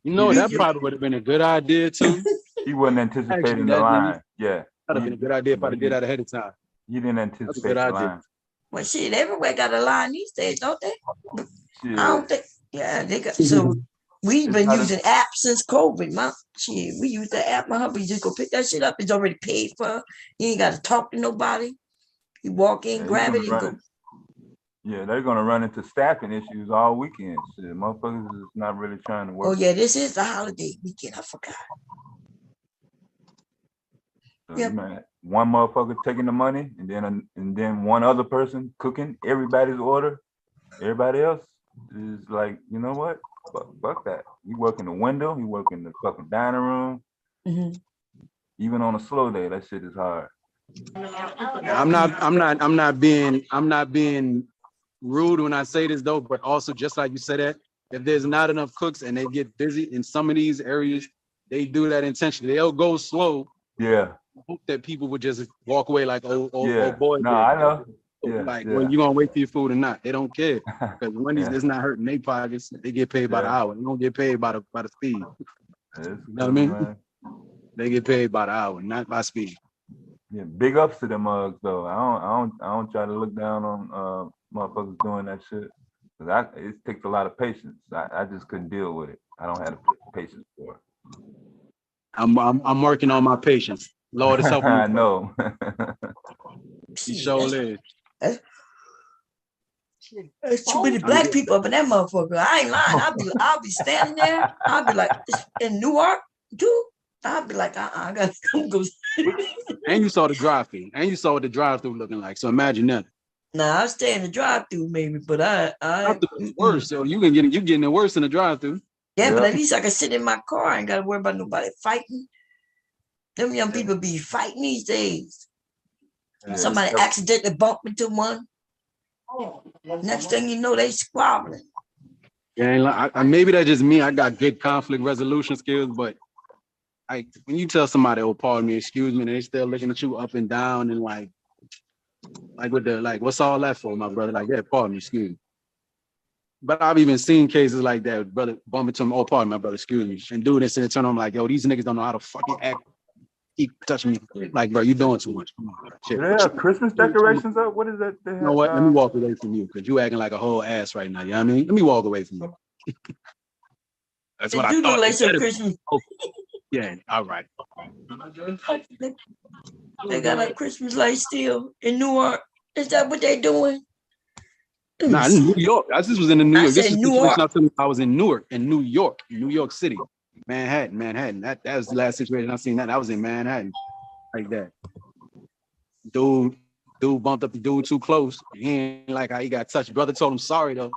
You know, that probably would have been a good idea too. He wasn't anticipating the line. Yeah. That'd have been a good idea if I'd have did that ahead of time. You didn't anticipate the line. Well, shit, everywhere got a line these days, don't they? Shit. I don't think. Yeah, they got. So we've been using apps since COVID. Shit, we use the app. My hubby just go pick that shit up. It's already paid for. You ain't got to talk to nobody. You walk in, grab it, and go. Yeah, they're gonna run into staffing issues all weekend. Shit, motherfuckers is not really trying to work. Oh yeah, this is the holiday weekend. I forgot. So, man, one motherfucker taking the money, and then one other person cooking everybody's order. Everybody else is like, you know what? Fuck that. You work in the window. You work in the fucking dining room. Mm-hmm. Even on a slow day, that shit is hard. I'm not being rude when I say this though, but also just like you said that, if there's not enough cooks and they get busy in some of these areas, they do that intentionally. They'll go slow. Yeah. Hope that people would just walk away like old boy. No, I know. Well, you gonna wait for your food or not? They don't care because Wendy's is not hurting their pockets. They get paid by the hour. They don't get paid by the speed. You know what I mean? Man. They get paid by the hour, not by speed. Yeah, big ups to them mugs though. I don't try to look down on motherfuckers doing that shit. Cause it takes a lot of patience. I just couldn't deal with it. I don't have the patience for it. I'm working on my patience. Lord is helping me. I know. He sure is. There's too many black people up in that motherfucker. I ain't lying. I'll be standing there. I'll be like, in Newark, too. I'll be like, I gotta go. And you saw the drive-through. And you saw what the drive-through looking like. So imagine that. Nah, I'll stay in the drive-through maybe, but I worse. So you getting it worse than the drive-through. Yeah, but at least I can sit in my car. I ain't gotta worry about nobody fighting. Them young people be fighting these days. Yeah, somebody accidentally bumped into one. Next thing you know, they squabbling. Yeah, maybe that's just me. I got good conflict resolution skills, but when you tell somebody, "Oh, pardon me, excuse me," and they still looking at you up and down and like with the what's all that for, my brother? Like, yeah, pardon me, excuse me. But I've even seen cases like that, brother, bump into him, "Oh, pardon my brother, excuse me," and do this and turn on like, "Yo, these niggas don't know how to fucking act." Keep touching me, like, bro, you doing too much. Shit. Do they have Christmas decorations up? What is that? You know what? Let me walk away from you because you acting like a whole ass right now. You know what I mean? Let me walk away from you. That's what I thought. Like some Christmas. Yeah, all right. They got a Christmas light still in Newark. Is that what they doing? Nah, in New York. This was in New York. This is Newark. I was in Newark, New York City. Manhattan. That was the last situation I seen. That was in Manhattan, like that. Dude bumped up the dude too close. He ain't like how he got touched. Brother told him sorry though,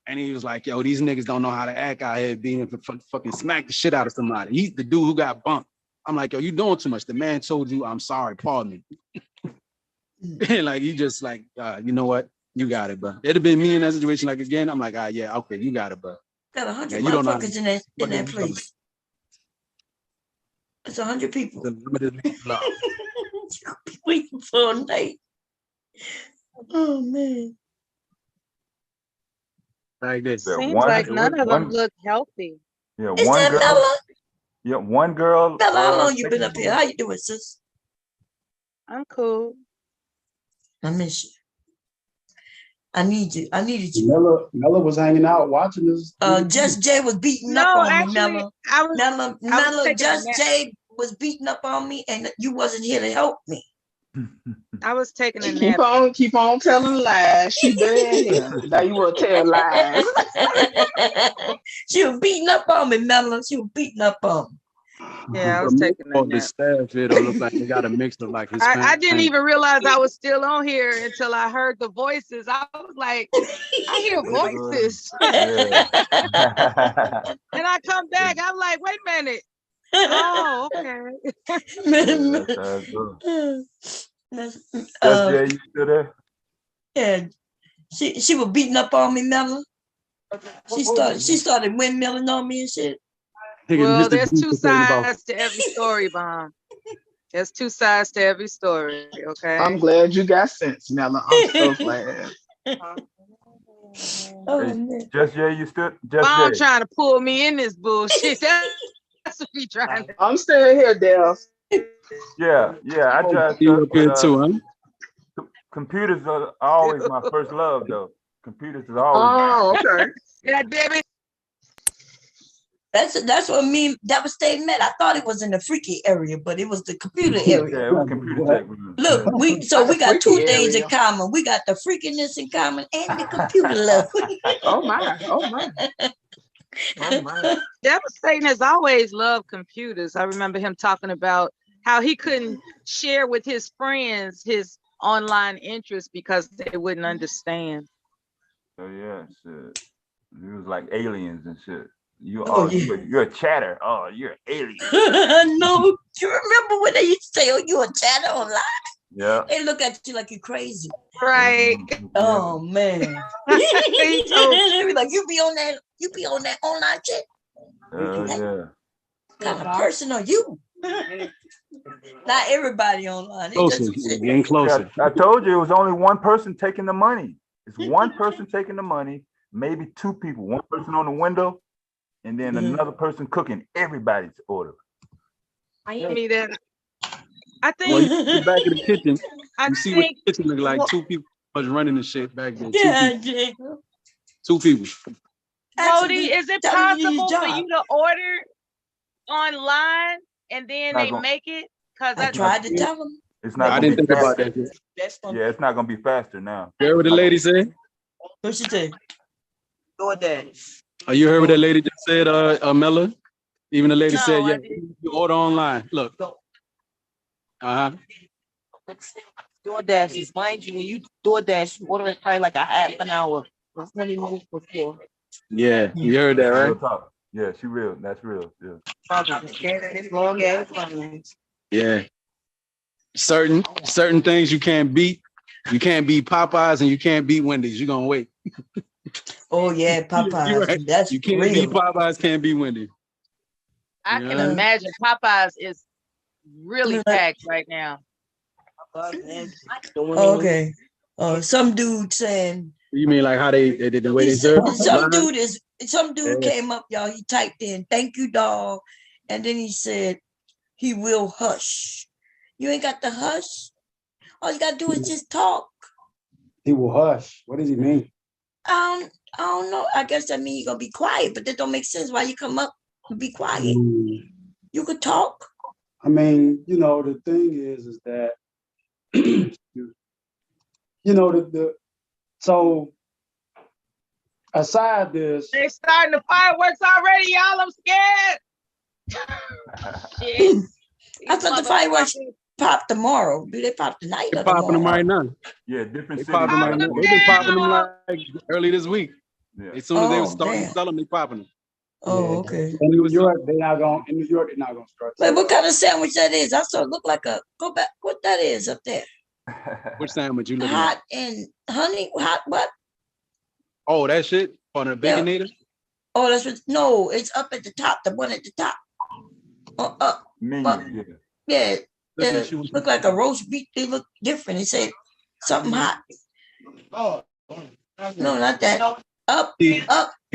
and he was like, "Yo, these niggas don't know how to act out here, being fucking smack the shit out of somebody." He's the dude who got bumped. I'm like, "Yo, you doing too much." The man told you, "I'm sorry, pardon me." Like you just like, you know what? You got it, bro. It'd have been me in that situation. Like again, I'm like, yeah, okay, you got it, bro. Got 100 motherfuckers in that place. It's 100 people. Waiting for a night. Oh man. Like this. Seems like none of them look healthy. Yeah, Is one that girl. Bella? Yeah, one girl. Bella, how long you been up here? How you doing, sis? I'm cool. I miss you. I needed you. Mella was hanging out watching this. Just Jay was beating up on me, Mella. Mella, Just Jay was beating up on me, and you wasn't here to help me. I was taking a nap. Keep on telling lies. She been here. Now you want to tell lies. She was beating up on me, Mella. She was beating up on me. Yeah, I was taking a nap. The staff here don't look like they got a mix of like his. I didn't even realize I was still on here until I heard the voices. I was like, I hear voices. And I come back, I'm like, wait a minute. Oh, okay. Jay, you still there? Yeah, she was beating up on me, Mella. She started windmilling on me and shit. Well, there's two sides to every story, Bomb. There's two sides to every story, okay? I'm glad you got sense, Nella. I'm so glad. Just Jay, you still just Mom Jay. trying to pull me in this bullshit. That's what we trying to. I'm still here, Dale. Yeah, I drive You truck, up here too, huh? computers are always my first love, though. Computers is always. Oh, okay. Yeah, damn it. That's what that was they met. I thought it was in the freaky area, but it was the computer area. Yeah, it was computer tech. Look, we got two things in common. We got the freakiness in common and the computer love. Oh my. Oh my. Devastating has always loved computers. I remember him talking about how he couldn't share with his friends his online interests because they wouldn't understand. Oh yeah, shit. It was like aliens and shit. You're a chatter. Oh, you're an alien. No, you remember when they used to say, "Oh, you a chatter online"? Yeah. They look at you like you're crazy. Right. Oh man. They be like, you be on that online shit. Yeah. What kind of person are you? Not everybody online. Closer, getting closer. I told you it was only one person taking the money. It's one person taking the money, maybe two people. One person on the window, and then another person cooking everybody's order. I mean that. I think. Well, you get back in the kitchen. I You see what think. the kitchen look like? Two people was running the shit back there. Yeah, Jacob. Two people. Cody, is it telling you his possible for job. you to order online and then Not they gonna- make it? Because I tried to tell them. It's not. I gonna didn't be think about faster. that. Yeah, it's not gonna be faster now. You heard what the lady said? What she say? DoorDash. Oh, you heard what that lady just said, Mella? Even the lady No, said, I yeah, didn't. you order online. Look. Uh-huh. DoorDash is, mind you, when you DoorDash, you order it probably like a half an hour. That's 20 minutes before. Yeah, you heard that, Real right? talk. Yeah, she real. That's real. Yeah. It's long ass lines. Yeah. Certain things you can't beat. You can't beat Popeyes and you can't beat Wendy's. You're gonna wait. Oh yeah, You're Popeyes. right. That's You can't real. beat Popeyes, can't beat Wendy's. I can Yeah. imagine Popeyes is really packed right now. Okay. Some dude saying You mean like how they did the way they serve? some dude Yeah. came up, y'all. He typed in "thank you, dog," and then he said he will hush. You ain't got to hush. All you gotta do is just talk. He will hush. What does he mean? I don't know. I guess that means you're gonna be quiet, but that don't make sense. Why you come up and be quiet? You could talk. I mean, the thing is that, so aside this, They starting the fireworks already, y'all. I'm scared. Shit. I thought the fireworks pop tomorrow. Do they pop tonight They're or popping them tomorrow? right now. Yeah, different They cities. popping right now. They've been popping them like early this week. Yeah. As soon as they Oh, were starting damn. to sell them, they popping them. Oh, okay. in New York, they're not gonna start. But what kind of sandwich that is? I saw it look like a go back. What that is up there? Which sandwich you looking at? Hot and honey. Hot what? Oh, that shit on the Yeah. Baconator? Oh, that's what. No, it's up at the top. The one at the top. Up. Menu, Yeah. Listen, It she was- looked like a roast beef. They look different. It said something hot. Oh, No, not that. Up. You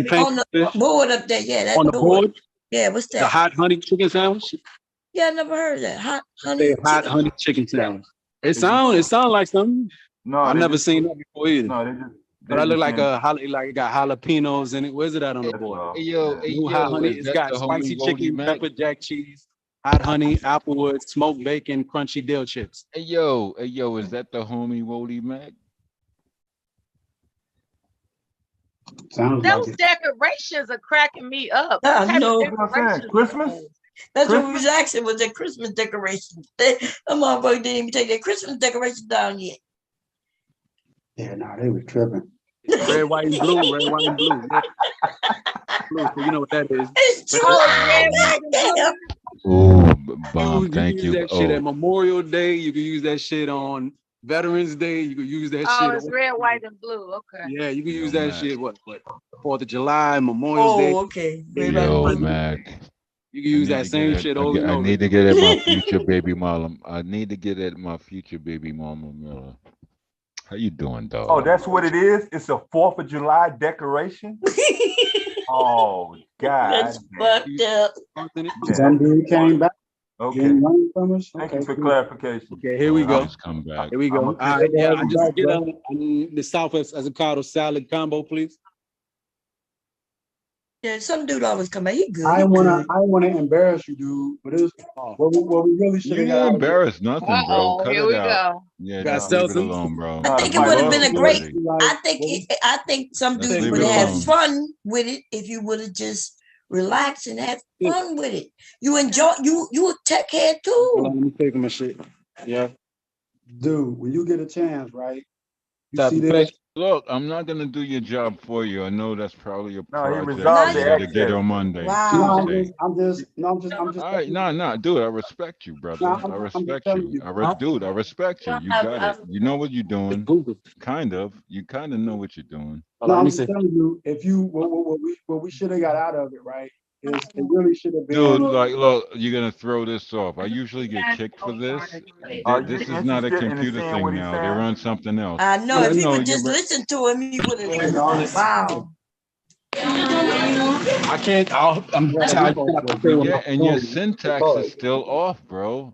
paint On the fish board up there. Yeah, that on the board? Yeah, what's The that? hot honey chicken sandwich? Yeah, I never heard of that. Hot honey. Say hot chicken. honey chicken sandwich. It sound like something. No, I've they never just- seen that before either. No, they just. But I look like it got jalapenos in it. Where's it at on the board? Hey, yo, Ooh, hot honey. is It's that got the homie spicy Wody chicken, Mac? pepper jack cheese, hot honey, applewood, smoked bacon, crunchy dill chips. Hey yo, is that the homie Wody Mac? Sounds like Those it. decorations are cracking me up. I What type of know. What I'm saying, decorations are Christmas? those? That's what we was asking. Was their Christmas decorations? Them motherfuckers didn't even take their Christmas decorations down yet. Yeah, no, they were tripping. Red, white, and blue. Red, white, and blue. Blue, so you know what that is. It's true. Damn. Oh, Bob, You can thank use you. that shit at Oh, Memorial Day. You can use that shit on Veterans Day. You can use that Oh, shit. it's red, white, and blue. Okay. Yeah, you can use Yo, that Mac. shit. What? 4th of July, Memorial Day. Oh, okay. Yeah, Yo, but- Mac. You can use that same shit over and I over. need to get at my future baby mama. I need to get at my future baby mama Miller. How you doing, dog? Oh, that's what it is. It's a 4th of July decoration. Oh God. That's fucked up. Some dude came back. Okay. Getting money from us. Thank Okay, you for cool. clarification. Okay, here we go. Just come back. Here we go. All right, yeah, I just get the Southwest avocado salad combo, please. Yeah, some dude always come back. He good. I he wanna good. embarrass you, dude. But it's what we really should You have didn't embarrass nothing, bro. Cut here it we out. go. Yeah, Got just leave it seltzer? alone, bro. I think it would have been a great. Already. I think some Let's dudes leave would it have had alone. fun with it if you would have just relaxed and had fun with it. You enjoy. You a tech head Hold on, too. let me take my shit. Yeah. Dude, when you get a chance, right? You Tap see and this? pay. Look, I'm not gonna do your job for you. I know that's probably a No, he project resolved you the gotta get access. on Monday, Wow. Tuesday. I'm just. All right, no, dude, I respect you, brother. No, I I'm just respect telling you. you. Dude, I respect you. You got it. You know what you're doing. Kind of. You kind of know what you're doing. No, I'm just telling you. If you what we should have got out of it, right? Is it really should have been. Dude, like, look, you're gonna throw this off. I usually get kicked for this. Are This you is not a interested in computer seeing thing what he's now. They're saying? on something else. I know. If he No, would you're just right. listen to him, he would have. Wow. I can't. I'm tired. Yeah, and your syntax is still off, bro.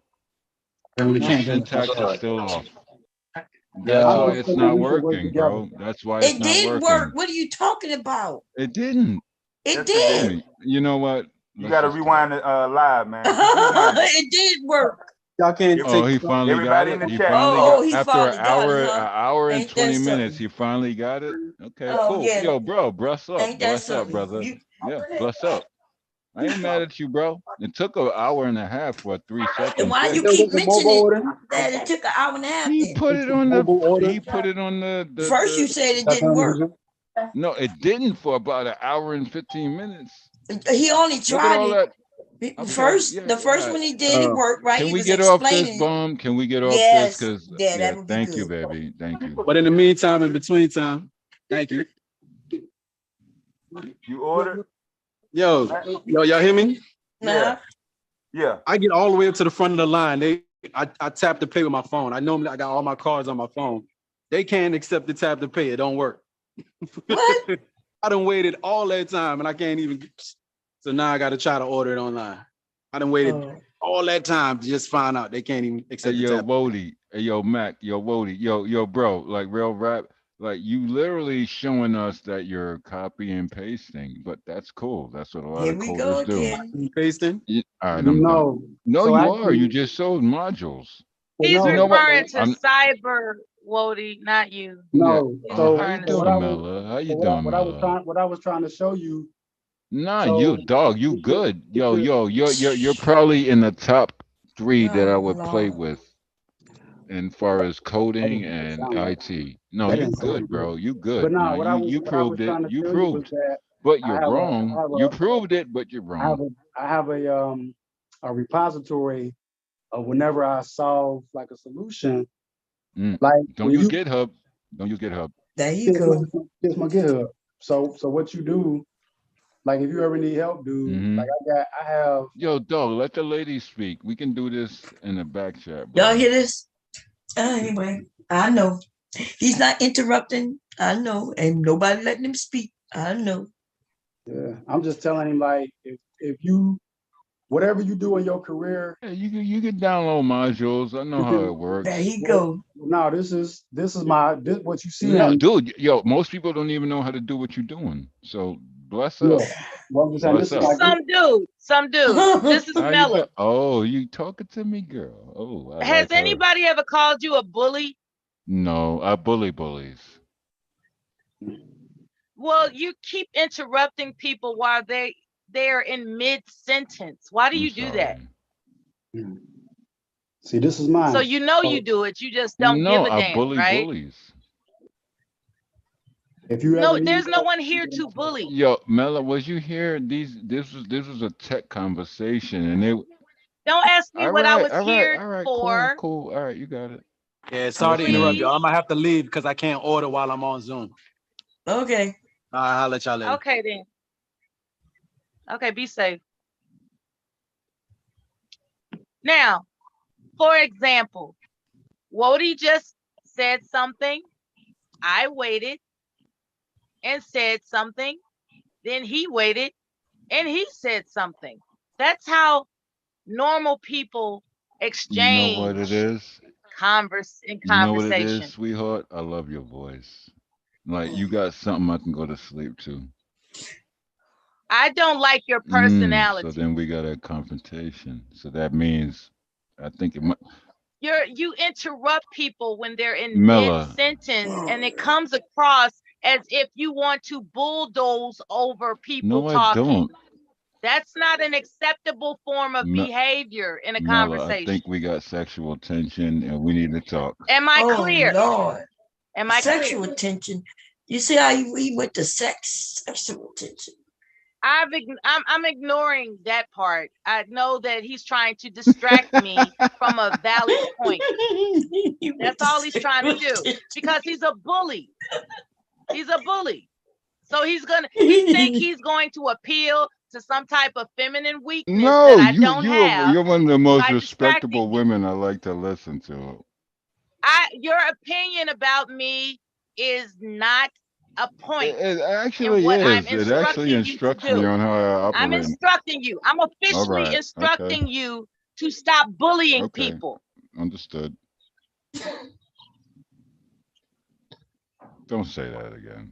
Your syntax is still off. That's why it's not working, bro. That's why it's It not did working. work. What are you talking about? It didn't. It Yes, it did. did. You know what? You got to rewind it live, man. It did work. Y'all can't Oh, take. he finally got Everybody in it. the He chat. finally Oh, got he after finally an got hour, it, huh? an hour and Ain't that 20 minutes. something? He finally got it. Okay, Oh, cool. yeah. Yo, bro, bless up, Ain't that bless up, something? brother. You- Yeah, bless up. I ain't mad at you, bro. It took an hour and a half for a 3-second And why you fix. keep mentioning that it took an hour and a half? He then? put it on the. He put it on the. First, you said it didn't work. No, it didn't for about an hour and 15 minutes. He only Look at tried all it. that. The Okay, First, yeah, the first all one right. he did, it worked right. Can He we was get off this explaining it. bomb? Can we get off Yes. this? Because Yeah, that would be thank you, good. baby. Thank you. But in the meantime, in between time, thank you. You ordered? Yo, y'all hear me? Nah. Yeah. I get all the way up to the front of the line. I tap to pay with my phone. I normally got all my cards on my phone. They can't accept the tap to pay. It don't work. What? I done waited all that time and I can't even. So now I got to try to order it online. I done waited all that time to just find out they can't even Hey, accept the yo, tap. Wody. Hey, yo, Mac. Yo, Wody. Yo, bro. Like real rap. Like you literally showing us that you're copy and pasting, but that's cool. That's what a lot Here of we go coders do. again. Pasting? All right, I'm done. No. No, So you actually- are. You just sold modules. Well, He's no, You know what? referring to I'm- cyber, Wody, not you. No. Yeah. So, How you so doing, what I was- Mella? How you so doing, what I was Mella? what I was trying to show you. Nah, So- you dog. You good. Yo, you're probably in the top 3 that I would play with, in far as coding and IT. No, That you didn't sound good, bro. You good. But no, Nah, what I you was proved it. trying to You show you was proved. that But I you're have a- wrong. I have a- You proved it, but you're I have wrong. a repository of whenever I solve like a solution. Mm. Like Don't when use you- GitHub. Don't use GitHub. There you go. Here's my GitHub. So what you do, like if you ever need help, dude, Mhm. like I have. Yo, dog, let the lady speak. We can do this in the back chat, bro. Y'all hear this? Anyway, I know. He's not interrupting. I know. And nobody letting him speak. I know. Yeah, I'm just telling him like if you whatever you do in your career. Yeah, you can download modules. I know how it works. There you go. No, this is what you see. No, in- dude, yo, most people don't even know how to do what you're doing. So bless up. Yeah. Well, I'm just saying, Bless this is up. like Some dude. This is How you Mella. doing? Oh, you talking to me, girl? Oh, I Has like her. anybody ever called you a bully? No, I bully bullies. Well, you keep interrupting people while they're in mid-sentence. Why do you do that? See, this is mine. So you know you do it. You just don't No, give a I damn, bully right? bullies. If you No, ever need there's no help, one here to bully. Yo, Mela, was you here? This was a tech conversation, and they. Don't ask me All what I right, was all right, here all right, for. cool. All right, you got it. Yeah, sorry to interrupt Please. y'all. I'm gonna have to leave because I can't order while I'm on Zoom. Okay. All right, I'll let y'all later. Okay then. Okay, be safe. Now, for example, Wody just said something. I waited and said something. Then he waited and he said something. That's how normal people You know what it exchange is? in You know what it is, conversation. sweetheart? I love your voice. Like you got something I can go to sleep to. I don't like your So personality. then we got a confrontation. So that means I think it might. You interrupt people when they're in Mela, mid-sentence, and it comes across as if you want to bulldoze over people no, I talking. don't. That's not an acceptable form of Me- behavior in a Mela, I conversation. think we got sexual tension and we need to talk. Am I clear? Lord. Am I Sexual clear? tension. You see how we went to sexual tension. I'm ignoring that part. I know that he's trying to distract me from a valid point. That's all he's trying to do, because he's a bully. He's a bully. So he think he's going to appeal to some type of feminine weakness No, that I don't have. you're one of the most by respectable women I like to listen to. Your opinion about me is not a point. It actually what I'm is. It actually instructs me on how I operate. I'm instructing you. I'm officially right, instructing okay. you to stop bullying Okay. people. Understood. Don't say that again.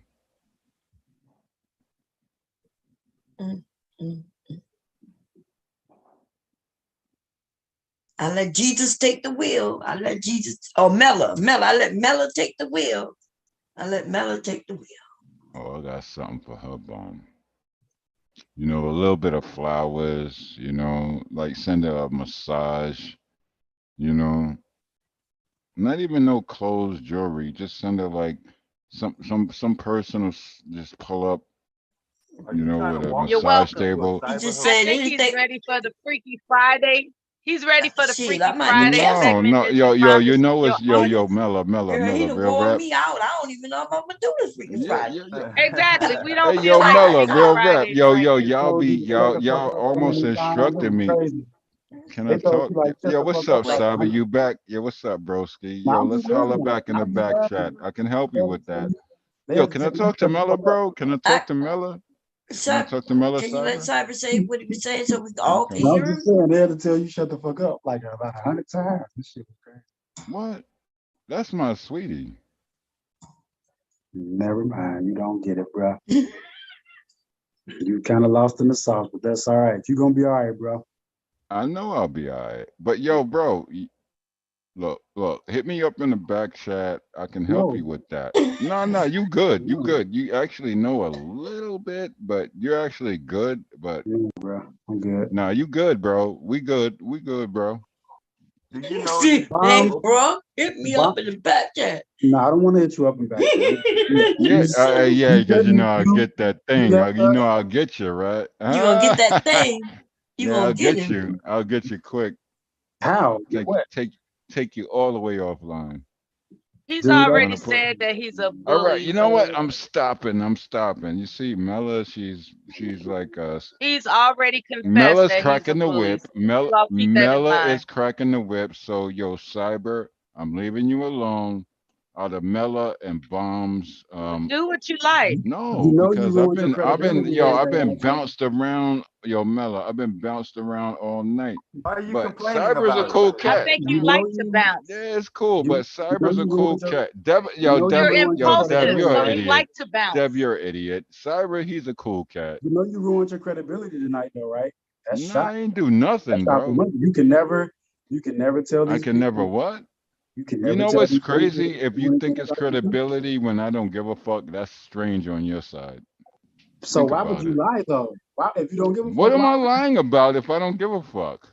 I let Jesus take the wheel. I let Jesus, Mela, I let Mela take the wheel. I let Mela take the wheel. Oh, I got something for her, Bomb. You know, a little bit of flowers, you know, like send her a massage, you know. Not even no clothes, jewelry. Just send her like some person will just pull up, you know, with a You're massage welcome. table. He just I said think anything. he's ready for the Freaky Friday. He's ready for the Shit, Freaky I might Friday need that. segment. No, that yo, you you promised know your it's yo, audience. Mela, Girl, he done real wore rap. me out. I don't even know if I'm gonna do this freaking Friday. Exactly. We Hey, don't yo, feel like Mela, Freaky real rap. Fridays Yo, right yo, now. y'all almost instructed me. Can I talk? Yo, what's up, Sabi? You back? Yo, what's up, broski? Yo, let's holler back in the back chat. I can help you with that. Yo, can I talk to Mela, bro? Can I talk to Mela? Can I talk to Mela, Can you let Sabi? Cyber say what he was saying so we all can No, I'm hear him? just saying they had to tell you shut the fuck up like about 100 times. This shit was crazy. What? That's my sweetie. Never mind, you don't get it, bro. You kind of lost in the sauce, but that's all right. You're gonna be all right, bro. I know I'll be all right. But yo, bro, look, hit me up in the back chat. I can help you with that. No, you good. You good. You actually know a little bit, but you're actually good. But yeah, bro, I'm good. Nah, you good, bro. We good, bro. Do you know? Hey, bro, hit me up in the back chat. No, I don't want to hit you up and back. Yeah, because you know I'll get that thing. You know I'll get you, right? You gonna get that thing? You Yeah, gonna I'll get get you. I'll get you quick. How? Take you all the way offline. He's already said that he's a bully. All right, you know what? I'm stopping. You see, Mela, she's like He's already confessed Mela's that cracking he's a the bully. whip. So you all keep that in Mela mind. is cracking the whip. So yo, Cyber, I'm leaving you alone. Out of Mela and Bombs. Do what you like. No, because I've been bounced around. Yo, Mela, I've been bounced around all night. Why are you But complaining Cyber's about a cool it? cat. I think you like to bounce. Yeah, it's cool, but Cyber's a cool cat. Dev, You're Dev, impulsive, you're so an you idiot. like to bounce. Dev, you're an idiot. Cyber, he's a cool cat. You know you ruined your credibility tonight, though, right? That's Nah, I ain't do nothing, shot for bro. money. You can never tell these I can never what? You know what's crazy? If you think it's credibility when I don't give a fuck, that's strange on your side. So Think why would about you it. lie though? Why, if you don't give a fuck? What am I lying about if I don't give a fuck?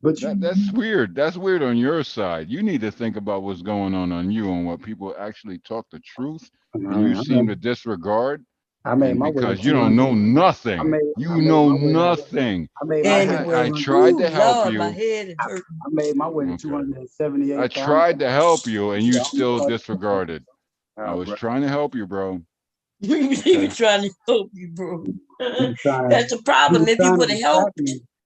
But that's weird. That's weird on your side. You need to think about what's going on you and what people actually talk the truth, and you seem to disregard. I made my way because you don't know nothing. You know nothing. I tried to help you. I made my way to 278. I tried to help you, and you still disregarded. I was trying to help you, bro. You trying to help you, bro. That's the problem. If you would have helped,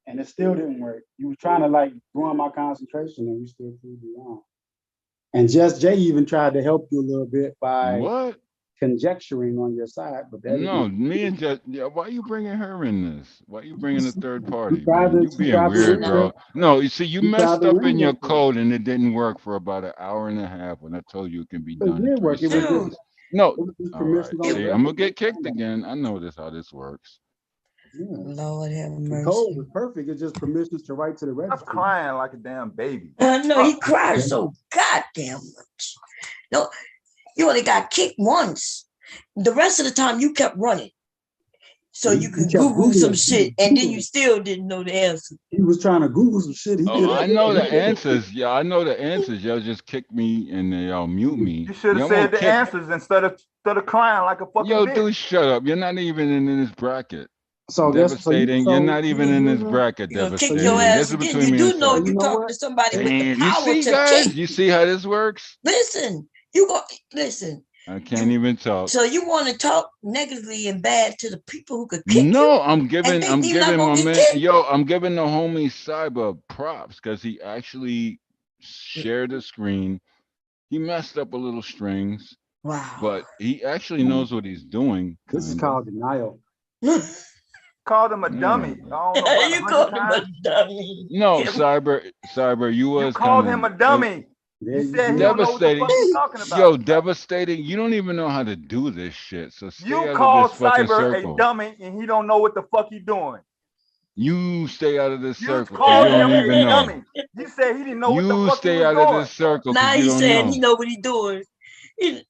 and it still didn't work. You were trying to like ruin my concentration, and you still proved me wrong. And Just Jay even tried to help you a little bit by What? conjecturing on your side, but that No, didn't. me and Just, yeah, why you bringing her in this? Why you bringing a third party, tried man? to- You she being tried to weird, ring bro. it. No, you see, you She tried messed to up ring in your it. code and it didn't work for about an hour and a half when I told you it can be It done in did 3 work. It was seconds. just, No, it was just all right. permissions on the See, I'm gonna record. get kicked again. I know how this works. Yeah. Lord have The mercy. code was perfect. It's just permissions to write to the Stop registry. crying like a damn baby. I know he cried so goddamn much. No, you only got kicked once. The rest of the time you kept running. So you could kept Google some Googling. shit and then you still didn't know the answer. He was trying to Google some shit. He Oh, I know the answers. Yeah, I know the answers. Y'all just kick me and then y'all mute me. You should Y'all have said won't the kick. answers instead of crying like a fucking Yo, bitch. dude, shut up. You're not even in this bracket. So Devastating. You're not even in this bracket. You're gonna kick Devastating. your This ass is again. between You me do and know Seth. you talking to somebody with the Damn, you power see, to guys? kick. You see how this works? Listen, you go listen. I can't even talk. So you want to talk negatively and bad to the people who could kick you? No, I'm and giving think you're not my gonna get man, kicked? yo, I'm giving the homie Cyber props because he actually shared the screen. He messed up a little strings, Wow. but he actually knows what he's doing. This is kinda. called denial. Called him a Yeah. dummy. I don't know about You 100 called him a times. dummy. No, Cyber, you You was called kind him a of dummy. You said he don't know what the devastating. fuck he's talking about. Yo, devastating. You don't even know how to do this shit. So stay You out of called this fucking Cyber a circle. dummy and he don't know what the fuck he doing. You stay out of this You circle because called you don't him even a know. dummy. You said he didn't know what the You fuck he stay was out of doing. this circle Now because you he's don't saying know. he know what he doing.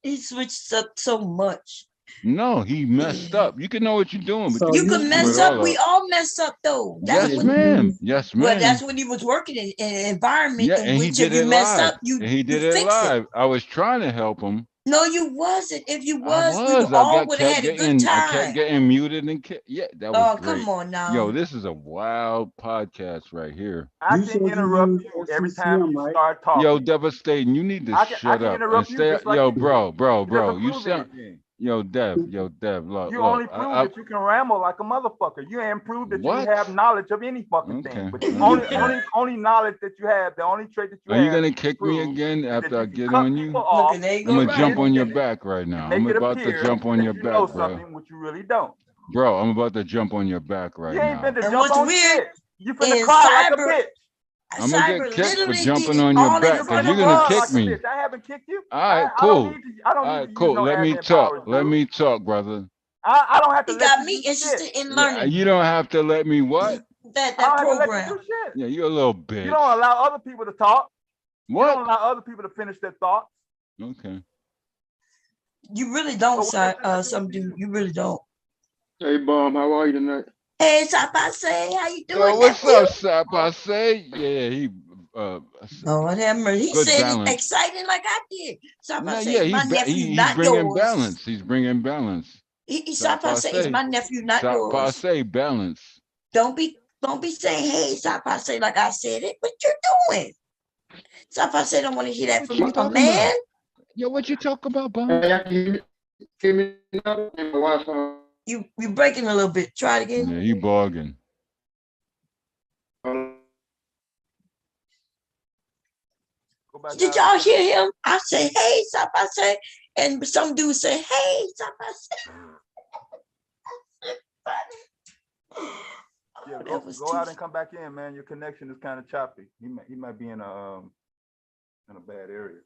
He switched up so much. No, he messed up. You can know what you're doing, but So you You can could screw mess it up. all We up. all mess up though. That's Yes, when. ma'am. Yes, Well, ma'am. that's when he was working in an environment Yeah, in and he which if did you it mess live. up, you And he did it fix it. live. I was trying to help him. No, you wasn't. If you I was, we was. all would have had a good I kept time. getting muted and yeah, that was Oh, great. come on now. Yo, this is a wild podcast right here. I You can said you interrupt used you every time SCCM, you right? start talking. Yo, devastating. You need to I shut can up and interrupt you stay. just like Yo, you did. bro. It doesn't You prove sound. anything. Yo, Dev. Look, You only look. prove that you can ramble like a motherfucker. You ain't proved that What? you have knowledge of any fucking Okay. thing. But the Okay. only knowledge that you have, the only trait that you Are you have gonna to kick me prove again is after that I you can get cut on people you? off Look, there you I'm go gonna right. jump on your mid-sentence back right now. and make I'm it about to appear jump on that your you back, know bro. something which you really don't. Bro, I'm about to jump on your back right You ain't been now. to And jump what's on weird shit. You finna is cry like a Cyber. bitch. I'm gonna Cyber get kicked for literally jumping did on your all back in You because front you're of finna gonna run kick like a us. me. bitch. I haven't kicked you. All right, I don't cool. need to. I don't All need right, to use cool. no Let me admin talk. powers, Let dude. me talk, brother. I don't have to He let got you me do interested shit. in Yeah, learning you don't have to let me what? that I don't have to let program. you do shit. Yeah, you're a little You bitch. don't allow other people to talk. You don't What? allow other people to finish their thoughts. Okay. You really don't, So what does that do some to dude. you? You really don't. Hey, Bomb, how are you tonight? Hey, say, how you Yo, doing, what's nephew? up, Sap? I say, yeah, he Lord have mercy. He good said it balance. exciting like I did. No, Say, yeah, it's my nephew, he's not bringing yours. balance. He's bringing balance. Say, it's my nephew, not yours. Say balance. Don't be saying, hey, say like I said it. What you doing? Say don't want to hear that What from you a talking man. about? Yo, what you talk about, Bomb? Hey, I can hear me now? My Wi-Fi. You breaking a little bit. Try it again. Yeah, he bargain. Did y'all hear him? I say, hey, say, and some dude say, hey, say. Yeah, go out and come back in, man. Your connection is kind of choppy. He might be in a bad area.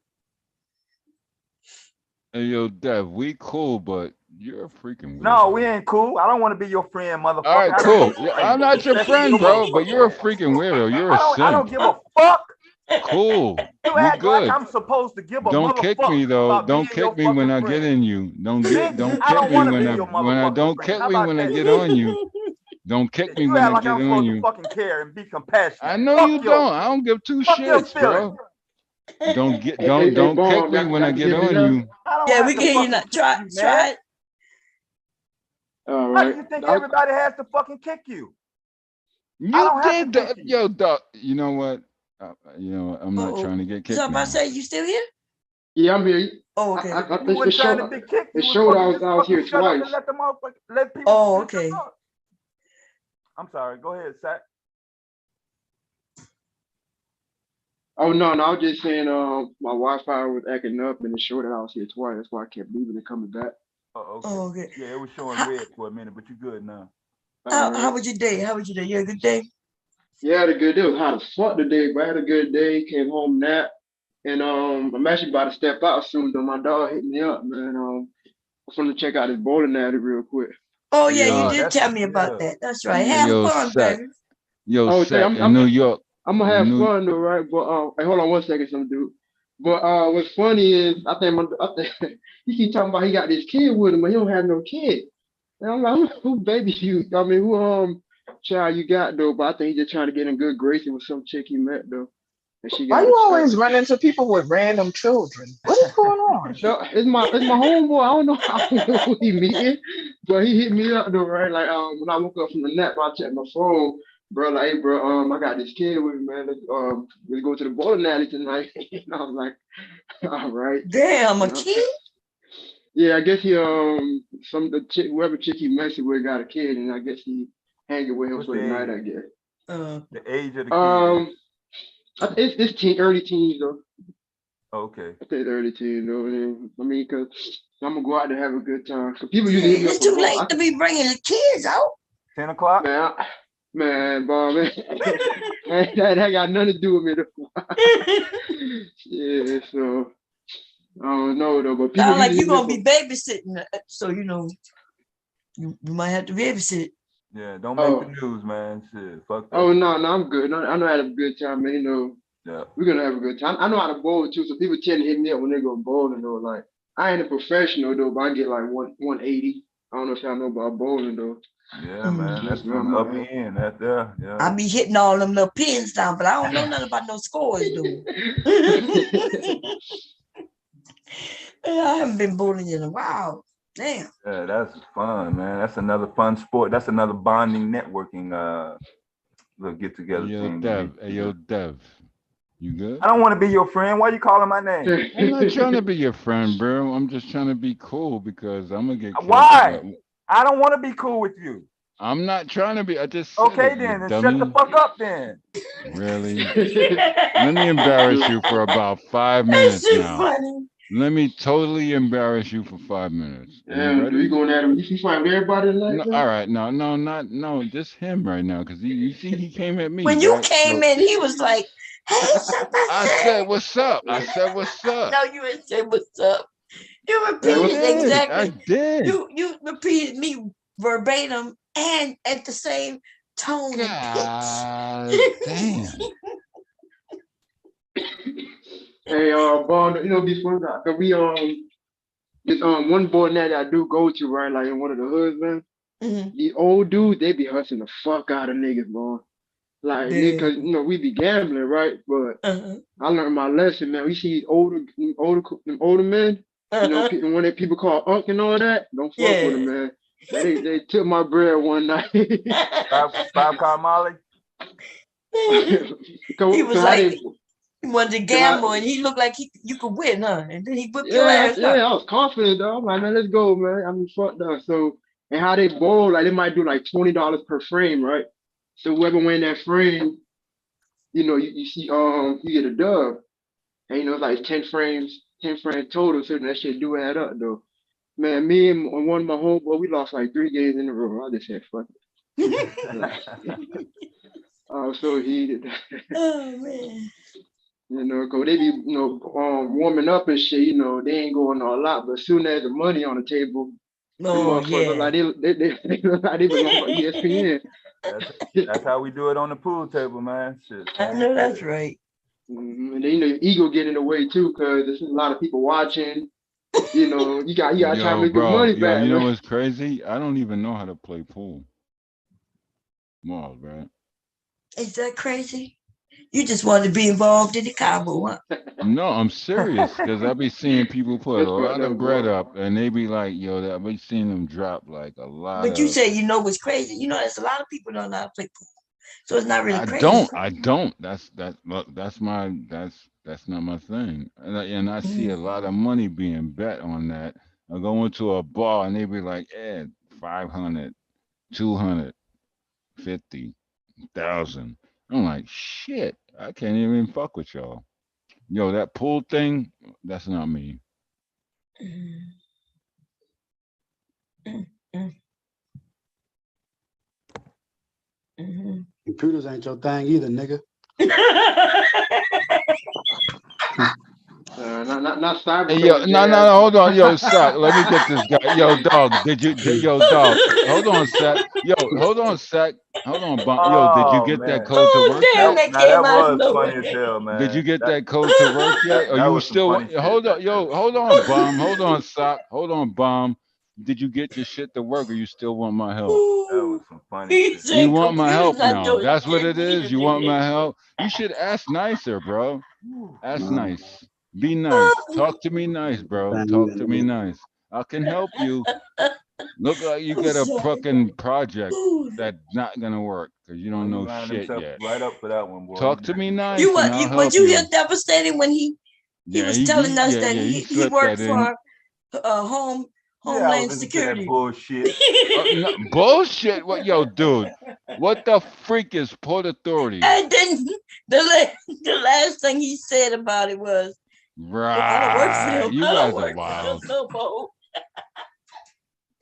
Hey, yo, Dev, we cool, but you're a freaking weirdo. No, we ain't cool. I don't want to be your friend, motherfucker. All right, cool. Yeah, I'm not your friend, bro, but you're a friend. freaking weirdo. You're a I don't simp. give a fuck. Cool. You We act like good. I'm supposed to give a Don't kick me motherfucker though. about Don't being your kick me when I fucking get friend. in you. Don't Bitch, I kick don't me want to when be I your motherfucking don't friend. kick How me about when I that? get on you. Don't kick me You when act I like get I'm on supposed to you. fucking care and be compassionate. I know Fuck you don't. I don't give two fuck your shits, feelings. bro. Don't Hey, don't kick Bomb, me when I y'all can get hear me on now? you. I don't Yeah, have we to can hear you fucking now. kick you, Try man. it. All Why right. do you think everybody has to fucking kick you? I You don't have to did kick that, you. yo, dog. You know what? I'm not trying to get kicked now. Say, you still here? Yeah, I'm here. Oh, okay. I You think wasn't trying to showed, be kicked. it You showed was I was here shut up twice. and let the motherfucker let people. Oh, finish their okay. thoughts. I'm sorry. Go ahead, Zach. Oh no, no, I was just saying my Wi-Fi was acting up and it showed that I was here twice. That's why I kept leaving and coming back. Oh, Oh, okay. okay. Yeah, it was showing How, red for a minute, but you're good now. All how right. was your day? How was your day? You had a good day? Yeah, I had a good day. It was hot as fuck today, but I had a good day. Came home nap. And I'm actually about to step out soon though. My dog hit me up, man. I'm gonna check out his bowling alley real quick. Oh yeah, you Yo, did That's tell me about yeah. that. That's right. hey, Have yo, fun, Seth. baby. Yo, Oh, say Seth in New York. I'm gonna In have New fun though, right? But hey, hold on one second, some dude. But what's funny is I think he keep talking about he got this kid with him, but he don't have no kid. And I'm like, who baby you? I mean, who child you got though? But I think he's just trying to get in good graces with some chick he met though, and she Why got a you child. always run into people with random children? What is going on? No, it's my homeboy. I don't know who he meeting, but he hit me up though, right? Like when I woke up from the nap, I checked my phone, bro. Like, hey, bro, I got this kid with me, man. Let's go to the bowling alley tonight. And I was like, all right. Damn, You a know? kid? Yeah, I guess he the chick, whoever chick he messing with got a kid, and I guess he hanging with him What's for the the night. age? I guess. The age of the kid. It's early teens though. Okay. I think early teens though. And, I mean, cause I'm gonna go out there and have a good time. So people usually hit me It's up for too ball. late to be bringing the kids out. 10 o'clock? Man, boy, man. that got nothing to do with me though. Yeah, so I don't know though, but people Sound like usually you're hit me gonna up be babysitting, so you know you might have to babysit. Yeah, don't for. make Oh, the news, man. Shit, fuck that. oh no, I'm good. No, I know how to have a good time, man. You know, Yeah. we're gonna have a good time. I know how to bowl too, so people tend to hit me up when they go bowling though. Like I ain't a professional though, but I get like 180. I don't know if y'all know about bowling though. Yeah, man. That's So from the I'm upper end. That's there. Yeah. I be hitting all them little pins down, but I don't know nothing about no scores, dude. I haven't been bowling in a while. Damn. Yeah, that's fun, man. That's another fun sport. That's another bonding, networking little get together Yo, thing. Dev. Hey, yo, Dev. You good? I don't want to be your friend. Why you calling my name? I'm not trying to be your friend, bro. I'm just trying to be cool because I'm gonna get killed. Why? I don't want to be cool with you. I'm not trying to be. I just said Okay, it, then you shut the dummy. fuck up then. Really? Let me embarrass you for about 5 That minutes shit now. funny. Let me totally embarrass you for 5 minutes. Are you Damn, ready? do you going at him? You fight with everybody tonight, No, bro? all right, no, just him right now, because you see he came at me. When you right? came So in, he was like, "Hey, somebody." I said, "What's up?" I said, "What's up?" No, you didn't say what's up. You I repeated did. exactly. I did. You repeated me verbatim and at the same tone and God pitch. damn. Hey, Bond, you know, be fun. Cause we this one boy now that I do go to, right? Like in one of the hoods, man. Mhm. The old dudes, they be hustling the fuck out of niggas, boy. Like, nigga, cause you know we be gambling, right? But I learned my lesson, man. We see older men, you know, when they people call unk and all that, don't fuck with them, man. They took my bread one night. Five car Molly. He was like, he wanted to gamble, and he looked like you could win, huh? And then he whipped your ass up. I was confident though. I'm like, man, let's go, man. I mean, fucked up. So, and how they bowl, like they might do like $20 per frame, right? So whoever win that frame, you know, you see, you get a dub, and you know, it's like 10 frames total. So that shit do add up though. Man, me and one of my homeboy, we lost like 3 games in a row. I just said, fuck it. I was so heated. Oh man. You know, cause they be, you know, warming up and shit. You know, they ain't going all out, but as soon as the money on the table, the motherfuckers look like they look like they belong for ESPN. That's how we do it on the pool table, man. Shit. I know that's right. And then, you know, your ego get in the way too, cause there's a lot of people watching. You know, you got to try to make your money back. You know man. what's crazy? I don't even know how to play pool. More, right? Is that crazy? You just wanted to be involved in the combo, huh? No, I'm serious, because I be seeing people put That's a fucked lot of up, bread bro. up, and they be like, yo, I be seeing them drop like a lot But you of. say you know what's crazy. You know, there's a lot of people don't know how to play pool, so it's not really I crazy. don't. That's not my thing. And I see a lot of money being bet on that. I go into a bar and they be like, 500, 200, 50,000. I'm like, shit, I can't even fuck with y'all. Yo, that pool thing, that's not me. Computers ain't your thing either, nigga. Not cyber. Hey, yo, no, hold on, yo, Seth, let me get this guy. Yo, dog, yo, dog, hold on, Seth. Yo, hold on, Seth. Hold on, yo, did you get that code to work damn, yet? that was funny as hell, man. Did you get that code to work yet? Or that you was some still funny shit. hold on, yo, hold on, Bomb. Hold on, Sock. Hold on, Bomb. Did you get your shit to work or you still want my help? That was some funny shit. You want my help now. That's what it is. You want my help. You should ask nicer, bro. Ask nice. Be nice. Talk to me nice, bro. Talk to me nice. I can help you. Look like you get a fucking project that's not gonna work because you don't know shit yet. Right up for that one, boy. Talk to me nice. You and I'll was help you hear devastating when he Yeah, was telling us that he he slipped worked that in. for Homeland Security. Bullshit. No, bullshit. What, yo, dude? What the freak is Port Authority? And then the last thing he said about it was, "If I don't work for Right. him, You I guys don't are work wild. for him no more."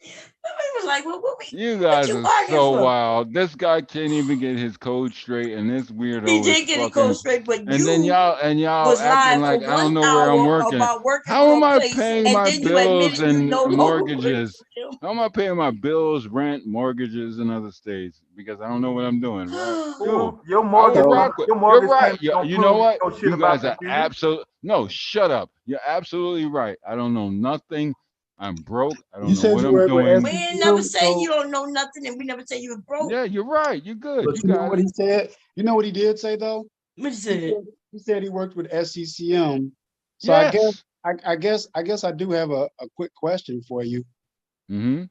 He was like, "Well, You guys you are arguing so for?" wild. This guy can't even get his code straight, and this weirdo He is did get it fucking. code straight, but And then you y'all was acting live like for I don't 1 know where I'm hour working. about working How for am a I place, paying and my then you bills admitted you and no longer work mortgages? for him. How am I paying my bills, rent, mortgages in other states because I don't know what I'm doing? Right? Cool. Your I mortgage, will rock with. your You're mortgage right. payment don't You know prove what? no shit You about guys are that, do you? absolute. No, shut up. You're absolutely right. I don't know nothing. I'm broke. I don't You know said what you I'm work with doing. We ain't never SCCM, say you so don't know nothing, and we never say you was broke. Yeah, you're right. You're good. but You you know got what it. he said? You know what he did say though? What you said? He said he worked with SCCM. So Yes. I guess I do have a quick question for you. Mm-hmm.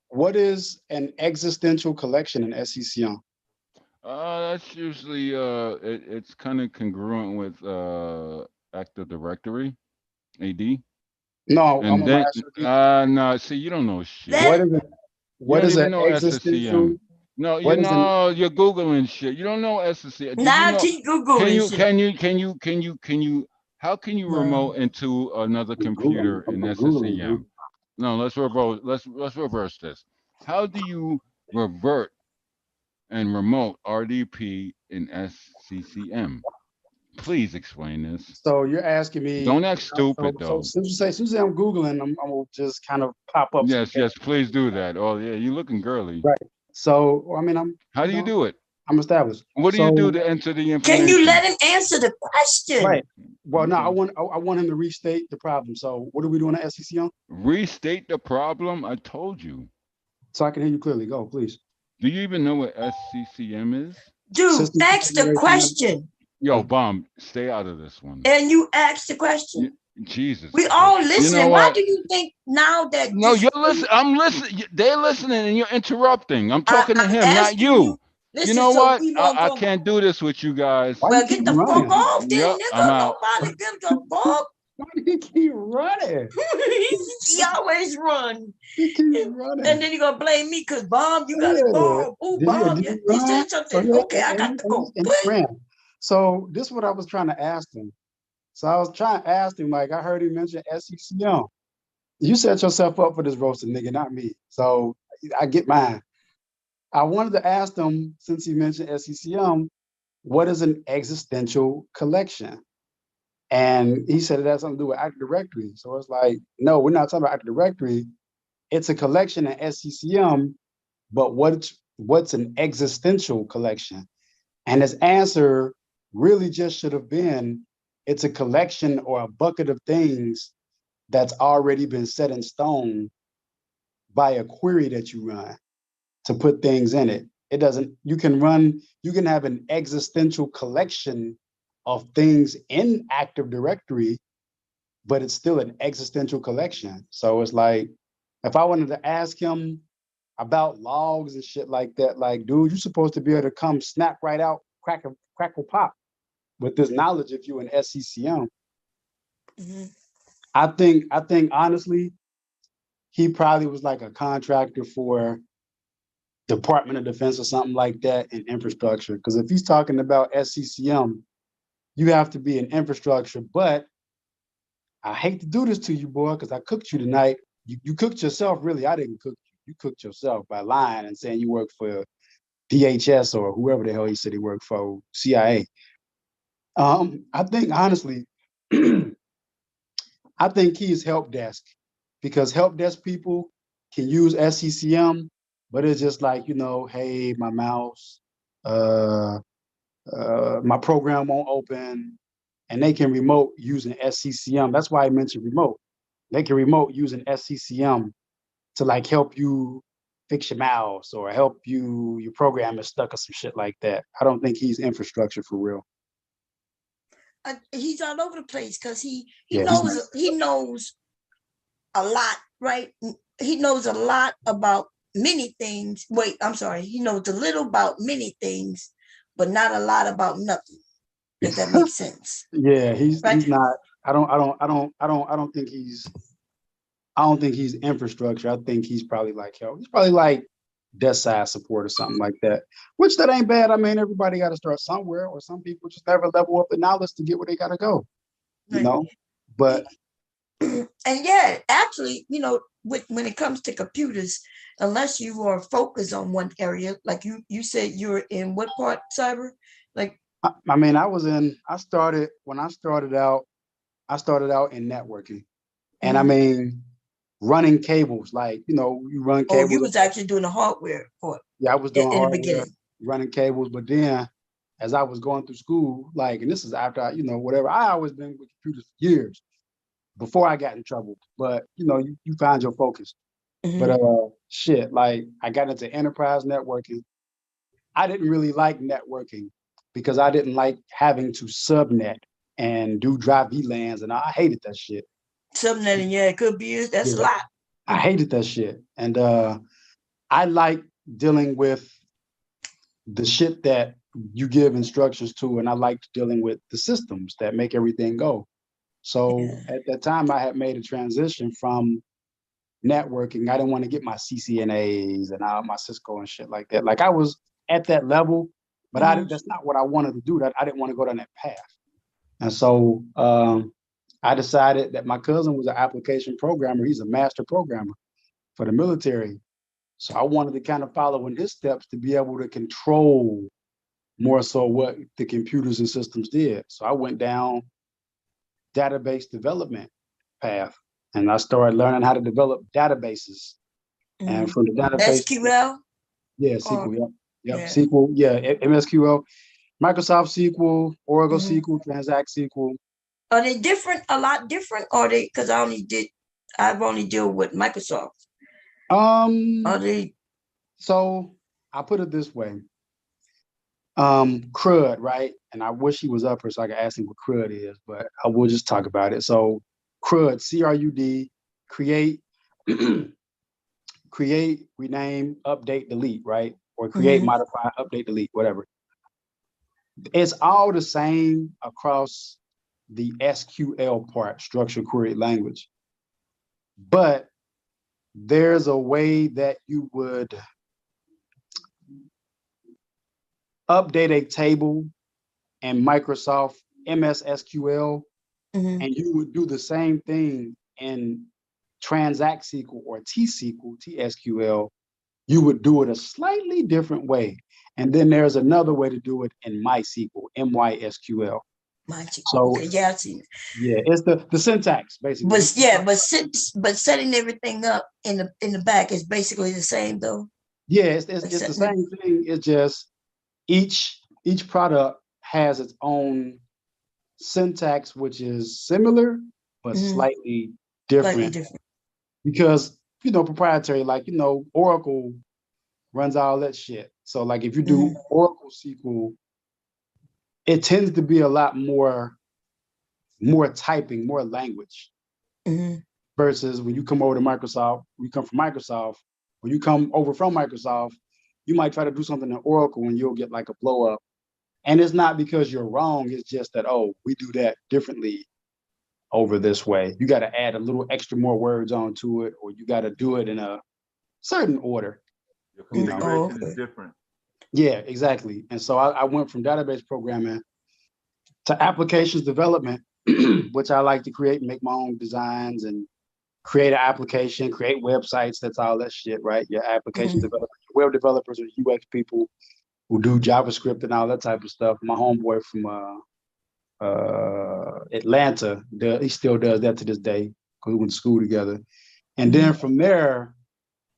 What is an existential collection in SCCM? That's usually it's kind of congruent with Active Directory, AD. No, I'm And gonna then ask you. no, see, you don't know shit. What is it? You What don't is even an know existential? SSCM. No, What is an you're Googling shit. You don't know SSCM. Do you Now know keep Googling shit. how can you remote into another computer in SSCM? No, let's reverse this. How do you revert and remote RDP in SCCM? Please explain this. So you're asking me. Don't act So stupid though. since you say I'm googling, I'm gonna just kind of pop up. Yes, yes, please do that. Oh yeah, you're looking girly. Right. So I mean, How do you do it? I'm established. What do you do to enter the information? Can you let him answer the question? Right. Well, no, I want him to restate the problem. So what are we doing at SCCM? Restate the problem. I told you. So I can hear you clearly. Go, please. Do you even know what SCCM is? Dude, ask the question. Yo, Bomb, stay out of this one. And you ask the question. Jesus. We all Christ. listening. You know Why what? do you think now that No, you're listening. I'm listening. They're listening and you're interrupting. I'm talking to I'm him, not asking you. you, listen, You know so what? we won't I go. can't do this with you guys. Well, get the fuck off then, Yep, nigga. I'm out. Nobody gives a fuck. Why do you keep running? He always run. He keeps running. And then you gonna blame me because Bomb, you gotta go. Oh, Bomb, Did you he run? said something. Okay, I got to go. And he ran. So this is what I was trying to ask him. So I was trying to ask him, like I heard him mention SCCM. You set yourself up for this roasting, nigga, not me. So I get mine. I wanted to ask him, since he mentioned SCCM, what is an existential collection? And he said it has something to do with Active Directory. So it's like, no, we're not talking about Active Directory. It's a collection in SCCM, but what's an existential collection? And his answer really just should have been, it's a collection or a bucket of things that's already been set in stone by a query that you run to put things in it. It doesn't, you can have an existential collection of things in Active Directory, but it's still an existential collection. So it's like, if I wanted to ask him about logs and shit like that, like, dude, you're supposed to be able to come snap right out, crackle pop with this knowledge if you in SCCM. Mm-hmm. I think honestly, he probably was like a contractor for Department of Defense or something like that in infrastructure. Because if he's talking about SCCM, you have to be in infrastructure. But I hate to do this to you, boy, because I cooked you tonight. You cooked yourself, really. I didn't cook you. You cooked yourself by lying and saying you work for DHS or whoever the hell he said he worked for, CIA. I think honestly, I think he is help desk, because help desk people can use SCCM, but it's just like, hey, my mouse, my program won't open, and they can remote using SCCM. That's why I mentioned remote. They can remote using SCCM to like help you fix your mouse or help you, your program is stuck or some shit like that. I don't think he's infrastructure for real. He's all over the place because he Yeah, knows a lot, right? He knows a lot about many things. Wait, I'm sorry. He knows a little about many things, but not a lot about nothing. If that makes sense. Yeah, he's Right? not. I don't think he's infrastructure. I think he's probably like help. He's probably like desk side support or something like that, which that ain't bad. I mean, everybody got to start somewhere, or some people just never level up the knowledge to get where they got to go, but. And yeah, actually, when it comes to computers, unless you are focused on one area, like you said, you're in what part, cyber? Like, I mean, I started out in networking, and I mean, running cables, like, you run cables. Oh, you was actually doing the hardware part. Yeah, I was doing in the hardware, beginning, running cables, but then as I was going through school, like, and this is after I, whatever, I always been with computers for years before I got in trouble, but you find your focus. But shit, like I got into enterprise networking. I didn't really like networking because I didn't like having to subnet and do dry VLANs, and I hated that shit. Subnetting, yeah, it could be. That's a lot. I hated that shit, and I like dealing with the shit that you give instructions to, and I liked dealing with the systems that make everything go. So at that time, I had made a transition from networking. I didn't want to get my CCNAs and all my Cisco and shit like that. Like I was at that level, but that's not what I wanted to do. That I didn't want to go down that path. And so I decided that my cousin was an application programmer. He's a master programmer for the military. So I wanted to kind of follow in his steps to be able to control more so what the computers and systems did. So I went down database development path, and I started learning how to develop databases. And from the database, SQL. Yeah, SQL. Yep. SQL. Yeah, MSQL, Microsoft SQL, Oracle SQL, Transact SQL. Are they different? A lot different? Or they? Because I've only dealt with Microsoft. Are they? So I put it this way. CRUD, right? And I wish he was up here so I could ask him what CRUD is, but I will just talk about it. So CRUD, CRUD, create, rename, update, delete, right? Or create, modify, update, delete, whatever. It's all the same across the SQL part, structured query language. But there's a way that you would update a table in Microsoft MS SQL, and you would do the same thing in Transact SQL or T-SQL, TSQL. You would do it a slightly different way. And then there's another way to do it in MySQL, MySQL. So yeah, I see. Yeah, it's the syntax basically. But setting everything up in the back is basically the same though. Yeah, it's the same thing. It's just each product has its own syntax, which is similar but slightly different. Because proprietary, like Oracle runs all that shit. So like if you do Oracle SQL, it tends to be a lot more typing, more language. Versus when you come over to Microsoft, you come from Microsoft, when you come over from Microsoft, you might try to do something in Oracle and you'll get like a blow up. And it's not because you're wrong, it's just that, we do that differently over this way. You got to add a little extra more words onto it, or you got to do it in a certain order. Your configuration is different. Yeah, exactly. And so I went from database programming to applications development, which I like to create and make my own designs and create an application, create websites. That's all that shit, right? Your application development, web developers or UX people who do JavaScript and all that type of stuff. My homeboy from Atlanta, he still does that to this day because we went to school together. And then from there,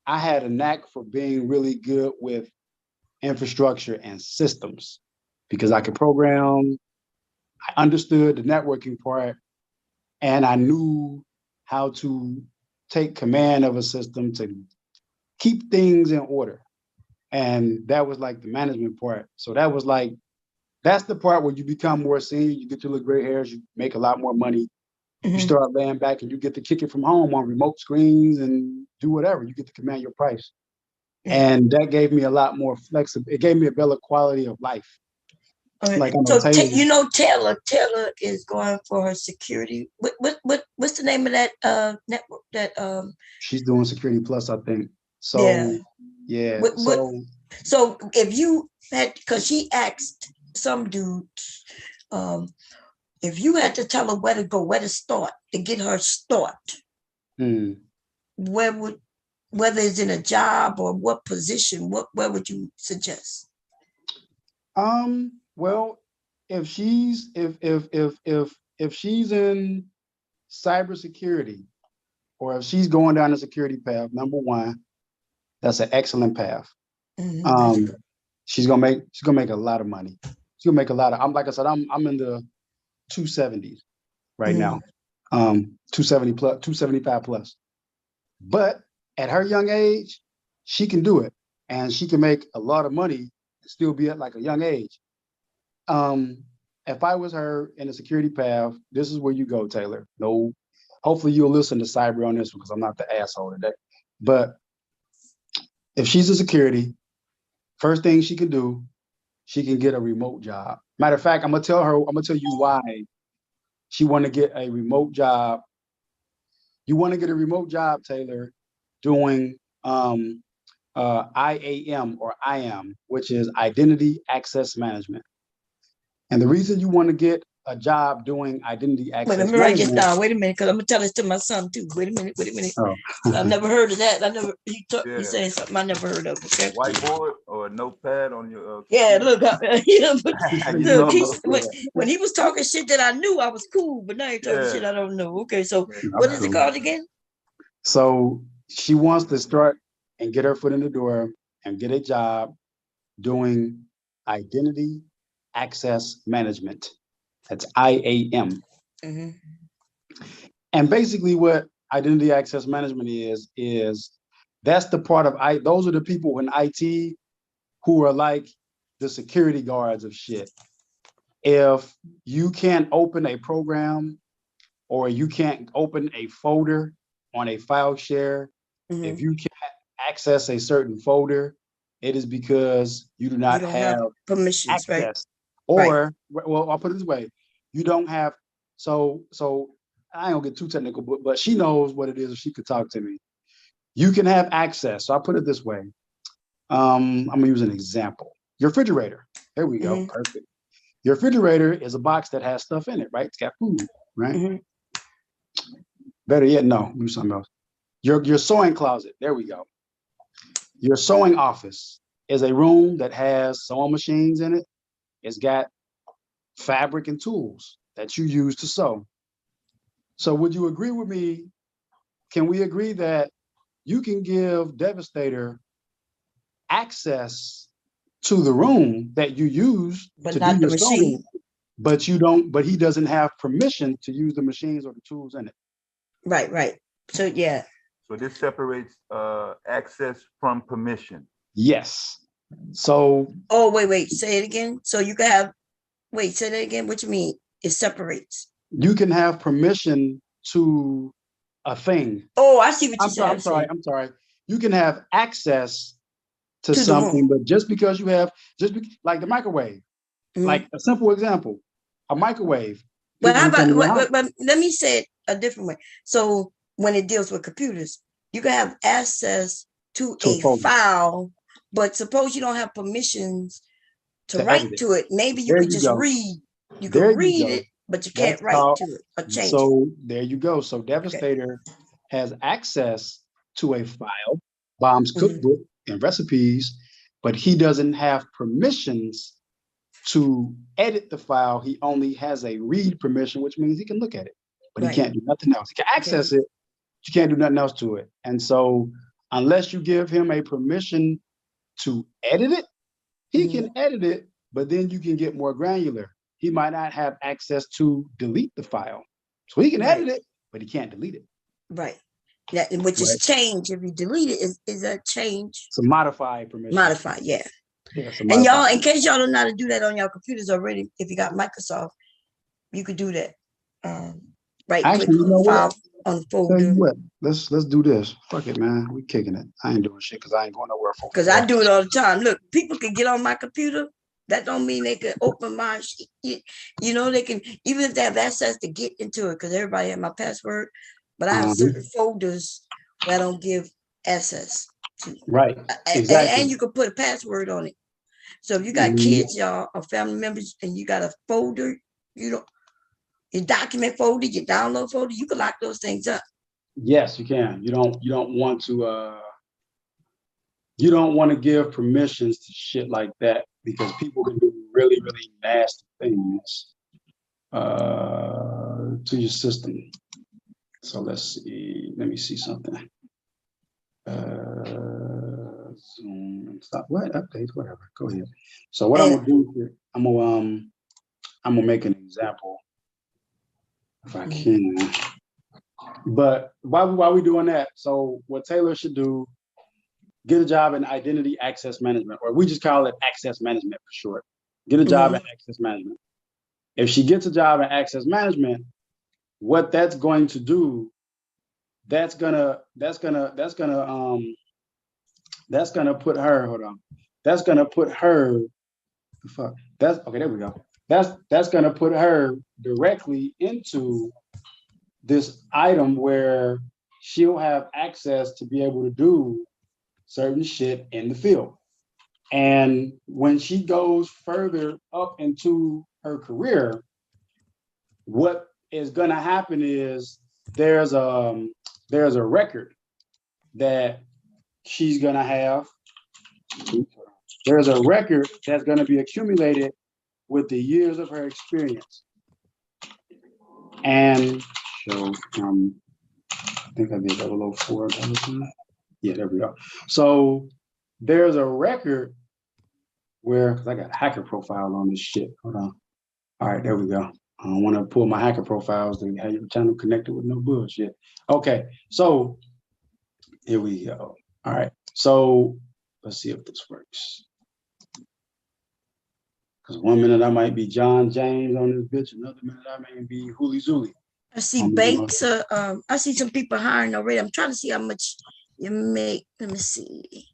I had a knack for being really good with infrastructure and systems because I could program, I understood the networking part, and I knew how to take command of a system to keep things in order. And that was like the management part. So that was like, that's the part where you become more senior, you get your little gray hairs, you make a lot more money. You start laying back and you get to kick it from home on remote screens and do whatever. You get to command your price. And that gave me a lot more flexible. It gave me a better quality of life. Okay. Like So you know, Taylor is going for her security. What's the name of that network? That she's doing Security Plus, I think. So yeah. So if you had, because she asked some dudes, if you had to tell her where to go, where to start to get her start, whether it's in a job or what position, where would you suggest? Well, if she's if she's in cybersecurity, or if she's going down the security path, number one, that's an excellent path. She's gonna make a lot of money. She's gonna make a lot of. I'm like I said, I'm in the 270s right now, 270 plus, 275 plus. But at her young age, she can do it, and she can make a lot of money and still be at like a young age. If I was her in a security path, this is where you go, Taylor. No, hopefully you'll listen to Cyber on this one because I'm not the asshole today. But if she's in security, first thing she can do, she can get a remote job. Matter of fact, I'm gonna tell you why she want to get a remote job. You want to get a remote job, Taylor, doing IAM or IAM, which is Identity Access Management. And the reason you want to get a job doing identity access management. Wait a minute, because I'm gonna tell this to my son too. Wait a minute. Oh. I've never heard of that. You saying something I never heard of. Okay? Whiteboard or a notepad on your look, when he was talking shit that I knew, I was cool, but now he's talking shit I don't know. Okay, so what is it called again? So she wants to start and get her foot in the door and get a job doing identity access management. That's IAM. And basically what identity access management is that's the part of those are the people in IT who are like the security guards of shit. If you can't open a program or you can't open a folder on a file share, if you can't access a certain folder, it is because you do not have permissions, access. right? Or, well, I'll put it this way. You don't have, so I ain't gonna get too technical, but she knows what it is if she could talk to me. You can have access. So I'll put it this way. I'm gonna use an example. Your refrigerator. There we go. Perfect. Your refrigerator is a box that has stuff in it, right? It's got food, right? Better yet, no, do something else. Your sewing closet. There we go. Your sewing office is a room that has sewing machines in it. It's got fabric and tools that you use to sew. So would you agree with me? Can we agree that you can give Devastator access to the room that you use but to not do the your sewing, machine, but he doesn't have permission to use the machines or the tools in it. Right. So yeah. So this separates access from permission. Yes. So. Oh, wait. Say it again. So you can have. Wait. Say that again. What you mean? It separates. You can have permission to a thing. Oh, I see what you're saying. I'm sorry. You can have access to something, but just because you have, like the microwave, like a simple example, a microwave. But how about? But let me say it a different way. So when it deals with computers, you can have access to a file, but suppose you don't have permissions to write to it. Maybe you could just read You There can you read go. it, but you That's can't write called, to it or change it. so there you go. So Devastator has access to a file, Bomb's cookbook and recipes, but he doesn't have permissions to edit the file. He only has a read permission, which means he can look at it, but he can't do nothing else. He can access it, but you can't do nothing else to it. And so unless you give him a permission to edit it, he can edit it, but then you can get more granular. He might not have access to delete the file. So he can edit it, but he can't delete it. Right. That, which is change. If you delete it, is a change. It's a modified permission. Modified, yeah. Yeah, it's a And y'all, modified. in case y'all don't know how to do that on your computers already, if you got Microsoft, you could do that. Right click Actually, you on know the file what? on the Tell folder. you what, let's do this. Fuck it, man. We kicking it. I ain't doing shit because I ain't going nowhere for Because I do it all the time. Look, people can get on my computer. That don't mean they can open my shit. You know, they can, even if they have access to get into it, because everybody has my password, but I have certain folders that I don't give access to. Right. And Exactly. you can put a password on it. So if you got kids, y'all, or family members, and you got a folder, you know, your document folder, your download folder, you can lock those things up. Yes, you can. You don't want to give permissions to shit like that because people can do really, really nasty things to your system. So let's see. Let me see something. Zoom, stop. What updates? Whatever. Go ahead. So what I'm gonna do here, I'm gonna make an example if I can. But while we doing that, so what Taylor should do, get a job in identity access management, or we just call it access management for short. Get a job in access management. If she gets a job in access management, what that's going to do, that's gonna put her, hold on. That's gonna put her, that's okay, there we go. That's gonna put her directly into this item where she'll have access to be able to do certain shit in the field. And when she goes further up into her career, what is going to happen is there's a record that she's going to have. There's a record that's going to be accumulated with the years of her experience. And so I think I did 004. Yeah, there we go. So there's a record where, because I got a hacker profile on this shit. Hold on. All right, there we go. I don't want to pull my hacker profiles to have your channel connected with no bullshit. Okay, so here we go. All right, so let's see if this works. Because 1 minute I might be John James on this bitch, another minute I may be Hooly Zooly. I see banks. I see some people hiring already. I'm trying to see how much you make. Let me see.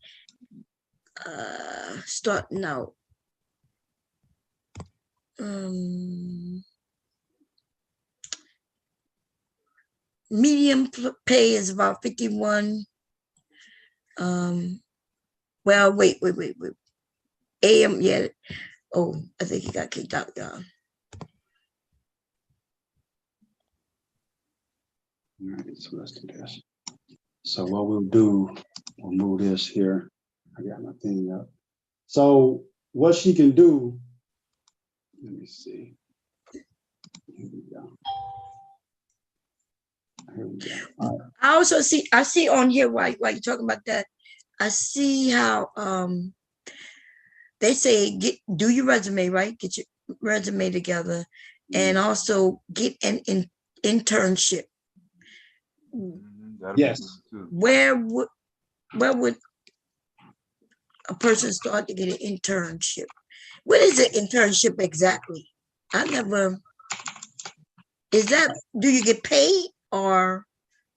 Starting out. Medium pay is about 51. Well, wait. AM, yeah. Oh, I think he got kicked out, y'all. All right, so let's do this. So what we'll do, we'll move this here. I got my thing up. So what she can do, let me see. Here we go. Here we go. All right. I also see, on here while you're talking about that, I see how they say do your resume, right? Get your resume together and also get an internship. Yes. Where would a person start to get an internship? What is an internship exactly? Do you get paid or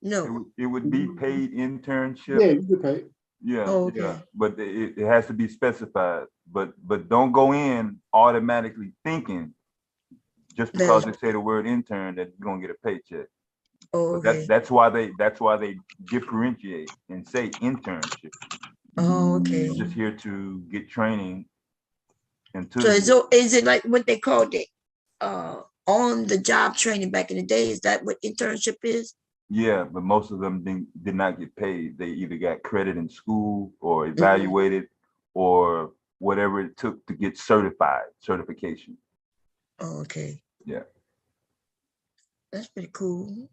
no? It would be paid internship. Yeah, you get paid. Yeah, Oh, okay. yeah, but it has to be specified. But don't go in automatically thinking just because they say the word intern that you're gonna get a paycheck. Oh, okay. That's why they differentiate and say internship. Oh, okay. You're just here to get training. So is it like what they called it? on the job training back in the day. Is that what internship is? Yeah, but most of them did not get paid. They either got credit in school or Mm-hmm. evaluated or whatever it took to get certification. Oh, okay. Yeah. That's pretty cool.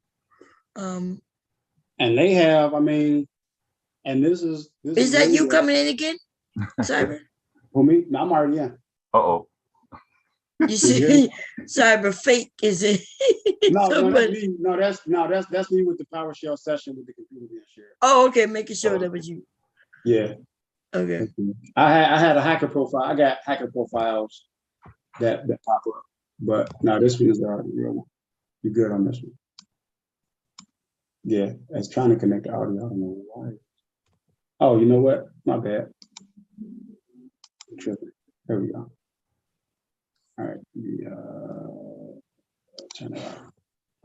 And they have, I mean, and this is that you coming in again, Cyber? For me? No, I'm already in. Uh-oh. You see, Cyber fake is it? No, that's me. No, that's me with the PowerShell session with the computer being shared. Oh, okay, making sure that was you. Yeah. Okay. I had a hacker profile. I got hacker profiles that pop up, but no, this one is already real one. You're good on this one. Yeah, it's trying to connect the audio. I don't know why. Oh, you know what? My bad. I'm tripping. There we go. All right. Turn it off.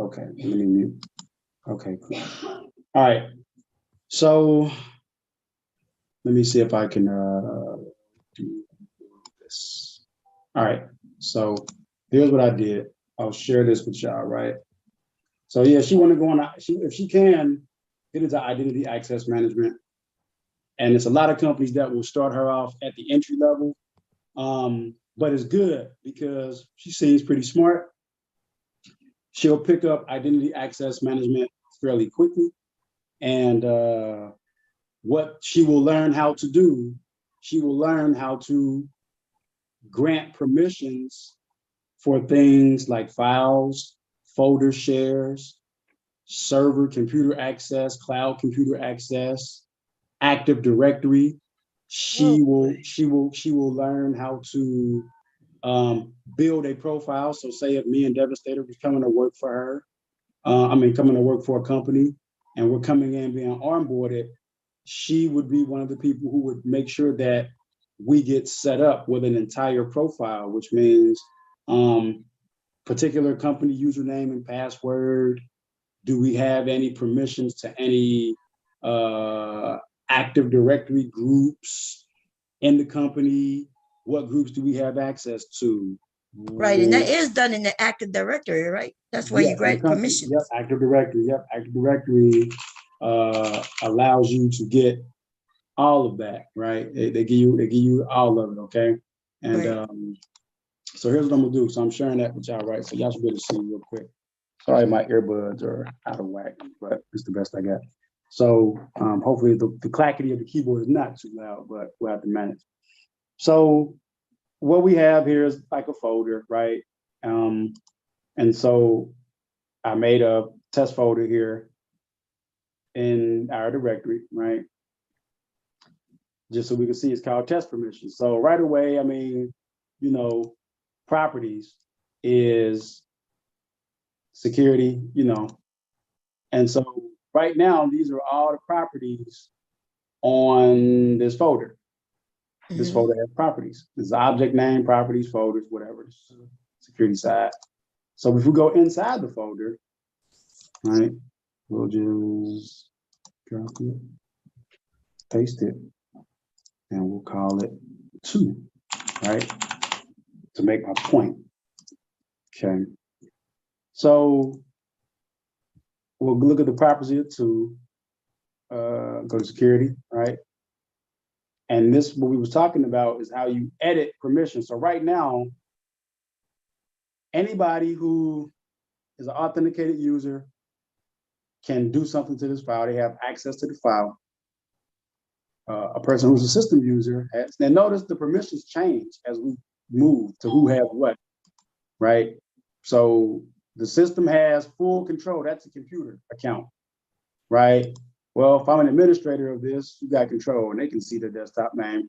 Okay. Let me mute. Okay. Cool. All right. So let me see if I can do this. All right. So here's what I did. I'll share this with y'all, right? So yeah, she want to go on. If she can, get into identity access management, and it's a lot of companies that will start her off at the entry level. But it's good because she seems pretty smart. She'll pick up identity access management fairly quickly, and what she will learn how to do, she will learn how to grant permissions for things like files, folder shares, server computer access, cloud computer access, Active Directory. She will learn how to build a profile. So say if me and Devastator was coming to work for her, coming to work for a company, and we're coming in being onboarded, she would be one of the people who would make sure that we get set up with an entire profile, which means particular company username and password. Do we have any permissions to any Active Directory groups in the company? What groups do we have access to? Right, and that is done in the Active Directory, right? That's where you grant permission. Yep, Active Directory. Yep, Active Directory allows you to get all of that, right? They give you all of it, okay? And right. So here's what I'm gonna do. So I'm sharing that with y'all, right? So y'all should be able to see real quick. Sorry, my earbuds are out of whack, but it's the best I got. So hopefully the clackety of the keyboard is not too loud, but we'll have to manage. So what we have here is like a folder, right? And so I made a test folder here in our directory, right? Just so we can see it's called test permissions. So right away, properties is security, and so right now, these are all the properties on this folder. Mm-hmm. This folder has properties. This is object name, properties, folders, whatever, security side. So if we go inside the folder, right, we'll just drop it, paste it, and we'll call it 2, right, to make my point. Okay. So we'll look at the property of 2, go to security, right? And this, what we was talking about is how you edit permissions. So right now, anybody who is an authenticated user can do something to this file. They have access to the file. A person who's a system user has, and notice the permissions change as we move to who has what, right? So the system has full control. That's a computer account, right? Well, if I'm an administrator of this, you got control and they can see the desktop name.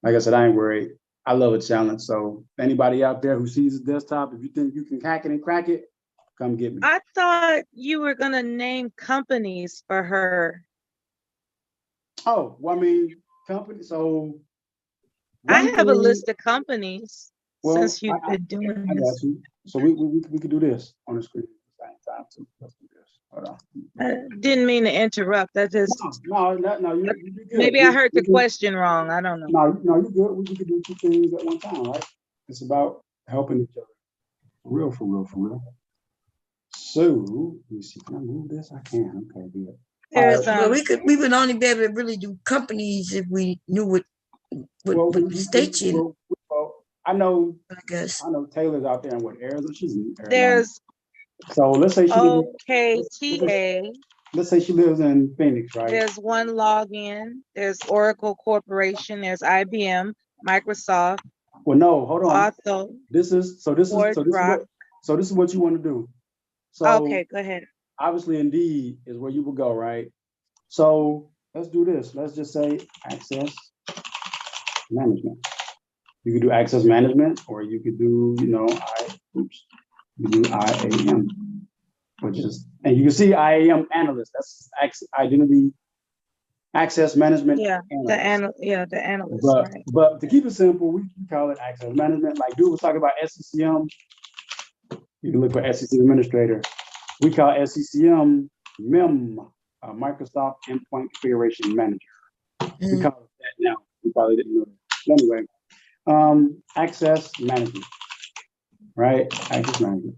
Like I said, I ain't worried. I love a challenge. So anybody out there who sees the desktop, if you think you can hack it and crack it, come get me. I thought you were going to name companies for her. Oh, well, companies. So I have a list of companies since you've been doing this. Got you. So we could do this on the screen at the same time too. Let's do this. Hold on. I didn't mean to interrupt. I just no. You're good. Maybe I heard the question wrong. I don't know. No, you're good. We could do 2 things at one time, right? It's about helping each other. For real. So let me see. Can I move this? I can. Okay, good. There's Well, we would only be able to really do companies if we knew what state you. Well, I know. I guess. I know Taylor's out there in what Arizona? She's in Arizona. There's so let's say she OKTA. Let's say she lives in Phoenix, right? There's One Login. There's Oracle Corporation. There's IBM, Microsoft. Well, no, hold on. Also, this is what you want to do. So okay, go ahead. Obviously, Indeed is where you will go, right? So let's do this. Let's just say access management. You could do access management, or you could do, you do IAM, which is, and you can see IAM analyst. That's identity access management. Yeah, analyst. the analyst. But, right. but to keep it simple, we call it access management. Like dude was talking about SCCM. You can look for SCCM administrator. We call SCCM MIM, Microsoft Endpoint Configuration Manager. We call it that now. You probably didn't know that. Anyway, access management, right? Access management.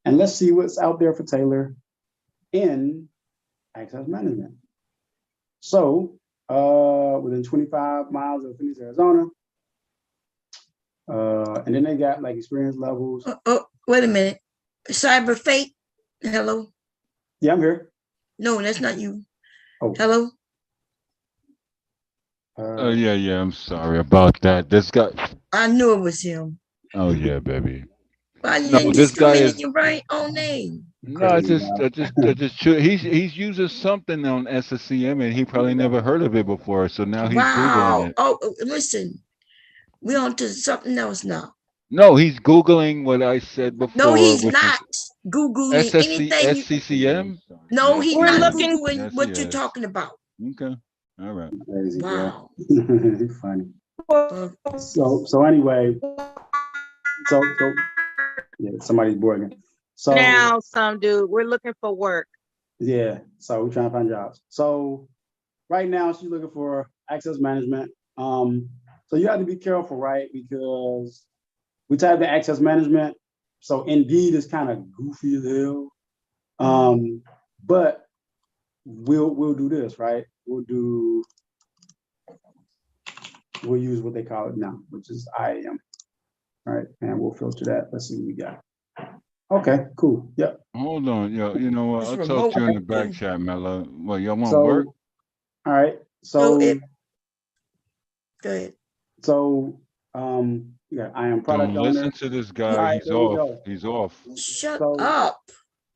And let's see what's out there for Taylor in access management. So within 25 miles of Phoenix, Arizona. And then they got like experience levels. Oh, wait a minute. Cyber Fate. Hello. Yeah, I'm here. No, that's not you. Oh. Hello. Yeah. I'm sorry about that. This guy. I knew it was him. Oh yeah, baby. Why you No, didn't this guy is. your right own name? No, I just he's using something on SSCM and he probably never heard of it before. So now he's Googling it. Oh, listen, we on to something else now. No, he's Googling what I said before. No, he's not Googling anything. SCCM? No, he's We're not looking Googling what you're talking about. Okay. All right. Wow. Funny. So anyway, so yeah, somebody's boarding. So now, some dude, we're looking for work. Yeah, so we're trying to find jobs. So right now she's looking for access management. So you have to be careful, right? Because we type in access management. So Indeed is kind of goofy as hell. But we'll do this, right? We'll use what they call it now, which is IAM. Right, and we'll filter that. Let's see what we got. Okay, cool. Yep. Hold on, yo. You know what? I'll talk to you in the back chat, Mello. Well, y'all want work? All right. So go ahead. So yeah, I am product Don't owner. listen to this guy. Right, He's off. He's off. Shut up.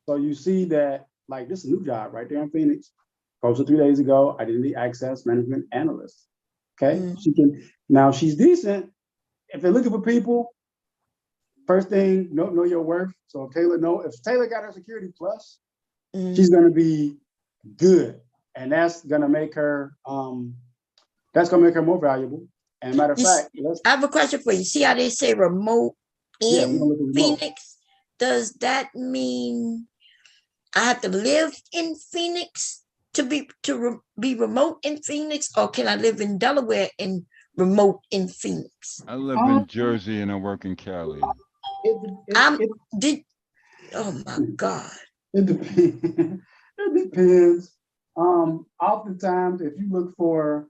So you see that, like, this is a new job right there in Phoenix. Posted 3 days ago, identity access management analyst. Okay, now she's decent. If they're looking for people, first thing, know your worth. So if Taylor got her security plus, she's gonna be good, and that's gonna make her more valuable. And matter of fact, I have a question for you. See how they say remote in Phoenix? Does that mean I have to live in Phoenix to be remote in Phoenix, or can I live in Delaware and remote in Phoenix? I live in Jersey and I work in Cali. Oh my God. It depends. It depends. Oftentimes, if you look for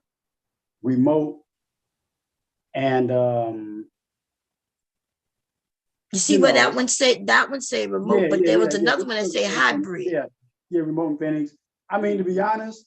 remote and you see what that one say? That one say remote, but there was another one that say hybrid. Yeah, remote in Phoenix. I mean, to be honest,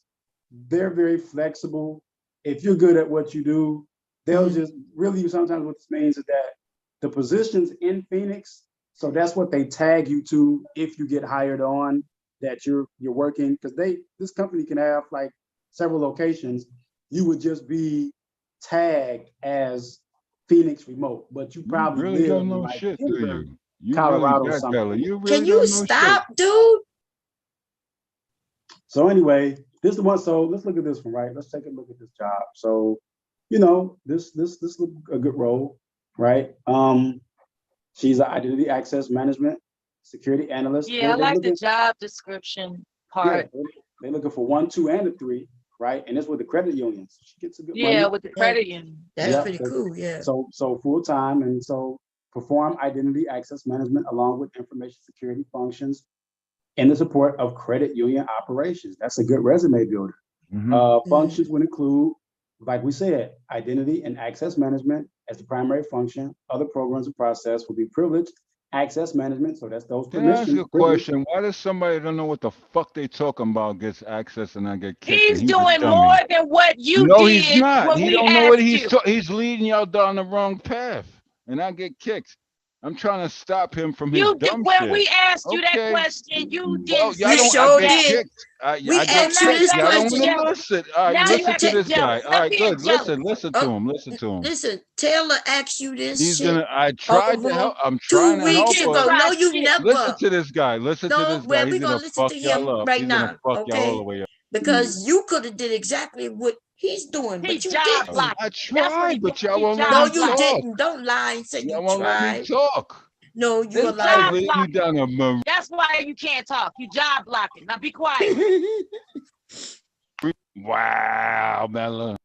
they're very flexible. If you're good at what you do, they'll just really, sometimes what this means is that the positions in Phoenix, so that's what they tag you to if you get hired on, that you're working, because this company can have like several locations. You would just be tagged as Phoenix remote, but you probably really live don't in know like shit, do you? You Colorado really or something. really can you stop, dude? So anyway, this is the one. So let's look at this one, right? Let's take a look at this job. So, this look a good role, right? She's an identity access management security analyst. Yeah, I like the job description part. Yeah, they're looking for 1, 2, and a 3, right? And it's with the credit union. So she gets a good money. Yeah, with the credit union. That's pretty cool. Yeah. So full time, and so perform identity access management along with information security functions in the support of credit union operations. That's a good resume builder. Functions would include, like we said, identity and access management as the primary function. Other programs and process will be privileged access management. So that's those Can I ask permissions. you a question? Why does somebody don't know what the fuck they talking about gets access and I get kicked? He's and a doing dummy? more than what you No, did he's not. when He we don't know what asked he's you. he's leading y'all down the wrong path, and I get kicked. I'm trying to stop him from his You did, dumb when shit. we asked you that Okay. question, you Well, didn't y'all say don't. sure I get did. kicked. I We get asked you kicked. this Y'all don't question. want to listen. All right, Now you listen to acting this guy. jealous. All Stop right, being good. jealous. Listen to him. Listen to him. Listen, Taylor asked you this He's shit gonna. I tried to over help. I'm 2 trying to weeks help ago. her. No, you Listen never. to this guy. Listen to No, this well, guy. we're He's gonna gonna listen fuck to y'all him up. right He's gonna now, fuck y'all all okay? the way up. Because you could have did exactly what he's doing, He but you job didn't. blocking. I That's what tried, he but doing. y'all He won't let No, me job you talk. blocking. didn't. Don't lie and say Y'all you won't let me tried. talk. No, you This a guy's liar. leading you down a maroon. That's why you can't talk. You job blocking. Now be quiet. Wow, Bella.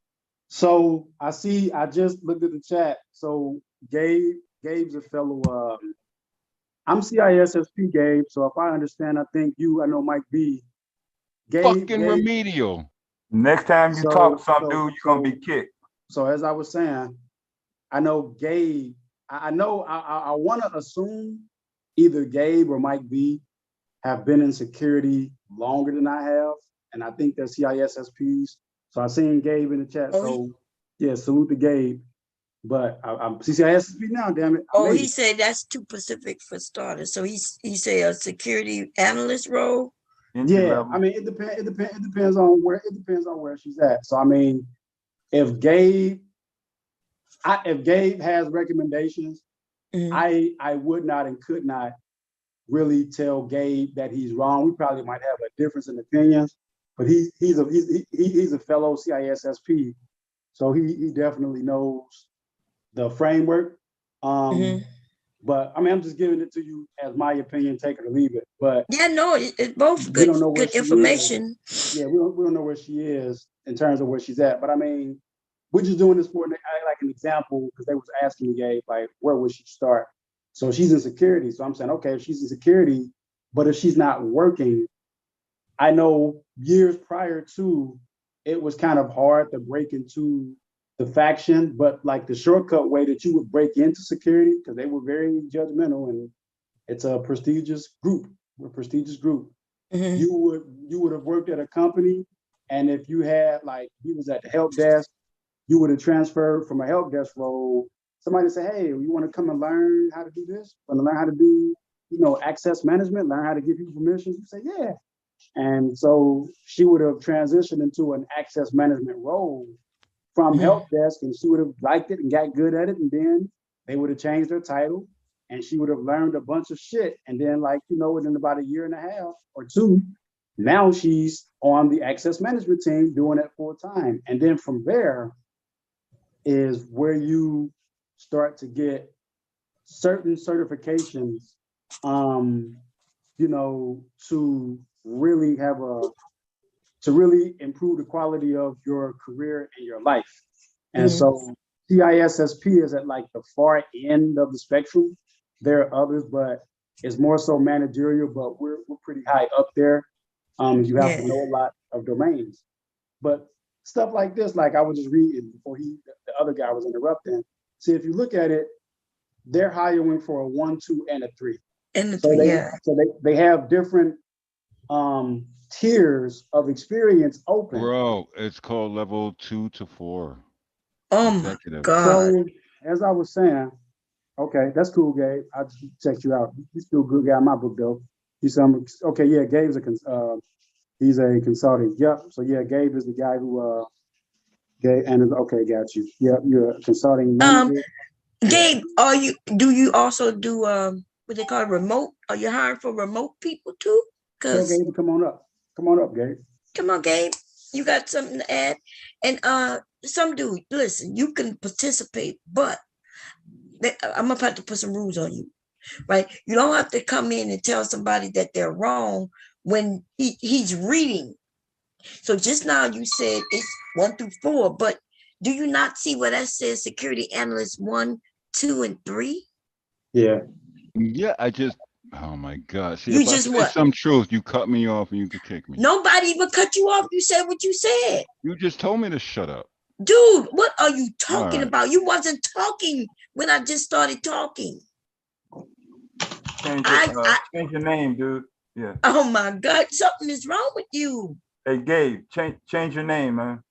So I just looked at the chat. So Gabe's a fellow, I'm CISSP, Gabe. So if I understand, I know Mike B. Fucking Gabe, remedial. Next time you talk to some dude, you're gonna be kicked. So as I was saying, I know Gabe, I want to assume either Gabe or Mike B have been in security longer than I have. And I think they're CISSPs. So I seen Gabe in the chat. So yeah, salute to Gabe. But I'm CISSP now, damn it. Oh, he said that's too specific for starters. So he said a security analyst role. Yeah, I mean it depends on where she's at. So I mean, if Gabe has recommendations, I would not and could not really tell Gabe that he's wrong. We probably might have a difference in opinions, but he's a fellow CISSP, so he definitely knows the framework. But I mean, I'm just giving it to you as my opinion, take it or leave it. But yeah, no, it's both good information. Yeah, we don't know where she is in terms of where she's at. But I mean, we're just doing this for like an example because they was asking me, Gabe, like, where would she start? So she's in security. So I'm saying, okay, if she's in security, but if she's not working, I know years prior to, it was kind of hard to break into the faction, but like the shortcut way that you would break into security, because they were very judgmental and it's a prestigious group. We're a prestigious group. You would have worked at a company, and if you had you was at the help desk, you would have transferred from a help desk role. Somebody say, hey, you want to come and learn how to do this? Want to learn how to do, access management, learn how to give people permissions? You say, yeah. And so she would have transitioned into an access management role from help desk, and she would have liked it and got good at it. And then they would have changed her title and she would have learned a bunch of shit. And then within about a year and a half or two, now she's on the access management team doing it full time. And then from there is where you start to get certain certifications, to really to really improve the quality of your career and your life. And so CISSP is at the far end of the spectrum. There are others, but it's more so managerial, but we're pretty high up there. You have to know a lot of domains. But stuff like this, I was just reading before the other guy was interrupting. See, if you look at it, they're hiring for a 1, 2, and a 3. So they have different tiers of experience open. Bro, it's called level 2 to 4. Oh Executive. my God. So as I was saying, okay, that's cool, Gabe. I just checked you out. He's still a good guy in my book, though. Okay, yeah, Gabe's he's a consultant. Yep. So yeah, Gabe is the guy who okay, got you. Yep, you're a consulting manager. Gabe, do you also do what they call remote? Are you hiring for remote people too? Tell Gabe, come on up, Gabe. Come on, Gabe. You got something to add? And some dude, listen, you can participate, but I'm about to put some rules on you, right? You don't have to come in and tell somebody that they're wrong when he's reading. So just now you said it's 1 through 4, but do you not see where that says security analyst 1, 2, and 3? Yeah. Yeah, oh my God. See, You if I just say what? some truth, you cut me off and you could kick me. Nobody even cut you off. You said what you said. You just told me to shut up. Dude, what are you talking right. about? You wasn't talking when I just started talking. Change your name, dude. Yeah. Oh my God, something is wrong with you. Hey, Gabe, change your name, man.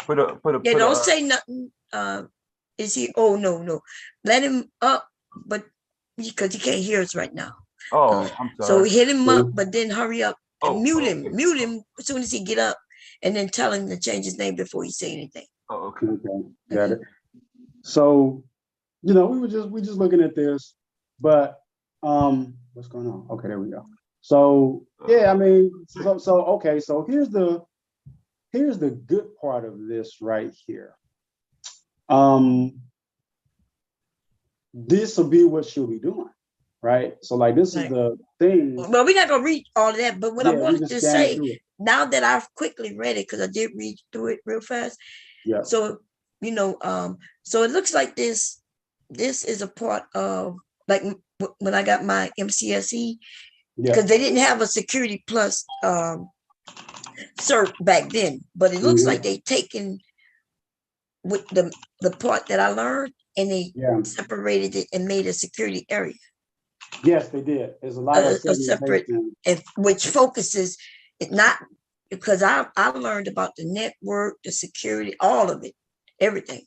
Yeah, don't say nothing. Is he? Oh no. Let him up, but because he can't hear us right now. Oh, I'm So sorry. hit him up, but then hurry up and mute him. Mute him as soon as he get up, and then tell him to change his name before he say anything. Oh, okay. Got it. So, we just looking at this, but what's going on? Okay, there we go. So yeah, I mean, okay, so here's the good part of this right here. This will be what she'll be doing, right? So like this is the thing. Well, we're not gonna read all of that, but what I wanted to say now that I've quickly read it, because I did read through it real fast. Yeah. So so it looks like this is a part of, like, when I got my MCSE, because they didn't have a Security Plus cert back then, but it looks like they taken with the part that I learned and they separated it and made a security area. Yes, they did. There's a lot of separate, and which focuses it, not because I learned about the network, the security, all of it, everything.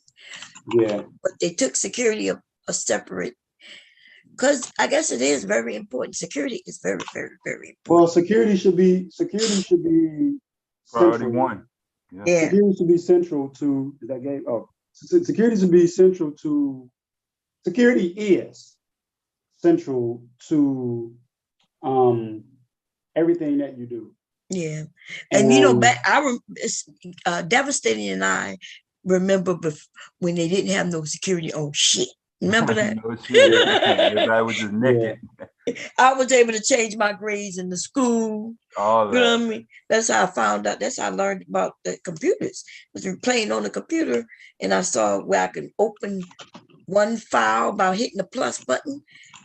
Yeah. But they took security a separate, because I guess it is very important. Security is very, very, very important. Well, security should be priority central. one. Yeah. Security should be central to that game. Oh, security should be central to. Security is central to everything that you do. Yeah, and it's Devastating, and I remember when they didn't have no security on shit. Remember that? No shit. Everybody was just naked. I was able to change my grades in the school. All that. You know what I mean? That's how I found out. That's how I learned about the computers. I was playing on the computer, and I saw where I could open one file by hitting the plus button.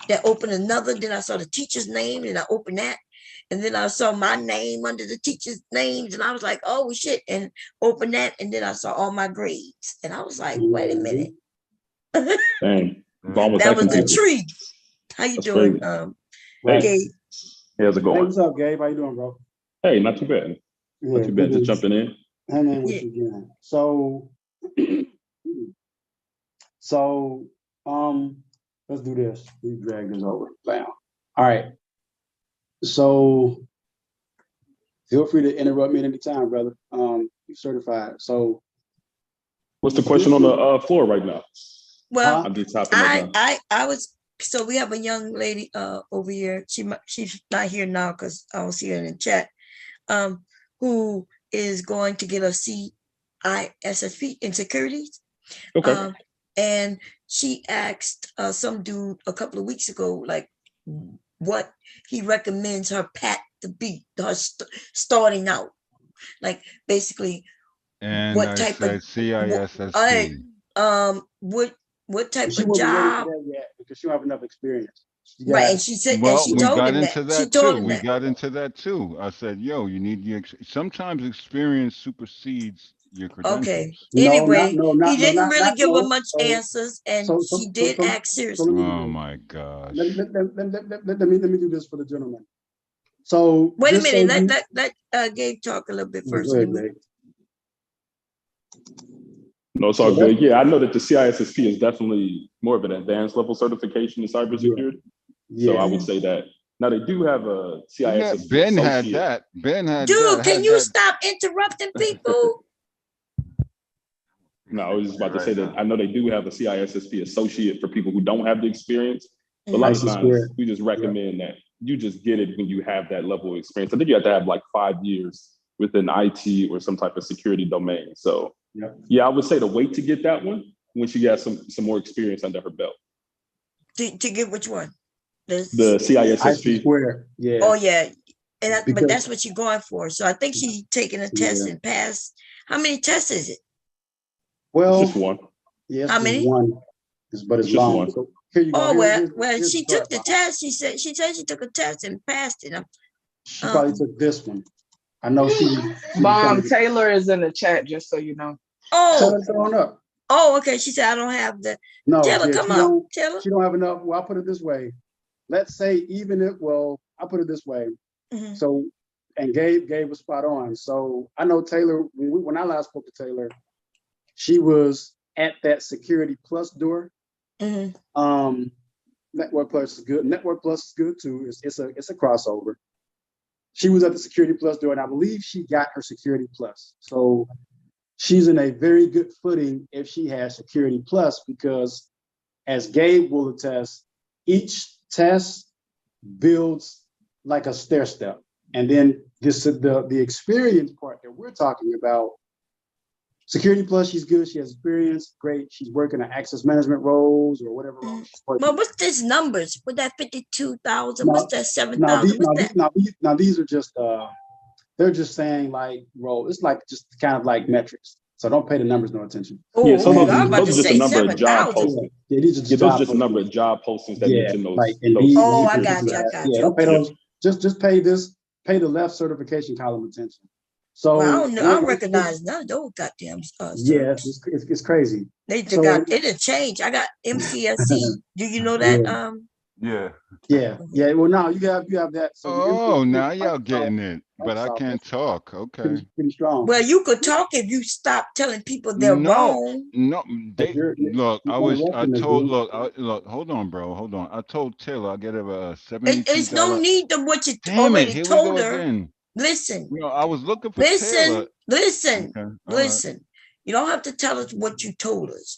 That opened another. Then I saw the teacher's name, and I opened that. And then I saw my name under the teacher's names, and I was like, oh shit, and opened that. And then I saw all my grades, and I was like, wait a minute. Dang. That was the tree. How you doing, Gabe? Hey, how's it going? Hey, what's up, Gabe? How you doing, bro? Hey, not too bad. Not too bad. Just jumping in. Hang in with you again. So, let's do this. We drag this over down. All right. So, feel free to interrupt me at any time, brother. You're certified. So, what's the question on the floor right now? Well, I was, so we have a young lady over here. She's not here now because I don't see her in the chat. Who is going to get a CISSP in securities? Okay. And she asked some dude a couple of weeks ago, like, what he recommends her PAT to be, her starting out, like basically, and what I type said of CISSP. What type she of wasn't ready job? for that yet because she don't have enough experience. Right, and she said, well, and she we told got him into that. She that told too. him We that. got into that too. I said, yo, you need sometimes experience supersedes your credentials. Okay. Anyway, he didn't really give her much so- answers, and so- she so- did so- ask so seriously. let me do Oh this. my gosh. Let me do this for the gentleman. So Wait a just so minute. you- Let Gabe talk a little bit first. Go ahead, Gabe. No, it's all good. Yeah, I know that the CISSP is definitely more of an advanced level certification in cybersecurity. So I would say that. Now they do have a CISSP Ben had associate. that. Ben had Dude, that. can had you that. stop interrupting people? No, I was just about to say that I know they do have a CISSP associate for people who don't have the experience. But a lot of times we just recommend that you just get it when you have that level of experience. I think you have to have like 5 years within IT or some type of security domain. So yeah, I would say to wait to get that one when she has some more experience under her belt. To get which one? The CISSP. Yeah. Oh yeah, and Because- but that's what you're going for. So I think she's taking a test and passed. How many tests is it? Well, It's just one. yes, How many? one, but it's Just long. one. Here you go. Oh, Here's well, she the took the test. She said she took a test and passed it. She probably took this one. I know she Bomb Taylor is in the chat, just so you know. Oh, throwing up. Oh, okay. She said I don't have the. No, Taylor, yeah, come she on, don't, Taylor. She don't have enough. Well, I'll put it this way. Let's say even if, well, I'll put it this way. Mhm. So, and Gabe was spot on. So I know Taylor, when I last spoke to Taylor, she was at that Security Plus door. Mhm. Network Plus is good. Network Plus is good too. It's a crossover. She was at the Security Plus door, and I believe she got her Security Plus. So she's in a very good footing if she has Security Plus, because as Gabe will attest, each test builds like a stair step. And then the experience part that we're talking about, Security Plus, she's good. She has experience. Great. She's working on access management roles or whatever role she's working. Well, what's this numbers? With that 52,000? No, What's that 7,000? Now these are just they're just saying like role. It's like just kind of like metrics. So don't pay the numbers no attention. Yeah, so those are just a number of job postings. Yeah, these are those are just a number of job postings that mention those. Like those Indeed, Oh, I got you. Yeah, don't pay those. Just pay this. Pay the left certification column attention. So Well, I don't know. I don't recognize none of those goddamn yeah, it's crazy. They So- got it had changed. I got MCSC. Do you know that? Yeah. Yeah. Well, now you have that. So the Oh, MCSC now y'all getting it, but I can't talk. Okay. pretty strong. Well, you could talk if you stop telling people they're wrong. No, they look. I interrupting us, told. dude. Look. Hold on, bro. Hold on. I told Taylor I get her a It's no $72. need to what you Damn it! already Here we told go her. again. Listen, You know, I was looking for listen, Taylor. listen, Okay, all right. listen. You don't have to tell us what you told us.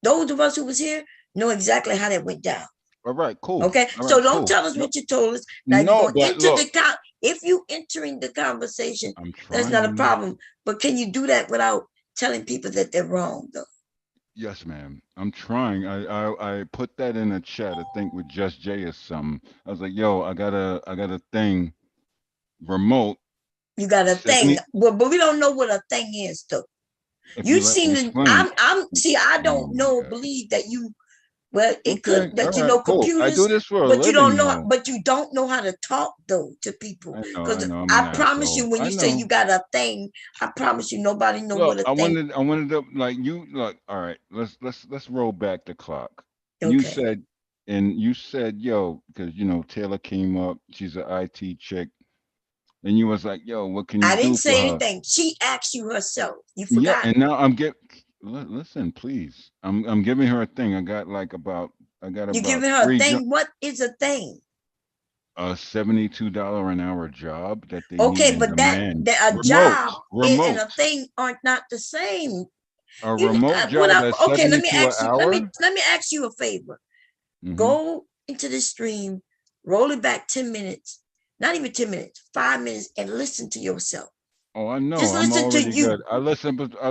Those of us who was here, know exactly how that went down. All right, cool. Okay, All so right, don't cool. tell us No, what you told us. Now no, you're going but into look, if you entering the conversation, I'm that's not a trying. problem. But can you do that without telling people that they're wrong, though? Yes, ma'am. I'm trying. I put that in a chat. I think with Just Jay or something. I was like, yo, I got a thing, remote. You got a 70 thing. Well, but we don't know what a thing is, though. If You you let me seem to. explain. I don't know. Believe that you. Well, it could Okay, that you all know right, cool. I computers, do this for a but you don't living, know. though. But you don't know how to talk though to people. I Because know. I'm I an promise you, asshole. when I you say know. you got a thing, I promise you, nobody know Look, what a I thing. wanted to like you. Look, all right. Let's roll back the clock. You Okay. said, yo, because you know Taylor came up. She's an IT chick, and you was like, yo, what can you I do didn't for say her? anything. She asked you herself. You Yeah, forgot. and now listen, please. I'm giving her a thing. I got about You giving her a three thing? What is a thing? a $72 an hour job that they Okay, need but and that demand. a Remote, job and a remote. thing aren't not the same. A You remote when job I, at okay, let me 72 an ask you. hour. Let me ask you a favor. Mhm. Go into the stream, roll it back 10 minutes, not even 10 minutes, 5 minutes, and listen to yourself. Oh, I know. Just I'm listen to already you. good. I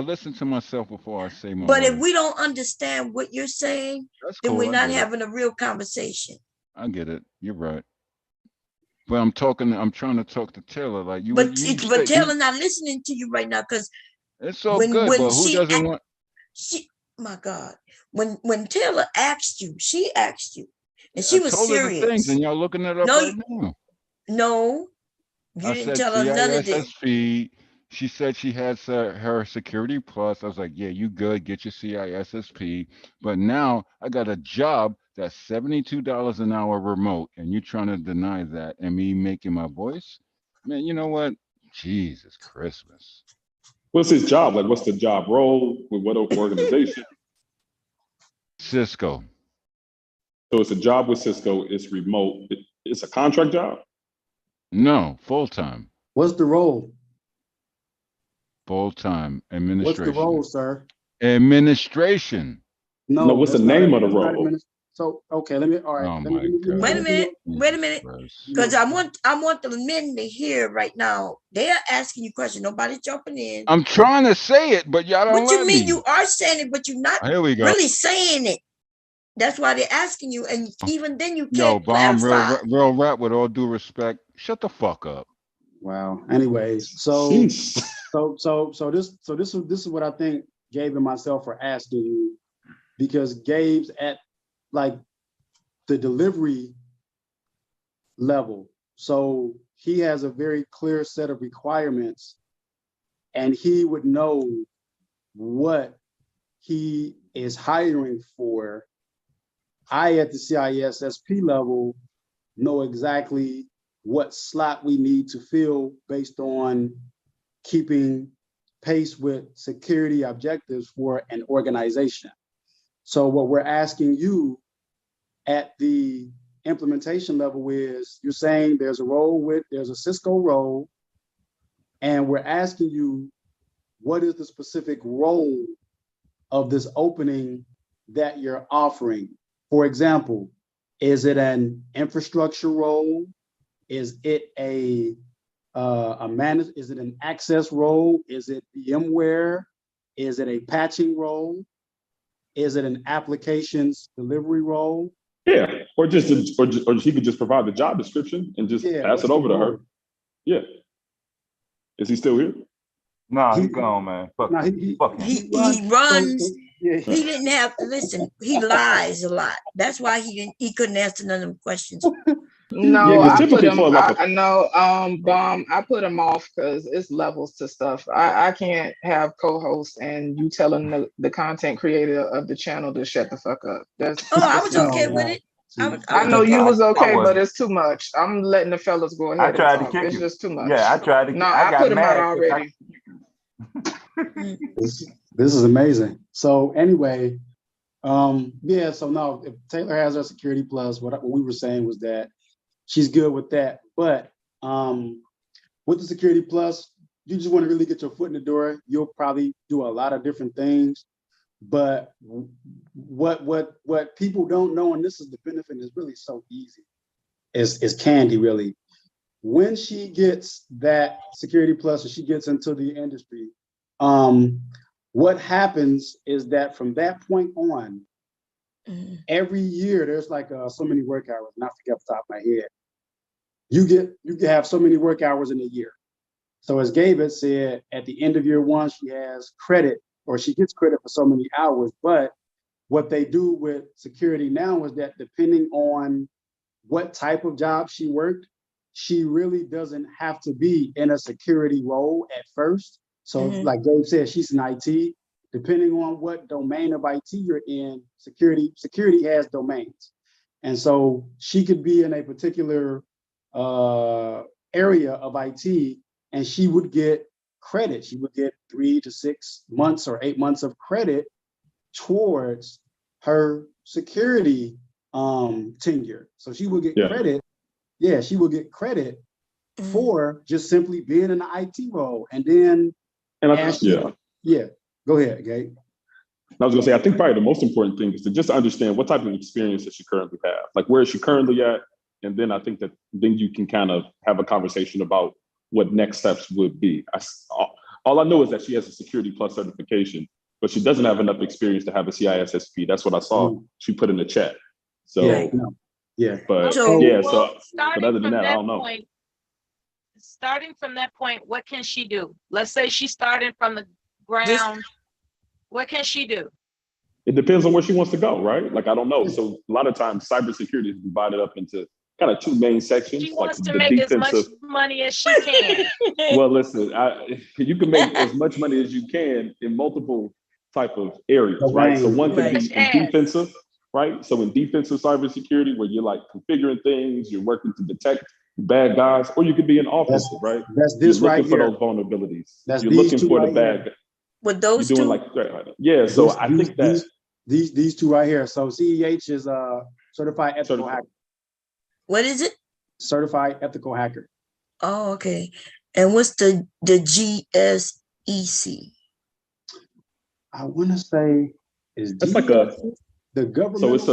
listen to myself before I say my But if words. we don't understand what you're saying, That's then cool. we're I not get it. having a real conversation. I get it. You're right. But I'm trying to talk to Taylor. Like you But you but said Taylor not listening to you right now because it's all good, when but who doesn't want my God, when Taylor asked you, she asked you, and she I was told her the things serious. and y'all looking it up No, right now. no, you I didn't said tell her none of this. CISS feed. She said she has her Security Plus. I was like, yeah, you good. Get your CISSP. But now I got a job that's $72 an hour remote, and you trying to deny that and me making my voice? Man, you know what? Jesus Christmas. What's his job? Like, what's the job role? With what organization? Cisco. So it's a job with Cisco. It's remote. It's a contract job. No, full time. What's the role? Full time What's administration. the role, sir? Administration. No, what's the that's not name a- of the that's not role? So okay, let me. All right. Oh let me- my let me- God. Wait a minute, wait a Jesus minute, Christ. because I want the men to hear right now. They are asking you questions. Nobody's jumping in. I'm trying to say it, but y'all don't What you let mean? me. You are saying it, but you're not Here we go. really saying it. That's why they're asking you, and even then you Yo, can't Bomb, clarify. real rap with all due respect. Shut the fuck up. Wow. Anyways, so this is what I think Gabe and myself are asking you, because Gabe's at like the delivery level. So he has a very clear set of requirements, and he would know what he is hiring for. I, at the CISSP level, know exactly what slot we need to fill based on keeping pace with security objectives for an organization. So what we're asking you at the implementation level is, you're saying there's a Cisco role, and we're asking you, what is the specific role of this opening that you're offering? For example, is it an infrastructure role? Is it is it an access role? Is it VMware? Is it a patching role? Is it an applications delivery role? Yeah, or she could just provide the job description and just pass it over to her. Yeah. Is he still here? Nah, he's gone, man. Fuck He runs. He didn't have to listen. He lies a lot. That's why he couldn't answer none of them questions. No, I put him. I know, Bomb. I put him off because it's levels to stuff. I can't have co-hosts and you telling the content creator of the channel to shut the fuck up. I was okay with it. I know you was okay, but it's too much. I'm letting the fellas go ahead. I tried and to talk. kick It's you. just too much. Yeah, I tried to. No, I I got put him out mad. already. This is amazing. So anyway, yeah, so no, if Taylor has her Security Plus, what we were saying was that she's good with that. But with the Security Plus, you just want to really get your foot in the door. You'll probably do a lot of different things. But what people don't know, and this is the benefit, is really so easy, is Candy really. When she gets that Security Plus, or she gets into the industry, what happens is that from that point on, every year there's like so many work hours, and I forget off the top of my head. You can have so many work hours in a year. So as Gabe had said, at the end of year one, she has credit, or she gets credit for so many hours. But what they do with security now is that depending on what type of job she worked, she really doesn't have to be in a security role at first. So like Gabe said, she's in IT. Depending on what domain of IT you're in, security has domains. And so she could be in a particular area of IT, and she would get credit. She would get 3 to 6 months or 8 months of credit towards her security tenure. So she would get credit. Yeah, she would get credit for just simply being in the IT role. And then, go ahead, Gabe. I was gonna say, I think probably the most important thing is to just understand what type of experience that she currently have. Like, where is she currently at? And then I think that then you can kind of have a conversation about what next steps would be. All I know is that she has a Security Plus certification, but she doesn't have enough experience to have a CISSP. That's what I saw she put in the chat. So but but other than that, I don't know. Starting from that point, what can she do? Let's say she's starting from the ground. What can she do? It depends on where she wants to go, right? Like, I don't know. So a lot of times cybersecurity is divided up into kind of two main sections. She wants to make as much money as she can. Well, listen, you can make as much money as you can in multiple type of areas, right? So one can be in defensive, right? So in defensive cybersecurity, where you're like configuring things, you're working to detect bad guys, or you could be in offensive, right? That's this you're right looking here. for those vulnerabilities. That's you're looking for the right bad guys. With those you're doing two? So I think that these two right here. So CEH is a certified ethical hacker. What is it? Certified ethical hacker. Oh, okay. And what's the GSEC? I want to say it's like the government. So it's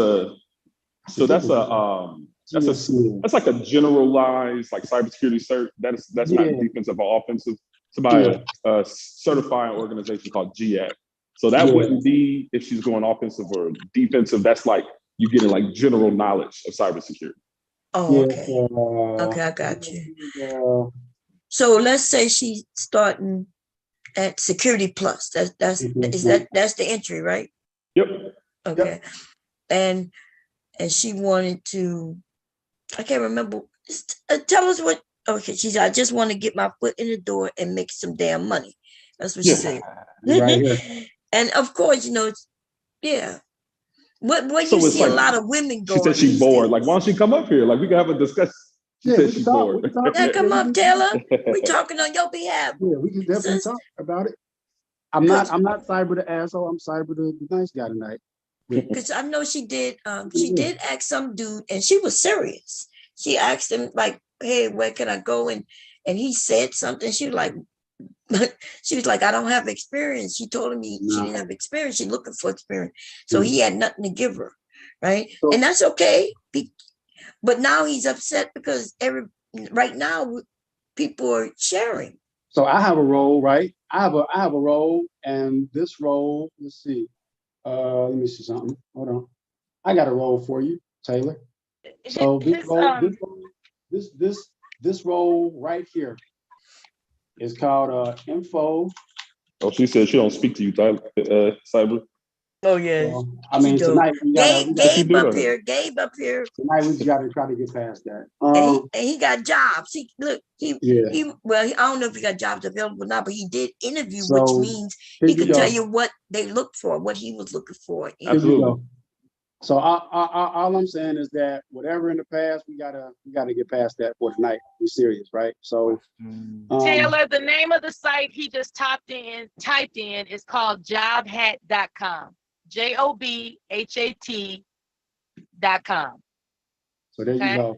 that's like a generalized like cybersecurity cert. That's not defensive or offensive. It's about a certifying organization called GAC. So that wouldn't be if she's going offensive or defensive. That's like you getting like general knowledge of cybersecurity. Oh, okay. Okay, I got you. So let's say she's starting at Security Plus. That's the entry, right? Yep. Okay. And and she wanted to, I can't remember. Tell us what, okay, she said, I just want to get my foot in the door and make some damn money. That's what she said. Right here. And of course, you know, yeah. What So you it's see a like- lot of women She going. said she's these bored. days. Like, why don't she come up here? Like, we can have a discussion. She Yeah, said we she's can talk. bored. We can talk. Yeah, come up, Taylor. We talking on your behalf. Yeah, we can definitely talk about it. I'm not Cyber the asshole. I'm Cyber the nice guy tonight. Because I know she did ask some dude, and she was serious. She asked him like, hey, where can I go? And he said something. She was like, I don't have experience. She told him she didn't have experience. She's looking for experience. So he had nothing to give her. Right. And that's okay. But now he's upset because right now people are sharing. So I have a role, right? I have a role, and this role, let's see. Let me see something. Hold on. I got a role for you, Taylor. So this role right here is called info. Oh, she said she don't speak to you, Tyler, Cyber. Oh yeah. I mean, tonight we gotta, Gabe up here. Tonight we gotta try to get past that. And he got jobs. He Yeah. I don't know if he got jobs available now, but he did interview, So, which means here he you can tell go. you what they look for, what he was looking for. Here you go. So all I'm saying is that whatever in the past, we gotta get past that for tonight. Be serious, right? So Taylor, the name of the site he just typed in is called jobhat.com. JOBHAT.com. So there you go.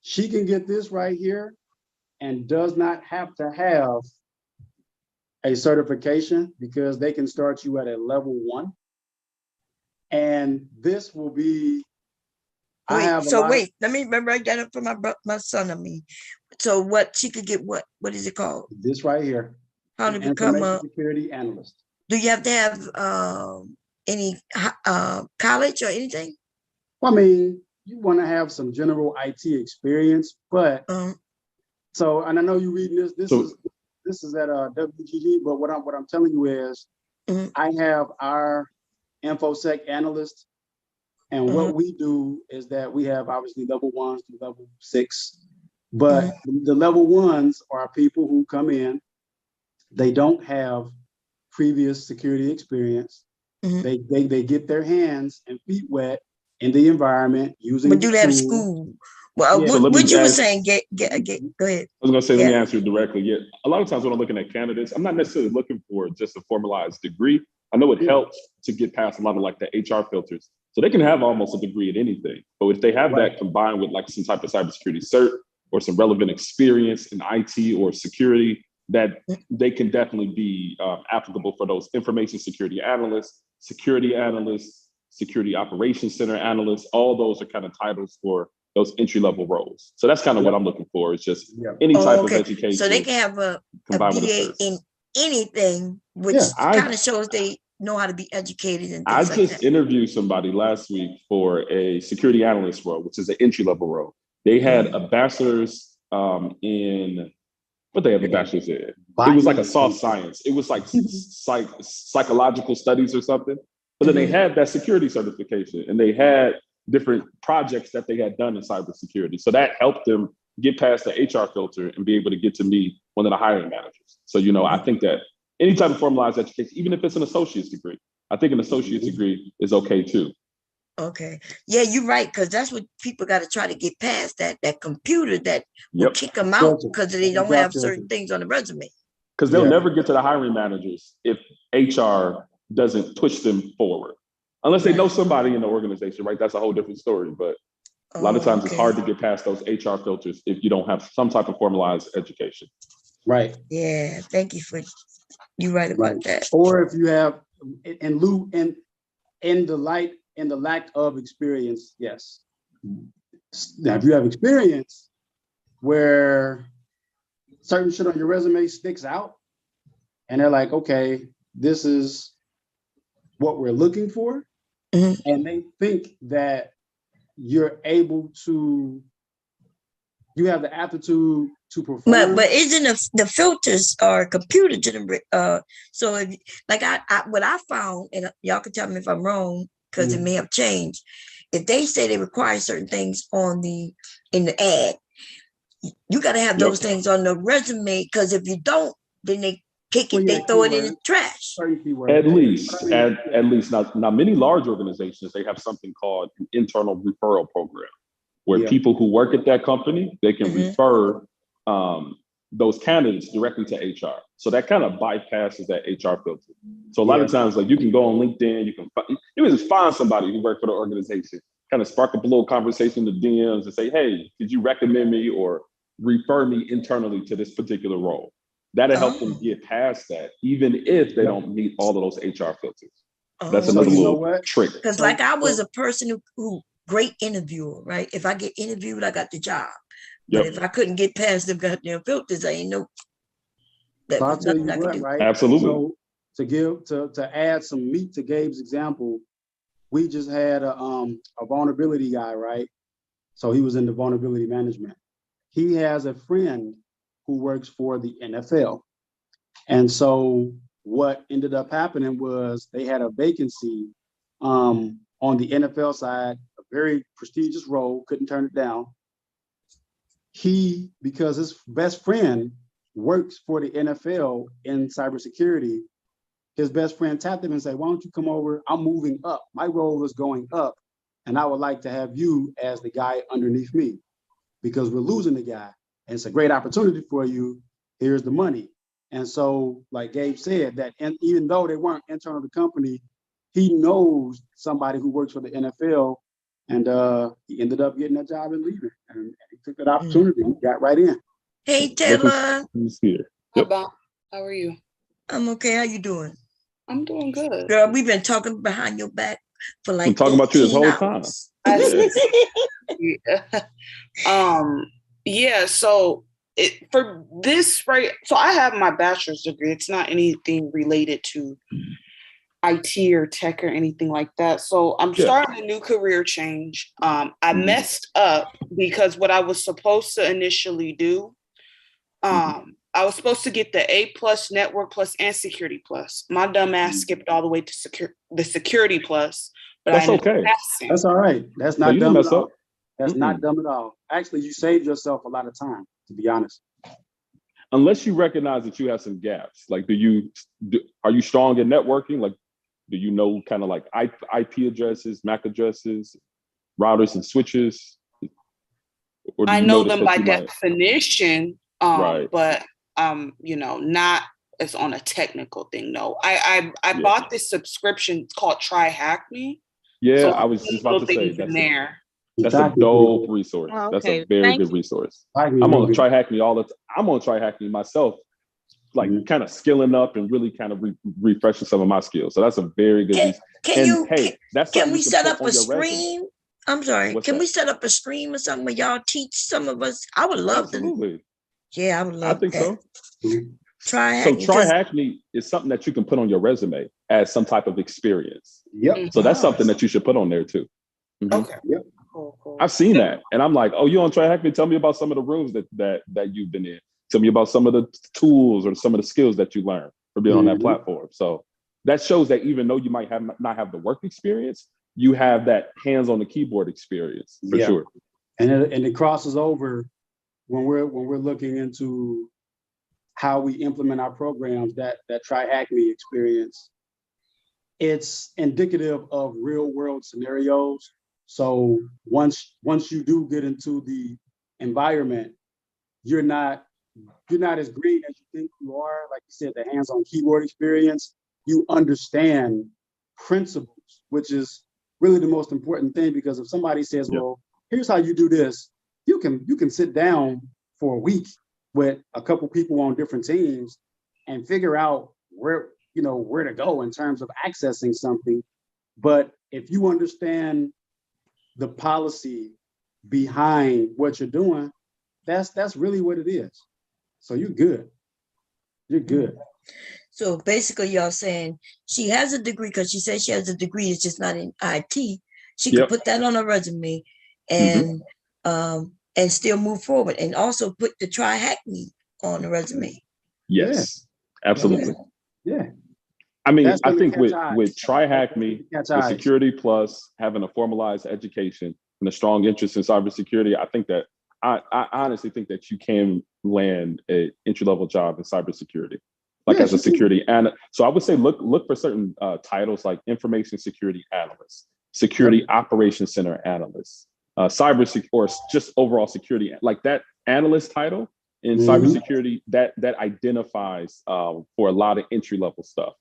She can get this right here and does not have to have a certification because they can start you at a level 1. And this will be, Let me write that up for my son and me. So what she could get, what is it called? This right here. How to become a security analyst. Do you have to have any college or anything? Well, I mean, you want to have some general IT experience, but so, and I know you're reading this. This is at WGG, but what I'm telling you is, I have our InfoSec analyst, and what we do is that we have obviously level 1s to level 6, but the level 1s are people who come in, they don't have previous security experience. They get their hands and feet wet in the environment using. But do they have school? Well, what you were saying? Go ahead. I was gonna say, let me answer it directly. Yeah, a lot of times when I'm looking at candidates, I'm not necessarily looking for just a formalized degree. I know it helps to get past a lot of like the HR filters. So they can have almost a degree in anything. But if they have that combined with like some type of cybersecurity cert or some relevant experience in IT or security, that they can definitely be applicable for those information security analysts, security operations center analysts. All those are kind of titles for those entry-level roles. So that's kind of what I'm looking for. It's just any type of education. So they can have a BA in anything, which kind of shows they know how to be educated and things I just interviewed somebody last week for a security analyst role, which is an entry-level role. They had a bachelor's in, what they have a bachelor's in? It was like a soft science. It was like psychological studies or something. But then they had that security certification and they had different projects that they had done in cybersecurity. So that helped them get past the HR filter and be able to get to meet one of the hiring managers. So, you know, I think that any type of formalized education, even if it's an associate's degree, I think an associate's degree is okay too. Okay. Yeah, you're right, because that's what people got to try to get past, that computer that will kick them out because they don't have certain things on the resume. Because they'll never get to the hiring managers if HR doesn't push them forward. Unless they know somebody in the organization, right? That's a whole different story. But a lot of times it's hard to get past those HR filters if you don't have some type of formalized education. Right. Yeah, thank you for, you're right about that. Or if you have, in the lack of experience, yes. Now, if you have experience where certain shit on your resume sticks out, and they're like, okay, this is what we're looking for, and they think that you're able to, you have the aptitude to perform. But isn't the filters are computer generated? So if, like what I found, and y'all can tell me if I'm wrong, because it may have changed, if they say they require certain things in the ad, you got to have those things on the resume, because if you don't, then they kick it, they throw it in the trash. At least now many large organizations, they have something called an internal referral program, where people who work at that company, they can refer those candidates directly to HR. So that kind of bypasses that HR filter. So a lot of times, like, you can go on LinkedIn, you can just find somebody who worked for the organization, kind of spark up a little conversation in the DMs and say, hey, could you recommend me or refer me internally to this particular role? That'll help them get past that, even if they don't meet all of those HR filters. That's another little trick. Because like I was a person who great interviewer, right? If I get interviewed, I got the job. But if I couldn't get past them goddamn filters, I ain't know. So I'll tell you what, right? Absolutely. So to add some meat to Gabe's example, we just had a vulnerability guy, right? So he was in the vulnerability management. He has a friend who works for the NFL. And so what ended up happening was they had a vacancy on the NFL side, a very prestigious role, couldn't turn it down. Because his best friend works for the NFL in cybersecurity, his best friend tapped him and said, why don't you come over? I'm moving up. My role is going up, and I would like to have you as the guy underneath me, because we're losing the guy. And it's a great opportunity for you. Here's the money. And so, like Gabe said, that even though they weren't internal to the company, he knows somebody who works for the NFL, and he ended up getting that job and leaving. And he took that opportunity. He got right in. Hey, Taylor. Who's here? How are you? I'm okay. How you doing? I'm doing good. Girl, we've been talking behind your back for like I'm talking about you this whole time. Yeah, so for this, right? So I have my bachelor's degree. It's not anything related to IT or tech or anything like that. So I'm starting a new career change. I messed up because what I was supposed to initially do, I was supposed to get the A+, Network Plus, and Security Plus. My dumb ass skipped all the way to the Security Plus. But that's okay. That's all right. That's not dumb at all. That's not dumb at all. Actually, you saved yourself a lot of time, to be honest. Unless you recognize that you have some gaps. Like, are you strong in networking? Like, do you know kind of like IP addresses, MAC addresses, routers and switches? Or I know them by definition, but not as on a technical thing. No, I bought this subscription called TryHackMe. Yeah, so I was just about to say that's a dope resource. Oh, okay. That's a very good resource. I'm on TryHackMe all the time. I'm on TryHackMe myself, like kind of skilling up and really kind of refreshing some of my skills. So that's a very good. Can we set up a stream? I'm sorry. Can we set up a stream or something where y'all teach some of us? I would love to. Yeah, I would love. I think so. TryHackMe. So TryHackMe is something that you can put on your resume as some type of experience. Yep. So that's something that you should put on there too. Okay. Yep. Cool. I've seen that, and I'm like, oh, you on TryHackMe? Tell me about some of the rooms that you've been in. Tell me about some of the tools or some of the skills that you learned from being on that platform. So that shows that even though you might not have the work experience, you have that hands on the keyboard experience for sure. And it crosses over when we're looking into how we implement our programs. That TryHackMe experience, it's indicative of real world scenarios. So once you do get into the environment, you're not as green as you think you are. Like you said, the hands-on keyboard experience, you understand principles, which is really the most important thing, because if somebody says, well, here's how you do this, you can sit down for a week with a couple people on different teams and figure out where to go in terms of accessing something. But if you understand the policy behind what you're doing, that's really what it is. So you're good. You're good. So basically y'all saying she has a degree, because she says she has a degree, it's just not in IT. She could put that on her resume and still move forward, and also put the TryHackMe on the resume. Yes, absolutely. Yeah. I mean, That's I gonna think catch with eyes. TriHackMe, Catch with eyes. Security Plus, having a formalized education and a strong interest in cybersecurity, I think that I honestly think that you can land an entry-level job in cybersecurity, like Yes, as a you can. security analyst. So I would say look for certain titles like information security analyst, security operations center analyst, cyber or just overall security, like that analyst title in cybersecurity that identifies for a lot of entry-level stuff.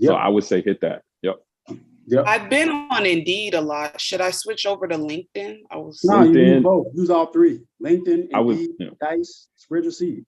So I would say hit that. Yep. I've been on Indeed a lot. Should I switch over to LinkedIn? No, you LinkedIn. use both. Use all three. LinkedIn, I would, Indeed, Dice, Spread Your Seed.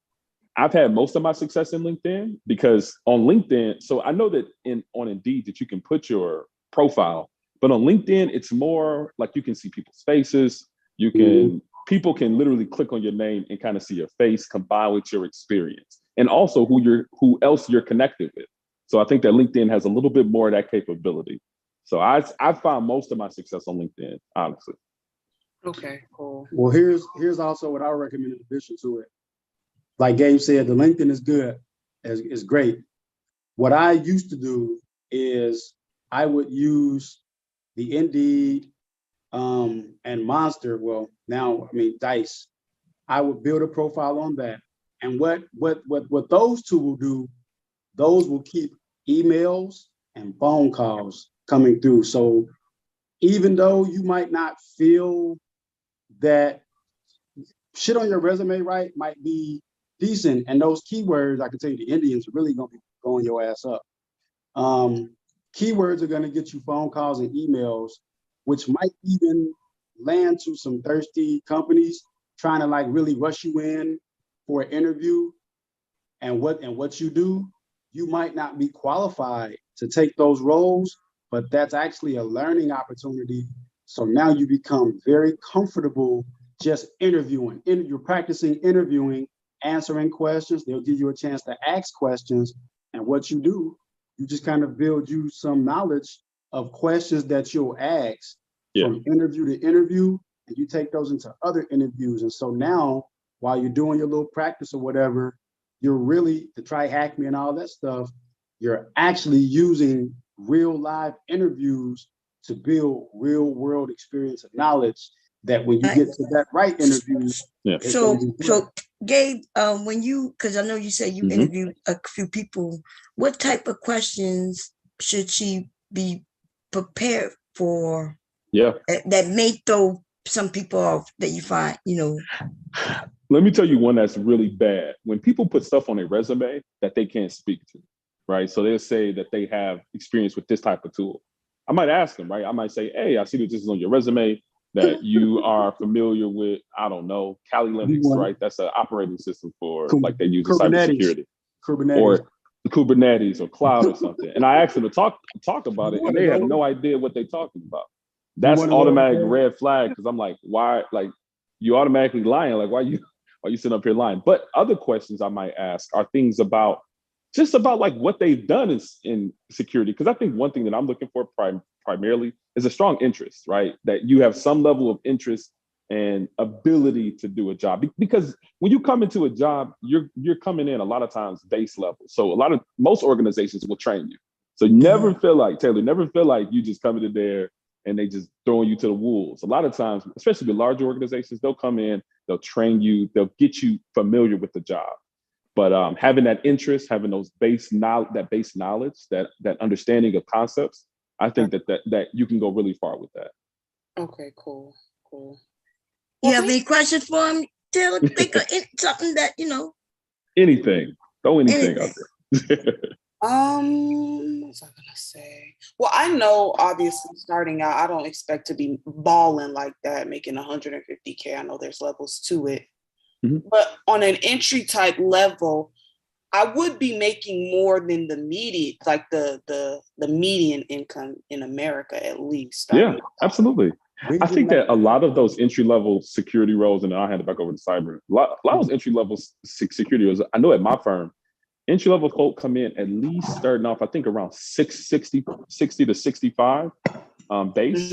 I've had most of my success in LinkedIn because on LinkedIn, so I know that on Indeed that you can put your profile, but on LinkedIn, it's more like you can see people's faces. You can people can literally click on your name and kind of see your face combined with your experience and also who else you're connected with. So I think that LinkedIn has a little bit more of that capability. So I found most of my success on LinkedIn, honestly. Okay, cool. Well, here's also what I recommend in addition to it. Like Gabe said, the LinkedIn is good, is great. What I used to do is I would use the Indeed and Monster. Well, now I mean Dice. I would build a profile on that, and what those two will do, those will keep emails and phone calls coming through. So even though you might not feel that shit on your resume, right, might be decent, and those keywords, I can tell you, the Indians are really gonna be blowing your ass up. Keywords are gonna get you phone calls and emails, which might even land to some thirsty companies trying to like really rush you in for an interview. And what you do, you might not be qualified to take those roles, but that's actually a learning opportunity. So now you become very comfortable just interviewing. You're practicing interviewing, answering questions. They'll give you a chance to ask questions. And what you do, you just kind of build you some knowledge of questions that you'll ask from interview to interview, and you take those into other interviews. And so now, while you're doing your little practice or whatever, you're really, to TriHackMe and all that stuff, you're actually using real live interviews to build real world experience and knowledge that when you get to that right interview. So Gabe, when you, because I know you said you interviewed a few people, what type of questions should she be prepared for? That may throw some people off that you find, Let me tell you one that's really bad. When people put stuff on a resume that they can't speak to, right? So they'll say that they have experience with this type of tool. I might ask them, right? I might say, hey, I see that this is on your resume, that you are familiar with, I don't know, Kali Linux, right? That's an operating system for like they use in cybersecurity. Or Kubernetes or cloud or something. And I asked them to talk about it, and they have no idea what they're talking about. That's automatic red flag, because I'm like, why? Like, you automatically lying. Like, why you sitting up here lying? But other questions I might ask are things about like what they've done in security. Because I think one thing that I'm looking for primarily is a strong interest, right? That you have some level of interest and ability to do a job. Because when you come into a job, you're coming in a lot of times base level. So most organizations will train you. So never feel like, Taylor, you just coming in there and they just throwing you to the wolves. A lot of times, especially with larger organizations, they'll come in, they'll train you, they'll get you familiar with the job. But having that interest, having those base knowledge, that understanding of concepts, I think that you can go really far with that. Okay, cool. You have any questions for him, Taylor? Think of something that, Anything. Throw anything out there. What was I gonna say? Well, I know obviously starting out, I don't expect to be balling like that, making 150K. I know there's levels to it. But on an entry type level, I would be making more than the median, like the median income in America, at least. Yeah, absolutely. I think that a lot of those entry level security roles, and I'll hand it back over to Cyber. A lot of those entry level security roles, I know at my firm, entry level folk come in at least starting off, I think around 60 to 65 base.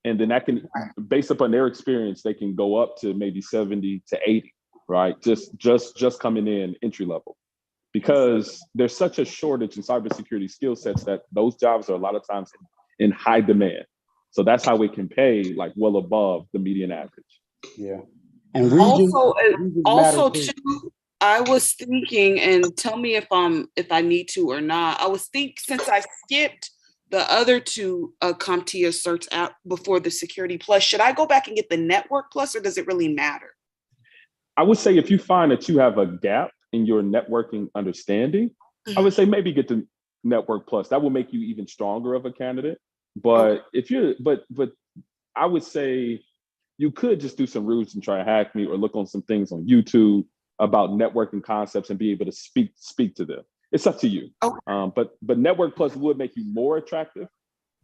And then that can, based upon their experience, they can go up to maybe 70 to 80, right? Just coming in entry level. because there's such a shortage in cybersecurity skill sets that those jobs are a lot of times in high demand. So that's how we can pay like well above the median average. Yeah. And regions Also matter too, I was thinking, and tell me if I need to or not. I was thinking, since I skipped the other two CompTIA certs out before the Security Plus, should I go back and get the Network Plus, or does it really matter? I would say if you find that you have a gap in your networking understanding, I would say maybe get the Network Plus. That will make you even stronger of a candidate. But if you're, but I would say you could just do some roots and try to hack me, or look on some things on YouTube about networking concepts and be able to speak to them. It's up to you. But Network Plus would make you more attractive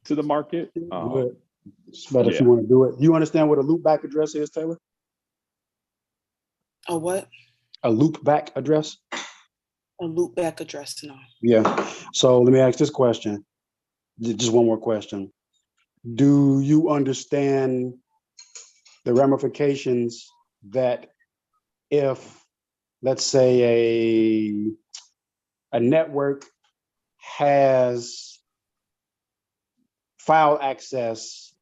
to the market. It's better if you want to do it. Do you understand what a loopback address is, Taylor? A what? A loopback address? A loopback address, no. Yeah. So let me ask this question. Just one more question. Do you understand the ramifications that if, let's say, a network has file access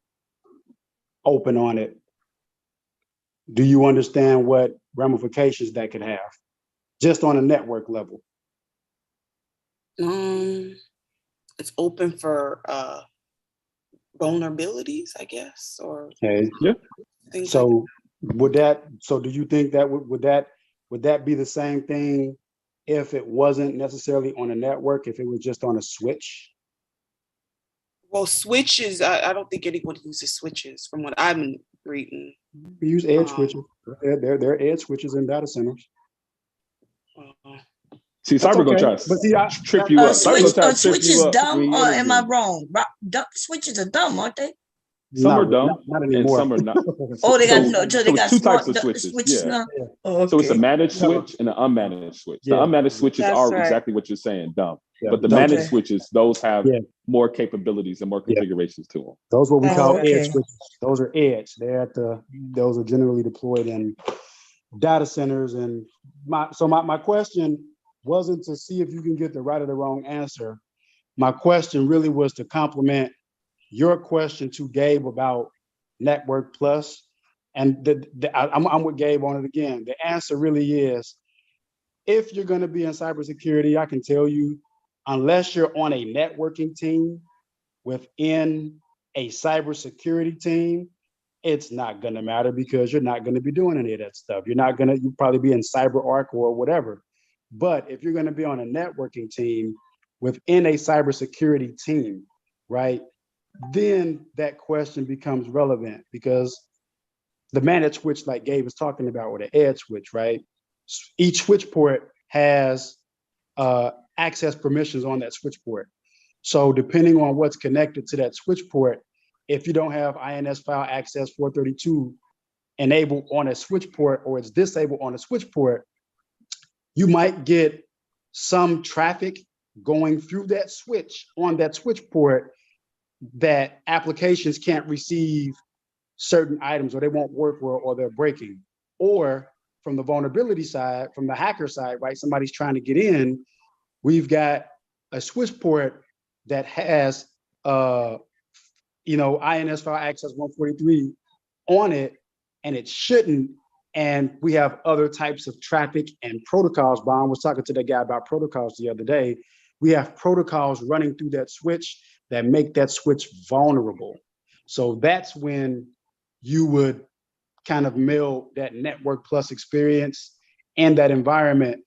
open on it, do you understand what ramifications that could have just on a network level? It's open for vulnerabilities, I guess, or okay. Things so would that? So do you think that would that be the same thing if it wasn't necessarily on a network? If it was just on a switch? Well, switches. I don't think anyone uses switches, from what I've been reading. We use edge switches. There are edge switches in data centers. See, cyber gonna try to trip you up. Switch is dumb, or am I wrong? Switches are dumb, aren't they? Some are dumb, not anymore. And some are not. Oh, they got so they got two smart types of switches. now. Oh, okay. So it's a managed switch and an unmanaged switch. The unmanaged switches are exactly what you're saying, dumb. But the managed switches, those have more capabilities and more configurations to them. Those are what we call edge switches. Those are edge. Those are generally deployed in data centers. And my question wasn't to see if you can get the right or the wrong answer. My question really was to complement your question to Gabe about Network Plus. And I'm with Gabe on it again. The answer really is, if you're going to be in cybersecurity, I can tell you, unless you're on a networking team within a cybersecurity team, it's not going to matter, because you're not going to be doing any of that stuff. You'll probably be in CyberArk or whatever. But if you're going to be on a networking team within a cybersecurity team, right, then that question becomes relevant, because the managed switch, like Gabe was talking about, or the edge switch, right? Each switch port has access permissions on that switch port. So depending on what's connected to that switch port, if you don't have INS file access 432 enabled on a switch port, or it's disabled on a switch port, you might get some traffic going through that switch on that switch port that applications can't receive certain items, or they won't work well, or they're breaking. Or from the vulnerability side, from the hacker side, right? Somebody's trying to get in. We've got a switch port that has, INS file access 143 on it, and it shouldn't. And we have other types of traffic and protocols. Bon was talking to that guy about protocols the other day. We have protocols running through that switch that make that switch vulnerable. So that's when you would kind of meld that Network Plus experience and that environment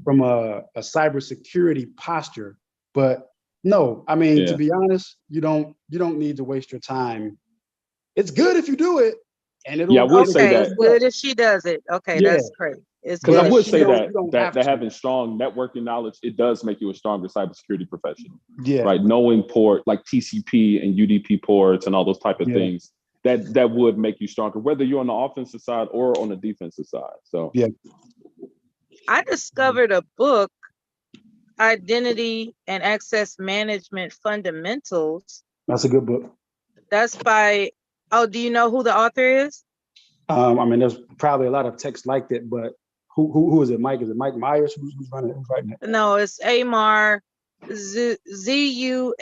from a cybersecurity posture. But no, I mean, to be honest, you don't need to waste your time. It's good if you do it. And it'll, I would say that. It's good if she does it. Okay, that's great. Because I would say that having strong networking knowledge, it does make you a stronger cybersecurity professional. Yeah. Right. Knowing port like TCP and UDP ports and all those type of things, that would make you stronger, whether you're on the offensive side or on the defensive side. So I discovered a book, Identity and Access Management Fundamentals. That's a good book. That's by, do you know who the author is? I mean, there's probably a lot of text like that, but Who is it? Mike? Is it Mike Myers? Who's running it? Who's writing it? No, it's Amar Zulejhie.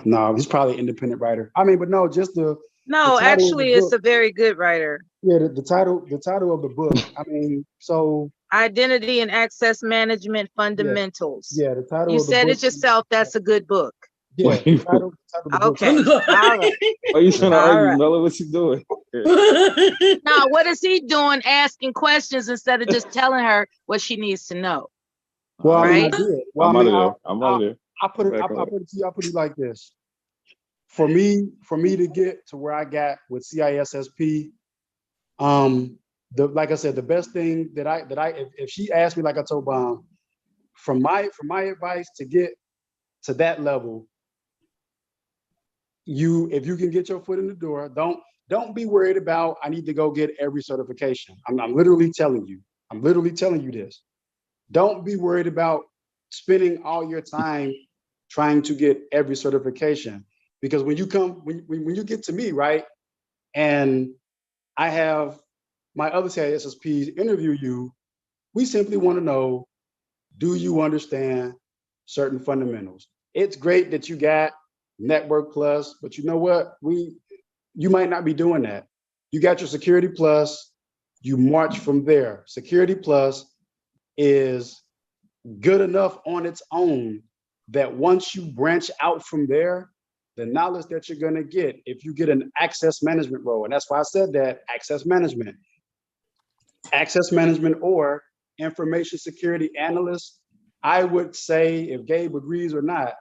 No, he's probably an independent writer. I mean, but no, just the No, title of actually, the it's book. a very good writer. Yeah, the title of the book. I mean, so Identity and Access Management Fundamentals. yeah, the title You of the said book. it yourself. That's a good book. Yeah, the title of the book. Okay. All right. Are you trying to All argue, right. Mella? What you doing? Now, what is he doing? Asking questions instead of just telling her what she needs to know. Well, I mean, I Right? did. Well, I'm I out mean, of there. I'm out of there. I put it. I Back on put it to you. I put it like this. For me to get to where I got with CISSP, like I said, the best thing that I if she asked me, like I told Bomb, from my advice to get to that level, if you can get your foot in the door, don't be worried about I need to go get every certification. I'm literally telling you. I'm literally telling you this. Don't be worried about spending all your time trying to get every certification, because when you get to me, right, and I have my other CISSPs interview you, we simply want to know, do you understand certain fundamentals? It's great that you got Network Plus, but you know what? You might not be doing that. You got your Security Plus, you march from there. Security Plus is good enough on its own that once you branch out from there, the knowledge that you're going to get, if you get an access management role, and that's why I said that, access management or information security analyst, I would say, if Gabe agrees or not,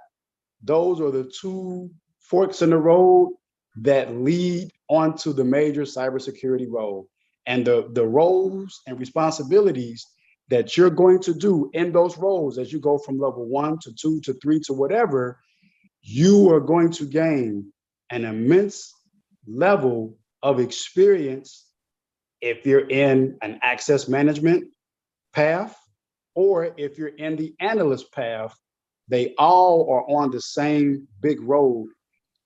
those are the two forks in the road that lead onto the major cybersecurity role. And the roles and responsibilities that you're going to do in those roles as you go from level 1 to 2 to 3 to whatever, you are going to gain an immense level of experience if you're in an access management path, or if you're in the analyst path. They all are on the same big road,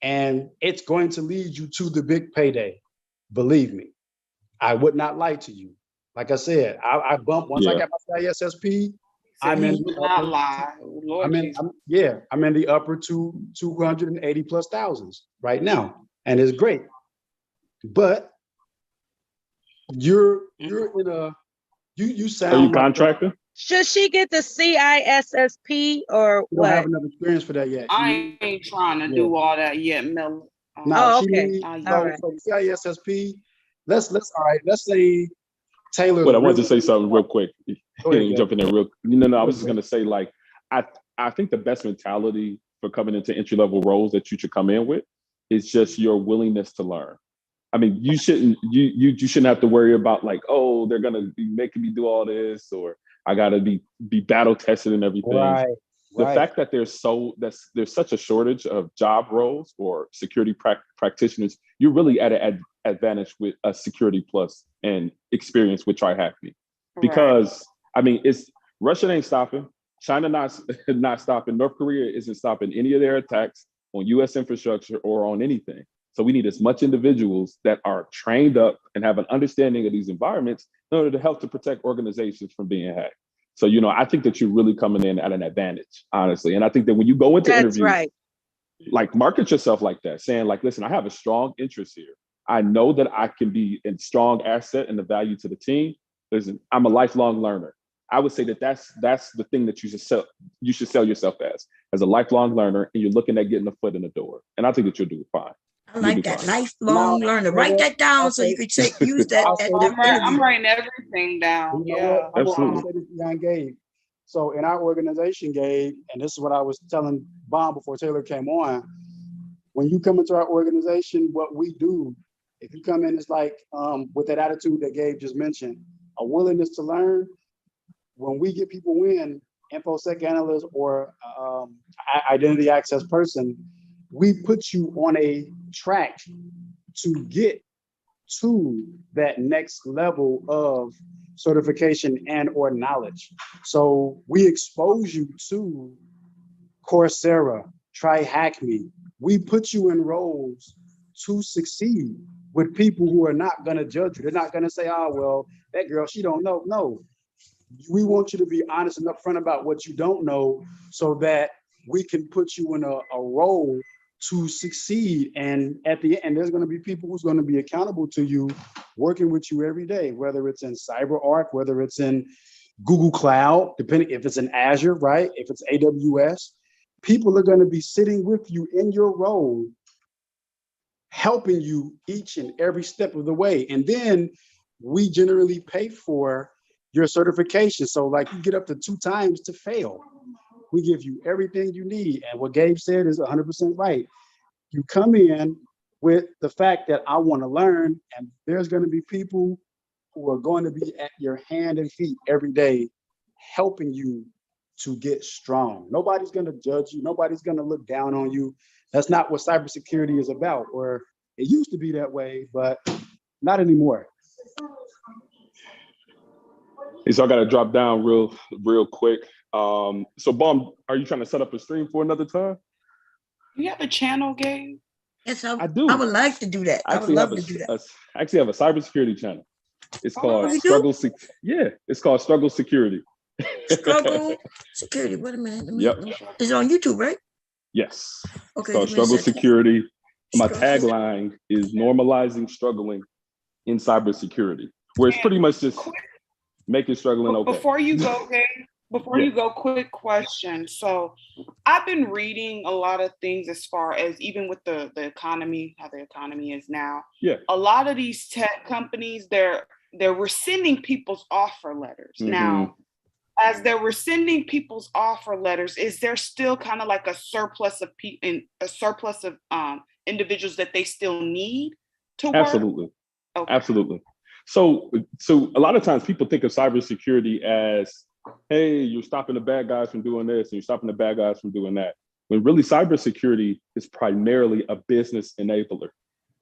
and it's going to lead you to the big payday. Believe me, I would not lie to you. Like I said, I bumped once I got my CISSP. I'm in the upper, I'm in the upper 280 plus thousands right now, and it's great. But you're in a you sound. Are you like contractor? Should she get the CISSP or you don't have what? enough experience for that yet. I ain't trying to do all that yet, Mel. No, Oh, she okay. needs All right. so CISSP. Let's all right. Let's say Taylor. But I wanted to say something real quick. Go ahead, Jump in there real. No. I was just gonna say, like, I think the best mentality for coming into entry level roles that you should come in with is just your willingness to learn. I mean, you shouldn't have to worry about, like, oh, they're gonna be making me do all this, or I gotta be battle tested and everything. Right. The fact that there's such a shortage of job roles or security practitioners, you're really at an advantage with a Security Plus and experience with TriHackMe. Because I mean, Russia ain't stopping, China not stopping, North Korea isn't stopping any of their attacks on U.S. infrastructure or on anything. So we need as much individuals that are trained up and have an understanding of these environments in order to help to protect organizations from being hacked. So, I think that you're really coming in at an advantage, honestly. And I think that when you go into interviews, right, like, market yourself like that, saying, like, listen, I have a strong interest here. I know that I can be a strong asset and the value to the team. Listen, I'm a lifelong learner. I would say that that's the thing that you should sell yourself as a lifelong learner, and you're looking at getting a foot in the door. And I think that you'll do fine. I like that, lifelong learner. Write that down so you can use that. I'm writing everything down. Yeah, absolutely. Gabe. So in our organization, Gabe, and this is what I was telling Bomb before Taylor came on. When you come into our organization, what we do, if you come in, it's like with that attitude that Gabe just mentioned, a willingness to learn. When we get people in, InfoSec analyst or identity access person, we put you on a track to get to that next level of certification and or knowledge. So we expose you to Coursera, TriHackMe. We put you in roles to succeed. with people who are not going to judge you. They're not going to say, oh, well, that girl, she don't know. No, we want you to be honest and upfront about what you don't know so that we can put you in a role to succeed. And at the end, there's going to be people who's going to be accountable to you, working with you every day, whether it's in CyberArk, whether it's in Google Cloud, depending if it's in Azure, right? If it's AWS, people are going to be sitting with you in your role, helping you each and every step of the way. And then we generally pay for your certification. So like you get up to 2 times to fail. We give you everything you need. And what Gabe said is 100% right. You come in with the fact that I want to learn, and there's going to be people who are going to be at your hand and feet every day, helping you to get strong. Nobody's going to judge you. Nobody's going to look down on you. That's not what cybersecurity is about, or it used to be that way, but not anymore. So I got to drop down real quick. So Bomb, are you trying to set up a stream for another time? You have a channel, Gabe? Yes, I do. I would like to do that. I would love to do that. I actually have a cyberscybersecurity channel. It's called Struggle. It's called Struggle Security. Struggle Security. Wait a minute. Yep. It's on YouTube, right? Yes. Okay. It's called Struggle Security. My tagline is normalizing struggling in cybersecurity, where it's pretty much just making struggling okay. Before you go, Gabe, you go, quick question. So I've been reading a lot of things as far as even with the economy, how the economy is now. Yeah. A lot of these tech companies, they're rescinding people's offer letters. Mm-hmm. Now, as they're rescinding people's offer letters, is there still kind of like a surplus of individuals that they still need to work? Absolutely. Okay. Absolutely. So a lot of times people think of cybersecurity as, hey, you're stopping the bad guys from doing this and you're stopping the bad guys from doing that. When really cybersecurity is primarily a business enabler,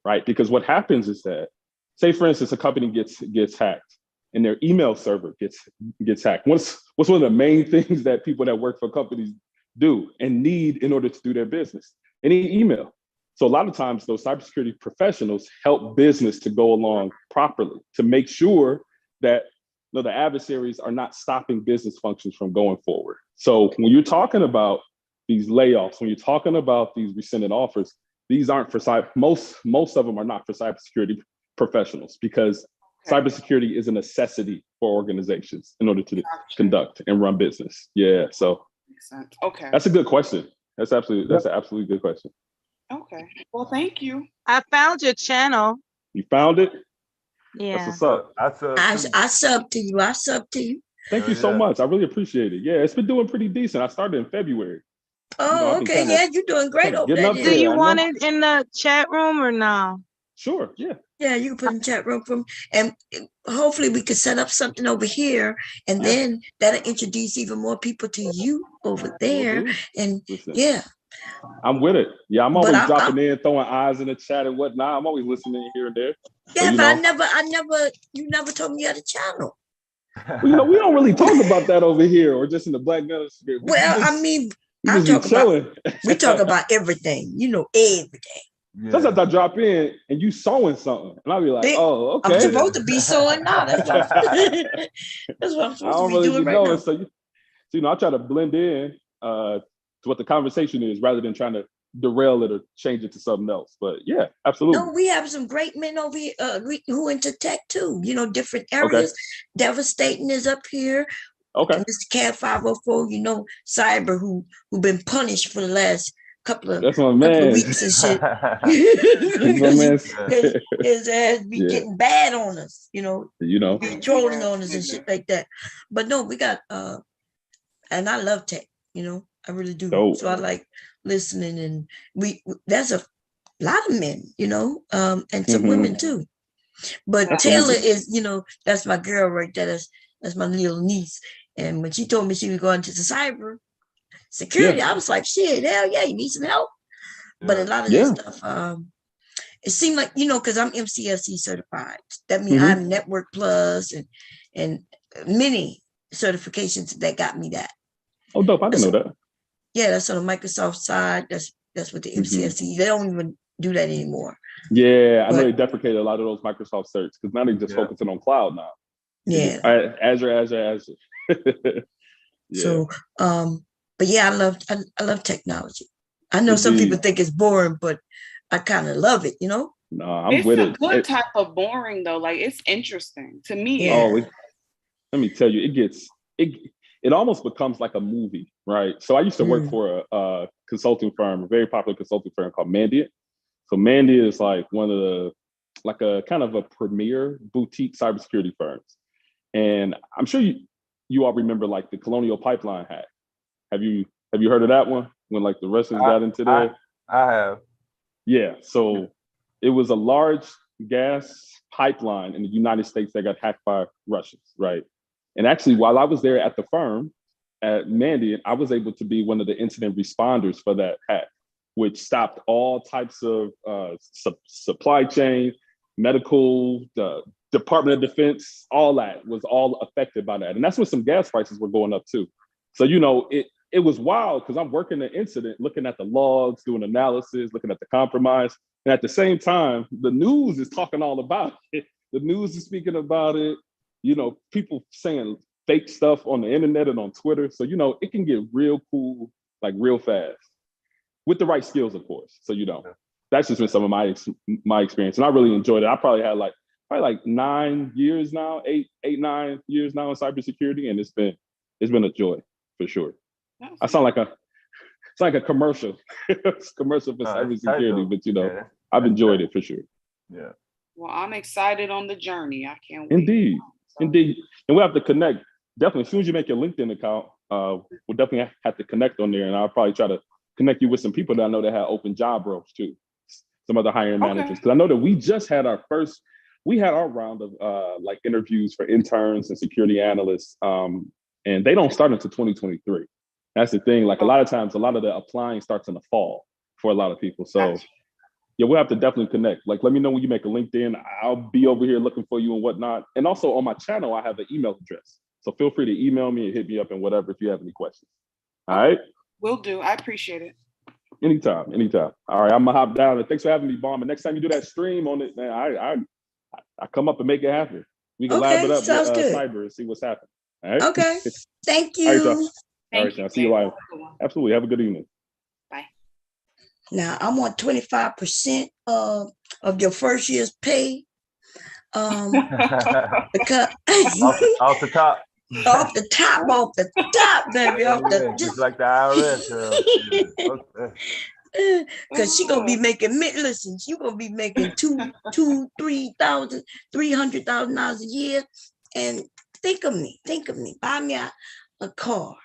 right? Because what happens is that, say for instance, a company gets hacked and their email server gets hacked. What's one of the main things that people that work for companies do and need in order to do their business? Any email. So a lot of times those cybersecurity professionals help business to go along properly, to make sure that the adversaries are not stopping business functions from going forward. So when you're talking about these layoffs, when you're talking about these rescinded offers, these aren't for most of them are not for cybersecurity professionals, because cybersecurity is a necessity for organizations in order to conduct and run business. Yeah, so makes sense. Okay, that's a good question. That's an absolutely good question. Okay, well, thank you. I found your channel. You found it? Yeah. That's what's up. I sub to you. I sub to you. Thank you so much. I really appreciate it. Yeah, it's been doing pretty decent. I started in February. Oh, okay. Yeah, you're doing great over there. Do you want it in the chat room or no? Sure, yeah. Yeah, you can put in the chat room from, and hopefully we could set up something over here, and then that'll introduce even more people to you over there. And yeah. I'm with it. Yeah, I'm always dropping in, throwing eyes in the chat and whatnot. I'm always listening here and there. Yeah, but you never told me you had a channel. Well, we don't really talk about that over here, or just in the Black Metal Spirit. We talk about everything. Everything. Yeah. Sometimes I drop in and you sewing something, and I'll be like, "Oh, okay." I'm supposed to be sewing now. That's what I'm supposed to be doing right now. So I try to blend in to what the conversation is, rather than trying to derail it or change it to something else. But yeah, absolutely. No, we have some great men over here who into tech too. Different areas. Okay. Devastating is up here. Okay. And Mr. Cat 504, Cyber, who been punished for the last couple of weeks and shit. His ass be getting bad on us, be trolling on us and shit like that. But no, we got and I love tech, I really do. Dope. So I like listening, and there's a lot of men, and some women too. But that's Taylor is, that's my girl right there. That's my little niece. And when she told me she was going to the cyber security, I was like, shit, hell yeah, you need some help. But a lot of that stuff, it seemed like, because I'm MCSE certified. That means I'm Network Plus and many certifications that got me that. Oh, dope. I didn't know that. Yeah, that's on the Microsoft side. That's what the MCSE. They don't even do that anymore. Yeah, I know But- they deprecated a lot of those Microsoft certs because now they're just focusing on cloud now. Yeah. Azure. Yeah. So, but yeah, I love technology. I know some people Indeed. think it's boring, but I kind of love it, you know? No, I'm It's with a it. good type of boring though. Like it's interesting to me. Yeah. Oh, let me tell you, it almost becomes like a movie, right? So I used to work for a consulting firm, a very popular consulting firm called Mandiant. So Mandiant is like one of the, like a kind of a premier boutique cybersecurity firms. And I'm sure you all remember like the Colonial Pipeline hack. Have you heard of that one? When like the Russians got into there? I have. Yeah. So it was a large gas pipeline in the United States that got hacked by Russians, right? And actually, while I was there at the firm at Mandiant, I was able to be one of the incident responders for that hack, which stopped all types of supply chain, medical, the Department of Defense, all that was all affected by that. And that's when some gas prices were going up too. So, you know, it was wild because I'm working the incident, looking at the logs, doing analysis, looking at the compromise. And at the same time, the news is talking all about it. The news is speaking about it. You know, people saying fake stuff on the internet and on Twitter. So, you know, it can get real cool, like real fast with the right skills, of course. So, you know, that's just been some of my experience. And I really enjoyed it. I probably had like 9 years now, 9 years now in cybersecurity. And it's been a joy for sure. I sound like a commercial, commercial for cybersecurity, but you know, I've enjoyed it for sure. Yeah. Well, I'm excited on the journey. I can't wait. Indeed. And we'll have to connect. Definitely, as soon as you make your LinkedIn account, we'll definitely have to connect on there. And I'll probably try to connect you with some people that I know that have open job roles too. Some other hiring managers. Because I know that we just had our round of like interviews for interns and security analysts. And they don't start until 2023. That's the thing. Like a lot of times, a lot of the applying starts in the fall for a lot of people. So yeah, we'll have to definitely connect. Like, let me know when you make a LinkedIn. I'll be over here looking for you and whatnot. And also on my channel, I have an email address. So feel free to email me and hit me up and whatever if you have any questions. All right? Will do. I appreciate it. Anytime. All right, I'm gonna hop down. And thanks for having me, Bomb. And next time you do that stream on it, man, I come up and make it happen. We can live it up with Cyber and see what's happening. All right? Okay. Thank you. All right, y'all. All right, y'all. See you live. Absolutely. Have a good evening. Now I want 25% of your first year's pay. Because off the top. Off the top, baby. Just like the IRS. Because she gonna be making listen, she gonna be making $300,000 a year. And think of me, buy me a car.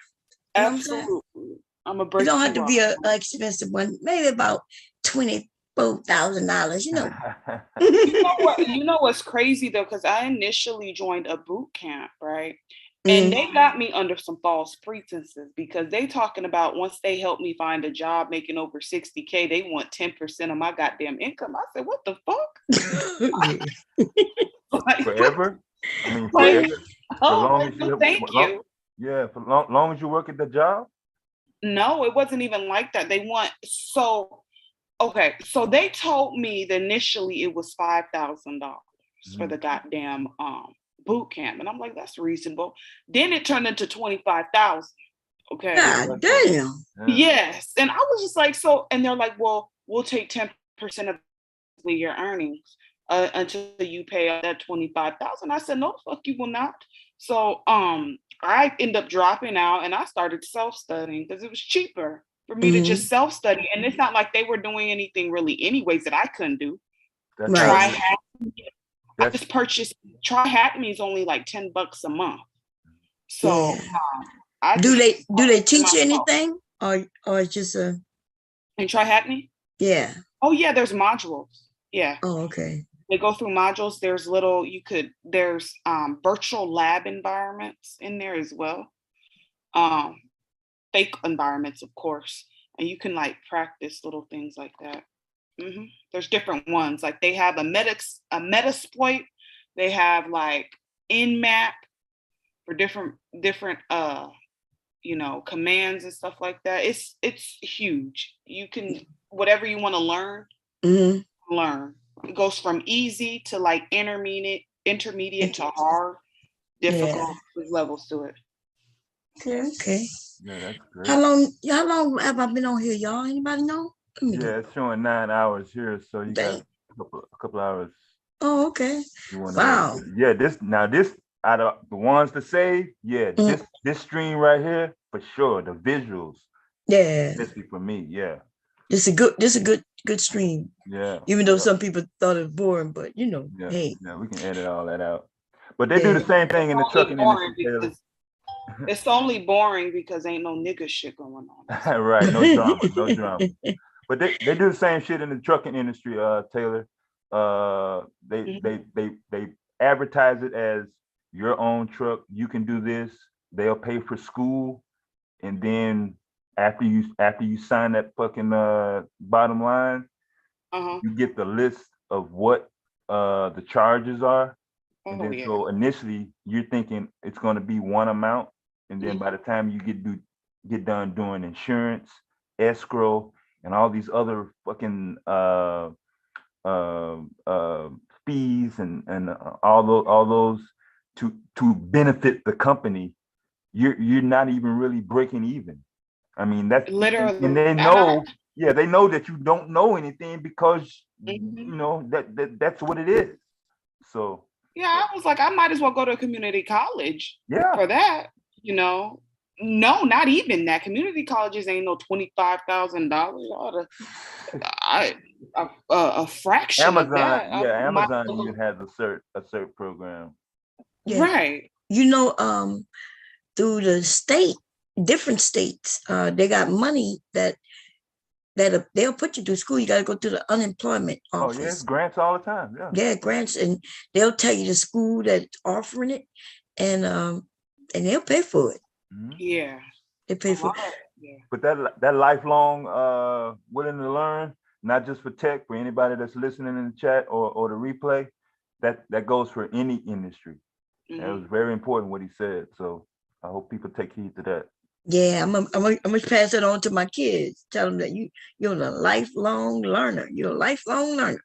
Absolutely. I'm a break. It don't have to be an expensive one, maybe about $24,000, you know. You know what's crazy though, because I initially joined a boot camp, right? And they got me under some false pretenses because they talking about once they help me find a job making over 60K, they want 10% of my goddamn income. I said, what the fuck? Like, forever? I mean, forever? Thank you. Yeah, for long as you work at the job? No, it wasn't even like that. They want, so they told me that initially it was $5,000 for the goddamn boot camp. And I'm like, that's reasonable. Then it turned into 25,000. Okay. God damn. Yes. And I was just like, so, and they're like, well, we'll take 10% of your earnings until you pay that 25,000. I said, no, the fuck you will not. So I ended up dropping out and I started self-studying because it was cheaper for me to just self-study. And it's not like they were doing anything really anyways that I couldn't do. I just purchased TryHack Me is only like $10 a month. So do they teach you anything or it's just a in TryHack Me? Yeah. Oh yeah, there's modules. Yeah. Oh, okay. They go through modules. There's there's virtual lab environments in there as well. Fake environments, of course. And you can like practice little things like that. There's different ones. Like they have a Metasploit. They have like Nmap for different commands and stuff like that. It's huge. You can whatever you want to learn, learn. It goes from easy to like intermediate to hard, difficult. There's levels to it. Okay. Yeah, that's great. How long have I been on here, y'all? Anybody know? Yeah, it's showing 9 hours here, so you got a couple hours. Oh, okay. Wow. Yeah, this out of the ones to save, this stream right here for sure. The visuals. Yeah. Especially for me, yeah. This is a good stream. Yeah. Even though some people thought it boring, but hey. Yeah, we can edit all that out. But they do the same thing in the trucking industry. It's only boring because ain't no nigga shit going on. Right, no drama. But they do the same shit in the trucking industry, Taylor. They advertise it as your own truck. You can do this. They'll pay for school, and then after you sign that fucking bottom line, you get the list of what the charges are. And then so initially you're thinking it's going to be one amount, and then by the time you get done doing insurance, escrow, and all these other fucking fees and all those to benefit the company, you're not even really breaking even. I mean, that's literally, and they know, they know that you don't know anything because you know that's what it is. So I was like, I might as well go to a community college for that, No, not even that. Community colleges ain't no $25,000. A fraction Amazon, of that. Amazon even has a cert program. Yeah. Right. Through the different states, they got money that they'll put you through school. You got to go through the unemployment office. Oh yeah, grants all the time. Yeah, grants, and they'll tell you the school that's offering it, and they'll pay for it. Yeah, they pay for it. But that lifelong willing to learn, not just for tech, for anybody that's listening in the chat or the replay, that goes for any industry. It was very important what he said. So I hope people take heed to that. Yeah, I'm gonna pass it on to my kids. Tell them that you're a lifelong learner. You're a lifelong learner.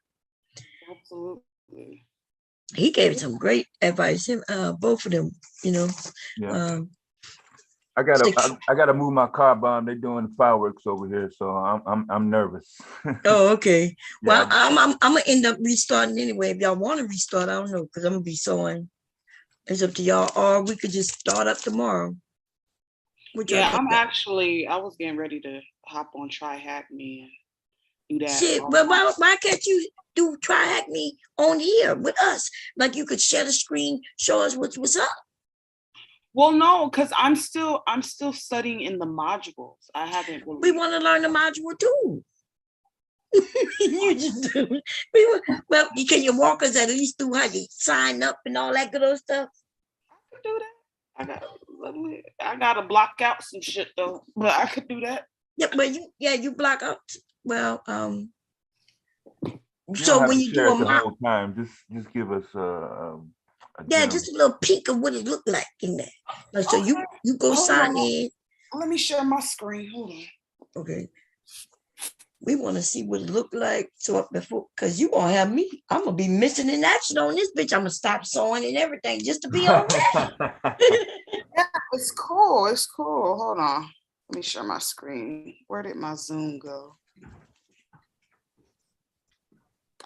Absolutely. He gave some great advice. Both of them, Yeah. I gotta move my car bomb. They're doing the fireworks over here, so I'm nervous. Oh, okay. Well, I'm gonna end up restarting anyway. If y'all want to restart, I don't know, because I'm gonna be sewing. It's up to y'all, or we could just start up tomorrow. I was getting ready to hop on Try Hack Me and do that. Shit, well, why can't you do Try Hack Me on here with us? Like you could share the screen, show us what's up. Well, no, because I'm still studying in the modules. I haven't. We want to learn the module too. You just do. Well, can you walk us at least through how you sign up and all that good old stuff? I can do that. I gotta block out some shit though, but I could do that. Yeah, but you block out. Well, so when you do a whole time, just give us just a little peek of what it looked like in there. Like, so you go sign in. Let me share my screen. Hold on. Okay. We want to see what it looked like. So before, because you gonna have me, I'm gonna be missing in action on this bitch. I'm gonna stop sewing and everything just to be on that. Yeah, it's cool. It's cool. Hold on. Let me share my screen. Where did my Zoom go?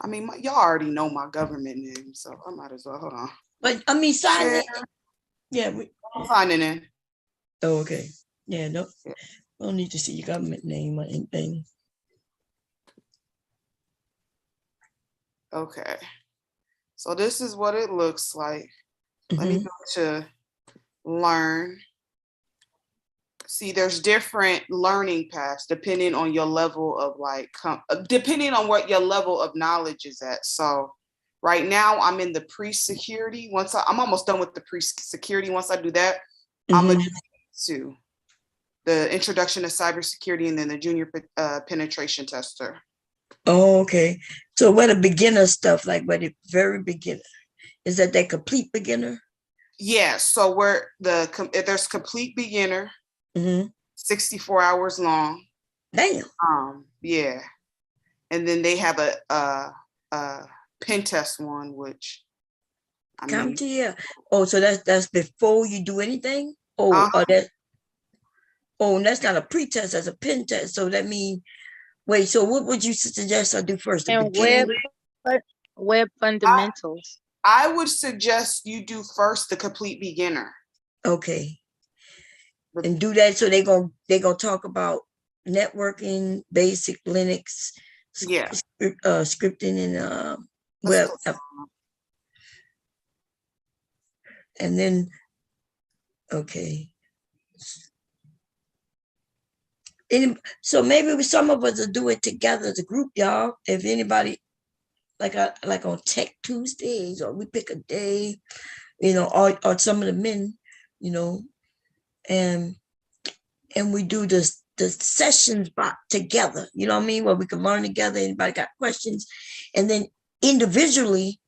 I mean, y'all already know my government name, so I might as well. Hold on. But I mean, sign in. Yeah, I'm signing in. Oh, okay. Yeah, no, I don't need to see your government name or anything. Okay. So this is what it looks like. Let me go to learn. See, there's different learning paths depending on your level of depending on what your level of knowledge is at. So right now I'm in the pre-security. I'm almost done with the pre-security. Once I do that, I'm gonna do to the introduction to cybersecurity and then the junior penetration tester. Oh, okay. So what a beginner stuff, like what the very beginner, is that complete beginner? Yeah. So there's complete beginner. 64 hours long. Damn. Yeah. and then they have a pen test one, which I Come mean, to you. Oh, so that's before you do anything? Oh, that's not a pre-test, that's a pen test. So that means, wait, so what would you suggest I do first? The And beginning? web fundamentals. I would suggest you do first the complete beginner. Okay. And do that, so they're gonna talk about networking, basic Linux, yeah, scripting, and web. And then, okay. So maybe some of us will do it together as a group, y'all. If anybody, like on Tech Tuesdays, or we pick a day, or some of the men, and we do the sessions together, you know what I mean? Where we can learn together. Anybody got questions? And then individually,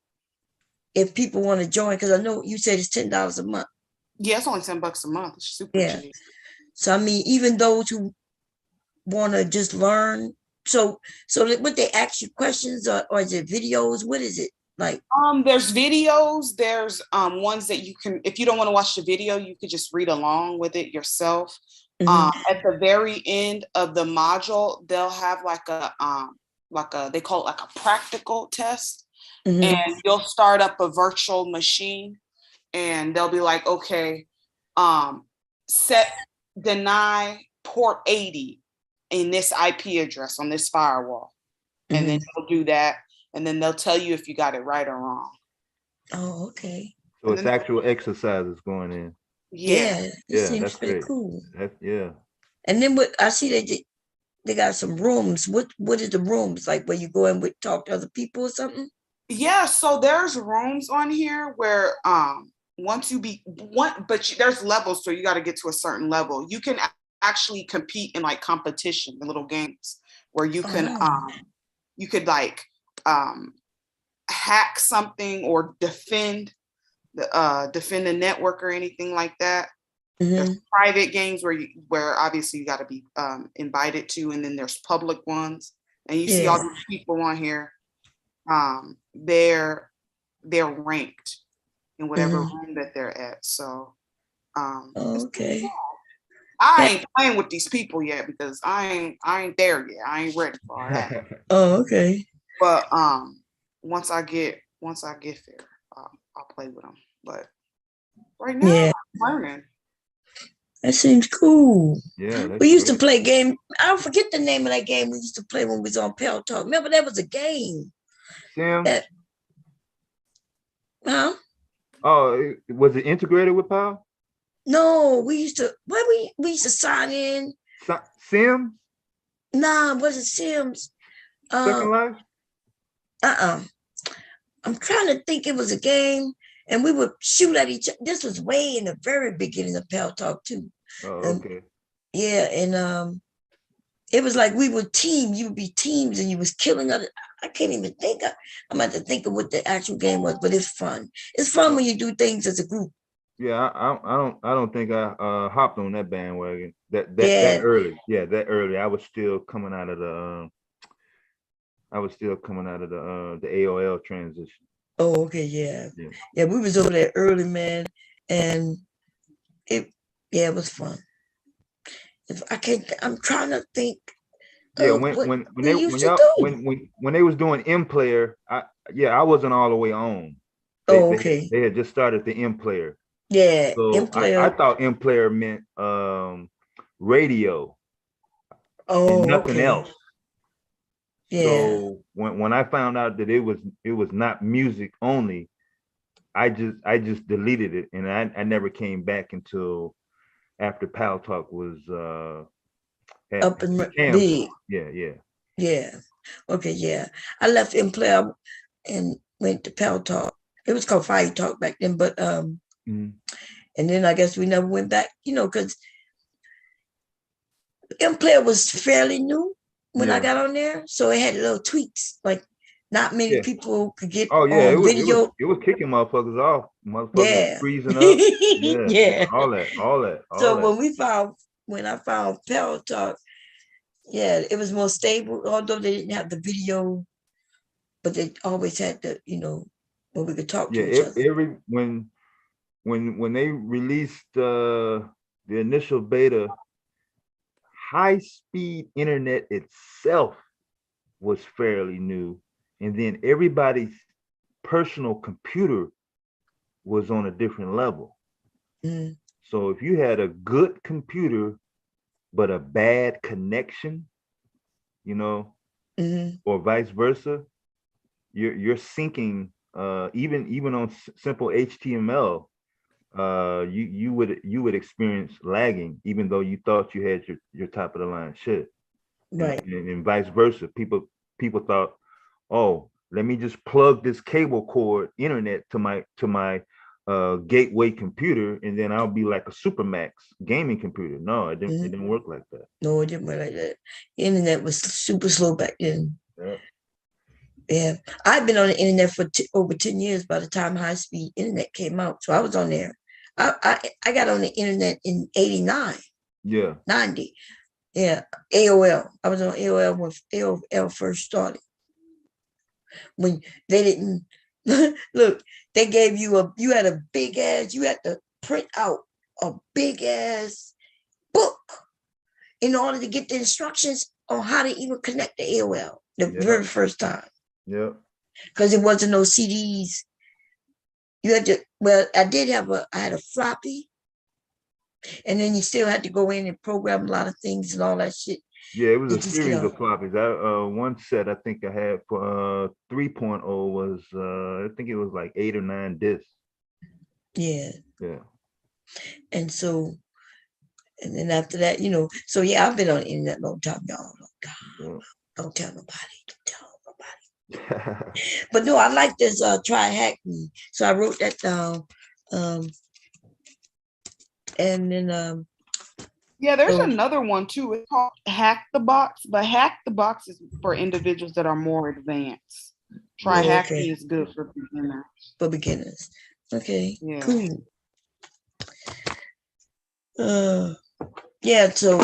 if people want to join, because I know you said it's $10 a month. Yeah, it's only $10 a month. It's super cheap. So I mean, even those who want to just learn, so would they ask you questions, or is it videos? What is it like? There's videos. There's ones that you can, if you don't want to watch the video, you could just read along with it yourself. At the very end of the module, they'll have like they call it like a practical test. And you'll start up a virtual machine, and they'll be like, okay, deny port 80 in this IP address on this firewall. And then they'll do that. And then they'll tell you if you got it right or wrong. Oh, okay. So it's actual exercises going in. Yeah, it seems that's pretty great. cool. Yeah. And then what I see, they got some rooms. What is the rooms like, where you go and talk to other people or something? Yeah, so there's rooms on here where there's levels, so you got to get to a certain level. You can actually compete in like competition, in little games where you can you could like hack something or defend the network or anything like that. There's private games where obviously you got to be invited to, and then there's public ones, and you see all these people on here. They're ranked in whatever room that they're at. So okay. I ain't playing with these people yet because I ain't there yet. I ain't ready for all that. Oh, okay. But once I get there, I'll play with them. But right now, I'm learning. That seems cool. Yeah. We used to play game. I forget the name of that game we used to play when we was on Pal Talk. Remember, that was a game. Sim? Huh? Oh, was it integrated with PAL? No, we used to. We used to sign in. Sims? Nah, it wasn't Sims. Second Life? I'm trying to think. It was a game, and we would shoot at each other. This was way in the very beginning of Pal Talk too. Oh, okay. And it was like we would team. You would be teams, and you was killing other. I can't even think. I'm about to think of what the actual game was, but it's fun. It's fun when you do things as a group. Yeah, I don't think I hopped on that bandwagon that early. Yeah, that early. I was still coming out of the the AOL transition. Oh, okay, yeah. We was over there early, man, and it was fun. I'm trying to think. Yeah, when they was doing M Player, I wasn't all the way on. Okay. They had just started the M Player. Yeah, so M Player. I thought M Player meant radio. Oh, and nothing okay. else. Yeah. So when I found out that it was not music only, I just deleted it, and I never came back until after Pal Talk was up and big. Yeah. Okay, yeah. I left M Player and went to Pal Talk. It was called Fire Talk back then, but and then I guess we never went back, because M Player was fairly new when I got on there, so it had little tweaks. Like not many people could get on video. It was kicking motherfuckers off. Motherfuckers freezing up. Yeah. All that. So when I found Pal Talk, Yeah, it was more stable, although they didn't have the video, but they always had the, when we could talk to each other. Every when they released the initial beta, high-speed internet itself was fairly new, and then everybody's personal computer was on a different level. Mm. So if you had a good computer but a bad connection, or vice versa, you're syncing. Even on simple HTML, you would experience lagging, even though you thought you had your top of the line shit. Right. And vice versa. People thought, oh, let me just plug this cable cord internet to my gateway computer, and then I'll be like a Supermax gaming computer. No, it didn't work like that. No, it didn't work like that. Internet was super slow back then. Yeah, I've been on the internet for over 10 years by the time high-speed internet came out. So I was on there. I got on the internet in 89. Yeah. 90. Yeah, AOL. I was on AOL when AOL first started. When they didn't look, they gave you you had to print out a big ass book in order to get the instructions on how to even connect to AOL the very first time. Yeah. Because it wasn't no CDs. You had to, I had a floppy, and then you still had to go in and program a lot of things and all that shit. Yeah, it was a series of floppies. One set I think I had for 3.0 was I think it was like 8 or 9 discs. Yeah. Yeah. And so, and then after that, so yeah, I've been on the internet a long time, y'all. Don't tell nobody. But no, I like this try hack me. So I wrote that down. And then yeah, there's another one too. It's called Hack the Box, but Hack the Box is for individuals that are more advanced. Try Hack Me is good for beginners. For beginners. Okay. Yeah. Cool. Yeah, so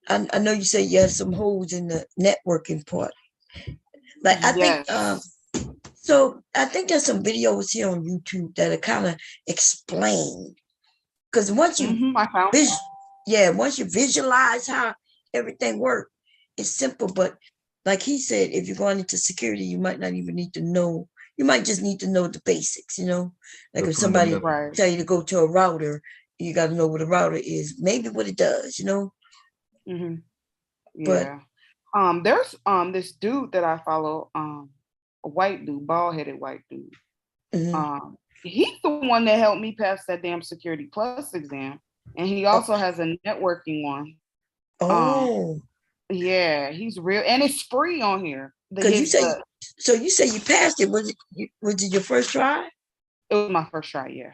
I know you say you have some holes in the networking part. Like I think so I think there's some videos here on YouTube that are kind of explained. Because once you once you visualize how everything works, it's simple. But like he said, if you're going into security, you might not even need to know. You might just need to know the basics, Like if somebody tell you to go to a router, you got to know what a router is, maybe what it does, Mm-hmm. Yeah. But there's this dude that I follow, a white dude, bald-headed white dude. Mm-hmm. He's the one that helped me pass that damn Security Plus exam. And he also has a networking one. Oh. Yeah, he's real. And it's free on here. You say you passed it. Was it your first try? It was my first try, yeah.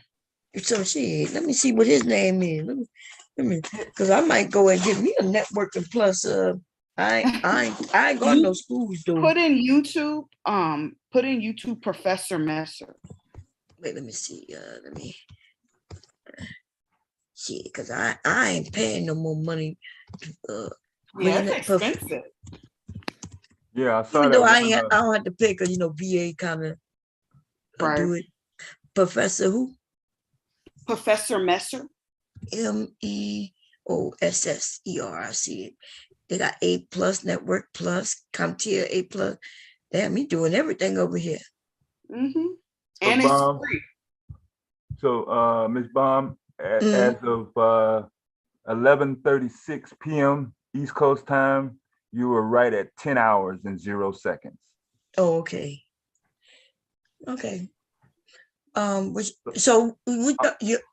So let me see what his name is. Let me because I might go and get me a networking plus. I ain't going to no schools though. Put in YouTube Professor Messer. Wait, let me see. Let me see, because I ain't paying no more money. Yeah, it's expensive. Yeah, I saw even that. Though I don't have to pay because VA kind of do it. Professor who? Professor Messer. MEOSSER. I see it. They got A+ Network Plus, CompTIA A+. Damn, me doing everything over here. Mm-hmm. So and it's free. So, Ms. Baum, as of 11:36 p.m. East Coast time, you were right at 10 hours and 0 seconds. Oh, okay. Okay.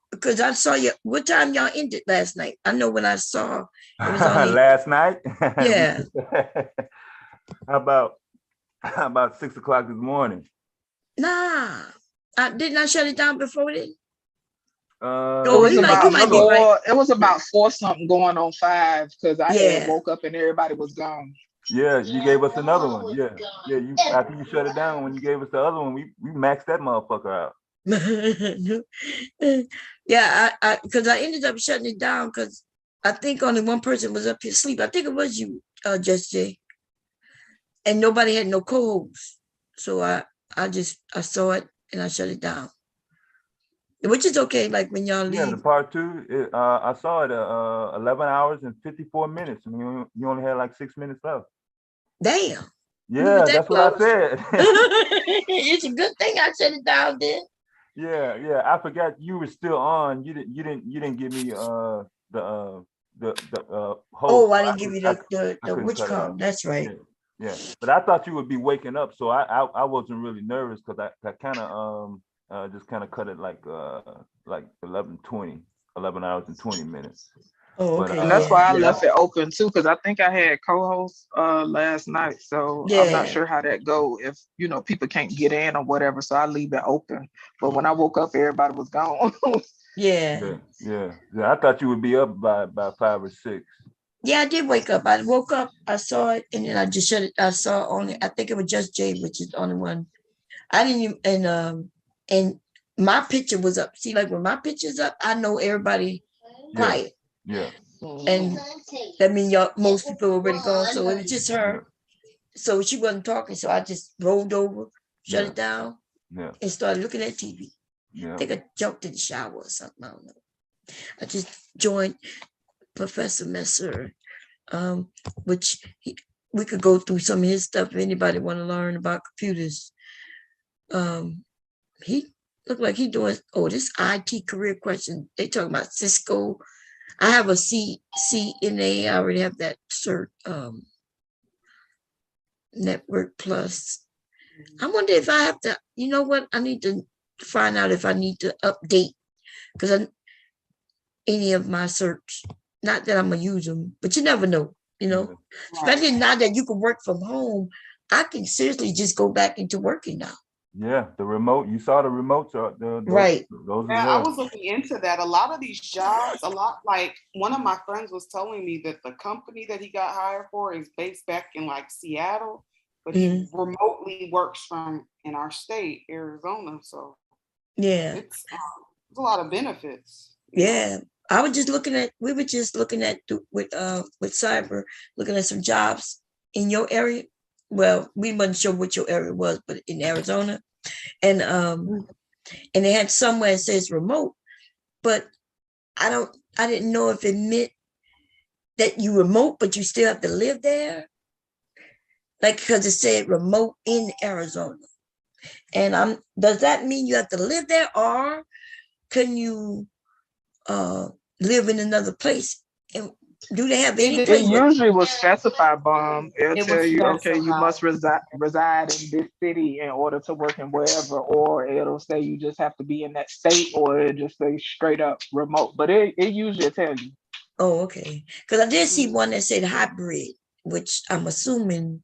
Because I saw you. What time y'all ended last night? I know when I saw it was only last night. Yeah. How about 6 o'clock this morning? Nah, didn't I shut it down before then? It was about 4 something going on 5 because I had woke up and everybody was gone. Yeah, you gave us another one. Yeah. You after you shut it down, when you gave us the other one, we maxed that motherfucker out. Yeah, because I ended up shutting it down because I think only one person was up here asleep. I think it was you, Just Jay. And nobody had no co-host. So I saw it and I shut it down. Which is okay, like when y'all Yeah, the leave. part two, I saw it 11 hours and 54 minutes. I mean, you only had like 6 minutes left. Damn. Yeah, that's what I said. It's a good thing I shut it down then. Yeah. I forgot you were still on. You didn't give me the host. Oh, I didn't give you the which call. That's right. Yeah. But I thought you would be waking up, so I wasn't really nervous because I kind of just kind of cut it like 11 hours and 20 minutes. Oh, okay. And that's why I left it open too, because I think I had co-hosts last night. So I'm not sure how that go if people can't get in or whatever. So I leave it open. But when I woke up, everybody was gone. Yeah. I thought you would be up by 5 or 6. Yeah, I did wake up. I woke up, I saw it, and then I just shut it. I saw only, I think it was Just Jay, which is the only one. I didn't even, and my picture was up. See, like when my picture's up, I know everybody quiet. Yeah. And that means most people already gone. So it was just her. So she wasn't talking. So I just rolled over, shut it down, and started looking at TV. I think I jumped in the shower or something. I don't know. I just joined Professor Messer, which we could go through some of his stuff if anybody want to learn about computers. He looked like he doing this IT career question. They talking about Cisco. I have a CCNA. I already have that cert. Network Plus. I wonder if I have to. You know what? I need to find out if I need to update because any of my certs. Not that I'm gonna use them, but you never know. Especially now that you can work from home. I can seriously just go back into working now. Yeah, the remote. You saw the remotes are right. Those I was looking into that. A lot of these jobs, like one of my friends was telling me that the company that he got hired for is based back in like Seattle, but he remotely works from in our state, Arizona. So it's a lot of benefits. Yeah. We were just looking at with cyber, looking at some jobs in your area. Well, we wasn't sure what your area was, but in Arizona. And they had somewhere it says remote, but I didn't know if it meant that you remote, but you still have to live there. Like, because it said remote in Arizona. And does that mean you have to live there, or can you live in another place? And do they have any place? It usually will specify, it'll tell you, okay, you must reside in this city in order to work in wherever, or it'll say you just have to be in that state, or it'll just say straight up remote. But it usually tells you. Oh, okay. Because I did see one that said hybrid, which I'm assuming,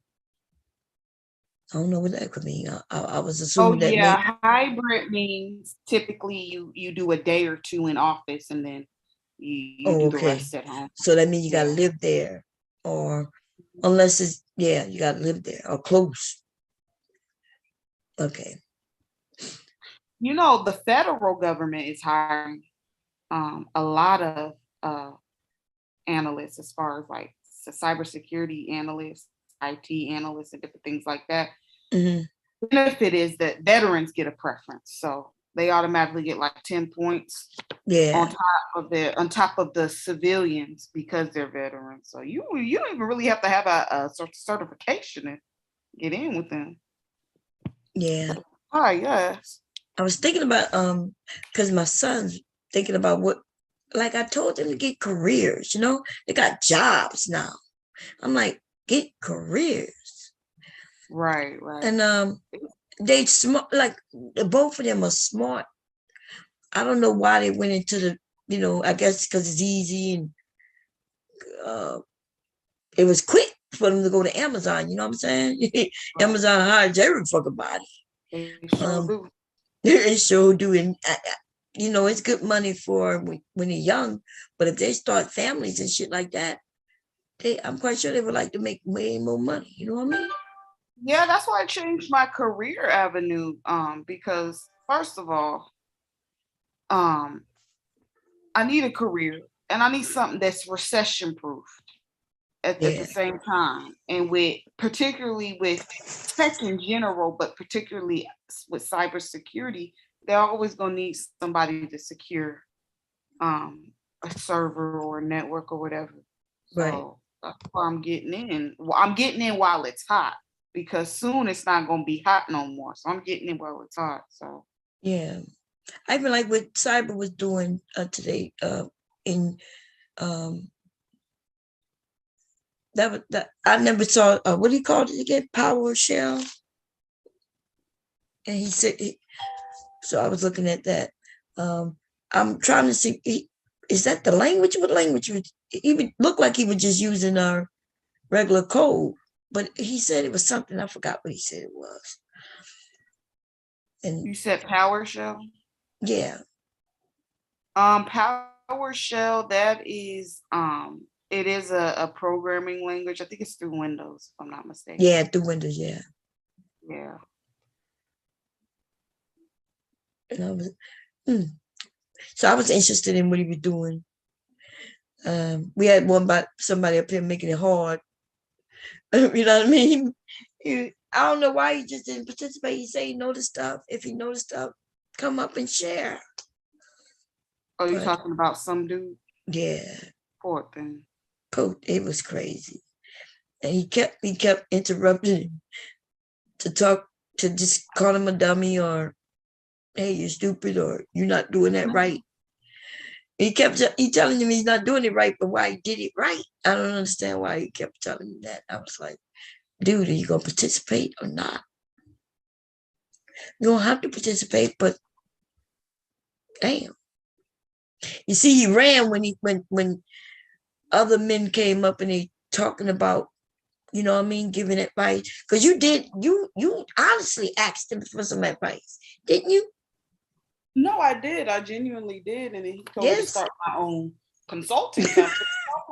I don't know what that could mean. I was assuming that. Hybrid means typically you do a day or two in office and then you do the rest at home. So that means you gotta live there, or unless it's you gotta live there or close. Okay. The federal government is hiring a lot of analysts as far as like cybersecurity analysts, IT analysts, and different things like that. The benefit is that veterans get a preference, so they automatically get like 10 points on top of the civilians because they're veterans. So you don't even really have to have a certification to get in with them. Yeah. Oh, yes. I was thinking about because my son's thinking about what, like I told them to get careers, they got jobs now. I'm like, get careers. Right. And they smart, like both of them are smart. I don't know why they went into the, I guess because it's easy and it was quick for them to go to Amazon. You know what I'm saying? Amazon hires every fucking body. They sure do. And it's good money for when they're young, but if they start families and shit like that, I'm quite sure they would like to make way more money. You know what I mean? Yeah, that's why I changed my career avenue. Because first of all, I need a career. and I need something that's recession proof at the same time. And particularly with tech in general, but particularly with cybersecurity, they're always gonna need somebody to secure a server or a network or whatever. So that's why I'm getting in. Well, I'm getting in while it's hot, because soon it's not gonna be hot no more. So I'm getting in while it's hot. So yeah, I feel like what Cyber was doing today in that I never saw what do you call it again? PowerShell. And he said, so I was looking at that. I'm trying to see, is that the language? What language? He would look like he was just using our regular code, but he said it was something. I forgot what he said it was. And you said PowerShell? Yeah. PowerShell, that is it is a programming language. I think it's through Windows, if I'm not mistaken. Yeah, through Windows, yeah. Yeah. And I was, so I was interested in what he was doing. We had one about somebody up here making it hard. You know what I mean? I don't know why he just didn't participate. He said he know the stuff. If he know the stuff, come up and share. Oh, you talking about some dude? Yeah. Poor thing. It was crazy. And he kept interrupting him to talk, to just call him a dummy or, hey, you're stupid, or you're not doing that right. He telling him he's not doing it right, but why he did it right. I don't understand why he kept telling me that. I was like, dude, are you gonna participate or not? You don't have to participate, but damn. You see, he ran when other men came up and they talking about, you know what I mean, giving advice. Because you honestly asked him for some advice, didn't you? No, I did. I genuinely did. And then he told me to start my own consulting company.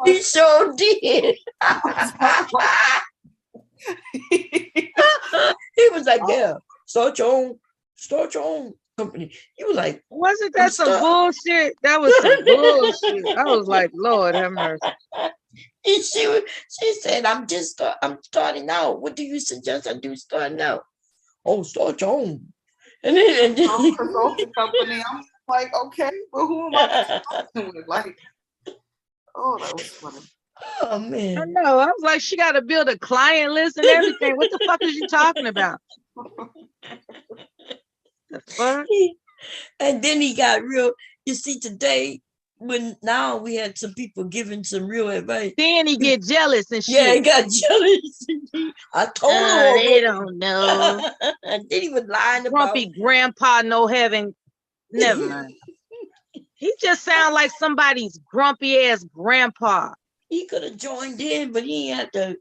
He sure did. He was like, yeah, start your own company. He was like, wasn't that some bullshit? That was some bullshit. I was like, Lord have mercy. She said, I'm starting out. What do you suggest I do starting out? Oh, start your own. And then consulting company. I'm like, okay, but who am I consulting with? Like, oh, that was funny. Oh man. I know. I was like, she got to build a client list and everything. What the fuck is you talking about? The fuck? And then he got real. You see, today, when now we had some people giving some real advice. Then he get jealous and shit. Yeah, he got jealous. I told him. They don't know. And then he was lying about. Grumpy grandpa no heaven. Never mind. He just sounds like somebody's grumpy ass grandpa. He could have joined in, but he had to,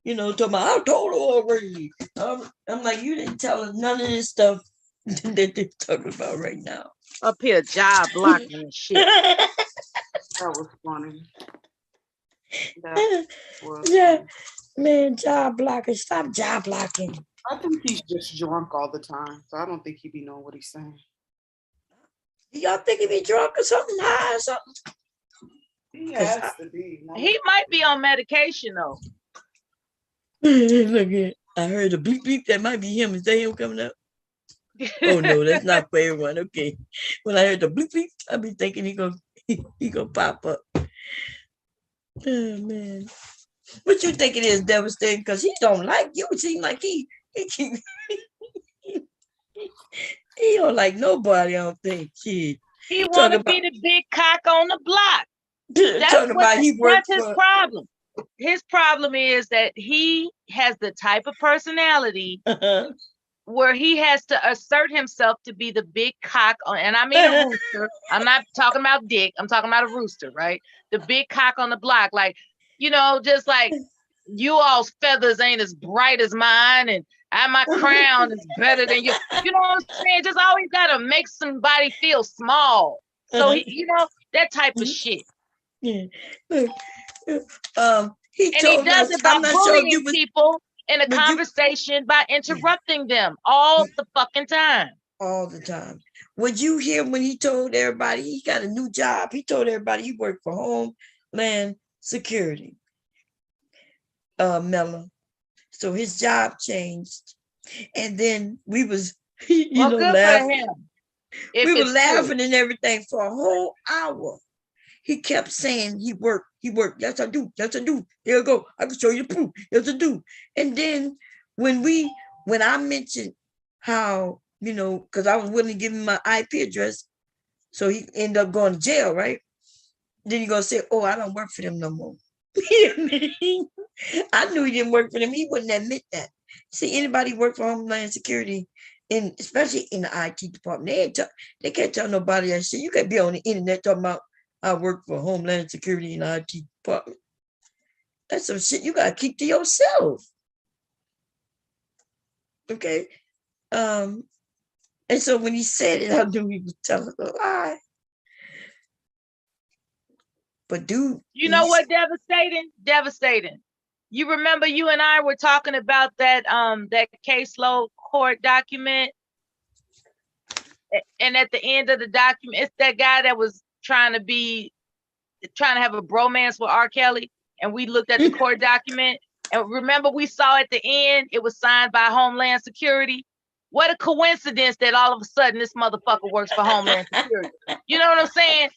talk about, I told her already. I'm like, you didn't tell us none of this stuff that they're talking about right now. Up here, job blocking and shit. That was funny. Yeah, man, job blocking. Stop job blocking. I think he's just drunk all the time, so I don't think he be knowing what he's saying. Y'all think he be drunk or something, high or something? He has to be. He might be on medication though. Look at, I heard a bleep bleep. That might be him. Is that him coming up? Oh no, that's not for everyone. Okay. When I heard the bleep bleep, I be thinking he gonna pop up. Oh man. What you think it is devastating? Because he don't like you. It seems like he don't like nobody, I don't think. He want to be the big cock on the block. That's his problem. His problem is that he has the type of personality where he has to assert himself to be the big cock on, and I mean a rooster. I'm not talking about dick. I'm talking about a rooster, right? The big cock on the block. Like, just like you all's feathers ain't as bright as mine, and my crown is better than you. You know what I'm saying? Just always gotta make somebody feel small. So that type of shit. Yeah. He does it by bullying people in a conversation by interrupting them all the fucking time. all the time. Would you hear when he told everybody he got a new job? He told everybody he worked for Homeland Security. Mella. So his job changed. And then we was, Well, good laughing. for him. If We were it's laughing true. and everything for a whole hour. He kept saying he worked. Yes, I do. Yes, I do. There you go. I can show you the proof. Yes, I do. And then when I mentioned how, because I was willing to give him my IP address, so he ended up going to jail, right? Then he gonna say, "Oh, I don't work for them no more." I knew he didn't work for them. He wouldn't admit that. See, anybody work for Homeland Security, especially in the IT department, they can't tell nobody that shit. You can't be on the internet talking about I work for Homeland Security and IT department. That's some shit you gotta keep to yourself. Okay. And so when he said it, I knew he was telling a lie. But dude, you know what? Devastating. You remember you and I were talking about that caseload court document, and at the end of the document, it's that guy that was trying to have a bromance with R. Kelly, and we looked at the court document, and remember we saw at the end it was signed by Homeland Security. What a coincidence that all of a sudden this motherfucker works for Homeland Security. You know what I'm saying?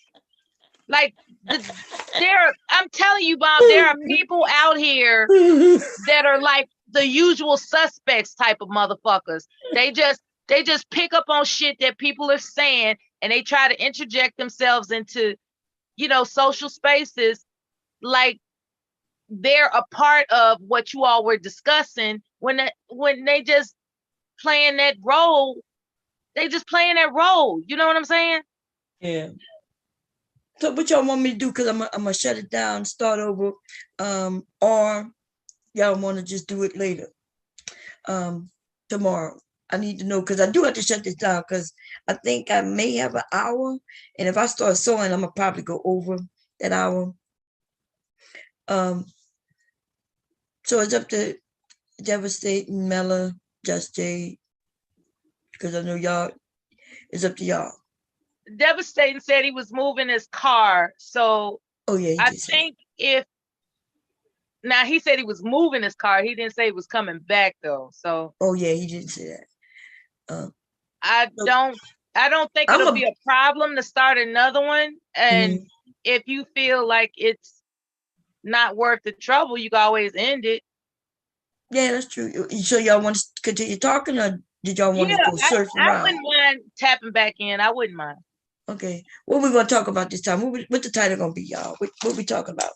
Like, I'm telling you, Bob, there are people out here that are like the usual suspects type of motherfuckers. They just pick up on shit that people are saying, and they try to interject themselves into, social spaces, like they're a part of what you all were discussing when they just playing that role. They just playing that role. You know what I'm saying? Yeah. So what y'all want me to do? Because I'm gonna shut it down, start over, or y'all want to just do it later, tomorrow. I need to know, because I do have to shut this down, because I think I may have an hour, and if I start sewing, I'm gonna probably go over that hour. So it's up to Devastating, Mella, Just Jade, because I know y'all. It's up to y'all. Devastating said he was moving his car. So I think now he said he was moving his car. He didn't say he was coming back though. So he didn't say that. I don't think it'll be a problem to start another one. And if you feel like it's not worth the trouble, you can always end it. Yeah, that's true. So y'all want to continue talking, or did y'all want to go surf around? I wouldn't mind tapping back in. I wouldn't mind. Okay, what we gonna talk about this time? What the title gonna be, y'all? What we talking about?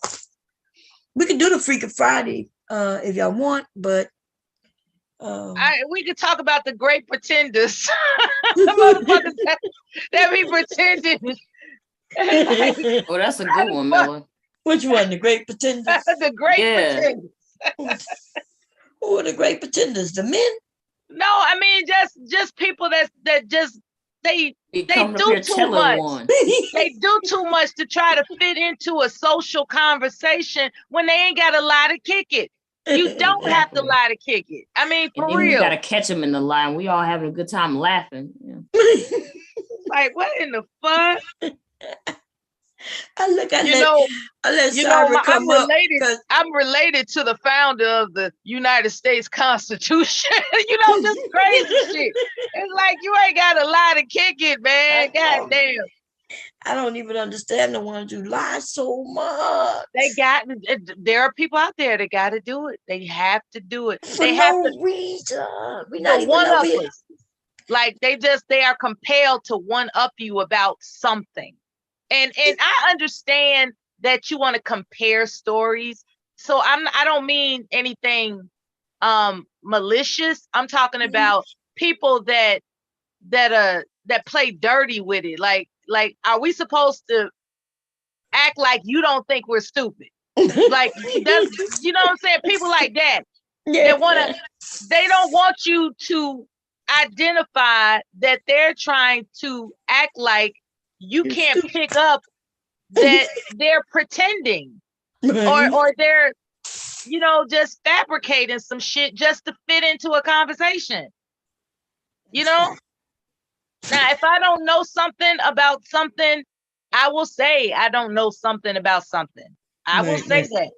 We can do the Freakin' Friday if y'all want, but we could talk about the Great Pretenders. The motherfuckers that be pretending. Oh, that's a good one, Mella. Which one? The Great Pretenders? The Great Pretenders. Who are the Great Pretenders? The men? No, I mean just people that just they do too much. They do too much to try to fit into a social conversation when they ain't got a lie to kick it. You don't have to lie to kick it. I mean, for real. You gotta catch them in the line. We all having a good time laughing. Yeah. Like, what in the fuck? I look at I'm related to the founder of the United States Constitution. Just crazy shit. It's like you ain't got a lie to kick it, man. God damn. I don't even understand the ones who lie so much. There are people out there that got to do it. They have to do it. For no reason. We're not even one over up here. us. Like they are compelled to one up you about something. And I understand that you want to compare stories. So I don't mean anything malicious. I'm talking about people that play dirty with it. Like, are we supposed to act like you don't think we're stupid? Like, that's, you know what I'm saying? People like that. Yeah. They don't want you to identify that they're trying to act like you can't pick up that they're pretending or they're, just fabricating some shit just to fit into a conversation. Now, if I don't know something about something, I will say I don't know something about something. I will say that.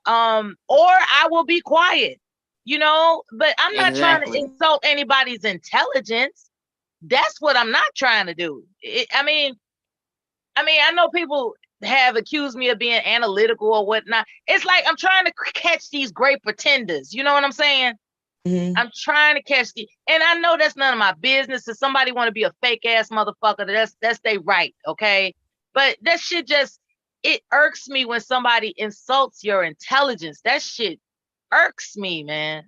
Or I will be quiet, you know, but I'm not trying to insult anybody's intelligence. That's what I'm not trying to do. I mean, I know people have accused me of being analytical or whatnot. It's like I'm trying to catch these great pretenders. You know what I'm saying? I'm trying to catch and I know that's none of my business. If somebody want to be a fake ass motherfucker, that's their right, okay? But that shit just, it irks me when somebody insults your intelligence. That shit irks me, man.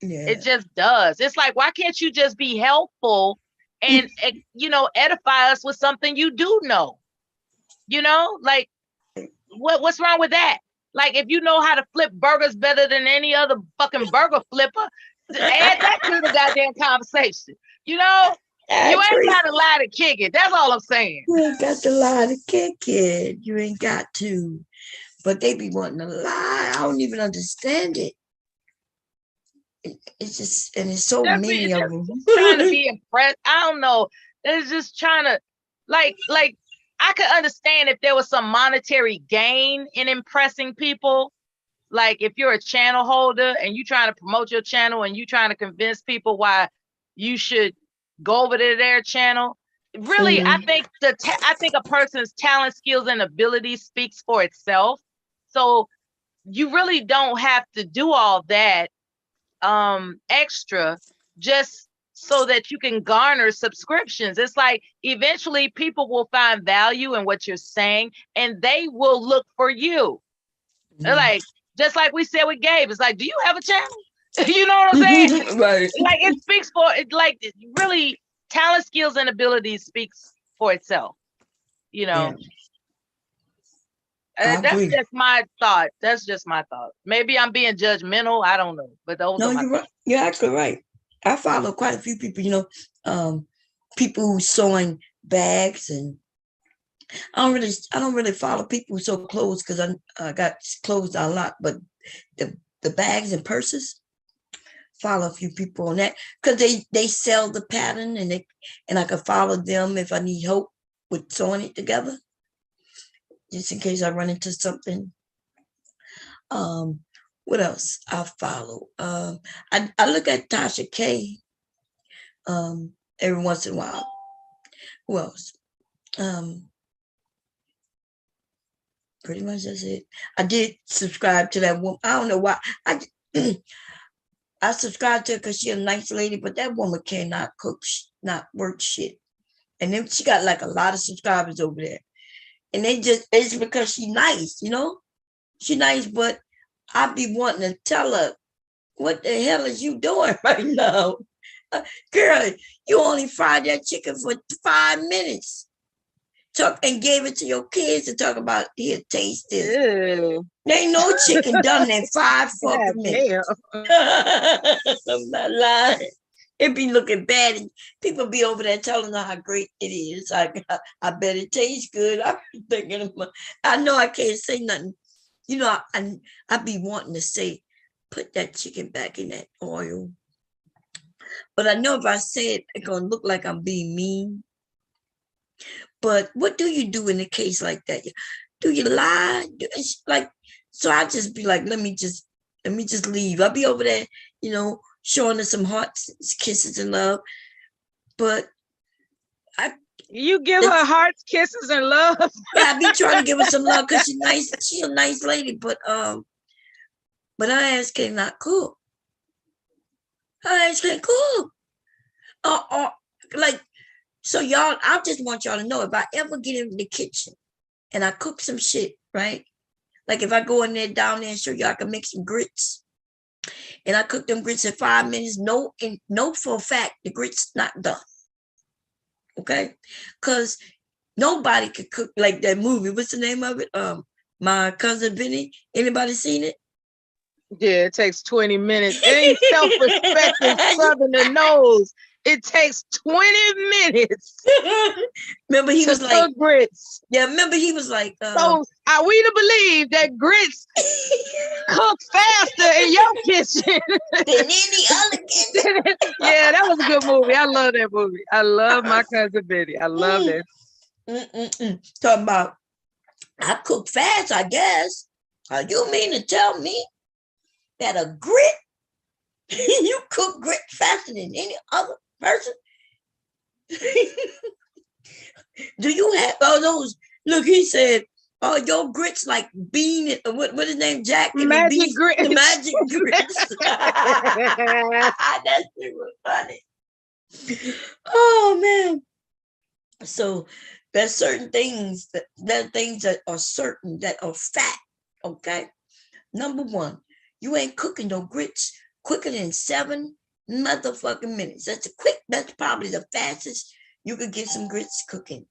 Yeah. It just does. It's like, why can't you just be helpful and you know, edify us with something you do know? You know, like what's wrong with that? Like, if you know how to flip burgers better than any other fucking burger flipper, add that to the goddamn conversation. You know, you ain't got to lie to kick it. That's all I'm saying. You ain't got to lie to kick it. You ain't got to. But they be wanting to lie. I don't even understand it. It's just, and it's so many of them. Trying to be impressed. I don't know. It's just trying to, like, I could understand if there was some monetary gain in impressing people. Like if you're a channel holder and you trying to promote your channel and you trying to convince people why you should go over to their channel. Really, I think a person's talent, skills, and ability speaks for itself. So you really don't have to do all that extra just so that you can garner subscriptions. It's like eventually people will find value in what you're saying and they will look for you. They're like, just like we said with Gabe, it's like, do you have a channel? You know what I'm saying? Right. Like it speaks for it, like really talent, skills, and abilities speaks for itself. You know. Yeah. That's just my thought. That's just my thought. Maybe I'm being judgmental. I don't know. But those are my you're right. You're actually right. I follow quite a few people, you know, people who sewing bags, and I don't really follow people who sew clothes because I got clothes a lot, but the bags and purses, follow a few people on that because they sell the pattern and I can follow them if I need help with sewing it together, just in case I run into something. What else I follow? I look at Tasha K every once in a while. Who else? Pretty much that's it. I did subscribe to that woman. I don't know why. I subscribed to her because she's a nice lady, but that woman cannot cook, not work shit. And then she got like a lot of subscribers over there. And it's because she's nice, you know? She's nice, but I be wanting to tell her, what the hell is you doing right now? Girl, you only fried that chicken for 5 minutes. And gave it to your kids to talk about, here, taste this. Ew. There ain't no chicken done in 5 fucking minutes. I'm not lying. It be looking bad, and people be over there telling her how great it is. I bet it tastes good. I be thinking, I know I can't say nothing. You know, I be wanting to say, put that chicken back in that oil. But I know if I say it, it's going to look like I'm being mean. But what do you do in a case like that? Do you lie? So I just be like, let me just leave. I'll be over there, you know, showing her some hearts, kisses, and love. But you give her hearts, kisses, and love. Yeah, I be trying to give her some love because she's nice. She's a nice lady, but her ass cannot cook. Her ass can't cook. So y'all, I just want y'all to know, if I ever get in the kitchen and I cook some shit, right? Like if I go in there, down there and show you I can make some grits, and I cook them grits in 5 minutes, no for a fact the grits not done. Okay? Because nobody could cook like that movie. What's the name of it? My Cousin Vinny. Anybody seen it? Yeah, it takes 20 minutes. It ain't self-respecting Southerner knows. It takes 20 minutes. Remember, he was like grits. Yeah, remember he was like. So are we to believe that grits cook faster in your kitchen than any other kitchen? Yeah, Yeah, that was a good movie. I love that movie. I love My Cousin Vinny. I love that. Talking about, I cook fast, I guess. You mean to tell me that a grit, you cook grit faster than any other person? Do you have all those? Look, he said, "Oh, your grits like bean. What his name? Jack and Magic the Beast. grits. The magic grits." That's super funny. Oh man. So there's certain things that are certain that are fact. Okay. Number one, you ain't cooking no grits quicker than 7 motherfucking minutes. That's probably the fastest you could get some grits cooking.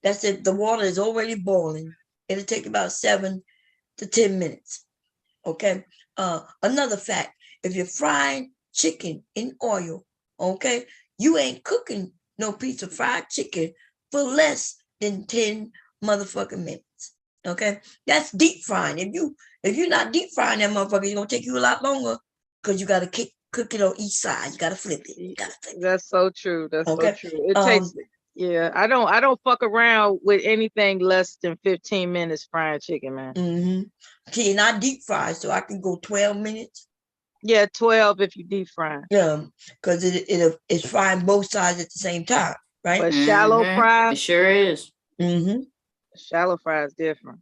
That's it. The water is already boiling. It'll take about 7 to 10 minutes. Okay. Another fact, if you're frying chicken in oil, okay, you ain't cooking no piece of fried chicken for less than 10 motherfucking minutes. Okay. That's deep frying. If you're not deep frying that motherfucker, it's gonna take you a lot longer because you gotta cook it on each side. You gotta flip it. That's so true. That's Okay. so true. It takes. Yeah, I don't fuck around with anything less than 15 minutes frying chicken, man. See, not deep fry, so I can go 12 minutes. Yeah, 12 if you deep fry. Yeah, because it's frying both sides at the same time, right? But shallow fry, It sure is. Shallow fry is different.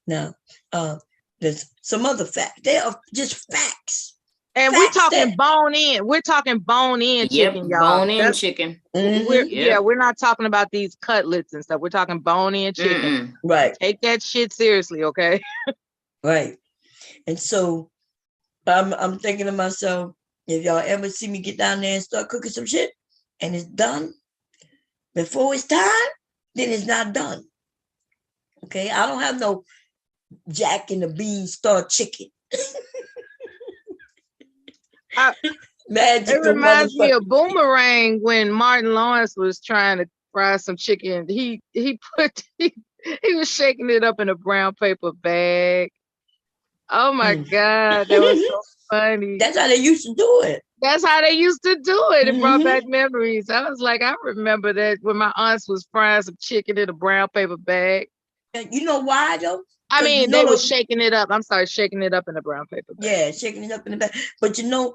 Now, there's some other facts. They are just facts. And we're talking bone in. We're talking bone in chicken, y'all. Bone in chicken. Yeah, we're not talking about these cutlets and stuff. We're talking bone in chicken. Right. Take that shit seriously, okay? Right. And so I'm thinking to myself, if y'all ever see me get down there and start cooking some shit and it's done before it's time, then it's not done. Okay. I don't have no Jack and the Beanstalk chicken. It reminds me of Boomerang when Martin Lawrence was trying to fry some chicken. He was shaking it up in a brown paper bag. Oh my God, that was so funny. That's how they used to do it. That's how they used to do it. It brought back memories. I was like, I remember that when my aunts was frying some chicken in a brown paper bag. You know why though? I mean, they were shaking it up. I'm sorry, shaking it up in a brown paper bag. Yeah, shaking it up in the bag. But you know,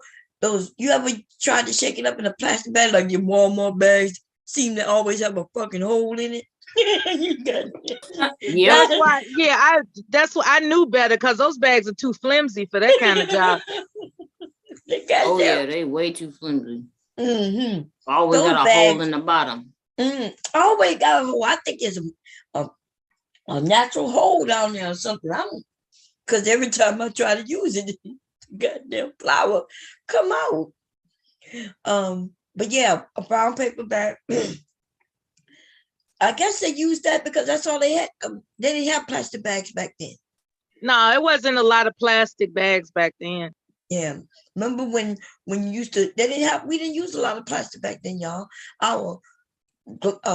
you ever tried to shake it up in a plastic bag, like your Walmart bags seem to always have a fucking hole in it? You got it. That's why, that's why I knew better, because those bags are too flimsy for that kind of job. They way too flimsy. Always Those got a hole in the bottom. Always got a hole. I think there's a natural hole down there or something. Because every time I try to use it, goddamn flour come out. But yeah, a brown paper bag. I guess they used that because that's all they had. They didn't have plastic bags back then. No, it wasn't a lot of plastic bags back then. Yeah. Remember when you used to, we didn't use a lot of plastic back then, y'all. Our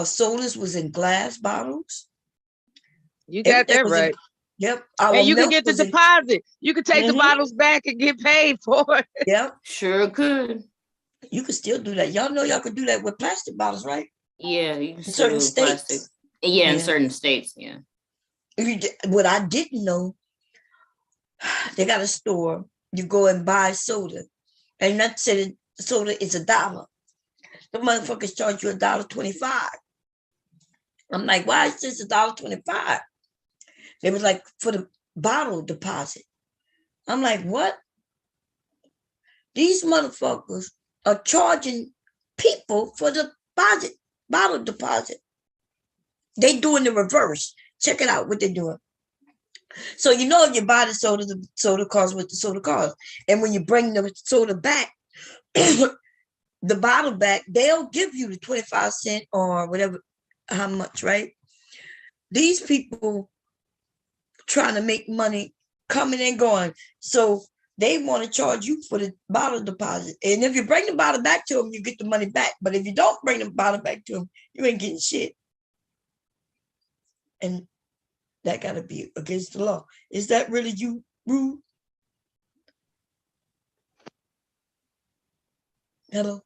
sodas was in glass bottles. You got that right. Yep. And you could get the deposit. You could take the bottles back and get paid for it. Yep. Sure could. You could still do that. Y'all know y'all could do that with plastic bottles, right? Yeah, you can in certain states. Plastic. Yeah, in certain states, yeah. What I didn't know, they got a store. You go and buy soda, and not saying soda is $1. The motherfuckers charge you $1.25. I'm like, why is this $1.25? They was like, for the bottle deposit. I'm like, what? These motherfuckers are charging people for the bottle deposit. They doing the reverse. Check it out, what they're doing. So you know, if you buy the soda costs what the soda costs. And when you bring the soda back, the bottle back, they'll give you the 25 cents or whatever, how much, right? These people trying to make money coming and going. So they want to charge you for the bottle deposit. And if you bring the bottle back to them, you get the money back. But if you don't bring the bottle back to them, you ain't getting shit. And that got to be against the law. Is that really you, Rude? Hello?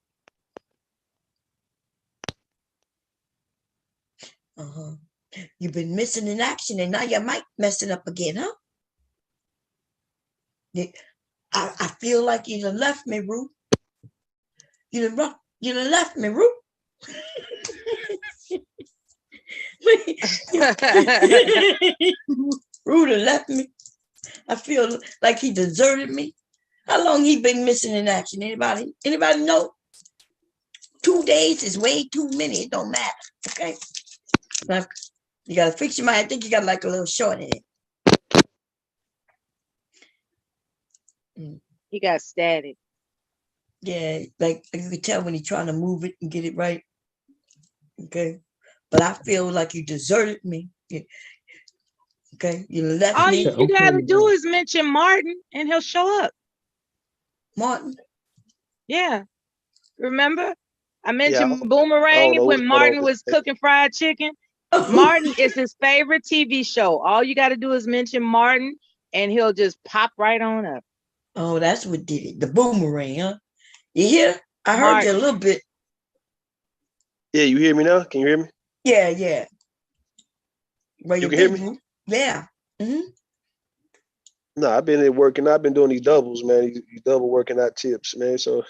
Uh-huh. You've been missing in action, and now your mic messing up again, huh? I feel like you done left me, Rue. You done left me, Rue. Rue done left me. I feel like he deserted me. How long he been missing in action? Anybody know? 2 days is way too many. It don't matter. Okay. Now, you gotta fix your mind. I think you got like a little short in it. He got static. Yeah, like you can tell when he's trying to move it and get it right. Okay. But I feel like you deserted me. Yeah. Okay. You left All me. you gotta do is mention Martin and he'll show up. Martin? Yeah. Remember? I Yeah, mentioned I Boomerang don't know what's when going on Martin with was this. cooking fried chicken. Martin is his favorite TV show. All you got to do is mention Martin and he'll just pop right on up. Oh, that's what did it. The Boomerang, huh? You hear? I heard Martin. you a little bit. Yeah, you hear me now? Can you hear me? Yeah, yeah. Well, You can hear me? Yeah. Mm-hmm. No, I've been there working. I've been doing these doubles, man. These double working out tips, man. So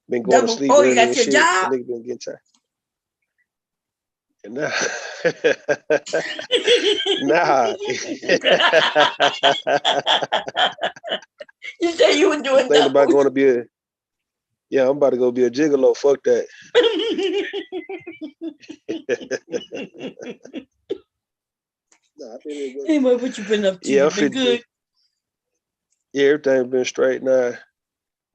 been going to sleep Oh, early you got and your shit. job? Nigga been getting tired. And nah. Nah. You said you were doing Thinking about doubles. going to be a I'm about to go be a gigolo. Fuck that. Nah, I've been there working. Anyway, what you been up to? Yeah, You I'm been good? Yeah, everything been straight now.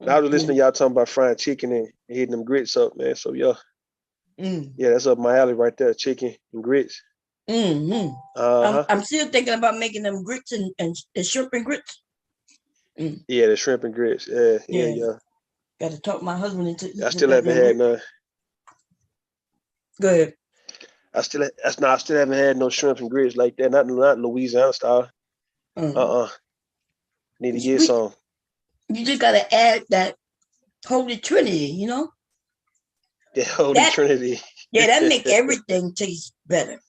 And I was listening to y'all talking about frying chicken and hitting them grits up, man. So yeah, that's up my alley right there, chicken and grits. Mm-hmm. Uh-huh. I'm still thinking about making them grits and shrimp and grits. Yeah, the shrimp and grits. Yeah. Got to talk my husband into eating I still haven't had none. Go ahead. I still haven't had no shrimp and grits like that. Not Louisiana style. Need to get some. You just gotta add that Holy Trinity, you know? The Holy Trinity. Yeah, that make everything taste better.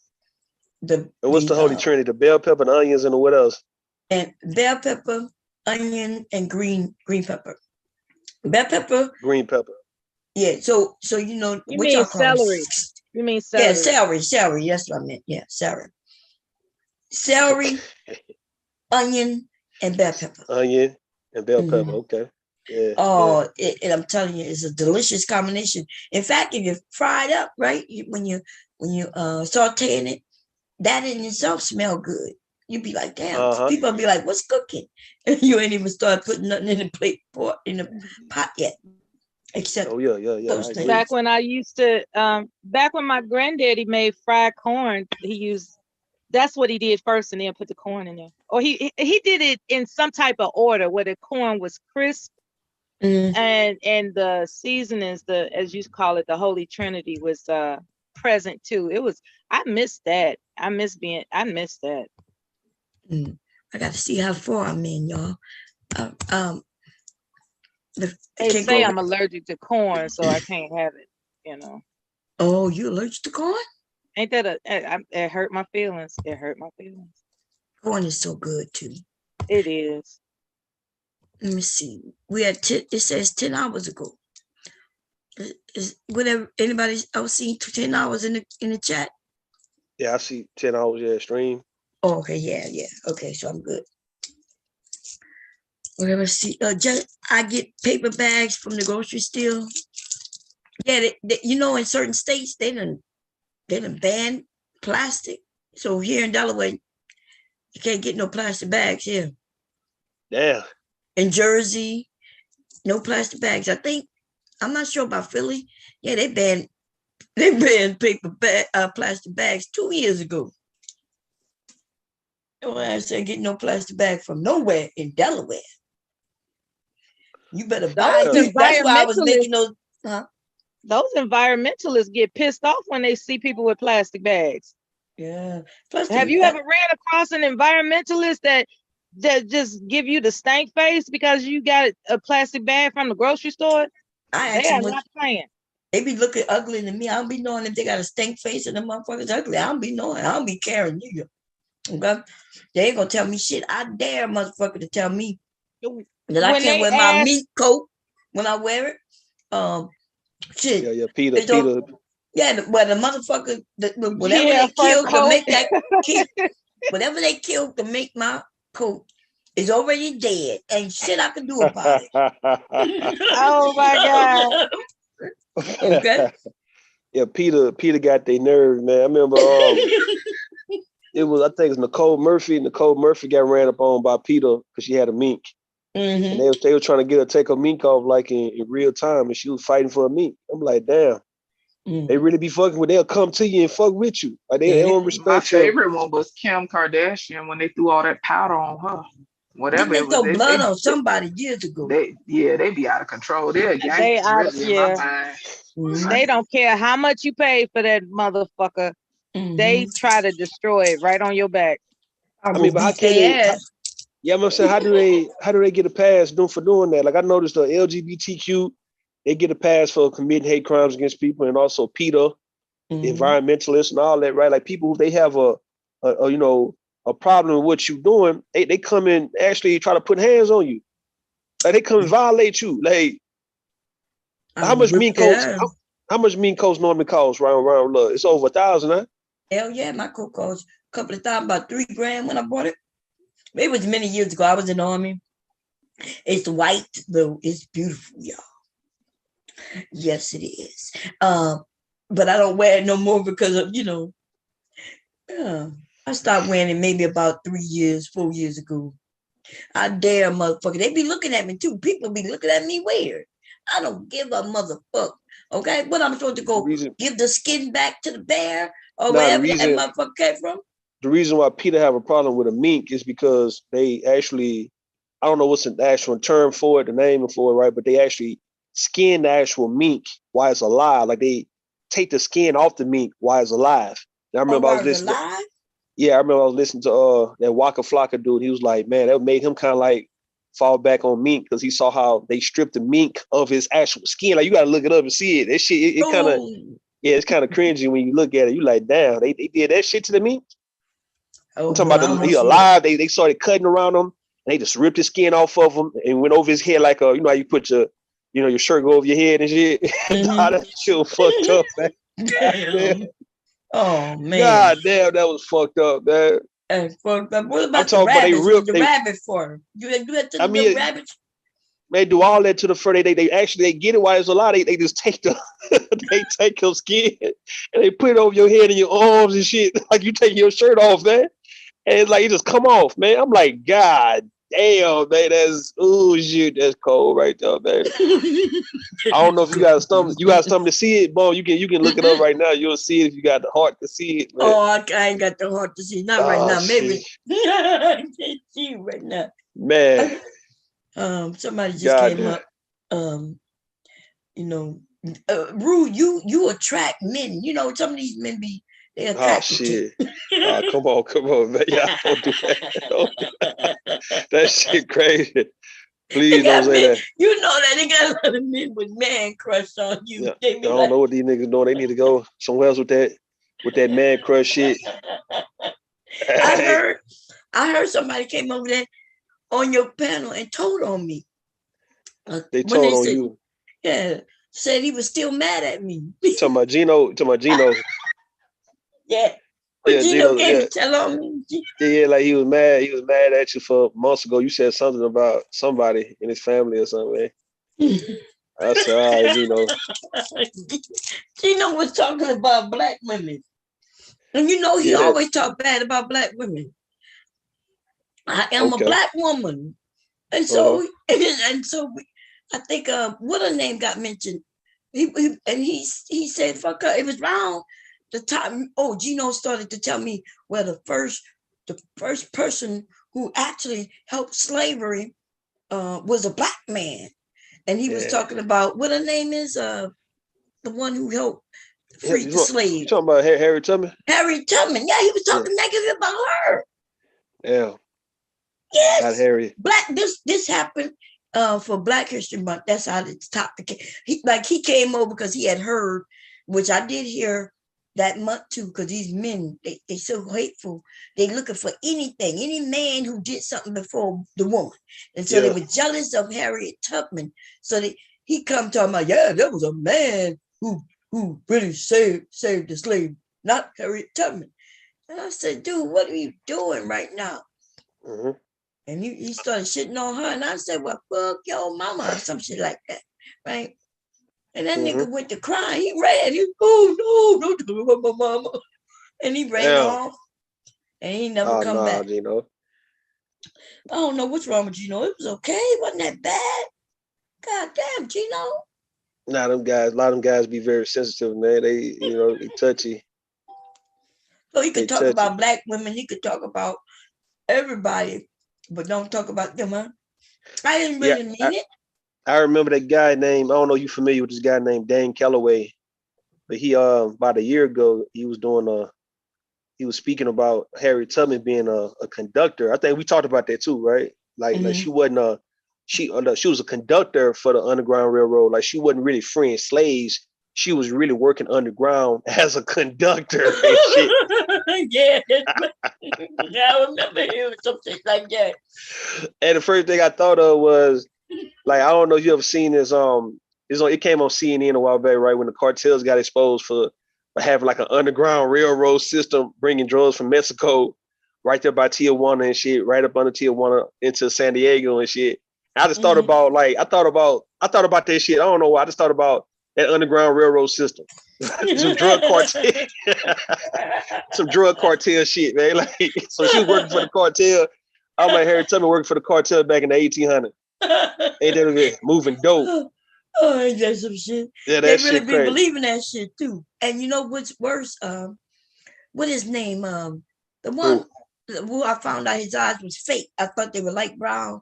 And what's the Holy Trinity? The bell pepper, the onions, and what else? And bell pepper, onion, and green pepper. Bell pepper. Green pepper. Yeah, so you know You what mean y'all call celery. You mean celery. Yeah, celery. That's what I meant. Yeah, celery. Celery, onion, and bell pepper. Onion and bell pepper. Okay. Yeah. Oh, and I'm telling you, it's a delicious combination. In fact, if you fry it up, right, when you sauteing it, that in itself smell good. You'd be like, damn. People be like, what's cooking? And you ain't even started putting nothing in the plate pot in the pot yet. Except those things. Back when I used to, back when my granddaddy made fried corn, that's what he did first, and then put the corn in there. Or he did it in some type of order where the corn was crisp, and the seasonings, as you call it, the Holy Trinity was present too. I miss that. I miss that. I got to see how far I'm in, y'all. They say I'm allergic to corn, so I can't have it. You know. Oh, you allergic to corn? Ain't that it hurt my feelings? It hurt my feelings. Corn is so good too. It is. Let me see. We had it says 10 hours ago. Is whatever anybody else seen 10 hours in the chat? Yeah, I see 10 hours stream. Oh, okay, yeah. Okay, so I'm good. Whatever. See, I get paper bags from the grocery store. Yeah, you know, in certain states they done ban plastic. So here in Delaware, you can't get no plastic bags here. Damn. In Jersey, no plastic bags. I'm not sure about Philly. Yeah, they banned plastic bags 2 years ago. I said get no plastic bag from nowhere in Delaware. You better buy it. That's why I was making those. Those environmentalists get pissed off when they see people with plastic bags. Yeah. Have you ever ran across an environmentalist that just give you the stank face because you got a plastic bag from the grocery store? They are not playing. They be looking ugly to me. I don't be knowing if they got a stink face and the motherfuckers ugly. I don't be knowing. I don't be caring either. Okay? They ain't gonna tell me shit. I dare motherfucker to tell me that I can't wear my mink coat when I wear it. Shit. Yeah, Peter. Yeah, but the motherfucker, whatever they killed to make that kid, whatever they killed to make my coat is already dead. Ain't shit I can do about it. Oh my God. Okay. Yeah, Peter got their nerve, man. I remember it was, I think it's Nicole Murphy. Nicole Murphy got ran up on by Peter because she had a mink. And they were trying to get her to take her mink off like in real time, and she was fighting for a mink. I'm like, damn. They really be fucking with. They'll come to you and fuck with you. Like they don't respect. My favorite one was Kim Kardashian when they threw all that powder on her. Whatever they it was, throw blood on somebody years ago. They be out of control. They don't care how much you pay for that motherfucker. They try to destroy it right on your back. I mean, but how can they? Yeah, I'm saying, how do they get a pass for doing that? Like I noticed the LGBTQ, they get a pass for committing hate crimes against people, and also PETA, environmentalists, and all that, right? Like people who they have a problem with what you're doing, they come in actually try to put hands on you. Like they come and violate you. Like how much mink coats? How much mink coats normally cost around love? It's over 1,000, huh? Hell yeah, my coat cost a couple of thousand, about $3,000 when I bought it. It was many years ago. I was in the Army. It's white though. It's beautiful, y'all. Yes, it is. But I don't wear it no more because of, I stopped wearing it maybe about 4 years ago. I dare motherfucker. They be looking at me too. People be looking at me weird. I don't give a motherfucker. Okay, what I'm supposed to go give the skin back to the bear or wherever that motherfucker came from? The reason why PETA have a problem with a mink is because they actually, I don't know what's the actual term for it, the name for it, right? But they actually skin the actual mink while it's alive. Like they take the skin off the mink while it's alive. And I remember I was listening. I remember I was listening to that Waka Flocka dude. He was like, man, that made him kind of like fall back on mink because he saw how they stripped the mink of his actual skin. Like you gotta look it up and see it. That shit, it kind of, it's kind of cringy when you look at it. You like, damn, they did that shit to the mink. I'm talking about he alive. They started cutting around him, and they just ripped his skin off of him and went over his head like how you put your shirt go over your head and shit. That shit was fucked up, man. Damn. Oh man. God damn, that was fucked up, man. What about the rabbits? The rabbit for you had to the rabbits. They do all that to the fur. They actually get it while it's alive. They just take they take your skin and they put it over your head and your arms and shit. Like you take your shirt off, man. And it's like it just come off, man. I'm like, God damn, man, that's shit, that's cold right there, man. I don't know if you got something to see it, Bo. You can look it up right now. You'll see it if you got the heart to see it, man. Oh, I ain't got the heart to see it. Not right now. Maybe I can't see it right now. Man. Somebody just came up. Rue, you attract men. Some of these men they attract. Oh shit! Come on, man. Yeah, don't do that. That shit crazy. Please don't say that. You know that they got a lot of men with man crush on you. Yeah, I don't know what these niggas doing. They need to go somewhere else with that man crush shit. I heard somebody came over there on your panel and told on me. They told on you. Yeah, said he was still mad at me. Talking about Gino. Yeah. But Gino came to tell on me. Yeah, like he was mad. He was mad at you for months ago. You said something about somebody in his family or something. I said, all right, Gino. Gino was talking about black women. And he always talk bad about black women. I am a black woman. And so I think what her name got mentioned. He said, fuck her. It was wrong. The time, Gino started to tell me where the first person who actually helped slavery was a black man. And he was talking about what her name is, the one who helped free the slave. You talking about Harry Tubman? Harry Tubman. Yeah, he was talking negative about her. Yeah. Yes. Not Harry. This happened for Black History Month. That's how the topic. He came over because he had heard, which I did hear that month too, because these men, they so hateful. They looking for anything, any man who did something before the woman. And so they were jealous of Harriet Tubman. So he come talking about, yeah, there was a man who really saved the slave, not Harriet Tubman. And I said, dude, what are you doing right now? Mm-hmm. And he started shitting on her. And I said, well, fuck your mama or some shit like that. Right? And that nigga went to cry. He ran. Oh, no, don't tell me about my mama. And he ran off. And he never come back. Gino. I don't know what's wrong with Gino. It was okay. It wasn't that bad. God damn, Gino. Nah, them guys, a lot of them guys be very sensitive, man. They, they touchy. So he could talk about Black women. He could talk about everybody, but don't talk about them, huh? I didn't really mean it. I remember that guy named, I don't know if you're familiar with this guy named Dane Calloway, but he about a year ago, he was speaking about Harriet Tubman being a conductor. I think we talked about that too, right? Like she wasn't she was a conductor for the Underground Railroad. Like she wasn't really freeing slaves. She was really working underground as a conductor and shit. Yeah, I remember hearing something like that. And the first thing I thought of was, like, I don't know if you ever seen this. It came on CNN a while back, right, when the cartels got exposed for having like an underground railroad system bringing drugs from Mexico right there by Tijuana and shit, right up under Tijuana into San Diego and shit. I just thought about I thought about that shit. I don't know why. I just thought about that underground railroad system. Some drug cartel shit, man. Like, so she was working for the cartel. I'm like Harriet Tubman working for the cartel back in the 1800s. Ain't that a moving dope? Oh, ain't that some shit? Yeah, they that really shit be crazy. believing that shit too. And you know what's worse? What his name? The one who I found out his eyes was fake. I thought they were light brown.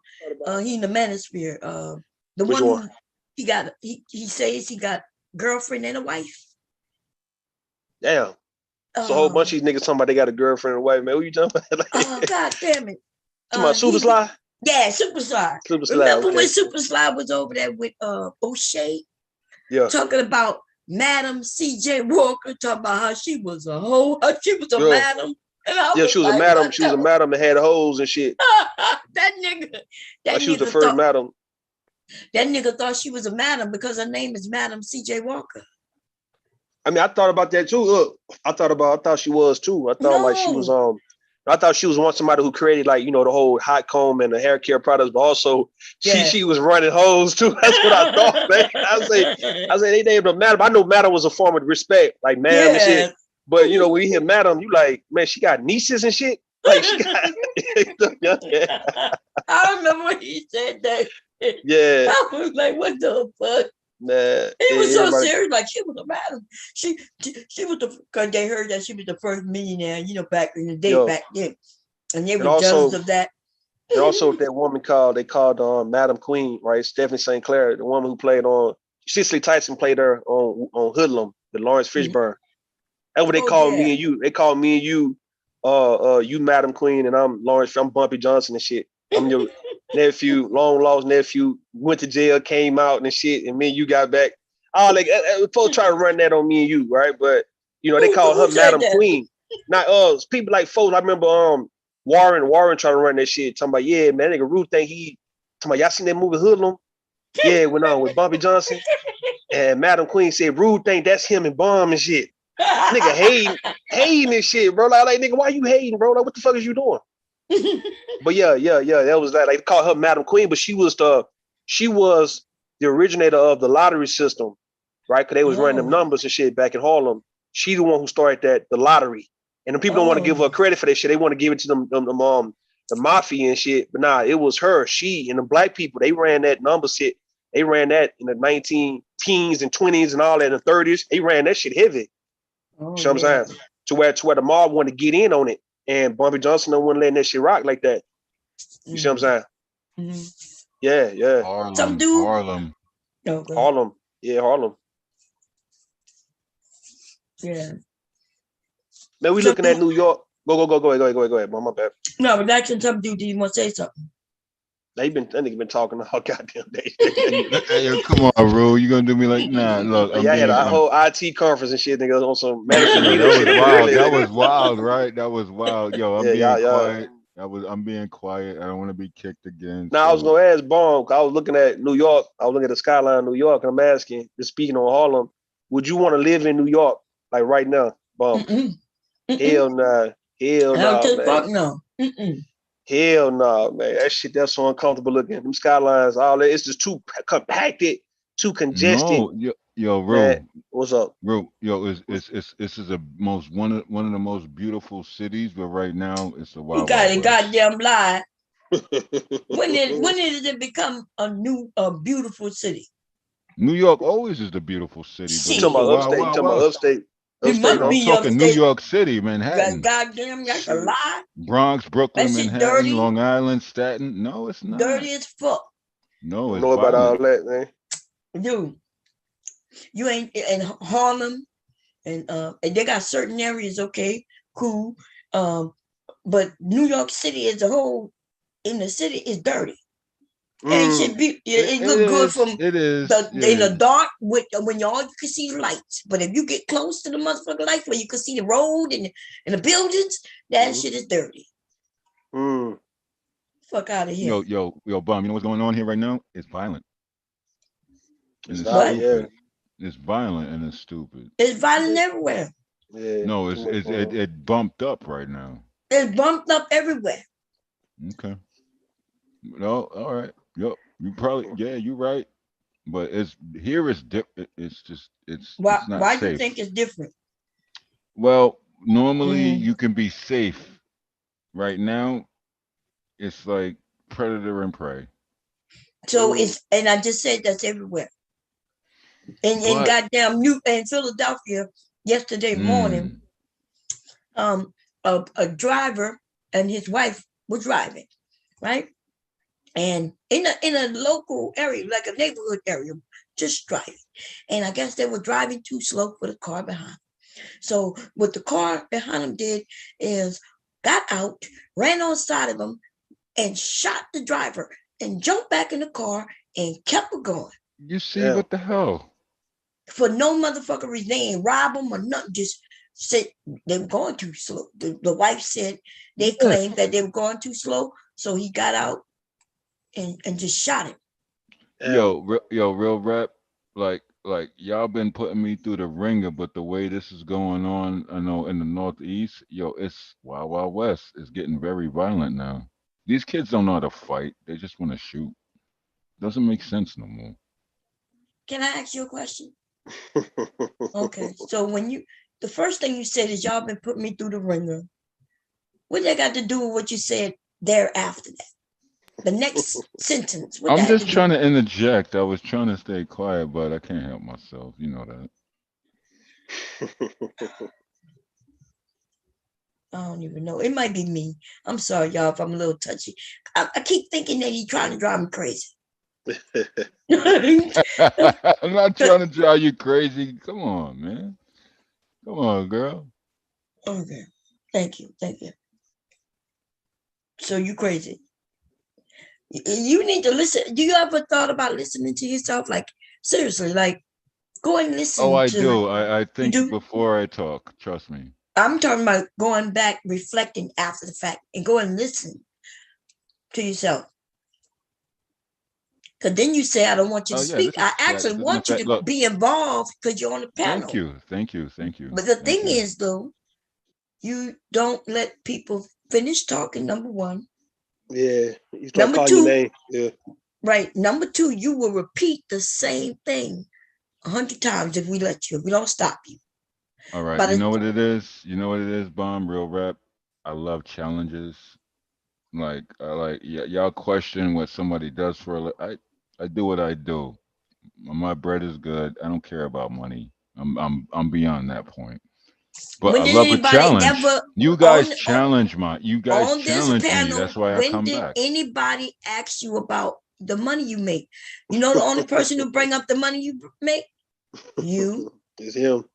He in the manosphere. The Which one he says he got girlfriend and a wife. Damn. So a whole bunch of these niggas talking about they got a girlfriend and a wife, man. What you talking about? Oh, God damn it. Talking about Super Sly? Yeah, Super Sly. Remember when Super Sly was over there with O'Shea? Yeah. Talking about Madam C.J. Walker, talking about how she was a hoe, how she was a madam. And she was a madam. She was a madam that had hoes and shit. That nigga. Like she was the first madam. That nigga thought she was a madam because her name is Madam C.J. Walker. I mean, I thought about that too. Look, I thought she was too. I thought like she was I thought she was somebody who created like, the whole hot comb and the hair care products, but also she was running hoes too. That's what I thought, man. I say they named her madam. I know madam was a form of respect, like ma'am and shit. But when you hear madam, you like, man, she got nieces and shit. Like she got I remember when he said that. Yeah. I was like, what the fuck? Nah, he was so serious, like she was a madam. She was because they heard that she was the first millionaire, back in the day, back then. And they were jealous of that. And also that woman they called Madam Queen, right? Stephanie St. Clair, the woman who played on Cicely Tyson played her on Hoodlum, the Lawrence Fishburne. That's what they called me and you. They called me and you, you Madam Queen, and I'm Lawrence. I'm Bumpy Johnson and shit. I'm your nephew, long lost nephew, went to jail, came out and shit, and me and you got back. Like folks try to run that on me and you, right? But they call her Madam Queen. Not people like folks. I remember Warren trying to run that shit, talking about, yeah, man, nigga Ruth think he talking about, y'all seen that movie Hoodlum? Yeah, went on with Bumpy Johnson. And Madam Queen said Ruth think that's him and Bomb and shit. Nigga hating this shit, bro. Like nigga, why you hating, bro? Like, what the fuck is you doing? But yeah, that was that. Like, they called her Madam Queen, but she was the originator of the lottery system, right? Because they was running them numbers and shit back in Harlem. She the one who started the lottery, and the people don't want to give her credit for that shit. They want to give it to them the mafia and shit. But nah, it was her. She and the black people. They ran that number shit. They ran that in the 19-teens and 20s and all that in the 30s. They ran that shit heavy. You know what I'm saying? To where the mob wanted to get in on it. And Bumpy Johnson don't want to let that shit rock like that. You see what I'm saying? Yeah. Harlem. Harlem. Yeah, Harlem. Yeah. Man, we looking at New York. Go ahead, Mom. My bad. No, but that's some dude. Do you want to say something? That nigga been talking all goddamn day. Hey, come on, Rule. You gonna do me like nah? Look, I had a whole IT conference and shit. Niggas on some medicine. Yo, that was wild. That was wild, right? That was wild. Yo, I'm being quiet. I'm being quiet. I don't want to be kicked again. Now, I was gonna ask Bomb. I was looking at New York. I was looking at the skyline of New York, and I'm asking, just speaking on Harlem, would you want to live in New York like right now, Bomb? Hell nah. Hell nah, man. Fuck no. Hell nah, man. That shit, that's so uncomfortable looking. Them skylines, all that. It's just too compacted, too congested. No, yo, Rue. What's up? Rue, yo, this is one of the most beautiful cities, but right now it's a wild. You got a goddamn lie. When did it become a beautiful city? New York always is the beautiful city. You talking about upstate? It must I'm be talking upstate. New York City, Manhattan. Goddamn, that's a lie. Bronx, Brooklyn, That shit Manhattan, dirty. Long Island, Staten. No, it's not. Dirty as fuck. No, it's know about all that, man. Dude, you ain't in Harlem, and they got certain areas, okay, cool. But New York City as a whole, in the city, is dirty. And it should be. It look good from in the dark when you can see the lights. But if you get close to the motherfucking lights where you can see the road and the buildings, that shit is dirty. Fuck out of here. Yo, Bum. You know what's going on here right now? It's violent. And it's violent and it's stupid. It's violent everywhere. Yeah. No, it bumped up right now. It's bumped up everywhere. Okay. No, all right. Yo, you probably you're right. But it's different. It's not why safe. do you think it's different? Well, normally you can be safe. Right now, it's like predator and prey. So and I just said that's everywhere. And goddamn in Philadelphia yesterday morning, a driver and his wife were driving, right? And in a local area, like a neighborhood area, just driving. And I guess they were driving too slow for the car behind. So what the car behind them did is got out, ran on side of them, and shot the driver and jumped back in the car and kept it going. You see what the hell? For no motherfucker reason. They ain't rob them or nothing. Just said they were going too slow. The wife said they claimed that they were going too slow. So he got out and just shot him. Yo, real rap, like y'all been putting me through the ringer, but the way this is going on, I know in the Northeast, it's Wild Wild West. It's getting very violent now. These kids don't know how to fight. They just want to shoot. Doesn't make sense no more. Can I ask you a question? Okay, so the first thing you said is y'all been putting me through the ringer. What that got to do with what you said thereafter that? The next sentence. I'm just trying to interject. I was trying to stay quiet, but I can't help myself. You know that. I don't even know. It might be me. I'm sorry, y'all, if I'm a little touchy. I keep thinking that he's trying to drive me crazy. I'm not trying to drive you crazy. Come on, man. Come on, girl. Okay. Thank you. So you crazy. You need to listen. Do you ever thought about listening to yourself? Like, seriously, like, go and listen. Oh, I do. I think before I talk. Trust me. I'm talking about going back, reflecting after the fact, and go and listen to yourself. Because then you say, I don't want you to speak. I actually want you to be involved because you're on the panel. Thank you. But the thing is, though, you don't let people finish talking, number one. Yeah, you start calling your name. Yeah. Right. Number two, you will repeat the same thing 100 times if we let you. If we don't stop you. All right. You know what it is? You know what it is, Bomb? Real rap. I love challenges. Like y'all question what somebody does for I do what I do. My bread is good. I don't care about money. I'm beyond that point. But I love a challenge. You guys challenge me. That's why I come back. When did anybody ask you about the money you make? You know, the only person who bring up the money you make? You. It's him.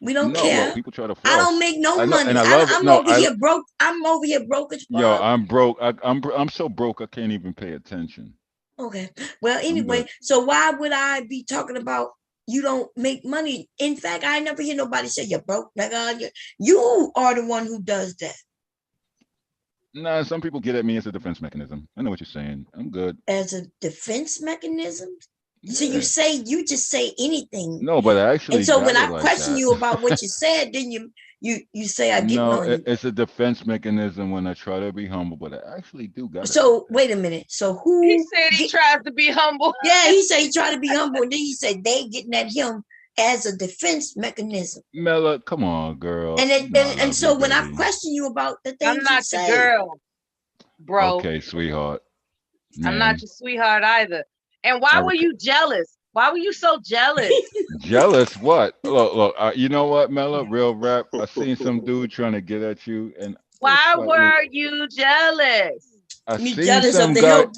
We don't No, care. look, people try to I flex. don't make no I know, money. and I love it. I'm No, over here broke. I'm over here broke as yo, fuck. I'm broke. I'm so broke I can't even pay attention. Okay. Well, I'm anyway, good. so why would I be talking about you don't make money? In fact, I never hear nobody say you're broke, nigga. You are the one who does that. Nah, some people get at me as a defense mechanism. I know what you're saying. I'm good. As a defense mechanism? So Yeah. you just say anything. No, but I actually And so got when it I like question that. you about what you said, then you say I get No, on you. it's a defense mechanism when I try to be humble, but I actually do got it. So wait a minute. So who He said he tries to be humble. Yeah, he said he tried to be humble, and then he said they getting at him as a defense mechanism. Mela, come on, girl. And You know I love so you, when I baby. question you about the I'm things not you your say, girl, bro. Okay, sweetheart. I'm Man, not your sweetheart either. And why I were rec- you jealous? Why were you so jealous? jealous? What? Look. You know what, Mela? Real rap. I seen some dude trying to get at you, and Why slightly- were you jealous? I you seen jealous some of the guy. help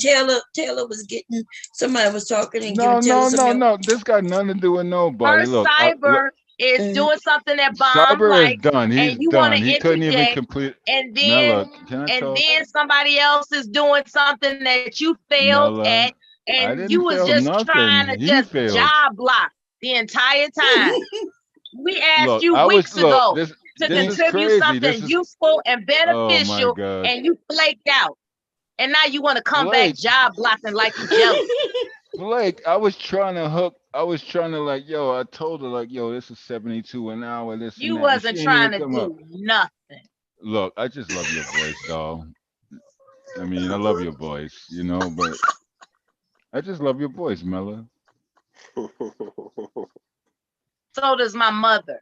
Taylor was getting. Somebody was talking and No, giving Taylor some help. no. This got nothing to do with nobody. Her Look, cyber is doing something that Bomb Cyber is likes, done. He's and you want done. to He couldn't even interject, complete. and then Mela, can I talk? somebody else is doing something that you failed Mela, at, I and didn't you was fail just trying nothing. to He just failed. job block the entire time. We asked Look, you I weeks was look. ago This to this is contribute crazy. something This is useful and oh my beneficial, god, and you flaked out. And now you want to come back Blake. job blocking like you jealous. Blake, I was trying to hook. I was trying to like, yo. I told her like, yo, this is 72 an hour. This You and that. And wasn't she ain't trying even to come up. do nothing. Look, I just love your voice, doll. I mean, I love your voice, you know, but I just love your voice, Mela. So does my mother.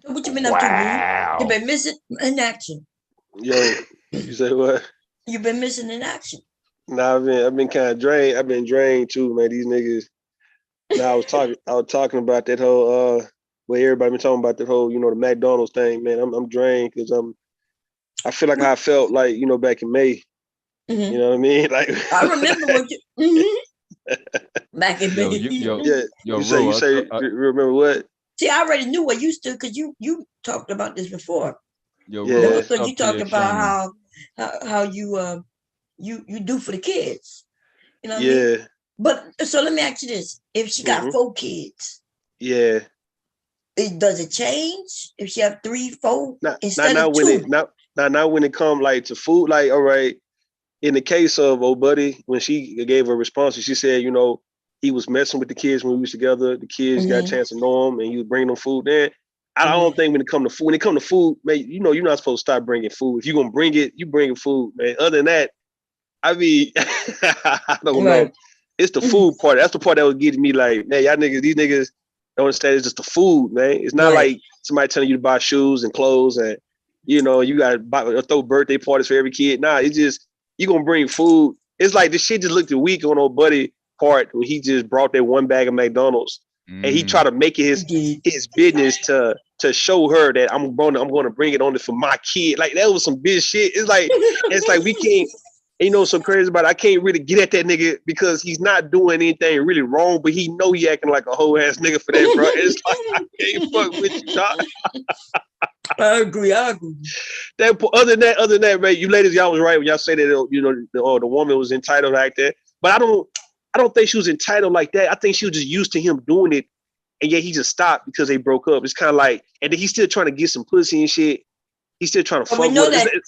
What you been up to, man? You been missing in action. Yo, you say what? You've been missing in action. Nah, I've been kind of drained. I've been drained too, man. These niggas. Now I was talking about that whole where everybody been talking about that whole, the McDonald's thing, man. I'm drained because I feel like how I felt like, back in May. Mhm. You know what I mean? Like I remember what you back in Yo, May. yeah. yo, You say remember what? See, I already knew what you stood because you talked about this before. Yo, Yeah. Ro, I Because you talked to your talked about trainer. how you do for the kids. You know what I mean? Yeah. But so let me ask you this: if she got Mhm. 4 kids, Yeah. does it change if she have 3, 4 Now instead now of when 2? now when it come like to food, like all right, in the case of old buddy, when she gave her response, she said, he was messing with the kids when we was together. The kids got a Mhm. chance to know him, and he was bringing them food. Then I don't think when it come to food, man, you're not supposed to stop bringing food. If you're gonna bring it, you bring food, man. Other than that, I mean, I don't know. Right. It's the food part. That's the part that was getting me like, man, these niggas don't understand. It's just the food, man. It's not Right. like somebody telling you to buy shoes and clothes and you got to throw birthday parties for every kid. Nah, it's just you gonna bring food. It's like this shit just looked weak on old buddy part when he just brought that one bag of McDonald's and he tried to make it his business to show her that I'm going to bring it on for my kid. Like that was some bitch shit. It's like we can't. So crazy about it. I can't really get at that nigga because he's not doing anything really wrong, but he know he acting like a whole ass nigga for that, bro. It's like I can't fuck with you, dog. I agree. Other than that, man, you ladies, y'all was right when y'all say that the woman was entitled like that. But I don't think she was entitled like that. I think she was just used to him doing it, and yet he just stopped because they broke up. It's kind of like, and then he's still trying to get some pussy and shit. He's still trying to But fuck we know with that. it.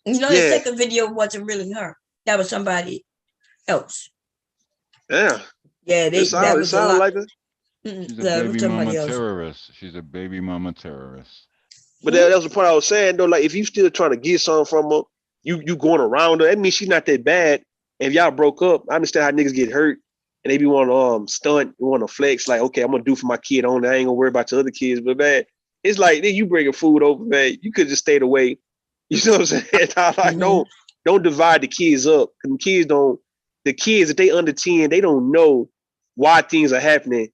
The second video wasn't really her. That was somebody else. Yeah. Yeah, It sound like her. She's a That was baby somebody mama else. terrorist. She's a baby mama terrorist. But that was the point I was saying though. Like if you still trying to get something from her, you going around her. That means she's not that bad. And if y'all broke up, I understand how niggas get hurt and they be want to stunt, want to flex. Like okay, I'm gonna do for my kid only. I ain't gonna worry about your other kids. But man, it's like then you bringing food over, man. You could just stayed away. You know what I'm saying? Like don't divide the kids up. The kids if they under 10, they don't know why things are happening.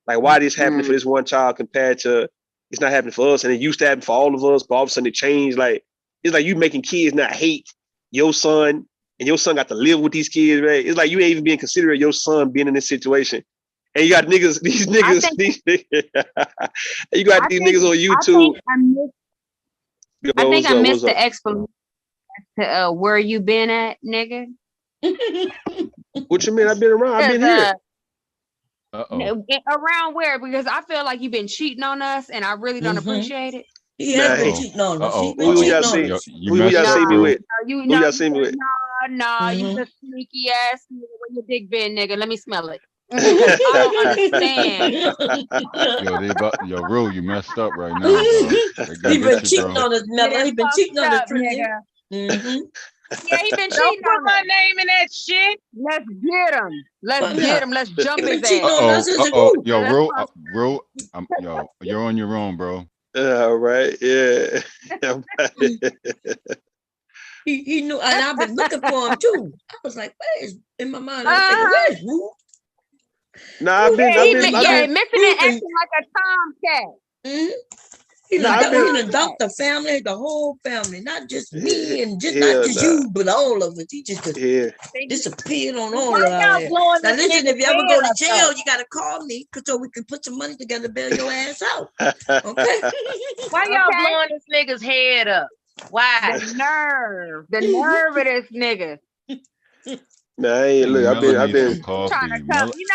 Like why this happening for this one child compared to it's not happening for us, and it used to happen for all of us, but all of a sudden it changed. Like it's like you making kids not hate your son, and your son got to live with these kids, right? It's like you ain't even being considerate of your son being in this situation. And you got niggas, these niggas, you got these niggas on YouTube. I think I missed the explanation to where you been at, nigga. What you mean? I've been around. I've been here. Around where? Because I feel like you've been cheating on us, and I really don't appreciate it. He has been cheating on us. Who y'all see me with? Who y'all see me with? No, you just sneaky ass nigga. Where your dick been, nigga? Let me smell it. I don't understand. Yo, Rue, you messed up right now. He been cheating on us, Mella. He been cheating on us, nigga. Yeah, he been cheating Don't put on my us. name in that shit. Let's get him. Let's get him. Let's jump his ass. Yo, Rue, yo, you're on your own, bro. All right, yeah. He knew, and I've been looking for him too. I was like, where's in my mind? I was thinking, where's Rue? Nah, I've been missing it, acting like a tomcat. He done dumped the family, the whole family, not just me and not just you, but all of us. He just disappeared on all of us. Now listen, if you ever go to jail, you gotta call me so we can put some money together to bail your ass out. Okay. Why y'all blowing this nigga's head up? Why? The nerve of this nigga. Nah, I ain't look. I've been trying to tell you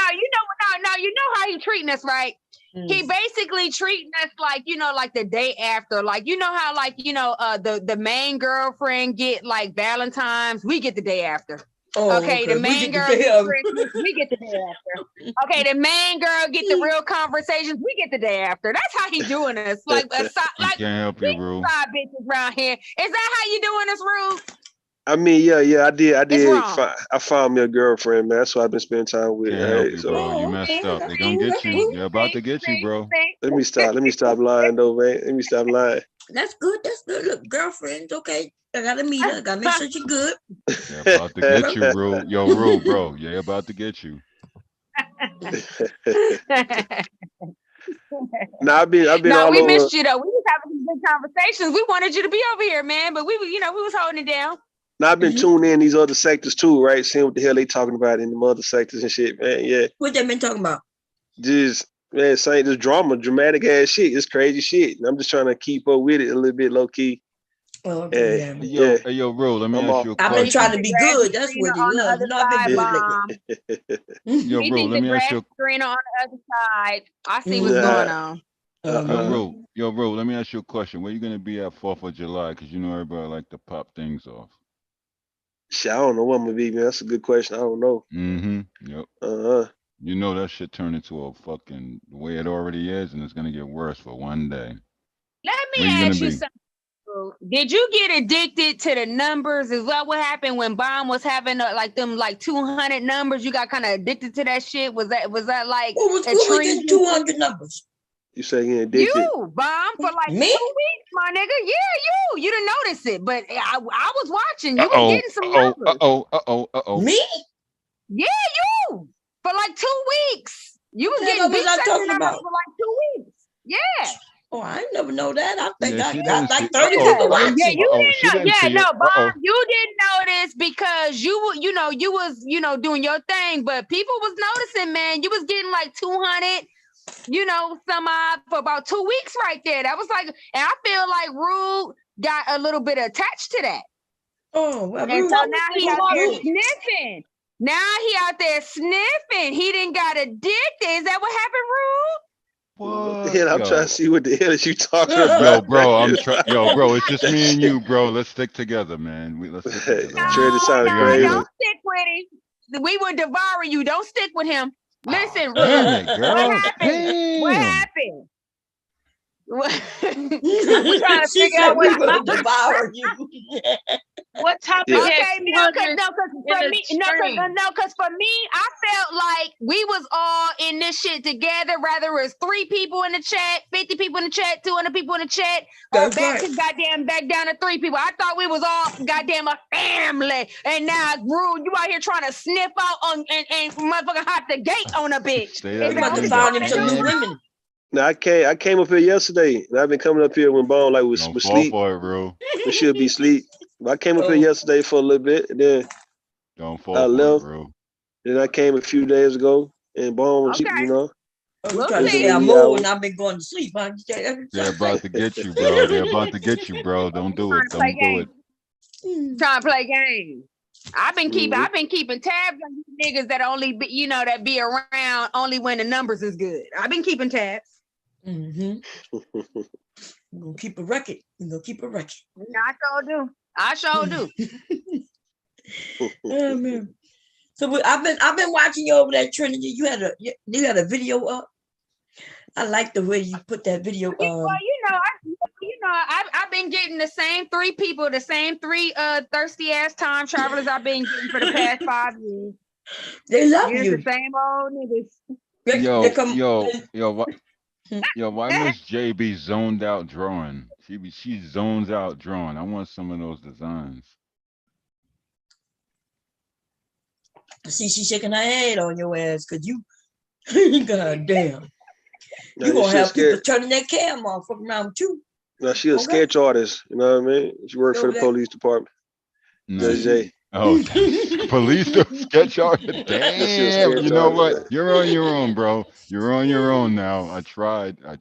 know how he treating us, right? He basically treating us like, like the day after, like, how, like, the main girlfriend get like Valentine's, we get the day after. Okay, the main girl get Christmas, we get the day after. Okay, the main girl get the real conversations, we get the day after. That's how he doing us. Like, I can't help you, Rue. Side bitches around here. Is that how you doing us, Rue? I mean, yeah, I did. I found me a girlfriend, man. That's why I've been spending time with. Right? So you messed up. They're gonna get you. They're about to get you, bro. Let me stop lying, though, man. Let me stop lying. That's good. Look, girlfriends, okay. I gotta meet her. I gotta make sure she's good. They're about to get you, Rue. Yo, Rue, bro. Yeah, about to get you. I've been. No, all we over. missed you though. We was having some good conversations. We wanted you to be over here, man. But we was holding it down. Now I've been tuning in these other sectors too, right? Seeing what the hell they talking about in the other sectors and shit, man. Yeah. What they been talking about? Just man, saying this dramatic ass shit. It's crazy shit. And I'm just trying to keep up with it a little bit low key. Oh, Hey, yo, Rue, let me ask you a question. I've been trying to be good. That's what he loves. No, I've been good lately. Yo, Rue, let me ask you. Screen on the other side. I see what's going on. Yo, Rue, let me ask you a question. Where you gonna be at 4th of July? Because you know everybody like to pop things off. Shit, I don't know what I'm gonna be, man. That's a good question. I don't know. Yep. You know that shit turned into a fucking the way it already is, and it's gonna get worse for one day. Let me ask you something. Did you get addicted to the numbers? Is that what happened when Bomb was having like 200 numbers? You got kind of addicted to that shit. Was that like who was getting 200 numbers? You say getting addicted? You, Bomb, for like 2 weeks, my nigga. Yeah, you didn't notice it, but I was watching. You was getting some numbers. Me? Yeah, you for like 2 weeks. You was getting big numbers for like 2 weeks. Yeah. Oh, I ain't never know that. I think I she got didn't like see- 30 people watching. Yeah, you didn't know. see it. Bob, you didn't notice because you was doing your thing, but people was noticing, man. You was getting like 200, some odd for about 2 weeks right there. That was like, and I feel like Rue got a little bit attached to that. Oh, well, and so now he out there sniffing. Now he out there sniffing. He didn't got addicted. Is that what happened, Rue? What the hell? I'm trying to see what the hell is you talking about. Yo, bro, Yo, bro, it's just me and you, bro. Let's stick together, man. Let's stick together. Trey, sounds crazy. Don't stick with him. We will devour you. Don't stick with him. Listen, damn it, girl. What happened? Damn. What happened? We're trying to figure out we will devour you. What topic? Okay, because for me, I felt like we was all in this shit together. Rather it was 3 people in the chat, 50 people in the chat, 200 people in the chat, or back down to 3 people. I thought we was all goddamn a family, and now Rue, you out here trying to sniff out on and motherfucking hot the gate on a bitch. You must have found him some new women. No, I came up here yesterday, and I've been coming up here when Bone like was sleep. For it, bro. We should be sleep. I came up here yesterday for a little bit, and then don't fall for it, bro. Then I came a few days ago, and Bones, Okay. you know. Oh, We'll you trying to see. say I'm old and I've been going to sleep. Huh? They're about to get you, bro. They're about to get you, bro. Don't do it. Trying to play Don't do it. games. Trying to play games. I've been keeping tabs on these niggas that only be, you know, that be around only when the numbers is good. I've been keeping tabs. We're gonna keep a record. We're gonna keep a record. I sure do. Oh, man. So I've been watching you over there, Trinity. You had a video up. I like the way you put that video. Well, I've been getting the same three people, the same three thirsty ass time travelers I've been getting for the past 5 years. They love you. The same old niggas. Why Miss JB zoned out drawing? She zones out drawing. I want some of those designs. See, she's shaking her head on your ass because you, god damn. Now, You gonna she a have people sketch- turning their cam off fucking around with you. Now she a sketch artist, you know what I mean? She worked for the Okay. police department. Judge J. Oh, police sketch artist. That shit was Damn, sketch you know artist, what? You're on your own, bro. You're on your own now. I tried. I'm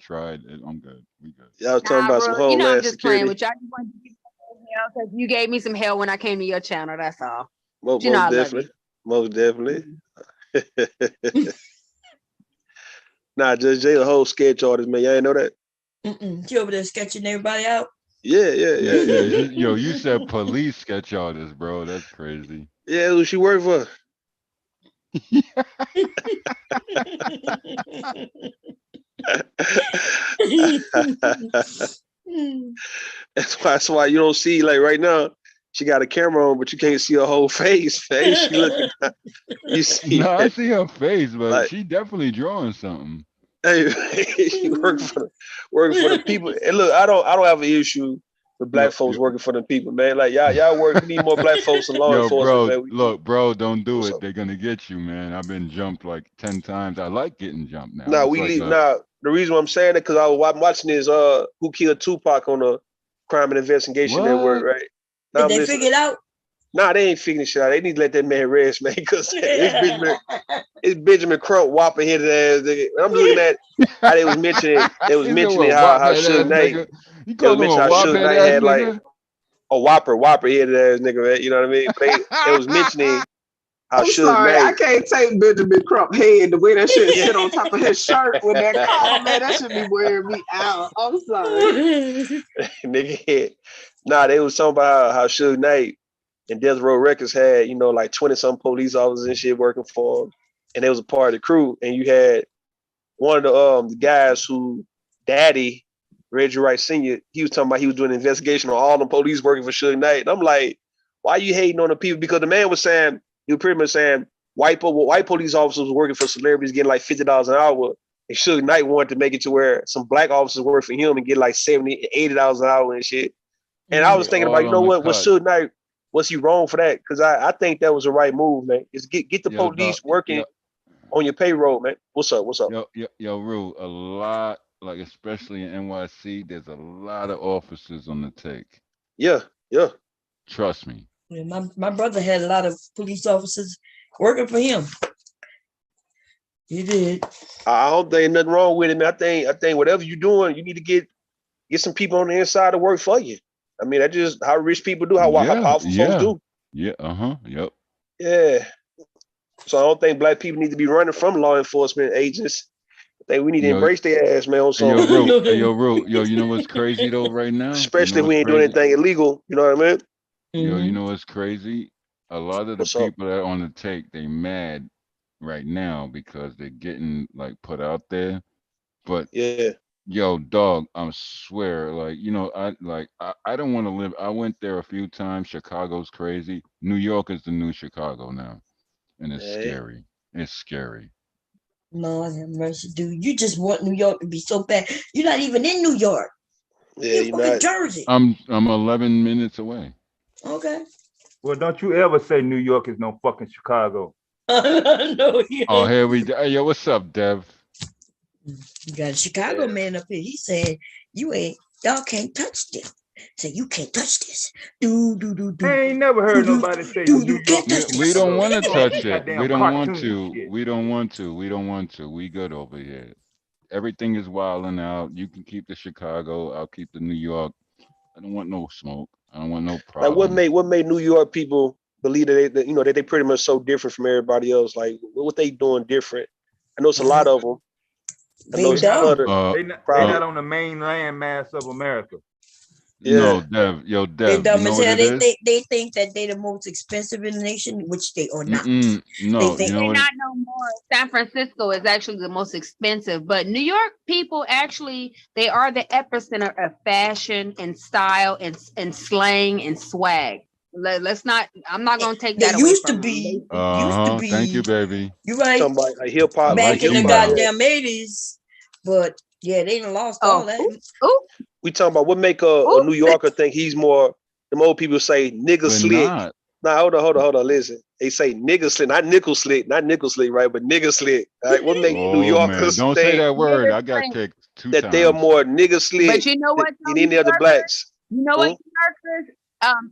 good. We good. Y'all was talking about some Bro, you know I'm homeland just playing security. with y'all. I just wanted to give you some hell because you gave me some hell when I came to your channel. That's all. Most, You know I most love definitely. Most definitely. Nah, Judge J, the whole sketch artist, man. Y'all ain't know that? She over there sketching everybody out. Yeah. You said police sketch artist, bro. That's crazy. Yeah, who she worked for? That's why you don't see, like right now, she got a camera on, but you can't see her whole face. She looking. You see? No, I see her face, but Like- she definitely drawing something. Hey, she working for the people. And look, I don't have an issue with black folks working for the people, man. Like y'all work. We need more black folks in law Yo, enforcement, bro, man. look, bro, don't do it. They're gonna get you, man. I've been jumped like 10 times. I like getting jumped now. Nah, It's we like leave. a- Nah, the reason why I'm saying it because I'm watching this Who Killed Tupac on the Crime and Investigation Network, right? Now Did I'm they listening. figure it out? Nah, they ain't figuring shit out. They need to let that man rest, man, because it's Benjamin Crump whopping his ass. Nigga. And I'm looking at how they was mentioning how Suge Knight. You They call was him a mentioning how whop Suge head Knight ass had like nigga? a whopper headed ass nigga, man. You know what I mean? But they was mentioning how I'm Suge sorry, I Knight. can't take Benjamin Crump head the way that shit sit on top of his shirt with that collar, man. That should be wearing me out. I'm sorry. Nigga, nah, they was talking about how Suge Knight and Death Row Records had, like 20-some police officers and shit working for them. And they was a part of the crew. And you had one of the guys who daddy, Reggie Wright Sr., he was talking about he was doing an investigation on all the police working for Suge Knight. And I'm like, why are you hating on the people? Because the man was saying, he was pretty much saying white police officers working for celebrities getting like $50 an hour. And Suge Knight wanted to make it to where some black officers work for him and get like $70, $80 an hour and shit. And I was thinking about, you know what, was Suge Knight, was he wrong for that? Because I think that was the right move, man. Is get the police working on your payroll, man. What's up? Yo, Rue, a lot, like especially in NYC, there's a lot of officers on the take. Yeah. Trust me. Yeah, my brother had a lot of police officers working for him. He did. I don't think nothing wrong with it, man. I think whatever you're doing, you need to get some people on the inside to work for you. I mean, that's just how rich people do, how powerful folks do. Yeah, yep. Yeah. So I don't think black people need to be running from law enforcement agents. I think we need to embrace their ass, man. Yo, Ru, you know what's crazy though right now? Especially if we ain't doing anything illegal, you know what I mean? Yo, you know what's crazy? A lot of the people that are on the take, they mad right now because they're getting like put out there. But yeah. Yo, dog, I swear, like, I don't want to live. I went there a few times. Chicago's crazy. New York is the new Chicago now. And it's scary. It's scary. No, I have mercy, dude. You just want New York to be so bad. You're not even in New York. Yeah, you're in Jersey. I'm 11 minutes away. Okay. Well, don't you ever say New York is no fucking Chicago. No, Oh, here we go. Hey, yo, what's up, Dev? You got a Chicago man up here. He said, y'all can't touch this. Say you can't touch this. Do. I ain't never heard nobody say you can't touch We don't want to touch it. Goddamn We don't want cartoon to. shit. We don't want to. We don't want to. We good over here. Everything is wilding out. You can keep the Chicago. I'll keep the New York. I don't want no smoke. I don't want no Like problem. what made New York people believe that they pretty much so different from everybody else? Like what they doing different? I know it's a lot of them. I know it's a lot of They not on the main land mass of America. No, Dev. Yo, They Dev. You dumb know as what hell. it is? They think that they the most expensive in the nation, which they are not. No, They you know what? Not no more. San Francisco is actually the most expensive, but New York people actually they are the epicenter of fashion and style and slang and swag. Let's not. I'm not gonna take that away from them. Thank you, baby. You right. Talking about like hip hop, Back in the hip-hop. goddamn 80s, but yeah, they done lost all that. We talking about what make a New Yorker think he's more. The old people say nigga We're slick. not. Nah, hold on. Listen, they say nigga slick, not nickel slick, right? But nigga slick. All right, what make New Oh man, Yorkers don't think say that word. I got kicked 2 that times. they are more nigga slick But you know what? than any other blacks? You know what, New Yorkers?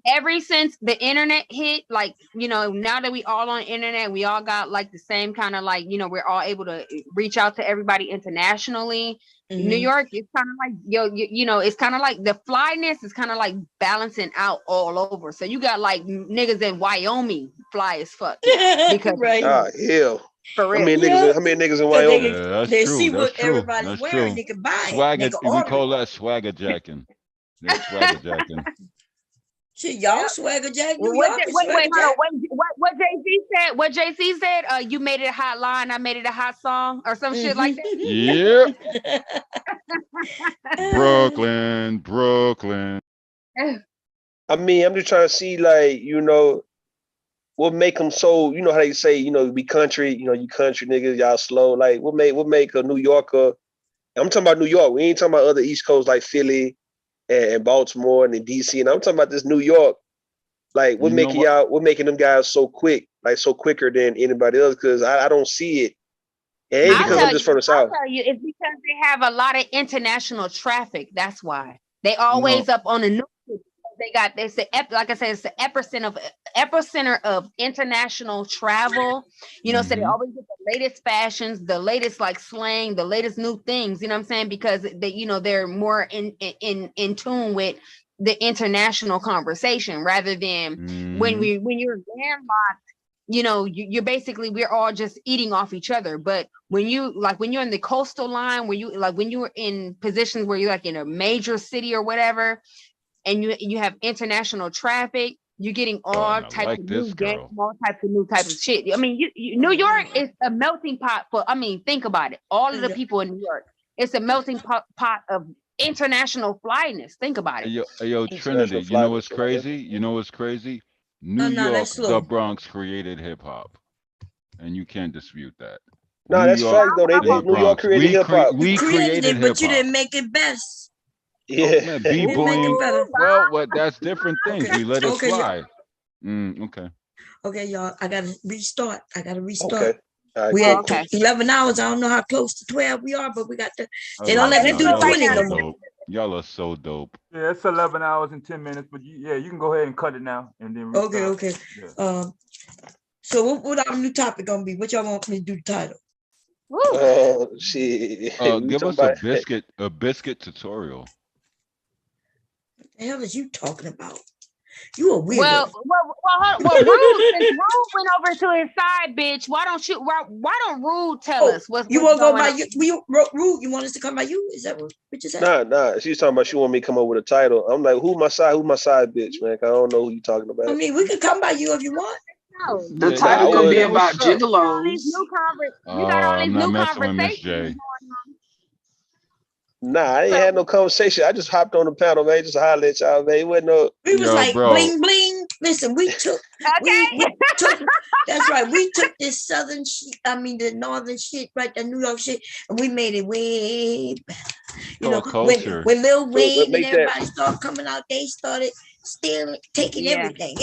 Ever since the internet hit, like, you know, now that we all on the internet, we all got like the same kind of like, you know, we're all able to reach out to everybody internationally. New York is kind of like, you know, it's kind of like the flyness is kind of like balancing out all over. So you got like niggas in Wyoming fly as fuck because Hell. For real. How many niggas in Wyoming? Yeah, that's they true. see That's what true. everybody's That's wearing, true. they can buy it. Swagger. They can We order call that swagger jacking. Yeah, swagger jacking. Shit, y'all swagger jack. New What, York is wait, swagger hold on. jack. What Jay-Z said? What Jay-Z said? You made it a hot line, I made it a hot song, or some shit like that. Yep. Brooklyn. I mean, I'm just trying to see, like, you know, what make them so, you know how they say, you know, we country, you know, you country niggas, y'all slow. Like, what make a New Yorker? I'm talking about New York. We ain't talking about other East Coast like Philly and Baltimore and DC. And I'm talking about this New York. Like, what making them guys so quick, like so quicker than anybody else? Because I don't see it. It ain't because I'm just from the South. I'll tell you, it's because they have a lot of international traffic. That's why they always up on the news. It's the like I said, it's the epicenter of international travel. You know, so they always get the latest fashions, the latest like slang, the latest new things. You know what I'm saying? Because they, you know, they're more in tune with the international conversation rather than when you're landlocked. You know, you're basically, we're all just eating off each other. But when you're in the coastal line, when you're in positions where you're like in a major city or whatever, and you have international traffic, you're getting all types of new games, all types of new types of shit. I mean, New York is a melting pot for, I mean, think about it. All of the people in New York, it's a melting pot of international flyness. Think about it. Yo, Trinity, you know what's crazy? New York, the Bronx created hip hop. And you can't dispute that. No, that's fact though. New York created hip hop. We created it, but you hip-hop. didn't make it best. Yeah. B-boying. Well, that's different things. Okay. We let it Okay, fly. Okay. Okay, y'all. I gotta restart. Okay. All right, We cool. had 11 hours. I don't know how close to 12 we are, but we got to. They I don't love let me do y'all. 20 Y'all no are more. dope. Y'all are so dope. Yeah, it's 11 hours and 10 minutes, but you can go ahead and cut it now and then restart. Okay. Yeah. So what our new topic gonna be? What y'all want me to do the title? Oh shit. Give us a biscuit tutorial. What the hell is you talking about? You a weirdo. Well, Rude, since Rude went over to his side, bitch, why don't Rude tell us what's you want to go going by on? you? Rude, you want us to come by you? Is that what you said? Nah. She's talking about she want me to come up with a title. I'm like, who my side bitch, man? I don't know who you talking about. I mean, we could come by you if you want. The title could be about gigolos. You got all these new conversations. Nah, I ain't had no conversation. I just hopped on the panel, man. Just to holler at y'all, man. It wasn't no. We was like bling bling. Listen, we took. we took. That's right. We took this southern shit. I mean, the northern shit, right? The New York shit, and we made it way better. You know, when Lil Wayne and everybody started coming out, they started stealing, taking everything.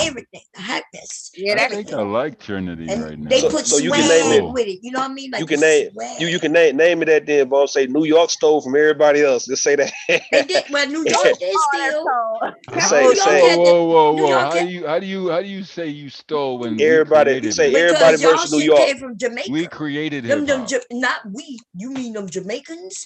I have this. Yeah, I think I like Trinity And right now. they put So you swag can name it. with it. You know what I mean? Like You can name you can name it that then, Boss. Say New York stole from everybody else. Just say that. They did. Well, New York did steal. Whoa! New York How do you say you stole when everybody? we Say created it? everybody Because y'all versus New shit York. came from Jamaica. We created Them, hip hop. not we. You mean them Jamaicans?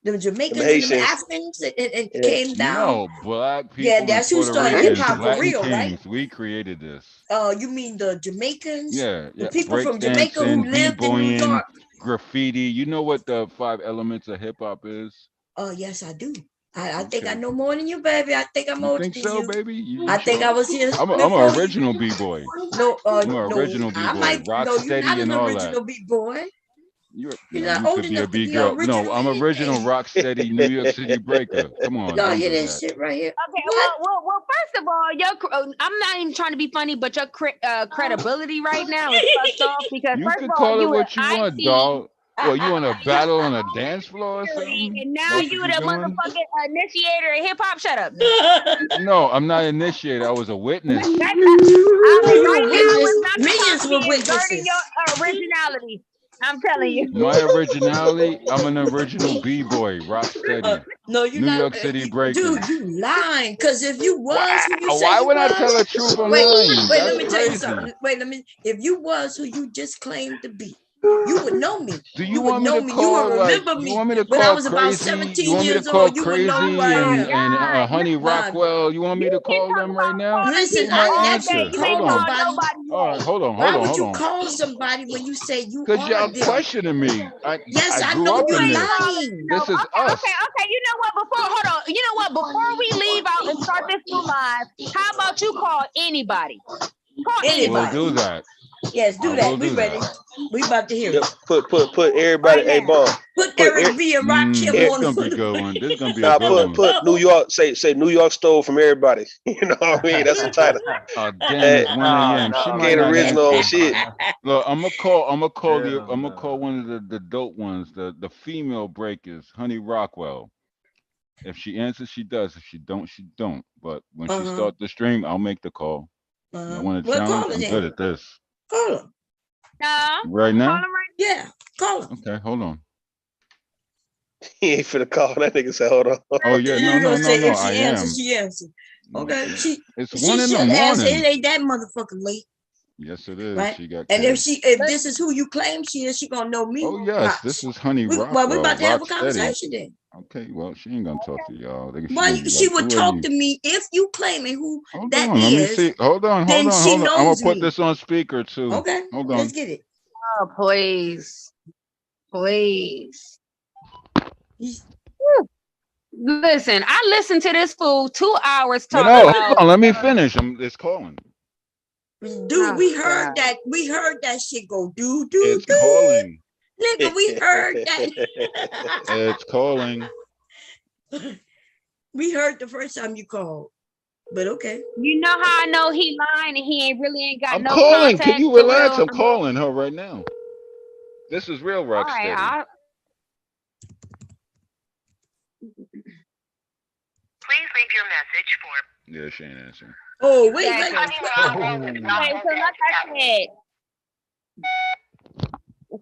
Them Jamaicans and them Haitians. Africans and Yeah. came down. No, black people Yeah, and that's who Puerto started hip Ricans, hop for Latin real, right? kings. We created this. You mean the Jamaicans? Yeah, The yeah. people from Jamaica who Breakdancing, lived in New b-boying, York. graffiti. You know what the 5 elements of hip hop is? Yes, I do. I think I know more than you, baby. I think I'm You older think than so, you. baby? You I think sure? I was here. I'm before an you. original b-boy. No, I'm an no, original I b-boy. might. Rock No, you're not steady an and all original that. big boy. You're You're no, not you old could be a enough to be b-girl. original. No, I'm original rock steady New York City breaker. Come on, Y'all don't hear do that that. shit right here? Okay, well, first of all, I'm not even trying to be funny, but your credibility right now is fucked off because You first can of all, call it you what you an want, IT, dog. Well, you want to battle on a dance floor or something? and now That's you what the you're doing? motherfucking initiator of hip hop. Shut up. No, I'm not initiated. I was a witness. I mean, right now Witness, is not the millions time were to be exerting witnesses. your originality. I'm telling you. My originality, I'm an original b-boy, rock steady. No, you're New not. York City breaker. Dude, you lying. Because if you was who you say Why you would I was, tell the truth? I'm wait, lying. wait, That's let me tell you crazy. something. Wait, if you was who you just claimed to be, you would know me. Do You you would want me know to me. You would call like? remember You me. want me to When I call was about crazy? You 17 want me to years call old, you would know who I crazy am. and Honey My Rockwell? You want me to call them right now? Listen, Give my I answer. never Hold called on. nobody. All right, hold on, Why hold on, would hold you on. call somebody when you say you Cause are y'all them? questioning me. Yes, I I grew know up you're in this. lying. This is us. Okay. You know what? Hold on. You know what? Before we leave out and start this new live, how about you call anybody? Call We'll Anybody. do that. Yes, do I that. will We do ready. that. We about to hear Yep. it. Put everybody. Right Hey, now. Boss. Put Put Eric B and Rakim This on. gonna be a good one. This is gonna be a Nah, good one. put New York. Say New York stole from everybody. You know what I mean? That's the title. Oh damn! It's 1 a.m. She might Ain't not original answer. shit. Look, I'm gonna call one of the dope ones, the female breakers, Honey Rockwell. If she answers, she does. If she don't, she don't. But when she start the stream, I'll make the call. I want to Well, challenge. call her I'm then. good at this. Call her. Right now? Yeah, call her. Okay, hold on. He ain't finna call. That nigga said, hold on. Oh yeah, You gonna say if I she am. answers, she answers. Okay, It's she 1 in the should answer. morning. It ain't that motherfucking late, Yes, it is. right? She got And kids. if this is who you claim she is, she gonna know me. Oh yes, this is Honey Well, we Rockwell. about to have a Rock steady. conversation then. Okay, well, she ain't gonna talk to y'all. Why she would talk you? to me if you claiming who Hold that on, let me is. see. Hold on. Then she I'm gonna knows put me. this on speaker too. Okay, Hold on. let's get it. Oh, please. Listen, I listened to this fool 2 hours No, talking hold about. on. Let me finish. It's calling. Dude, we heard that. We heard that shit go do do It's do. calling. Nigga, we heard that. It's calling. We heard the first time you called, but okay. You know how I know he lying and he ain't got I'm no calling. contact. Can you for relax? real? I'm calling her right now. This is real rock All steady. right, Please leave your message for. Yeah, she ain't answering. Oh, wait, Exactly.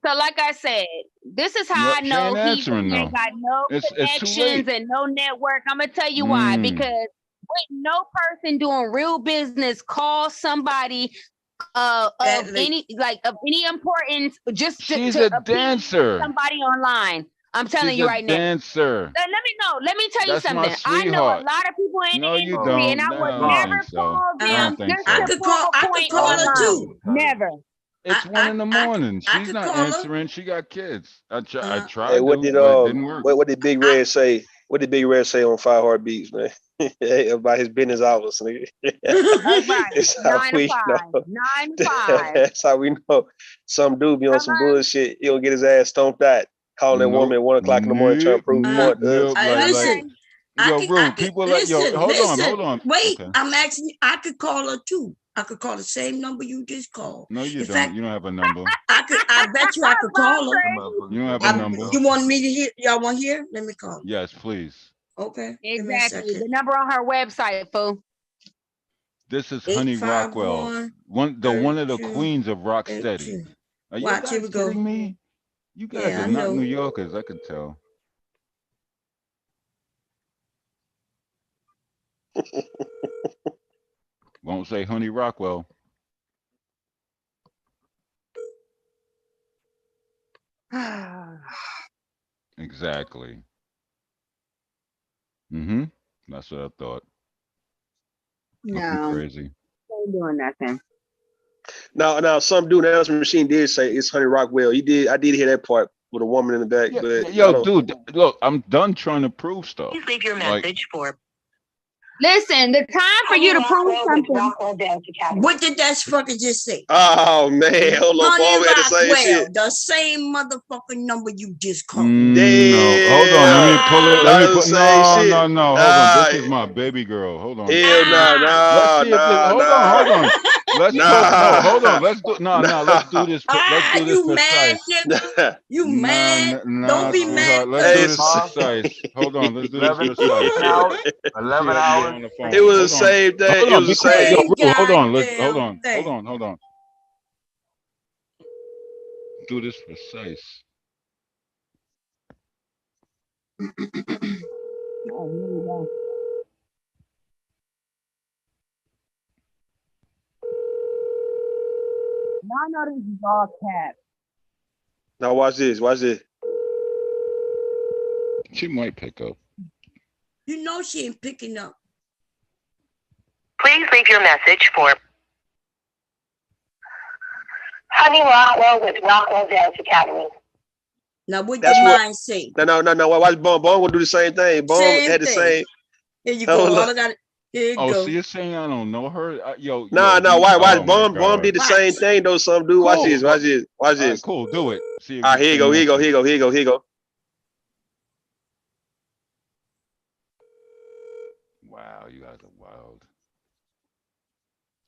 So like I said, this is how I She know ain't he answering really though. ain't got no It's too connections late. and no network. I'm gonna tell you why. Because with no person doing real business call somebody of any importance just She's to a appease dancer. somebody online. I'm telling She's you a right now. dancer. Let me tell you That's my something. I know a sweetheart. lot of people in No, the you industry, and I don't. would No, I don't never think so. call I them don't think just so. to prove a point call her online. too. Never. It's 1 in the morning. I She's could not call her. answering. She got kids. I tried Hey, what to, did but it didn't work. what did Big Red say? What did Big Red say on 5 Heartbeats, man? About his business hours, nigga. That's right. That's how 9 to we 5. know. 9 to 5. That's how we know some dude be on some bullshit. He'll get his ass stomped out. Calling that woman at 1 o'clock in the morning trying to prove a point to us. Listen, Yo, Rue, people like yo. Hold on. Wait, Okay. I'm asking you. I could call her too. I could call the same number you just called. No, you In don't. fact, You don't have a number. I bet you I could call her. You don't have a number. You want me to hear? Y'all want to hear? Let me call. Yes, please. Okay. Exactly. The number on her website, fool. This is Honey Rockwell, one of the queens of Rocksteady. Are you Watch, guys here we go. kidding me? You guys Yeah, are I not know. New Yorkers, I can tell. Won't say Honey Rockwell. Exactly. Mm-hmm. That's what I thought. Nothing No, crazy. ain't doing nothing. Now, some dude announcement machine did say it's Honey Rockwell. I did hear that part with a woman in the back, Yeah, but yo, dude, look, I'm done trying to prove stuff. Please leave your Like, message for. Listen, the time for you to prove something. What did that fucker just say? Oh man, hold on, Paul, we had the same Rockwell, shit. the same motherfucking number you just called. no, hold on, let me pull it. Let me put. Same No, shit. no, hold on. This is my baby girl. Hold on. Hell no, Let's see if this. Hold on. Let's put. No, hold on. Let's do. No, let's do this. Let's do this You mad, precise. nigga? You mad? Don't be mad. Let's do this precise. Hold on. Let's do this 11 precise. hours. 11 hours. It was the same thing. Hold It on, was the be quiet. same. Yo, bro, hold on. Hold on. Do this precise. Now I know this is all cap. Now watch this. Watch this. She might pick up. You know she ain't picking up. Please leave your message for. Honey Rockwell with Rockwell Dance Academy. Now what That's your what- mind say? No. Watch Bone. Bone gonna do the same thing. Bone Same had the thing. same. Here you Oh, go. look. All I got. Here you Oh, go. so you're saying I don't know her? Yo. Nah. you- Watch. oh my Bone God. did the same thing though. Some dude. Watch Cool. this. Watch this. Watch All right, this. cool. Do it. See if All right, here you go. Here you go. Wow, you guys are wild.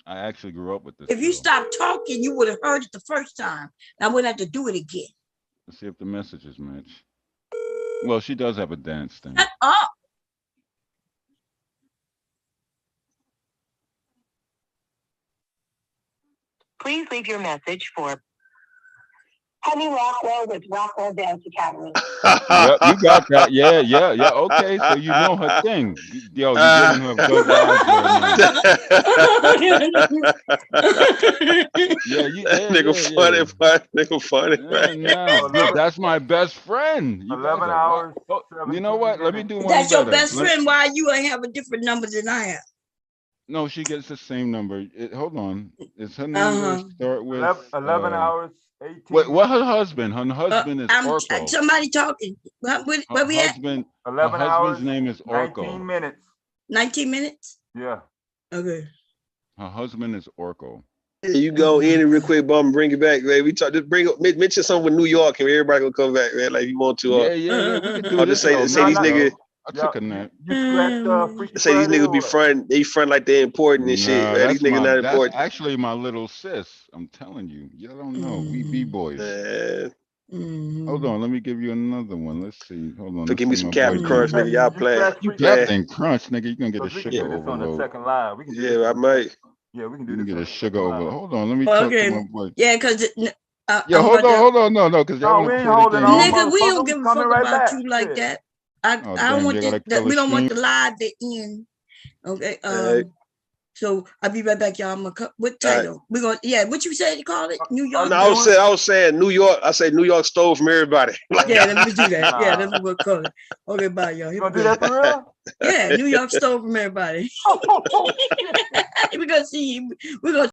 I actually grew up with this. If you girl. stopped talking, you would have heard it the first time. I wouldn't have to do it again. Let's see if the messages match. Well, she does have a dance thing. Shut up. Please leave your message for. Honey Rockwell with Rockwell Dance Academy. Yep, you got that. Yeah. Okay, so you know her thing. Yo, you're giving her good vibes right now. Nigga funny. Look, that's my best friend. You 11 guys are hours. wild. You know what? Let me do one That's your better. best friend. Why you ain't have a different number than I have? No, she gets the same number. Hold on. Is her number start with 11 hours. 18. What her husband? Her husband is Orko. Somebody talking. Where we at? Her 11 husband's hours, name is 19 Orko. minutes. 19 minutes? Yeah. Okay. Her husband is Orko. Hey, you go in and real quick, bum, bring it back, man. We talk. Just mention something with New York, and everybody gonna come back, man. Like you want to. Yeah. We can do I'll this. just say these niggas. I took a nap. Say these niggas be front. They front like they're important and shit. Man. These niggas not That's important. actually my little sis. I'm telling you. Y'all don't know. We B-boys. Hold on. Let me give you another one. Let's see. Hold on. So give me some Captain Crunch, nigga. Y'all playing. You playing. Captain Crunch, nigga. You're gonna get a sugar On the overload. second line. We can do Yeah, this. I might. Yeah, we can do You this. get a sugar overload. Hold on. Let me talk to my boy. Yeah, because Yo, hold on. No, because y'all No, we want to ain't play the holding game. on, nigga, we don't give a fuck right about back. you like Shit. that. I Oh, don't damn, want you this. gotta kill We a don't want stream? the live to end. Okay. Alright. So I'll be right back, y'all. I'm gonna what title? We're gonna what you said to call it? New York. No, I was saying New York. I say New York stole from everybody. Yeah, let me do that. Yeah, that's what we're calling it. Okay, bye, y'all. Here You we gonna do go. that for real? Yeah, New York stole from everybody. We're gonna see. We're gonna